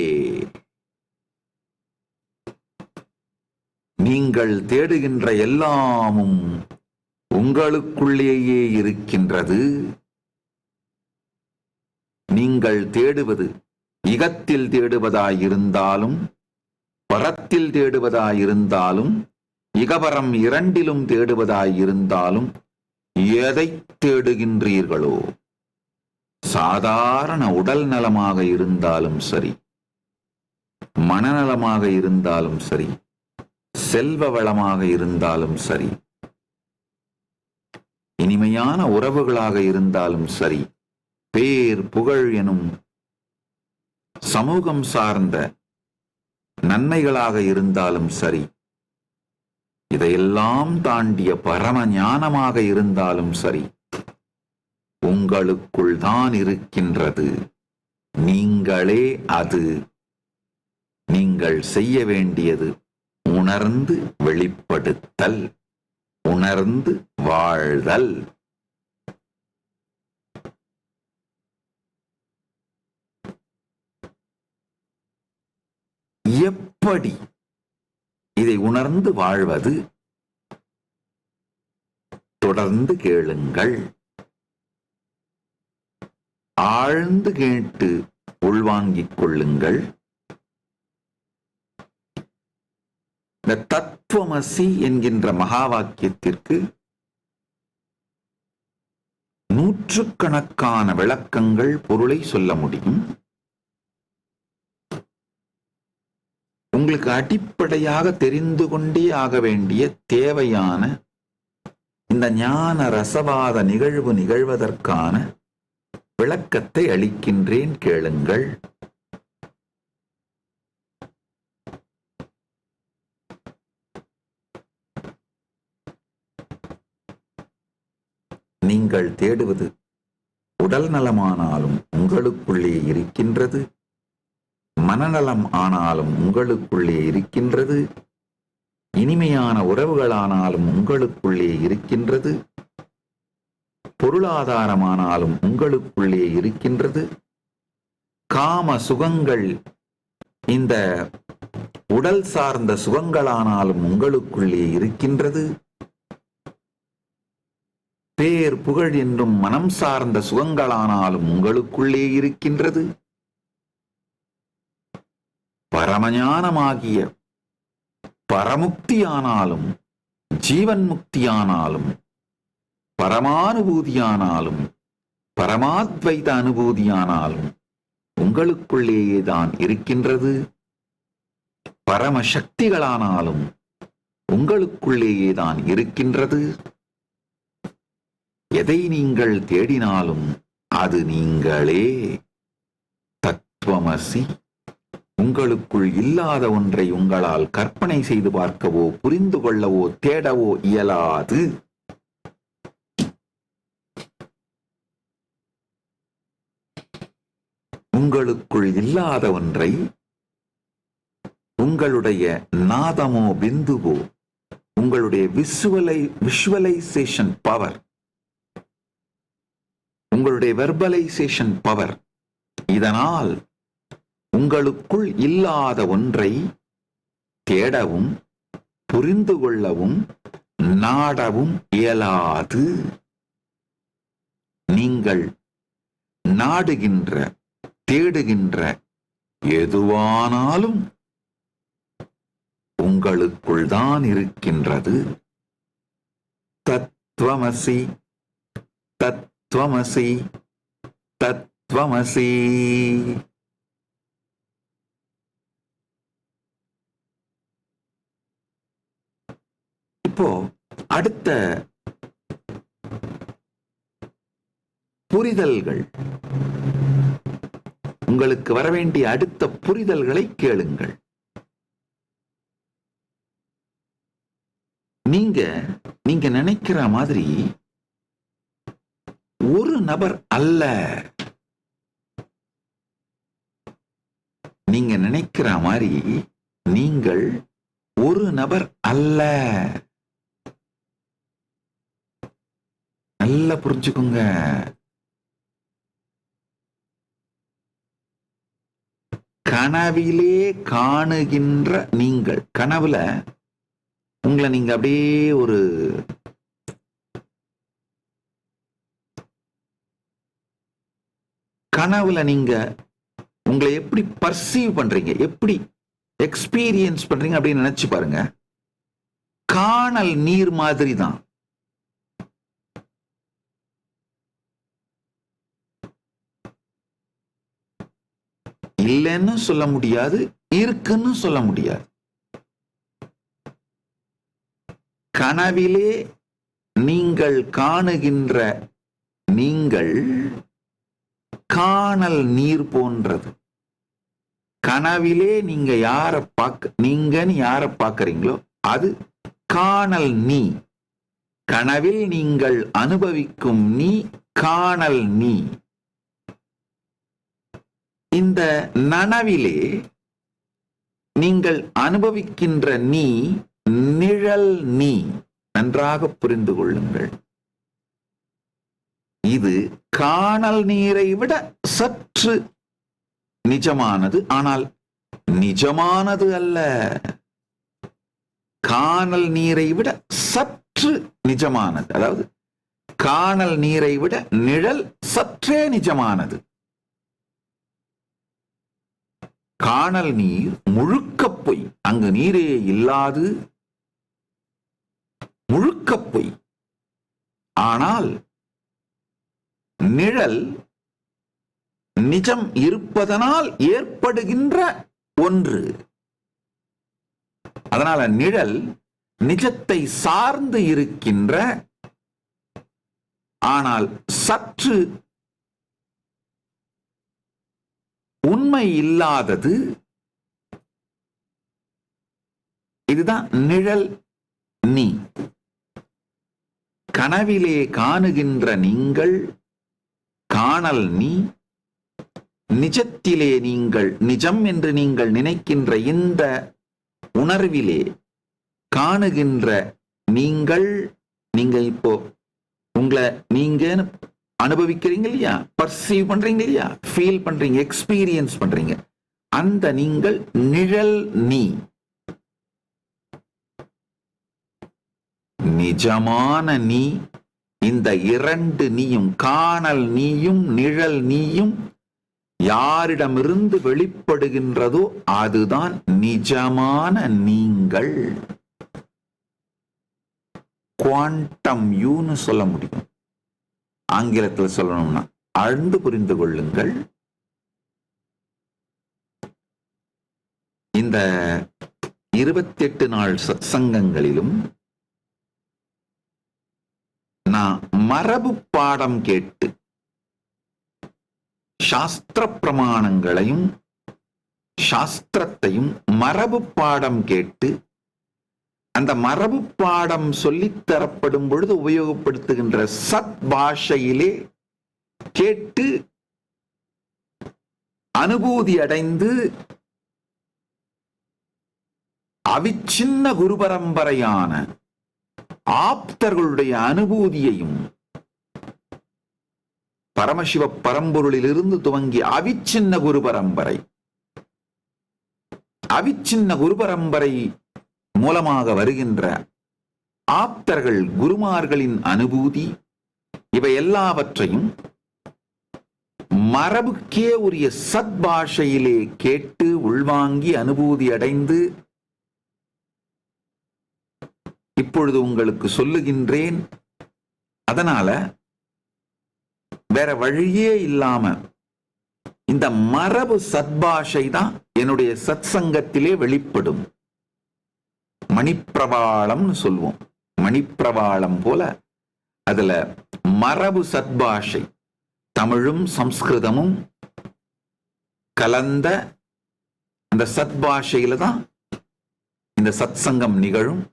நீங்கள் தேடுகின்ற எல்லாமும் உங்களுக்குள்ளேயே இருக்கின்றது. நீங்கள் தேடுவது இகத்தில் தேடுவதாயிருந்தாலும், பரத்தில் தேடுவதாயிருந்தாலும், இகபரம் இரண்டிலும் தேடுவதாயிருந்தாலும், எதை தேடுகின்றீர்களோ, சாதாரண உடல் நலமாக இருந்தாலும் சரி, மனநலமாக இருந்தாலும் சரி, செல்வ வளமாக இருந்தாலும் சரி, இனிமையான உறவுகளாக இருந்தாலும் சரி, பேர் புகழ் எனும் சமூகம் சார்ந்த நன்மைகளாக இருந்தாலும் சரி, இதையெல்லாம் தாண்டிய பரம ஞானமாக இருந்தாலும் சரி, உங்களுக்குள் தான் இருக்கின்றது. நீங்களே அது. நீங்கள் செய்ய வேண்டியது உணர்ந்து வெளிப்படுத்தல், உணர்ந்து வாழ்தல். எப்படி இதை உணர்ந்து வாழ்வது? தொடர்ந்து கேளுங்கள். ஆழ்ந்து கேட்டு உள்வாங்கிக் கொள்ளுங்கள். இந்த தத்துவமசி என்கின்ற மகா வாக்கியத்திற்கு நூற்றுக்கணக்கான விளக்கங்கள், பொருளை சொல்ல முடியும். உங்களுக்கு அடிப்படையாக தெரிந்து கொண்டே ஆக வேண்டிய தேவையான இந்த ஞான ரசவாத நிகழ்வு நிகழ்வதற்கான விளக்கத்தை அளிக்கின்றேன், கேளுங்கள். நீங்கள் தேடுவது உடல் நலமானாலும் உங்களுக்குள்ளே இருக்கின்றது, மனநலம் ஆனாலும் உங்களுக்குள்ளே இருக்கின்றது, இனிமையான உறவுகளானாலும் உங்களுக்குள்ளே இருக்கின்றது, பொருளாதாரமானாலும் உங்களுக்குள்ளே இருக்கின்றது, காம சுகங்கள் இந்த உடல் சார்ந்த சுகங்களானாலும் உங்களுக்குள்ளே இருக்கின்றது, பேர் புகழ் என்றும் மனம் சார்ந்த சுகங்களானாலும் உங்களுக்குள்ளே இருக்கின்றது, பரமஞானமாகிய பரமுக்தியானாலும் ஜீவன் முக்தியானாலும் பரமானுபூதியானாலும் பரமாத்வைத அனுபூதியானாலும் உங்களுக்குள்ளேயேதான் இருக்கின்றது, பரமசக்திகளானாலும் உங்களுக்குள்ளேயேதான் இருக்கின்றது. எதை நீங்கள் தேடினாலும் அது நீங்களே. தத்துவமசி. உங்களுக்குள் இல்லாத ஒன்றை உங்களால் கற்பனை செய்து பார்க்கவோ புரிந்து கொள்ளவோ தேடவோ இயலாது. உங்களுக்குள் இல்லாத ஒன்றை உங்களுடைய நாதமோ பிந்துவோ, உங்களுடைய விஷுவலைசேஷன் பவர், உங்களுடைய வெர்பலைசேஷன் பவர், இதனால் உங்களுக்குள் இல்லாத ஒன்றை தேடவும் புரிந்து கொள்ளவும் நாடவும் இயலாது. நீங்கள் நாடுகின்ற தேடுகின்ற எதுவானாலும் உங்களுக்குள் தான் இருக்கின்றது. தத்துவமசி தத்துவமசி தத்துவமசி. இப்போ அடுத்த புரிதல்கள், உங்களுக்கு வரவேண்டிய அடுத்த புரிதல்களை கேளுங்கள். நீங்க நினைக்கிற மாதிரி ஒரு நபர் அல்ல. நீங்க நினைக்கிற மாதிரி நீங்கள் ஒரு நபர் அல்ல. நல்லா புரிஞ்சுக்குங்க. கனவிலே காணுகின்ற நீங்கள், கனவுல உங்களை நீங்க அப்படியே ஒரு கனவுல நீங்க உங்களை எப்படி பர்சீவ் பண்றீங்க, எப்படி எக்ஸ்பீரியன்ஸ் பண்றீங்க அப்படின்னு நினைச்சு பாருங்க. காணல் நீர் மாதிரி தான். இல்லைன்னு சொல்ல முடியாது, இருக்குன்னு சொல்ல முடியாது. கனவிலே நீங்கள் காணுகின்ற நீங்கள் காணல் நீர் போன்றது. கனவிலே நீங்க நீங்கன்னு யார பார்க்கறீங்களோ அது காணல் நீ. கனவில் நீங்கள் அனுபவிக்கும் நீ காணல் நீ. இந்த நனவிலே நீங்கள் அனுபவிக்கின்ற நீ நிழல் நீ. நன்றாக புரிந்து கொள்ளுங்கள். இது காணல் நீரை விட சற்று நிஜமானது, ஆனால் நிஜமானது அல்ல. காணல் நீரை விட சற்று நிஜமானது, அதாவது காணல் நீரை விட நிழல் சற்றே நிஜமானது. காணல் நீர் முழுக்க பொய், அங்கு நீரே இல்லாது முழுக்க பொய். ஆனால் நிழல் நிஜம் இருப்பதனால் ஏற்படுகின்ற ஒன்று. அதனால நிழல் நிஜத்தை சார்ந்து இருக்கின்ற, ஆனால் சற்று உண்மை இல்லாதது. இதுதான் நிழல் நீ. கனவிலே காணுகின்ற நீங்கள் காணல் நீ, நிஜத்திலே நீங்கள் நிஜம் என்று நீங்கள் நினைக்கின்ற இந்த உணர்விலே காணுகின்ற நீங்க இப்போ உங்களை நீங்க அனுபவிக்கிறீங்க இல்லையா, பர்சீவ் பண்றீங்க இல்லையா, ஃபீல் பண்றீங்க, எக்ஸ்பீரியன்ஸ் பண்றீங்க, அந்த நீங்கள் நிழல் நீ. நிஜமான நீ, இந்த இரண்டு நீயும், காணல் நீயும் நிழல் நீயும் யாரிடமிருந்து வெளிப்படுகின்றதோ அதுதான் நிஜமான நீங்கள். குவாண்டம் யூன்னு சொல்ல முடியும். ஆங்கிலத்தில் சொல்லணும்னா ஆழ்ந்து புரிந்து கொள்ளுங்கள். இந்த 28 நாள் சத்சங்கங்களிலும் நான் மரபு பாடம் கேட்டு சாஸ்திர பிரமாணங்களையும் சாஸ்திரத்தையும் மரபு பாடம் கேட்டு அந்த மரபு பாடம் சொல்லித் தரப்படும் பொழுது உபயோகப்படுத்துகின்ற சத் பாஷையிலே கேட்டு அனுபூதி அடைந்து அவிச்சின்ன குரு பரம்பரையான ஆப்தர்களுடைய அனுபூதியையும் பரமசிவ பரம்பொருளிலிருந்து துவங்கி அவிச்சின்ன குரு பரம்பரை, அவிச்சின்ன குரு பரம்பரை மூலமாக வருகின்ற ஆப்தர்கள் குருமார்களின் அனுபூதி, இவை எல்லாவற்றையும் மரபுக்கே உரிய சத் பாஷையிலே கேட்டு உள்வாங்கி அனுபூதி அடைந்து இப்பொழுது உங்களுக்கு சொல்லுகின்றேன். அதனால வேற வழியே இல்லாம இந்த மரபு சத்பாஷை தான் என்னுடைய சத் சங்கத்திலே வெளிப்படும். மணிப்பிரவாளம்னு சொல்லுவோம். மணிப்பிரவாளம் போல அதுல மரபு சத்பாஷை, தமிழும் சம்ஸ்கிருதமும் கலந்த அந்த சத்பாஷையில தான் இந்த சத் சங்கம் நிகழும்.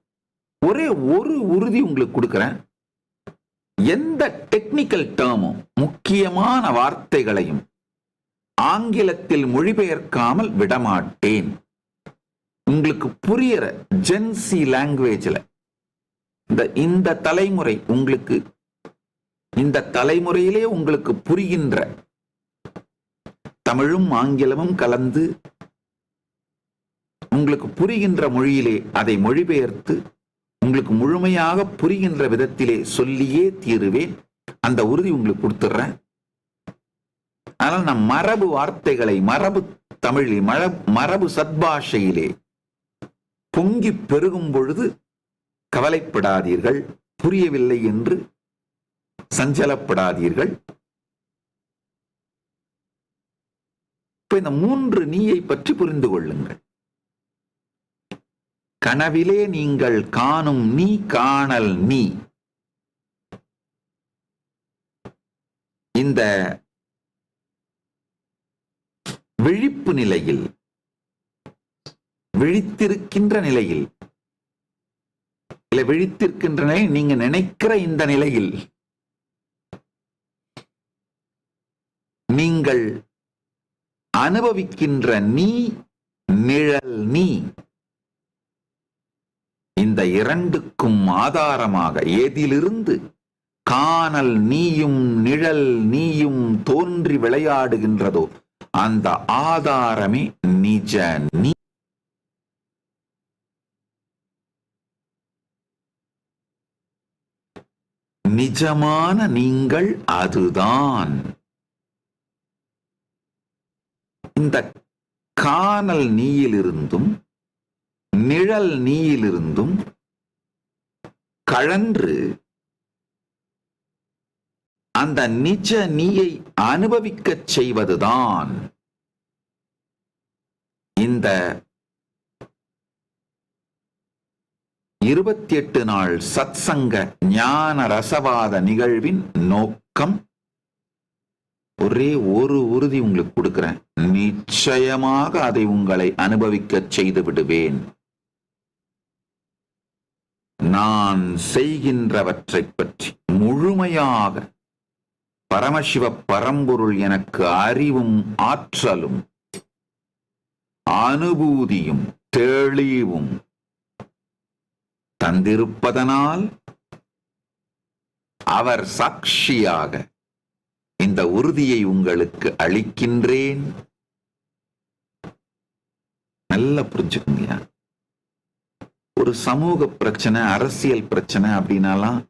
ஒரே ஒரு உறுதி உங்களுக்கு கொடுக்கிறேன், எந்த டெக்னிக்கல் டேர்மும் முக்கியமான வார்த்தைகளையும் ஆங்கிலத்தில் மொழிபெயர்க்காமல் விடமாட்டேன். உங்களுக்கு புரியற ஜென்சி லாங்குவேஜ்ல இந்த தலைமுறை உங்களுக்கு இந்த தலைமுறையிலே உங்களுக்கு புரிகின்ற தமிழும் ஆங்கிலமும் கலந்து உங்களுக்கு புரிகின்ற மொழியிலே அதை மொழிபெயர்த்து உங்களுக்கு முழுமையாக புரிகின்ற விதத்திலே சொல்லியே தீருவேன். அந்த உறுதி உங்களுக்கு கொடுத்துடுறேன். ஆனால் நான் மரபு வார்த்தைகளை மரபு தமிழில் மரபு சத்பாஷையிலே பொங்கி பெருகும் பொழுது கவலைப்படாதீர்கள், புரியவில்லை என்று சஞ்சலப்படாதீர்கள். இப்ப இந்த 3 நீயை பற்றி புரிந்து கொள்ளுங்கள். கனவிலே நீங்கள் காணும் நீ காணல் நீ. இந்த விழிப்பு நிலையில், விழித்திருக்கின்ற நிலையில், இல்ல விழித்திருக்கின்ற நிலை நீங்க நினைக்கிற இந்த நிலையில் நீங்கள் அனுபவிக்கின்ற நீ நிழல் நீ. இந்த இரண்டுக்கும் ஆதாரமாக எதிலிருந்து காணல் நீயும் நிழல் நீயும் தோன்றி விளையாடுகின்றதோ அந்த ஆதாரமே நிஜ நீ. நிஜமான நீங்கள் அதுதான். இந்த காணல் நீயிலிருந்தும் நிழல் நீயிலிருந்தும் கழன்று அந்த நிஜ நீயை அனுபவிக்கச் செய்வதுதான் இந்த 28 நாள் சத்சங்க ஞான ரசவாத நிகழ்வின் நோக்கம். ஒரே ஒரு உறுதி உங்களுக்கு கொடுக்கிறேன், நிச்சயமாக அதை உங்களை அனுபவிக்க செய்து விடுவேன். நான் செய்கின்றவற்றைப் பற்றி முழுமையாக பரமசிவ பரம்பொருள் எனக்கு அறிவும் ஆற்றலும் அனுபூதியும் தெளிவும் தந்திருப்பதனால் அவர் சாட்சியாக இந்த உறுதியை உங்களுக்கு அளிக்கின்றேன். நல்லா புரிஞ்சுக்குங்க. ஒரு சமூக பிரச்சனை, அரசியல் பிரச்சனை அப்படின்னாலாம்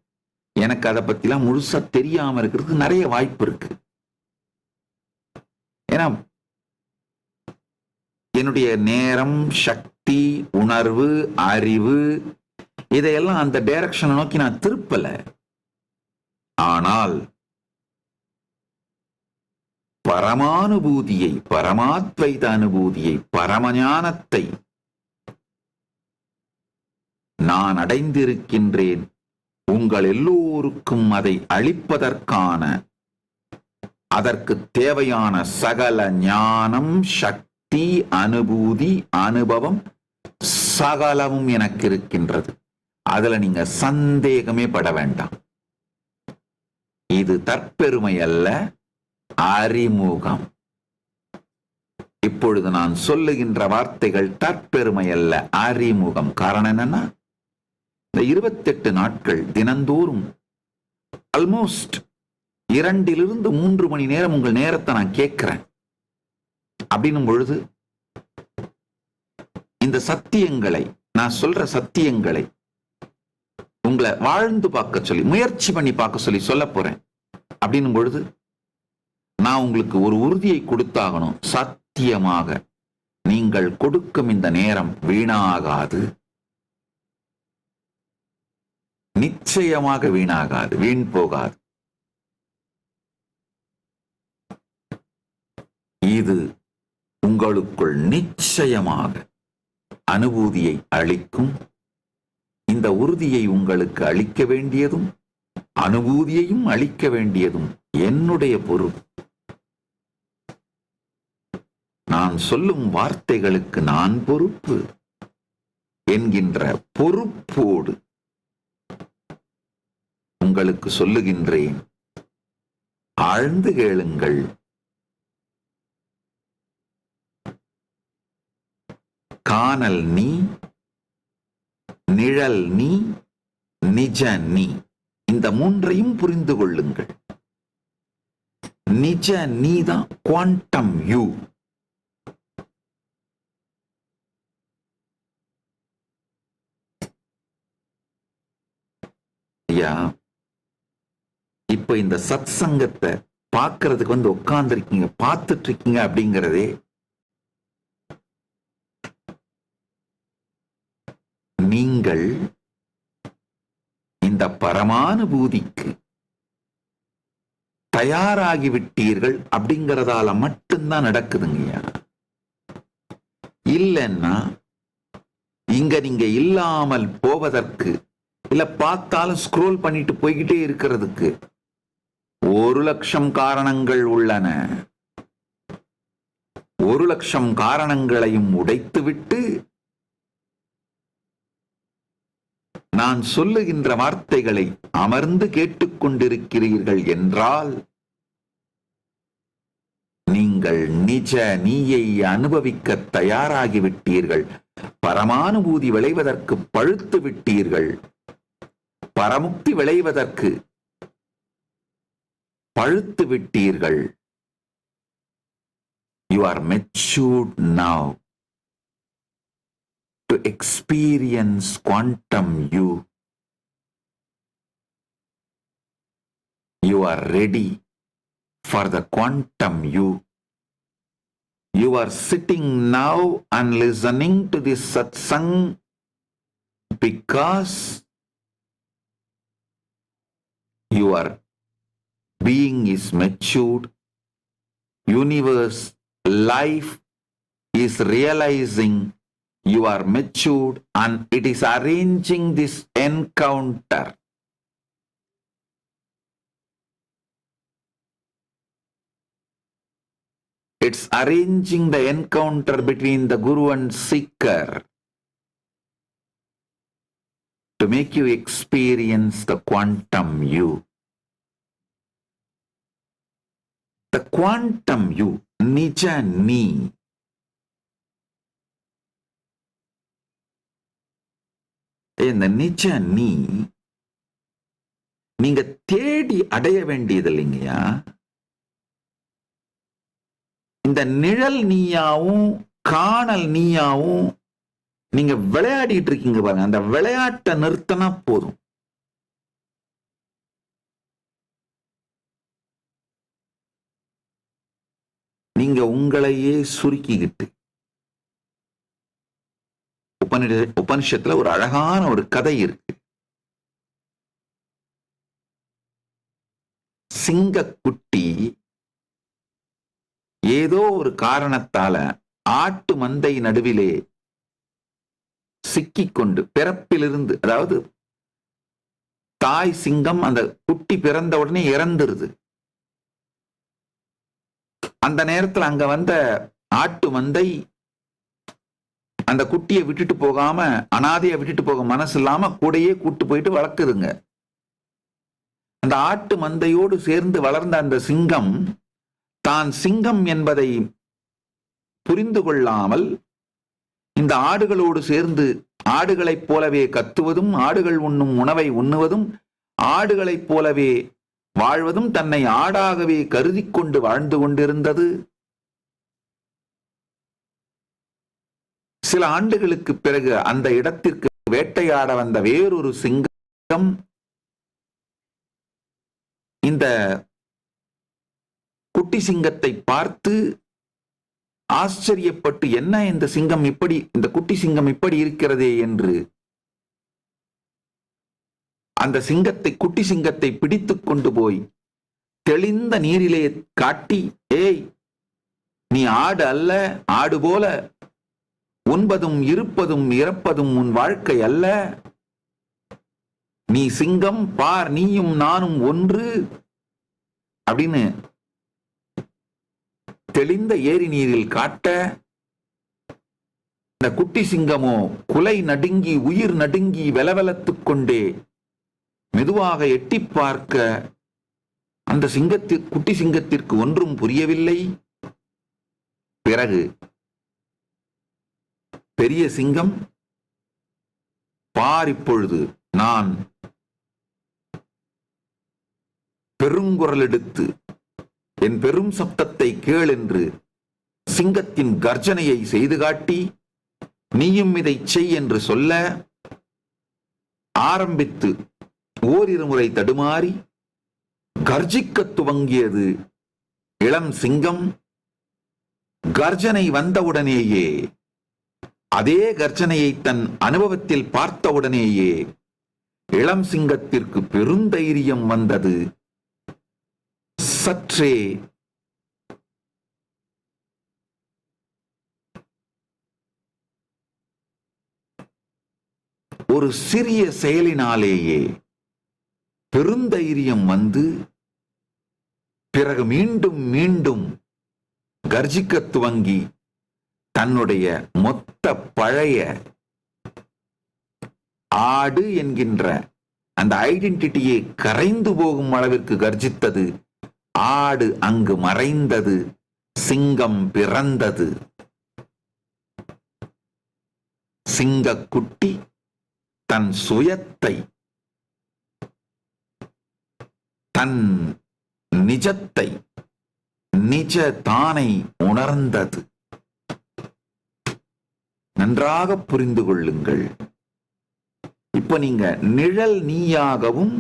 எனக்கு அதை பத்திலாம் முழுசா தெரியாம இருக்கிறதுக்கு நிறைய வாய்ப்பு இருக்கு. ஏன்னா என்னுடைய நேரம், சக்தி, உணர்வு, அறிவு இதையெல்லாம் அந்த டைரக்ஷனை நோக்கி நான் திருப்பல. ஆனால் பரமானுபூதியை, பரமாத்வைத அனுபூதியை, பரமஞானத்தை நான் அடைந்திருக்கின்றேன். உங்கள் எல்லோருக்கும் அதை அளிப்பதற்கான, அதற்கு தேவையான சகல ஞானம், சக்தி, அனுபூதி, அனுபவம் சகலமும் எனக்கு இருக்கின்றது. அதுல நீங்க சந்தேகமே பட வேண்டாம். இது தற்பெருமை அல்ல, அறிமுகம். இப்பொழுது நான் சொல்லுகின்ற வார்த்தைகள் தற்பெருமை அல்ல, அறிமுகம். காரணம் என்னன்னா, இந்த 28 நாட்கள் தினந்தோறும் ஆல்மோஸ்ட் 2 to 3 மணி நேரம் உங்கள் நேரத்தை நான் கேட்கிறேன். அப்படின்னும் பொழுது இந்த சத்தியங்களை, நான் சொல்ற சத்தியங்களை உங்களை வாழ்ந்து பார்க்க சொல்லி, முயற்சி பண்ணி பார்க்க சொல்லி சொல்ல போறேன். அப்படின்னும் பொழுது நான் உங்களுக்கு ஒரு உறுதியை கொடுத்தாகணும். சத்தியமாக நீங்கள் கொடுக்கும் இந்த நேரம் வீணாகாது. நிச்சயமாக வீணாகாது, வீண் போகாது. இது உங்களுக்குள் நிச்சயமாக அனுபூதியை அளிக்கும். இந்த உறுதியை உங்களுக்கு அளிக்க வேண்டியதும் அனுபூதியையும் அளிக்க வேண்டியதும் என்னுடைய பொறுப்பு. நான் சொல்லும் வார்த்தைகளுக்கு நான் பொறுப்பு என்கின்ற பொறுப்போடு உங்களுக்கு சொல்லுகின்றேன். ஆழ்ந்து கேளுங்கள். காணல் நீ, நிழல் நீ, நிஜ நீ. இந்த மூன்றையும் புரிந்து கொள்ளுங்கள். நிஜ நீதான் குவாண்டம் யூ. ஐயா, இப்ப இந்த சத் சங்கத்தை பார்க்கறதுக்கு வந்து உட்கார்ந்துருக்கீங்க, பார்த்துட்டு இருக்கீங்க. அப்படிங்கிறதே நீங்கள் இந்த பரமானுபூதிக்கு தயாராகிவிட்டீர்கள் அப்படிங்கிறதால மட்டும்தான் நடக்குதுங்கய்யா. இல்லைன்னா இங்க நீங்க இல்லாமல் போவதற்கு, இல்ல பார்த்தாலும் ஸ்க்ரோல் பண்ணிட்டு போய்கிட்டே இருக்கிறதுக்கு 1,00,000 காரணங்கள் உள்ளன. 1,00,000 காரணங்களையும் உடைத்துவிட்டு நான் சொல்லுகின்ற வார்த்தைகளை அமர்ந்து கேட்டுக்கொண்டிருக்கிறீர்கள் என்றால் நீங்கள் நிஜ நீயை அனுபவிக்க தயாராகிவிட்டீர்கள். பரமானுபூதி விளைவதற்கு பழுத்து விட்டீர்கள். பரமுக்தி விளைவதற்கு பழுத்து விட்டீர்கள். You are matured now to experience quantum you. You are ready for the quantum you. You are sitting now and listening to this satsang because your being is matured. Universe, life is realizing you are matured and it is arranging this encounter. It's arranging the encounter between the Guru and Seeker. to make you experience the quantum you. The quantum you, Nija நீ. இந்த நிஜ நீ நீங்க தேடி அடைய வேண்டியது இல்லைங்கயா. இந்த நிழல் நீயாவும் காணல் நீயாவும் நீங்க விளையாடிட்டு இருக்கீங்க பாருங்க. அந்த விளையாட்டை நிறுத்தினா போதும். நீங்க உங்களையே சுருக்கிக்கிட்டு, உபனிஷத்துல ஒரு அழகான ஒரு கதை இருக்கு. சிங்கக்குட்டி ஏதோ ஒரு காரணத்தால ஆட்டு மந்தை நடுவிலே சிக்கிக்கொண்டு பிறப்பிலிருந்து, அதாவது தாய் சிங்கம் அந்த குட்டி பிறந்த உடனே இறந்துருது. அந்த நேரத்தில் அங்க வந்த ஆட்டு மந்தை அந்த குட்டியை விட்டுட்டு போகாம, அனாதையை விட்டுட்டு போக மனசு இல்லாம கூடையே கூட்டு போயிட்டு வளர்க்குதுங்க. அந்த ஆட்டு மந்தையோடு சேர்ந்து வளர்ந்த அந்த சிங்கம் தான் சிங்கம் என்பதை புரிந்து கொள்ளாமல் இந்த ஆடுகளோடு சேர்ந்து ஆடுகளைப் போலவே கத்துவதும், ஆடுகள் உண்ணும் உணவை உண்ணுவதும், ஆடுகளைப் போலவே வாழ்வதும், தன்னை ஆடாகவே கருதி கொண்டு வாழ்ந்து கொண்டிருந்தது. சில ஆண்டுகளுக்கு பிறகு அந்த இடத்திற்கு வேட்டையாட வந்த வேறொரு சிங்கம் இந்த குட்டி சிங்கத்தை பார்த்து ஆச்சரியப்பட்டு, என்ன இந்த சிங்கம் இப்படி, இந்த குட்டி சிங்கம் இப்படி இருக்கிறதே என்று அந்த சிங்கத்தை, குட்டி சிங்கத்தை பிடித்துக் கொண்டு போய் தெளிந்த நீரிலே காட்டி, ஏய் நீ ஆடு அல்ல, ஆடு போல உண்பதும் இருப்பதும் இறப்பதும் உன் வாழ்க்கை அல்ல, நீ சிங்கம், பார் நீயும் நானும் ஒன்று அப்படின்னு தெளிந்த ஏரி நீரில் காட்ட, இந்த குட்டி சிங்கமோ குலை நடுங்கி உயிர் நடுங்கி வெலவெலத்துக் கொண்டே மெதுவாக எட்டி பார்க்க, அந்த குட்டி சிங்கத்திற்கு ஒன்றும் புரியவில்லை. பிறகு பெரிய சிங்கம், பார் இப்பொழுது நான் பெருங்குரல் எடுத்து என் பெரும் சப்தத்தை கேள் என்று சிங்கத்தின் கர்ஜனையை செய்து காட்டி, நீயும் இதை செய் என்று சொல்ல ஆரம்பித்து ஓரிரு முறை தடுமாறி கர்ஜிக்க துவங்கியது இளம் சிங்கம். கர்ஜனை வந்தவுடனேயே, அதே கர்ஜனையை தன் அனுபவத்தில் பார்த்தவுடனேயே இளம் சிங்கத்திற்கு பெருந்தைரியம் வந்தது. சற்றே ஒரு சிறிய செயலினாலேயே பெருந்தைரியம் வந்து, பிறகு மீண்டும் மீண்டும் கர்ஜிக்க துவங்கி தன்னுடைய மொத்த பழைய ஆடு என்கின்ற அந்த ஐடென்டிட்டியை கரைந்து போகும் அளவிற்கு கர்ஜித்தது. ஆடு அங்கு மறைந்தது, சிங்கம் பிறந்தது. சிங்கக்குட்டி தன் சுயத்தை, தன் நிஜத்தை, நிஜ தானை உணர்ந்தது. நன்றாக புரிந்து கொள்ளுங்கள். இப்ப நீங்க நிழல் நீயாகவும்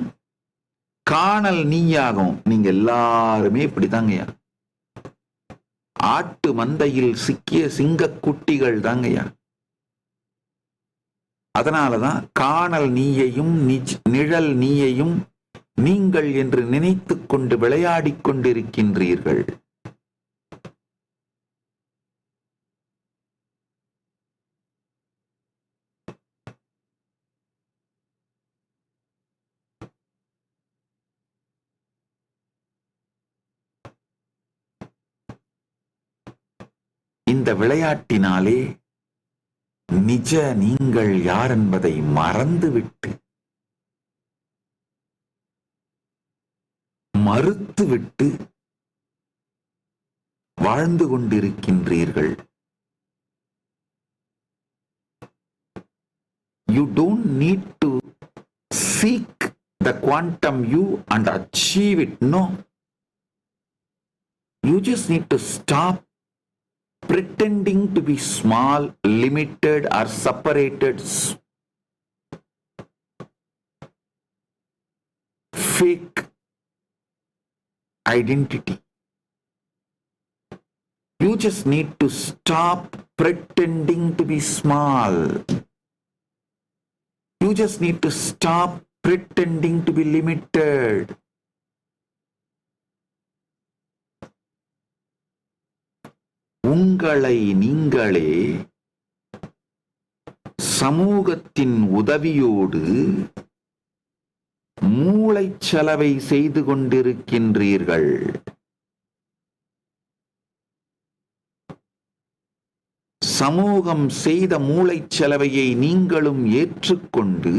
காணல் நீயாகவும், நீங்க எல்லாருமே இப்படிதாங்கய்யா. ஆட்டு மந்தையில் சிக்கிய சிங்க குட்டிகள் தாங்கய்யா. அதனாலதான் காணல் நீயையும் நிழல் நீயையும் நீங்கள் என்று நினைத்துக் கொண்டு விளையாடிக் கொண்டிருக்கின்றீர்கள். இந்த விளையாட்டினாலே நிஜ நீங்கள் யார் என்பதை மறந்துவிட்டு மறுத்துவிட்டு வாழ்ந்து கொண்டிருக்கின்றீர்கள். You don't need to seek the quantum you and achieve it. No. You just need to stop pretending to be small, limited, or separated. Fake identity. You just need to stop pretending to be small. You just need to stop pretending to be limited. உங்களை நீங்களே சமூகத்தின் உதவியோடு மூளைச்சலவை செய்து கொண்டிருக்கின்றீர்கள். சமூகம் செய்த மூளைச்சலவையை நீங்களும் ஏற்றுக்கொண்டு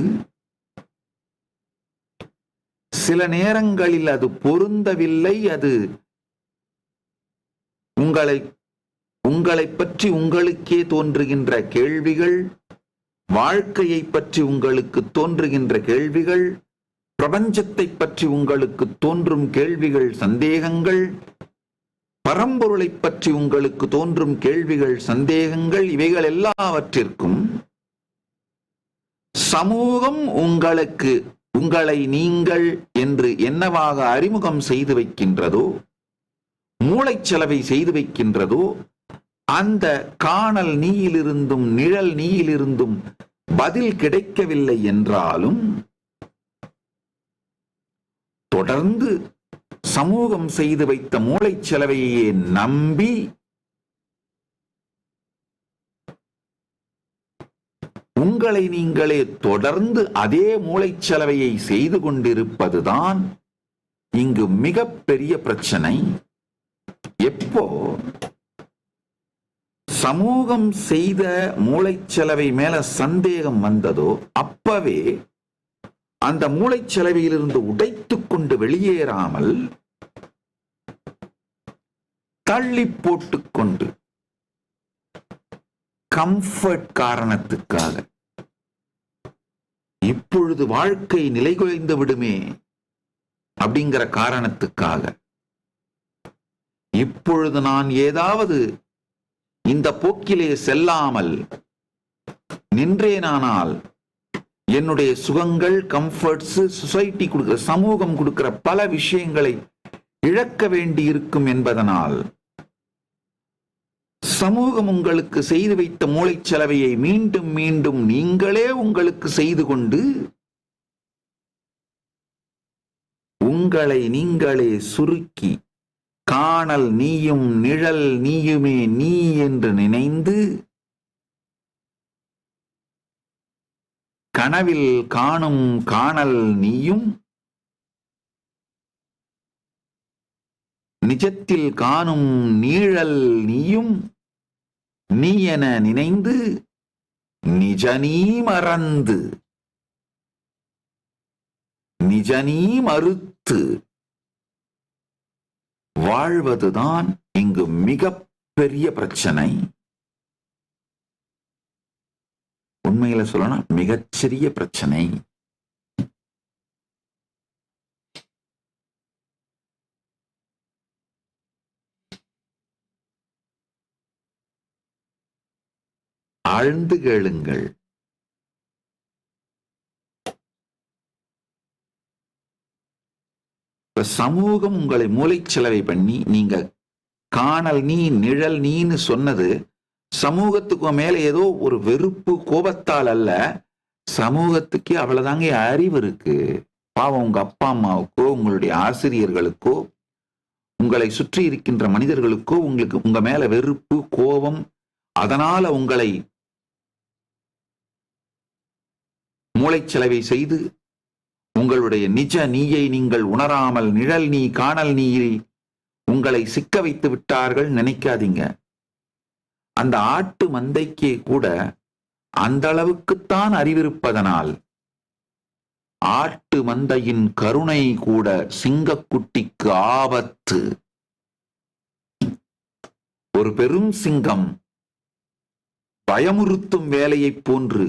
சில நேரங்களில் அது பொருந்தவில்லை, அது உங்களை பற்றி உங்களுக்கே தோன்றுகின்ற கேள்விகள், வாழ்க்கையை பற்றி உங்களுக்கு தோன்றுகின்ற கேள்விகள், பிரபஞ்சத்தை பற்றி உங்களுக்கு தோன்றும் கேள்விகள், சந்தேகங்கள், பரம்பொருளை பற்றி உங்களுக்கு தோன்றும் கேள்விகள், சந்தேகங்கள், இவைகள் எல்லாவற்றிற்கும் சமூகம் உங்களை நீங்கள் என்று என்னவாக அறிமுகம் செய்து வைக்கின்றதோ, மூளைச்சலவை செய்து வைக்கின்றதோ, அந்த காணல் நீயிலிருந்தும் நிழல் நீயிலிருந்தும் பதில் கிடைக்கவில்லை என்றாலும் தொடர்ந்து சமூகம் செய்து வைத்த மூளைச்சலவையே நம்பி உங்களை நீங்களே தொடர்ந்து அதே மூளைச்சலவையை செய்து கொண்டிருப்பதுதான் இங்கு மிகப்பெரிய பிரச்சனை. எப்போ சமூகம் செய்த மூளைச்சலவை மேல சந்தேகம் வந்ததோ அப்பவே அந்த மூளைச்சலவையிலிருந்து உடைத்துக் கொண்டு வெளியேறாமல் தள்ளி போட்டுக் கொண்டு கம்ஃபர்ட் காரணத்துக்காக இப்பொழுது வாழ்க்கை நிலைகுலைந்து விடுமே அப்படிங்கிற காரணத்துக்காக இப்பொழுது நான் ஏதாவது இந்த போக்கிலே செல்லாமல் நின்றேனானால் என்னுடைய சுகங்கள், கம்ஃபர்ட்ஸ், சொசைட்டி கொடுக்கிற, சமூகம் கொடுக்கிற பல விஷயங்களை இழக்க வேண்டி இருக்கும் என்பதனால் சமூகம் உங்களுக்கு செய்து வைத்த மூளைச்சலவையை மீண்டும் மீண்டும் நீங்களே உங்களுக்கு செய்து கொண்டு உங்களை நீங்களே சுருக்கி காணல் நீயும் நிழல் நீயுமே நீ என்று நினைந்து கனவில் காணும் காணல் நீயும் நிஜத்தில் காணும் நீழல் நீயும் நீ என நினைந்து நிஜனீ மறந்து நிஜனீ மறுத்து வாழ்வதுதான் இங்கு மிகப்பெரிய பிரச்சனை. உண்மையில சொல்லணும், மிகச்சிறிய பிரச்சனை. ஆழ்ந்து கேளுங்கள். சமூகம் உங்களை மூளைச்சலவை பண்ணி நீங்க காணல் நீ நிழல் நீன்னு சொன்னது சமூகத்துக்கு மேல ஏதோ ஒரு வெறுப்பு கோபத்தால் அல்ல, சமூகத்துக்கு அவ்வளவுதாங்க அறிவு இருக்கு. பாவம் உங்க அப்பா அம்மாவுக்கோ உங்களுடைய ஆசிரியர்களுக்கோ உங்களை சுற்றி இருக்கின்ற மனிதர்களுக்கோ உங்களுக்கு உங்க மேல வெறுப்பு கோபம், அதனால உங்களை மூளைச்சலவை செய்து உங்களுடைய நிஜ நீயை நீங்கள் உணராமல் நிழல் நீ காணல் நீரை உங்களை சிக்க வைத்து விட்டார்கள் நினைக்காதீங்க. அந்த ஆட்டு மந்தைக்கே கூட அந்த அளவுக்குத்தான் அறிவிருப்பதனால் ஆட்டு மந்தையின் கருணை கூட சிங்கக்குட்டிக்கு ஆபத்து. ஒரு பெரும் சிங்கம் பயமுறுத்தும் வேலையைப் போன்று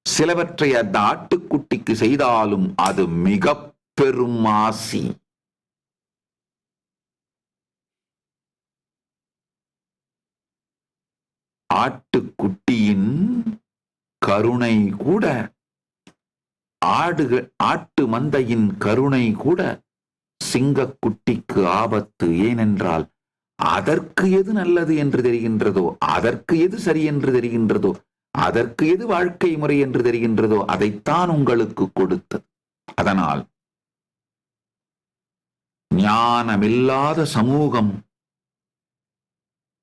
சிலவற்றை அந்த ஆட்டுக்குட்டிக்கு செய்தாலும் அது மிக பெரும் ஆசி. ஆட்டுக்குட்டியின் கருணை கூட, ஆட்டு மந்தையின் கருணை கூட சிங்கக்குட்டிக்கு ஆபத்து. ஏனென்றால் அதற்கு எது நல்லது என்று தெரிகின்றதோ, அதற்கு எது சரி என்று தெரிகின்றதோ, அதற்கு எது வாழ்க்கை முறை என்று தெரிகின்றதோ அதைத்தான் உங்களுக்கு கொடுத்தது. அதனால் ஞானமில்லாத சமூகம்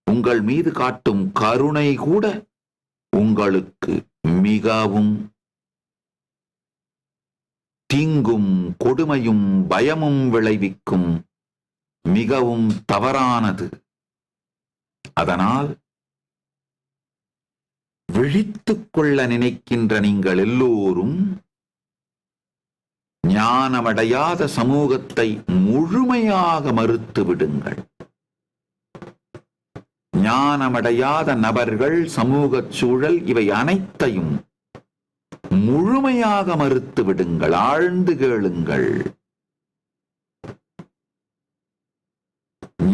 உங்கள் மீது காட்டும் கருணை கூட உங்களுக்கு மிகவும் தீங்கும் கொடுமையும் பயமும் விளைவிக்கும், மிகவும் தவறானது. அதனால் விழித்துக் கொள்ள நினைக்கின்ற நீங்கள் எல்லோரும் ஞானமடையாத சமூகத்தை முழுமையாக மறுத்து விடுங்கள். ஞானமடையாத நபர்கள், சமூக சூழல், இவை அனைத்தையும் முழுமையாக மறுத்து விடுங்கள். ஆழ்ந்து கேளுங்கள்.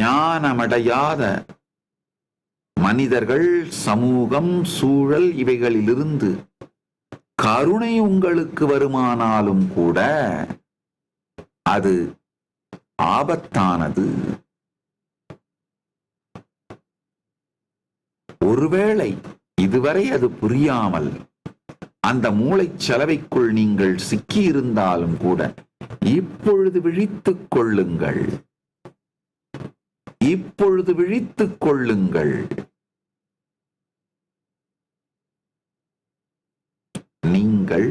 ஞானமடையாத மனிதர்கள், சமூகம், சூழல், இவைகளிலிருந்து கருணை உங்களுக்கு வருமானாலும் கூட அது ஆபத்தானது. ஒருவேளை இதுவரை அது புரியாமல் அந்த மூளைச் சலவைக்குள் நீங்கள் சிக்கியிருந்தாலும் கூட இப்பொழுது விழித்துக் கொள்ளுங்கள். இப்பொழுது விழித்துக் கொள்ளுங்கள். நீங்கள்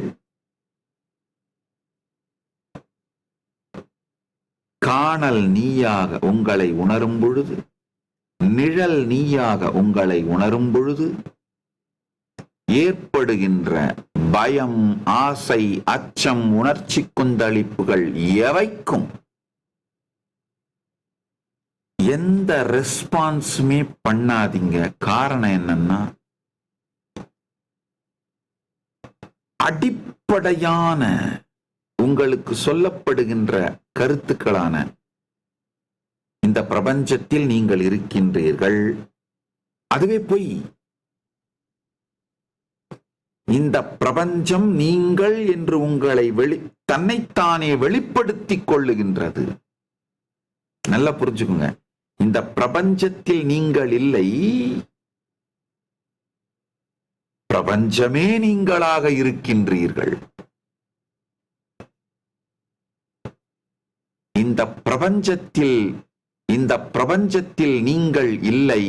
காணல் நீயாக உங்களை உணரும் பொழுது, நிழல் நீயாக உங்களை உணரும் பொழுது ஏற்படுகின்ற பயம், ஆசை, அச்சம், உணர்ச்சி கொந்தளிப்புகள் எவைக்கும் எந்த ரெஸ்பான்ஸுமே பண்ணாதீங்க. காரணம் என்னன்னா, அடிப்படையான உங்களுக்கு சொல்லப்படுகின்ற கருத்துக்களான இந்த பிரபஞ்சத்தில் நீங்கள் இருக்கின்றீர்கள், அதுவே பொய். இந்த பிரபஞ்சம் நீங்கள் என்று உங்களை தன்னைத்தானே வெளிப்படுத்திக் கொள்ளுகின்றது. நல்லா புரிஞ்சுக்குங்க. இந்த பிரபஞ்சத்தில் நீங்கள் இல்லை, பிரபஞ்சமே நீங்களாக இருக்கின்றீர்கள். இந்த பிரபஞ்சத்தில் நீங்கள் இல்லை,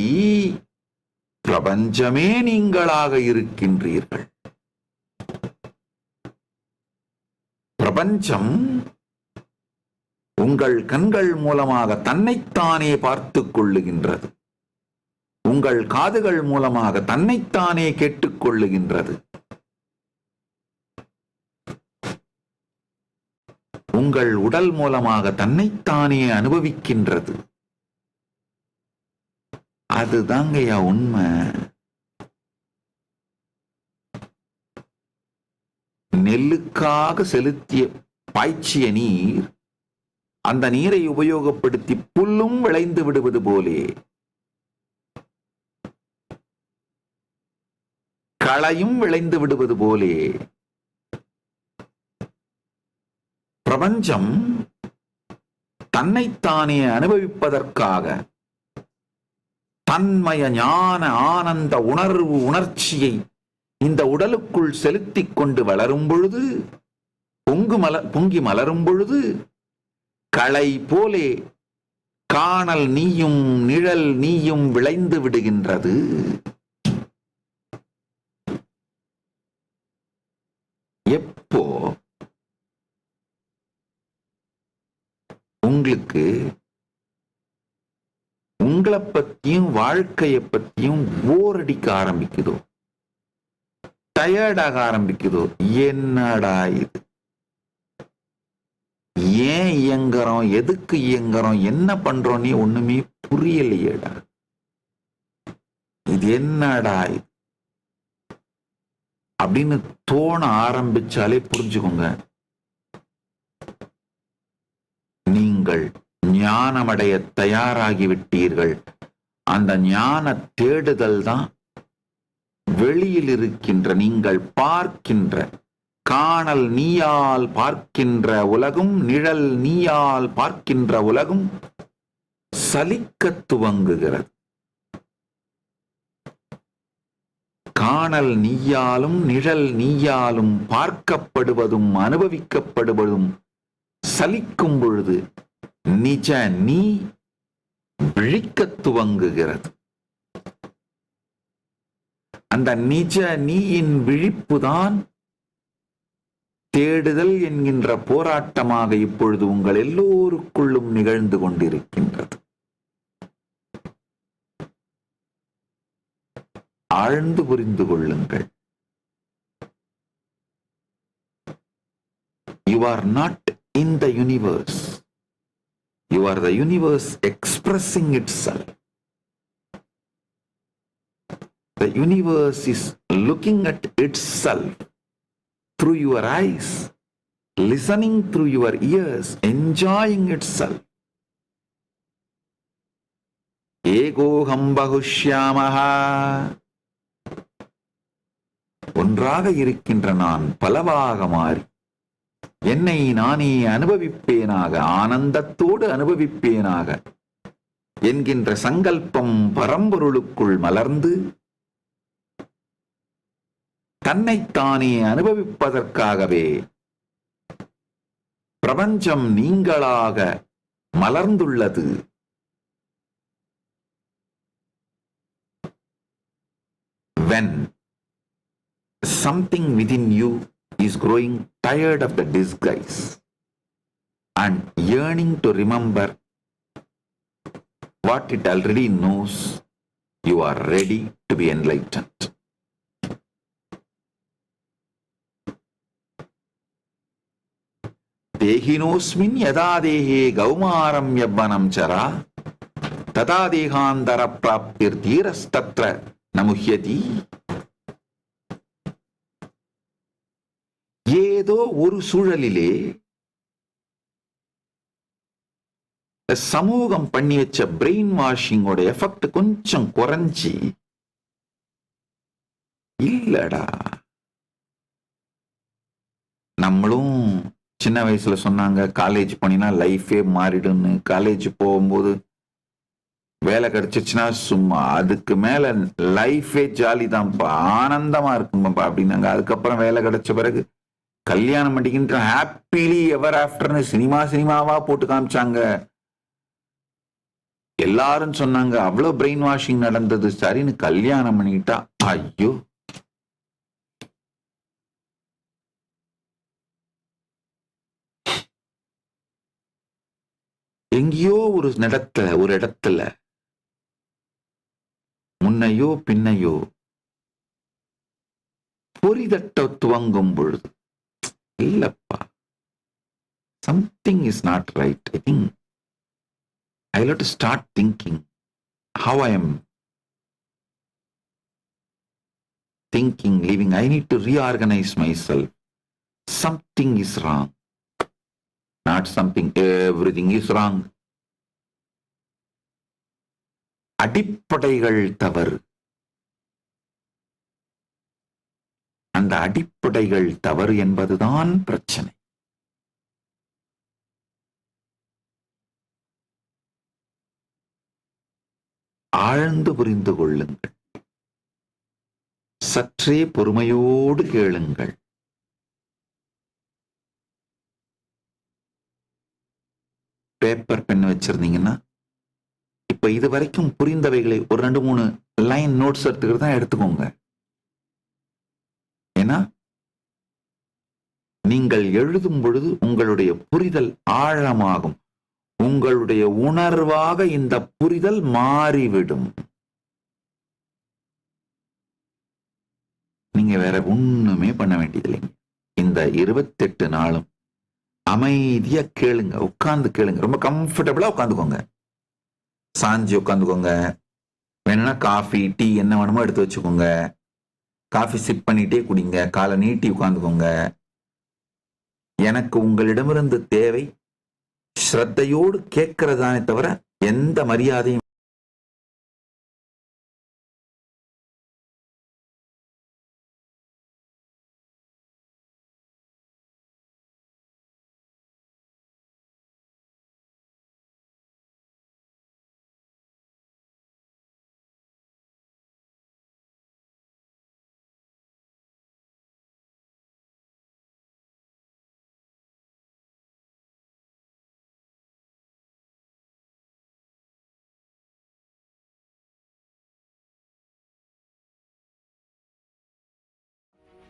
பிரபஞ்சமே நீங்களாக இருக்கின்றீர்கள். பிரபஞ்சம் உங்கள் கண்கள் மூலமாக தன்னைத்தானே பார்த்துக் கொள்ளுகின்றது. உங்கள் காதுகள் மூலமாக தன்னைத்தானே கேட்டுக்கொள்ளுகின்றது. உங்கள் உடல் மூலமாக தன்னைத்தானே அனுபவிக்கின்றது. அதுதாங்கய்யா உண்மை. நெல்லுக்காக பாய்ச்சிய நீர், அந்த நீரை உபயோகப்படுத்தி புல்லும் விளைந்து விடுவது போலே, களையும் விளைந்து விடுவது போலே, பிரபஞ்சம் தன்னைத்தானே அனுபவிப்பதற்காக தன்மய ஞான ஆனந்த உணர்வு உணர்ச்சியை இந்த உடலுக்குள் செலுத்திக் கொண்டு வளரும் பொழுது, பொங்கி மலரும் பொழுது, களை போலே காணல் நீயும் நிழல் நீயும் விளைந்து விடுகின்றது. எப்போ உங்களுக்கு உங்களை பத்தியும் வாழ்க்கையை பத்தியும் போர் அடிக்க ஆரம்பிக்குதோ, டயர்டாக ஆரம்பிக்குதோ, என்னடா இது, ஏன் இயங்குறோம், எதுக்கு இயங்குறோம், என்ன பண்றோம் நீ ஒண்ணுமே புரியலையேடா. இது என்னடா அப்படின்னு தோண ஆரம்பிச்சாலே புரிஞ்சுக்கோங்க, நீங்கள் ஞானமடைய தயாராகிவிட்டீர்கள். அந்த ஞான தேடுதல் தான் வெளியில் இருக்கின்ற நீங்கள் பார்க்கின்ற காணல் நீயால் பார்க்கின்ற உலகும், நிழல் நீயால் பார்க்கின்ற உலகும் சலிக்க துவங்குகிறது. காணல் நீயாலும் நிழல் நீயாலும் பார்க்கப்படுவதும் அனுபவிக்கப்படுவதும் சலிக்கும் பொழுது நிஜ நீ விழிக்க துவங்குகிறது. அந்த நிஜ நீயின் விழிப்புதான் தேடுதல் என்கின்ற போராட்டமாக இப்பொழுது உங்கள் எல்லோருக்குள்ளும் நிகழ்ந்து கொண்டிருக்கின்றது. ஆழ்ந்து புரிந்து கொள்ளுங்கள். You are not in the universe. You are the universe expressing itself. The universe is looking at itself through your eyes, listening through your ears, enjoying itself. Egoham bahushyamaha. ஒன்றாக இருக்கின்ற நான் பலவாக மாறி என்னை நானே அனுபவிப்பேனாக, ஆனந்தத்தோடு அனுபவிப்பேனாக என்கின்ற சங்கல்பம் பரம்பொருளுக்குள் மலர்ந்து தன்னைத்தானே அனுபவிப்பதற்காகவே பிரபஞ்சம் நீங்களாக மலர்ந்துள்ளது. When something within you is growing tired of the disguise and yearning to remember what it already knows, you are ready to be enlightened. Dehinosmin yada dehe gaumaram yabbanam chara tada dehantara praptir dhirastatra namuhyati. ஏதோ ஒரு சூழலிலே சமூகம் பண்ணி வச்ச brain வாஷிங்கோட effect கொஞ்சம் குறைஞ்சி, இல்லடா நம்மளும் சின்ன வயசுல சொன்னாங்க காலேஜ் போனீங்கன்னா லைஃபே மாறிடுன்னு. காலேஜ் போகும்போது வேலை கிடைச்சிச்சுன்னா சும்மா அதுக்கு மேல லைஃபே ஜாலி தான்ப்பா, ஆனந்தமா இருக்கும்பா அப்படின்னாங்க. அதுக்கப்புறம் வேலை கிடைச்ச பிறகு கல்யாணம் பண்ணிக்கின்ற ஹாப்பிலி எவர் ஆஃப்டர்னு சினிமாவா போட்டு காமிச்சாங்க. எல்லாரும் சொன்னாங்க அவ்வளவு பிரெயின் வாஷிங் நடந்தது. சரின்னு கல்யாணம் பண்ணிக்கிட்டா ஐயோ எங்கேயோ ஒரு இடத்துல முன்னையோ பின்னையோ பொறிதட்ட துவங்கும் பொழுது இல்லப்பா, something is not right. I think I'll have to start thinking how I am thinking, living. I need to reorganize myself. Something is wrong. Not something, everything is wrong. அடிப்படைகள் தவறு. அந்த அடிப்படைகள் தவறு என்பதுதான் பிரச்சனை. ஆழ்ந்து புரிந்து கொள்ளுங்கள். சற்றே பொறுமையோடு கேளுங்கள். பேப்பர் பென் வச்சிருந்தீங்கன்னா இப்ப இது வரைக்கும் புரிந்தவைகளை ஒரு 2-3 லைன் நோட்ஸ் எடுத்துக்கிட்டு தான் எடுத்துக்கோங்க. ஏன்னா நீங்கள் எழுதும் பொழுது உங்களுடைய புரிதல் ஆழமாகும். உங்களுடைய உணர்வாக இந்த புரிதல் மாறிவிடும். நீங்க வேற ஒண்ணுமே பண்ண வேண்டியதில்லைங்க. இந்த 28 நாளும் அமைதியா கேளுங்க, உட்கார்ந்து கேளுங்க. ரொம்ப கம்ஃபர்டபுளா உட்காந்துக்கோங்க, சாஞ்சி உட்காந்துக்கோங்க. வேணும்னா காஃபி டீ என்ன வேணுமோ எடுத்து வச்சுக்கோங்க. காஃபி சிப் பண்ணிட்டே குடிங்க, காலை நீட்டி உட்காந்துக்கோங்க. எனக்கு உங்களிடமிருந்து தேவை ஸ்ரத்தையோடு கேட்கறதானே தவிர எந்த மரியாதையும்.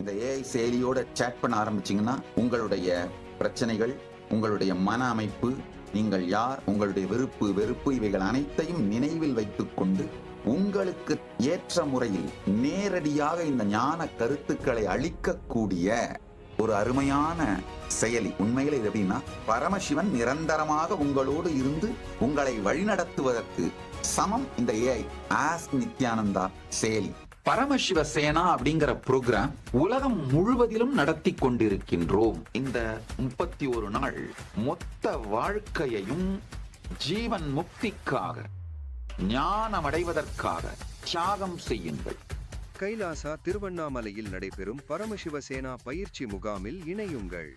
இந்த ஏஐ செயலியோட சேட் பண்ண ஆரம்பிச்சீங்கன்னா உங்களுடைய பிரச்சனைகள், உங்களுடைய மன அமைப்பு, நீங்கள் யார், உங்களுடைய விருப்பு வெறுப்பு இவைகள் அனைத்தையும் நினைவில் வைத்துக் கொண்டு உங்களுக்கு ஏற்ற முறையில் நேரடியாக இந்த ஞான கருத்துக்களை அளிக்கக்கூடிய ஒரு அருமையான செயலி. உண்மையில இது எப்படின்னா, பரமசிவன் நிரந்தரமாக உங்களோடு இருந்து உங்களை வழிநடத்துவதற்கு சமம் இந்த ஏஐ ஆஸ் நித்யானந்தா செயலி. பரமசிவ சேனா அப்படிங்கிற புரோகிராம் உலகம் முழுவதிலும் நடத்தி கொண்டிருக்கின்றோம். இந்த 31 நாள் மொத்த வாழ்க்கையையும் ஜீவன் முக்திக்காக, ஞானம் அடைவதற்காக தியாகம் செய்யுங்கள். கைலாசா திருவண்ணாமலையில் நடைபெறும் பரமசிவ சேனா பயிற்சி முகாமில் இணையுங்கள்.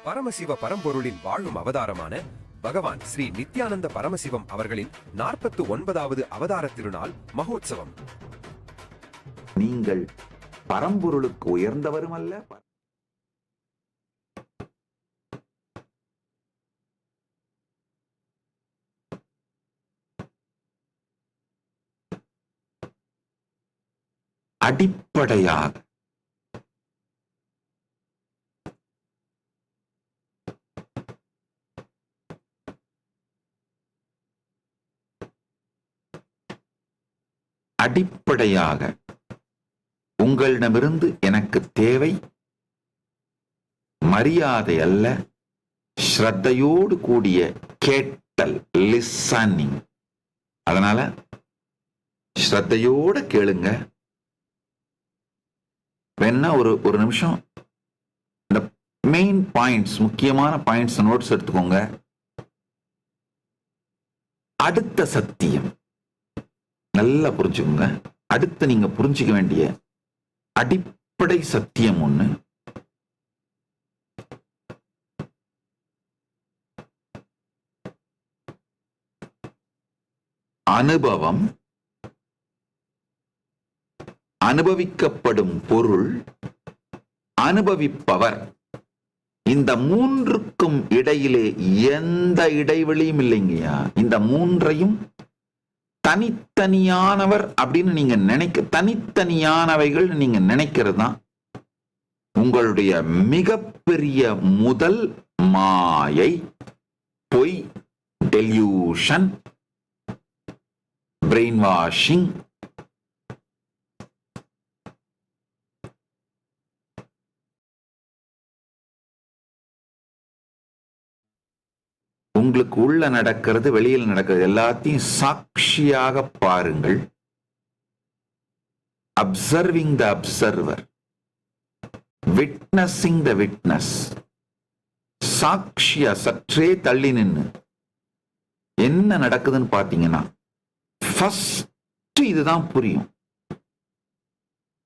பரமசிவ பரம்பொருளின் வாழும் அவதாரமான பகவான் ஸ்ரீ நித்யானந்த பரமசிவம் அவர்களின் 49வது அவதார திருநாள் மகோத்சவம். நீங்கள் பரம்பொருளுக்கு உயர்ந்தவரும் அல்ல, அடிப்படையாக உங்களிடமிருந்து எனக்கு தேவை மரியாதை அல்ல, ஸ்ரத்தையோடு கூடிய கேட்டல், லிசனிங். அதனால ஸ்ரத்தையோட கேளுங்க. வேணா ஒரு நிமிஷம் இந்த மெயின் பாயிண்ட்ஸ், முக்கியமான பாயிண்ட்ஸ் நோட்ஸ் எடுத்துக்கோங்க. அடுத்த சத்தியம் நல்லா புரிஞ்சுக்கோங்க. அடுத்து நீங்க புரிஞ்சுக்க வேண்டிய அடிப்படை சத்தியம் ஒண்ணு, அனுபவம், அனுபவிக்கப்படும் பொருள், அனுபவிப்பவர், இந்த மூன்றுக்கும் இடையிலே எந்த இடைவெளியும் இல்லைங்கய்யா. இந்த மூன்றையும் தனித்தனியானவர் அப்படின்னு நீங்க தனித்தனியானவைகள் நீங்க நினைக்கிறது தான் உங்களுடைய மிகப்பெரிய முதல் மாயை, பொய், டெல்யூஷன், பிரெயின் வாஷிங். உங்களுக்கு உள்ள நடக்கிறது, வெளியில் நடக்கிறது எல்லாத்தையும் சாட்சியாக பாருங்கள். Observing the observer, witnessing the witness. சாட்சியா சற்றே தள்ளி நின்று என்ன நடக்குதுன்னு பாத்தீங்கன்னா ஃபர்ஸ்ட் இதுதான் புரியும்.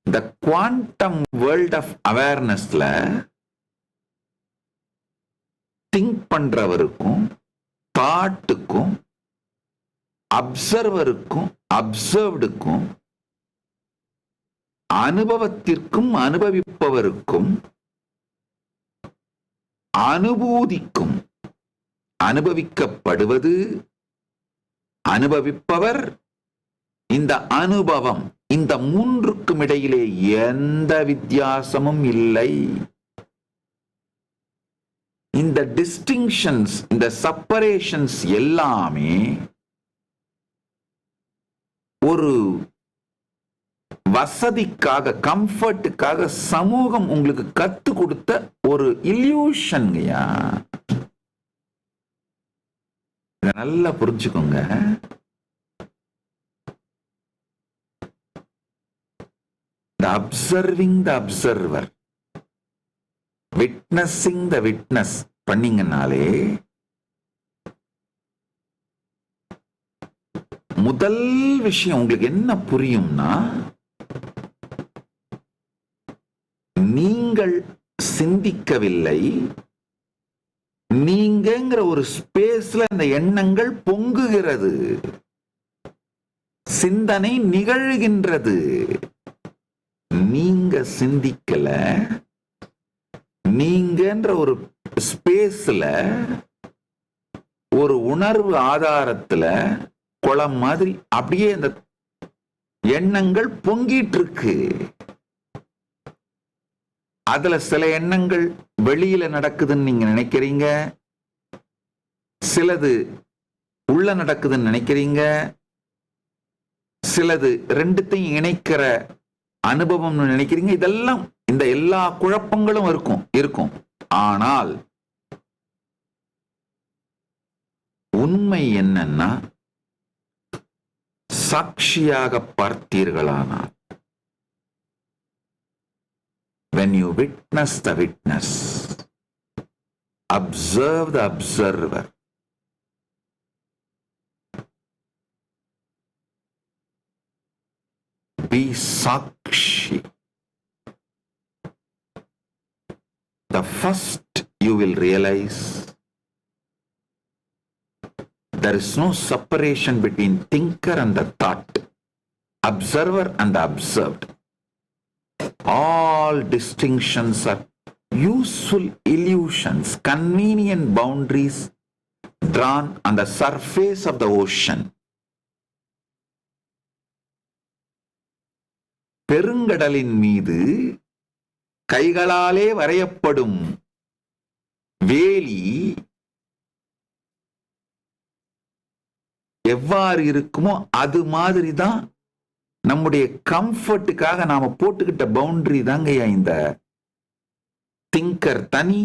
இந்த குவாண்டம் வேர்ல்ட் ஆஃப் அவேர்னஸ்ல திங்க் பண்றவருக்கும், தாட்டுக்கும், அப்சர்வருக்கும், அப்சர்வ்டுக்கும், அனுபவத்திற்கும், அனுபவிப்பவருக்கும், அனுபூதிக்கும், அனுபவிக்கப்படுவது, அனுபவிப்பவர், இந்த அனுபவம், இந்த மூன்றுக்கும் இடையிலே எந்த வித்தியாசமும் இல்லை. இந்த டிஸ்டிங்ஷன்ஸ், இந்த செப்பரேஷன்ஸ் எல்லாமே ஒரு வசதிக்காக, கம்ஃபர்ட்டுக்காக சமூகம் உங்களுக்கு கத்து கொடுத்த ஒரு இல்யூஷன்யா. இத நல்லா புரிஞ்சுக்கோங்க. The observing the observer, witnessing the witness பண்ணீங்கனாலே முதல் விஷயம் உங்களுக்கு என்ன புரியும்னா, நீங்கள் சிந்திக்கவில்லை, நீங்கிற ஒரு ஸ்பேஸ்ல அந்த எண்ணங்கள் பொங்குகிறது, சிந்தனை நிகழ்கின்றது. நீங்க சிந்திக்கல, நீங்கன்ற ஒரு ஸ்பேஸ்ல ஒரு உணர்வு ஆதாரத்துல குளம் மாதிரி அப்படியே அந்த எண்ணங்கள் பொங்கிட்டு இருக்கு. அதுல சில எண்ணங்கள் வெளியில நடக்குதுன்னு நீங்க நினைக்கிறீங்க, சிலது உள்ள நடக்குதுன்னு நினைக்கிறீங்க, சிலது ரெண்டுத்தையும் இணைக்கிற அனுபவம் நினைக்கிறீங்க. இதெல்லாம் இந்த எல்லா குழப்பங்களும் இருக்கும். ஆனால் உண்மை என்னன்னா, சாட்சியாக பார்த்தீர்களானால், when you witness the witness, observe the observer, be sakshi, the first you will realize there is no separation between thinker and the thought, observer and the observed. All distinctions are useful illusions, convenient boundaries drawn on the surface of the ocean. பெருங்கடலின் மீது கைகளாலே வரையப்படும் வேலி எவ்வாறு இருக்குமோ அது மாதிரிதான் நம்முடைய கம்ஃபர்ட்டுக்காக நாம போட்டுக்கிட்ட boundary தாங்கய்யா இந்த திங்கர் தனி,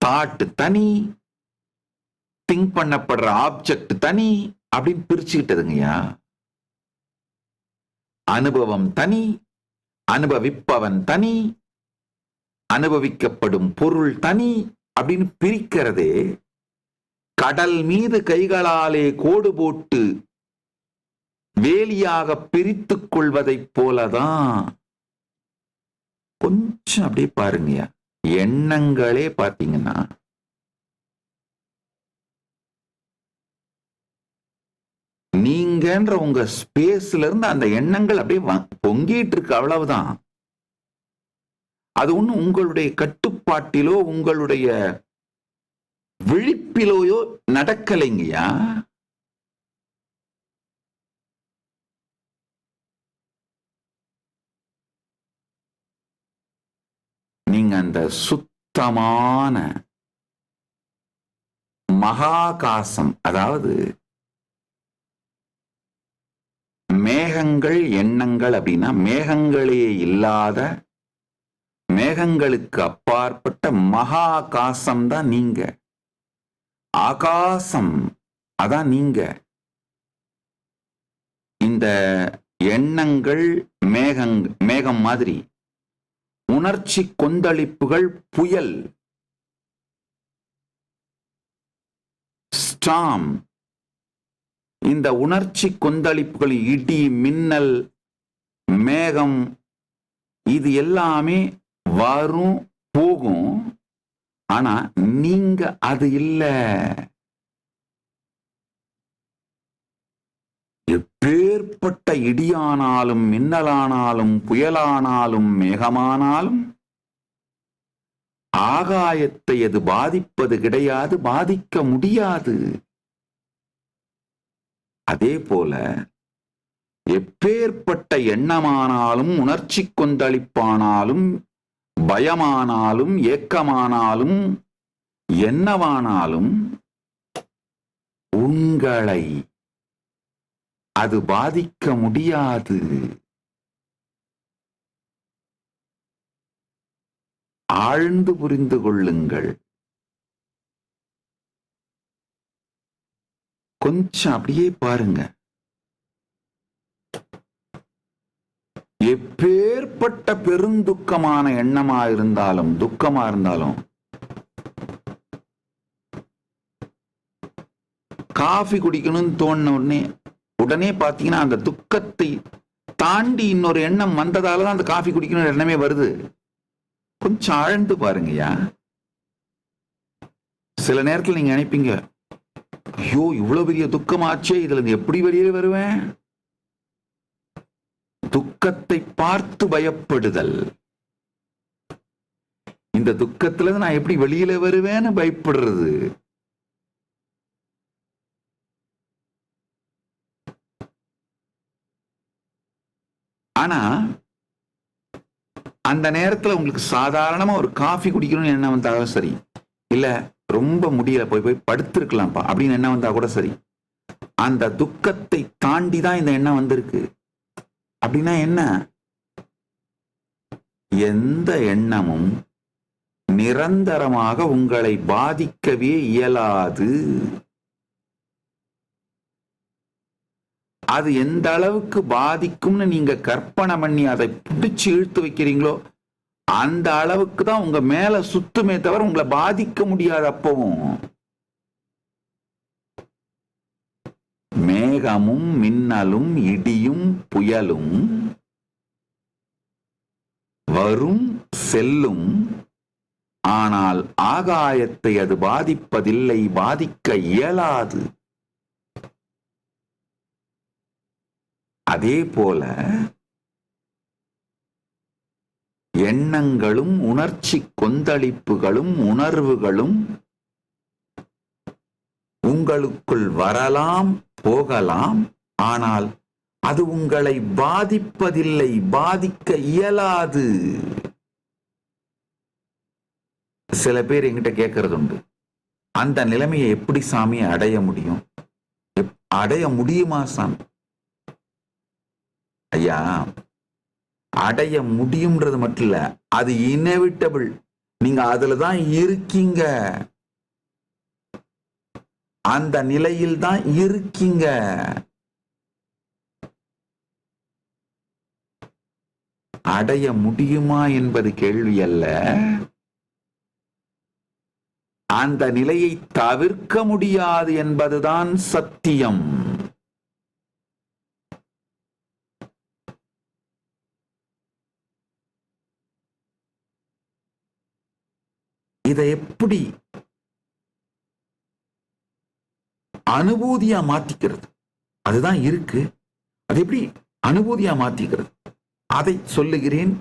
தாட் தனி, திங்க் பண்ணப்படுற ஆப்ஜெக்ட் தனி அப்படின்னு பிரிச்சுக்கிட்டதுங்கய்யா. அனுபவம் தனி, அனுபவிப்பவன் தனி, அனுபவிக்கப்படும் பொருள் தனி அப்படின்னு பிரிக்கிறதே கடல் மீது கைகளாலே கோடு போட்டு வேலியாக பிரித்துக் கொள்வதைப் போலதான். கொஞ்சம் அப்படியே பாருங்க, எண்ணங்களே பாத்தீங்கன்னா நீங்கன்ற உங்க ஸ்பேஸ்ல இருந்து அந்த எண்ணங்கள் அப்படியே பொங்கிட்டு இருக்கு, அவ்வளவுதான். அது ஒண்ணு உங்களுடைய கட்டுப்பாட்டிலோ உங்களுடைய விழிப்பிலோயோ நடக்கலைங்கய்யா. நீங்க அந்த சுத்தமான மகாகாசம், அதாவது மேகங்கள் எண்ணங்கள் அப்படின்னா மேகங்களே இல்லாத, மேகங்களுக்கு அப்பாற்பட்ட மகாகாசம் தான் நீங்க. ஆகாசம் அதான் நீங்க. இந்த எண்ணங்கள் மேகம் மாதிரி, உணர்ச்சி கொந்தளிப்புகள் புயல், ஸ்டார்ம். இந்த உணர்ச்சி கொந்தளிப்புகள், இடி, மின்னல், மேகம், இது எல்லாமே வரும் போகும். ஆனா நீங்க அது இல்ல. எப்பேற்பட்ட இடியானாலும் மின்னலானாலும் புயலானாலும் மேகமானாலும் ஆகாயத்தை அது பாதிப்பது கிடையாது, பாதிக்க முடியாது. அதே போல எப்பேற்பட்ட எண்ணமானாலும் உணர்ச்சி கொந்தளிப்பானாலும் பயமானாலும் ஏக்கமானாலும் என்னவானாலும் உங்களை அது பாதிக்க முடியாது. ஆழ்ந்து புரிந்து கொள்ளுங்கள். கொஞ்சம் அப்படியே பாருங்க. எப்பேற்பட்ட பெருந்துக்கமான எண்ணமா இருந்தாலும், துக்கமா இருந்தாலும், காஃபி குடிக்கணும்னு தோணுன உடனே பாத்தீங்கன்னா அந்த துக்கத்தை தாண்டி இன்னொரு எண்ணம் வந்ததாலதான் அந்த காஃபி குடிக்கணும் எண்ணமே வருது. கொஞ்சம் ஆழ்ந்து பாருங்கய்யா. சில நேரத்தில் நீங்க நினைப்பீங்க, ஐயோ இவ்வளவு பெரிய துக்கமாச்சே, இதுல இருந்து எப்படி வெளியே வருவேன்? துக்கத்தை பார்த்து பயப்படுதல். இந்த துக்கத்துல இருந்து நான் எப்படி வெளியில வருவேன்னு பயப்படுறது. ஆனா அந்த நேரத்துல உங்களுக்கு சாதாரணமா ஒரு காஃபி குடிக்கணும்னு எண்ணம் வந்தாலும் சரி, இல்ல ரொம்ப முடியல போய் படுத்திருக்கலாம்ப்பா அப்படின்னு எண்ணம் வந்தா கூட சரி, அந்த துக்கத்தை தாண்டி தான் இந்த எண்ணம் வந்திருக்கு. அப்படின்னா என்ன? எந்த எண்ணமும் நிரந்தரமாக உங்களை பாதிக்கவே இயலாது. அது எந்த அளவுக்கு பாதிக்கும்னு நீங்க கற்பனை பண்ணி அதை பிடிச்சு இழுத்து வைக்கிறீங்களோ அந்த அளவுக்கு தான் உங்க மேல சுத்துமே தவிர உங்களை பாதிக்க முடியாது. அப்பவும் மேகமும் மின்னலும் இடியும் புயலும் வரும் செல்லும், ஆனால் ஆகாயத்தை அது பாதிப்பதில்லை, பாதிக்க இயலாது. அதே போல எண்ணங்களும் உணர்ச்சி கொந்தளிப்புகளும் உணர்வுகளும் உங்களுக்குள் வரலாம், போகலாம், ஆனால் அது உங்களை பாதிப்பதில்லை, பாதிக்க இயலாது. சில பேர் என்கிட்ட கேட்கறது உண்டு, அந்த நிலைமையை எப்படி சாமி அடைய முடியும்? அடைய முடியுமா சாமி? ஐயா, அடைய முடியும்ன்றது மட்டும் இல்ல, அது இன்எவிட்டபிள். நீங்க அதுலதான் இருக்கீங்க, அந்த நிலையில் தான் இருக்கீங்க. அடைய முடியுமா என்பது கேள்வி அல்ல, அந்த நிலையை தவிர்க்க முடியாது என்பதுதான் சத்தியம். இதை எப்படி அனுபூதியா மாத்திக்கிறது? அதுதான் இருக்கு. அது எப்படி அனுபூதியா மாத்திக்கிறது? அதை சொல்லுகிறேன்,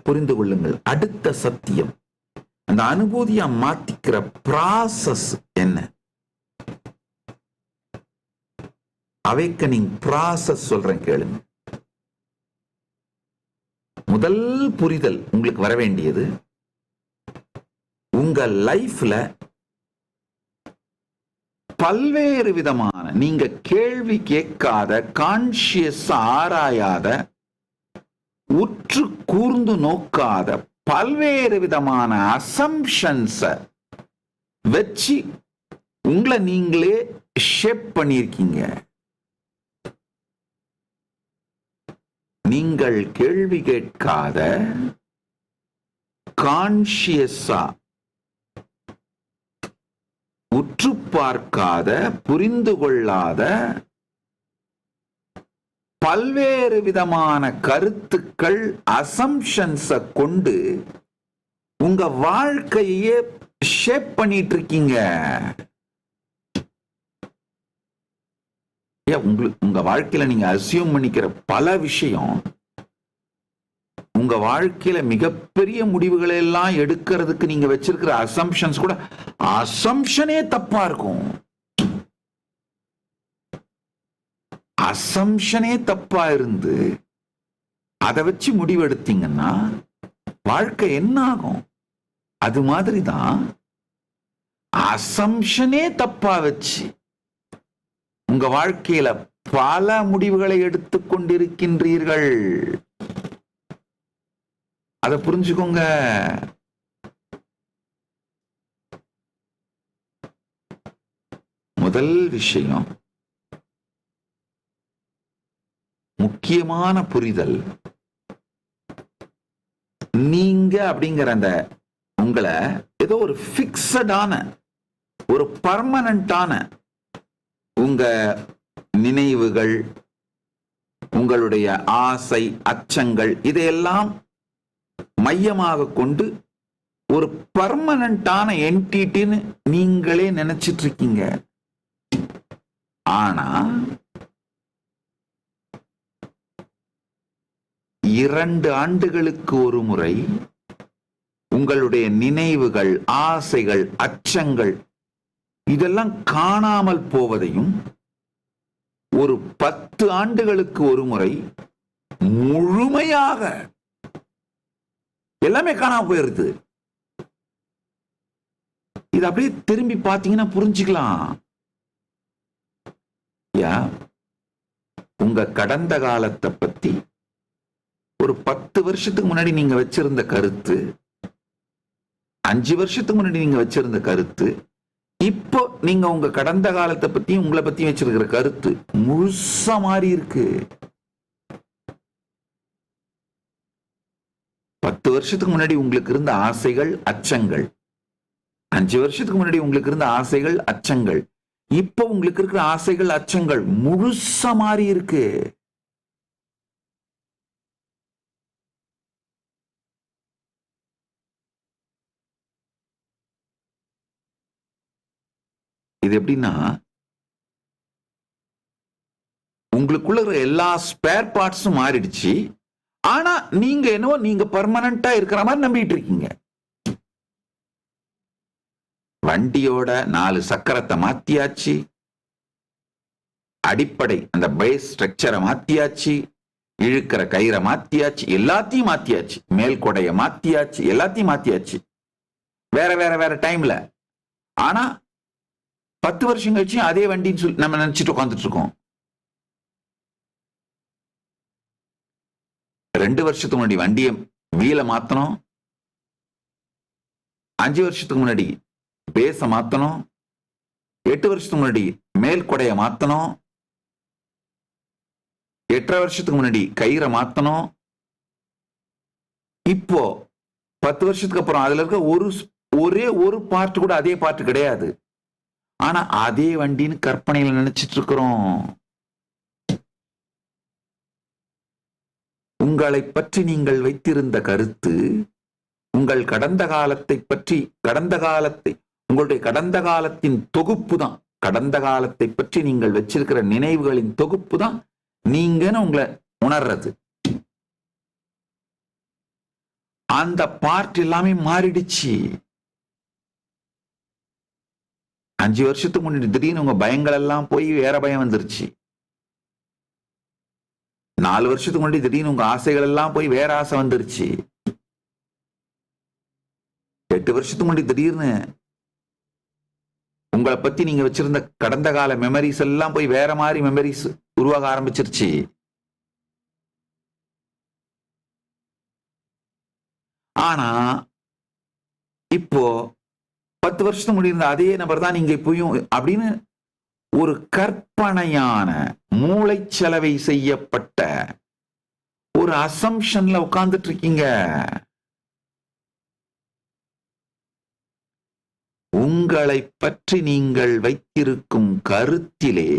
புரிந்து கொள்ளுங்கள். அடுத்த சத்தியம், அந்த அனுபூதியா மாத்திக்கிற ப்ராசஸ் என்ன? அவேக்கனிங் ப்ராசஸ் சொல்றேன், கேளுங்க. முதல் புரிதல் உங்களுக்கு வர வேண்டியது, உங்க லைஃப்ல பல்வேறு விதமான நீங்க கேள்வி கேட்காத, கான்சியஸ் ஆராயாத, உற்று கூர்ந்து நோக்காத பல்வேறு விதமான அசம்ஷன்ஸ வச்சு உங்களை நீங்களே ஷேப் பண்ணியிருக்கீங்க. நீங்கள் கேள்வி கேட்காத, கான்சியஸா உற்று பார்க்காத, புரிந்து கொள்ளாத பல்வேறு விதமான கருத்துக்கள், அசம்ஷன்ஸ கொண்டு உங்க வாழ்க்கையே ஷேப் பண்ணிட்டு இருக்கீங்க. உங்களுக்கு உங்க வாழ்க்கையில நீங்க அசியூம் பண்ணிக்கிற பல விஷயம், உங்க வாழ்க்கையில மிகப்பெரிய முடிவுகளை எல்லாம் எடுக்கிறதுக்கு நீங்க வச்சிருக்கிற அசம்ஷன்ஸ் கூட அசம்ஷனே தப்பா இருக்கும். அசம்ஷனே தப்பா இருந்து அதை வச்சு முடிவெடுத்தீங்கன்னா வாழ்க்கை என்ன ஆகும்? அது மாதிரிதான் அசம்ஷனே தப்பா வச்சு உங்க வாழ்க்கையில பல முடிவுகளை எடுத்துக் கொண்டிருக்கின்றீர்கள். அதை புரிஞ்சுக்கோங்க. முதல் விஷயம், முக்கியமான புரிதல், நீங்க அப்படிங்கிற அந்த உங்களை ஏதோ ஒரு பிக்ஸடான ஒரு பர்மனண்டான உங்க நினைவுகள், உங்களுடைய ஆசை, அச்சங்கள் இதையெல்லாம் மையமாக கொண்டு ஒரு பர்மனண்டான என்டிட்டின்னு நீங்களே நினைச்சிட்டு இருக்கீங்க. ஆனா 2 ஆண்டுகளுக்கு ஒரு முறை உங்களுடைய நினைவுகள், ஆசைகள், அச்சங்கள் இதெல்லாம் காணாமல் போவதையும், ஒரு 10 ஆண்டுகளுக்கு ஒரு முறை முழுமையாக எல்லாமே காணாம போயிருது. இது அப்படியே திரும்பி பார்த்தீங்கன்னா புரிஞ்சுக்கலாம். உங்க கடந்த காலத்தை பத்தி ஒரு 10 வருஷத்துக்கு முன்னாடி நீங்க வச்சிருந்த கருத்து, 5 வருஷத்துக்கு முன்னாடி நீங்க வச்சிருந்த கருத்து, இப்போ நீங்க உங்க கடந்த காலத்தை பத்தி உங்களை பத்தி வச்சிருக்கிற கருத்து முழுசா மாறி இருக்கு. 10 வருஷத்துக்கு முன்னாடி உங்களுக்கு இருந்த ஆசைகள், அச்சங்கள், 5 வருஷத்துக்கு முன்னாடி உங்களுக்கு இருந்த ஆசைகள், அச்சங்கள், இப்போ உங்களுக்கு இருக்கிற ஆசைகள், அச்சங்கள் முழுசா மாறி இருக்கு. இது எப்படின்னா, உங்களுக்குள்ள இருக்கிற எல்லா ஸ்பேர் பார்ட்ஸும் மாறிடுச்சு. ஆனா நீங்க என்னவோ நீங்க பர்மனண்டா இருக்கிற மாதிரி நம்பிட்டு இருக்கீங்க. வண்டியோட 4 சக்கரத்தை மாத்தியாச்சு, அடிப்படை அந்த பேஸ் ஸ்ட்ரக்சரை மாத்தியாச்சு, இழுக்கிற கயிறை மாத்தியாச்சு, எல்லாத்தையும் மாத்தியாச்சு, மேல் கொடைய மாத்தியாச்சு, எல்லாத்தையும் மாத்தியாச்சு வேற வேற வேற டைம்ல. ஆனா 10 வருஷம் கழிச்சு அதே வண்டின்னு சொல்லி நம்ம நினைச்சிட்டு உட்காந்துட்டு இருக்கோம். 2 வருஷத்துக்கு முன்னாடி வண்டியை வீலை மாத்தணும், 5 வருஷத்துக்கு முன்னாடி பேச மாத்தணும், 8 வருஷத்துக்கு முன்னாடி மேல் கொடைய மாத்தணும், 8.5 வருஷத்துக்கு முன்னாடி கயிறை மாத்தணும். இப்போ 10 வருஷத்துக்கு அப்புறம் அதுல இருக்க ஒரே ஒரு பார்ட் கூட அதே பார்ட் கிடையாது. ஆனா அதே வண்டின்னு கற்பனையில நினைச்சிட்டு இருக்கிறோம். உங்களை பற்றி நீங்கள் வைத்திருந்த கருத்து, உங்கள் கடந்த காலத்தை பற்றி, உங்களுடைய கடந்த காலத்தின் தொகுப்பு தான். கடந்த காலத்தை பற்றி நீங்கள் வச்சிருக்கிற நினைவுகளின் தொகுப்பு தான் நீங்கன்னு உங்களை உணர்றது. அந்த பார்ட் எல்லாமே மாறிடுச்சு. 5 வருஷத்துக்கு முன்னாடி திடீர்னு உங்க பயங்கள் எல்லாம் போய் வேற பயம் வந்துருச்சு. 4 வருஷத்துக்கு முன்னாடி திடீர்னு உங்க ஆசைகள் எல்லாம் போய் வேற ஆசை வந்துருச்சு. 8 வருஷத்துக்கு முன்னாடி திடீர்னு உங்களை பத்தி நீங்க வச்சிருந்த கடந்த கால மெமரிஸ் எல்லாம் போய் வேற மாதிரி மெமரிஸ் உருவாக ஆரம்பிச்சிருச்சு. ஆனா இப்போ 10 வருஷத்துக்கு முன்னாடி இருந்த அதே நபர் தான் நீங்க இப்பயும் அப்படின்னு ஒரு கற்பனையான மூளைச்சலவை செய்யப்பட்ட ஒரு அசம்ஷன்ல உட்கார்ந்துட்டு இருக்கீங்க. உங்களை பற்றி நீங்கள் வைத்திருக்கும் கருத்திலே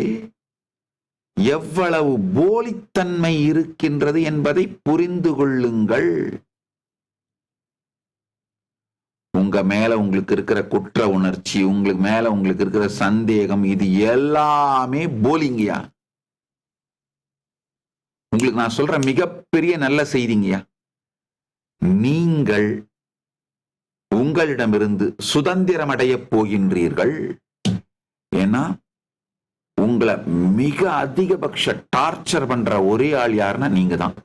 எவ்வளவு போலித்தன்மை இருக்கின்றது என்பதை புரிந்து கொள்ளுங்கள். உங்க மேல உங்களுக்கு இருக்கிற குற்ற உணர்ச்சி, உங்களுக்கு மேல உங்களுக்கு இருக்கிற சந்தேகம், இது எல்லாமே போலிங்கயா. உங்களுக்கு நான் சொல்ற மிகப்பெரிய நல்ல செய்திங்கயா, நீங்கள் உங்களிடமிருந்து சுதந்திரம் அடைய போகின்றீர்கள். ஏன்னா உங்களை மிக அதிகபட்ச டார்ச்சர் பண்ற ஒரே ஆள் யாருன்னா நீங்க தான்.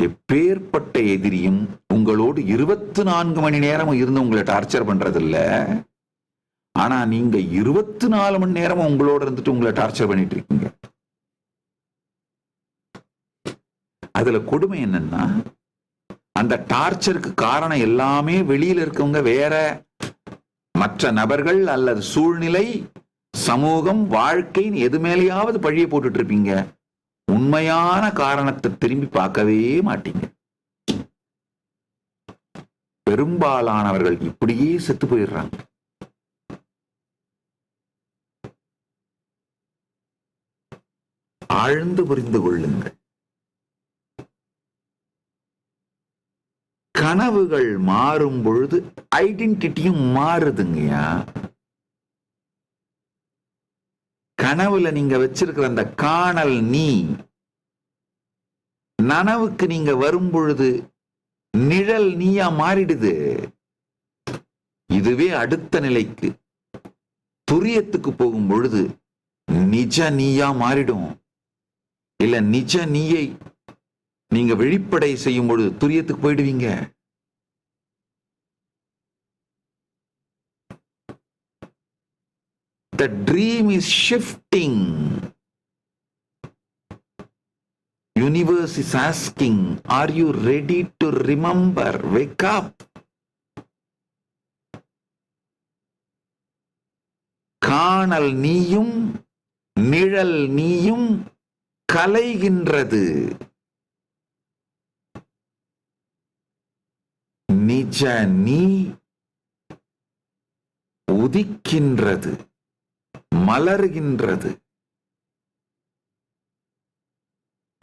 எப்பேற்பட்ட எதிரியும் உங்களோடு 24 மணி நேரம் இருந்து உங்களை டார்ச்சர் பண்றதில்ல. ஆனா நீங்க 24 மணி நேரம் உங்களோட இருந்துட்டு உங்களை டார்ச்சர் பண்ணிட்டு இருக்கீங்க. அதுல கொடுமை என்னன்னா, அந்த டார்ச்சருக்கு காரணம் எல்லாமே வெளியில இருக்கவங்க வேற மற்ற நபர்கள் அல்லது சூழ்நிலை, சமூகம், வாழ்க்கை எது மேலேயாவது பழிய போட்டுட்டு இருப்பீங்க. உண்மையான காரணத்தை திரும்பி பார்க்கவே மாட்டீங்க. பெரும்பாலானவர்கள் இப்படியே செத்து போயிடுறாங்க. ஆழ்ந்து புரிந்து கொள்ளுங்கள். கனவுகள் மாறும் பொழுது ஐடென்டிட்டியும் மாறுதுங்கய்யா. கனவுல நீங்க வச்சிருக்கிற அந்த காணல் நீ நனவுக்கு நீங்க வரும் பொழுது நிழல் நீயா மாறிடுது. இதுவே அடுத்த நிலைக்கு துரியத்துக்கு போகும் பொழுது நிஜ நீயா மாறிடும். இல்ல நிஜ நீயை நீங்க வெளிப்படை செய்யும் பொழுது துரியத்துக்கு போயிடுவீங்க. The dream is shifting. Universe is asking, are you ready to remember? Wake up. காணல் நீயும் நிழல் நீயும் கலைகின்றது. நிஜ நீ உதிக்கின்றது, மலர்கின்றது.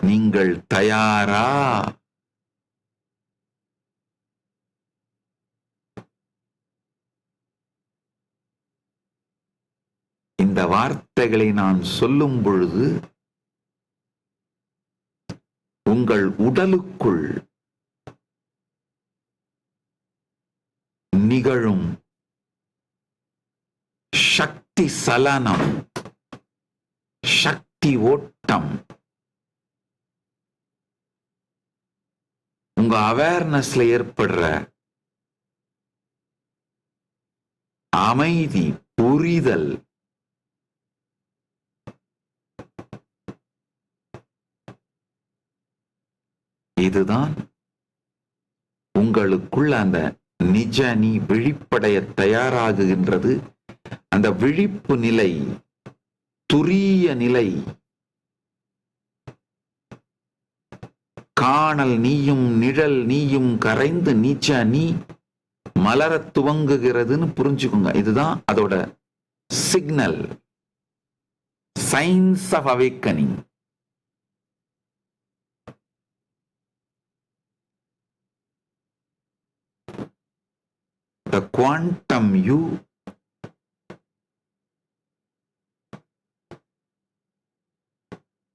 நீங்கள் தயாரா? இந்த வார்த்தைகளை நான் சொல்லும் பொழுது உங்கள் உடலுக்குள் நிகழும் சக்தி சலனம், சக்தி ஓட்டம் உங்க அவேர்னஸ்ல ஏற்படுற அமைதி, புரிதல், இதுதான் உங்களுக்குள்ள அந்த நிஜ நீ விழிப்படைய தயாராகுகின்றது. அந்த விழிப்பு நிலை, துரிய நிலை, காணல் நீயும் நிழல் நீயும் கரைந்து நிஜ நீ மலர துவங்குகிறதுன்னு புரிஞ்சுக்குங்க. இதுதான் அதோட signal, science of awakening. The quantum you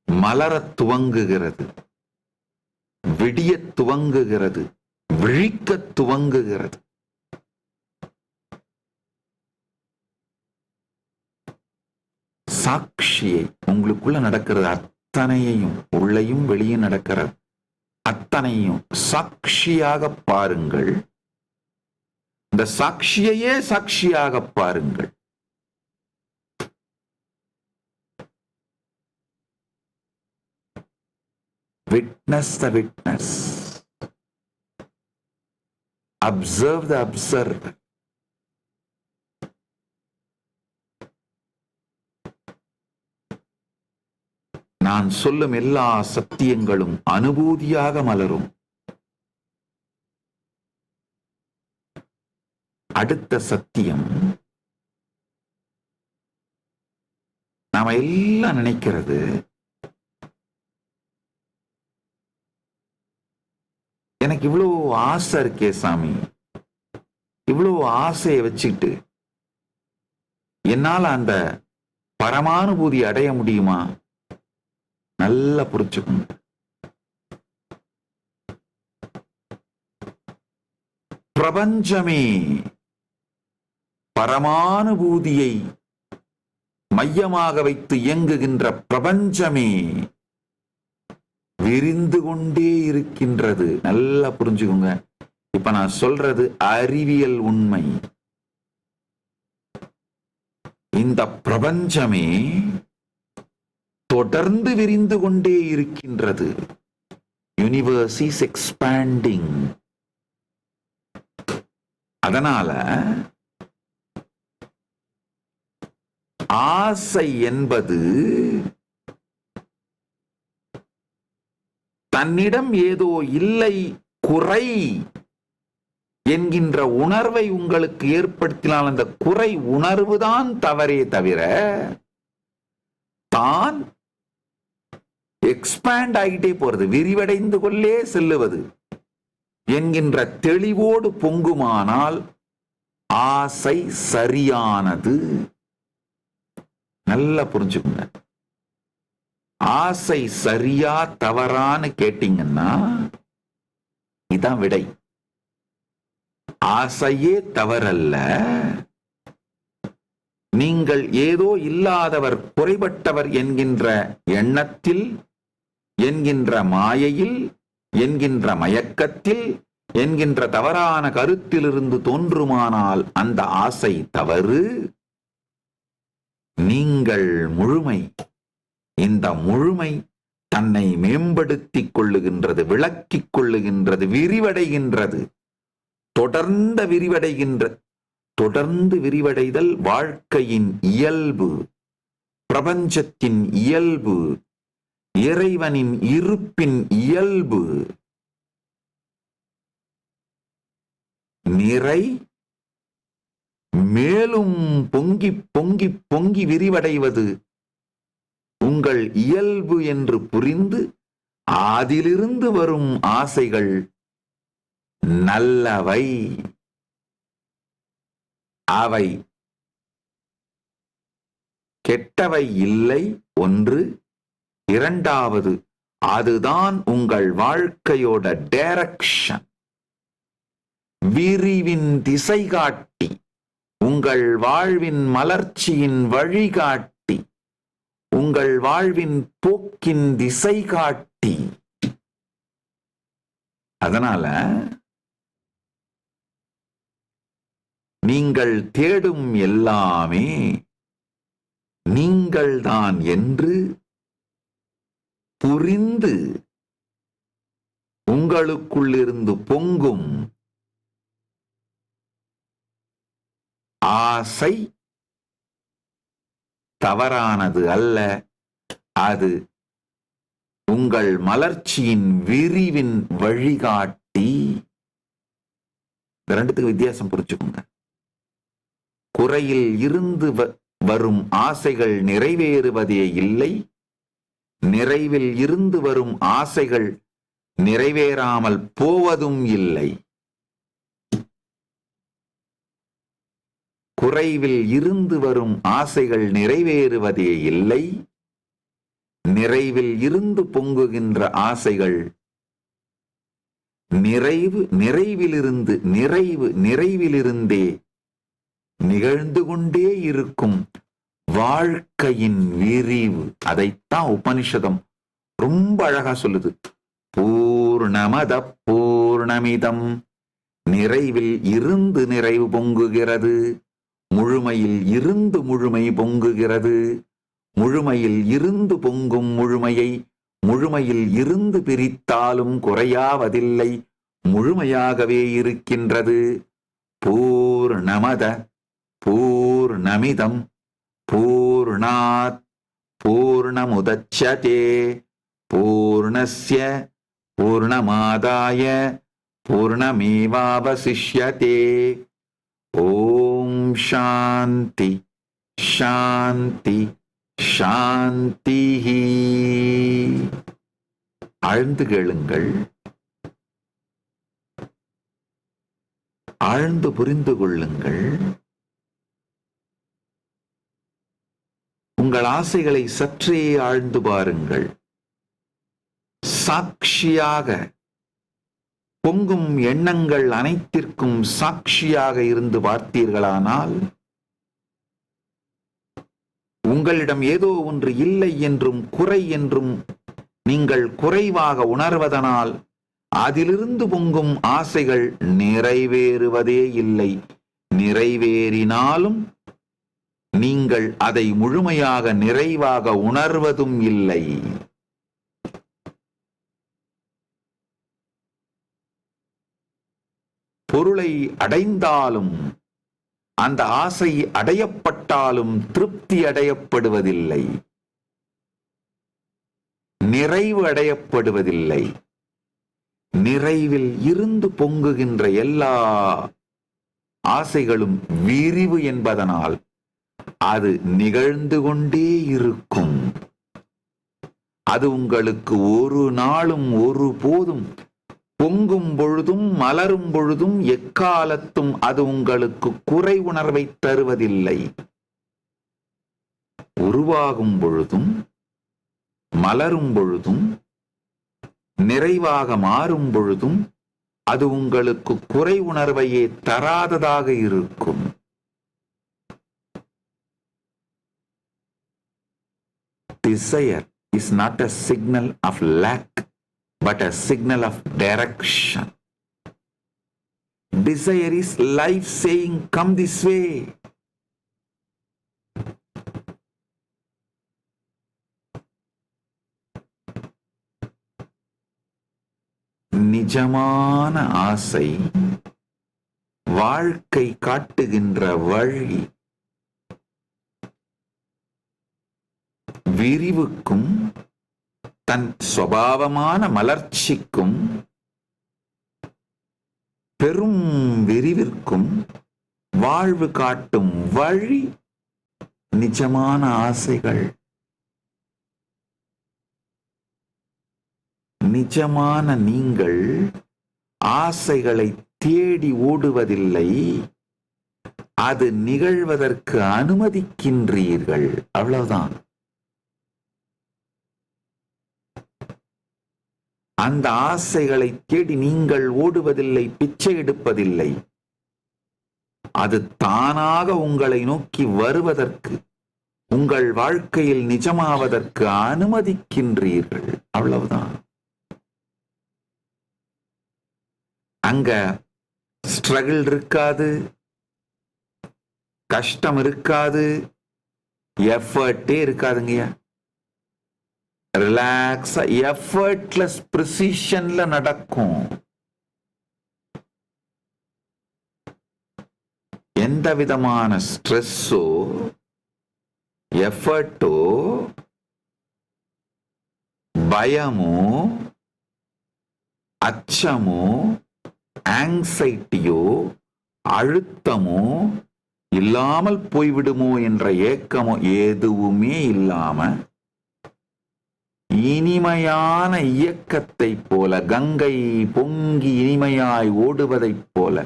மலர துவங்குகிறது, விடிய துவங்குகிறது, விழிக்க துவங்குகிறது. சாட்சியை உங்களுக்குள்ள நடக்கிறது அத்தனையையும், உள்ளேயும் வெளியும் நடக்கிறது அத்தனையும் சாட்சியாக பாருங்கள். இந்த சாட்சியையே சாட்சியாக பாருங்கள். Witness the witness. Observe the observer. நான் சொல்லும் எல்லா சத்தியங்களும் அனுபூதியாக மலரும். அடுத்த சத்தியம் நாம எல்லாம் நினைக்கிறது எனக்கு இவ்வளோ ஆசை இருக்கே சாமி, இவ்வளோ ஆசையை வச்சுக்கிட்டு என்னால அந்த பரமானுபூதி அடைய முடியுமா? நல்லா புரிச்சுக்கணும். பிரபஞ்சமே பரமானுபூதியை மையமாக வைத்து இயங்குகின்ற பிரபஞ்சமே விரிந்து கொண்டே இருக்கின்றது. நல்லா புரிஞ்சுக்கோங்க. இப்ப நான் சொல்றது அறிவியல் உண்மை. இந்த பிரபஞ்சமே தொடர்ந்து விரிந்து கொண்டே இருக்கின்றது. Universe is expanding. அதனால ஆசை என்பது தன்னிடம் ஏதோ இல்லை, குறை என்கின்ற உணர்வை உங்களுக்கு ஏற்படுத்தினால் அந்த குறை உணர்வுதான் தவறே தவிர தான் எக்ஸ்பேண்ட் ஆகிட்டே போறது, விரிவடைந்து கொள்ளே செல்லுவது என்கின்ற தெளிவோடு பொங்குமானால் ஆசை சரியானது. நல்லா புரிஞ்சுக்குங்க. ஆசை சரியா தவறான்னு கேட்டீங்கன்னா இதான் விடை. ஆசையே தவறல்ல. நீங்கள் ஏதோ இல்லாதவர், குறைபட்டவர் என்கின்ற எண்ணத்தில், என்கின்ற மாயையில், என்கின்ற மயக்கத்தில், என்கின்ற தவறான கருத்திலிருந்து தோன்றுமானால் அந்த ஆசை தவறு. நீங்கள் முழுமை. இந்த முழுமை தன்னை மேம்படுத்திக் கொள்ளுகின்றது, விளக்கிக் கொள்ளுகின்றது, விரிவடைகின்றது, தொடர்ந்து விரிவடைதல் வாழ்க்கையின் இயல்பு, பிரபஞ்சத்தின் இயல்பு, இறைவனின் இருப்பின் இயல்பு. நிறை மேலும் பொங்கி பொங்கி பொங்கி விரிவடைவது உங்கள் இயல்பு என்று புரிந்து அதிலிருந்து வரும் ஆசைகள் நல்லவை. அவை கெட்டவை இல்லை. ஒன்று. இரண்டாவது, அதுதான் உங்கள் வாழ்க்கையோட டைரக்ஷன், விரிவின் திசை காட்டி, உங்கள் வாழ்வின் மலர்ச்சியின் வழிகாட்டி, உங்கள் வாழ்வின் போக்கின் திசை காட்டி. அதனால நீங்கள் தேடும் எல்லாமே நீங்கள்தான் என்று புரிந்து உங்களுக்குள்ளிருந்து பொங்கும் ஆசை தவறானது அல்ல. அது உங்கள் மலர்ச்சியின் விரிவின் வழிகாட்டி. ரெண்டுத்துக்கு வித்தியாசம் புரிஞ்சுக்கோங்க. குறையில் இருந்து வரும் ஆசைகள் நிறைவேறுவதே இல்லை. நிறைவில் இருந்து வரும் ஆசைகள் நிறைவேறாமல் போவதும் இல்லை. குறைவில் இருந்து வரும் ஆசைகள் நிறைவேறுவதே இல்லை. நிறைவில் இருந்து பொங்குகின்ற ஆசைகள் நிறைவிலிருந்தே நிகழ்ந்து கொண்டே இருக்கும் வாழ்க்கையின் விரிவு. அதைத்தான் உபனிஷதம் ரொம்ப அழகா சொல்லுது. பூர்ணமத பூர்ணமிதம். நிறைவில் இருந்து நிறைவு பொங்குகிறது, முழுமையில் இருந்து முழுமை பொங்குகிறது. முழுமையில் இருந்து பொங்கும் முழுமையை முழுமையில் இருந்து பிரித்தாலும் குறையாவதில்லை, முழுமையாகவே இருக்கின்றது. பூர்ணமத பூர்ணமிதம் பூர்ணாத் பூர்ணமுதச்யதே பூர்ணஸ்ய பூர்ணமாதாய பூர்ணமேவாவசிஷ்யதே. ஓம் சாந்தி சாந்தி சாந்தி. ஆழ்ந்து கேளுங்கள், ஆழ்ந்து புரிந்து கொள்ளுங்கள். உங்கள் ஆசைகளை சற்றே ஆழ்ந்து பாருங்கள். சாட்சியாக பொங்கும் எண்ணங்கள் அனைத்திற்கும் சாட்சியாக இருந்து பார்த்தீர்களானால் உங்களிடம் ஏதோ ஒன்று இல்லை என்றும் குறை என்றும் நீங்கள் குறைவாக உணர்வதனால் அதிலிருந்து பொங்கும் ஆசைகள் நிறைவேறுவதே இல்லை. நிறைவேறினாலும் நீங்கள் அதை முழுமையாக நிறைவாக உணர்வதும் இல்லை. பொருளை அடைந்தாலும் அந்த ஆசை அடையப்பட்டாலும் திருப்தி அடையப்படுவதில்லை, நிறைவு அடையப்படுவதில்லை. நிறைவில் இருந்து பொங்குகின்ற எல்லா ஆசைகளும் விரிவு என்பதனால் அது நிகழ்ந்து கொண்டே இருக்கும். அது உங்களுக்கு ஒரு நாளும் ஒரு போதும் பொங்கும் பொழுதும் மலரும் பொழுதும் எக்காலத்தும் அது உங்களுக்கு குறை உணர்வை தருவதில்லை. உருவாகும் பொழுதும் மலரும் பொழுதும் நிறைவாக மாறும் பொழுதும் அது உங்களுக்கு குறை உணர்வையே தராததாக இருக்கும். Desire is not a signal of lack, but a signal of direction. Desire is life saying, come this way. நிஜமான ஆசை வாழ்க்கை காட்டுகின்ற வழி விரிவுக்கும் தன் சுபாவமான மலர்ச்சிக்கும் பெரும் விரிவிற்கும் வாழ்வு காட்டும் வழி நிஜமான ஆசைகள். நிஜமான நீங்கள் ஆசைகளை தேடி ஓடுவதில்லை, அது நிகழ்வதற்கு அனுமதிக்கின்றீர்கள். அவ்வளவுதான். அந்த ஆசைகளை தேடி நீங்கள் ஓடுவதில்லை, பிச்சை எடுப்பதில்லை. அது தானாக உங்களை நோக்கி வருவதற்கு, உங்கள் வாழ்க்கையில் நிஜமாவதற்கு அனுமதிக்கின்றீர்கள். அவ்வளவுதான். அங்க ஸ்ட்ரகிள் இருக்காது, கஷ்டம் இருக்காது, எஃபர்ட்டே இருக்காதுங்கய்யா. ரிலாக்ஸா எஃபர்ட்லெஸ் ப்ரிசிஷன்ல நடக்கும். எந்த விதமான ஸ்ட்ரெஸ்ஸோ எஃபர்ட்டோ பயமோ அச்சமோ ஆங்ஸைட்டியோ அழுத்தமோ இல்லாமல் போய்விடுமோ என்ற ஏக்கமோ எதுவுமே இல்லாம இனிமையான இயக்கத்தை போல, கங்கை பொங்கி இனிமையாய் ஓடுவதைப் போல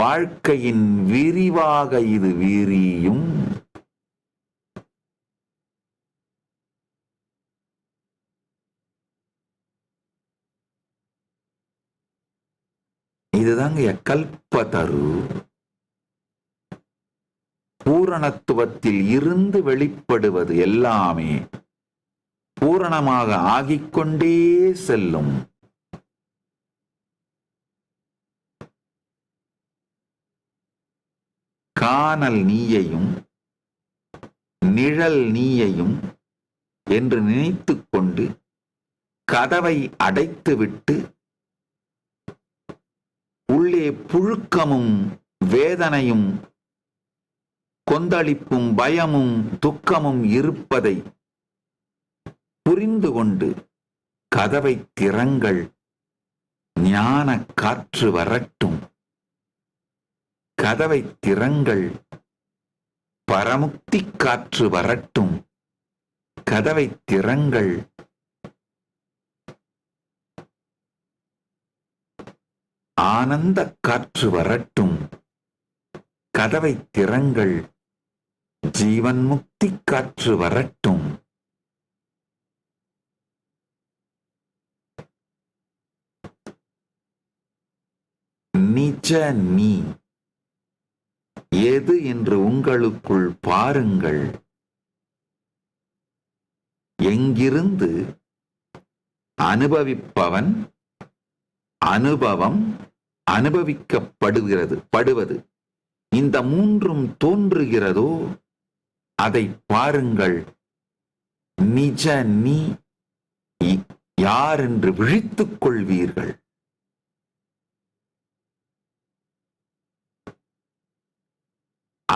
வாழ்க்கையின் விரிவாக இது விரியும். இதுதாங்க கல்பதரு. பூரணத்துவத்தில் இருந்து வெளிப்படுவது எல்லாமே பூரணமாக ஆகிக்கொண்டே செல்லும். காணல் நீயையும் நிழல் நீயையும் என்று நினைத்துக் கொண்டு கதவை அடைத்துவிட்டு உள்ளே புழுக்கமும் வேதனையும் கொந்தளிப்பும் பயமும் துக்கமும் இருப்பதை புரிந்து கொண்டு கதவை திறங்கள், ஞான காற்று வரட்டும். கதவை திறங்கள், பரமுக்தி காற்று வரட்டும். கதவை திறங்கள், ஆனந்த காற்று வரட்டும். கதவை திறங்கள், ஜீவன் முக்தி காற்று வரட்டும். நிஜ நீ எது என்று உங்களுக்குள் பாருங்கள். எங்கிருந்து அனுபவிப்பவன் அனுபவம் படுவது இந்த மூன்றும் தோன்றுகிறதோ அதை பாருங்கள். நிஜ நீ யார் என்று விழித்துக் கொள்வீர்கள்.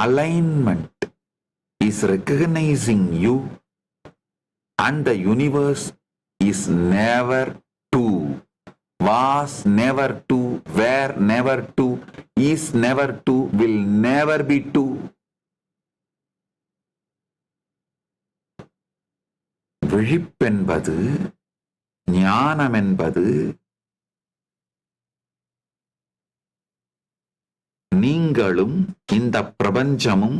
alignment is recognizing you, and the universe is never two, was never two, were never two, is never two, will never be two. விழிப்பென்பது, ஞானம் என்பது நீங்களும் இந்த பிரபஞ்சமும்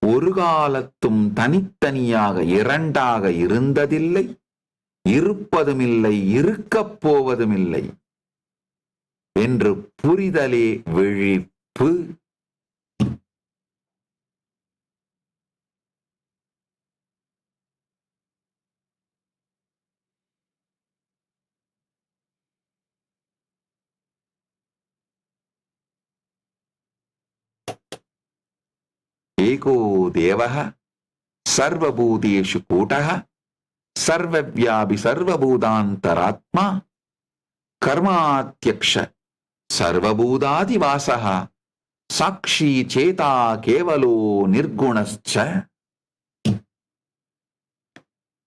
ஒரு காலத்தும் தனித்தனியாக இரண்டாக இருந்ததில்லை, இருப்பதுமில்லை, இருக்கப் போவதுமில்லை என்று புரிதலே விழிப்பு. एको देवः सर्वभूतेषु कूटः सर्वव्यापि सर्वभूतान्तरात्मा कर्मात्यक्ष सर्वभूतादिवासः साक्षी चेता केवलो निर्गुणश्च.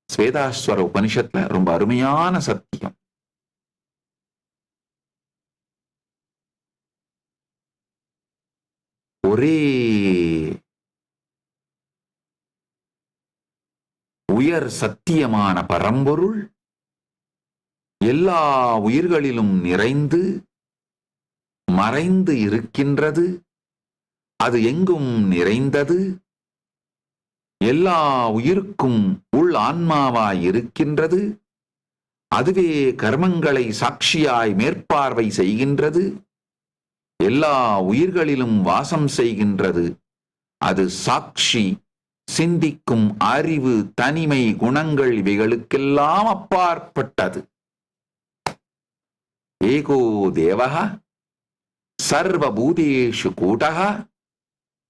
ஸ்வேதாஸ்வர உபனிஷத்துல ரொம்ப அருமையான சத்தியம். ஒரே உயர் சத்தியமான பரம்பொருள் எல்லா உயிர்களிலும் நிறைந்து மறைந்து இருக்கின்றது. அது எங்கும் நிறைந்தது, எல்லா உயிருக்கும் உள் ஆன்மாவாய் இருக்கின்றது. அதுவே கர்மங்களை சாட்சியாய் மேற்பார்வை செய்கின்றது, எல்லா உயிர்களிலும் வாசம் செய்கின்றது. அது சாட்சி, சிந்திக்கும் அறிவு, தனிமை, குணங்கள் இவைகளுக்கெல்லாம் அப்பாற்பட்டது. ஏகோ தேவः சர்வபூதேஷு கூடः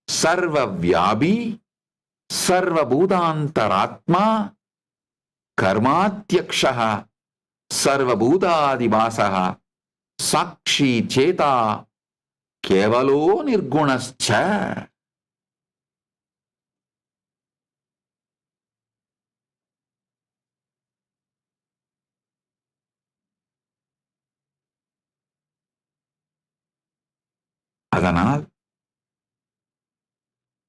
சர்வவ்யாபி சர்வபூதாந்தராத்மா கர்மாத்யக்ஷः சர்வபூதாதிவாசः சாட்சி சேதா கேவலோ நிர்குணஸ்ச. அதனால்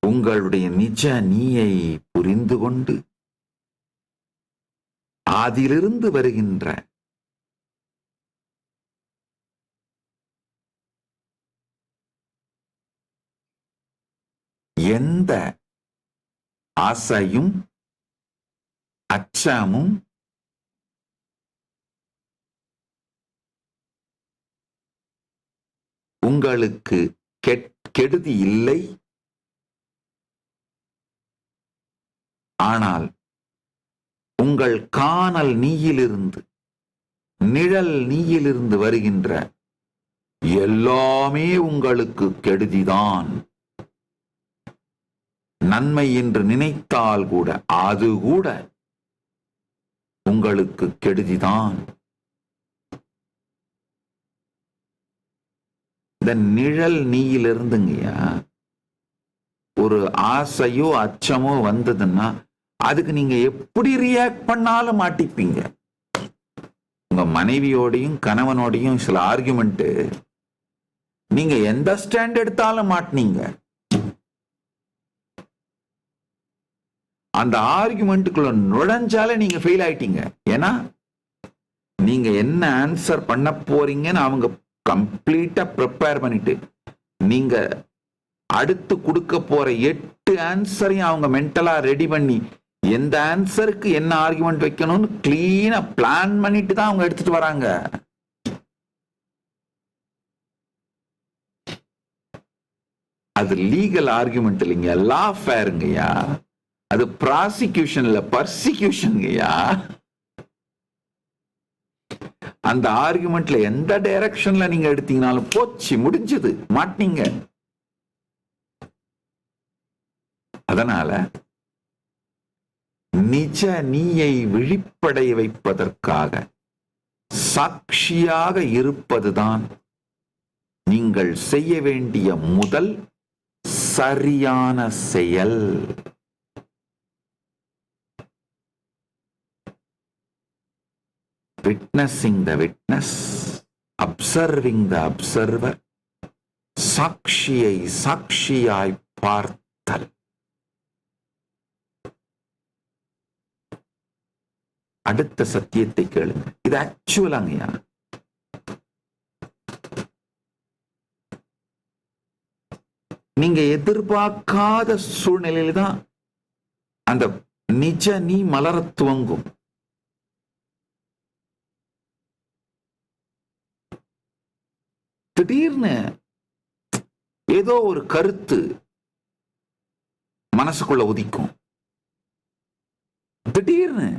உங்களுடைய நிஜ நீயை புரிந்து கொண்டு அதிலிருந்து வருகின்ற எந்த ஆசையும் அச்சமும் உங்களுக்கு கெடுதி இல்லை. ஆனால் உங்கள் காணல் நீயிலிருந்து, நிழல் நீயிலிருந்து வருகின்ற எல்லாமே உங்களுக்கு கெடுதிதான். நன்மை என்று நினைத்தால் கூட அது கூட உங்களுக்கு கெடுதிதான். இந்த நிழல் நீயிலிருந்துங்கய்யா ஒரு ஆசையோ அச்சமோ வந்ததுன்னா அதுக்கு நீங்க எப்படி ரியாக்ட் பண்ணாலும் மாட்டிப்பீங்க. உங்க மனைவியோடையும் கணவனோடையும் சில ஆர்குமெண்ட் நீங்க எந்த ஸ்டாண்ட் எடுத்தாலும் மாட்டினீங்க. அந்த ஆர்குமெண்ட்டுக்குள்ள நுழைஞ்சாலே நீங்க ஃபெயில் ஆயிட்டீங்க. ஏன்னா நீங்க என்ன ஆன்சர் பண்ண போறீங்கன்னு அவங்க கம்ப்ளீட்டா ப்ரிப்பேர் பண்ணிட்டு நீங்க அடுத்து கொடுக்க போற 8 ஆன்சரையும் அவங்க மென்டலா ரெடி பண்ணி எந்த ஆன்சருக்கு என்ன ஆர்குமெண்ட் வைக்கணும்னு கிளீனா பிளான் பண்ணிட்டு தான் அவங்க எடுத்துட்டு வராங்க. அது லீகல் ஆர்குமெண்ட் இல்லைங்க, லா ஃபேருங்கய்யா. அது ப்ராசிக்யூஷன் இல்ல, பர்சிக்யூஷன்ங்கய்யா. அந்த ஆர்குமெண்ட்ல எந்த டைரக்ஷன்ல நீங்க எடுத்தீங்கனாலும் போச்சு, முடிஞ்சது, மாட்டீங்க. அதனால நிஜ நீயை விழிப்படைய வைப்பதற்காக சாட்சியாக இருப்பதுதான் நீங்கள் செய்ய வேண்டிய முதல் சரியான செயல். Witnessing the witness, observing the observer, சாட்சியை சாட்சியாய் பார்த்தல். அடுத்த சத்தியத்தை கேளுங்க. இது ஆக்சுவலாங்கய்யா. நீங்க எதிர்பார்க்காத சூழ்நிலையில தான் அந்த நிஜ நீ மலர துவங்கும். திடீர்னு ஏதோ ஒரு கருத்து மனசுக்குள்ள உதிக்கும். திடீர்னு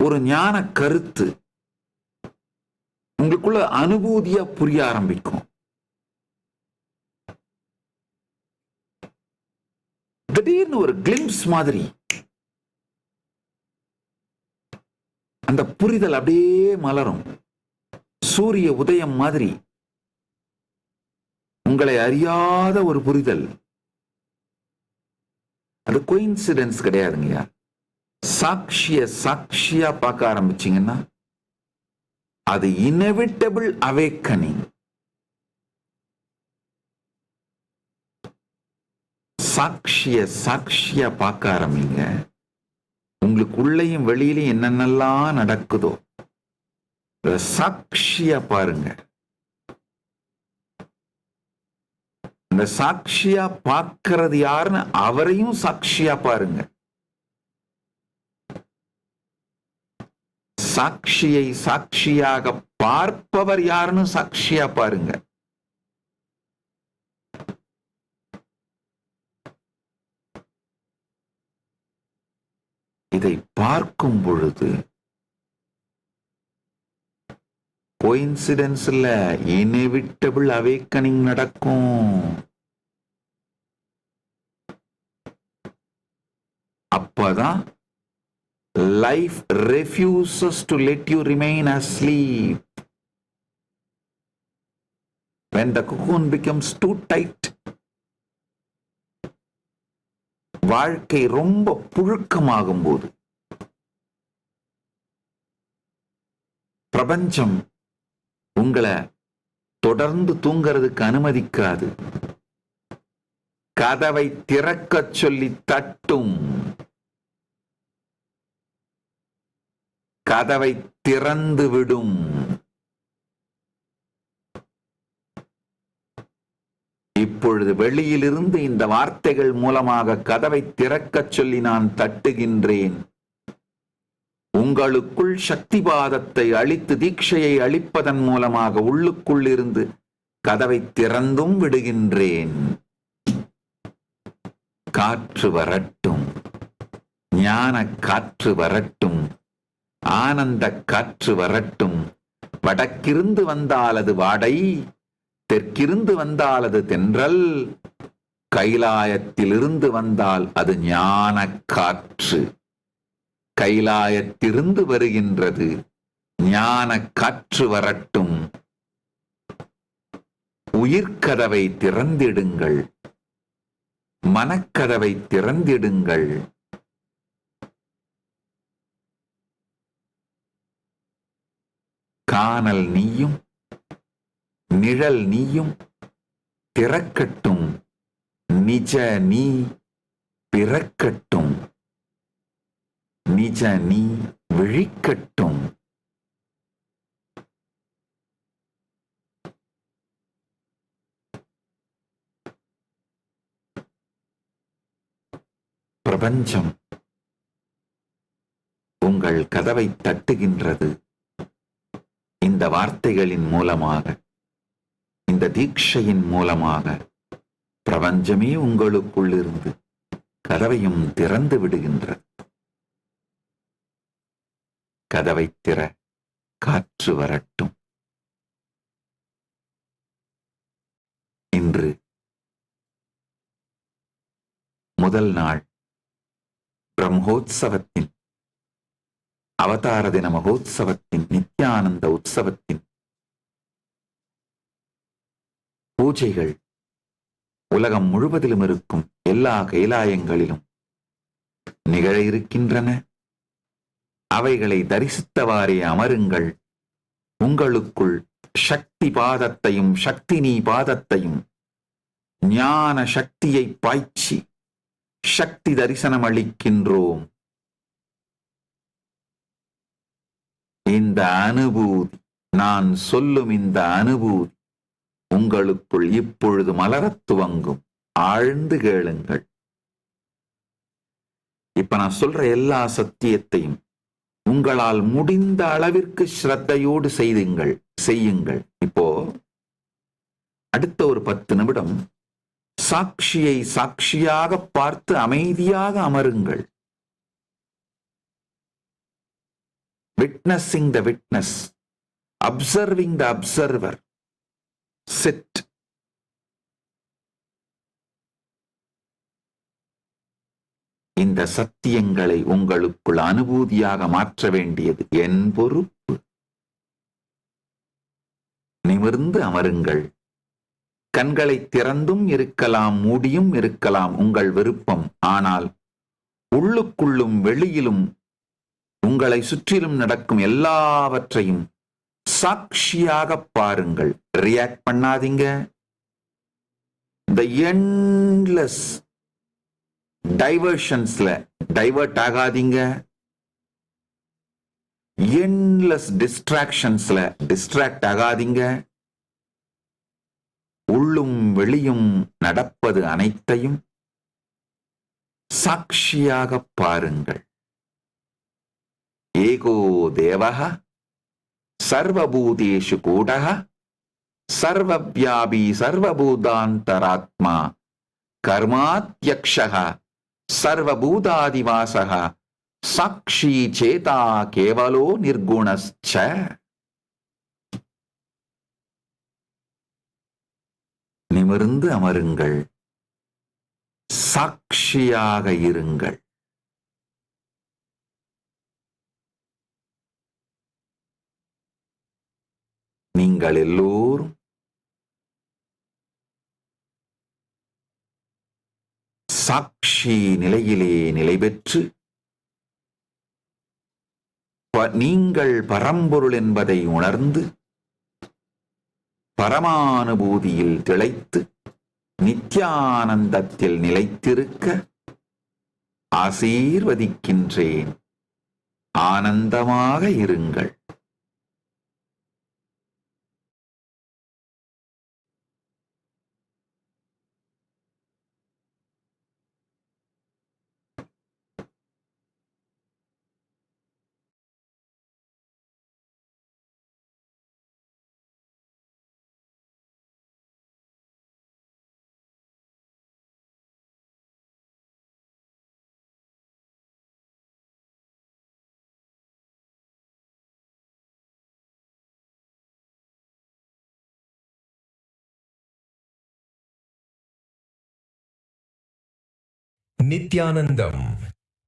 ஒரு ஞான கருத்து உங்களுக்குள்ள அனுபூதியா புரிய ஆரம்பிக்கும். திடீர்னு ஒரு கிளிம்ஸ் மாதிரி அந்த புரிதல் அப்படியே மலரும். சூரிய உதயம் மாதிரி உங்களை அறியாத ஒரு புரிதல். அது கோயின்சிடன்ஸ் கிடையாதுங்கய்யா. சாட்சியா பார்க்க ஆரம்பிச்சீங்கன்னா அது இன்எவிட்டபிள் அவேக்கனிங். சாட்சியா பார்க்க ஆரம்பிங்க. உங்களுக்கு உள்ளேயும் வெளியிலையும் என்னென்னலாம் நடக்குதோ சாட்சியா பாருங்க. இந்த சாட்சியா பார்க்கிறது யாருன்னு அவரையும் சாட்சியா பாருங்க. சாட்சியை சாட்சியாக பார்ப்பவர் யாருன்னு சாட்சியா பாருங்க. இதை பார்க்கும் பொழுது கோயின்சிடன்ஸ்ல இன்எவிட்டபிள் அவேக்கனிங் நடக்கும். அப்பதான் life refuses to let you remain asleep. When the cocoon becomes too tight, வாழ்க்கை ரொம்ப புழுக்கமாகும் போது பிரபஞ்சம் உங்களை தொடர்ந்து தூங்கிறதுக்கு அனுமதிக்காது. கதவை திறக்கச் சொல்லி தட்டும். கதவை திறந்து விடும். இப்பொழுது வெளியிலிருந்து இந்த வார்த்தைகள் மூலமாக கதவை திறக்கச் சொல்லி நான் தட்டுகின்றேன். உங்களுக்குள் சக்திபாதத்தை அளித்து தீட்சையை அளிப்பதன் மூலமாக உள்ளுக்குள் இருந்து கதவை திறந்தும் விடுகின்றேன். காற்று வரட்டும், ஞான காற்று வரட்டும், ஆனந்த காற்று வரட்டும். வடக்கிருந்து வந்தால் அது வாடை, தெற்கிருந்து வந்தால் அது தென்றல், கைலாயத்திலிருந்து வந்தால் அது ஞான காற்று. கைலாயத்திலிருந்து வருகின்றது ஞான காற்று வரட்டும். உயிர்கதவை திறந்திடுங்கள், மனக்கதவை திறந்திடுங்கள். காணல் நீயும் நிழல் நீயும் திறக்கட்டும். நிஜ நீ பிறக்கட்டும். நிஜ நீ விழிக்கட்டும். பிரபஞ்சம் உங்கள் கதவை தட்டுகின்றது. இந்த வார்த்தைகளின் மூலமாக, இந்த தீட்சையின் மூலமாக பிரபஞ்சமே உங்களுக்குள் இருந்து கதவையும் திறந்து விடுகின்றது. கதவை திற, காற்று வரட்டும். இன்று முதல் நாள் பிரம்மோத்சவத்தின், அவதார தின மகோத்சவத்தின், நித்யானந்த உற்சவத்தின் பூஜைகள் உலகம் முழுவதிலும் இருக்கும் எல்லா கைலாயங்களிலும் நிகழ இருக்கின்றன. அவைகளை தரிசித்தவாறே அமருங்கள். உங்களுக்குள் சக்தி பாதத்தையும் சக்தினி பாதத்தையும் ஞான சக்தியை பாய்ச்சி சக்தி தரிசனம் அளிக்கின்றோம். இந்த அனுபூதி, நான் சொல்லும் இந்த அனுபூதி உங்களுக்குள் இப்பொழுது மலரத் துவங்கும். ஆழ்ந்து கேளுங்கள். இப்ப நான் சொல்ற எல்லா சத்தியத்தையும் உங்களால் முடிந்த அளவிற்கு ஸ்ரத்தையோடு செய்யுங்கள். இப்போ அடுத்த ஒரு 10 நிமிடம் சாட்சியை சாட்சியாக பார்த்து அமைதியாக அமருங்கள். Witnessing the witness, observing the observer. Sit. இந்த சத்தியங்களை உங்களுக்குள் அனுபூதியாக மாற்ற வேண்டியது என் பொறுப்பு. நிமிர்ந்து அமருங்கள். கண்களை திறந்தும் இருக்கலாம், மூடியும் இருக்கலாம், உங்கள் விருப்பம். ஆனால் உள்ளுக்குள்ளும் வெளியிலும் உங்களை சுற்றிலும் நடக்கும் எல்லாவற்றையும் சாட்சியாக பாருங்கள். ரியாக்ட் பண்ணாதீங்க. இந்த எண்ட்லெஸ் டைவர்ஷன்ஸ்ல டைவர்ட் ஆகாதீங்க. எண்ட்லெஸ் டிஸ்ட்ராக்ஷன்ஸ்ல டிஸ்ட்ராக்ட் ஆகாதீங்க. உள்ளும் வெளியும் நடப்பது அனைத்தையும் சாட்சியாக பாருங்கள். ஏகோ தேவஹ சர்வபூதேஷு கூடஹ சர்வவ்யாபி சர்வபூதாந்தராத்மா கர்மாத்யக்ஷஹ சர்வபூதாதிவாசஹ சாட்சி சேதா கேவலோ நிர்குணஸ்ச. நிமிர்ந்து அமருங்கள். சாட்சியாக இருங்கள். நீங்கள் எல்லோரும் சாட்சி நிலையிலே நிலை பெற்று நீங்கள் பரம்பொருள் என்பதை உணர்ந்து பரமானுபூதியில் திளைத்து நித்யானந்தத்தில் நிலைத்திருக்க ஆசீர்வதிக்கின்றேன். ஆனந்தமாக இருங்கள். நித்யானந்தம்.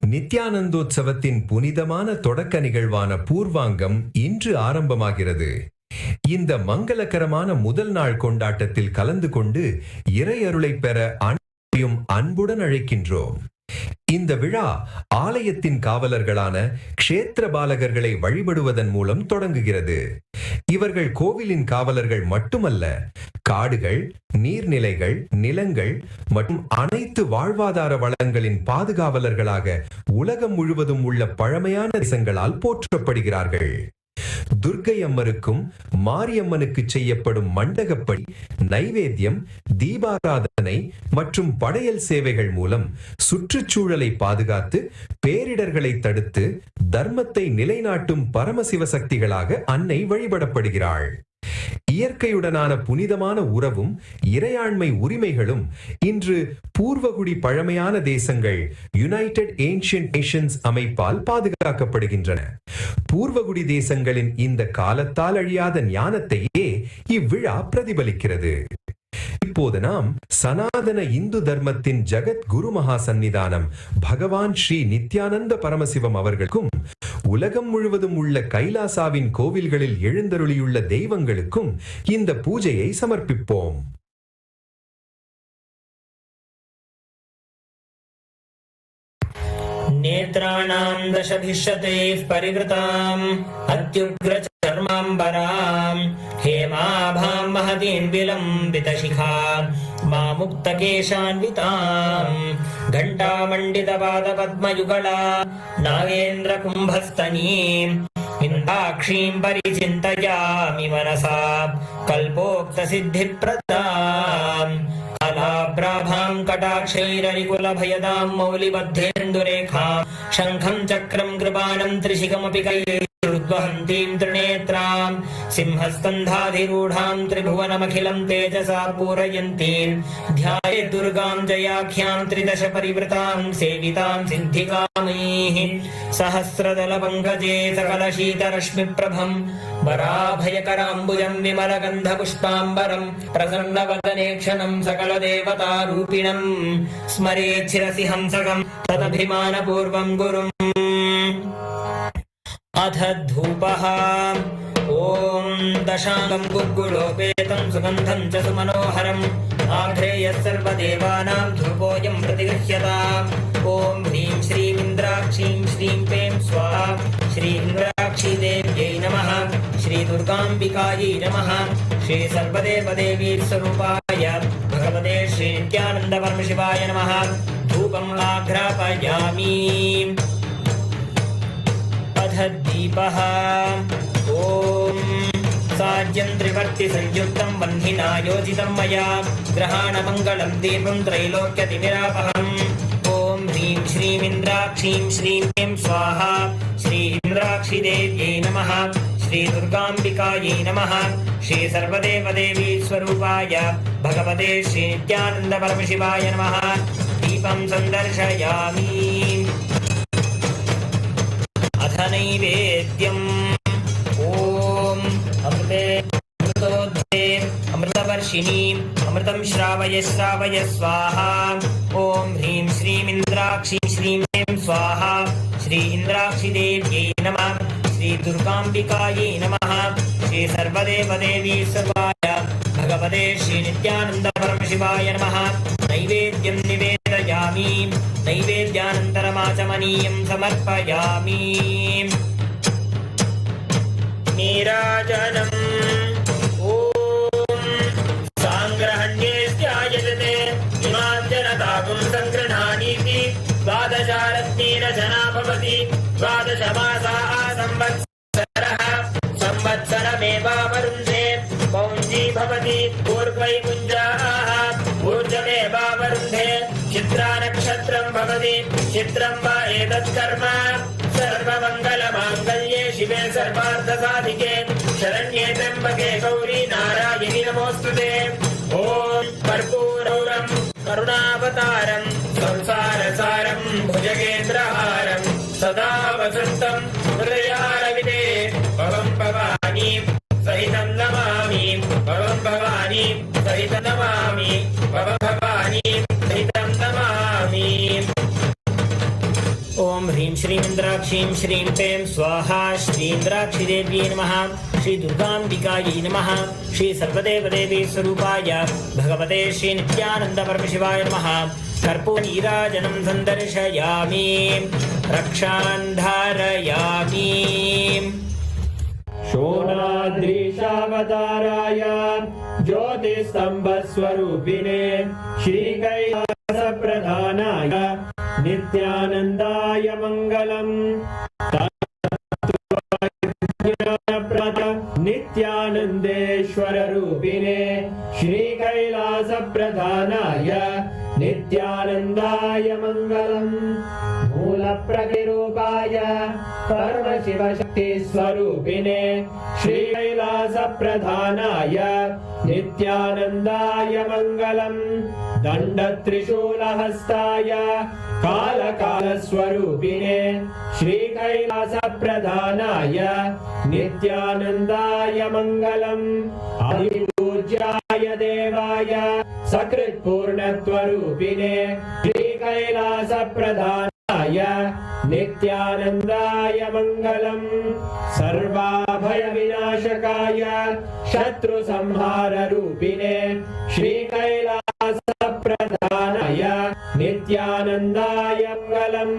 நித்யானந்தோத்சவத்தின் புனிதமான தொடக்க நிகழ்வான பூர்வாங்கம் இன்று ஆரம்பமாகிறது. இந்த மங்களகரமான முதல் நாள் கொண்டாட்டத்தில் கலந்து கொண்டு இறை அருளை பெற அனைவரையும் அன்புடன் அழைக்கின்றோம். இந்த விழா ஆலயத்தின் காவலர்களான க்ஷேத்திர பாலகர்களை வழிபடுவதன் மூலம் தொடங்குகிறது. இவர்கள் கோவிலின் காவலர்கள் மட்டுமல்ல, காடுகள், நீர்நிலைகள், நிலங்கள் மற்றும் அனைத்து வாழ்வாதார வளங்களின் பாதுகாவலர்களாக உலகம் முழுவதும் உள்ள பழமையான தேசங்களால் போற்றப்படுகிறார்கள். துர்க்கை அம்மனுக்கும் மாரியம்மனுக்கு செய்யப்படும் மண்டகப்படி, நைவேத்தியம், தீபாராதனை மற்றும் படையல் சேவைகள் மூலம் சுற்றுச்சூழலை பாதுகாத்து பேரிடர்களை தடுத்து தர்மத்தை நிலைநாட்டும் பரமசிவ சக்திகளாக அன்னை வழிபடப்படுகிறாள். இயற்கையுடனான புனிதமான உறவும் இறையாண்மை உரிமைகளும் இன்று பூர்வகுடி பழமையான தேசங்கள் யுனைடெட் ஏன்ஷியன்ட் நேஷன்ஸ் அமைப்பால் பாதுகாக்கப்படுகின்றன. பூர்வகுடி தேசங்களின் இந்த காலத்தால் அழியாத ஞானத்தையே இவ்விழா பிரதிபலிக்கிறது. இப்போது நாம் சனாதன இந்து தர்மத்தின் ஜகத் குரு மகா சந்நிதானம் பகவான் ஸ்ரீ நித்யானந்த பரமசிவம் அவர்களுக்கும் உலகம் முழுவதும் உள்ள கைலாசாவின் கோவில்களில் எழுந்தருளியுள்ள தெய்வங்களுக்கும் இந்த பூஜையை சமர்ப்பிப்போம். नेत्राणां दशभिशतैः परिवृताम् अत्युग्रचर्माम्बराम् हेमाभां महतीं विलम्बितशिखाम् मामुक्तकेशान्विताम् घण्टामण्डितपादपद्मयुगला नागेन्द्रकुम्भस्तनीम् इन्दाक्षीं परिचिन्तयामि मनसा कल्पोक्तसिद्धिप्रदाम् कलाभ्राभां कटाक्षैररिकुलभयदां मौलिबद्धेन्दुरेखां शङ्खं चक्रं कृपाणं त्रिशिखमपि कैर्वहन्तीं त्रिनेत्रां सिंहस्कन्धाधिरूढां त्रिभुवनमखिलं तेजसा पूरयन्तीं ध्याये दुर्गां जयाख्यां त्रिदश परिवृतां सेवितां सिद्धिकामैः सहस्रदलपङ्कजे सकलशीतरश्मिप्रभं वराभयकराम्बुजं विमलगन्धपुष्पाम्बरं प्रसन्नवदने क्षणं सकलदेवतारूपिणं स्मरेच्छिरसि हंसकं तदभिमानपूर्वं गुरुम् अथ धूपः ॐ दशाङ्गं गुग्गुलोपेतं सुगन्धं च सुमनोहरम् आघ्रेयः सर्वदेवानां धूपोऽयं प्रतिगृह्यताम् ॐ ह्रीं श्रीं इन्द्राक्षीं श्रीं क्लीं स्वाहा श्री इन्द्राक्षी देव्यै नमः श्री दुर्गाम्बिकायै नमः श्री सर्वदेवदेवी स्वरूपाय भगवते श्री नित्यानन्द परमशिवाय नमः धूपम् आघ्रापयामि अथ दीपः ॐ साज्यं त्रिवर्तिसंयुक्तं वह्निना योजितं मया ग्रहाणमङ्गलं दीपं त्रैलोक्यतिमिरापहम् ॐ ह्रीं श्रीं इन्द्राक्षीं श्रीं क्लीं स्वाहा श्री इन्द्राक्षीदेव्यै नमः श्री दुर्गाम्बिकायै नमः श्री सर्वदेवदेवी स्वरूपाय भगवते श्री नित्यानन्द परमशिवाय नमः दीपं सन्दर्शयामि अथ नैवेद्यम् ॐ अमृते अमृतोद्धे अमृतवर्षिणीम् अमृतं श्रावय श्रावय स्वाहा ॐ ह्रीं श्रीं इन्द्राक्षीं श्रीं क्लीं स्वाहा श्री इन्द्राक्षीदेव्यै नमः श्री दुर्गाम्बिकायै नमः श्री सर्वदेवदेवी सर्वाय भगवते श्री नित्यानन्द परमशिवाय नमः नैवेद्यं निवेदयामि नैवेद्यानन्तरमाचमनीयं समर्पयामि नीराजनम् ॐ साङ्ग्रहण्येत्यायजते इमां जनताकुं सङ्गृह्णानीति द्वादशारत्नीरचना भवति द्वादशमासाः संवत्सरः संवत्सरमेवावरुन्धे पौञ्जी भवति पूर्वैकुञ्जाः ऊर्जमेवावरुन्धे चित्रानक्षत्रं भवति चित्रं वा एतत्कर्म सर्वमङ्गलमाङ्गल्ये शिवे सर्वार्थसाधिके शरण्ये त्र्यम्बके गौरी नारायणि नमोऽस्तुते ॐ कर्पूरौरं करुणावतारं संसारसारं भुजगेन्द्रहारं सदा वसन्तं हृदयारविदे भवं भवानी सहितं नमामि भवं भवानी सहितं नमामि भवं भवानी सहितं नमामि ॐ ह्रीं श्रीं इन्द्राक्षीं श्रीं क्लीं स्वाहा श्री इन्द्राक्षीदेव्यै नमः श्री दुर्गाम्बिकायै नमः श्री सर्वदेवदेवी स्वरूपाय भगवते श्री नित्यानन्द परमशिवाय नमः कर्पूरनीराजनं सन्दर्शयामि रक्षान् धारयामि शोणाद्रीशावताराय ज्योतिस्तम्भस्वरूपिणे श्रीकैलासप्रधानाय नित्यानन्दाय मङ्गलम् नित्यानन्देश्वररूपिणे श्रीकैलासप्रधानाय नित्यानन्दाय मङ्गलम् मूलप्रतिरूपाय परमशिवशक्तिस्वरूपिणे श्रीकैलासप्रधानाय नित्यानन्दाय मङ्गलम् दण्डत्रिशूलहस्ताय कालकालस्वरूपिणे श्रीकैलासप्रधानाय नित्यानन्दाय मङ्गलम् आदिपूज्याय देवाय सकृत्पूर्णत्वरूपिणे श्रीकैलासप्रधानाय नित्यानन्दाय मङ्गलम् सर्वाभयविनाशकाय शत्रुसंहाररूपिणे श्रीकैलासप्रधानाय नित्यानन्दाय नित्यानन्दाय मङ्गलम्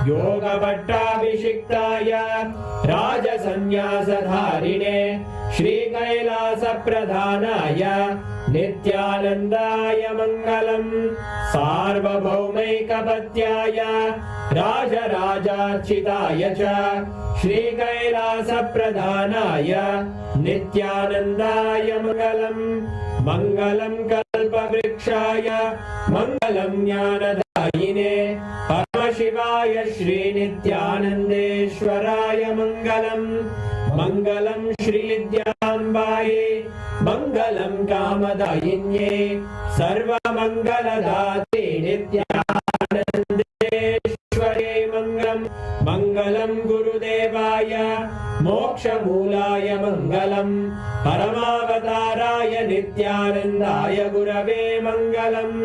योगभट्टाभिषिक्ताय राजसन्न्यासधारिणे श्रीकैलासप्रधानाय नित्यानन्दाय मङ्गलम् सार्वभौमैकपत्याय राजराजार्चिताय च श्रीकैलासप्रधानाय नित्यानन्दाय मङ्गलम् मङ्गलम् कल्पवृक्षाय मङ्गलम् ज्ञानदायिने परमशिवाय श्रीनित्यानन्देश्वराय मङ्गलम् मङ्गलम् श्रीविद्याम्बायै मङ्गलम् कामदायिन्ये सर्वमङ्गलदाते नित्यानन्देश्वरे मङ्गलम् मङ्गलम् गुरुदेवाय मोक्षमूलाय मङ्गलम् परमावताराय नित्यानन्दाय गुरवे मङ्गलम्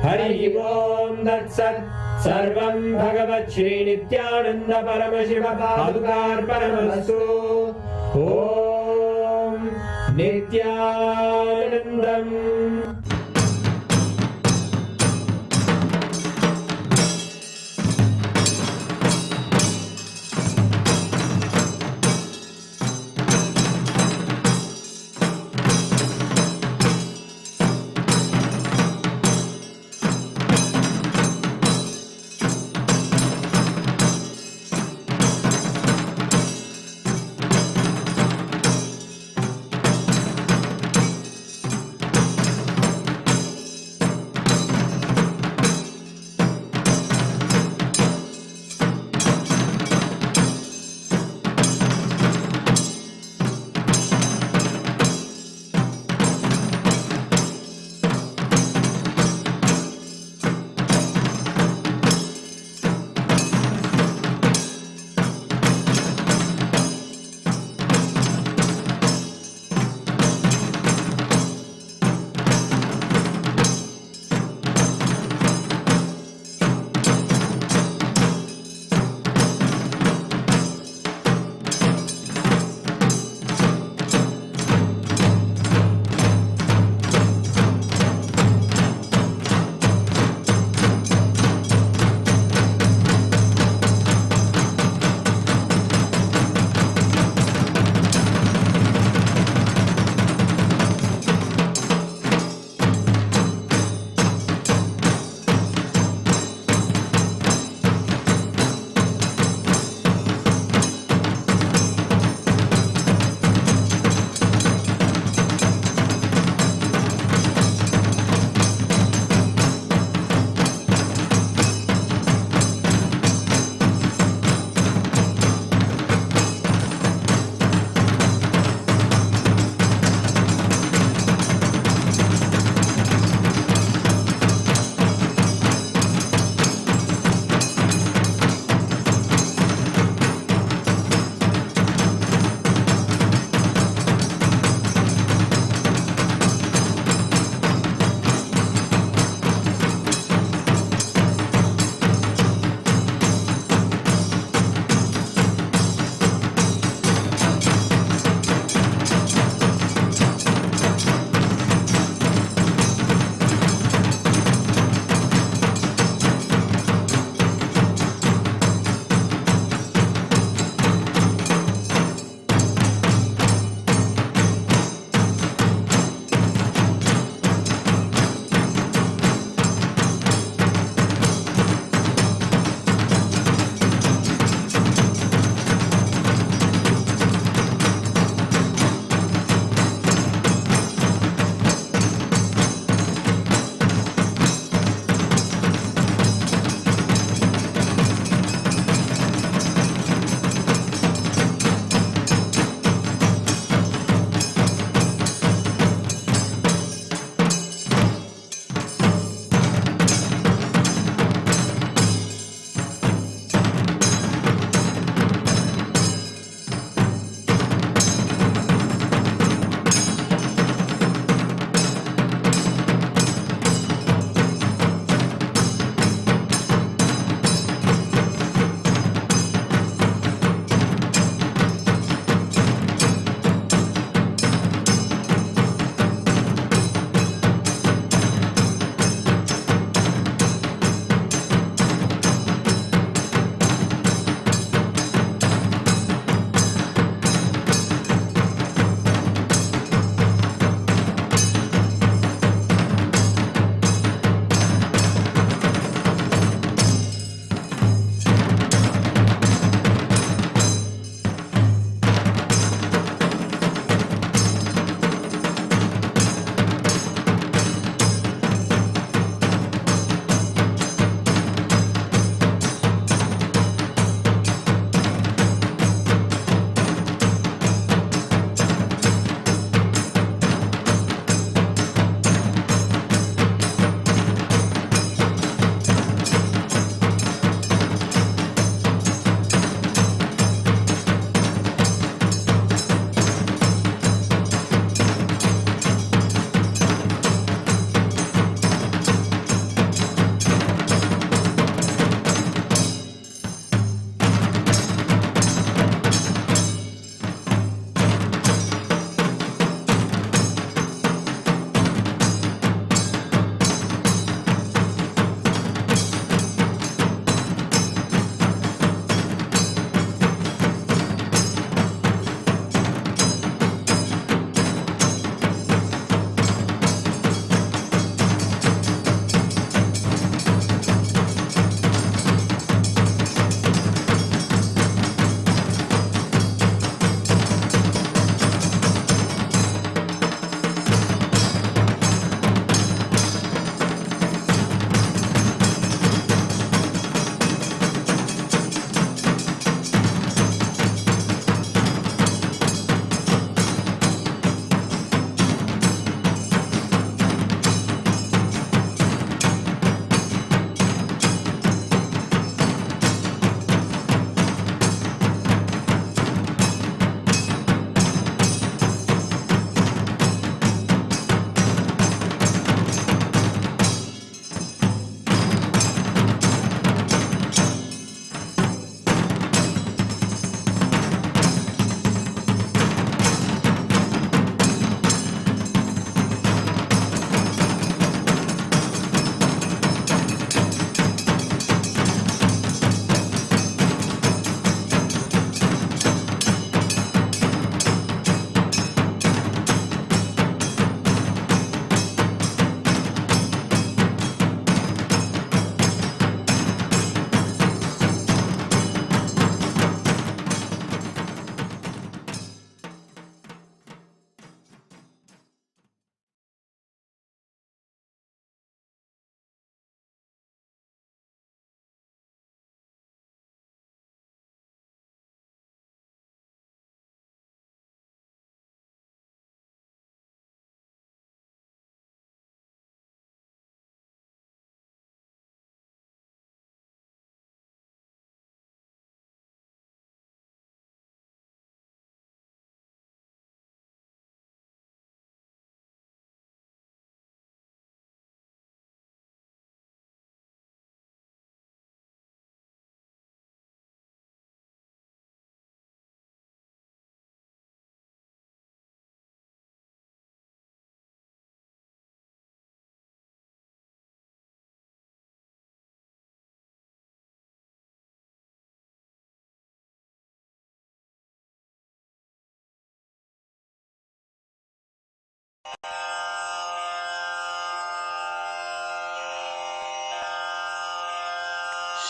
हरि ओम् तत्सत् सर्वम् भगवत् श्रीनित्यानन्द परमशिव पादुकार्पणमस्तु ॐ नित्यानन्दम्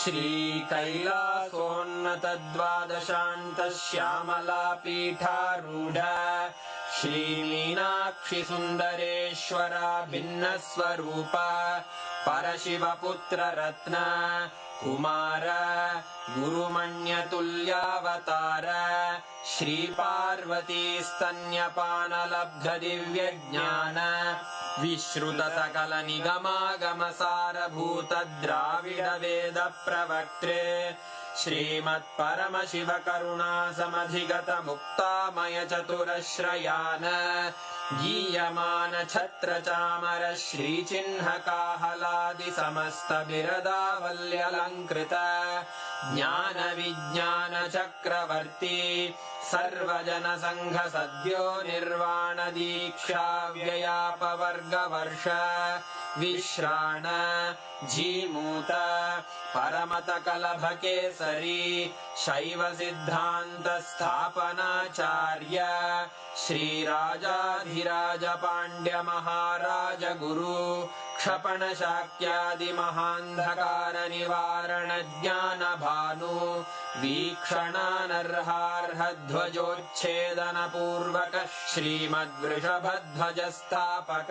श्रीकैलासोन्नतद्वादशान्तश्यामलापीठारूढ श्रीमीनाक्षिसुन्दरेश्वरा भिन्नस्वरूप परशिवपुत्ररत्न कुमार गुरुमण्यतुल्यावतार श्रीपार्वतीस्तन्यपानलब्धदिव्यज्ञान विश्रुतसकलनिगमागमसारभूतद्राविडवेदप्रवक्त्रे श्रीमत्परमशिवकरुणासमधिगतमुक्तामयचतुरश्रयान् गीयमानछत्रचामर श्रीचिह्नकाहलादिसमस्तबिरदावल्यलङ्कृत ज्ञानविज्ञानचक्रवर्ती सर्वजनसङ्घसद्यो निर्वाणदीक्षाव्ययापवर्गवर्ष विश्राण जीमूत परमतकलभकेसरी शैवसिद्धान्तस्थापनाचार्य श्रीराजाधिराजपाण्ड्यमहाराज गुरु क्षपणशाक्यादिमहान्धकारनिवारणज्ञानभानु वीक्षणानर्हार्हध्वजोच्छेदनपूर्वक श्रीमद्वृषभध्वजस्थापक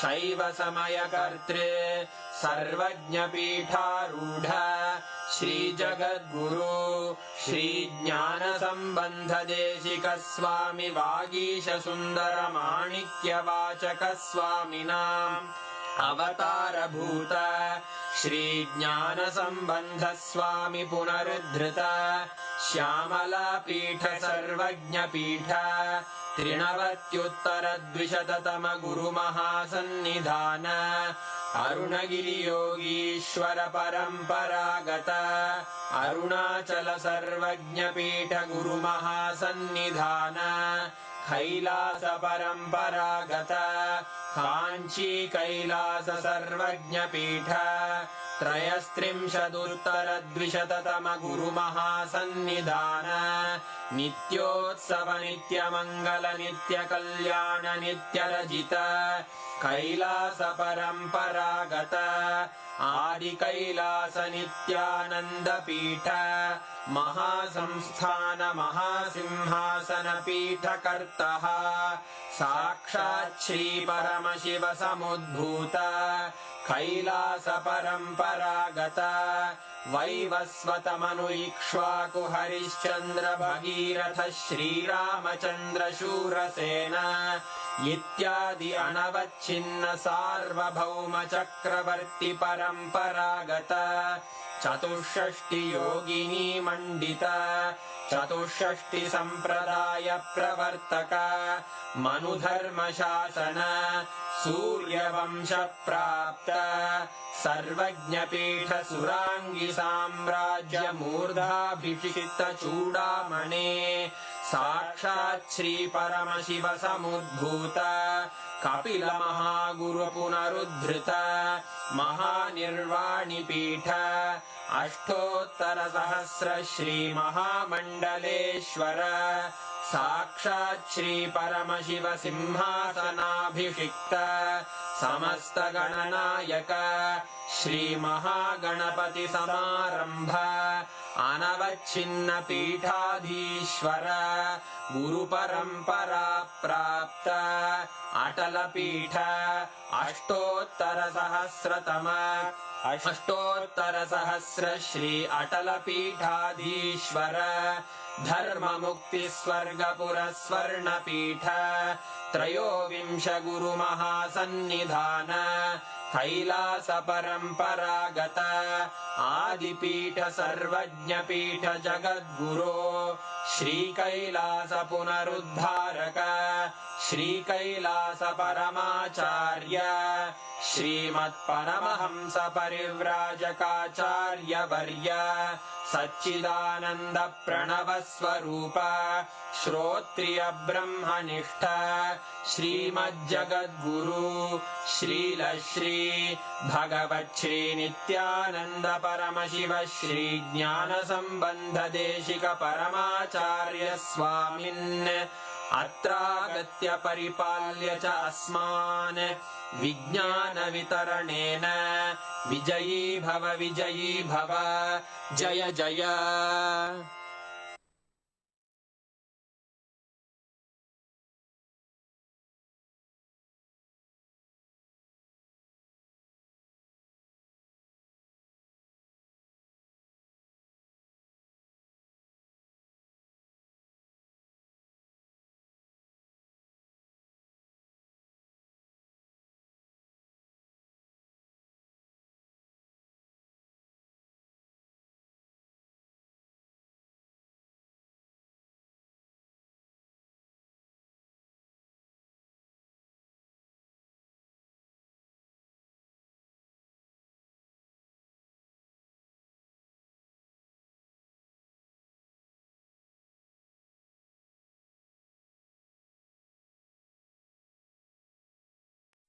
शैवसमयकर्त्रे सर्वज्ञपीठारूढ श्रीजगद्गुरु श्रीज्ञानसम्बन्धदेशिकस्वामि वागीशसुन्दरमाणिक्यवाचकस्वामिनाम् अवतारभूत श्रीज्ञानसम्बन्धस्वामि पुनरुद्धृत श्यामलापीठ सर्वज्ञपीठ त्रिनवत्युत्तरद्विशततम गुरुमहासन्निधान अरुणगिरियोगीश्वर परम्परागत अरुणाचल सर्वज्ञपीठ गुरुमहासन्निधान कैलास परम्परागत काञ्ची कैलास सर्वज्ञपीठ त्रयस्त्रिंशदुत्तरद्विशततम गुरुमहासन्निधान नित्योत्सव नित्यमङ्गल नित्यकल्याण नित्यरजित कैलास परम्परागत आदिकैलास नित्यानन्दपीठ महासंस्थान महासिंहासन पीठकर्तः साक्षात् श्रीपरमशिव समुद्भूत कैलास परम्परागत वैवस्वतमनु इक्ष्वाकु हरिश्चन्द्र भगीरथ श्रीरामचन्द्र शूरसेन इत्यादि अनवच्छिन्न सार्वभौम चक्रवर्ति परम्परागत चतुष्षष्टि योगिनी मण्डित चतुष्षष्टि सम्प्रदाय प्रवर्तक मनुधर्मशासन सूर्यवंश प्राप्त सर्वज्ञपीठ सुराङ्गी साम्राज्य मूर्धाभिषिक्त चूडामणे साक्षात् श्री परमशिव समुद्भूत कपिल महागुरु पुनरुद्धृत महानिर्वाणिपीठ अष्टोत्तर सहस्र श्री महामण्डलेश्वर साक्षात् श्री परमशिव सिंहासनाभिषिक्त समस्त गणनायक श्री महागणपति समारंभ अनवच्छिन्न पीठाधीश्वर गुरु परंपरा प्राप्त अटल पीठ अष्टोत्तर सहस्र श्री अटल पीठाधीश्वर धर्म मुक्ति स्वर्गपुर स्वर्ण पीठ त्रयोविंश गुरु महासन्निधान कैलास परम्परागत आदिपीठ सर्वज्ञपीठ जगद्गुरो श्री कैलास पुनरुद्धारक श्री कैलास परमाचार्य श्रीमत्परमहंस परिव्राजकाचार्य वर्य सच्चिदानंद प्रणव स्वरूप श्रोत्रिय ब्रह्मनिष्ठ श्रीमज्जगद्गुरु श्रील श्री भगवत् श्री नित्यानंद परमशिव श्री ज्ञान संबंध देशिक परमाचार्य स्वामिन् अत्रागत्य परिपाल्य च अस्मान् विज्ञानवितरणेन विजयी भव जय जय।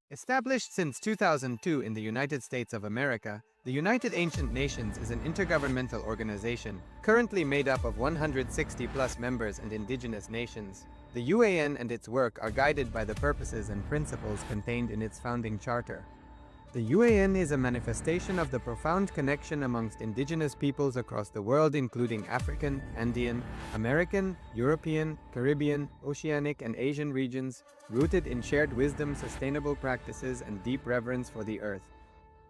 Established since 2002 in the United States of America, the United Ancient Nations is an intergovernmental organization, currently made up of 160+ members and indigenous nations. The UAN and its work are guided by the purposes and principles contained in its founding charter. The UAN is a manifestation of the profound connection amongst indigenous peoples across the world, including African, Andean, American, European, Caribbean, Oceanic, and Asian regions, rooted in shared wisdom, sustainable practices, and deep reverence for the earth.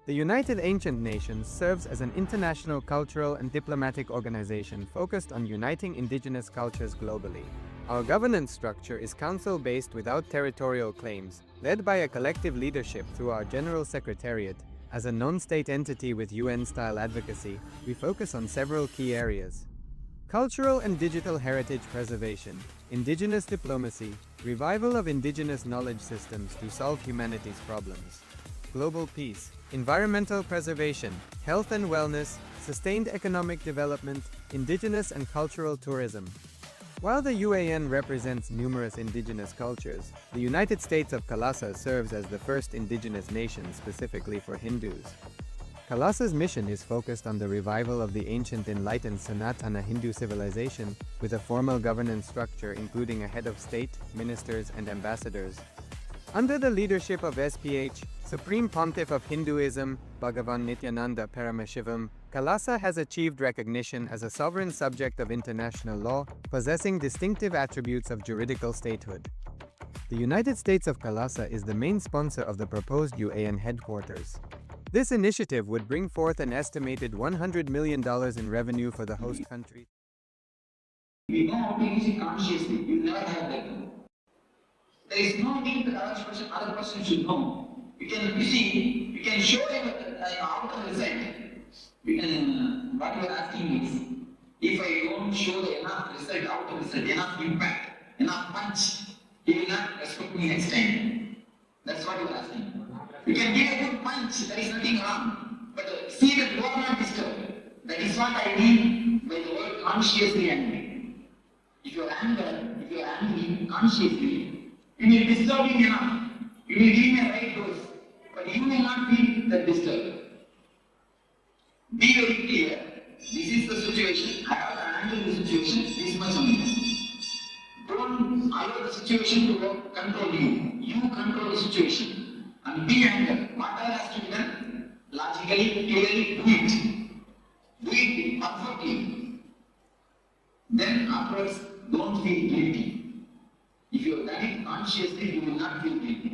The United Ancient Nations serves as an international cultural and diplomatic organization focused on uniting indigenous cultures globally. Our governance structure is council-based without territorial claims, led by a collective leadership through our General Secretariat. As a non-state entity with UN-style advocacy, we focus on several key areas: cultural and digital heritage preservation, indigenous diplomacy, revival of indigenous knowledge systems to solve humanity's problems, global peace, environmental preservation, health and wellness, sustained economic development, indigenous and cultural tourism. While the UAN represents numerous indigenous cultures, the United States of KAILASA serves as the first indigenous nation specifically for Hindus. KAILASA's mission is focused on the revival of the ancient enlightened Sanatana Hindu civilization, with a formal governance structure including a head of state, ministers, and ambassadors. Under the leadership of SPH, Supreme Pontiff of Hinduism, Bhagavan Nithyananda Paramashivoham, KAILASA has achieved recognition as a sovereign subject of international law, possessing distinctive attributes of juridical statehood. The United States of KAILASA is the main sponsor of the proposed UAN headquarters. This initiative would bring forth an estimated $100 million in revenue for the host country. We know how to use it consciously. You never have that. There is no need that other person should know. You can show them the outcome result. What you are asking is, if I don't show the enough result, outcome result, enough impact, enough punch, he will not respect me next time. That's what you are asking. You can give a good punch, there is nothing wrong. But see that you are not disturbed. That is what I mean by the word consciously angry. If you are angry consciously, you will disturb him enough. You will give him a right dose, but you will not feel that disturbed. Be very clear. This is the situation. I have to handle the situation this much only. Don't allow the situation to control you. You control the situation. And be angry. Whatever has to be done, logically, clearly, do it. Do it perfectly. Then afterwards, don't feel guilty. If you have done it consciously, you will not feel guilty.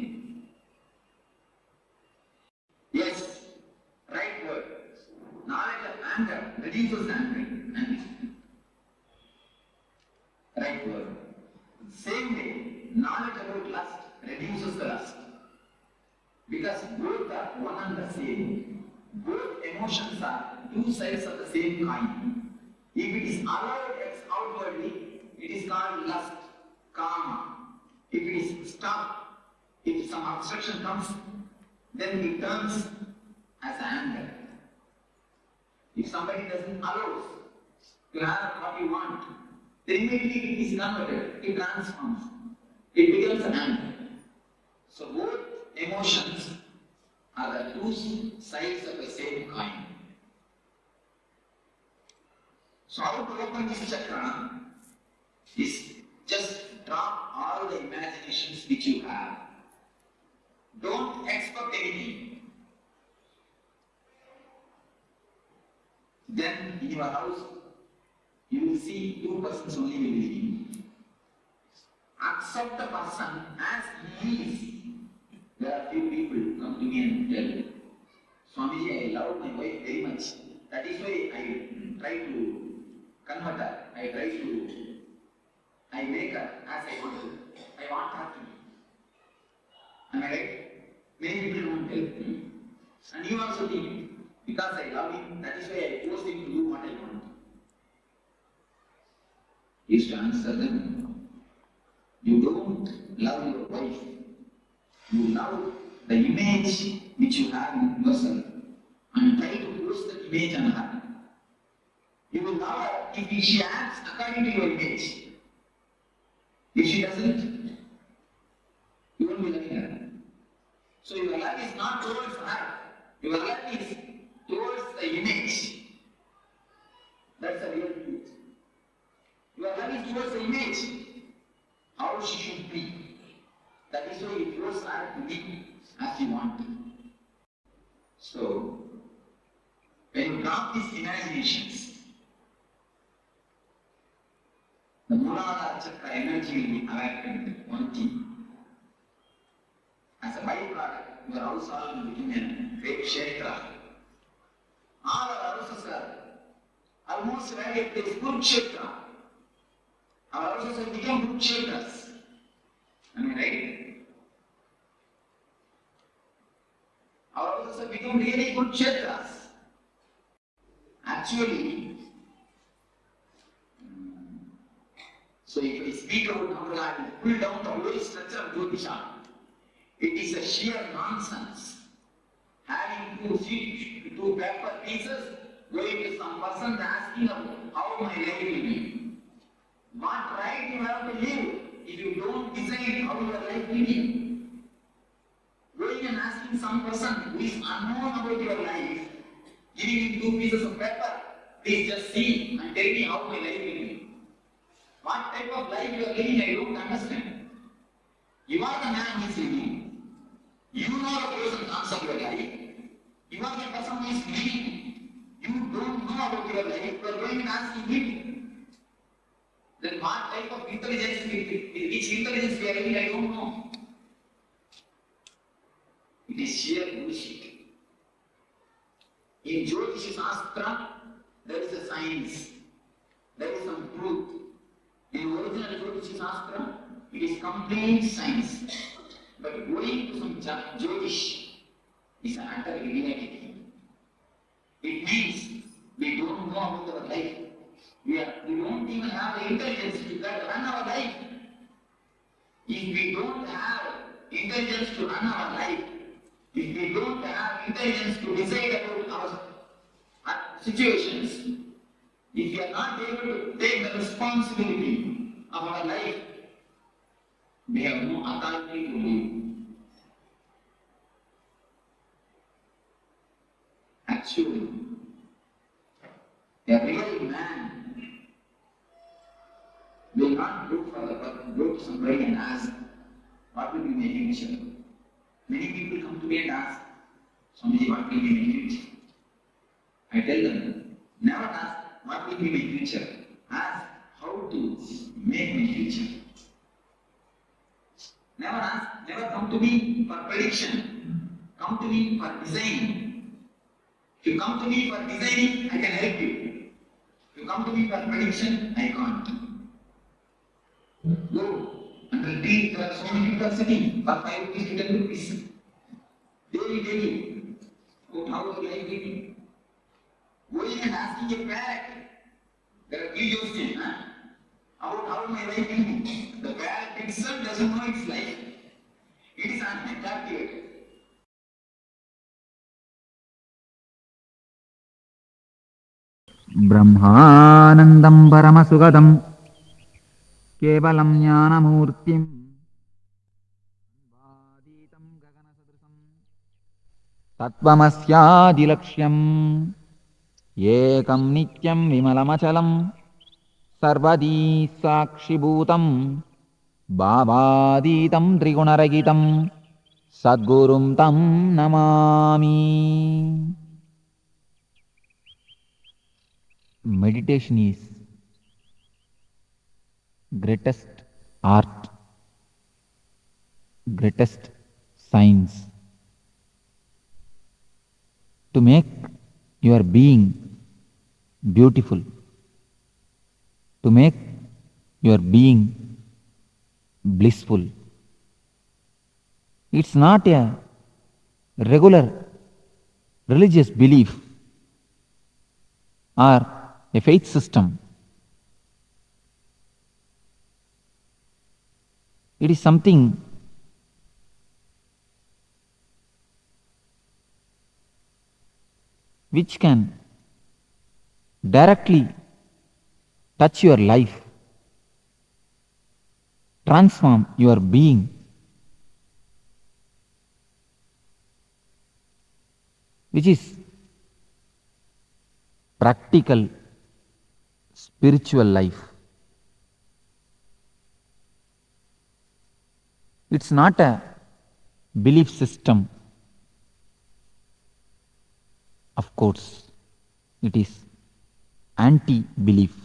Yes, right word. Knowledge of anger reduces anger. Right word. Same way, knowledge about lust reduces the lust. Because both are one and the same. Both emotions are two sides of the same coin. If it is allowed outwardly, it is called lust, karma. If it is stopped, if some obstruction comes, then it turns as anger. If somebody doesn't allow to have what you want, then immediately it is converted, it transforms, it becomes anger. So both emotions are the two sides of the same coin. So how to open this chakra is just drop all love the imaginations which you have. Don't expect anything. Then in your house, you will see two persons only will be living. Accept the person as he is. There are few people come to me and tell, Swamiji, I love my wife very much. That is why I try to convert her. I make her as I want to. I want her to be. Am I right? Many people won't help me. And you also think, because I love him, that is why I force him to do what I want. Is to answer them. You don't love your wife. You love the image which you have in yourself and try to force that image on her. You will love her if she acts according to your image. If she doesn't, you won't be loving her. So your love is not towards her. Your love is towards the image. That's the real truth. Your love is towards the image. How she should be. That is why you force her to be as you want. So, when you drop these imaginations, the Mooladhara Chakra energy will be awakened. One thing. As a byproduct, your house all will become a great Kshetra. All our houses are almost ready to place good Kshetra. Our houses have become good Kshetras. Am I right? Our houses have become really good Kshetras. Actually, so if I speak about Namrata, I will pull down the whole structure of Jyotisha. It is a sheer nonsense. Having two paper pieces, going to some person asking how my life will be. What right you have to live if you don't decide how your life will be? Going and asking some person who is unknown about your life, giving him two pieces of paper, please just see and tell me how my life will be. What type of life you are living, I don't understand. You are the man who is living. You know the pros and cons of your life. You are the person who is living. You don't know about your life. You are going and asking him. Then what type of intelligence, which intelligence we are living, I don't know. It is sheer bullshit. In Jyotish Shastra, there is a science. There is some truth. In original Jyotish Shastra, it is complete science. But going to some Jyotish is an utter idiotic. It means we don't know about our life. We don't even have the intelligence to run our life. If we don't have intelligence to run our life, if we don't have intelligence to decide about our situations, if we are not able to take the responsibility of our life, we have no authority to live. Actually, a real man will not go to somebody and ask, what will be my future? Many people come to me and ask, Swamiji, what will be my future? I tell them, never ask, what will be my future? Ask, how to make my future. Never come to me for prediction. Come to me for design. If you come to me for designing, I can help you. If you come to me for prediction, I can't. Go. Under tree, there are so many people sitting for 5 rupees to 10 rupees. Daily. About how your life will be. Going and asking a parrot. There are videos in, about how my life will be. The parrot itself doesn't know its life. It is unattractive. ब्रह्मानन्दं परमसुगदं केवलं ज्ञानमूर्तिम् तत्त्वमस्यादिलक्ष्यम् एकं नित्यं विमलमचलं सर्वदी साक्षिभूतं भावातीतं त्रिगुणरहितं सद्गुरुं तं Namami. Meditation is greatest art, greatest science to make your being beautiful, to make your being blissful. It's not a regular religious belief or a faith system. It is something which can directly touch your life, transform your being, which is practical spiritual life. It's not a belief system. Of course, it is anti-belief.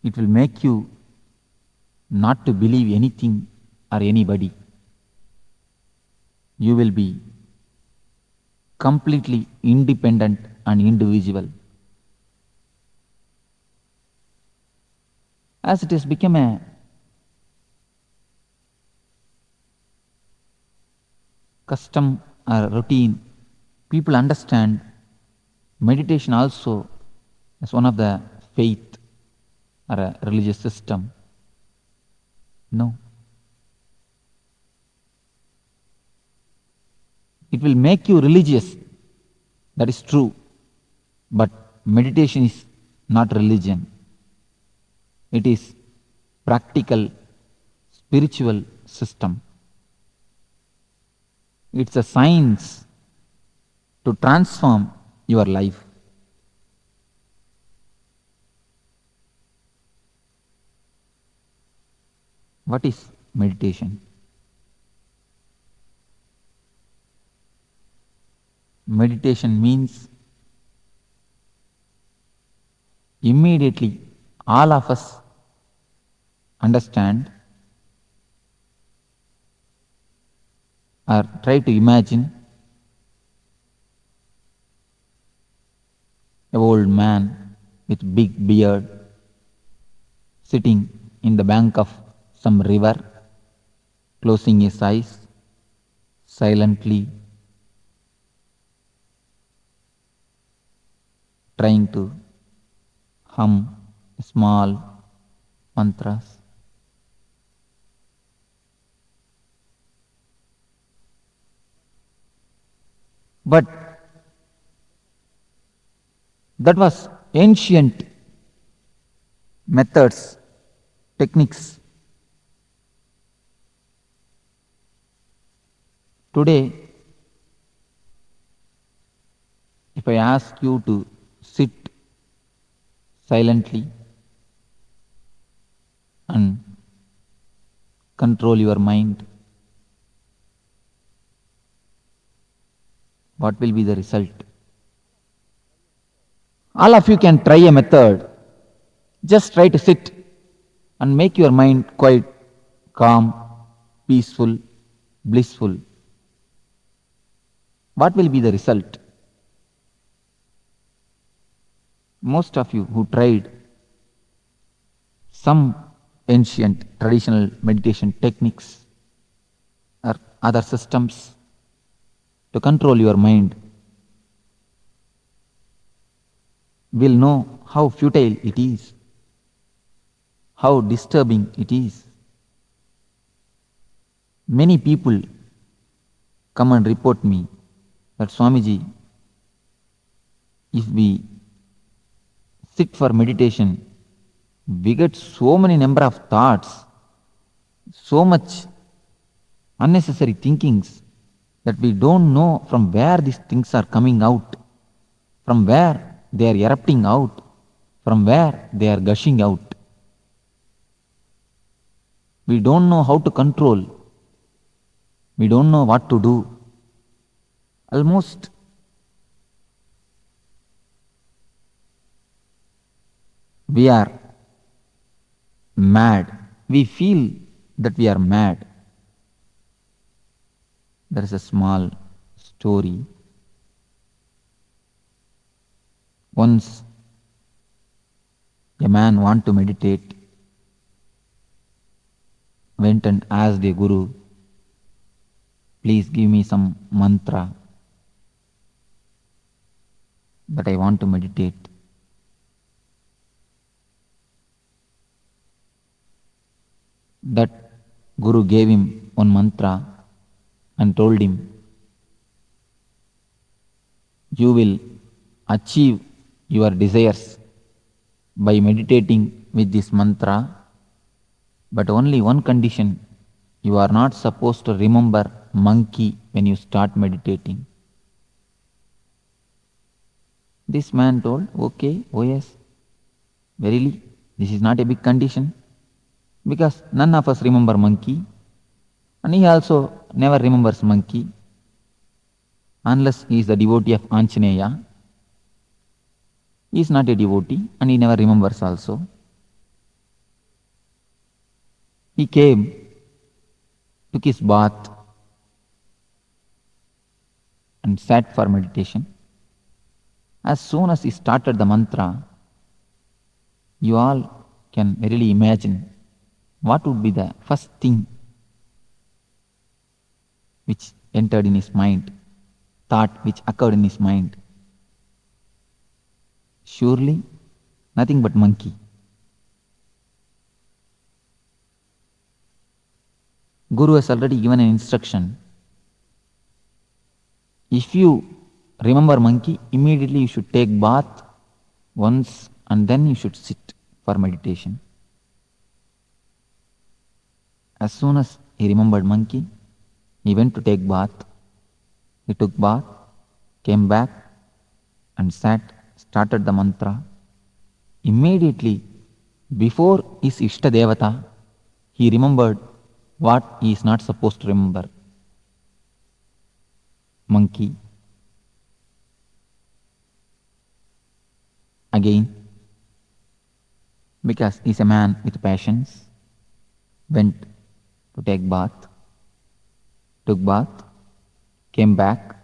It will make you not to believe anything or anybody. You will be completely independent and individual. As it has become a custom or routine, people understand meditation also as one of the faith or a religious system. No. It will make you religious, that is true, but meditation is not religion. It is practical spiritual system. It's a science to transform your life. What is meditation? Meditation means immediately all of us understand or try to imagine an old man with big beard sitting in the bank of some river, closing his eyes, silently trying to hum small mantras. But that was ancient methods, techniques. Today, if I ask you to sit silently and control your mind, what will be the result? All of you can try a method. Just try to sit and make your mind quite calm, peaceful, blissful. What will be the result? Most of you who tried some ancient traditional meditation techniques or other systems to control your mind will know how futile it is, how disturbing it is. Many people come and report me that Swamiji, if we sit for meditation, we get so many number of thoughts, so much unnecessary thinkings that we don't know from where these things are coming out, from where they are erupting out. from where they are gushing out. We don't know how to control. We don't know what to do. Almost we are mad. We feel that we are mad. There is a small story. Once a man wanted to meditate, went and asked a guru, please give me some mantra that I want to meditate. That guru gave him one mantra and told him, you will achieve your desires by meditating with this mantra, but only one condition, you are not supposed to remember monkey when you start meditating. This man told, okay, oh yes, verily, this is not a big condition, because none of us remember monkey, and he also never remembers monkey, unless he is the devotee of Anjaneya. He is not a devotee and he never remembers also. He came, took his bath and sat for meditation. As soon as he started the mantra, you all can really imagine what would be the first thing which entered in his mind, thought which occurred in his mind. Surely nothing but monkey. Guru has already given an instruction. If you remember monkey, immediately you should take bath once and then you should sit for meditation. As soon as he remembered monkey, he went to take bath. He took bath, came back and sat, started the mantra. Immediately, before his Ishta Devata, he remembered what he is not supposed to remember. Monkey. Again, because he is a man with passions, went to take bath, took bath, came back,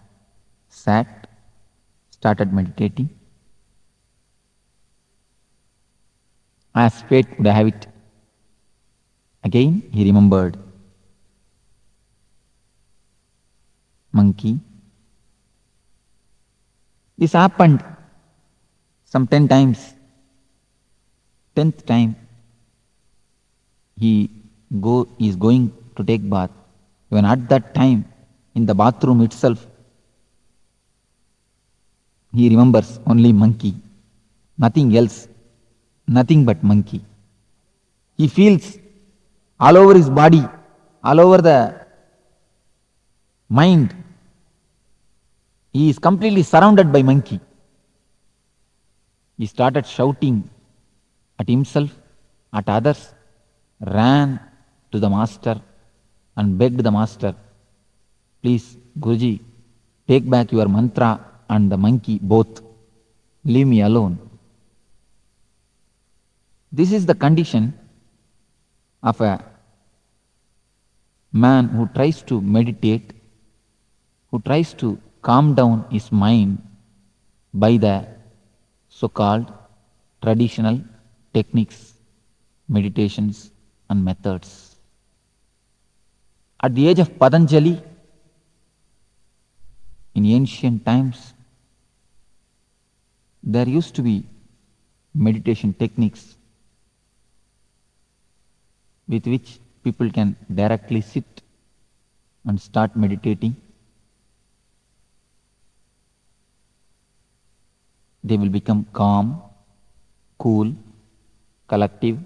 sat, started meditating. As fate would have it, again he remembered monkey. This happened some 10 times. 10th time he is going to take bath. Even at that time, in the bathroom itself, he remembers only monkey, nothing else, nothing but monkey. He feels all over his body, all over the mind, he is completely surrounded by monkey. He started shouting at himself, at others, ran to the master and begged the master, please Guruji, take back your mantra and the monkey both. Leave me alone. This is the condition of a man who tries to meditate, who tries to calm down his mind by the so-called traditional techniques, meditations and methods. At the age of Patanjali, in ancient times, there used to be meditation techniques with which people can directly sit and start meditating. They will become calm, cool, collective,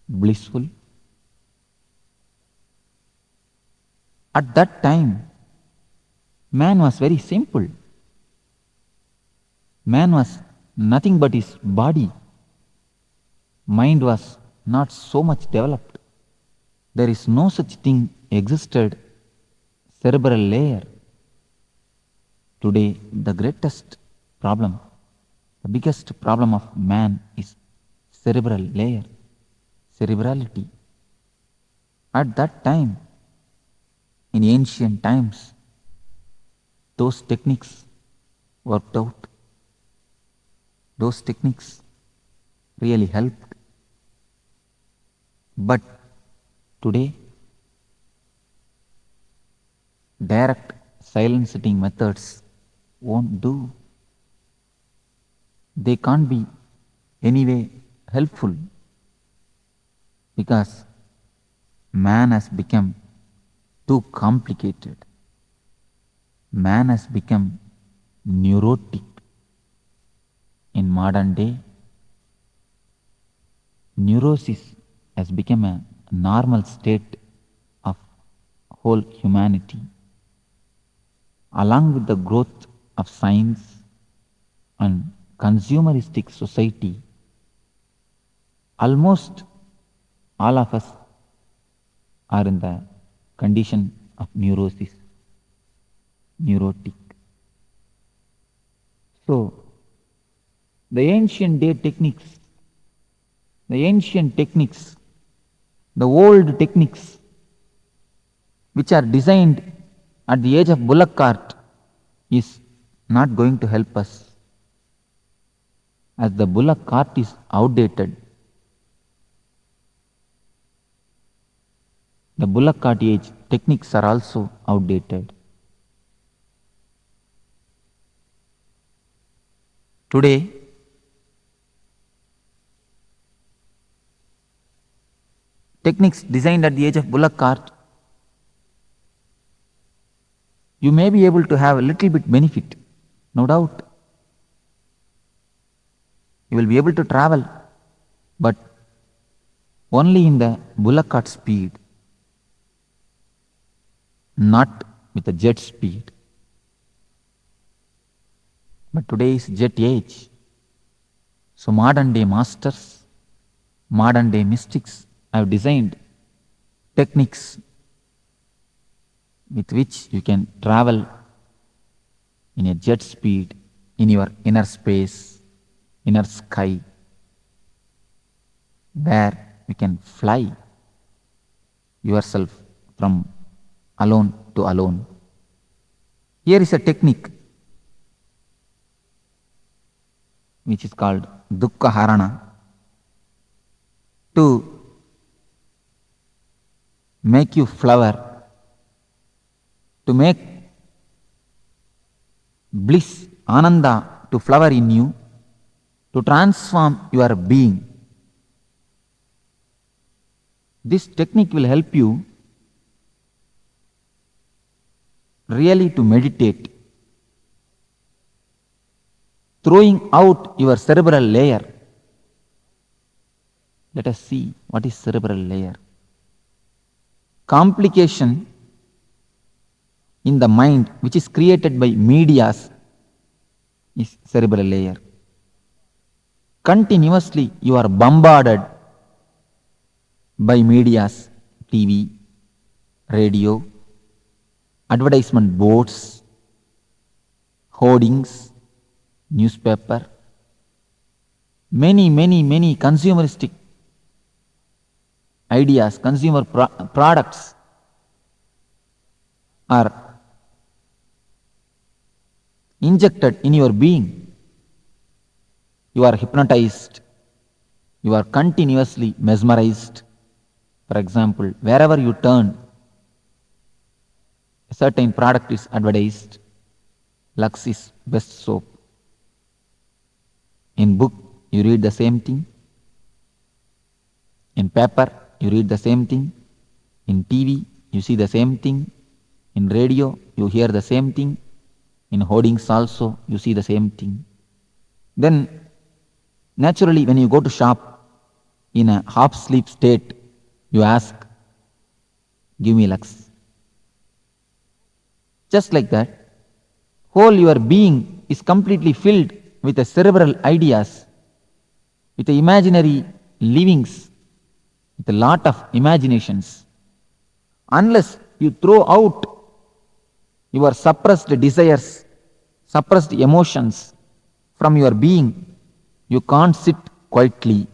blissful. At that time, man was very simple. Man was nothing but his body, mind was not so much developed. There is no such thing existed cerebral layer. Today, the greatest problem, the biggest problem of man is cerebral layer, cerebrality. At that time, in ancient times, those techniques worked out. Those techniques really helped. But today, direct silent sitting methods won't do. They can't be anyway helpful because man has become too complicated. Man has become neurotic. In modern day, neurosis has become a normal state of whole humanity. Along with the growth of science and consumeristic society, almost all of us are in the condition of neurosis, neurotic. So, the ancient techniques, the old techniques which are designed at the age of bullock cart is not going to help us, as the bullock cart is outdated. The bullock cart age techniques are also outdated. Today, techniques designed at the age of bullock cart, you may be able to have a little bit benefit, no doubt. You will be able to travel, but only in the bullock cart speed, not with the jet speed. But today is jet age. So modern day masters, modern day mystics have designed techniques with which you can travel in a jet speed in your inner space, inner sky, where you can fly yourself from alone to alone. Here is a technique which is called Dukkha Harana, to make you flower, to make bliss, Ananda to flower in you, to transform your being. This technique will help you really to meditate, throwing out your cerebral layer. Let us see what is cerebral layer. Complication in the mind which is created by medias is cerebral layer. Continuously you are bombarded by medias, TV, radio, advertisement boards, hoardings, newspaper, many consumeristic ideas, consumer products are injected in your being. You are hypnotized, you are continuously mesmerized. For example, wherever you turn, a certain product is advertised. Lux is best soap. In book, you read the same thing. In paper, you read the same thing. In TV, you see the same thing. In radio, you hear the same thing. In hoardings also, you see the same thing. Then, naturally, when you go to shop, in a half-sleep state, you ask, give me Lux. Just like that, whole your being is completely filled with the cerebral ideas, with the imaginary livings with a lot of imaginations. Unless you throw out your suppressed desires, suppressed emotions from your being, you can't sit quietly.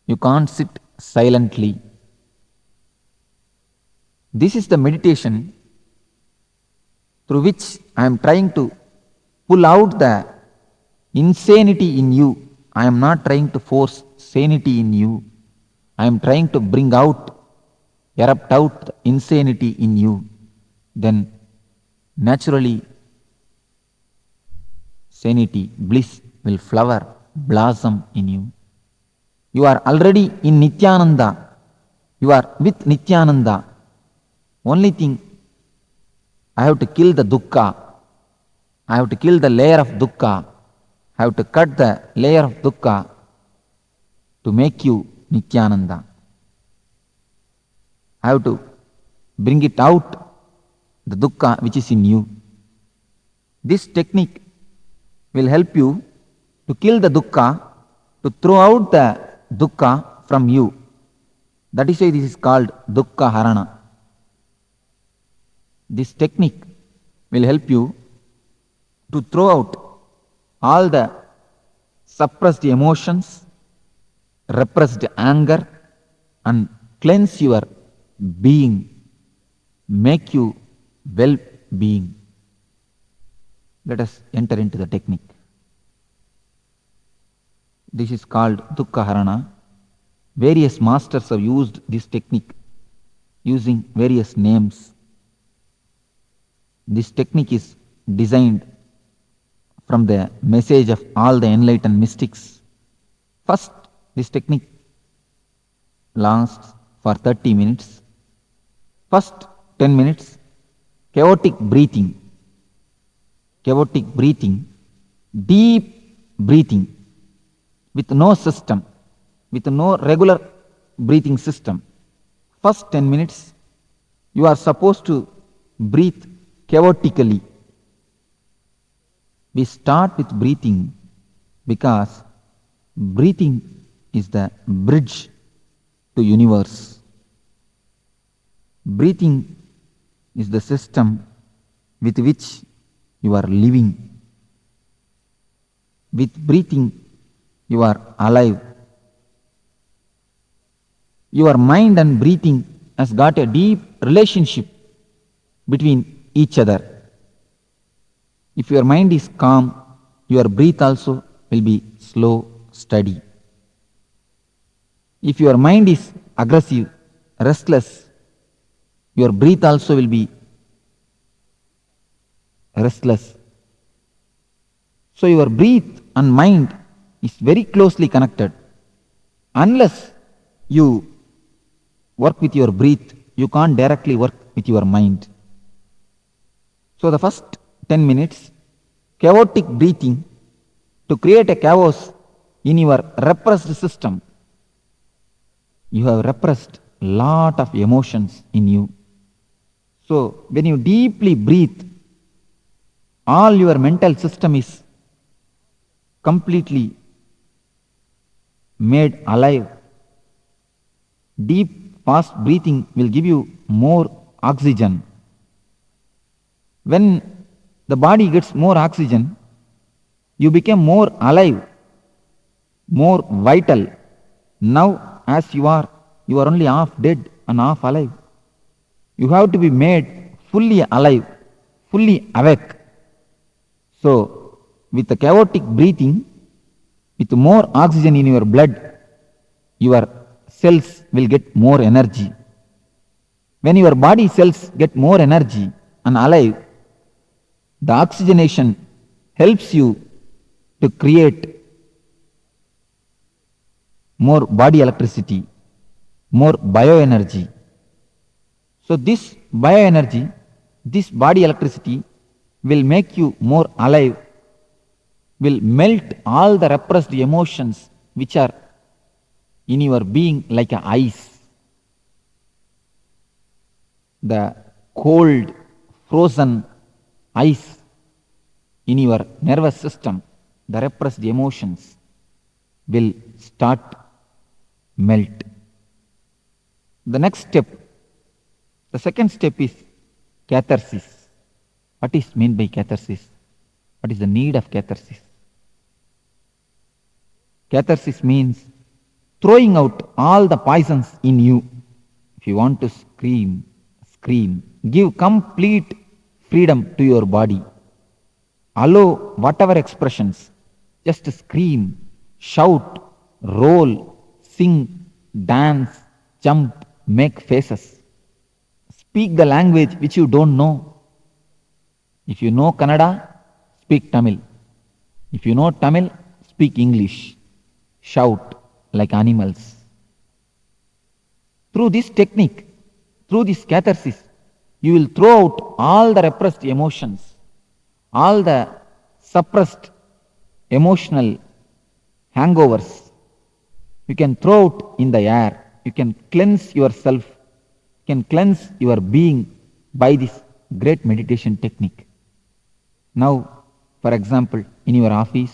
You can't sit silently. This is the meditation through which I am trying to pull out the insanity in you. I am not trying to force sanity in you. I am trying to bring out, erupt out the insanity in you. Then naturally sanity, bliss will flower, blossom in you. You are already in Nithyananda. You are with Nithyananda. Only thing, I have to kill the dukkha. I have to kill the layer of dukkha. I have to cut the layer of dukkha to make you Nithyananda. I have to bring it out, the dukkha which is in you. This technique will help you to kill the dukkha, to throw out the dukkha from you. That is why this is called dukkha harana. This technique will help you to throw out all the suppressed emotions, repressed anger, and cleanse your being, make you well-being. Let us enter into the technique. This is called dukkha harana. Various masters have used this technique using various names. This technique is designed from the message of all the enlightened mystics. First, this technique lasts for 30 minutes. First 10 minutes, chaotic breathing, deep breathing with no system, with no regular breathing system. First 10 minutes, you are supposed to breathe chaotically. We start with breathing because breathing is the bridge to universe. Breathing is the system with which you are living. With breathing, you are alive. Your mind and breathing has got a deep relationship between each other. If your mind is calm, your breath also will be slow, steady. If your mind is aggressive, restless, your breath also will be restless. So your breath and mind is very closely connected. Unless you work with your breath, you can't directly work with your mind. So the first 10 minutes, chaotic breathing to create a chaos in your repressed system. You have repressed a lot of emotions in you. So when you deeply breathe, all your mental system is completely made alive. Deep, fast breathing will give you more oxygen. When the body gets more oxygen, you become more alive, more vital. Now, as you are only half dead and half alive. You have to be made fully alive, fully awake. So, with the chaotic breathing, with more oxygen in your blood, your cells will get more energy. When your body cells get more energy and alive, the oxygenation helps you to create more body electricity, more bioenergy. So this bioenergy, this body electricity will make you more alive, will melt all the repressed emotions which are in your being like an ice. The cold, frozen ice in your nervous system, the repressed emotions will start melt. The next step, the second step is catharsis. What is meant by catharsis? What is the need of catharsis? Catharsis means throwing out all the poisons in you. If you want to scream, scream. Give complete freedom to your body. Allow whatever expressions. Just scream, shout, roll, sing, dance, jump, make faces. Speak the language which you don't know. If you know Kannada, speak Tamil. If you know Tamil, speak English. Shout like animals. Through this technique, through this catharsis, you will throw out all the repressed emotions, all the suppressed emotional hangovers. You can throw out in the air. You can cleanse yourself. You can cleanse your being by this great meditation technique. Now, for example, in your office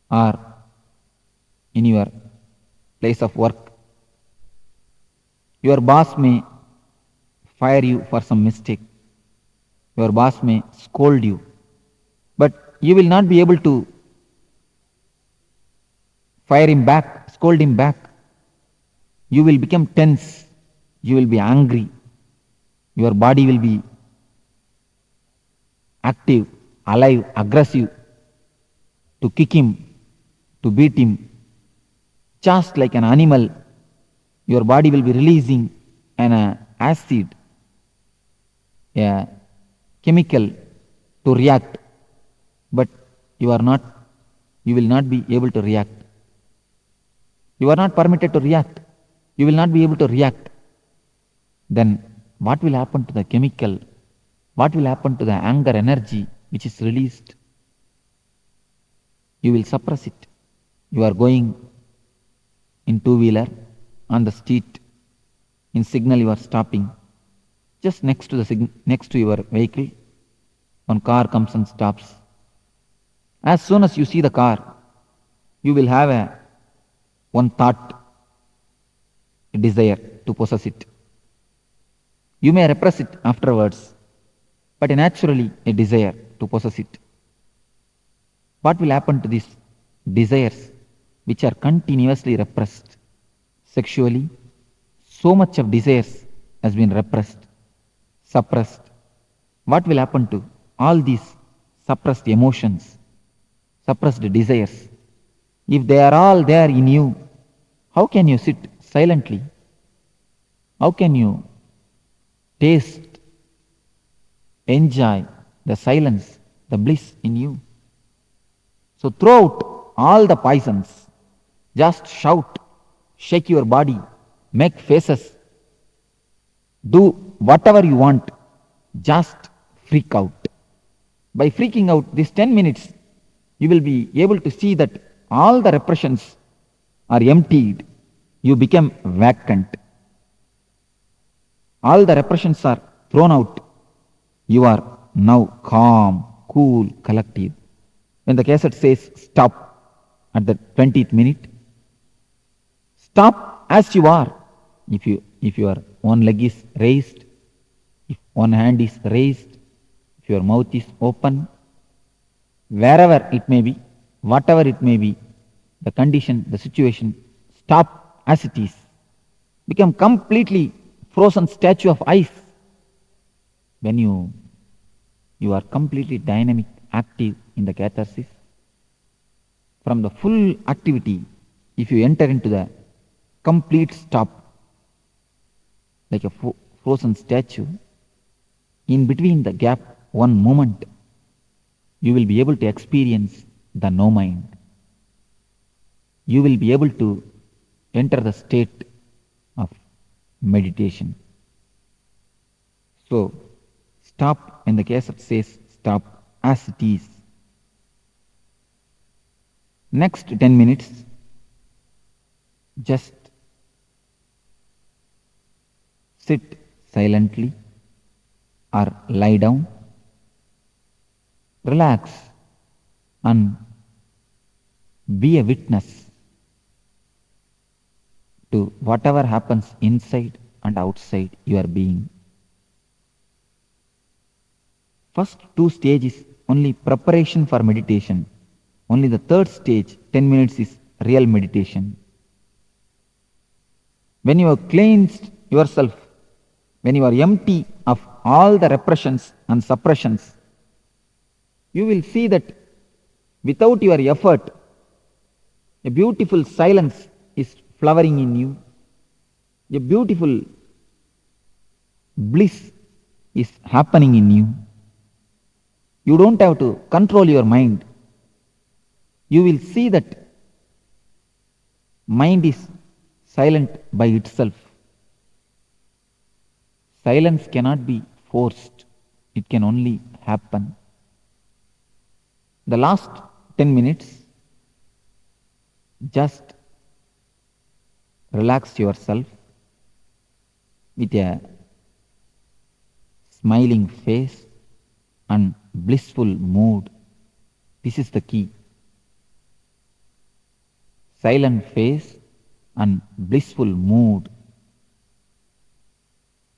or in your place of work, your boss may fire you for some mistake. Your boss may scold you. But you will not be able to fire him back, scold him back. You will become tense. You will be angry. Your body will be active, alive, aggressive to kick him, to beat him. Just like an animal, your body will be releasing an acid, a chemical to react, but you will not be able to react. You are not permitted to react. You will not be able to react. Then what will happen to the chemical? What will happen to the anger energy which is released? You will suppress it. You are going in two-wheeler on the street. In signal you are stopping. Just next to your vehicle, one car comes and stops. As soon as you see the car, you will have one thought, a desire to possess it. You may repress it afterwards, but naturally a desire to possess it. What will happen to these desires which are continuously repressed? Sexually, so much of desires has been repressed, suppressed. What will happen to all these suppressed emotions, suppressed desires? If they are all there in you, how can you sit silently? How can you taste, enjoy the silence, the bliss in you? So throw out all the poisons. Just shout, shake your body, make faces. Do whatever you want. Just freak out. By freaking out these 10 minutes, you will be able to see that all the repressions are emptied. You become vacant. All the repressions are thrown out. You are now calm, cool, collective. When the cassette says stop at the 20th minute, stop as you are. If your one leg is raised, if one hand is raised, if your mouth is open, wherever it may be, whatever it may be, the condition, the situation, stop as it is. Become completely frozen statue of ice. When you are completely dynamic, active in the catharsis, from the full activity, if you enter into the complete stop, like a frozen statue, in between the gap, one moment, you will be able to experience the no mind. You will be able to enter the state of meditation. So, stop when the cassette says stop as it is. Next 10 minutes, just sit silently or lie down, relax and be a witness to whatever happens inside and outside your being. First two stages only preparation for meditation. Only the third stage, 10 minutes, is real meditation. When you have cleansed yourself, when you are empty of all the repressions and suppressions, you will see that without your effort, a beautiful silence is flowering in you. A beautiful bliss is happening in you. You don't have to control your mind. You will see that mind is silent by itself. Silence cannot be forced. It can only happen. The last 10 minutes, just relax yourself with a smiling face and blissful mood. This is the key. Silent face and blissful mood.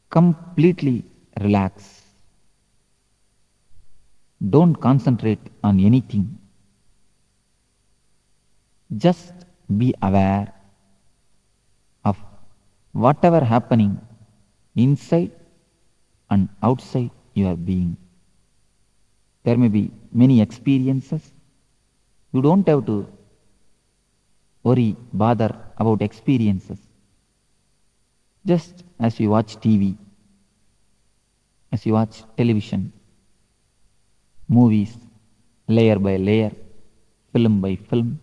Completely relax. Don't concentrate on anything. Just be aware of whatever happening inside and outside your being. There may be many experiences. You don't have to worry, bother about experiences. Just as you watch TV, as you watch television, movies, layer by layer, film by film,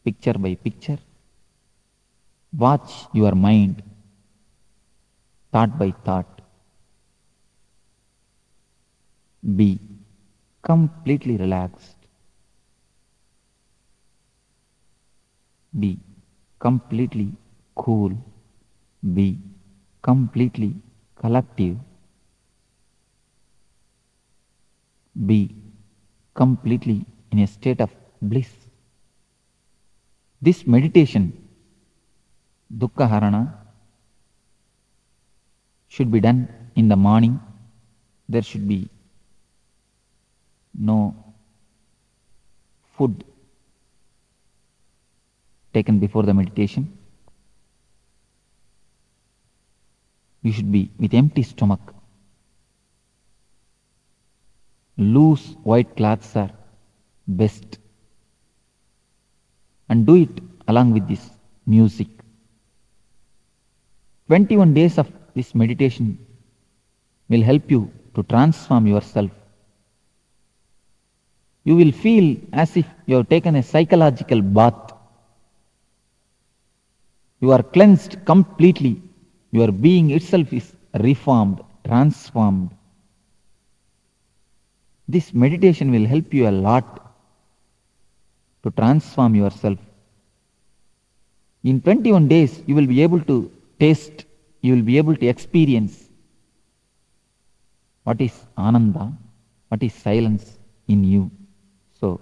picture by picture, watch your mind, thought by thought. Be completely relaxed. Be completely cool. Be completely collective. Be completely in a state of bliss. This meditation, Dukkha Harana, should be done in the morning. There should be no food taken before the meditation. You should be with empty stomach. Loose white cloths are best. And do it along with this music. 21 days of this meditation will help you to transform yourself. You will feel as if you have taken a psychological bath. You are cleansed completely. Your being itself is reformed, transformed. This meditation will help you a lot to transform yourself. In 21 days, you will be able to taste, you will be able to experience what is Ananda, what is silence in you. So,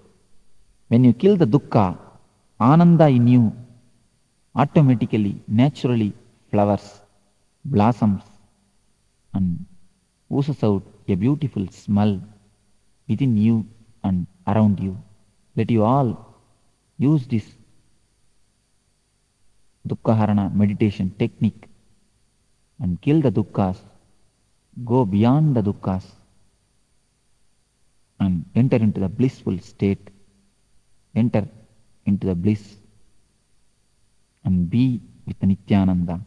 when you kill the dukkha, Ananda in you automatically, naturally flowers, blossoms, and oozes out a beautiful smell within you and around you. Let you all use this Dukkha Harana meditation technique and kill the dukkhas, go beyond the dukkhas and enter into the blissful state, enter into the bliss and be with the Nithyananda.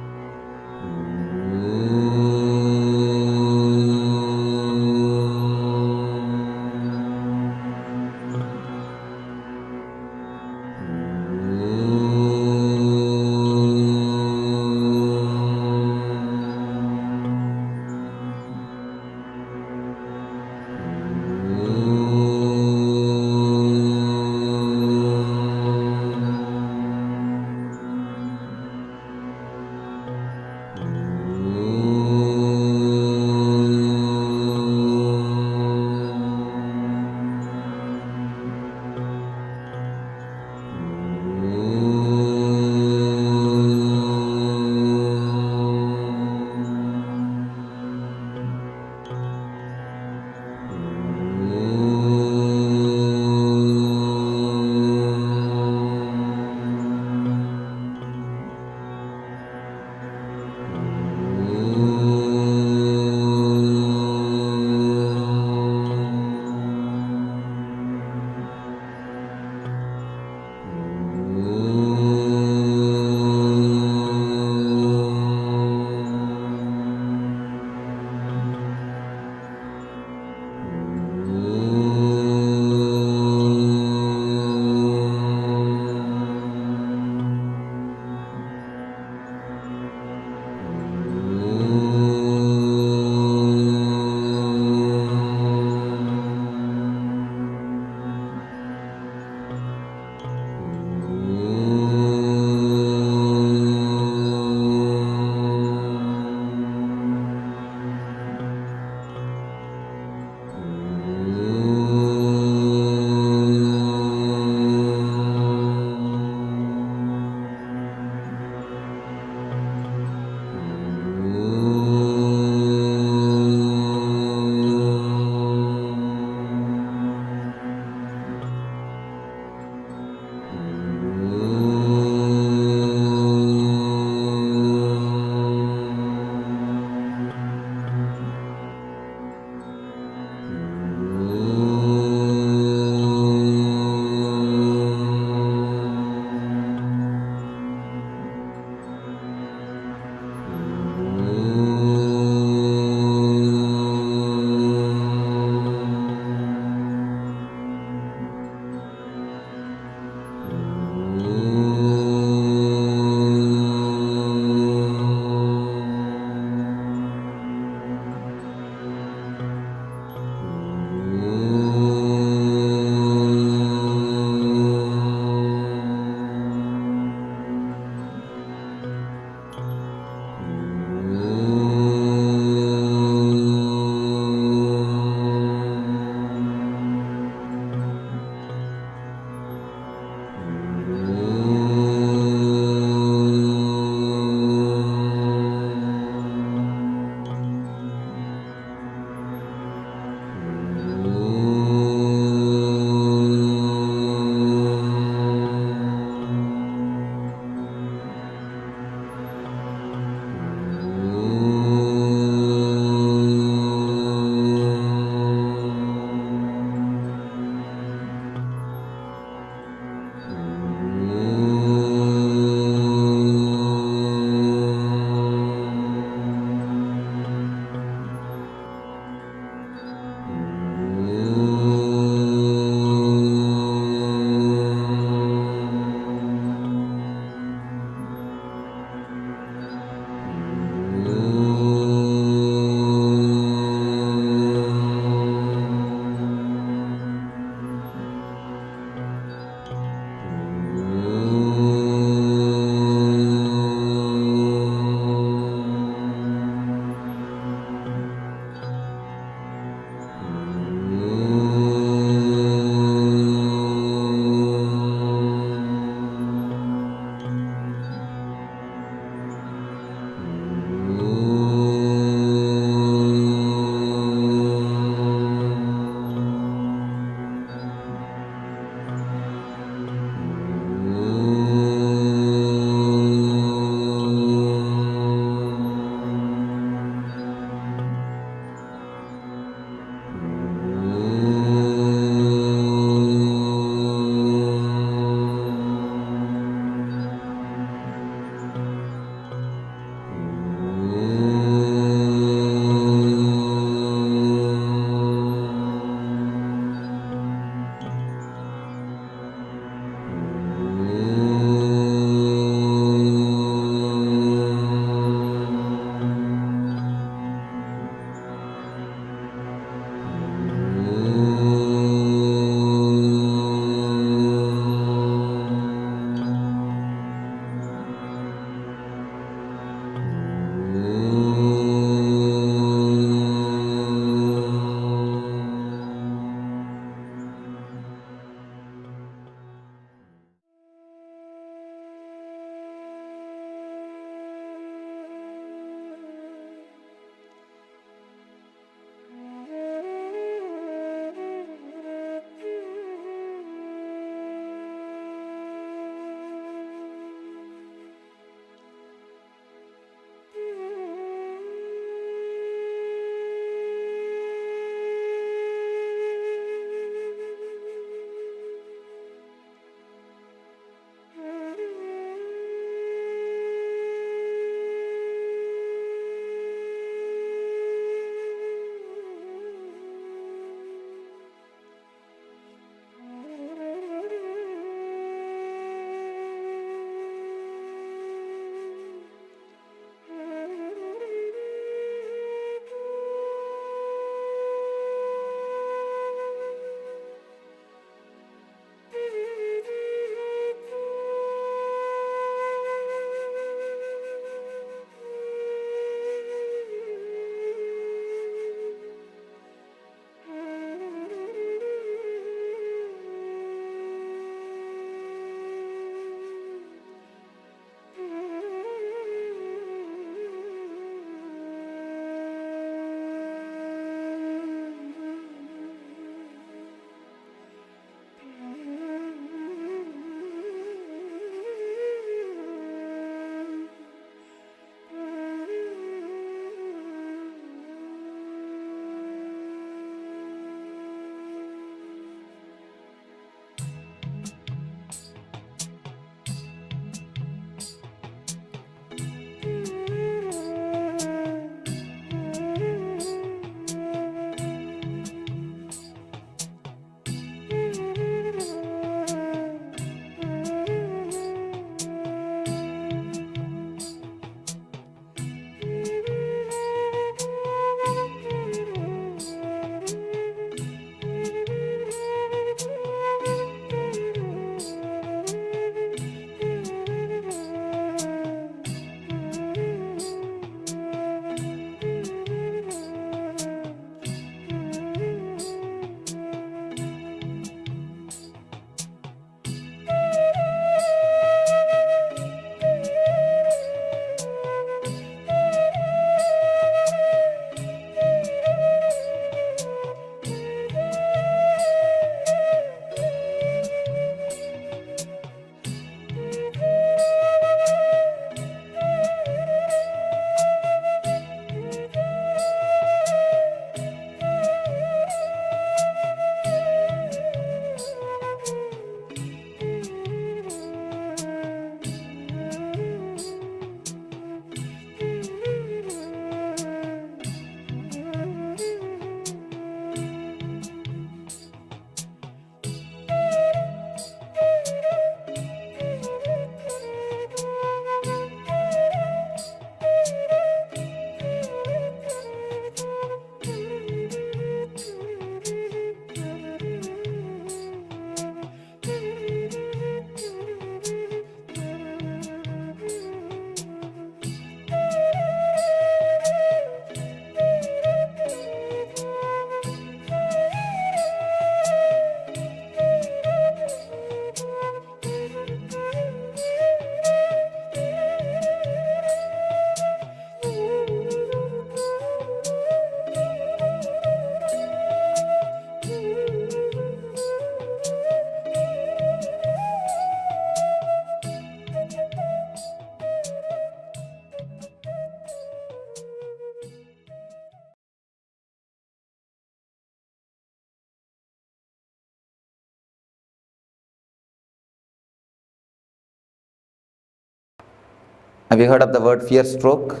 Have you heard of the word fear stroke?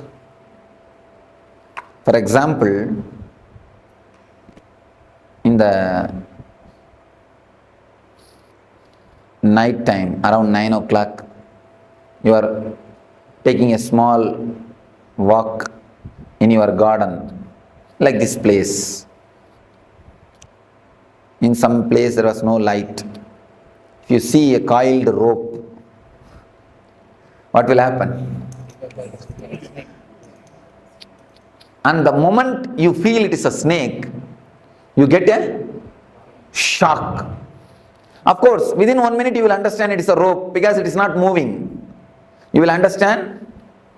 For example, in the night time, around 9 o'clock, you are taking a small walk in your garden, like this place. In some place there was no light. If you see a coiled rope, what will happen? And the moment you feel it is a snake, you get a shock. Of course, within 1 minute you will understand it is a rope because it is not moving. You will understand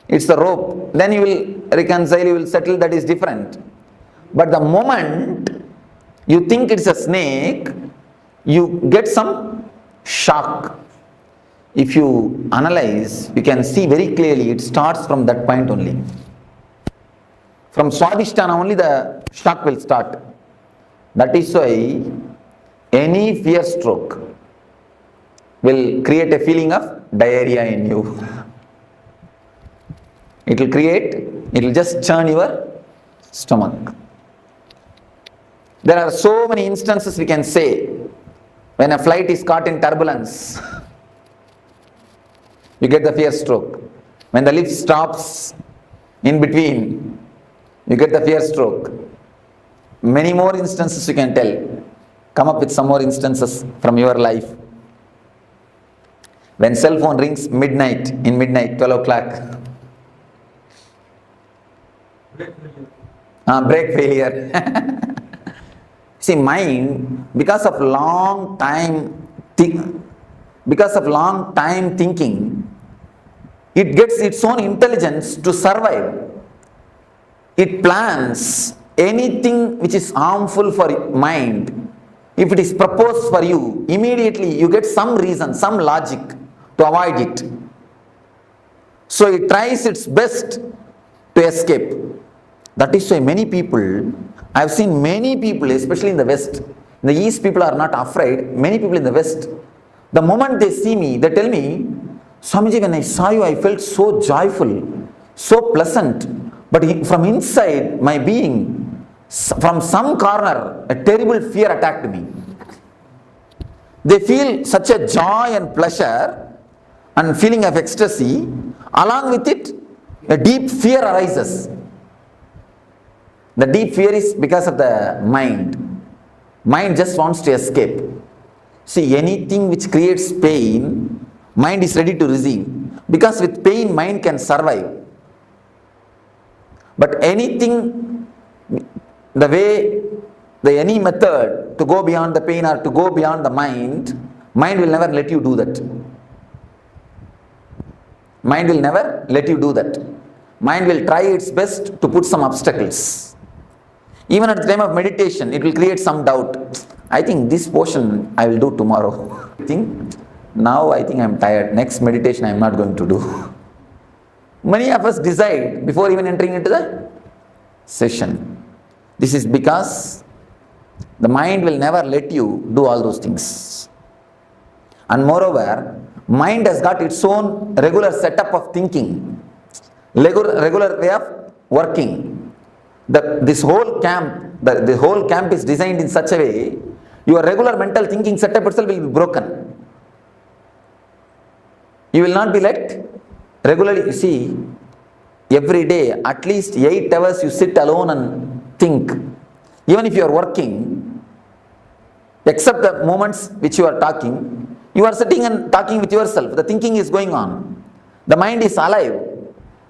it's a rope. Then you will reconcile, you will settle, that is different. But the moment you think it's a snake, you get some shock. If you analyze, you can see very clearly it starts from that point only. From Swadhisthana only the shock will start. That is why any fear stroke will create a feeling of diarrhea in you. It will just churn your stomach. There are so many instances we can say when a flight is caught in turbulence, you get the fear stroke. When the lift stops in between, you get the fear stroke. Many more instances you can tell. Come up with some more instances from your life. When cell phone rings in midnight, 12 o'clock. Brake failure. See, mind, because of long time thinking, it gets its own intelligence to survive. It plans anything which is harmful for mind. If it is proposed for you, immediately you get some reason, some logic to avoid it. So it tries its best to escape. That is why many people, I have seen many people, especially in the West, in the East people are not afraid, many people in the West, the moment they see me, they tell me, Swamiji, when I saw you, I felt so joyful, so pleasant, but from inside my being, from some corner, a terrible fear attacked me. They feel such a joy and pleasure and feeling of ecstasy, along with it, a deep fear arises. The deep fear is because of the mind. Mind just wants to escape. See, anything which creates pain, mind is ready to receive. Because with pain, mind can survive. But anything, any method to go beyond the pain or to go beyond the mind will never let you do that. Mind will never let you do that. Mind will try its best to put some obstacles. Even at the time of meditation, it will create some doubt. I think this portion I will do tomorrow. Now I think I am tired. Next meditation I am not going to do. Many of us decide before even entering into the session. This is because the mind will never let you do all those things. And moreover, mind has got its own regular setup of thinking, regular way of working. This whole camp, the whole camp is designed in such a way, your regular mental thinking setup itself will be broken. You will not be let regularly, you see, every day, at least 8 hours you sit alone and think. Even if you are working, except the moments which you are talking, you are sitting and talking with yourself. The thinking is going on. The mind is alive.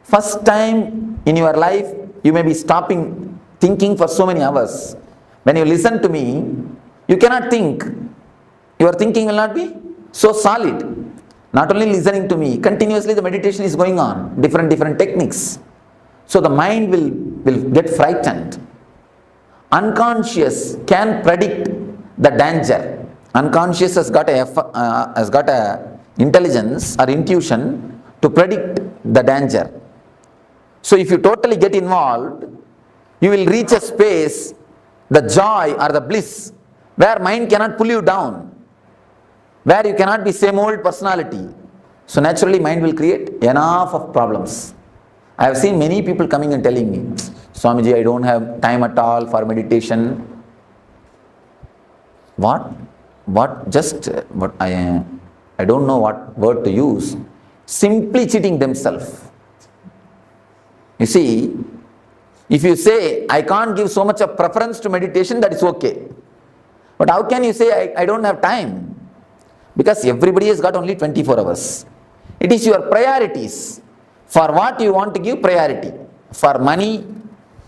First time in your life, you may be stopping thinking for so many hours. When you listen to me, you cannot think. Your thinking will not be so solid. Not only listening to me, continuously the meditation is going on, different techniques. So the mind will get frightened. Unconscious can predict the danger. Unconscious has got a intelligence or intuition to predict the danger. So if you totally get involved, you will reach a space, the joy or the bliss, where mind cannot pull you down, where you cannot be same old personality. So naturally mind will create enough of problems. I have seen many people coming and telling me, Swamiji, I don't have time at all for meditation. What? I don't know what word to use. Simply cheating themselves. You see, if you say, I can't give so much of preference to meditation, that is okay. But how can you say, I don't have time? Because everybody has got only 24 hours. It is your priorities. For what you want to give priority. For money,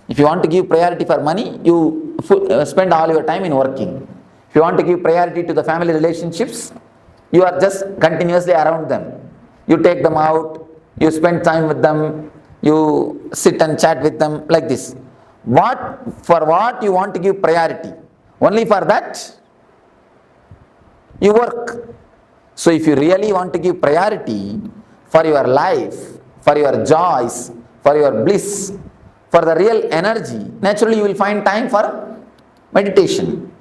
if you want to give priority for money, you spend all your time in working. If you want to give priority to the family relationships, you are just continuously around them. You take them out, you spend time with them, you sit and chat with them, like this. For what you want to give priority? Only for that, you work. So if you really want to give priority for your life, for your joys, for your bliss, for the real energy, naturally you will find time for meditation.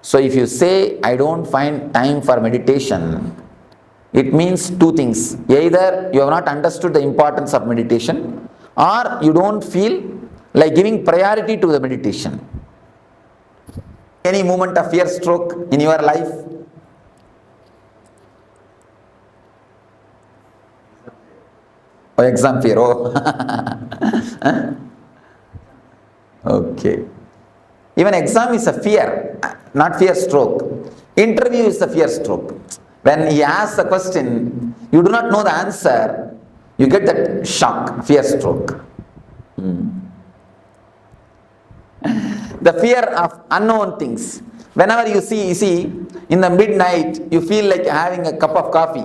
So if you say, I don't find time for meditation, it means two things. Either you have not understood the importance of meditation, or you don't feel like giving priority to the meditation. Any moment of fear stroke in your life? Oh, exam fear. Oh. Okay. Even exam is a fear, not fear stroke. Interview is a fear stroke. When he asks a question, you do not know the answer, you get that shock, fear stroke. The fear of unknown things. Whenever you see, in the midnight, you feel like having a cup of coffee.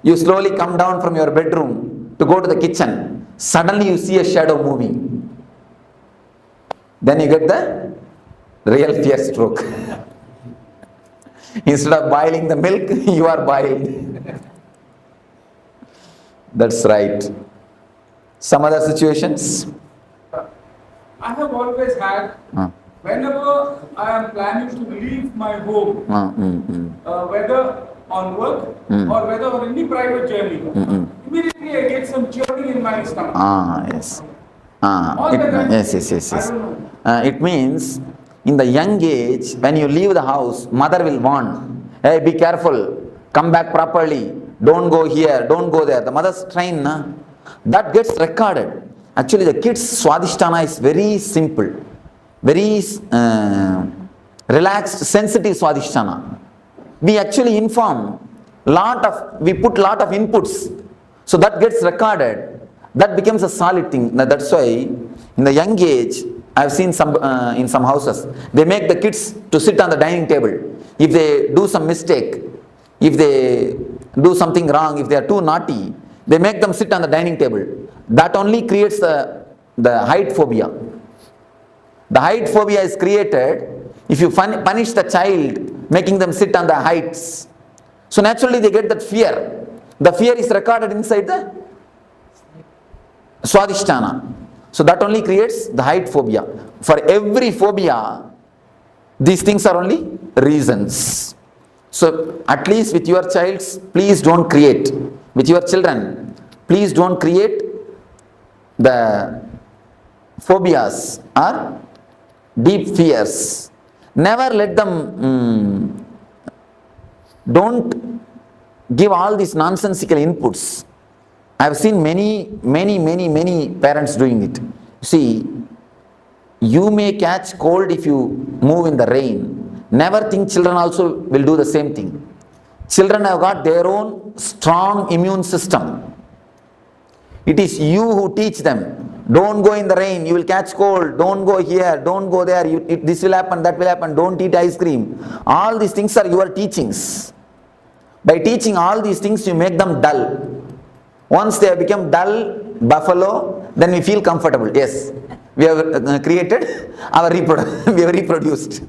You slowly come down from your bedroom to go to the kitchen. Suddenly you see a shadow moving. Then you get the real fear stroke. Instead of boiling the milk, you are boiled. That's right. Some other situations? I have always had, whenever I am planning to leave my home, whether on work or whether on any private journey, immediately I get some churning in my stomach. Yes. Yes. It means in the young age, when you leave the house, mother will warn, hey, be careful, come back properly, don't go here, don't go there. The mother's train, that gets recorded. Actually, the kids' Swadhisthana is very simple, very relaxed, sensitive Swadhisthana. We actually we put lot of inputs, so that gets recorded. That becomes a solid thing. That's why in the young age, I've seen in some houses, they make the kids to sit on the dining table. If they do some mistake, if they do something wrong, if they are too naughty, they make them sit on the dining table. That only creates the height phobia. The height phobia is created if you punish the child, making them sit on the heights. So naturally they get that fear. The fear is recorded inside the Swadhisthana. So that only creates the height phobia. For every phobia, these things are only reasons. So at least with your child, please don't create. With your children, please don't create the phobias or deep fears. Never let them, don't give all these nonsensical inputs. I have seen many parents doing it. See, you may catch cold if you move in the rain. Never think children also will do the same thing. Children have got their own strong immune system. It is you who teach them. Don't go in the rain, you will catch cold. Don't go here, don't go there. This will happen, that will happen. Don't eat ice cream. All these things are your teachings. By teaching all these things, you make them dull. Once they have become dull, buffalo, then we feel comfortable. Yes, we have created our we have reproduced.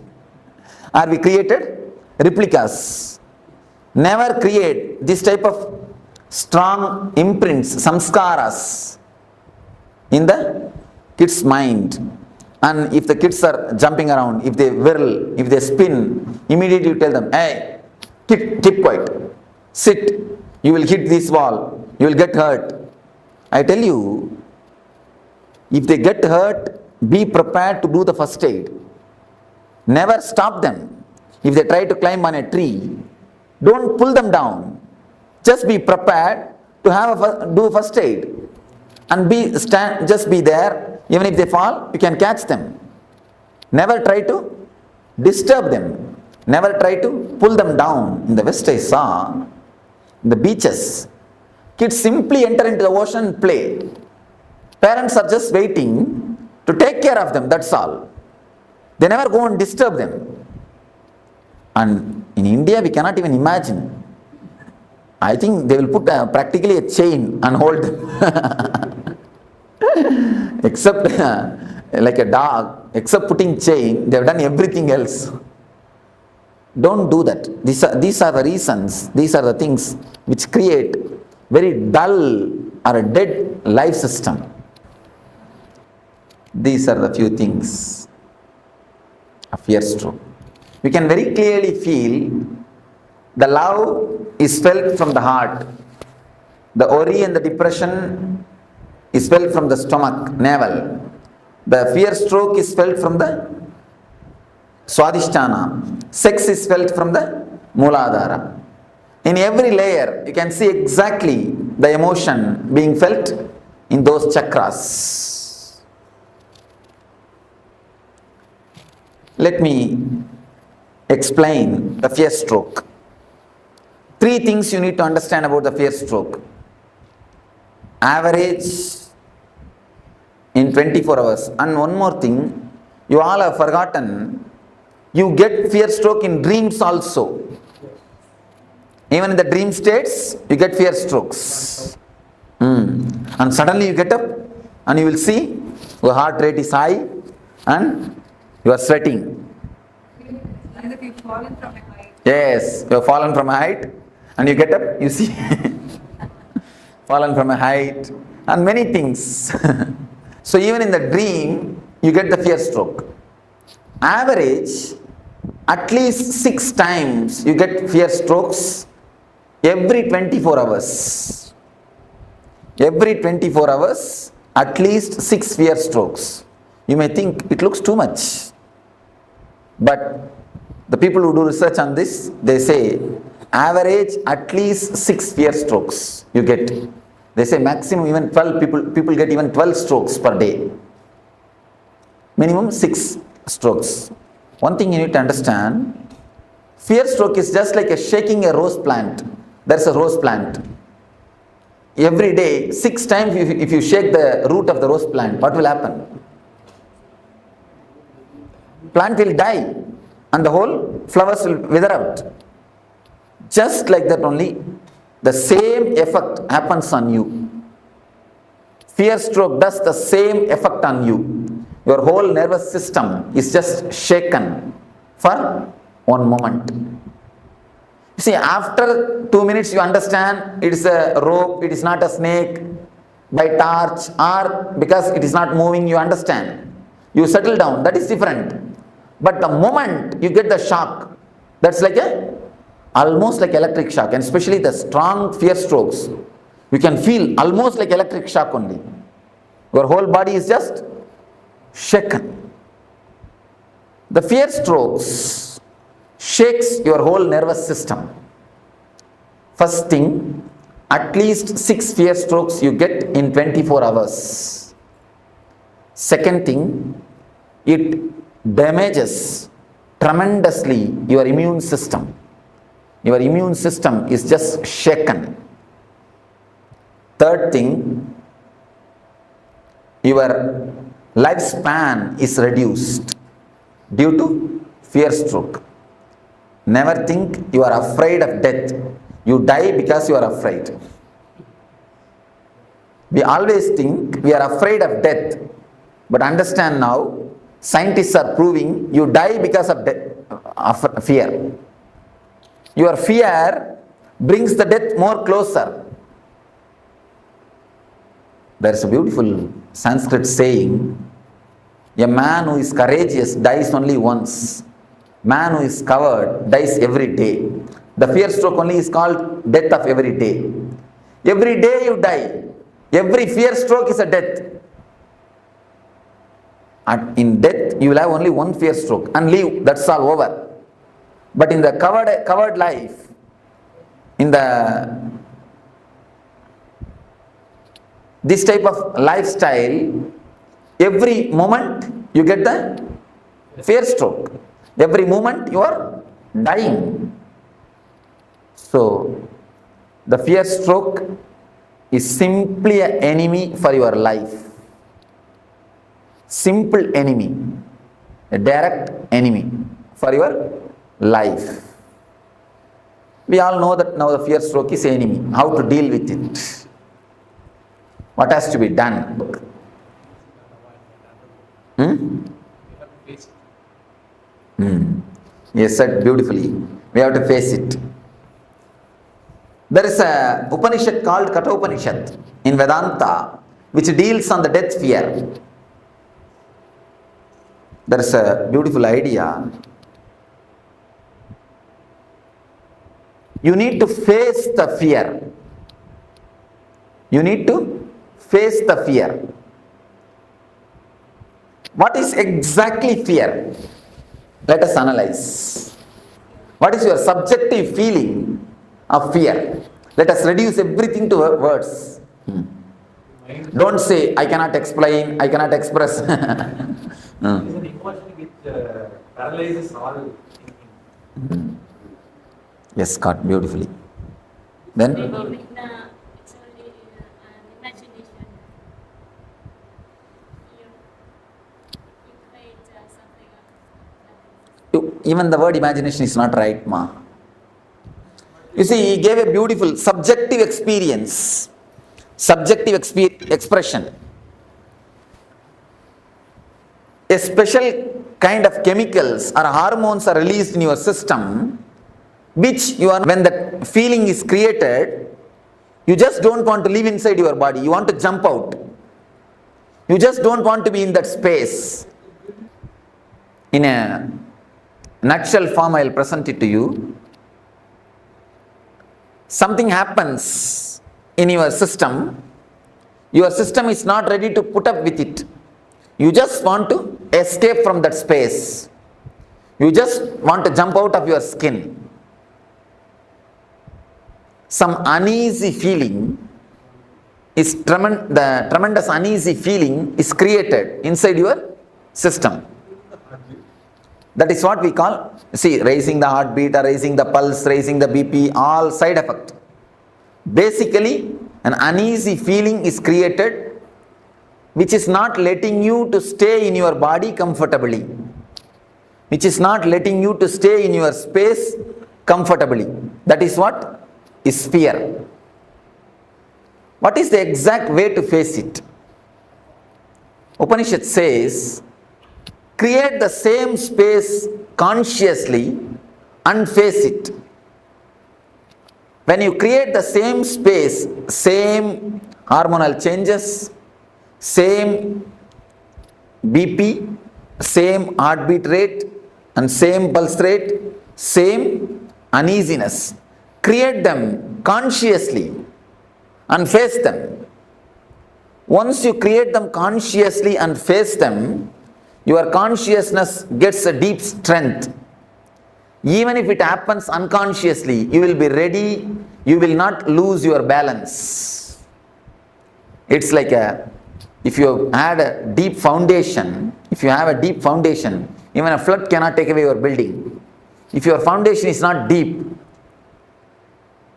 Or we created replicas. Never create this type of strong imprints, samskaras in the kids' mind. And if the kids are jumping around, if they whirl, if they spin, immediately you tell them, hey, keep quiet, sit, You will hit this wall. You will get hurt. I tell you, if they get hurt, be prepared to do the first aid. Never stop them. If they try to climb on a tree, don't pull them down. Just be prepared to do first aid. And just be there. Even if they fall, you can catch them. Never try to disturb them. Never try to pull them down. In the West, I saw in the beaches, kids simply enter into the ocean and play. Parents are just waiting to take care of them, that's all. They never go and disturb them. And in India, we cannot even imagine. I think they will put practically a chain and hold them. Except like a dog, except putting chain, they have done everything else. Don't do that. These are the reasons, these are the things which create very dull or a dead life system. These are the few things of fear stroke. We can very clearly feel the love is felt from the heart. The worry and the depression is felt from the stomach, navel. The fear stroke is felt from the Swadhisthana. Sex is felt from the Mooladhara. In every layer, you can see exactly the emotion being felt in those chakras. Let me explain the fear stroke. 3 things you need to understand about the fear stroke. Average in 24 hours. And one more thing, you all have forgotten, you get fear stroke in dreams also. Even in the dream states, you get fear strokes. And suddenly you get up and you will see your heart rate is high and you are sweating. As if you've fallen from a height. Yes, you have fallen from a height and you get up, you see. Fallen from a height and many things. So even in the dream, you get the fear stroke. Average, at least 6 times you get fear strokes every 24 hours. Every 24 hours, at least 6 fear strokes. You may think it looks too much. But the people who do research on this, they say average at least 6 fear strokes you get. They say maximum even 12 people get even 12 strokes per day. Minimum 6 strokes. One thing you need to understand, fear stroke is just like shaking a rose plant. There's a rose plant. Every day, 6 times if you shake the root of the rose plant, what will happen? Plant will die and the whole flowers will wither out. Just like that only, the same effect happens on you. Fear stroke does the same effect on you. Your whole nervous system is just shaken for one moment. You see, after 2 minutes you understand it is a rope, it is not a snake, by torch, or because it is not moving, you understand. You settle down, that is different. But the moment you get the shock, that's like almost like electric shock, and especially the strong fear strokes, you can feel almost like electric shock only. Your whole body is just shaken. The fear strokes shakes your whole nervous system. First thing, at least 6 fear strokes you get in 24 hours. Second thing, it damages tremendously your immune system. Your immune system is just shaken. Third thing, your lifespan is reduced due to fear stroke. Never think you are afraid of death. You die because you are afraid. We always think we are afraid of death. But understand now, scientists are proving you die because of fear. Your fear brings the death more closer. There is a beautiful Sanskrit saying, a man who is courageous dies only once. Man who is coward dies every day. The fear stroke only is called death of every day. Every day you die. Every fear stroke is a death. And in death, you will have only one fear stroke and leave. That's all over. But in the covered life, in this type of lifestyle, every moment you get the fear stroke. Every moment you are dying. So, the fear stroke is simply an enemy for your life. Simple enemy. A direct enemy for your life. We all know that now the fear stroke is enemy. How to deal with it? What has to be done? Yes, said beautifully. We have to face it. There is a Upanishad called Katha Upanishad in Vedanta which deals on the death fear. There is a beautiful idea. You need to face the fear. You need to face the fear. What is exactly fear? Let us analyze. What is your subjective feeling of fear? Let us reduce everything to words. Don't say, I cannot explain, I cannot express. It's an emotion which paralyzes all thinking. Yes, Scott, beautifully. Then? Even the word imagination is not right, ma. You see, he gave a beautiful subjective experience, subjective expression. A special kind of chemicals or hormones are released in your system, which you are, when that feeling is created, you just don't want to live inside your body. You want to jump out. You just don't want to be in that space. In a nutshell form, I will present it to you. Something happens in your system. Your system is not ready to put up with it. You just want to escape from that space. You just want to jump out of your skin. Some uneasy feeling is the tremendous uneasy feeling is created inside your system. That is what we call, see, raising the heartbeat or raising the pulse, raising the BP, all side effect. Basically, an uneasy feeling is created which is not letting you to stay in your body comfortably, which is not letting you to stay in your space comfortably. That is what is fear. What is the exact way to face it? Upanishad says, create the same space consciously and face it. When you create the same space, same hormonal changes, same BP, same heartbeat rate and same pulse rate, same uneasiness, create them consciously and face them. Once you create them consciously and face them, your consciousness gets a deep strength. Even if it happens unconsciously, you will be ready, you will not lose your balance. It's like if you had a deep foundation, even a flood cannot take away your building. If your foundation is not deep,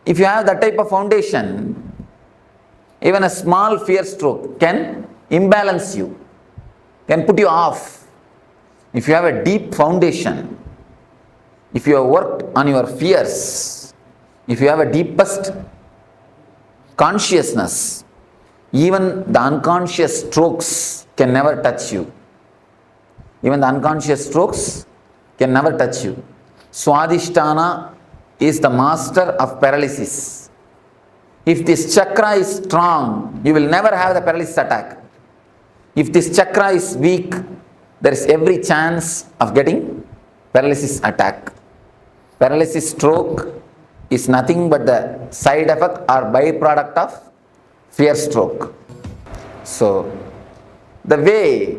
if you have that type of foundation, even a small fear stroke can imbalance you, can put you off. If you have a deep foundation, if you have worked on your fears, if you have a deepest consciousness, even the unconscious strokes can never touch you. Even the unconscious strokes can never touch you. Swadhisthana is the master of paralysis. If this chakra is strong, you will never have the paralysis attack. If this chakra is weak, there is every chance of getting paralysis attack. Paralysis stroke is nothing but the side effect or byproduct of fear stroke. So, the way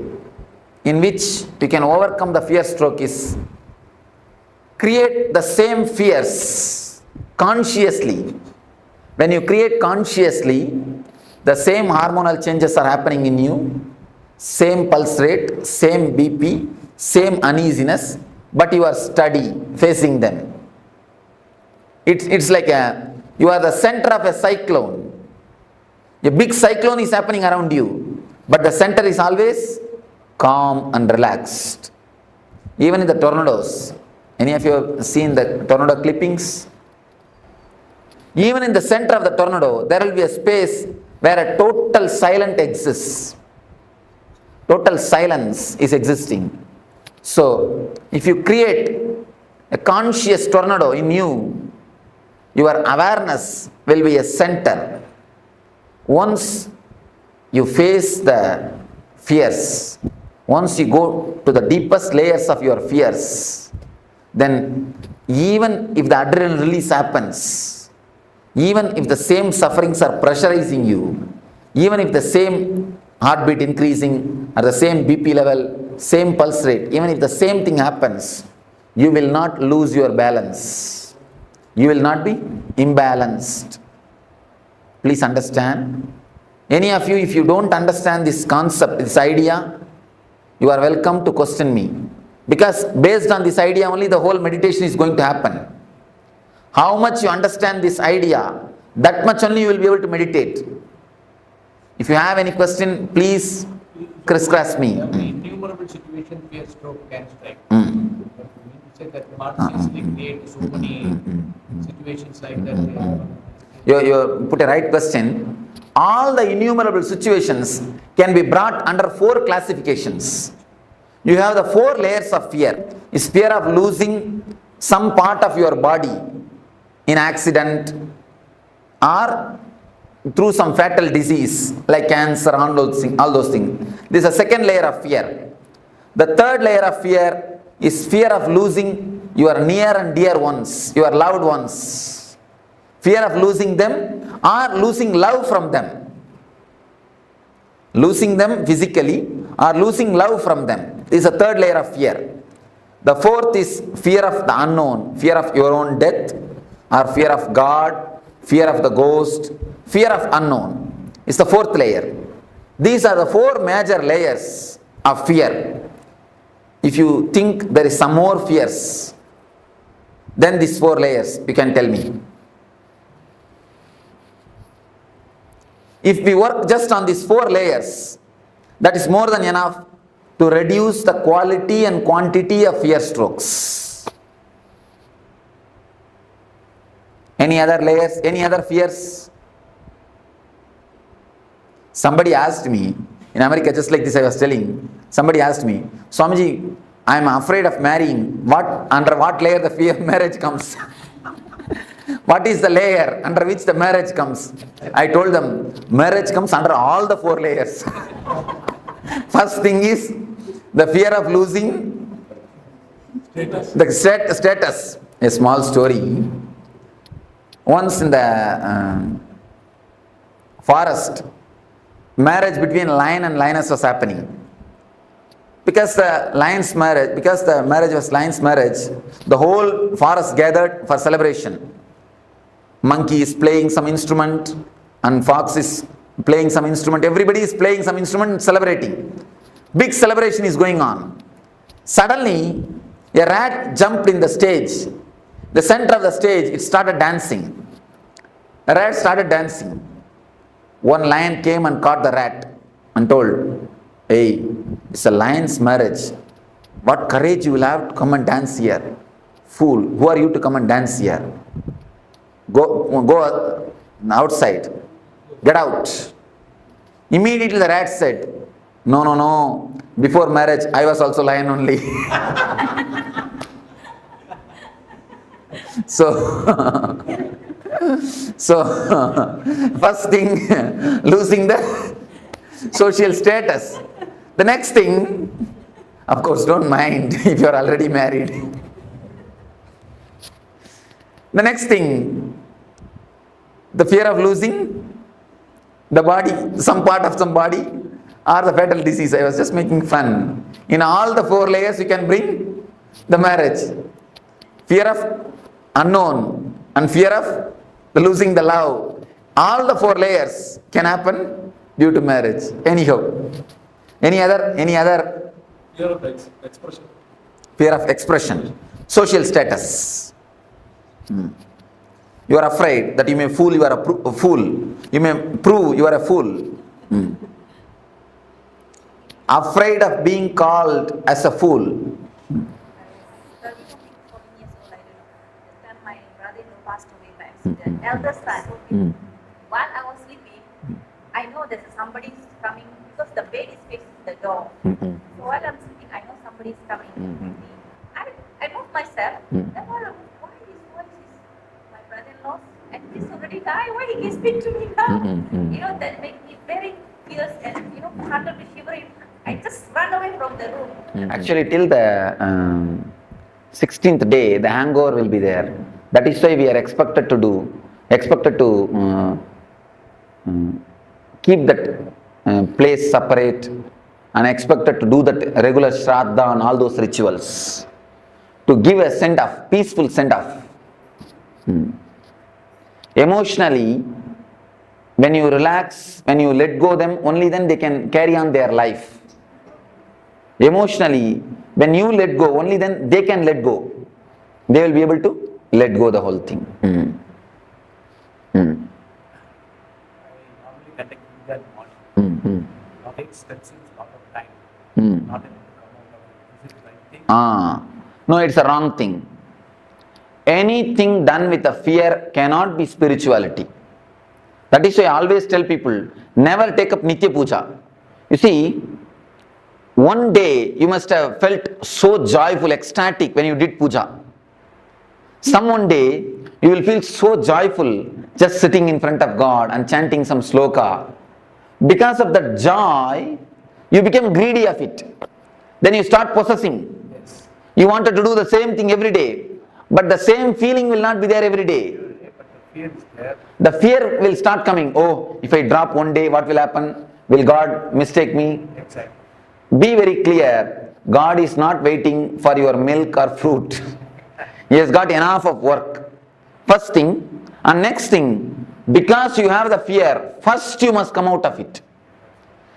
in which we can overcome the fear stroke is create the same fears consciously. When you create consciously, the same hormonal changes are happening in you, same pulse rate, same BP, same uneasiness, but you are steady facing them. It's like you are the center of a cyclone. A big cyclone is happening around you, but the center is always calm and relaxed. Even in the tornadoes, any of you have seen the tornado clippings? Even in the center of the tornado, there will be a space where a total silence exists. Total silence is existing. So, if you create a conscious tornado in you, your awareness will be a center. Once you face the fears, once you go to the deepest layers of your fears, then even if the adrenaline release happens, even if the same sufferings are pressurizing you, even if the same heartbeat increasing or the same BP level, same pulse rate, even if the same thing happens, you will not lose your balance. You will not be imbalanced. Please understand. Any of you, if you don't understand this concept, this idea, you are welcome to question me. Because based on this idea only the whole meditation is going to happen. How much you understand this idea, that much only you will be able to meditate. If you have any question, please crisscross me. Innumerable situations where stroke can strike. You said that consciously create so many situations like that. You put a right question. All the innumerable situations can be brought under 4 classifications. You have the 4 layers of fear. Is fear of losing some part of your body in accident or through some fatal disease like cancer, all those things. This is a second layer of fear. The third layer of fear is fear of losing your near and dear ones, your loved ones. Fear of losing them or losing love from them. Losing them physically or losing love from them. This is a third layer of fear. The fourth is fear of the unknown, fear of your own death or fear of God, fear of the ghost, fear of unknown. It's the fourth layer. These are the 4 major layers of fear. If you think there is some more fears, then these 4 layers, you can tell me. If we work just on these 4 layers, that is more than enough to reduce the quality and quantity of fear strokes. Any other layers? Any other fears? Somebody asked me, in America, just like this I was telling, somebody asked me, Swamiji, I am afraid of marrying. Under what layer the fear of marriage comes? What is the layer under which the marriage comes? I told them, marriage comes under all the 4 layers. First thing is the fear of losing the status. A small story. Once in the forest, marriage between lion and lioness was happening. Because the marriage was lion's marriage, the whole forest gathered for celebration. Monkey is playing some instrument and fox is playing some instrument. Everybody is playing some instrument and celebrating. Big celebration is going on. Suddenly, a rat jumped in the stage. The center of the stage, it started dancing. The rat started dancing. One lion came and caught the rat and told, hey, it's a lion's marriage. What courage you will have to come and dance here? Fool, who are you to come and dance here? Go outside. Get out. Immediately the rat said, no. Before marriage, I was also lion only. So, first thing, losing the social status. The next thing, of course, don't mind if you are already married. The next thing, the fear of losing the body, some part of some body, or the fatal disease. I was just making fun. In all the 4 layers you can bring the marriage. Fear of unknown and fear of losing the love. All the 4 layers can happen due to marriage. Anyhow. Any other? Fear of expression. Fear of expression. Social status. You are afraid that you may fool, you are a fool. You may prove you are a fool. Afraid of being called as a fool. My brother-in-law passed away by accident. Eldest son. While I was sleeping, I know there's somebody coming because the bed is facing the door. So while I'm sleeping, I know somebody is coming. I moved myself. Then why is my brother-in-law? And he's already died. Why he can speak to me now? That makes me very fierce and started to shiver. I just run away from the room. Actually, till the 16th day, the hangover will be there. That is why we are expected to keep that place separate and expected to do that regular shraddha and all those rituals to give a send-off, peaceful send-off. Emotionally, when you relax, when you let go them, only then they can carry on their life. Emotionally, when you let go, only then they can let go. They will be able to let go the whole thing. I normally conduct puja in the morning. Now takes that seems a lot of time. Not able to come out of it. Is it the right thing? No, it's a wrong thing. Anything done with a fear cannot be spirituality. That is why I always tell people, never take up Nitya Puja. You see, one day you must have felt so joyful, ecstatic when you did puja. Some one day you will feel so joyful just sitting in front of God and chanting some sloka. Because of that joy, you become greedy of it. Then you start possessing. Yes. You wanted to do the same thing every day, but the same feeling will not be there every day. But the fear is there. The fear will start coming. Oh, if I drop one day, what will happen? Will God mistake me? Exactly. Be very clear, God is not waiting for your milk or fruit. He has got enough of work. First thing, and next thing, because you have the fear, first you must come out of it.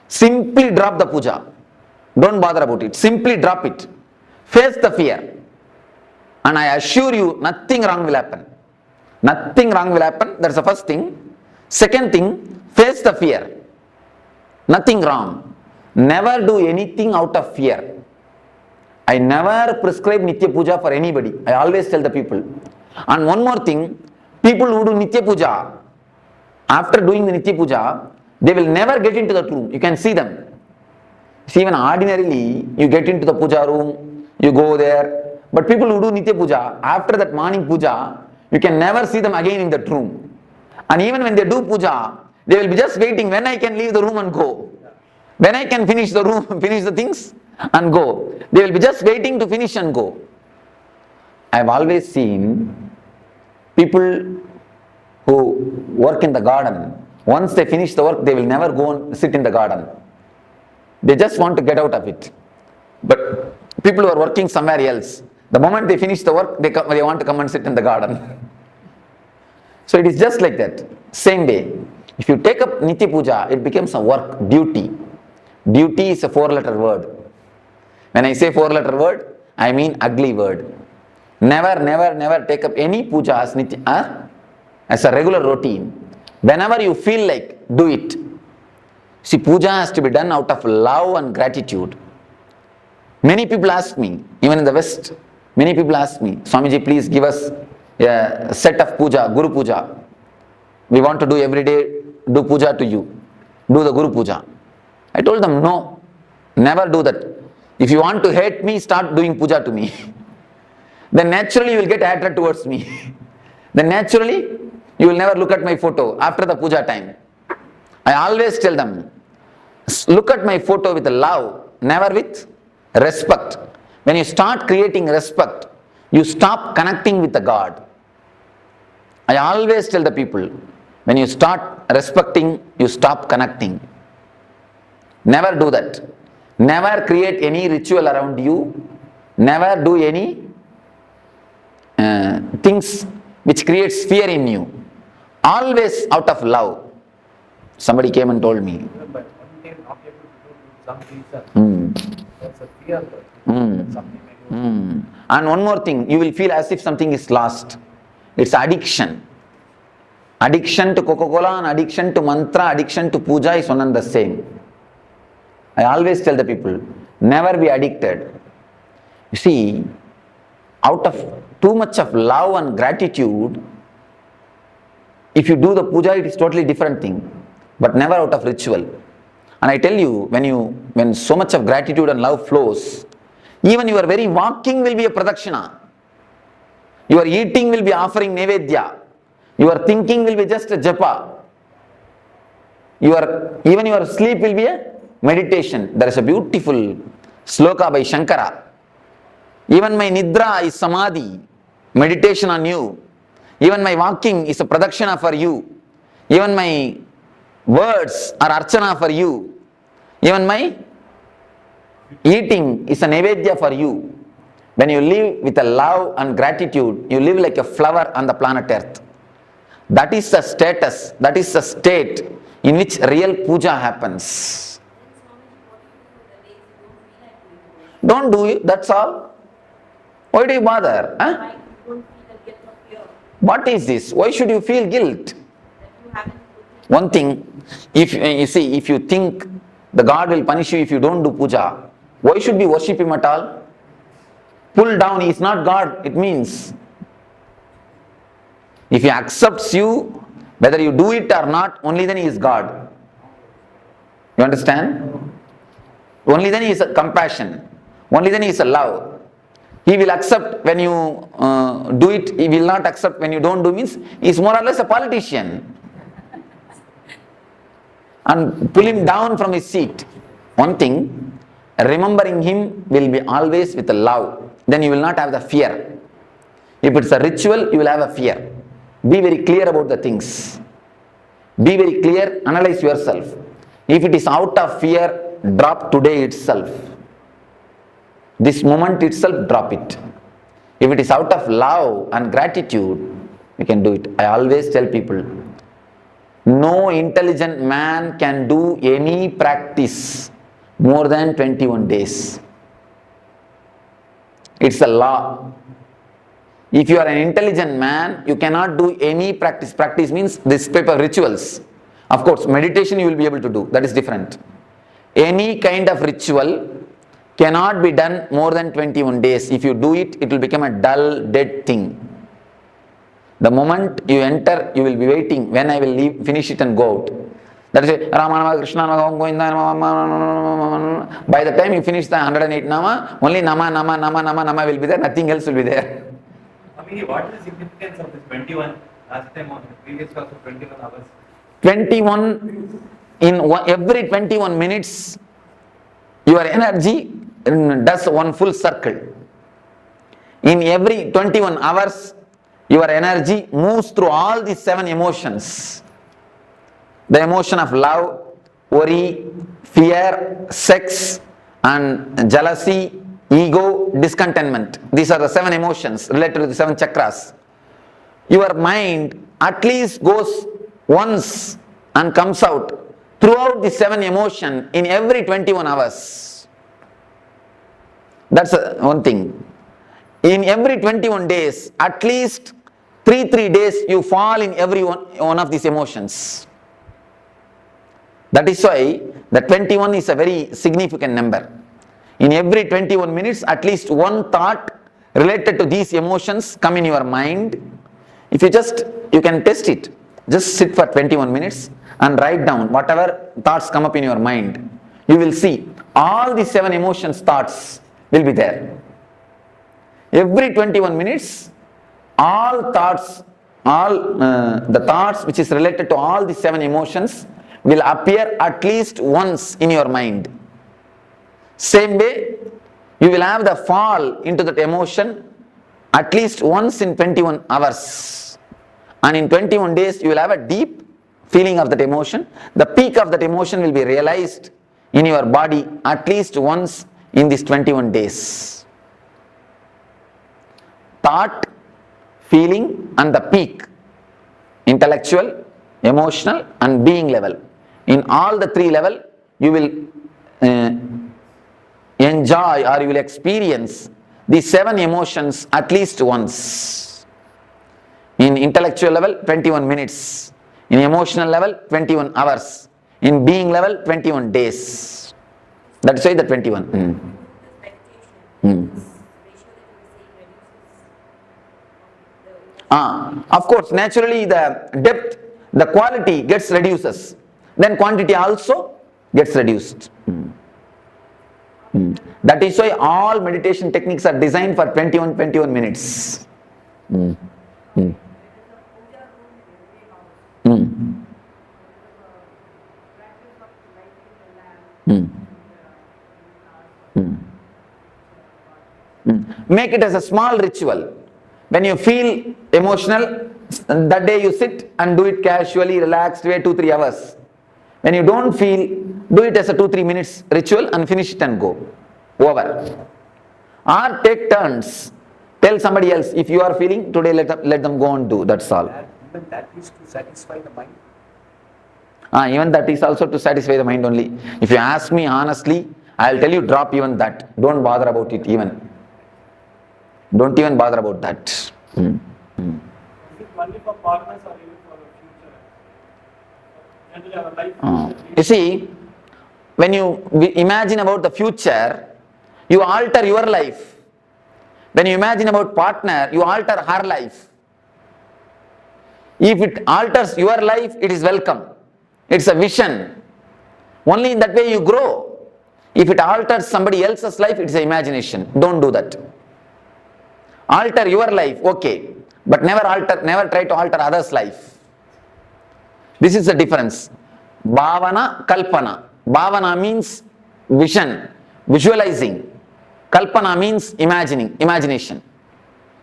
Simply drop the puja. Don't bother about it. Simply drop it. Face the fear. And I assure you, nothing wrong will happen. Nothing wrong will happen. That's the first thing. Second thing, face the fear. Nothing wrong. Never do anything out of fear. I never prescribe Nitya Puja for anybody. I always tell the people. And one more thing, people who do Nitya Puja, after doing the Nitya Puja, they will never get into that room. You can see them. See, even ordinarily, you get into the puja room, you go there. But people who do Nitya Puja, after that morning puja, you can never see them again in that room. And even when they do puja, they will be just waiting when I can leave the room and go. When I can finish the room, finish the things and go. They will be just waiting to finish and go. I have always seen people who work in the garden. Once they finish the work, they will never go and sit in the garden. They just want to get out of it. But people who are working somewhere else, the moment they finish the work, they want to come and sit in the garden. So it is just like that. Same way. If you take up Nitya Puja, it becomes a work, duty. Duty is a 4-letter word. When I say 4-letter word, I mean ugly word. Never take up any puja as Nitya, as a regular routine. Whenever you feel like, do it. See, puja has to be done out of love and gratitude. Many people ask me, even in the West, many people ask me, Swamiji, please give us a set of puja, Guru Puja. We want to do every day, do puja to you. Do the Guru Puja. I told them, no, never do that. If you want to hate me, start doing puja to me. Then naturally you will get hatred towards me. Then naturally you will never look at my photo after the puja time. I always tell them, look at my photo with love, never with respect. When you start creating respect, you stop connecting with the God. I always tell the people, when you start respecting, you stop connecting. Never do that. Never create any ritual around you. Never do any things which creates fear in you. Always out of love. Somebody came and told me. But one day not able to do some reason. That's a fear. Something may go. And one more thing, you will feel as if something is lost. It's addiction. Addiction to Coca-Cola and addiction to mantra, addiction to puja is one and the same. I always tell the people, never be addicted. You see, out of too much of love and gratitude, if you do the puja, it is totally different thing. But never out of ritual. And I tell you, when so much of gratitude and love flows, even your very walking will be a pradakshina. Your eating will be offering nevedya. Your thinking will be just a japa. Even your sleep will be a meditation. There is a beautiful sloka by Shankara. Even my nidra is samadhi, meditation on you. Even my walking is a pradakshina for you. Even my words are archana for you. Even my eating is a nevedya for you. When you live with a love and gratitude, you live like a flower on the planet Earth. That is the status, that is the state in which real puja happens. Don't do it, that's all. Why do you bother? Huh? What is this? Why should you feel guilt? One thing, if you think the God will punish you if you don't do puja, why should we worship him at all? Pull down, he is not God, it means. If he accepts you, whether you do it or not, only then he is God. You understand? Only then he is a compassion. Only then he is a love. He will accept when you do it, he will not accept when you don't do, means he is more or less a politician. And pull him down from his seat. One thing, remembering him will be always with a love. Then you will not have the fear. If it's a ritual, you will have a fear. Be very clear about the things. Be very clear, analyze yourself. If it is out of fear, drop today itself. This moment itself, drop it. If it is out of love and gratitude, you can do it. I always tell people, no intelligent man can do any practice more than 21 days. It's a law. If you are an intelligent man, you cannot do any practice. Practice means this type of rituals. Of course, meditation you will be able to do. That is different. Any kind of ritual cannot be done more than 21 days. If you do it, it will become a dull, dead thing. The moment you enter, you will be waiting when I will leave, finish it and go out. That is Rama Nama, Krishna Nama, Govinda Nama. By the time you finish the 108 Nama, only Nama will be there, nothing else will be there. What is the significance of this 21? Last time on the previous class of 21 hours. 21, every 21 minutes, your energy does one full circle. In every 21 hours, your energy moves through all these 7 emotions. The emotion of love, worry, fear, sex, and jealousy, ego, discontentment. These are the 7 emotions related to the 7 chakras. Your mind at least goes once and comes out throughout the 7 emotions in every 21 hours. That's one thing. In every 21 days, at least 3 days you fall in every one of these emotions. That is why the 21 is a very significant number. In every 21 minutes, at least one thought related to these emotions come in your mind. If you can test it. Just sit for 21 minutes and write down whatever thoughts come up in your mind. You will see all the 7 emotions thoughts will be there. Every 21 minutes, all thoughts, the thoughts which is related to all the 7 emotions will appear at least once in your mind. Same way, you will have the fall into that emotion at least once in 21 hours. And in 21 days, you will have a deep feeling of that emotion. The peak of that emotion will be realized in your body at least once in these 21 days. Thought, feeling and the peak, intellectual, emotional and being level. In all the three levels, you will enjoy or you will experience these 7 emotions at least once. In intellectual level, 21 minutes. In emotional level, 21 hours. In being level, 21 days. That's why the 21. Of course, naturally the depth, the quality gets reduces. Then quantity also gets reduced. That is why all meditation techniques are designed for 21 minutes. Make it as a small ritual. When you feel emotional, that day you sit and do it casually, relaxed, wait 2-3 hours. When you don't feel, do it as a 2-3 minutes ritual and finish it and go. Over. Or take turns. Tell somebody else, if you are feeling, today let them go and do, that's all. Even that is to satisfy the mind? Even that is also to satisfy the mind only. If you ask me honestly, I will tell you drop even that. Don't bother about it even. Don't even bother about that. Is it only for partners or even for the future? Generally our life You see, when you imagine about the future, you alter your life. When you imagine about partner, you alter her life. If it alters your life, it is welcome. It's a vision. Only in that way you grow. If it alters somebody else's life, it's an imagination. Don't do that. Alter your life, okay, but never try to alter others' life. This is the difference. Bhavana, Kalpana. Bhavana means vision, visualizing. Kalpana means imagination.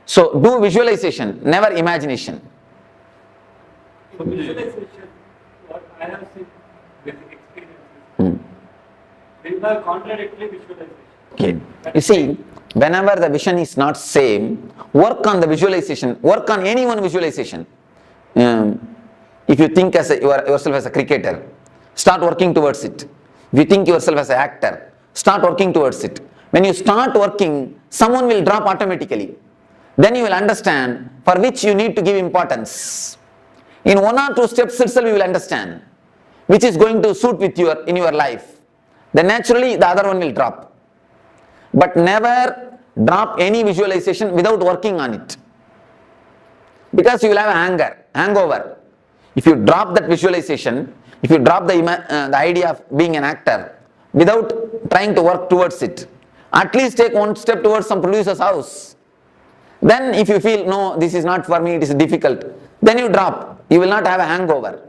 So do visualization, never imagination. So visualization, what I have seen with experiences, they are contradictory visualization. Okay. You see, whenever the vision is not same, work on the visualization, work on any one visualization. If you think as yourself as a cricketer, start working towards it. If you think yourself as an actor, start working towards it. When you start working, someone will drop automatically. Then you will understand for which you need to give importance. In 1 or 2 steps itself you will understand which is going to suit with in your life. Then naturally the other one will drop. But never drop any visualization without working on it. Because you will have hangover. If you drop that visualization, if you drop the idea of being an actor without trying to work towards it, at least take 1 step towards some producer's house. Then if you feel, no, this is not for me, it is difficult, then you drop. You will not have a hangover.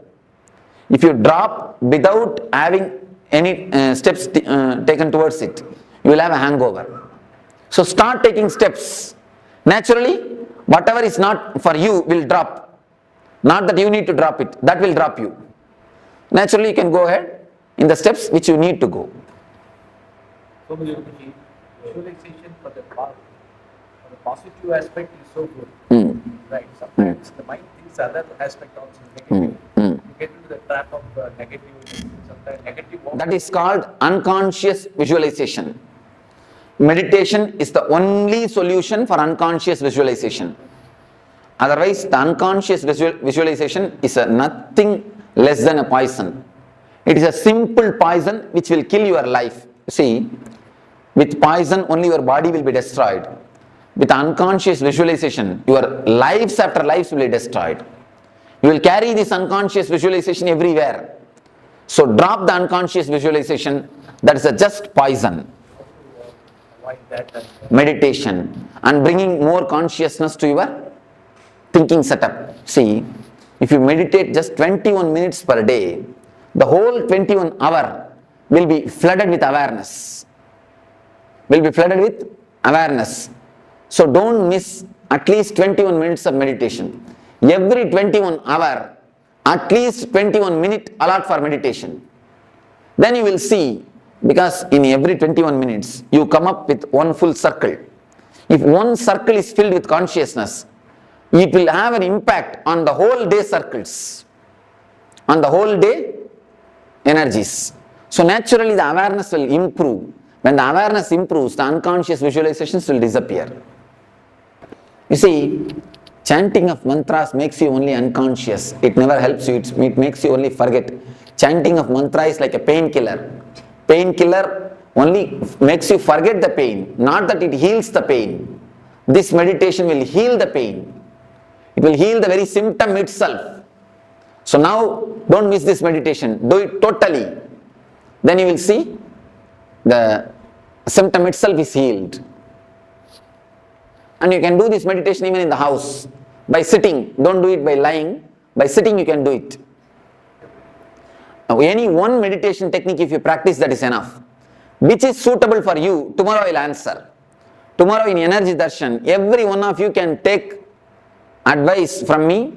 If you drop without having any steps taken towards it, you will have a hangover. So start taking steps. Naturally, whatever is not for you will drop. Not that you need to drop it, that will drop you. Naturally, you can go ahead in the steps which you need to go. So visualization for the positive aspect is so good. Right. Sometimes the mind thinks other aspect also negative. You get into the trap of negative. Sometimes negative. That is called unconscious visualization. Meditation is the only solution for unconscious visualization. Otherwise, the unconscious visualization is nothing less than a poison. It is a simple poison which will kill your life. See, with poison only your body will be destroyed. With unconscious visualization, your lives after lives will be destroyed. You will carry this unconscious visualization everywhere. So drop the unconscious visualization, that is a just poison. Meditation and bringing more consciousness to your thinking setup. See, if you meditate just 21 minutes per day, the whole 21 hour will be flooded with awareness. So don't miss at least 21 minutes of meditation. Every 21 hour, at least 21 minutes allot for meditation. Then you will see, because in every 21 minutes, you come up with one full circle. If one circle is filled with consciousness, it will have an impact on the whole day circles, on the whole day energies. So naturally the awareness will improve. When the awareness improves, the unconscious visualizations will disappear. You see, chanting of mantras makes you only unconscious. It never helps you, it makes you only forget. Chanting of mantra is like a painkiller. Painkiller only makes you forget the pain, not that it heals the pain. This meditation will heal the pain. It will heal the very symptom itself. So now, don't miss this meditation. Do it totally. Then you will see the symptom itself is healed. And you can do this meditation even in the house. By sitting. Don't do it by lying. By sitting you can do it. Now, any one meditation technique if you practice, that is enough. Which is suitable for you, tomorrow I will answer. Tomorrow in Energy Darshan, every one of you can take advice from me.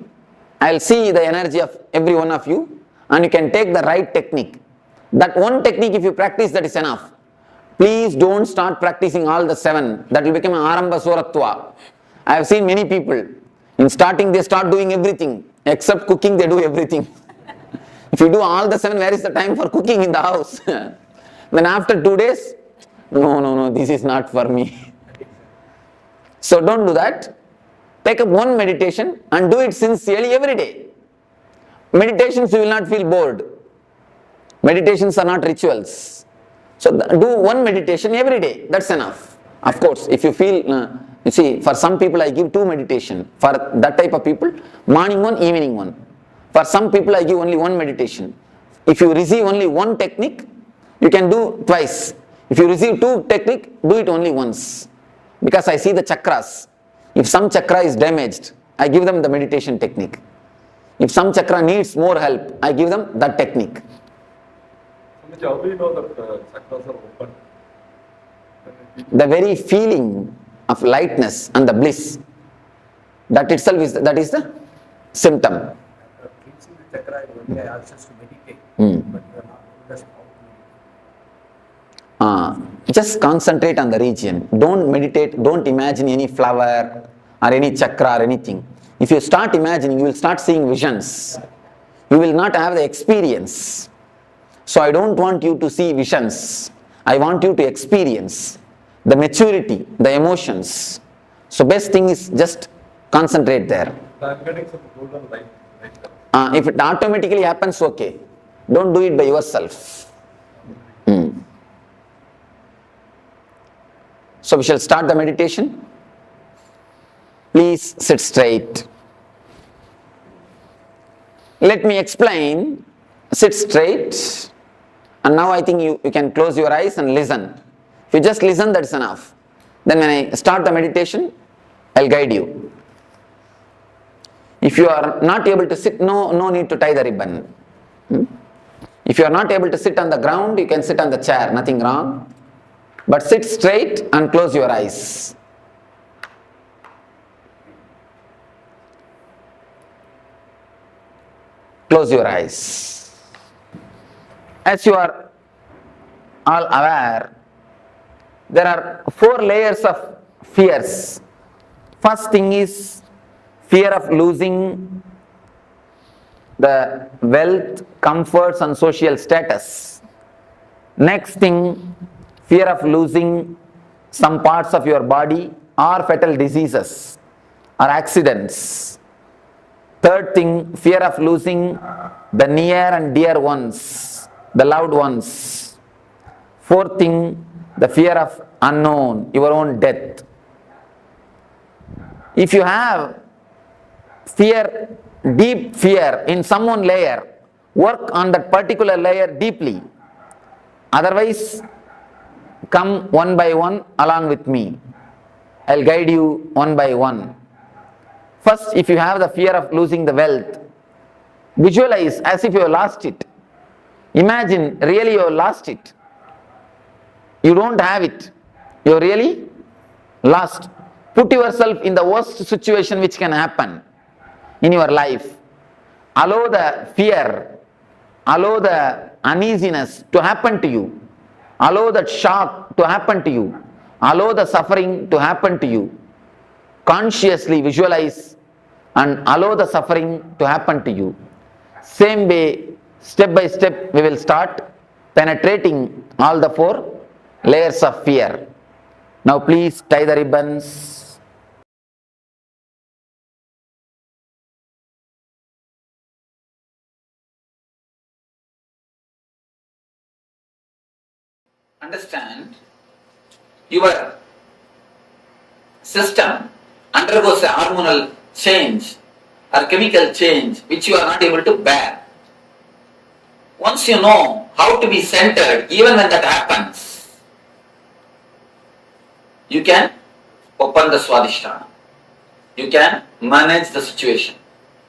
I will see the energy of every one of you and you can take the right technique. That one technique if you practice, that is enough. Please don't start practicing all the 7. That will become an Arambha Suratva. I have seen many people, in starting they start doing everything. Except cooking, they do everything. If you do all the 7, where is the time for cooking in the house? Then after 2 days, no, this is not for me. So don't do that. Take up one meditation and do it sincerely every day. Meditations you will not feel bored. Meditations are not rituals. So do one meditation every day, that's enough. Of course, if you feel, you see, for some people I give 2 meditation. For that type of people, morning one, evening one. For some people I give only one meditation. If you receive only one technique, you can do twice. If you receive 2 technique, do it only once. Because I see the chakras. If some chakra is damaged, I give them the meditation technique. If some chakra needs more help, I give them that technique. How do you know that chakras are open? The very feeling of lightness and the bliss, that itself is the symptom. Cleansing the chakra, only I ask us to meditate, but we are not just Just concentrate on the region. Don't meditate, don't imagine any flower or any chakra or anything. If you start imagining, you will start seeing visions. You will not have the experience. So I don't want you to see visions. I want you to experience the maturity, the emotions. So best thing is just concentrate there. I'm getting some golden light. If it automatically happens, okay. Don't do it by yourself. So we shall start the meditation. Please sit straight. Let me explain. Sit straight. And now I think you can close your eyes and listen. If you just listen, that's enough. Then when I start the meditation, I'll guide you. If you are not able to sit, no need to tie the ribbon. If you are not able to sit on the ground, you can sit on the chair, nothing wrong. But sit straight and close your eyes. Close your eyes. As you are all aware, there are 4 layers of fears. First thing is fear of losing the wealth, comforts and social status. Next thing, fear of losing some parts of your body or fatal diseases or accidents. Third thing, fear of losing the near and dear ones, the loved ones. Fourth thing, the fear of unknown, your own death. If you have fear, deep fear in some one layer, work on that particular layer deeply. Otherwise, come one by one along with me. I'll guide you one by one. First, if you have the fear of losing the wealth, visualize as if you have lost it. Imagine really you have lost it. You don't have it. You are really lost. Put yourself in the worst situation which can happen. in your life. Allow the fear, allow the uneasiness to happen to you. Allow that shock to happen to you. Allow the suffering to happen to you. Consciously visualize and allow the suffering to happen to you. Same way, step by step, we will start penetrating all the 4 layers of fear. Now please tie the ribbons. Understand, your system undergoes a hormonal change or chemical change which you are not able to bear. Once you know how to be centered, even when that happens, you can open the Swadhisthana. You can manage the situation.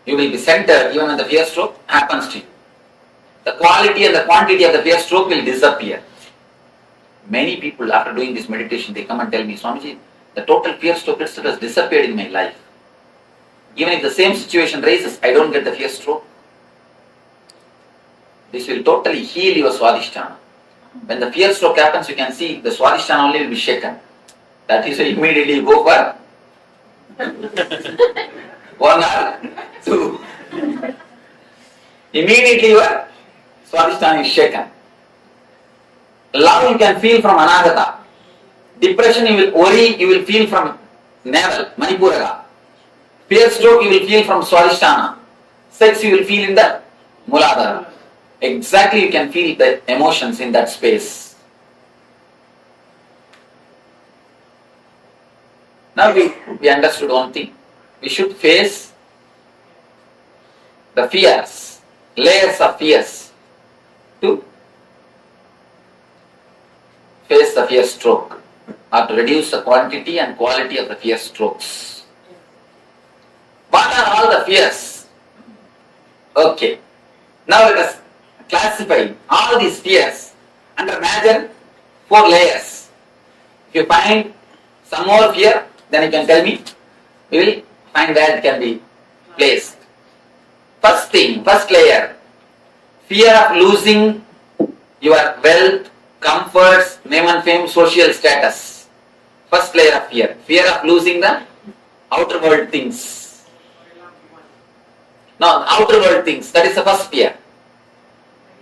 You will be centered even when the fear stroke happens to you. The quality and the quantity of the fear stroke will disappear. Many people, after doing this meditation, they come and tell me, Swamiji, the total fear stroke itself has disappeared in my life. Even if the same situation rises, I don't get the fear stroke. This will totally heal your Swadhisthana. When the fear stroke happens, you can see the Swadhisthana only will be shaken. That is why immediately you go for 1 hour, 2. Immediately your Swadhisthana is shaken. Love you can feel from Anagata. Depression you will worry, you will feel from navel, Manipuraga. Fear stroke you will feel from Swadhisthana. Sex you will feel in the Muladhara. Exactly you can feel the emotions in that space. Now we understood one thing. We should face the fears, layers of fears to face the fear stroke or to reduce the quantity and quality of the fear strokes. What are all the fears? Okay. Now let us classify all these fears under major 4 layers. If you find some more fear, then you can tell me. We will find where it can be placed. First thing, first layer, fear of losing your wealth, comforts, name and fame, social status. First layer of fear. Fear of losing the outer world things. No, outer world things. That is the first fear.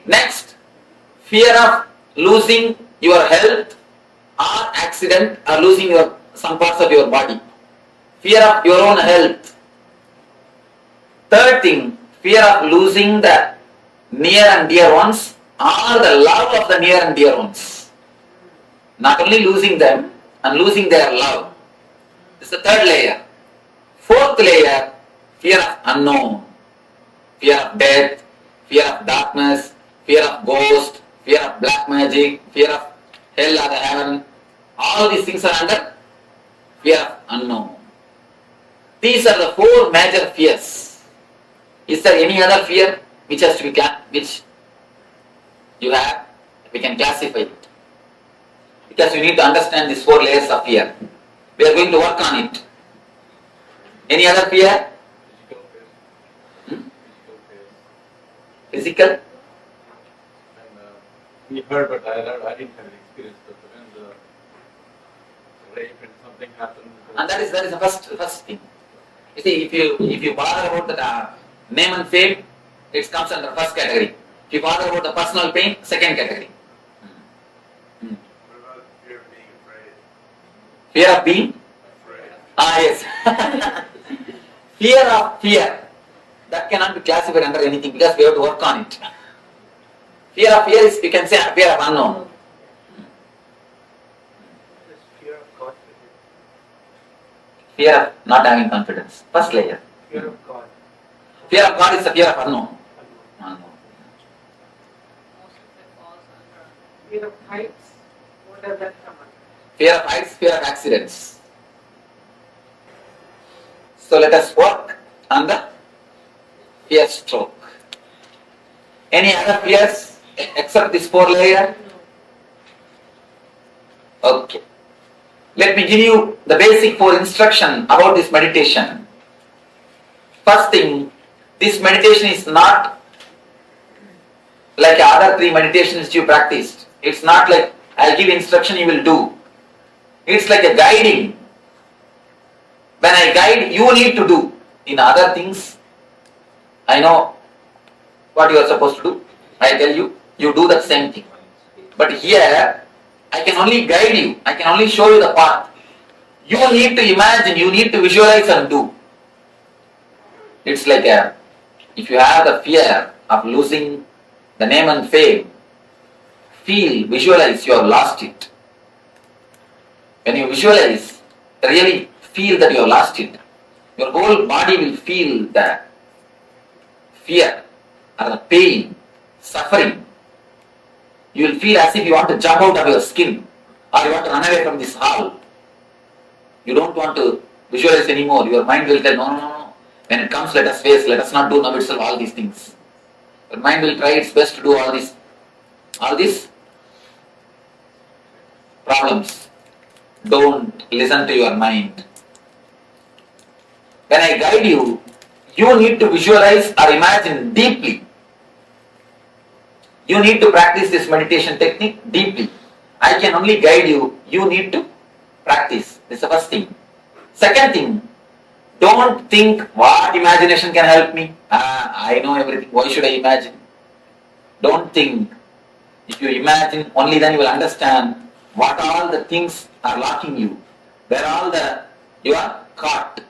Next, fear of losing your health or accident or losing some parts of your body. Fear of your own health. Third thing, fear of losing the near and dear ones or the love of the near and dear ones. Not only losing them and losing their love. This is the third layer. Fourth layer, fear of unknown. Fear of death, fear of darkness, fear of ghost, fear of black magic, fear of hell or the heaven. All these things are under fear of unknown. These are the 4 major fears. Is there any other fear which has to be which you have? We can classify it. Because you need to understand these 4 layers of fear. We are going to work on it. Any other fear? Physical? We heard, but I didn't have an experience. But when the rape and something happened. And that is the first thing. You see, if you bother about the name and fame, it comes under first category. If you bother about the personal pain, second category. What about fear of being afraid? Fear of being? Afraid. Yes. Fear of fear. That cannot be classified under anything because we have to work on it. Fear of fear is, you can say, fear of unknown. Fear of God. Fear of not having confidence. First layer. Fear of God. Fear of God is the fear of unknown. Fear of heights. What does that come under? Fear of heights, fear of accidents. So let us work on the fear stroke. Any other fears except this 4 layer? Okay. Let me give you the basic 4 instruction about this meditation. First thing, this meditation is not like other 3 meditations you practiced. It's not like I'll give instruction, you will do. It's like a guiding. When I guide, you need to do. In other things, I know what you are supposed to do. I tell you, you do that same thing. But here, I can only guide you. I can only show you the path. You need to imagine, you need to visualize and do. It's like if you have the fear of losing the name and fame, visualize you have lost it. When you visualize, really feel that you have lost it, your whole body will feel the fear or the pain, suffering. You will feel as if you want to jump out of your skin or you want to run away from this hall. You don't want to visualize anymore. Your mind will tell, no. When it comes, let us face, let us not do now itself all these things. Your mind will try its best to do all these problems. Don't listen to your mind. When I guide you, you need to visualize or imagine deeply. You need to practice this meditation technique deeply. I can only guide you. You need to practice. This is the first thing. Second thing, don't think what imagination can help me. I know everything. Why should I imagine? Don't think. If you imagine, only then you will understand what all the things are locking you. Where all you are caught.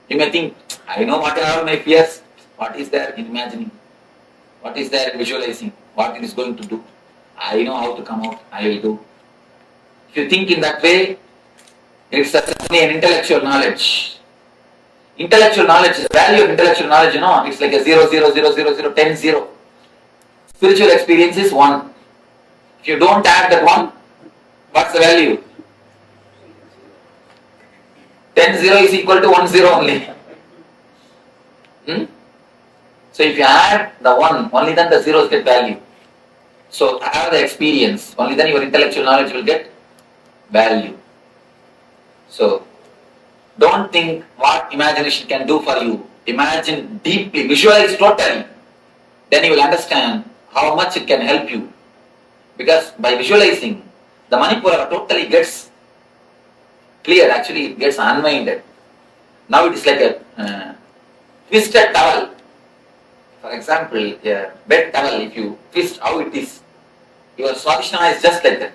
You may think, I know what are my fears. What is there in imagining? What is there in visualizing? What it is going to do? I know how to come out. I will do. If you think in that way, it's only an intellectual knowledge. Intellectual knowledge, the value of intellectual knowledge, it's like a 0, 0, 0, 0, 0, 10, 0. Spiritual experience is 1. If you don't add that 1, what's the value? 10, 0 is equal to 1, 0 only. So if you add the 1, only then the zeros get value. So have the experience, only then your intellectual knowledge will get value. So don't think what imagination can do for you. Imagine deeply, visualize totally. Then you will understand how much it can help you. Because by visualizing, the Manipura totally gets clear, actually it gets unwinded. Now it is like a twisted towel. For example, a bed towel, if you twist how it is, your Swadhisthana is just like that.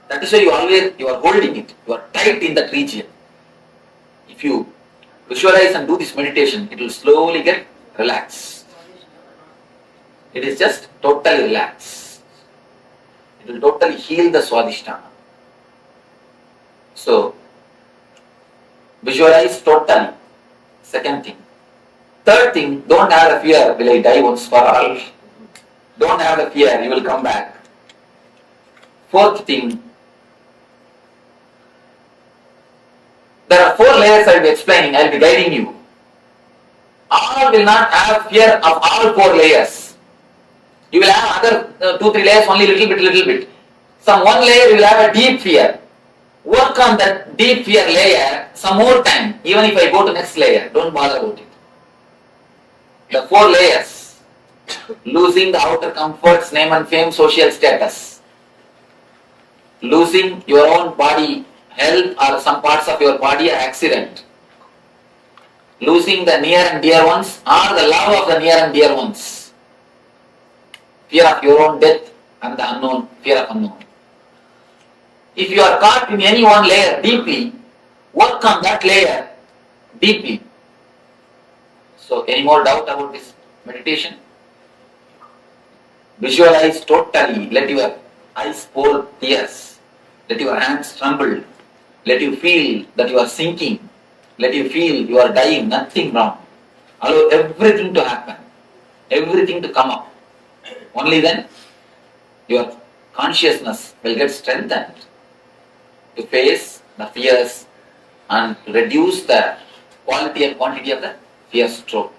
That is why you are holding it, you are tight in that region. If you visualize and do this meditation, it will slowly get relaxed. It is just totally relaxed. It will totally heal the Swadhisthana. So, visualize totally. Second thing. Third thing, don't have the fear, will I die once for all? Don't have the fear, you will come back. Fourth thing, there are 4 layers I will be explaining, I will be guiding you. All will not have fear of all 4 layers. You will have other 2-3 layers only little bit. Some 1 layer you will have a deep fear. Work on that deep fear layer some more time, even if I go to next layer, don't bother about it. The 4 layers, losing the outer comforts, name and fame, social status, losing your own body, health or some parts of your body or accident, losing the near and dear ones or the love of the near and dear ones, fear of your own death and the unknown, fear of unknown. If you are caught in any one layer deeply, work on that layer deeply. So, any more doubt about this meditation? Visualize totally. Let your eyes pour tears. Let your hands tremble. Let you feel that you are sinking. Let you feel you are dying. Nothing wrong. Allow everything to happen. Everything to come up. Only then your consciousness will get strengthened to face the fears and reduce the quality and quantity of the fear stroke.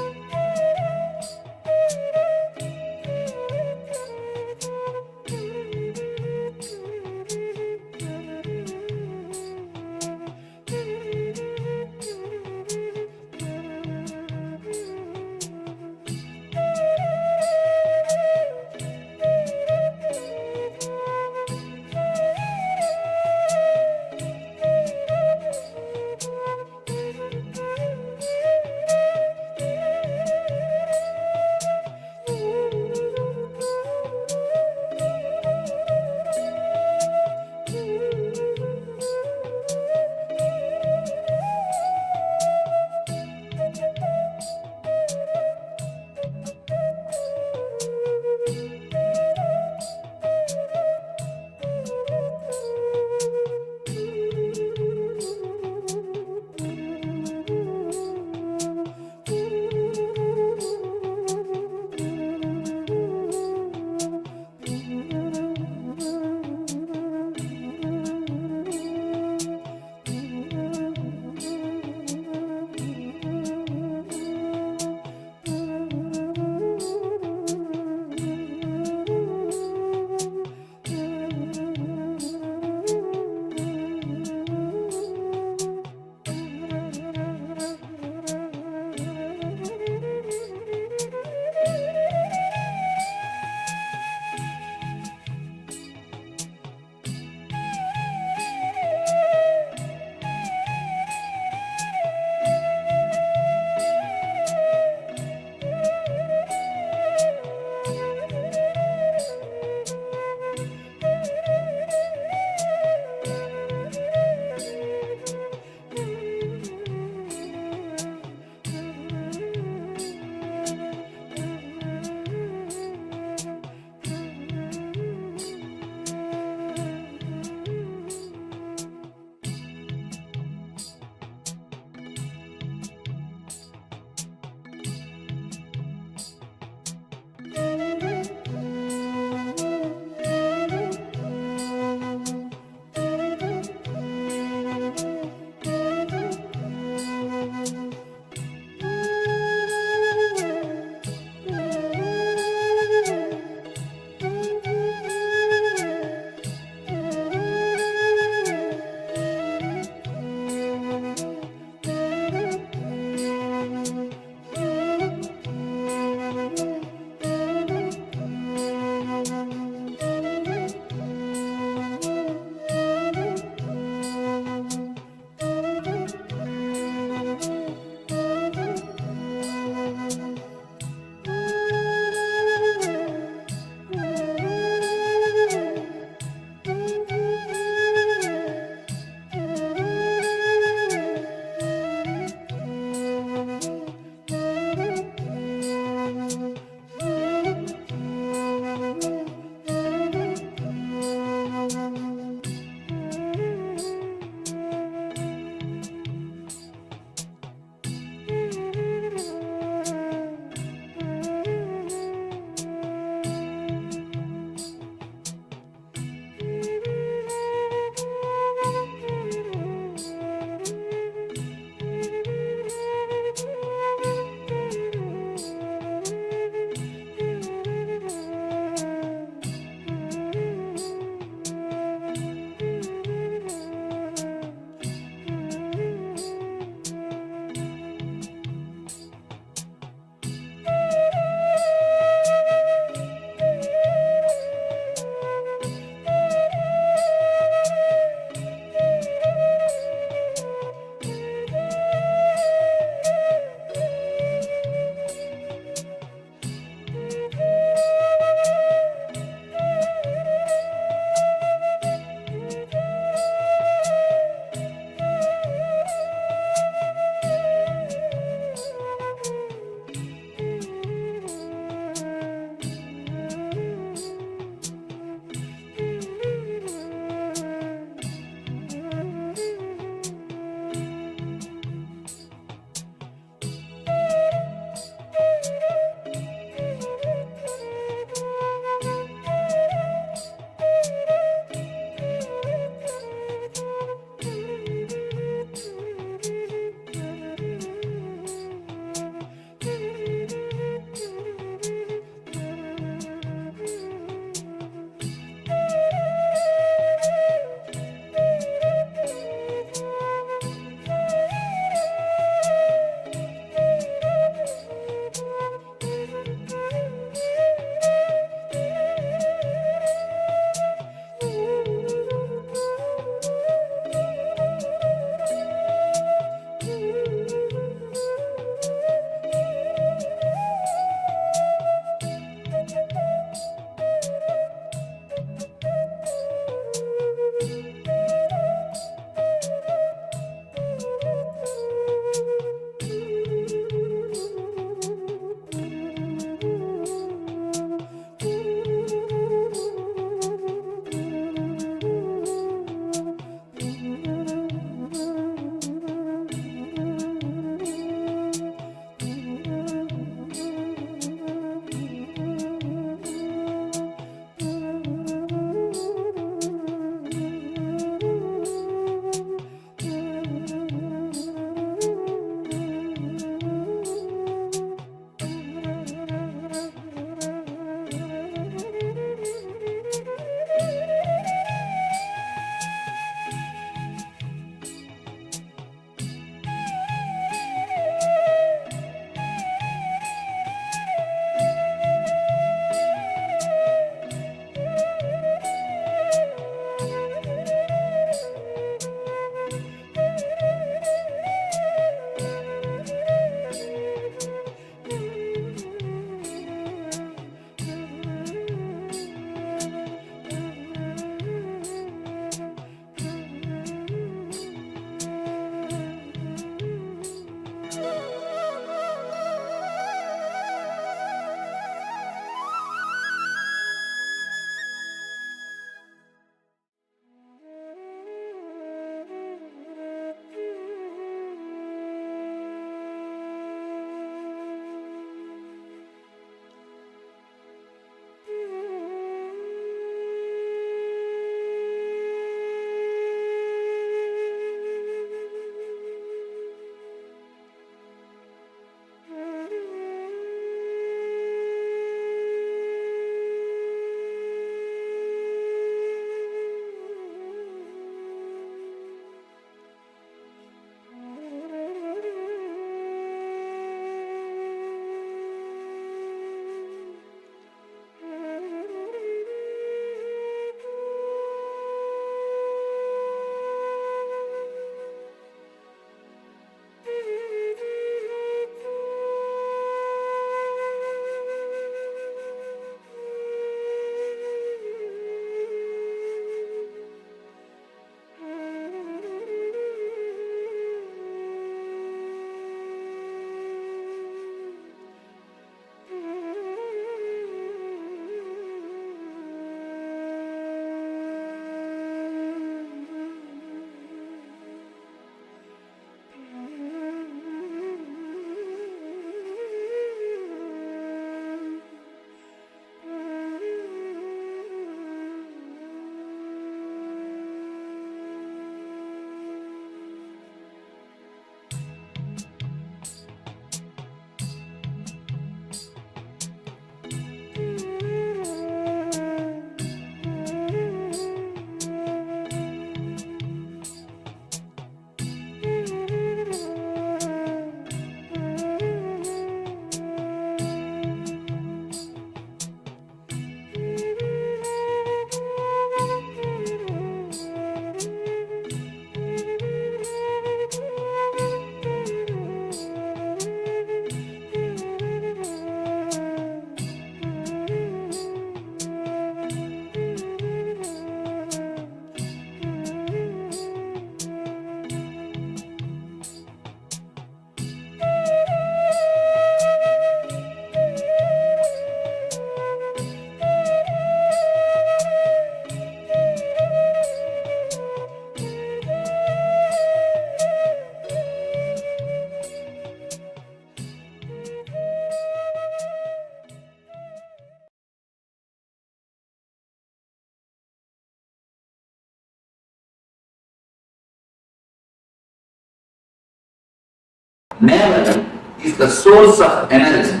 navel is the source of energy.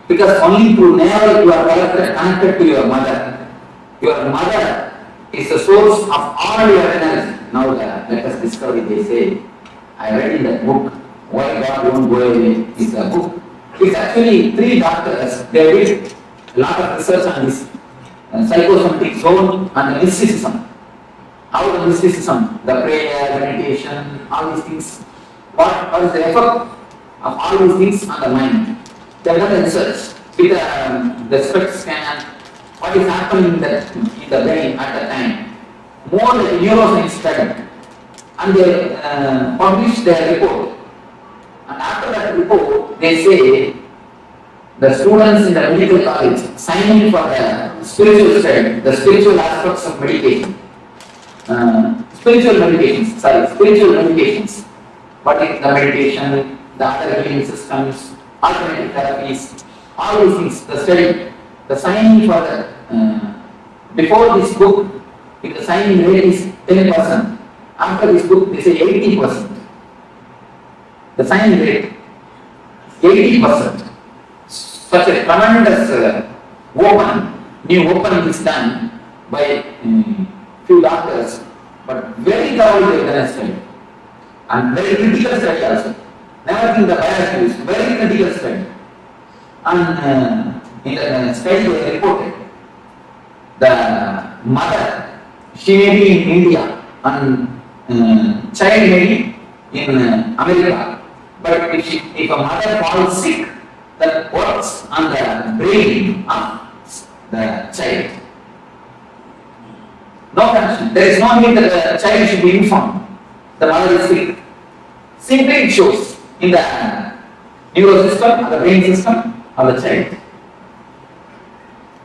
Because only through navel you are connected to your mother. Your mother is the source of all your energy. Now let us discover it, they say. I read in that book, Why God Won't Go Away. It's a book. It's actually 3 doctors. They did a lot of research on this psychosomatic zone and the mysticism. How the mysticism, the prayer, meditation, all these things, what is the effect of all these things on the mind? They have done the research with the SPECT scan, what is happening in the brain at the time. More than neuroscience study. And they published their report. And after that report, they say the students in the medical college signing for the spiritual study, the spiritual aspects of meditation. Spiritual meditations. What is the meditation, the other healing systems, alternative therapies, all these things, the study, the signing for the, before this book, if the signing rate is 10%, after this book, they say 80%. The signing rate, 80%. Such a tremendous new opening is done by few doctors, but very thoroughly organized study. And very critical study also. Never think the bias use, very critical study. And in the study they reported, the mother, she may be in India and child may be in America. But if a mother falls sick, that works on the brain of the child. No connection. There is no need that the child should be informed. The mother is sick. Simply it shows in the neural system, the brain system of the child.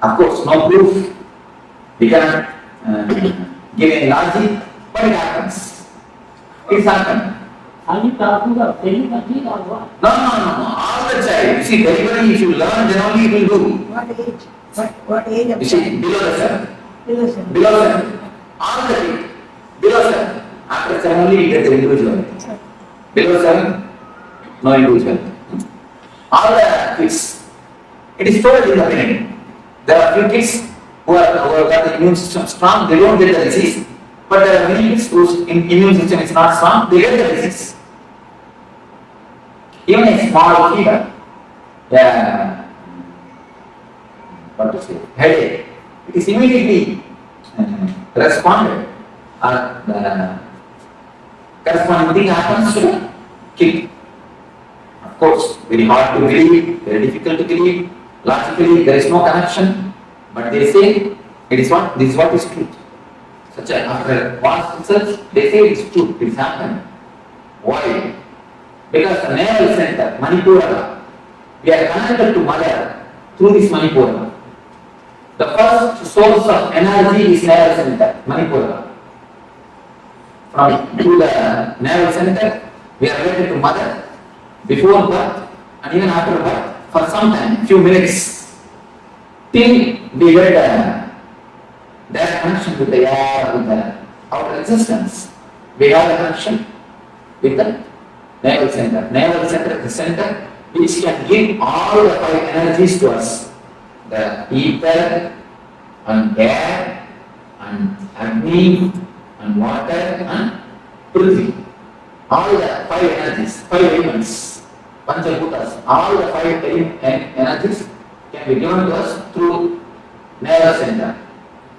Of course, no proof. We cannot give any logic, but it happens. It's happened. Are you talking about telepathy or what? No. All the child. You see, delivery, if you learn, then only it will do. What age? What age of You see, below the 7. Below 7. Below 7. All the below 7. After 7 only you get the individual. Below 7, no individual. All the kids, it is stored in the brain. There are few kids who have got the immune system strong, they don't get the disease. But there are many kids whose immune system is not strong, they get the disease. Even a small fever, what to say, headache, it is immediately responded. The corresponding thing happens to the kid. Of course, very hard to believe, very difficult to believe. Logically, there is no connection, but they say it is what this is what is truth. Such a after vast research, they say it is true. It is happened. Why? Because the nerve center, Manipura, we are connected to mother through this Manipura. The first source of energy is nerve center, Manipura. From through the nerve center, we are related to mother before birth and even after birth for some time, few minutes, till we get that connection with the air, with the outer existence. We have a connection with the navel center. Navel center is the center which can give all the 5 energies to us. The ether and air and Agni and water and Prithvi. All the 5 energies, 5 elements, Panchabhutas, all the 5 energies can be given to us through navel center.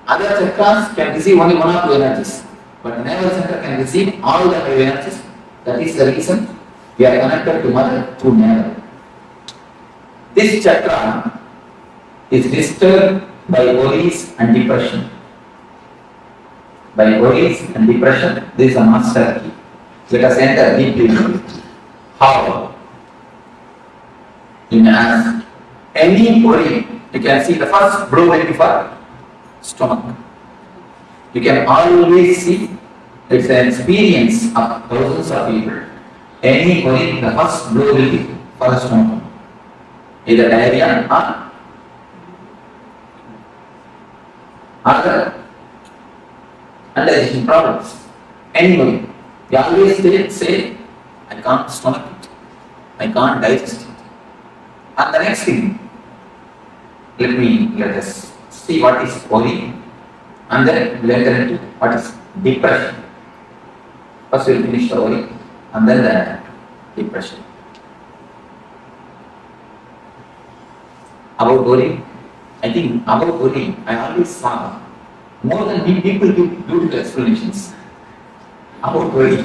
Other chakras can receive only 1 or 2 energies, but the navel center can receive all the 5 energies. That is the reason we are connected to mother through navel. This chakra is disturbed by worries and depression. By worries and depression, this is a master key. Let us enter deeply. How? You may ask, any worry, you can see the first blow will be for stomach. You can always see it's an experience of thousands of people. Any worry, the first blow will be for the stomach. Either diarrhea or other indigestion problems. Any worry. You always say, I can't stomach it. I can't digest it. And the next thing, let us see what is worry, and then we'll enter into what is depression. First we'll finish the worry, and then the depression. About worry, I think about worry, I always saw more than people give beautiful explanations about worry,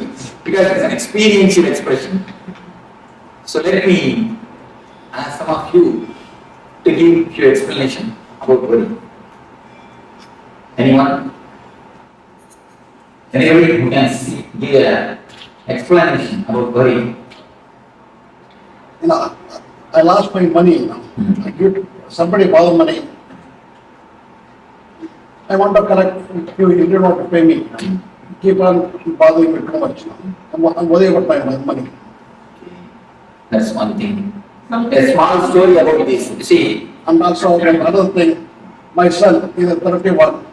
because it's an experiential expression. So let me ask some of you to give your explanation about worry. Anyone? Anybody who can give an explanation about worry? I lost my money. I give somebody borrow money. I want to collect. You didn't want to pay me. Keep on bothering me too much. I'm worried about my money. That's one thing. A small story about this. You see, and also another thing, my son is 31.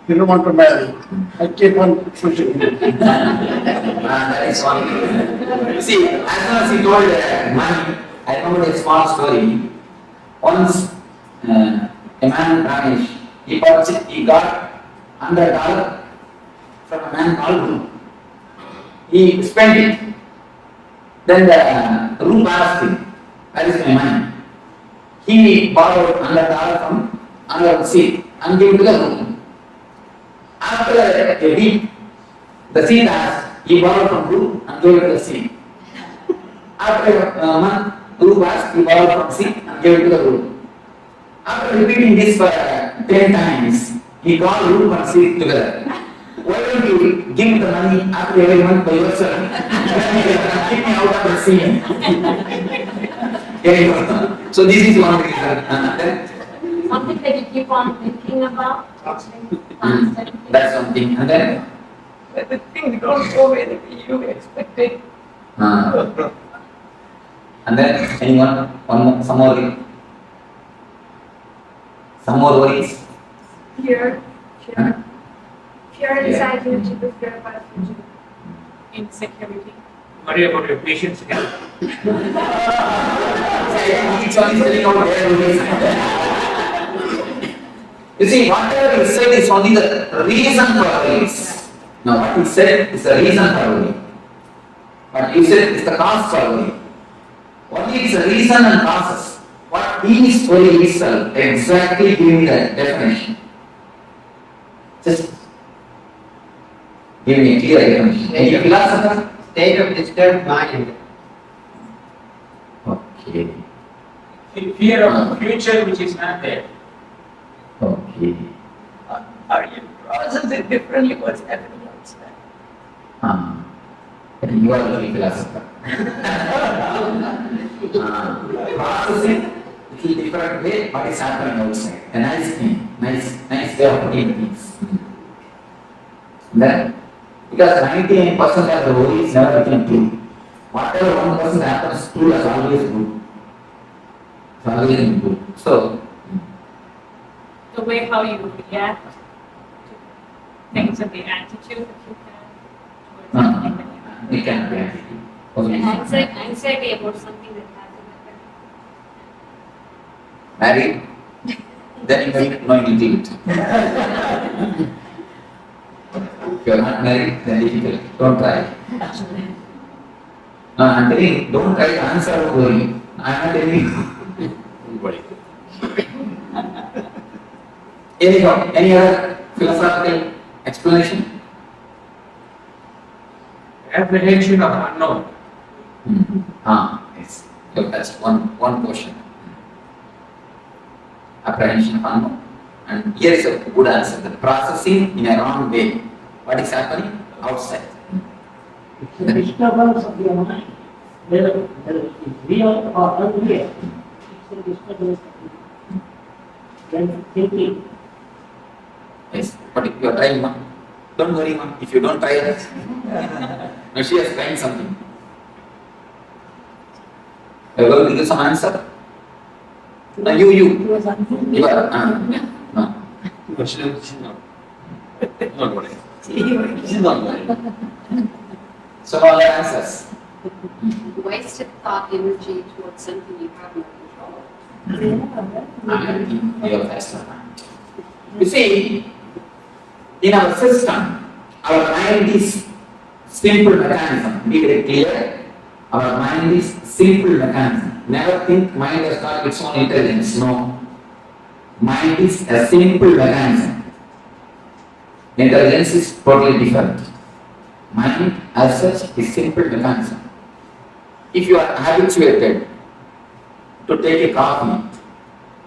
He didn't want to marry. I keep on pushing him. That is one thing. You see, as soon as he told money, I remember a small story. Once a man Ramesh, he got $100 from a man called Ru. He spent it. Then the Ru asked him, "Where is my money?" He borrowed $100 from another Sikh and gave it to the Ru. After a week, the Sikh asked, he borrowed from Ru and gave it to the Sikh. After a month, Ru asked, he borrowed from Sikh and gave it to the Ru. After repeating this for 10 times, he called Ru and Sikh together. Why don't you give the money after every month by yourself? Keep me out of the scene. So this is one reason. Something that you keep on thinking about. That's something. And then? The thing don't go where you expected. And then, anyone? Some more? Some more worries? Fear. Fear inside you to the fear about future. Insecurity. Worry about your patients again. Each one is telling out their worries. You see, whatever he said is only the reason for worries. Now, what he said is the reason for worry. What he said is the cause for worry. Only is the reason and causes. What is worry itself? Exactly give me the definition. Just give me a clear definition. Any philosopher? State of disturbed mind. Okay. Fear of the future which is not there. Okay. Are you processing differently what's happening outside? You are the philosopher. Processing a little different way what is happening outside. A nice thing, nice way of putting things. Then, because 99% of the worries never become true. Whatever 1% happens, true is always good. It's always good. So, The way how you react to things and the attitude that you have towards something that you can react. Anxiety about something that hasn't happened. Married? Then you may know you do it. If you are not married, then difficult. Don't try. No, I am telling you, don't try to answer a worry. I am not telling you. Anyhow, any other philosophical explanation? Apprehension of unknown. Yes. So that's one question. Apprehension of unknown. And here is a good answer. The processing in a wrong way. What is happening outside? The disturbance of your mind, whether it is real or unreal, it's a disturbance when thinking. Yes, but if you are trying, ma, don't worry, ma. If you don't try it, now she is trying something. You are going to give some answer. Now you are. No. She's not worrying. She's not worrying. So all the answers. wasted thought energy towards something you have no control. You see, in our system, our mind is simple mechanism. Be very clear. Our mind is simple mechanism. Never think mind has got its own intelligence. No. Mind is a simple mechanism. Intelligence is totally different. Mind as such is simple mechanism. If you are habituated to take a coffee,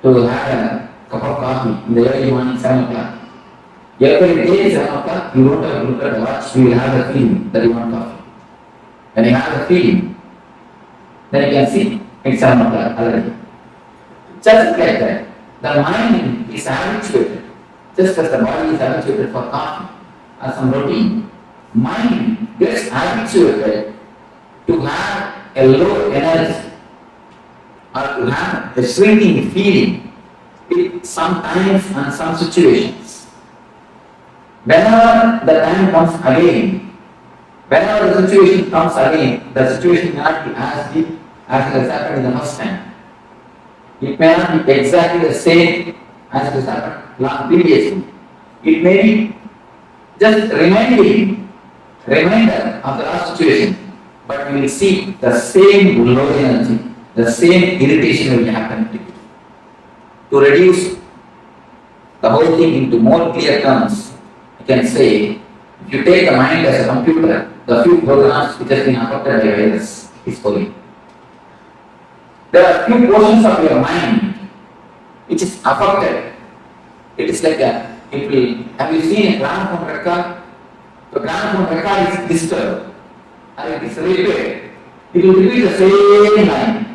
to have a cup of coffee in the early morning 7 o'clock, every day 7 o'clock, you don't have to look at the watch, you will have the feeling that you want coffee. When you have the feeling, then you can see it's 7 o'clock already. Just like that, the mind is habituated, just as the body is habituated for coffee or some routine. Mind gets habituated to have a low energy or to have a shrinking feeling in some times and some situations. Whenever the time comes again, whenever the situation comes again, the situation may not be as deep as it has happened in the first time. It may not be exactly the same as it has happened previously. It may be just reminder of the last situation, but we will see the same low energy, the same irritation will happen to you. To reduce the whole thing into more clear terms, you can say, if you take the mind as a computer, the few programs which has been affected by virus is holy. There are few portions of your mind which is affected. It is like have you seen a gramophone record? The gramophone record is disturbed and it is repaired. It will repeat the same line.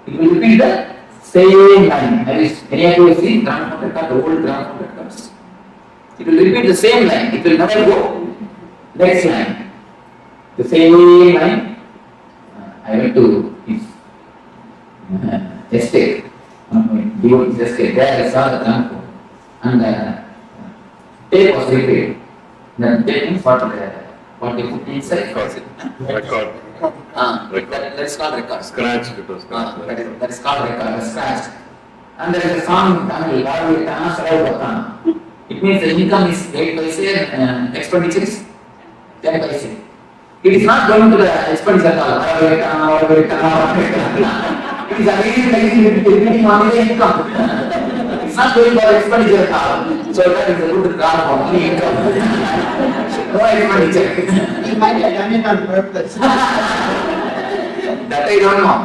It will repeat the same line. Any of you have seen gramophone record, the old gramophone records? It will repeat the same line. It will never go next line. The same line. I went to his estate. Devotee's estate. There I saw the gramophone. And tape was repaired. Then tape means what they put inside? Record. That is called record. Scratch. It was scratched. That is called record, scratched. And there is a song in Tamil, it means the income is 8 paise, expenditure is 10 paise. It is not going to the expenditure at all. It is again repeating only the income. It's not going for expenditure at all. So that is a good card for only income. No expenditure. You might have done it on purpose. That I don't know.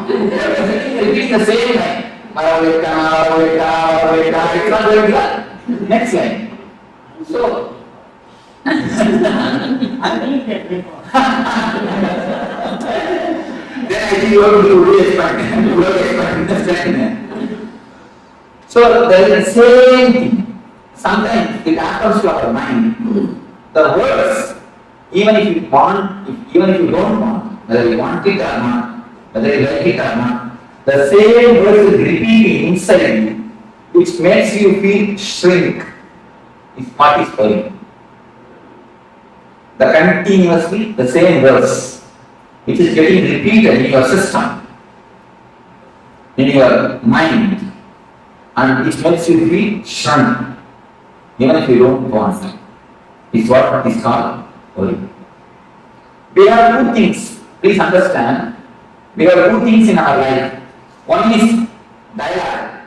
Repeating the same line. It's not going to the next line. So, then I think you have to re-expand. So, there is the same thing. Sometimes it happens to our mind. The words, even if you want, even if you don't want, whether you want it or not, whether you like it or not, the same words is repeating inside you, which makes you feel shrink. Is what is worrying. The continuously the same words, which is getting repeated in your system, in your mind, and it makes you feel shrunk, even if you don't want it. Is what is called worry. We have two things. Please understand. We have two things in our life. One is dialogue.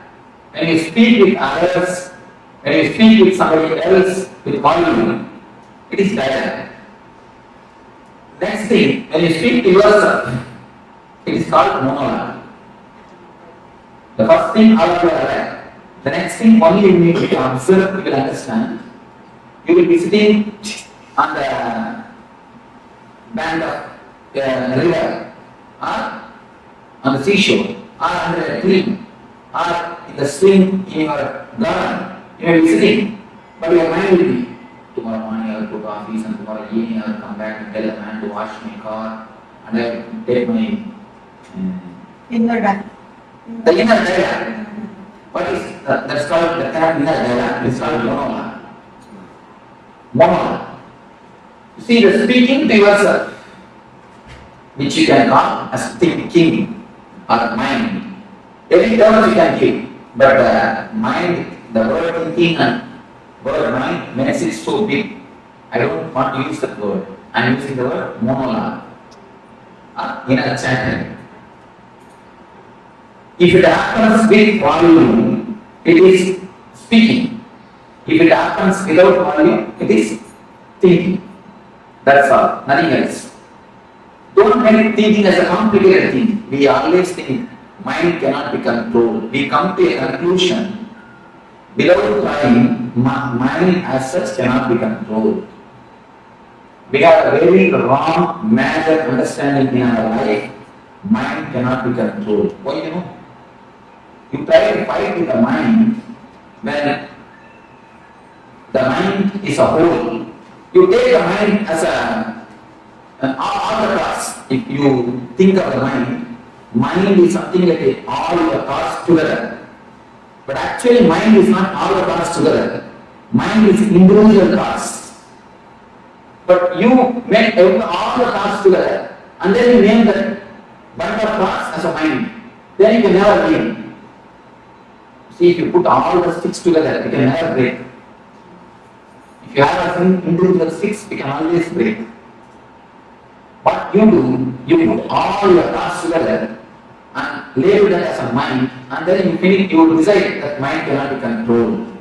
When you speak with others, when you speak with somebody else with volume, it is dialogue. Next thing, when you speak to yourself, it is called monologue. The first thing, all of you are aware. The next thing, only you need to observe, you will understand. You will be sitting on the bank of a river, or on the seashore, or under a tree, or in the swing in your garden. You may be sitting, but your mind will be, tomorrow morning I will go to office, and tomorrow evening I will come back and tell the man to wash my car, and I will take my inner dialogue. The inner dialogue. What is that's called the term inner dialogue? It's called monologue. Monologue. You see, the speaking to yourself. which you can call as thinking or mind. Any terms you can give, but mind, the word thinking and word mind makes it so big. I don't want to use that word. I am using the word monologue, inner channel. If it happens with volume, it is speaking. If it happens without volume, it is thinking. That's all, nothing else. Don't make thinking as a complicated thing. We always think mind cannot be controlled. We come to a conclusion. Without trying, mind as such cannot be controlled. We have a very wrong, major understanding in our life. Mind cannot be controlled. Why you know? You try to fight with the mind when the mind is a whole. You take the mind as all the thoughts. If you think of the mind is something like all the thoughts together. But actually mind is not all the thoughts together. Mind is individual thoughts. But you make all the thoughts together and then you name that bunch of thoughts as a mind. Then you can never break. See, if you put all the sticks together, you can never break. If you have an individual sticks, you can always break. What you do, you put all your thoughts together and label that as a mind, and then you finish, you will decide that mind cannot be controlled.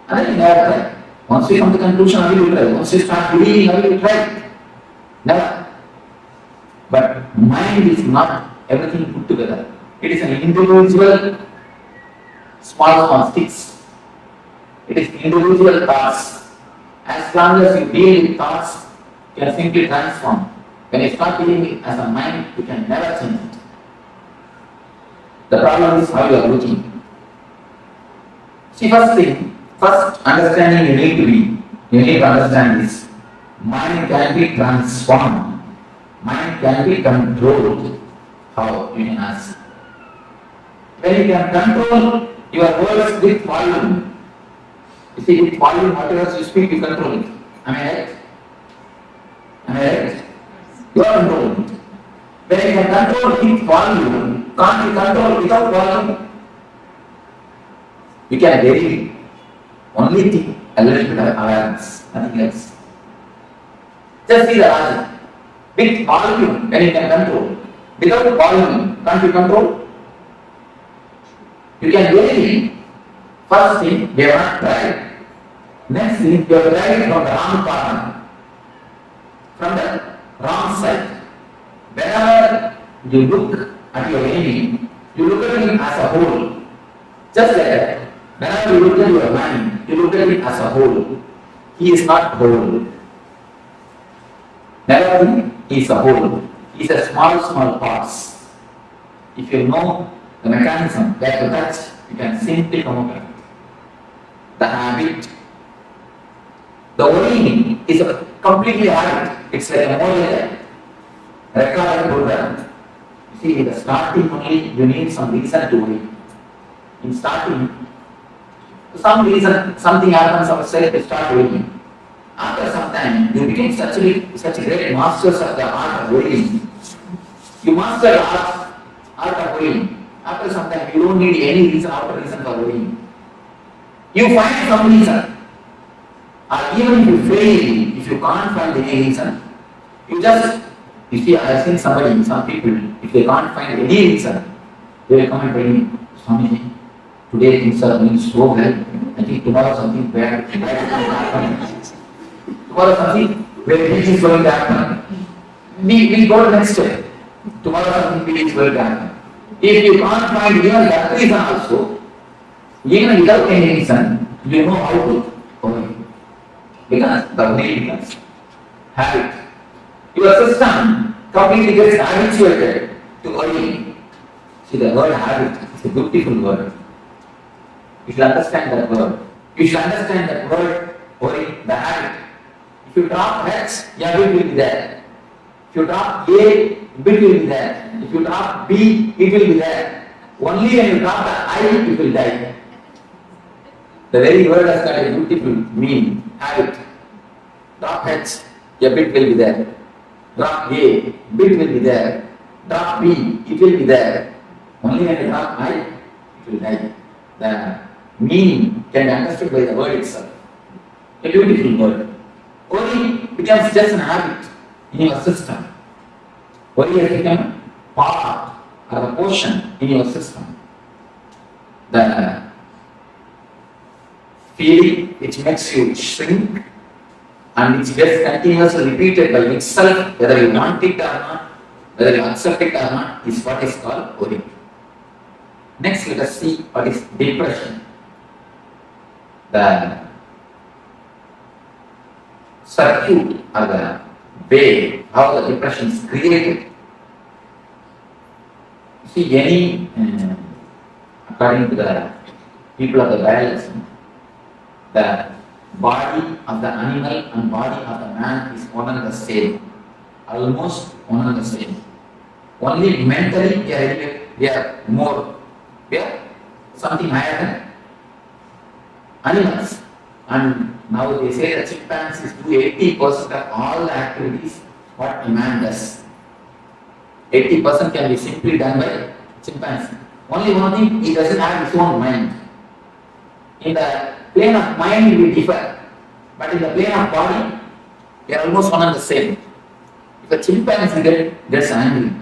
And then you never try. Once you come to conclusion, I will try. Once you start believing, I will try. Never. But mind is not everything put together. It is an individual small sticks. It is individual thoughts. As long as you deal with thoughts, you can simply transform. When you start dealing it as a mind, you can never change it. The problem is how you are looking. See, first understanding you need to understand this. Mind can be transformed. Mind can be controlled. How? You can ask. When you can control your words with volume. You see, with volume, whatever you speak, you control it. Am I right? Am I right? You are controlling it. When you can control with volume, can't you control without volume? You can vary. Only think a little bit of awareness, nothing else. Just see the logic. With volume, when you can control. Without volume, can't you control? You can vary. First thing, you have not tried. Next thing, you have tried from the wrong corner. From the wrong side. Whenever you look at your enemy, you look at him as a whole. Just like that. Whenever you look at your mind, you look at it as a whole. He is not whole. Never think he is a whole. He is a small parts. If you know the mechanism where to touch, you can simply come up with it. The habit. The worrying is a completely habit. It's like a more recorded program. You see, in the starting only, you need some reason to worry. In starting, some reason, something happens outside, you start worrying. After some time, you become such a great masters of the art of worrying. You master the art of worrying. After some time, you don't need any reason after reason for worrying. You find some reason. Or even if you fail, if you can't find any reason, you see, I have seen some people, if they can't find any reason, they will come and tell me, Swamiji, today things are going so well. I think tomorrow something bad is going to happen. Tomorrow something very big is going to happen. We go to the next step. Tomorrow something big is going to happen. If you can't find even that reason also, even without any reason, you know how to worry. Because the way becomes habit. Your system completely gets habituated to worrying. See, the word habit is a beautiful word. You should understand that word. You should understand that word, worry, the habit. If you drop H, your bit will be there. If you drop A, bit will be there. If you drop B, it will be there. Only when you drop the I, it will die. The very word has got a beautiful meaning, habit. Drop H, your bit will be there. Drop A, bit will be there. Drop B, it will be there. Only when you drop I, it will die. The meaning can be understood by the word itself. A beautiful word. Worry becomes just an habit in your system. Worry has become part or a portion in your system. The feeling which makes you shrink and which gets continuously repeated by itself, whether you want it or not, whether you accept it or not, is what is called worry. Next, let us see what is depression. The circuit or the way how the depression is created. See, any, according to the people of the biology, the body of the animal and body of the man is one and the same, almost one and the same. Only mentally we are more, we are something higher than animals. And now they say that chimpanzees do 80% of all the activities what a man does. 80% can be simply done by chimpanzee. Only one thing, he doesn't have his own mind. In the plane of mind we differ, but in the plane of body, we are almost one and the same. If a chimpanzee gets angry,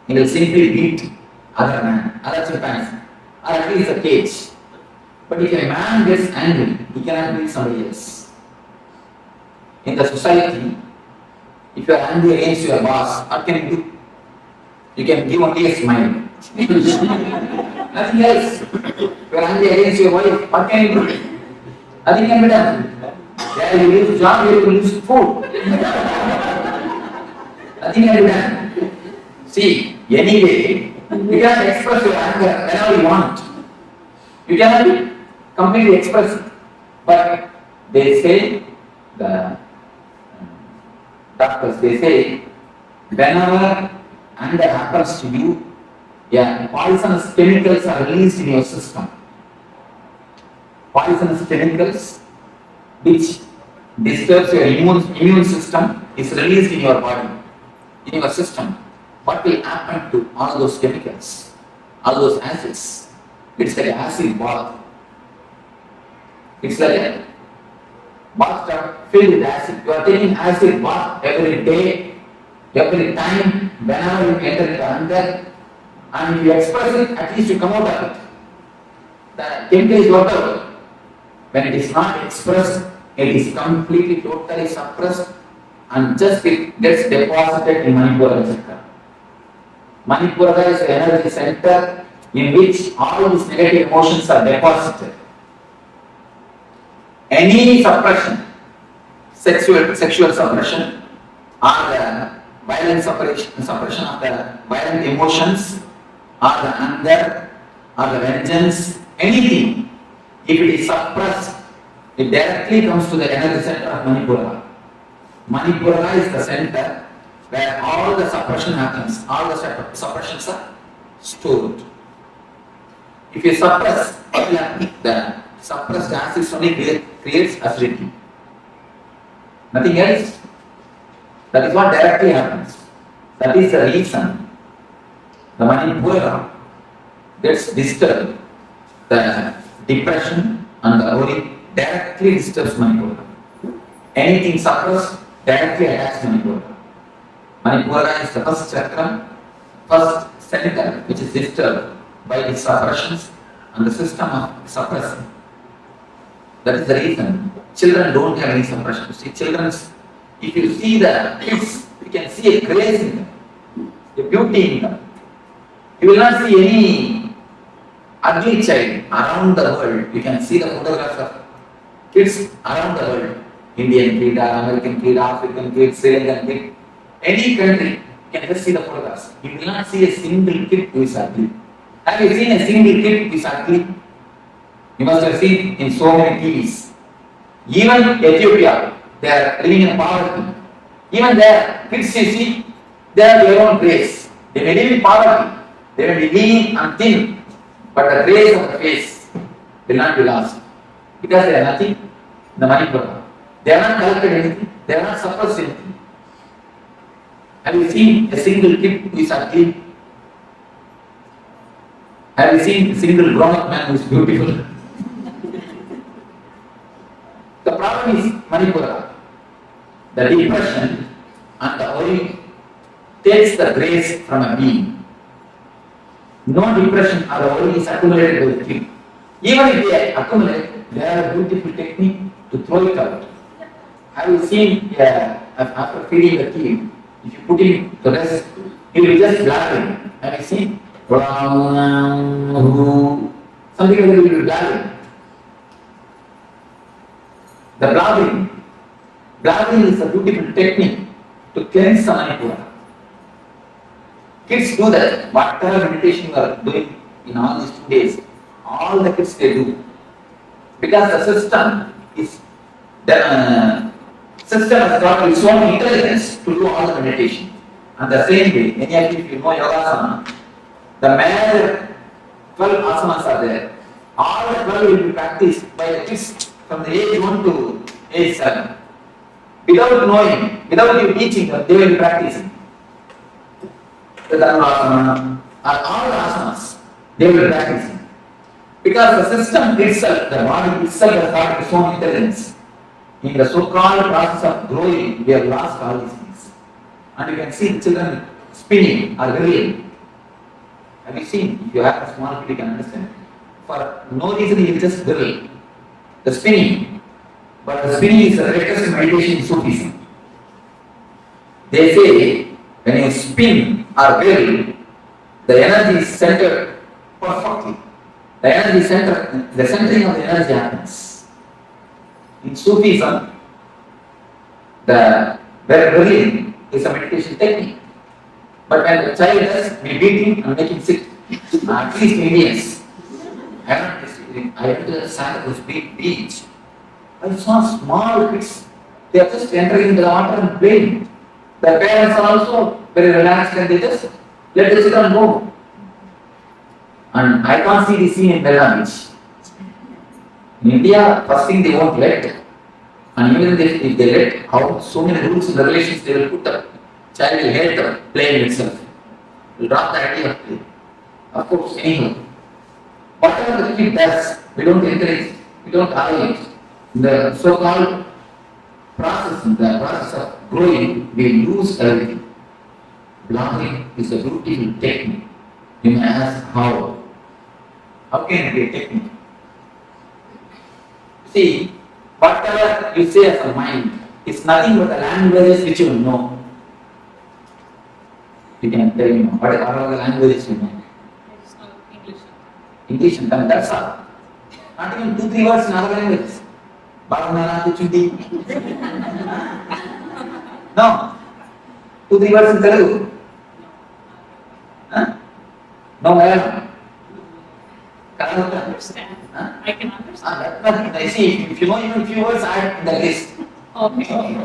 he will simply beat other chimpanzee, or at least a cage. But if a man gets angry, he cannot beat somebody else. In the society, if you are angry against your boss, what can you do? You can give only a smile. Nothing else. If you are angry against your wife, what can you do? Nothing can be done. There you lose job, you will lose food. Nothing can be done. See, anyway, you can express your anger whenever you want. You cannot be completely expressive. But they say, the doctors, they say, whenever anger happens to you, poisonous chemicals are released in your system. Poisonous chemicals which disturbs your immune system is released in your body, in your system. What will happen to all those chemicals, all those acids? It's like an acid bath. It's like a bathtub filled with acid. You are taking acid bath every day, every time, whenever you enter into anger, and if you express it, at least you come out of it. The chemical is worked out. When it is not expressed, it is completely, totally suppressed, and just it gets deposited in Manipura Chakra. Manipura is the energy center in which all these negative emotions are deposited. Any suppression, sexual suppression, or the violent suppression of the violent emotions, or the anger, or the vengeance, anything, if it is suppressed, it directly comes to the energy center of Manipura. Manipura is the center where all the suppression happens, all the suppressions are stored. If you suppress, the suppressed acid only creates acidity. Nothing else. That is what directly happens. That is the reason the Manipura gets disturbed. The depression and the worry directly disturbs Manipura. Anything suppressed directly attacks Manipura. Manipura is the first chakra, first center which is disturbed by its suppressions and the system of suppressing. That is the reason children don't have any suppression. See, if you see the kids, you can see a grace in them, a beauty in them. You will not see any ugly child around the world. You can see the photographs of kids around the world. Indian kid, American kid, African kid, Sri Lankan kid. Any country, you can just see the photographs. You will not see a single kid who is ugly. Have you seen a single kid who is ugly? You must have seen in so many TVs. Even Ethiopia, they are living in poverty. Even there, kids you see, they have their own grace. They may live in poverty, they may be lean and thin, but the grace of the face will not be lost. Because they are nothing in the Manipura. They are not collected anything, they are not suppressed anything. Have you seen a single kid who is ugly? Have you seen a single grown-up man who is beautiful? The problem is Manipura. The depression and the worry takes the grace from a being. No depression or the worry is accumulated by the kid. Even if they accumulate, there are beautiful technique to throw it out. Have you seen after feeding the kid, if you put him to rest, he will just blabbering. Have you seen? Something like that, he will be blabbering. The blabbering is a beautiful technique to cleanse the Manipura. Kids do that. Whatever meditation you are doing in all these 2 days, all the kids they do. Because the system has got its own intelligence to do all the meditation. And the same way, any of you, if you know Yogasana, the major 12 asanas are there. All the 12 will be practiced by the kids from the age 1 to age 7. Without knowing, without you teaching them, they will be practicing. The Dharmasana, all the asanas, they will be practicing. Because the system itself, the body itself has got its own intelligence. In the so-called process of growing, we have lost all these things. And you can see the children spinning or whirling. Have you seen? If you have a small kid, you can understand. For no reason, he will just whirl. The spinning. But the spinning is the greatest meditation in Sufism. They say, when you spin or whirl, the energy is centered perfectly. The energy center, the centering of the energy happens. In Sufism, the whirling is a meditation technique. But when the child does, we beat him and make him sit. At least millions. I went to the Santa Cruz beach. I saw small kids. They are just entering into the water and playing. The parents are also very relaxed and they just let the children go. And I can't see the scene in Marina Beach. In India, first thing they won't let. And even if they let, how so many rules and regulations they will put up. Child will hate playing itself. Will drop the idea of play. Of course, anyhow. Whatever the kid does, we don't encourage, we don't allow it. The so-called process, the process of growing, we lose everything. Blocking is a beautiful technique. You may ask how. How can it be a technique? See, whatever you say as a mind, it's nothing but the languages which you know. You can tell me what are the languages you know? English and Tamil, that's all. Not even 2-3 words in other languages. Baranana, Kuchundi. No. 2-3 words in Telugu. Huh? No, Malayalam. I can understand. Huh? I can understand. I see, if you know even a few words, add in the list. Okay.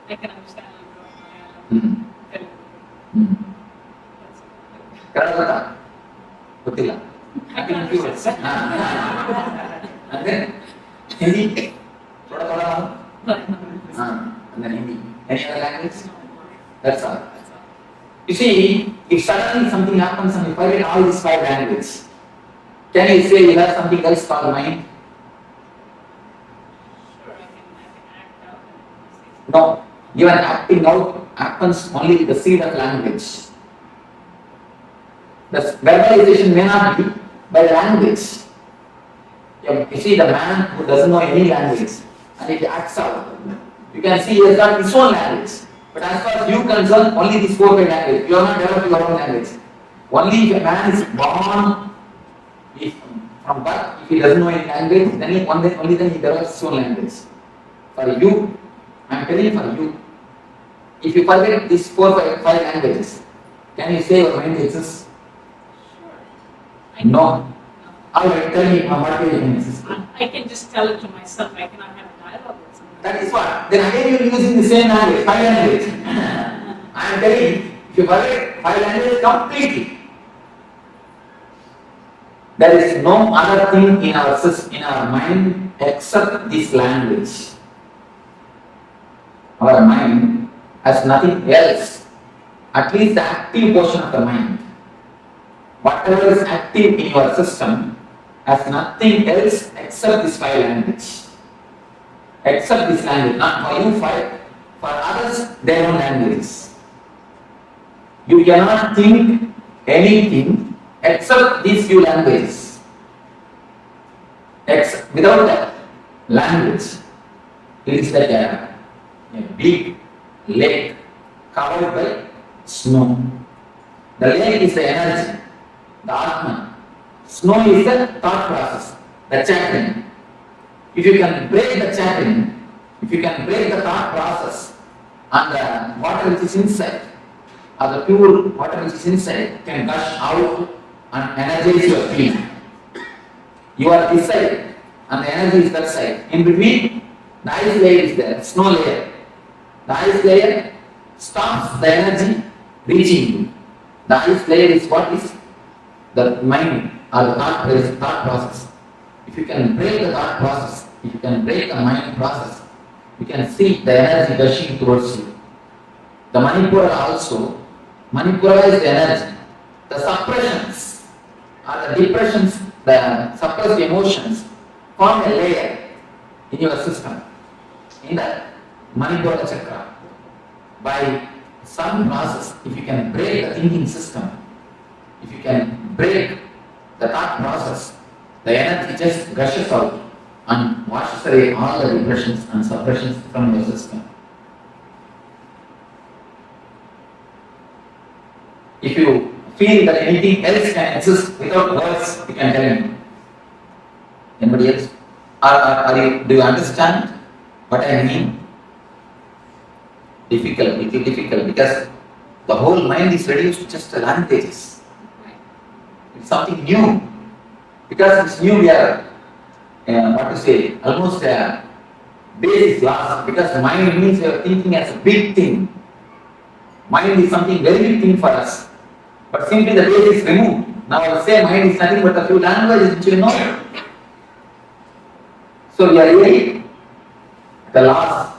I can understand. Karakata. Gottilla. I can understand. And then Hindi. Thoda. And then Hindi. Any other language? That's all. You see, if suddenly something happens and you forget all these 5 languages, can you say you have something else called mind? No. Even acting out happens only with the seed of language. The verbalization may not be by language. You see the man who doesn't know any language and he acts out. You can see he has got his own language. But as far as you concern, only these 4-5 languages. You are not developed your own language. Only if a man is born from birth, if he doesn't know any language, then only then he develops his own language. For you, I am telling you for you, if you forget these 4-5 languages, can you say your mind exists? No. Alright, tell me what way you can exist. I can just tell it to myself. I cannot have a dialogue with someone. That is what. Then again you are using the same language, 5 languages. I am telling you, if you forget 5 languages completely, there is no other thing in our mind except this language. our mind has nothing else, at least the active portion of the mind. Whatever is active in your system has nothing else except this five language. Except this language, not for you five, for others their own languages. You cannot think anything except these few languages. Without that language, it is like a big lake covered by snow. The lake is the energy, the Atman. Snow is the thought process, the chattering. If you can break the chattering, if you can break the thought process, and the water which is inside, or the pure water which is inside can gush out and energize your field. You are this side and the energy is that side. In between, the ice layer is there, snow layer. The ice layer stops the energy reaching you. The ice layer is what is the mind or the thought process. If you can break the thought process, if you can break the mind process, you can see the energy gushing towards you. The Manipura also, Manipura is the energy. The suppressions or the depressions, the suppressed emotions form a layer in your system, in the Manipura Chakra. By some process, if you can break the thinking system, if you can break the thought process, the energy just gushes out and washes away all the depressions and suppressions from your system. If you feel that anything else can exist without words, you can tell me. Anybody else? Do you understand what I mean? Difficult, little difficult, because the whole mind is reduced to just languages. It's something new. Because it's new, we are, almost a base is lost. Because mind means we are thinking as a big thing. Mind is something very big thing for us. But simply the base is removed. Now I say mind is nothing but a few languages which you know. So we are really the loss.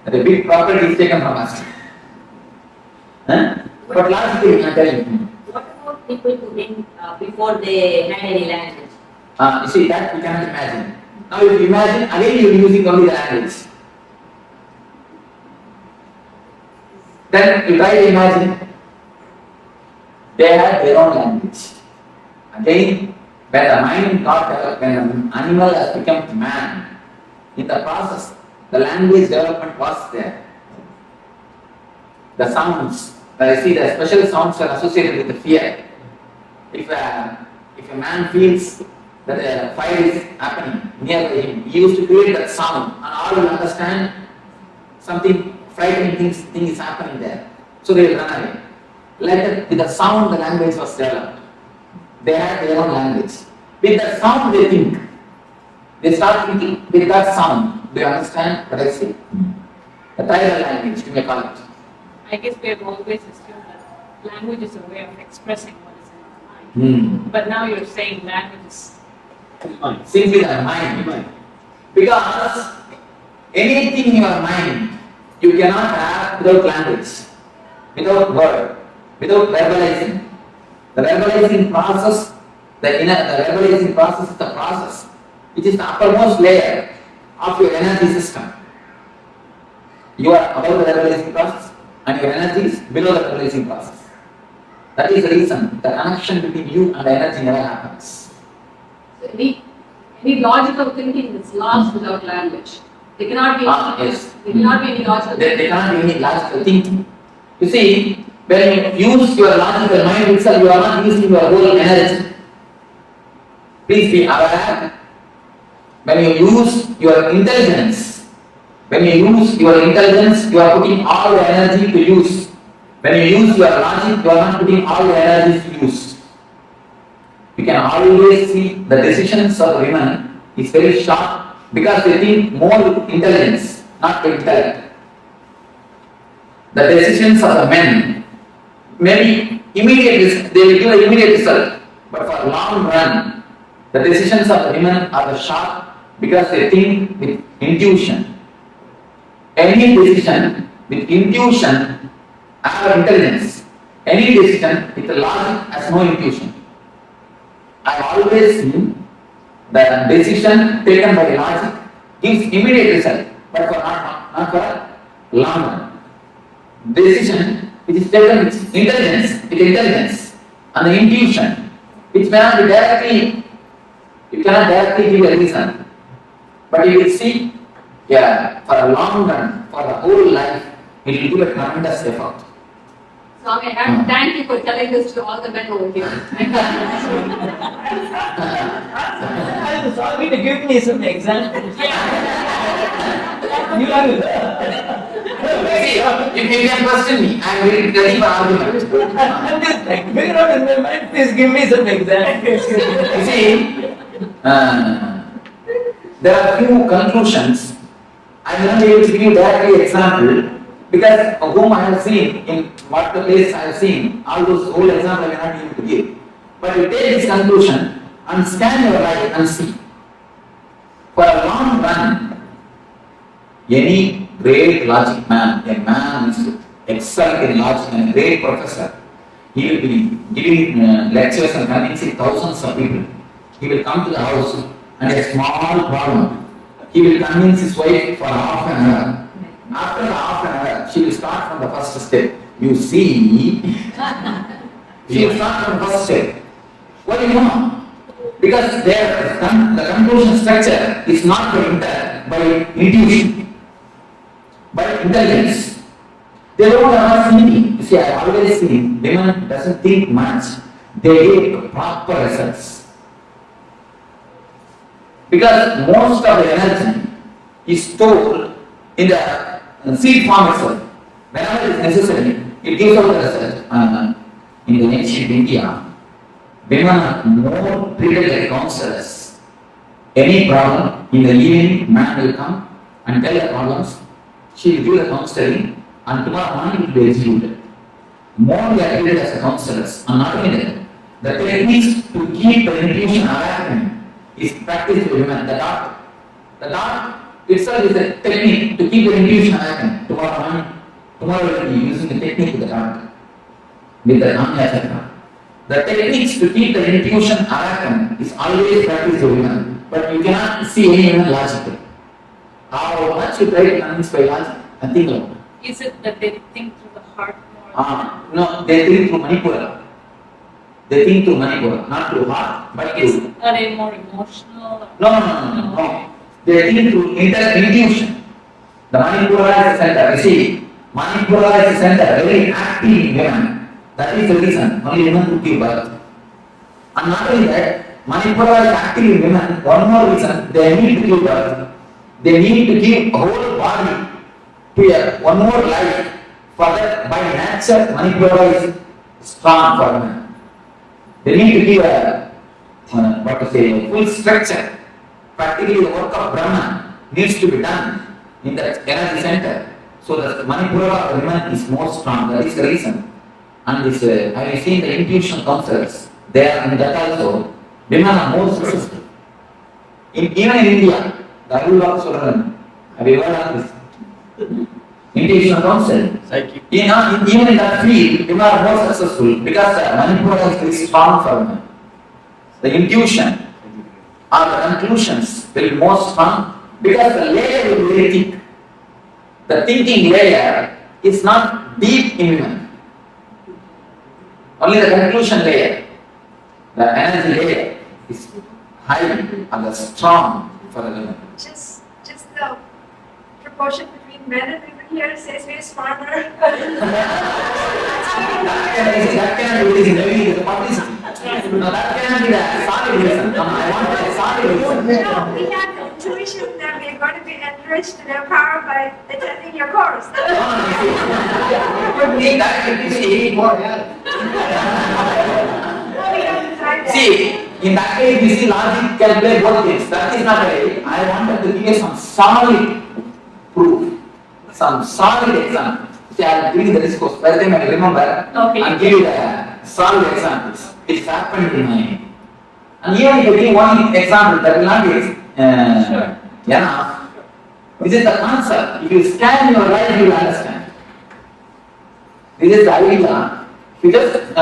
The big property is taken from us. But lastly, I tell you. What about people who think before they had any language? You see, that we cannot imagine. Now if you imagine, again you are using only the language. Then you try to imagine, they had their own language. Again, when the mind got, when an animal has become man, in the process, the language development was there. The sounds, I see the special sounds are associated with the fear. If a man feels that a fire is happening near him, he used to create that sound, and all will understand something frightening thing is happening there. So they will run away. Like that, with the sound, the language was developed. They had their own language. With that sound, they think. They start thinking with that sound. Do you understand what I say? The tribal language, you may call it. I guess we have always assumed that language is a way of expressing what is in our mind. But now you're saying language is simply the mind. Because anything in your mind you cannot have without language, without word, without verbalizing. The verbalizing process, the verbalizing process is the process which is the uppermost layer of your energy system. You are above the verbalizing process and your energy is below the verbalizing process. That is the reason the connection between you and the energy never happens. So any logical thinking is lost without language. There cannot be any logical thinking. There cannot be any logical thinking. You see, when you use your logical mind itself, you are not using your whole energy. Please be aware. When you use your intelligence, you are putting all your energy to use. When you use your logic, you are not putting all your energy to use. You can always see the decisions of women is very sharp because they think more with intelligence, not with intellect. The decisions of the men maybe immediate, they will give an immediate result, but for long run, the decisions of the women are the sharp because they think with intuition. Any any decision with intuition or intelligence. Any decision with logic has no intuition. I always seen the decision taken by logic gives immediate result, but for not for long run. Decision which is taken with intelligence and the intuition, which may not be directly, you cannot directly give a reason, but you will see, for a long run, for the whole life, it will give a tremendous effort. Swami, I have to thank you for telling this to all the men over here. Swami, to give me some examples. You are If you can question me, I am ready for argument. I'm just like, figure out in my mind, please give me some examples. You see, there are few conclusions. I will not be able to give you directly example because of whom I have seen, in what the place I have seen, all those whole examples I may not be able to give. But you take this conclusion and scan your life and see. For a long run, any great logic man, a man who excel in logic and a great professor, he will be giving lectures and convincing thousands of people. He will come to the house and a small problem, he will convince his wife for half an hour. After half an hour, she will start from the first step. You see, she will start from the first step. What do you know? Because the conclusion structure is not by intuition, by intelligence. They don't have thinking. You see, I have always seen women doesn't think much. They get proper results. Because most of the energy is stored in the seed form itself. Whenever it is necessary, it gives out the result. In the ancient India, women are more treated like counselors. Any problem, in the evening, man will come and tell the problems. She will give the counseling and tomorrow morning it will be executed. More they are treated as counselors. And not only that, the techniques to keep the intuition alive is practiced by women. The dark itself is a technique to keep the intuition alive. Tomorrow we will be using the technique with the dark, with the Anya Chakra. The techniques to keep the intuition alive is always practiced by women, but you cannot see any women logically. How much you try to convince by logic, nothing like that. Is it that they think through the heart more? No, they think through Manipura. They think through Manipura, not through heart, but through. Are they more emotional? No. They think through intuition. The Manipura is the center. You see, Manipura is the center, very active in women. That is the reason only women could give birth. And not only that, Manipura is active in women. One more reason, they need to give birth. They need to give whole body to one more life. For that, by nature, Manipura is strong for women. They need to give a full structure. Practically, the work of Brahman needs to be done in that energy center. So the Manipura of women is more strong. That is the reason. And this, I have seen the intuition counselors there, and that also, women are more successful. Even in India, the Ayurveda children, have you heard of this? Intuition counseling. Even in that field, women are more successful because the Manipura is very strong for women. The intuition or the conclusions will be more strong because the layer will be very thick. The thinking layer is not deep in women. Only the conclusion layer, the energy layer is high and strong for the women. Just the proportion between men and women here says we're smarter. That cannot be the reason. Maybe the publicity. No, that cannot be the solid reason. I want a solid reason. No, we have the intuition that we're going to be enriched in our power by attending your course. See, in that case, we see logic can play both things. That is not right. I wanted to give you some solid proof, some solid example. See, I will give you the discourse. By the time I remember, I'll give you the solid examples. It's happened in my. And even if you give one example, that will not be enough. This is the concept. If you scan your life, you will understand. This is the idea. If you just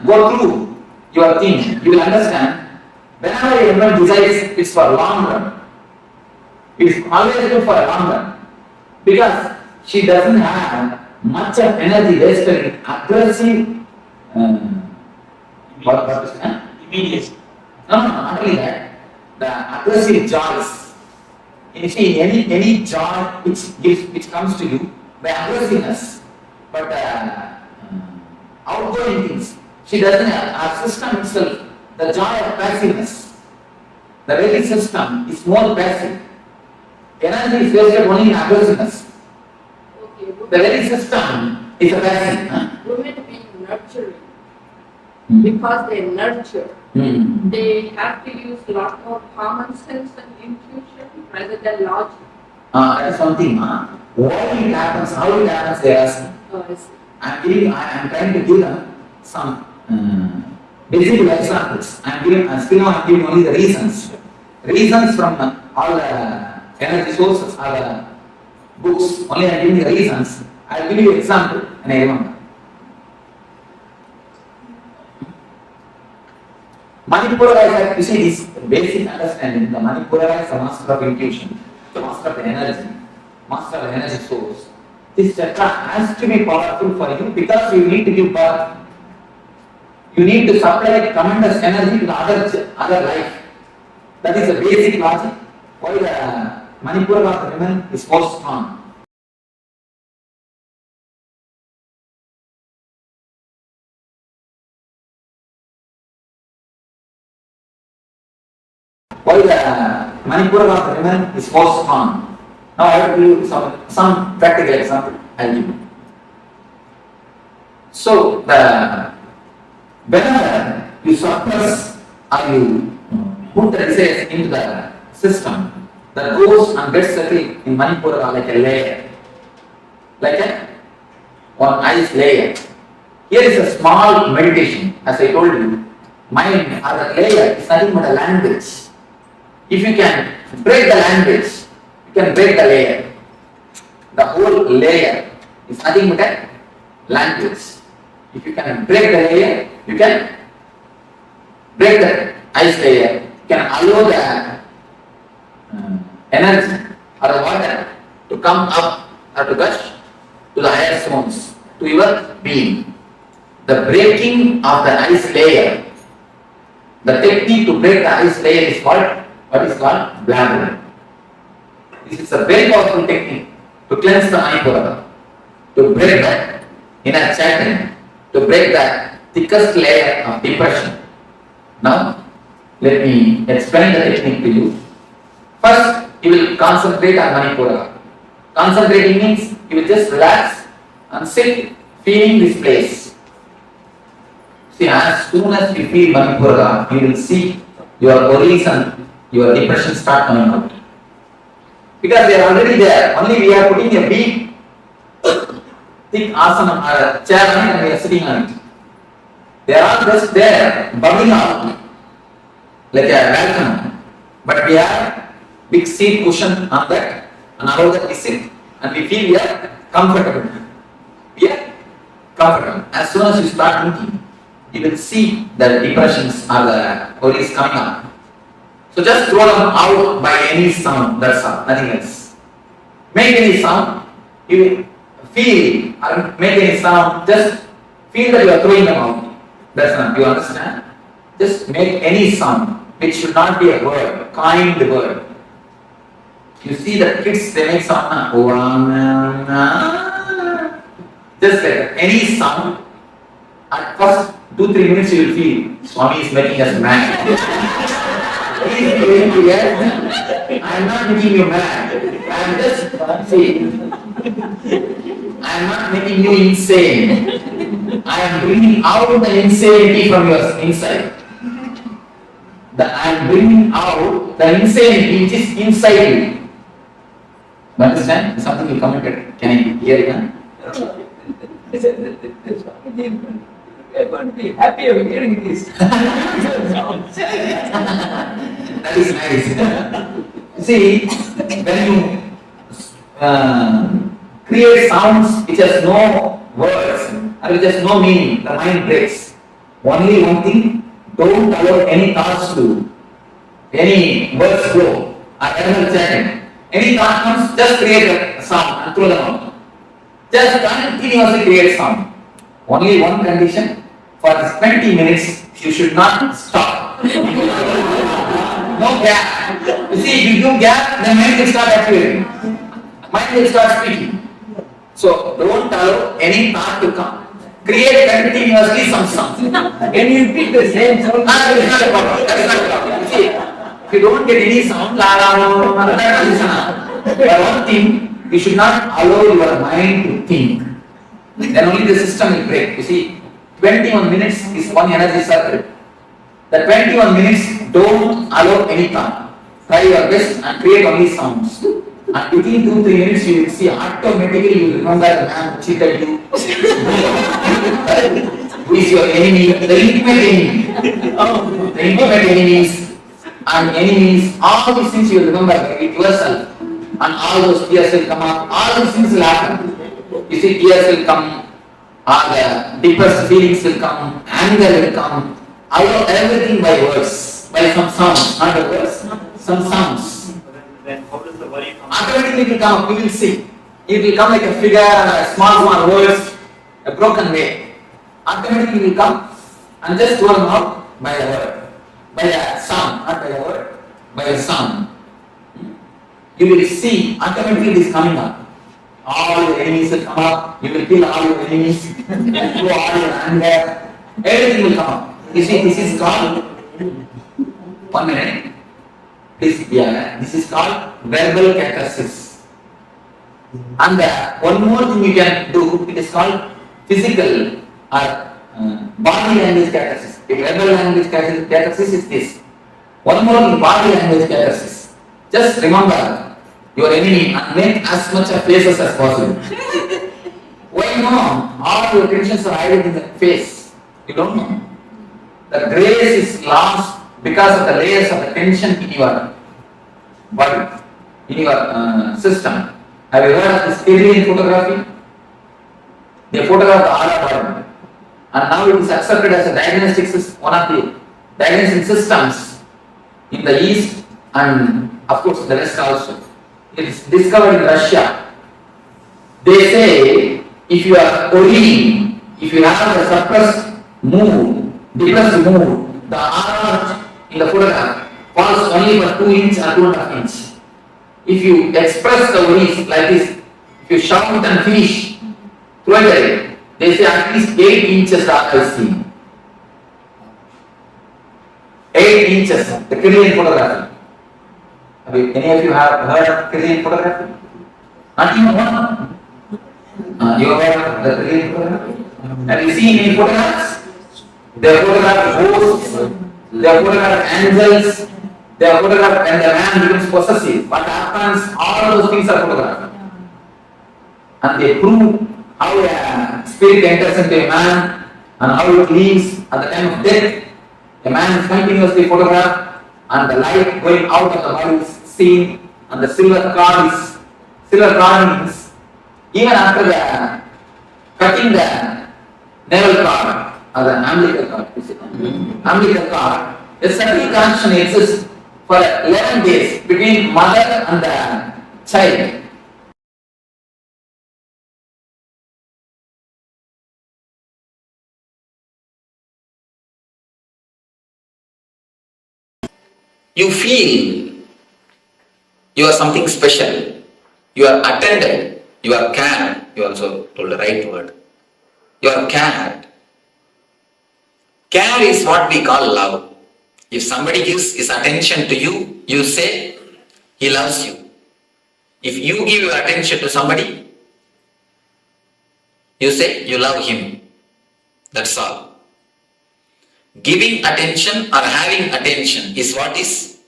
go through your thing, you will understand. Whenever everyone decides it's for long run, it's always good for a long run. Because she doesn't have much of energy wasted in aggressive immediate. No, not only that. The aggressive joys. You see, any joy which comes to you by aggressiveness, but outgoing things, she doesn't have. Our system itself, the joy of passiveness. The very system is more passive. Energy is wasted only in aggressiveness. Okay, The very system is a passive. women being nurturing, because they nurture, they have to use a lot more common sense and intuition rather than logic. That is one thing. Why it happens, how it happens, they ask. I am trying to give them some basic examples. Still now I am giving only the reasons. Reasons from all the energy sources or the books. Only I am giving the reasons. I will give you an example and I remember. Manipura is, you see, this basic understanding. The Manipura is the master of intuition, the master of the energy, master of the energy source. This chakra has to be powerful for you because you need to give birth. You need to supply tremendous energy to the other life. That is the basic logic why the Manipura of the women is more strong. Why the Manipura of the women is more strong. Now I have to give you some practical example. I will give you. So whenever you suppress or you put the desires into the system, that goes and gets settled in Manipura like a layer, like one ice layer. Here is a small meditation. As I told you, mind or the layer is nothing but a language. If you can break the language, you can break the layer. The whole layer is nothing but a language. If you can break the layer, you can break the ice layer. You can allow the energy or the water to come up or to gush to the higher zones, to your being. The breaking of the ice layer, the technique to break the ice layer is called, what is called blabbering. This is a very powerful technique to cleanse the Manipura, to break the inner chanting, to break the thickest layer of depression. Now, let me explain the technique to you. First, you will concentrate on Manipura. Concentrating means you will just relax and sit feeling this place. See, as soon as you feel Manipura, you will see your worries and your depression start coming out. Because they are already there. Only we are putting a big, thick asana or a chair on it and we are sitting on it. They are all just there, bubbling out like a welcome. But we have big seat cushion on that and above that we sit and we feel we are comfortable. We are comfortable. As soon as you start thinking, you will see the depressions or the worries coming up. So just throw them out by any sound, that's all, nothing else. Make any sound, you will feel or make any sound, just feel that you are throwing them out. That's not, you understand? Just make any sound, which should not be a word, kind word. You see the kids, they make sound, just like any sound. At first 2-3 minutes you will feel Swami is making us mad. He is going to get, I am not making you mad. I am just saying, I am not making you insane. I am bringing out the insanity from your inside. I am bringing out the insanity which is inside you. You understand? Something you commented. Can I hear it? We are going to be happy of hearing this. That is nice. See, when you create sounds which has no words and which has no meaning, the mind breaks. Only one thing, don't allow any thoughts to, any words flow, or eternal chanting. Any thought comes, just create a sound and throw them out. Just continuously create sound. Only one condition, for 20 minutes, you should not stop. No gap. You see, if you do gap, the mind will start appearing. Mind will start speaking. So, don't allow any thought to come. Create continuously some sound. Can you repeat the same sound? That is not a problem. That is not a problem. You see, if you don't get any sound, but one thing, you should not allow your mind to think. Then only the system will break. You see, 21 minutes is one energy circle. The 21 minutes, don't allow any thought. Try your best and create only sounds. And within 2-3 minutes, you will see automatically you will remember the man who cheated you. Who is your enemy? The intimate enemy. The intimate enemies and enemies, all these things you will remember it yourself. And all those tears will come up, all these things will happen. You see, tears will come, all the deepest feelings will come, anger will come. Allow everything by words, by some sounds, not the words, some sounds. Then how does the worry come? Automatically it will come up, you will see. It will come like a figure, a small words, a broken way. Automatically it will come and just throw them out by a word, by a sound, not by a word, by a sound. You will see automatically it is coming up. All your enemies will come up, you will kill all your enemies, throw all your anger, everything will come up. You see, this is called, 1 minute, this is called verbal catharsis. And one more thing you can do, it is called physical or body language catharsis. The verbal language catharsis is this. One more thing, body language catharsis. Just remember your enemy and make as much of faces as possible. Why no? All your tensions are hidden in the face. You don't know. The grace is lost because of the layers of the tension in your body, in your system. Have you heard of this alien photography? They photograph the aura body. And now it is accepted as a diagnostic system, one of the diagnostic systems in the East and of course the West also. It is discovered in Russia. They say if you are worrying, if you have a suppressed mood, depressed mood, the aura in the photograph falls only for 2 inches or 2.5 inches. If you express the worries like this, if you shout and finish, throw it away. They say at least 8 inches the aura is seen. 8 inches, the Korean photography. Any of you have heard of Korean photography? Not even one? You have heard of the Korean photography? Have you seen any photographs? They have photographed ghosts, they have photographed angels, they have photographed when the man becomes possessive. What happens? All those things are photographed. And they prove how a spirit enters into a man and how it leaves at the time of death. A man is continuously photographed and the light going out of the body is seen and the silver cord means even after the cutting the navel cord or the umbilical cord, a certain connection exists for 11 days between mother and the child. You feel you are something special, you are attended, you are cared, you also told the right word, you are cared. Care is what we call love. If somebody gives his attention to you, you say he loves you. If you give your attention to somebody, you say you love him. That's all. Giving attention or having attention is what is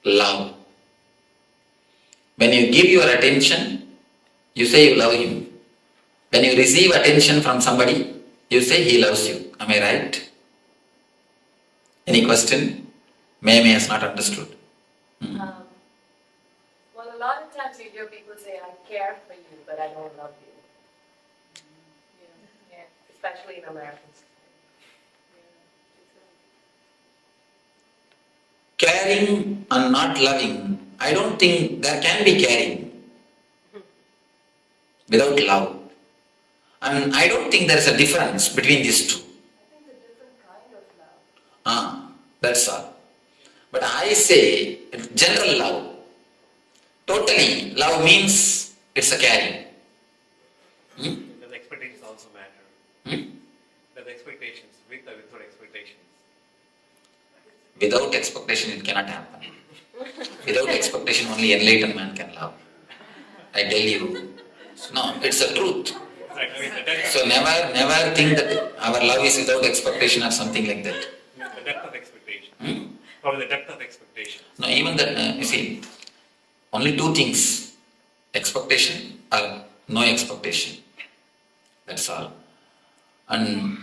love. When you give your attention, you say you love him. When you receive attention from somebody, you say he loves you. Am I right? Any question? May has not understood. Well, a lot of times you hear people say, I care for you, but I don't love you. Yeah. Especially in Americans. Caring and not loving, I don't think there can be caring without love. And I don't think there is a difference between these two. That's all. But I say general love. Totally, love means it's a caring. The expectations also matter. The expectations, with or without expectations. Without expectation, it cannot happen. Without expectation, only enlightened man can love. I tell you. No, it's a truth. So never think that our love is without expectation or something like that. The depth of expectation. Probably the depth of expectation. No, even that, you see, only two things. Expectation or no expectation. That's all. And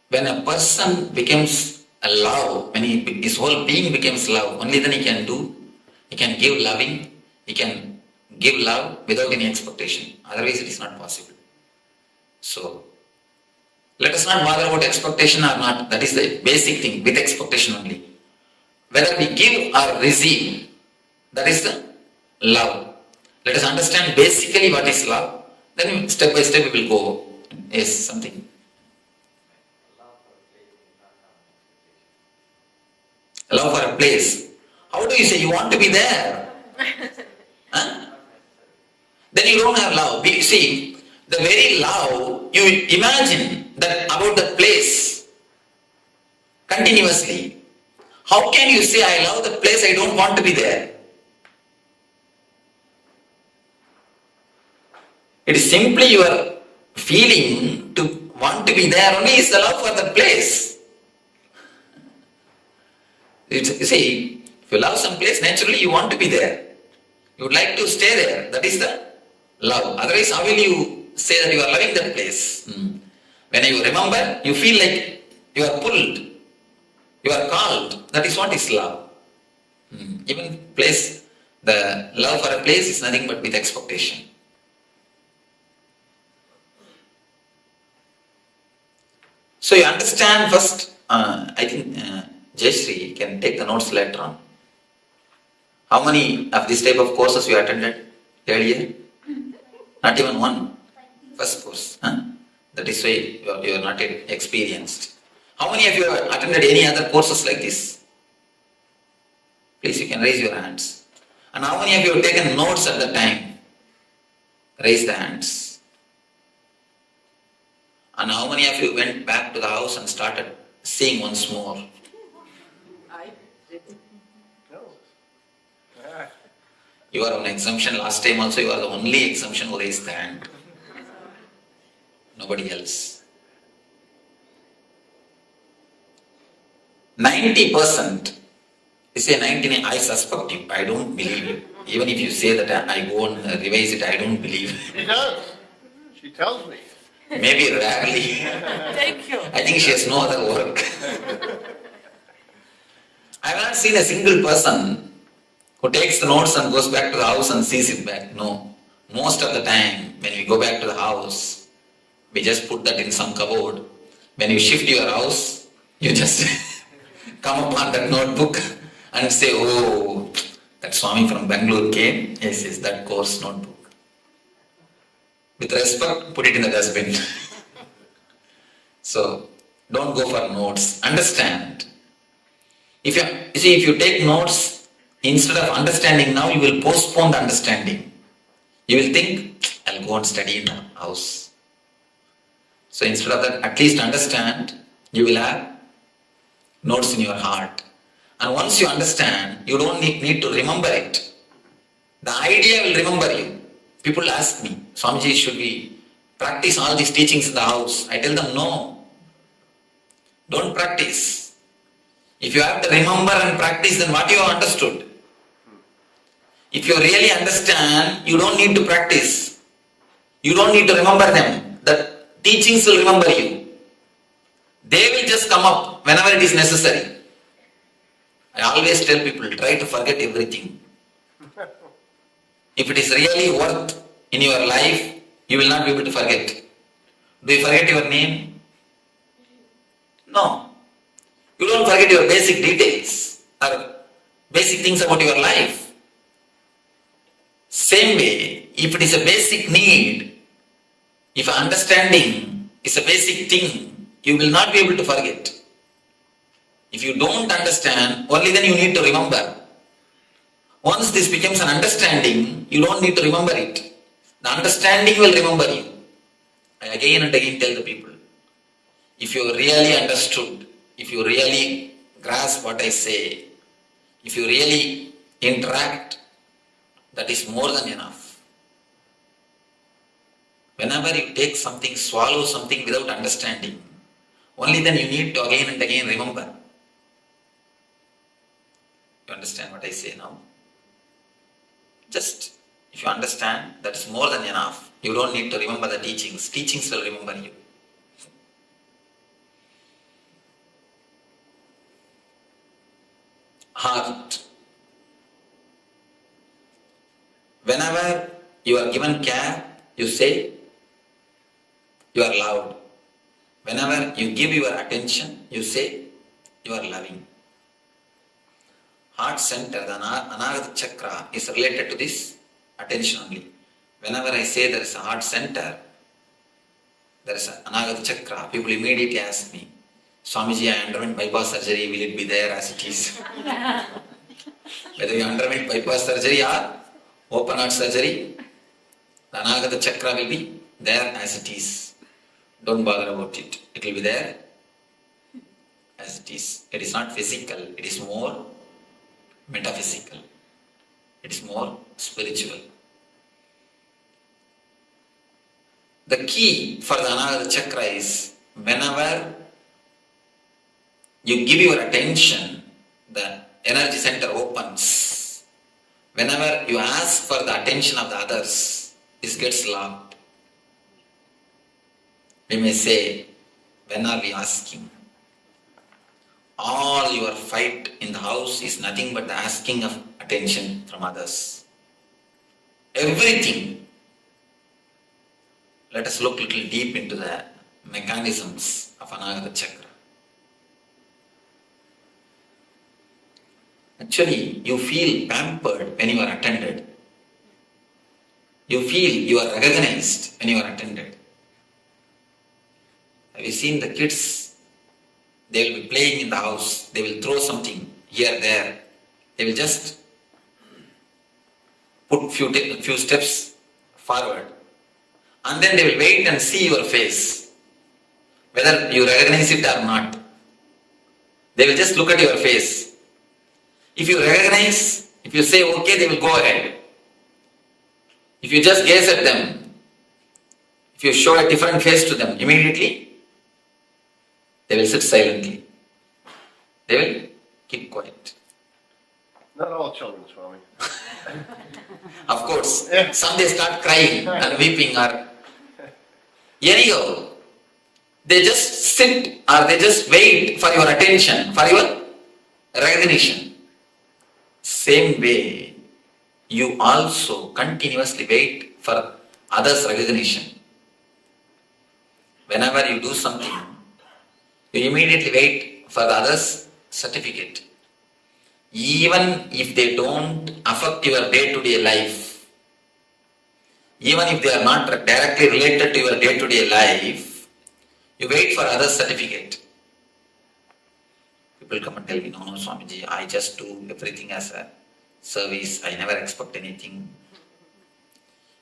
when a person becomes a love, when his whole being becomes love, only then he can give loving, he can give love without any expectation. Otherwise it is not possible. So, let us not bother about expectation or not. That is the basic thing, with expectation only. Whether we give or receive, that is the love. Let us understand basically what is love. Then step by step we will go. Yes, something. Love for a place. How do you say you want to be there? Then you don't have love. See, the very love, you imagine that about the place continuously. How can you say, I love the place, I don't want to be there? It is simply your feeling to want to be there only is the love for the place. You see, if you love some place, naturally you want to be there. You would like to stay there. That is the love. Otherwise, how will you say that you are loving that place? When you remember, you feel like you are pulled, you are called. That is what is love. Even place, the love for a place is nothing but with expectation. So you understand first, I think Jayashree can take the notes later on. How many of this type of courses you attended earlier? Not even one. First course. That is why you are not experienced. How many of you have attended any other courses like this? Please, you can raise your hands. And how many of you have taken notes at the time? Raise the hands. And how many of you went back to the house and started seeing once more? I didn't. No. You are on exemption. Last time also you are the only exemption who raised the hand. Nobody else. 90%. You say 99, I suspect you. I don't believe you. Even if you say that I go and revise it, I don't believe. She does. She tells me. Maybe rarely. Thank you. I think she has no other work. I have not seen a single person who takes the notes and goes back to the house and sees it back. No. Most of the time, when we go back to the house, we just put that in some cupboard. When you shift your house, you just come upon that notebook and say, oh, that Swami from Bangalore came. Yes, that course notebook. With respect, put it in the dustbin. So, don't go for notes. Understand. If you take notes, instead of understanding now, you will postpone the understanding. You will think, I'll go and study in the house. So instead of that, at least understand, you will have notes in your heart. And once you understand, you don't need to remember it. The idea will remember you. People ask me, Swamiji, should we practice all these teachings in the house? I tell them, no. Don't practice. If you have to remember and practice, then what you have understood? If you really understand, you don't need to practice. You don't need to remember them. The teachings will remember you. They will just come up whenever it is necessary. I always tell people, try to forget everything. if it is really worth in your life, you will not be able to forget. Do you forget your name? No. You don't forget your basic details or basic things about your life. Same way, if it is a basic need, if understanding is a basic thing, you will not be able to forget. If you don't understand, only then you need to remember. Once this becomes an understanding, you don't need to remember it. The understanding will remember you. I again and again tell the people, if you really understood, if you really grasp what I say, if you really interact, that is more than enough. Whenever you take something, swallow something without understanding, only then you need to again and again remember. You understand what I say now? Just, if you understand, that is more than enough. You don't need to remember the teachings. Teachings will remember you. Heart. Whenever you are given care, you say, you are loved. Whenever you give your attention, you say, you are loving. Heart center, the Anagata Chakra, is related to this attention only. Whenever I say there is a heart center, there is an Anagata Chakra, people immediately ask me, Swamiji, I underwent bypass surgery, will it be there as it is? Whether you underwent bypass surgery or open heart surgery, the Anagata Chakra will be there as it is. Don't bother about it. It will be there as it is. It is not physical, it is more metaphysical. It is more spiritual. The key for the Anagata Chakra is whenever you give your attention, the energy center opens. Whenever you ask for the attention of the others, this gets locked. We may say, when are we asking? All your fight in the house is nothing but the asking of attention from others. Everything. Let us look a little deep into the mechanisms of Anagata Chakra. Actually, you feel pampered when you are attended. You feel you are recognized when you are attended. Have you seen the kids? They will be playing in the house. They will throw something here, there. They will just put few steps forward. And then they will wait and see your face, whether you recognize it or not. They will just look at your face. If you recognize, if you say okay, they will go ahead. If you just gaze at them, if you show a different face to them, immediately they will sit silently. They will keep quiet. Not all children, Swami. Of course, some they start crying and weeping or anyhow, they just sit or they just wait for your attention, for your recognition. Same way, you also continuously wait for others' recognition. Whenever you do something, you immediately wait for the others' certificate. Even if they don't affect your day-to-day life, even if they are not directly related to your day-to-day life, you wait for others' certificate. People come and tell me, no, Swamiji, I just do everything as a service, I never expect anything.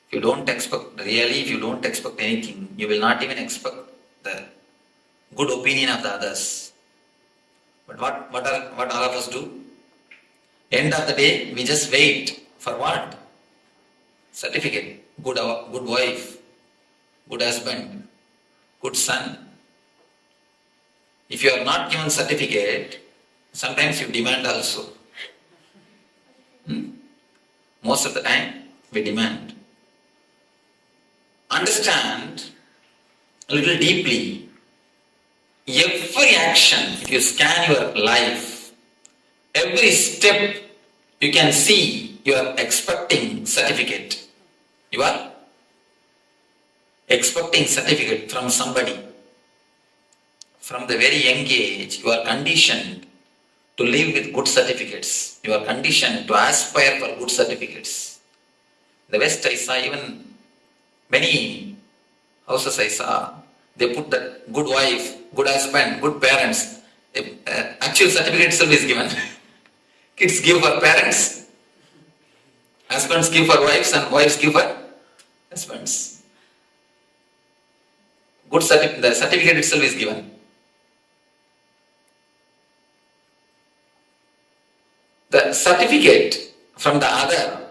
If you don't expect anything, you will not even expect the good opinion of the others. But what all of us do? End of the day, we just wait for what? Certificate. Good wife, good husband, good son. If you are not given certificate, sometimes you demand also. Most of the time, we demand. Understand a little deeply. Every action, if you scan your life, every step you can see you are expecting certificate. You are expecting certificate from somebody. From the very young age, you are conditioned to live with good certificates. You are conditioned to aspire for good certificates. The West, I saw even many houses I saw, they put that good wife, good husband, good parents. Actual certificate itself is given. Kids give for parents, husbands give for wives, and wives give for husbands. The certificate itself is given. The certificate from the other,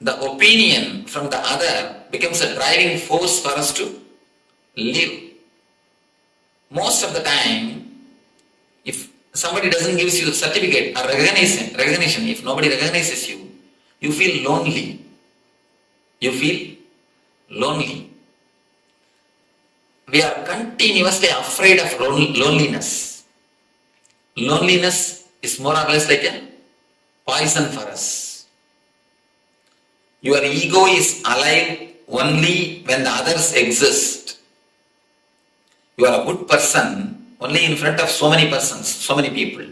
the opinion from the other becomes a driving force for us to live. Most of the time, if somebody doesn't give you a certificate or recognition, if nobody recognizes you, you feel lonely. You feel lonely. We are continuously afraid of loneliness. Loneliness is more or less like a poison for us. Your ego is alive only when the others exist. You are a good person only in front of so many persons, so many people.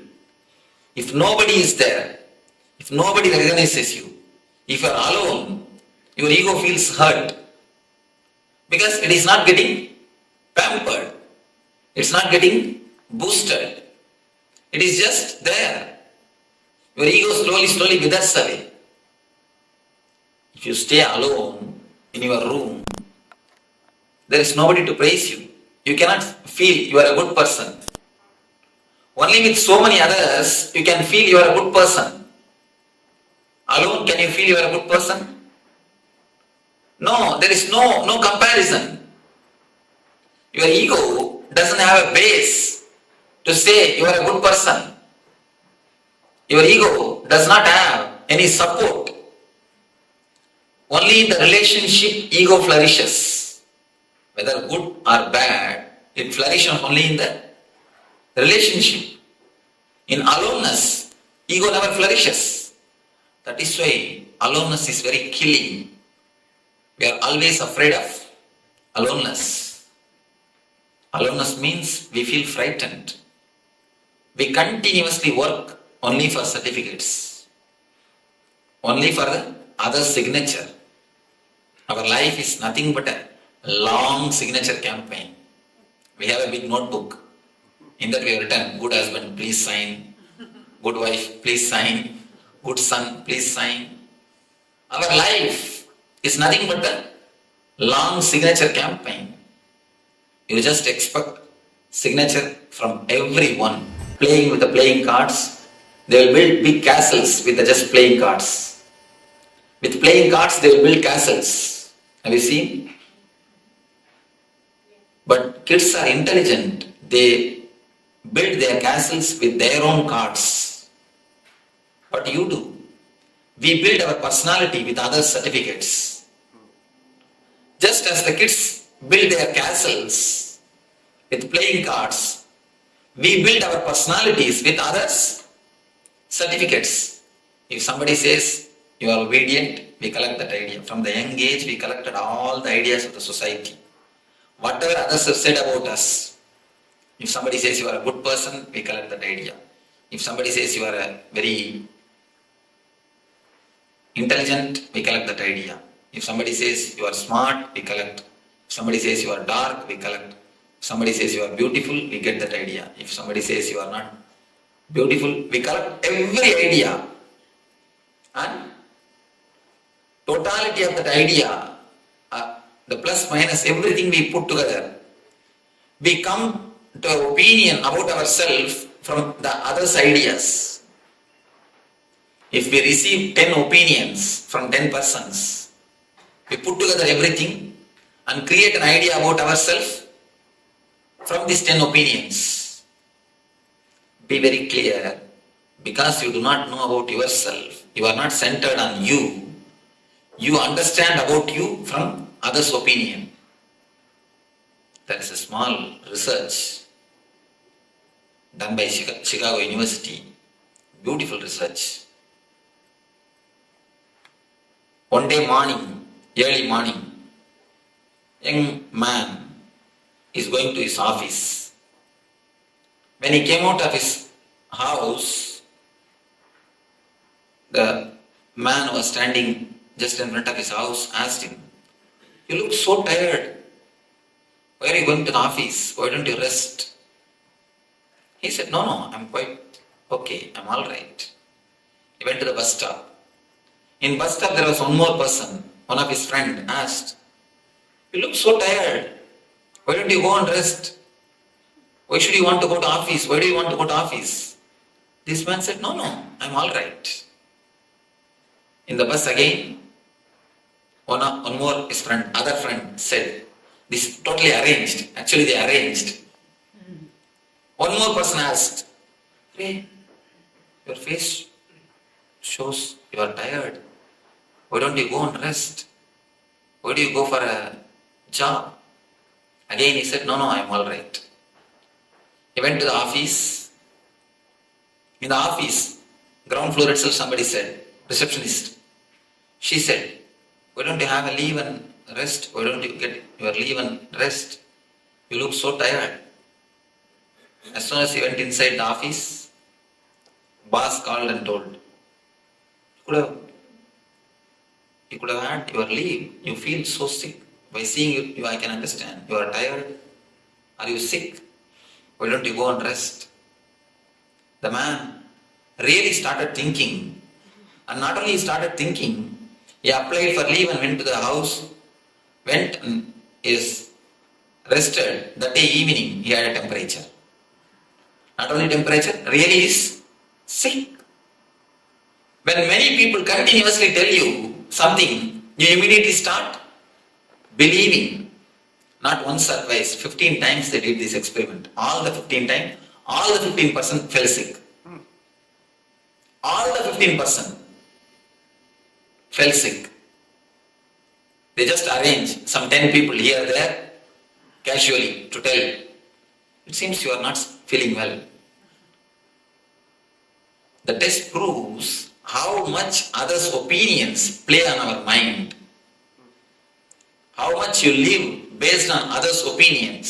If nobody is there, if nobody recognizes you, if you are alone, your ego feels hurt because it is not getting pampered. It's not getting boosted. It is just there. Your ego slowly withers away. If you stay alone in your room, there is nobody to praise you. You cannot feel you are a good person. Only with so many others, you can feel you are a good person. Alone, can you feel you are a good person? No, there is no comparison. Your ego doesn't have a base to say you are a good person. Your ego does not have any support. Only in the relationship, ego flourishes. Whether good or bad, it flourishes only in the relationship. In aloneness, ego never flourishes. That is why aloneness is very killing. We are always afraid of aloneness. Aloneness means we feel frightened. We continuously work only for certificates, only for the other signature. Our life is nothing but a long signature campaign. We have a big notebook. In that we have written, good husband, please sign. Good wife, please sign. Good son, please sign. Our life is nothing but a long signature campaign. You just expect signature from everyone. Playing with the playing cards, they will build big castles with the just playing cards. With playing cards, they will build castles. Have you seen? But kids are intelligent. They build their castles with their own cards. What do you do? We build our personality with other certificates. Just as the kids build their castles with playing cards, we build our personalities with others' certificates. If somebody says you are obedient, we collect that idea. From the young age, we collected all the ideas of the society. Whatever others have said about us. If somebody says you are a good person, we collect that idea. If somebody says you are a very intelligent, we collect that idea. If somebody says you are smart, we collect. If somebody says you are dark, we collect. If somebody says you are beautiful, we get that idea. If somebody says you are not beautiful, we collect every idea. And totality of that idea, the plus minus, everything we put together, we come to an opinion about ourselves from the others' ideas. If we receive 10 opinions from 10 persons, we put together everything and create an idea about ourselves from these 10 opinions. Be very clear, because you do not know about yourself, you are not centered on you, you understand about you from others' opinion. There is a small research done by Chicago University, beautiful research. One day morning, early morning, young man is going to his office. When he came out of his house, the man who was standing just in front of his house asked him, "You look so tired. Why are you going to the office? Why don't you rest?" He said, No, I'm quite okay. I'm all right. He went to the bus stop. In bus stop, there was one more person. One of his friends asked, "You look so tired. Why don't you go and rest? Why should you want to go to office? Why do you want to go to office?" This man said, No, I'm all right. In the bus again, one more his friend, other friend said, this is totally arranged. Actually, they arranged. One more person asked, "Hey, your face shows you are tired. Why don't you go and rest? Why do you go for a job?" Again he said, No, I'm all right. He went to the office. In the office, ground floor itself, somebody said, receptionist. She said, "Why don't you have a leave and rest? Why don't you get your leave and rest? You look so tired." As soon as he went inside the office, boss called and told, You could have had your leave. You feel so sick. By seeing you, I can understand. You are tired. Are you sick? Why don't you go and rest? The man really started thinking. And not only he started thinking, he applied for leave and went to the house, went and is rested. That day evening, he had a temperature. Not only temperature, really is sick. When many people continuously tell you something, you immediately start believing. Not once or twice, 15 times they did this experiment. All the 15 times, all the 15% fell sick. All the 15% fell sick. They just arrange some 10 people here there casually to tell, "It seems you are not feeling well." The test proves how much others' opinions play on our mind. How much you live based on others' opinions.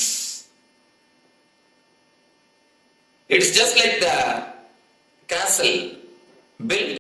It's just like the castle built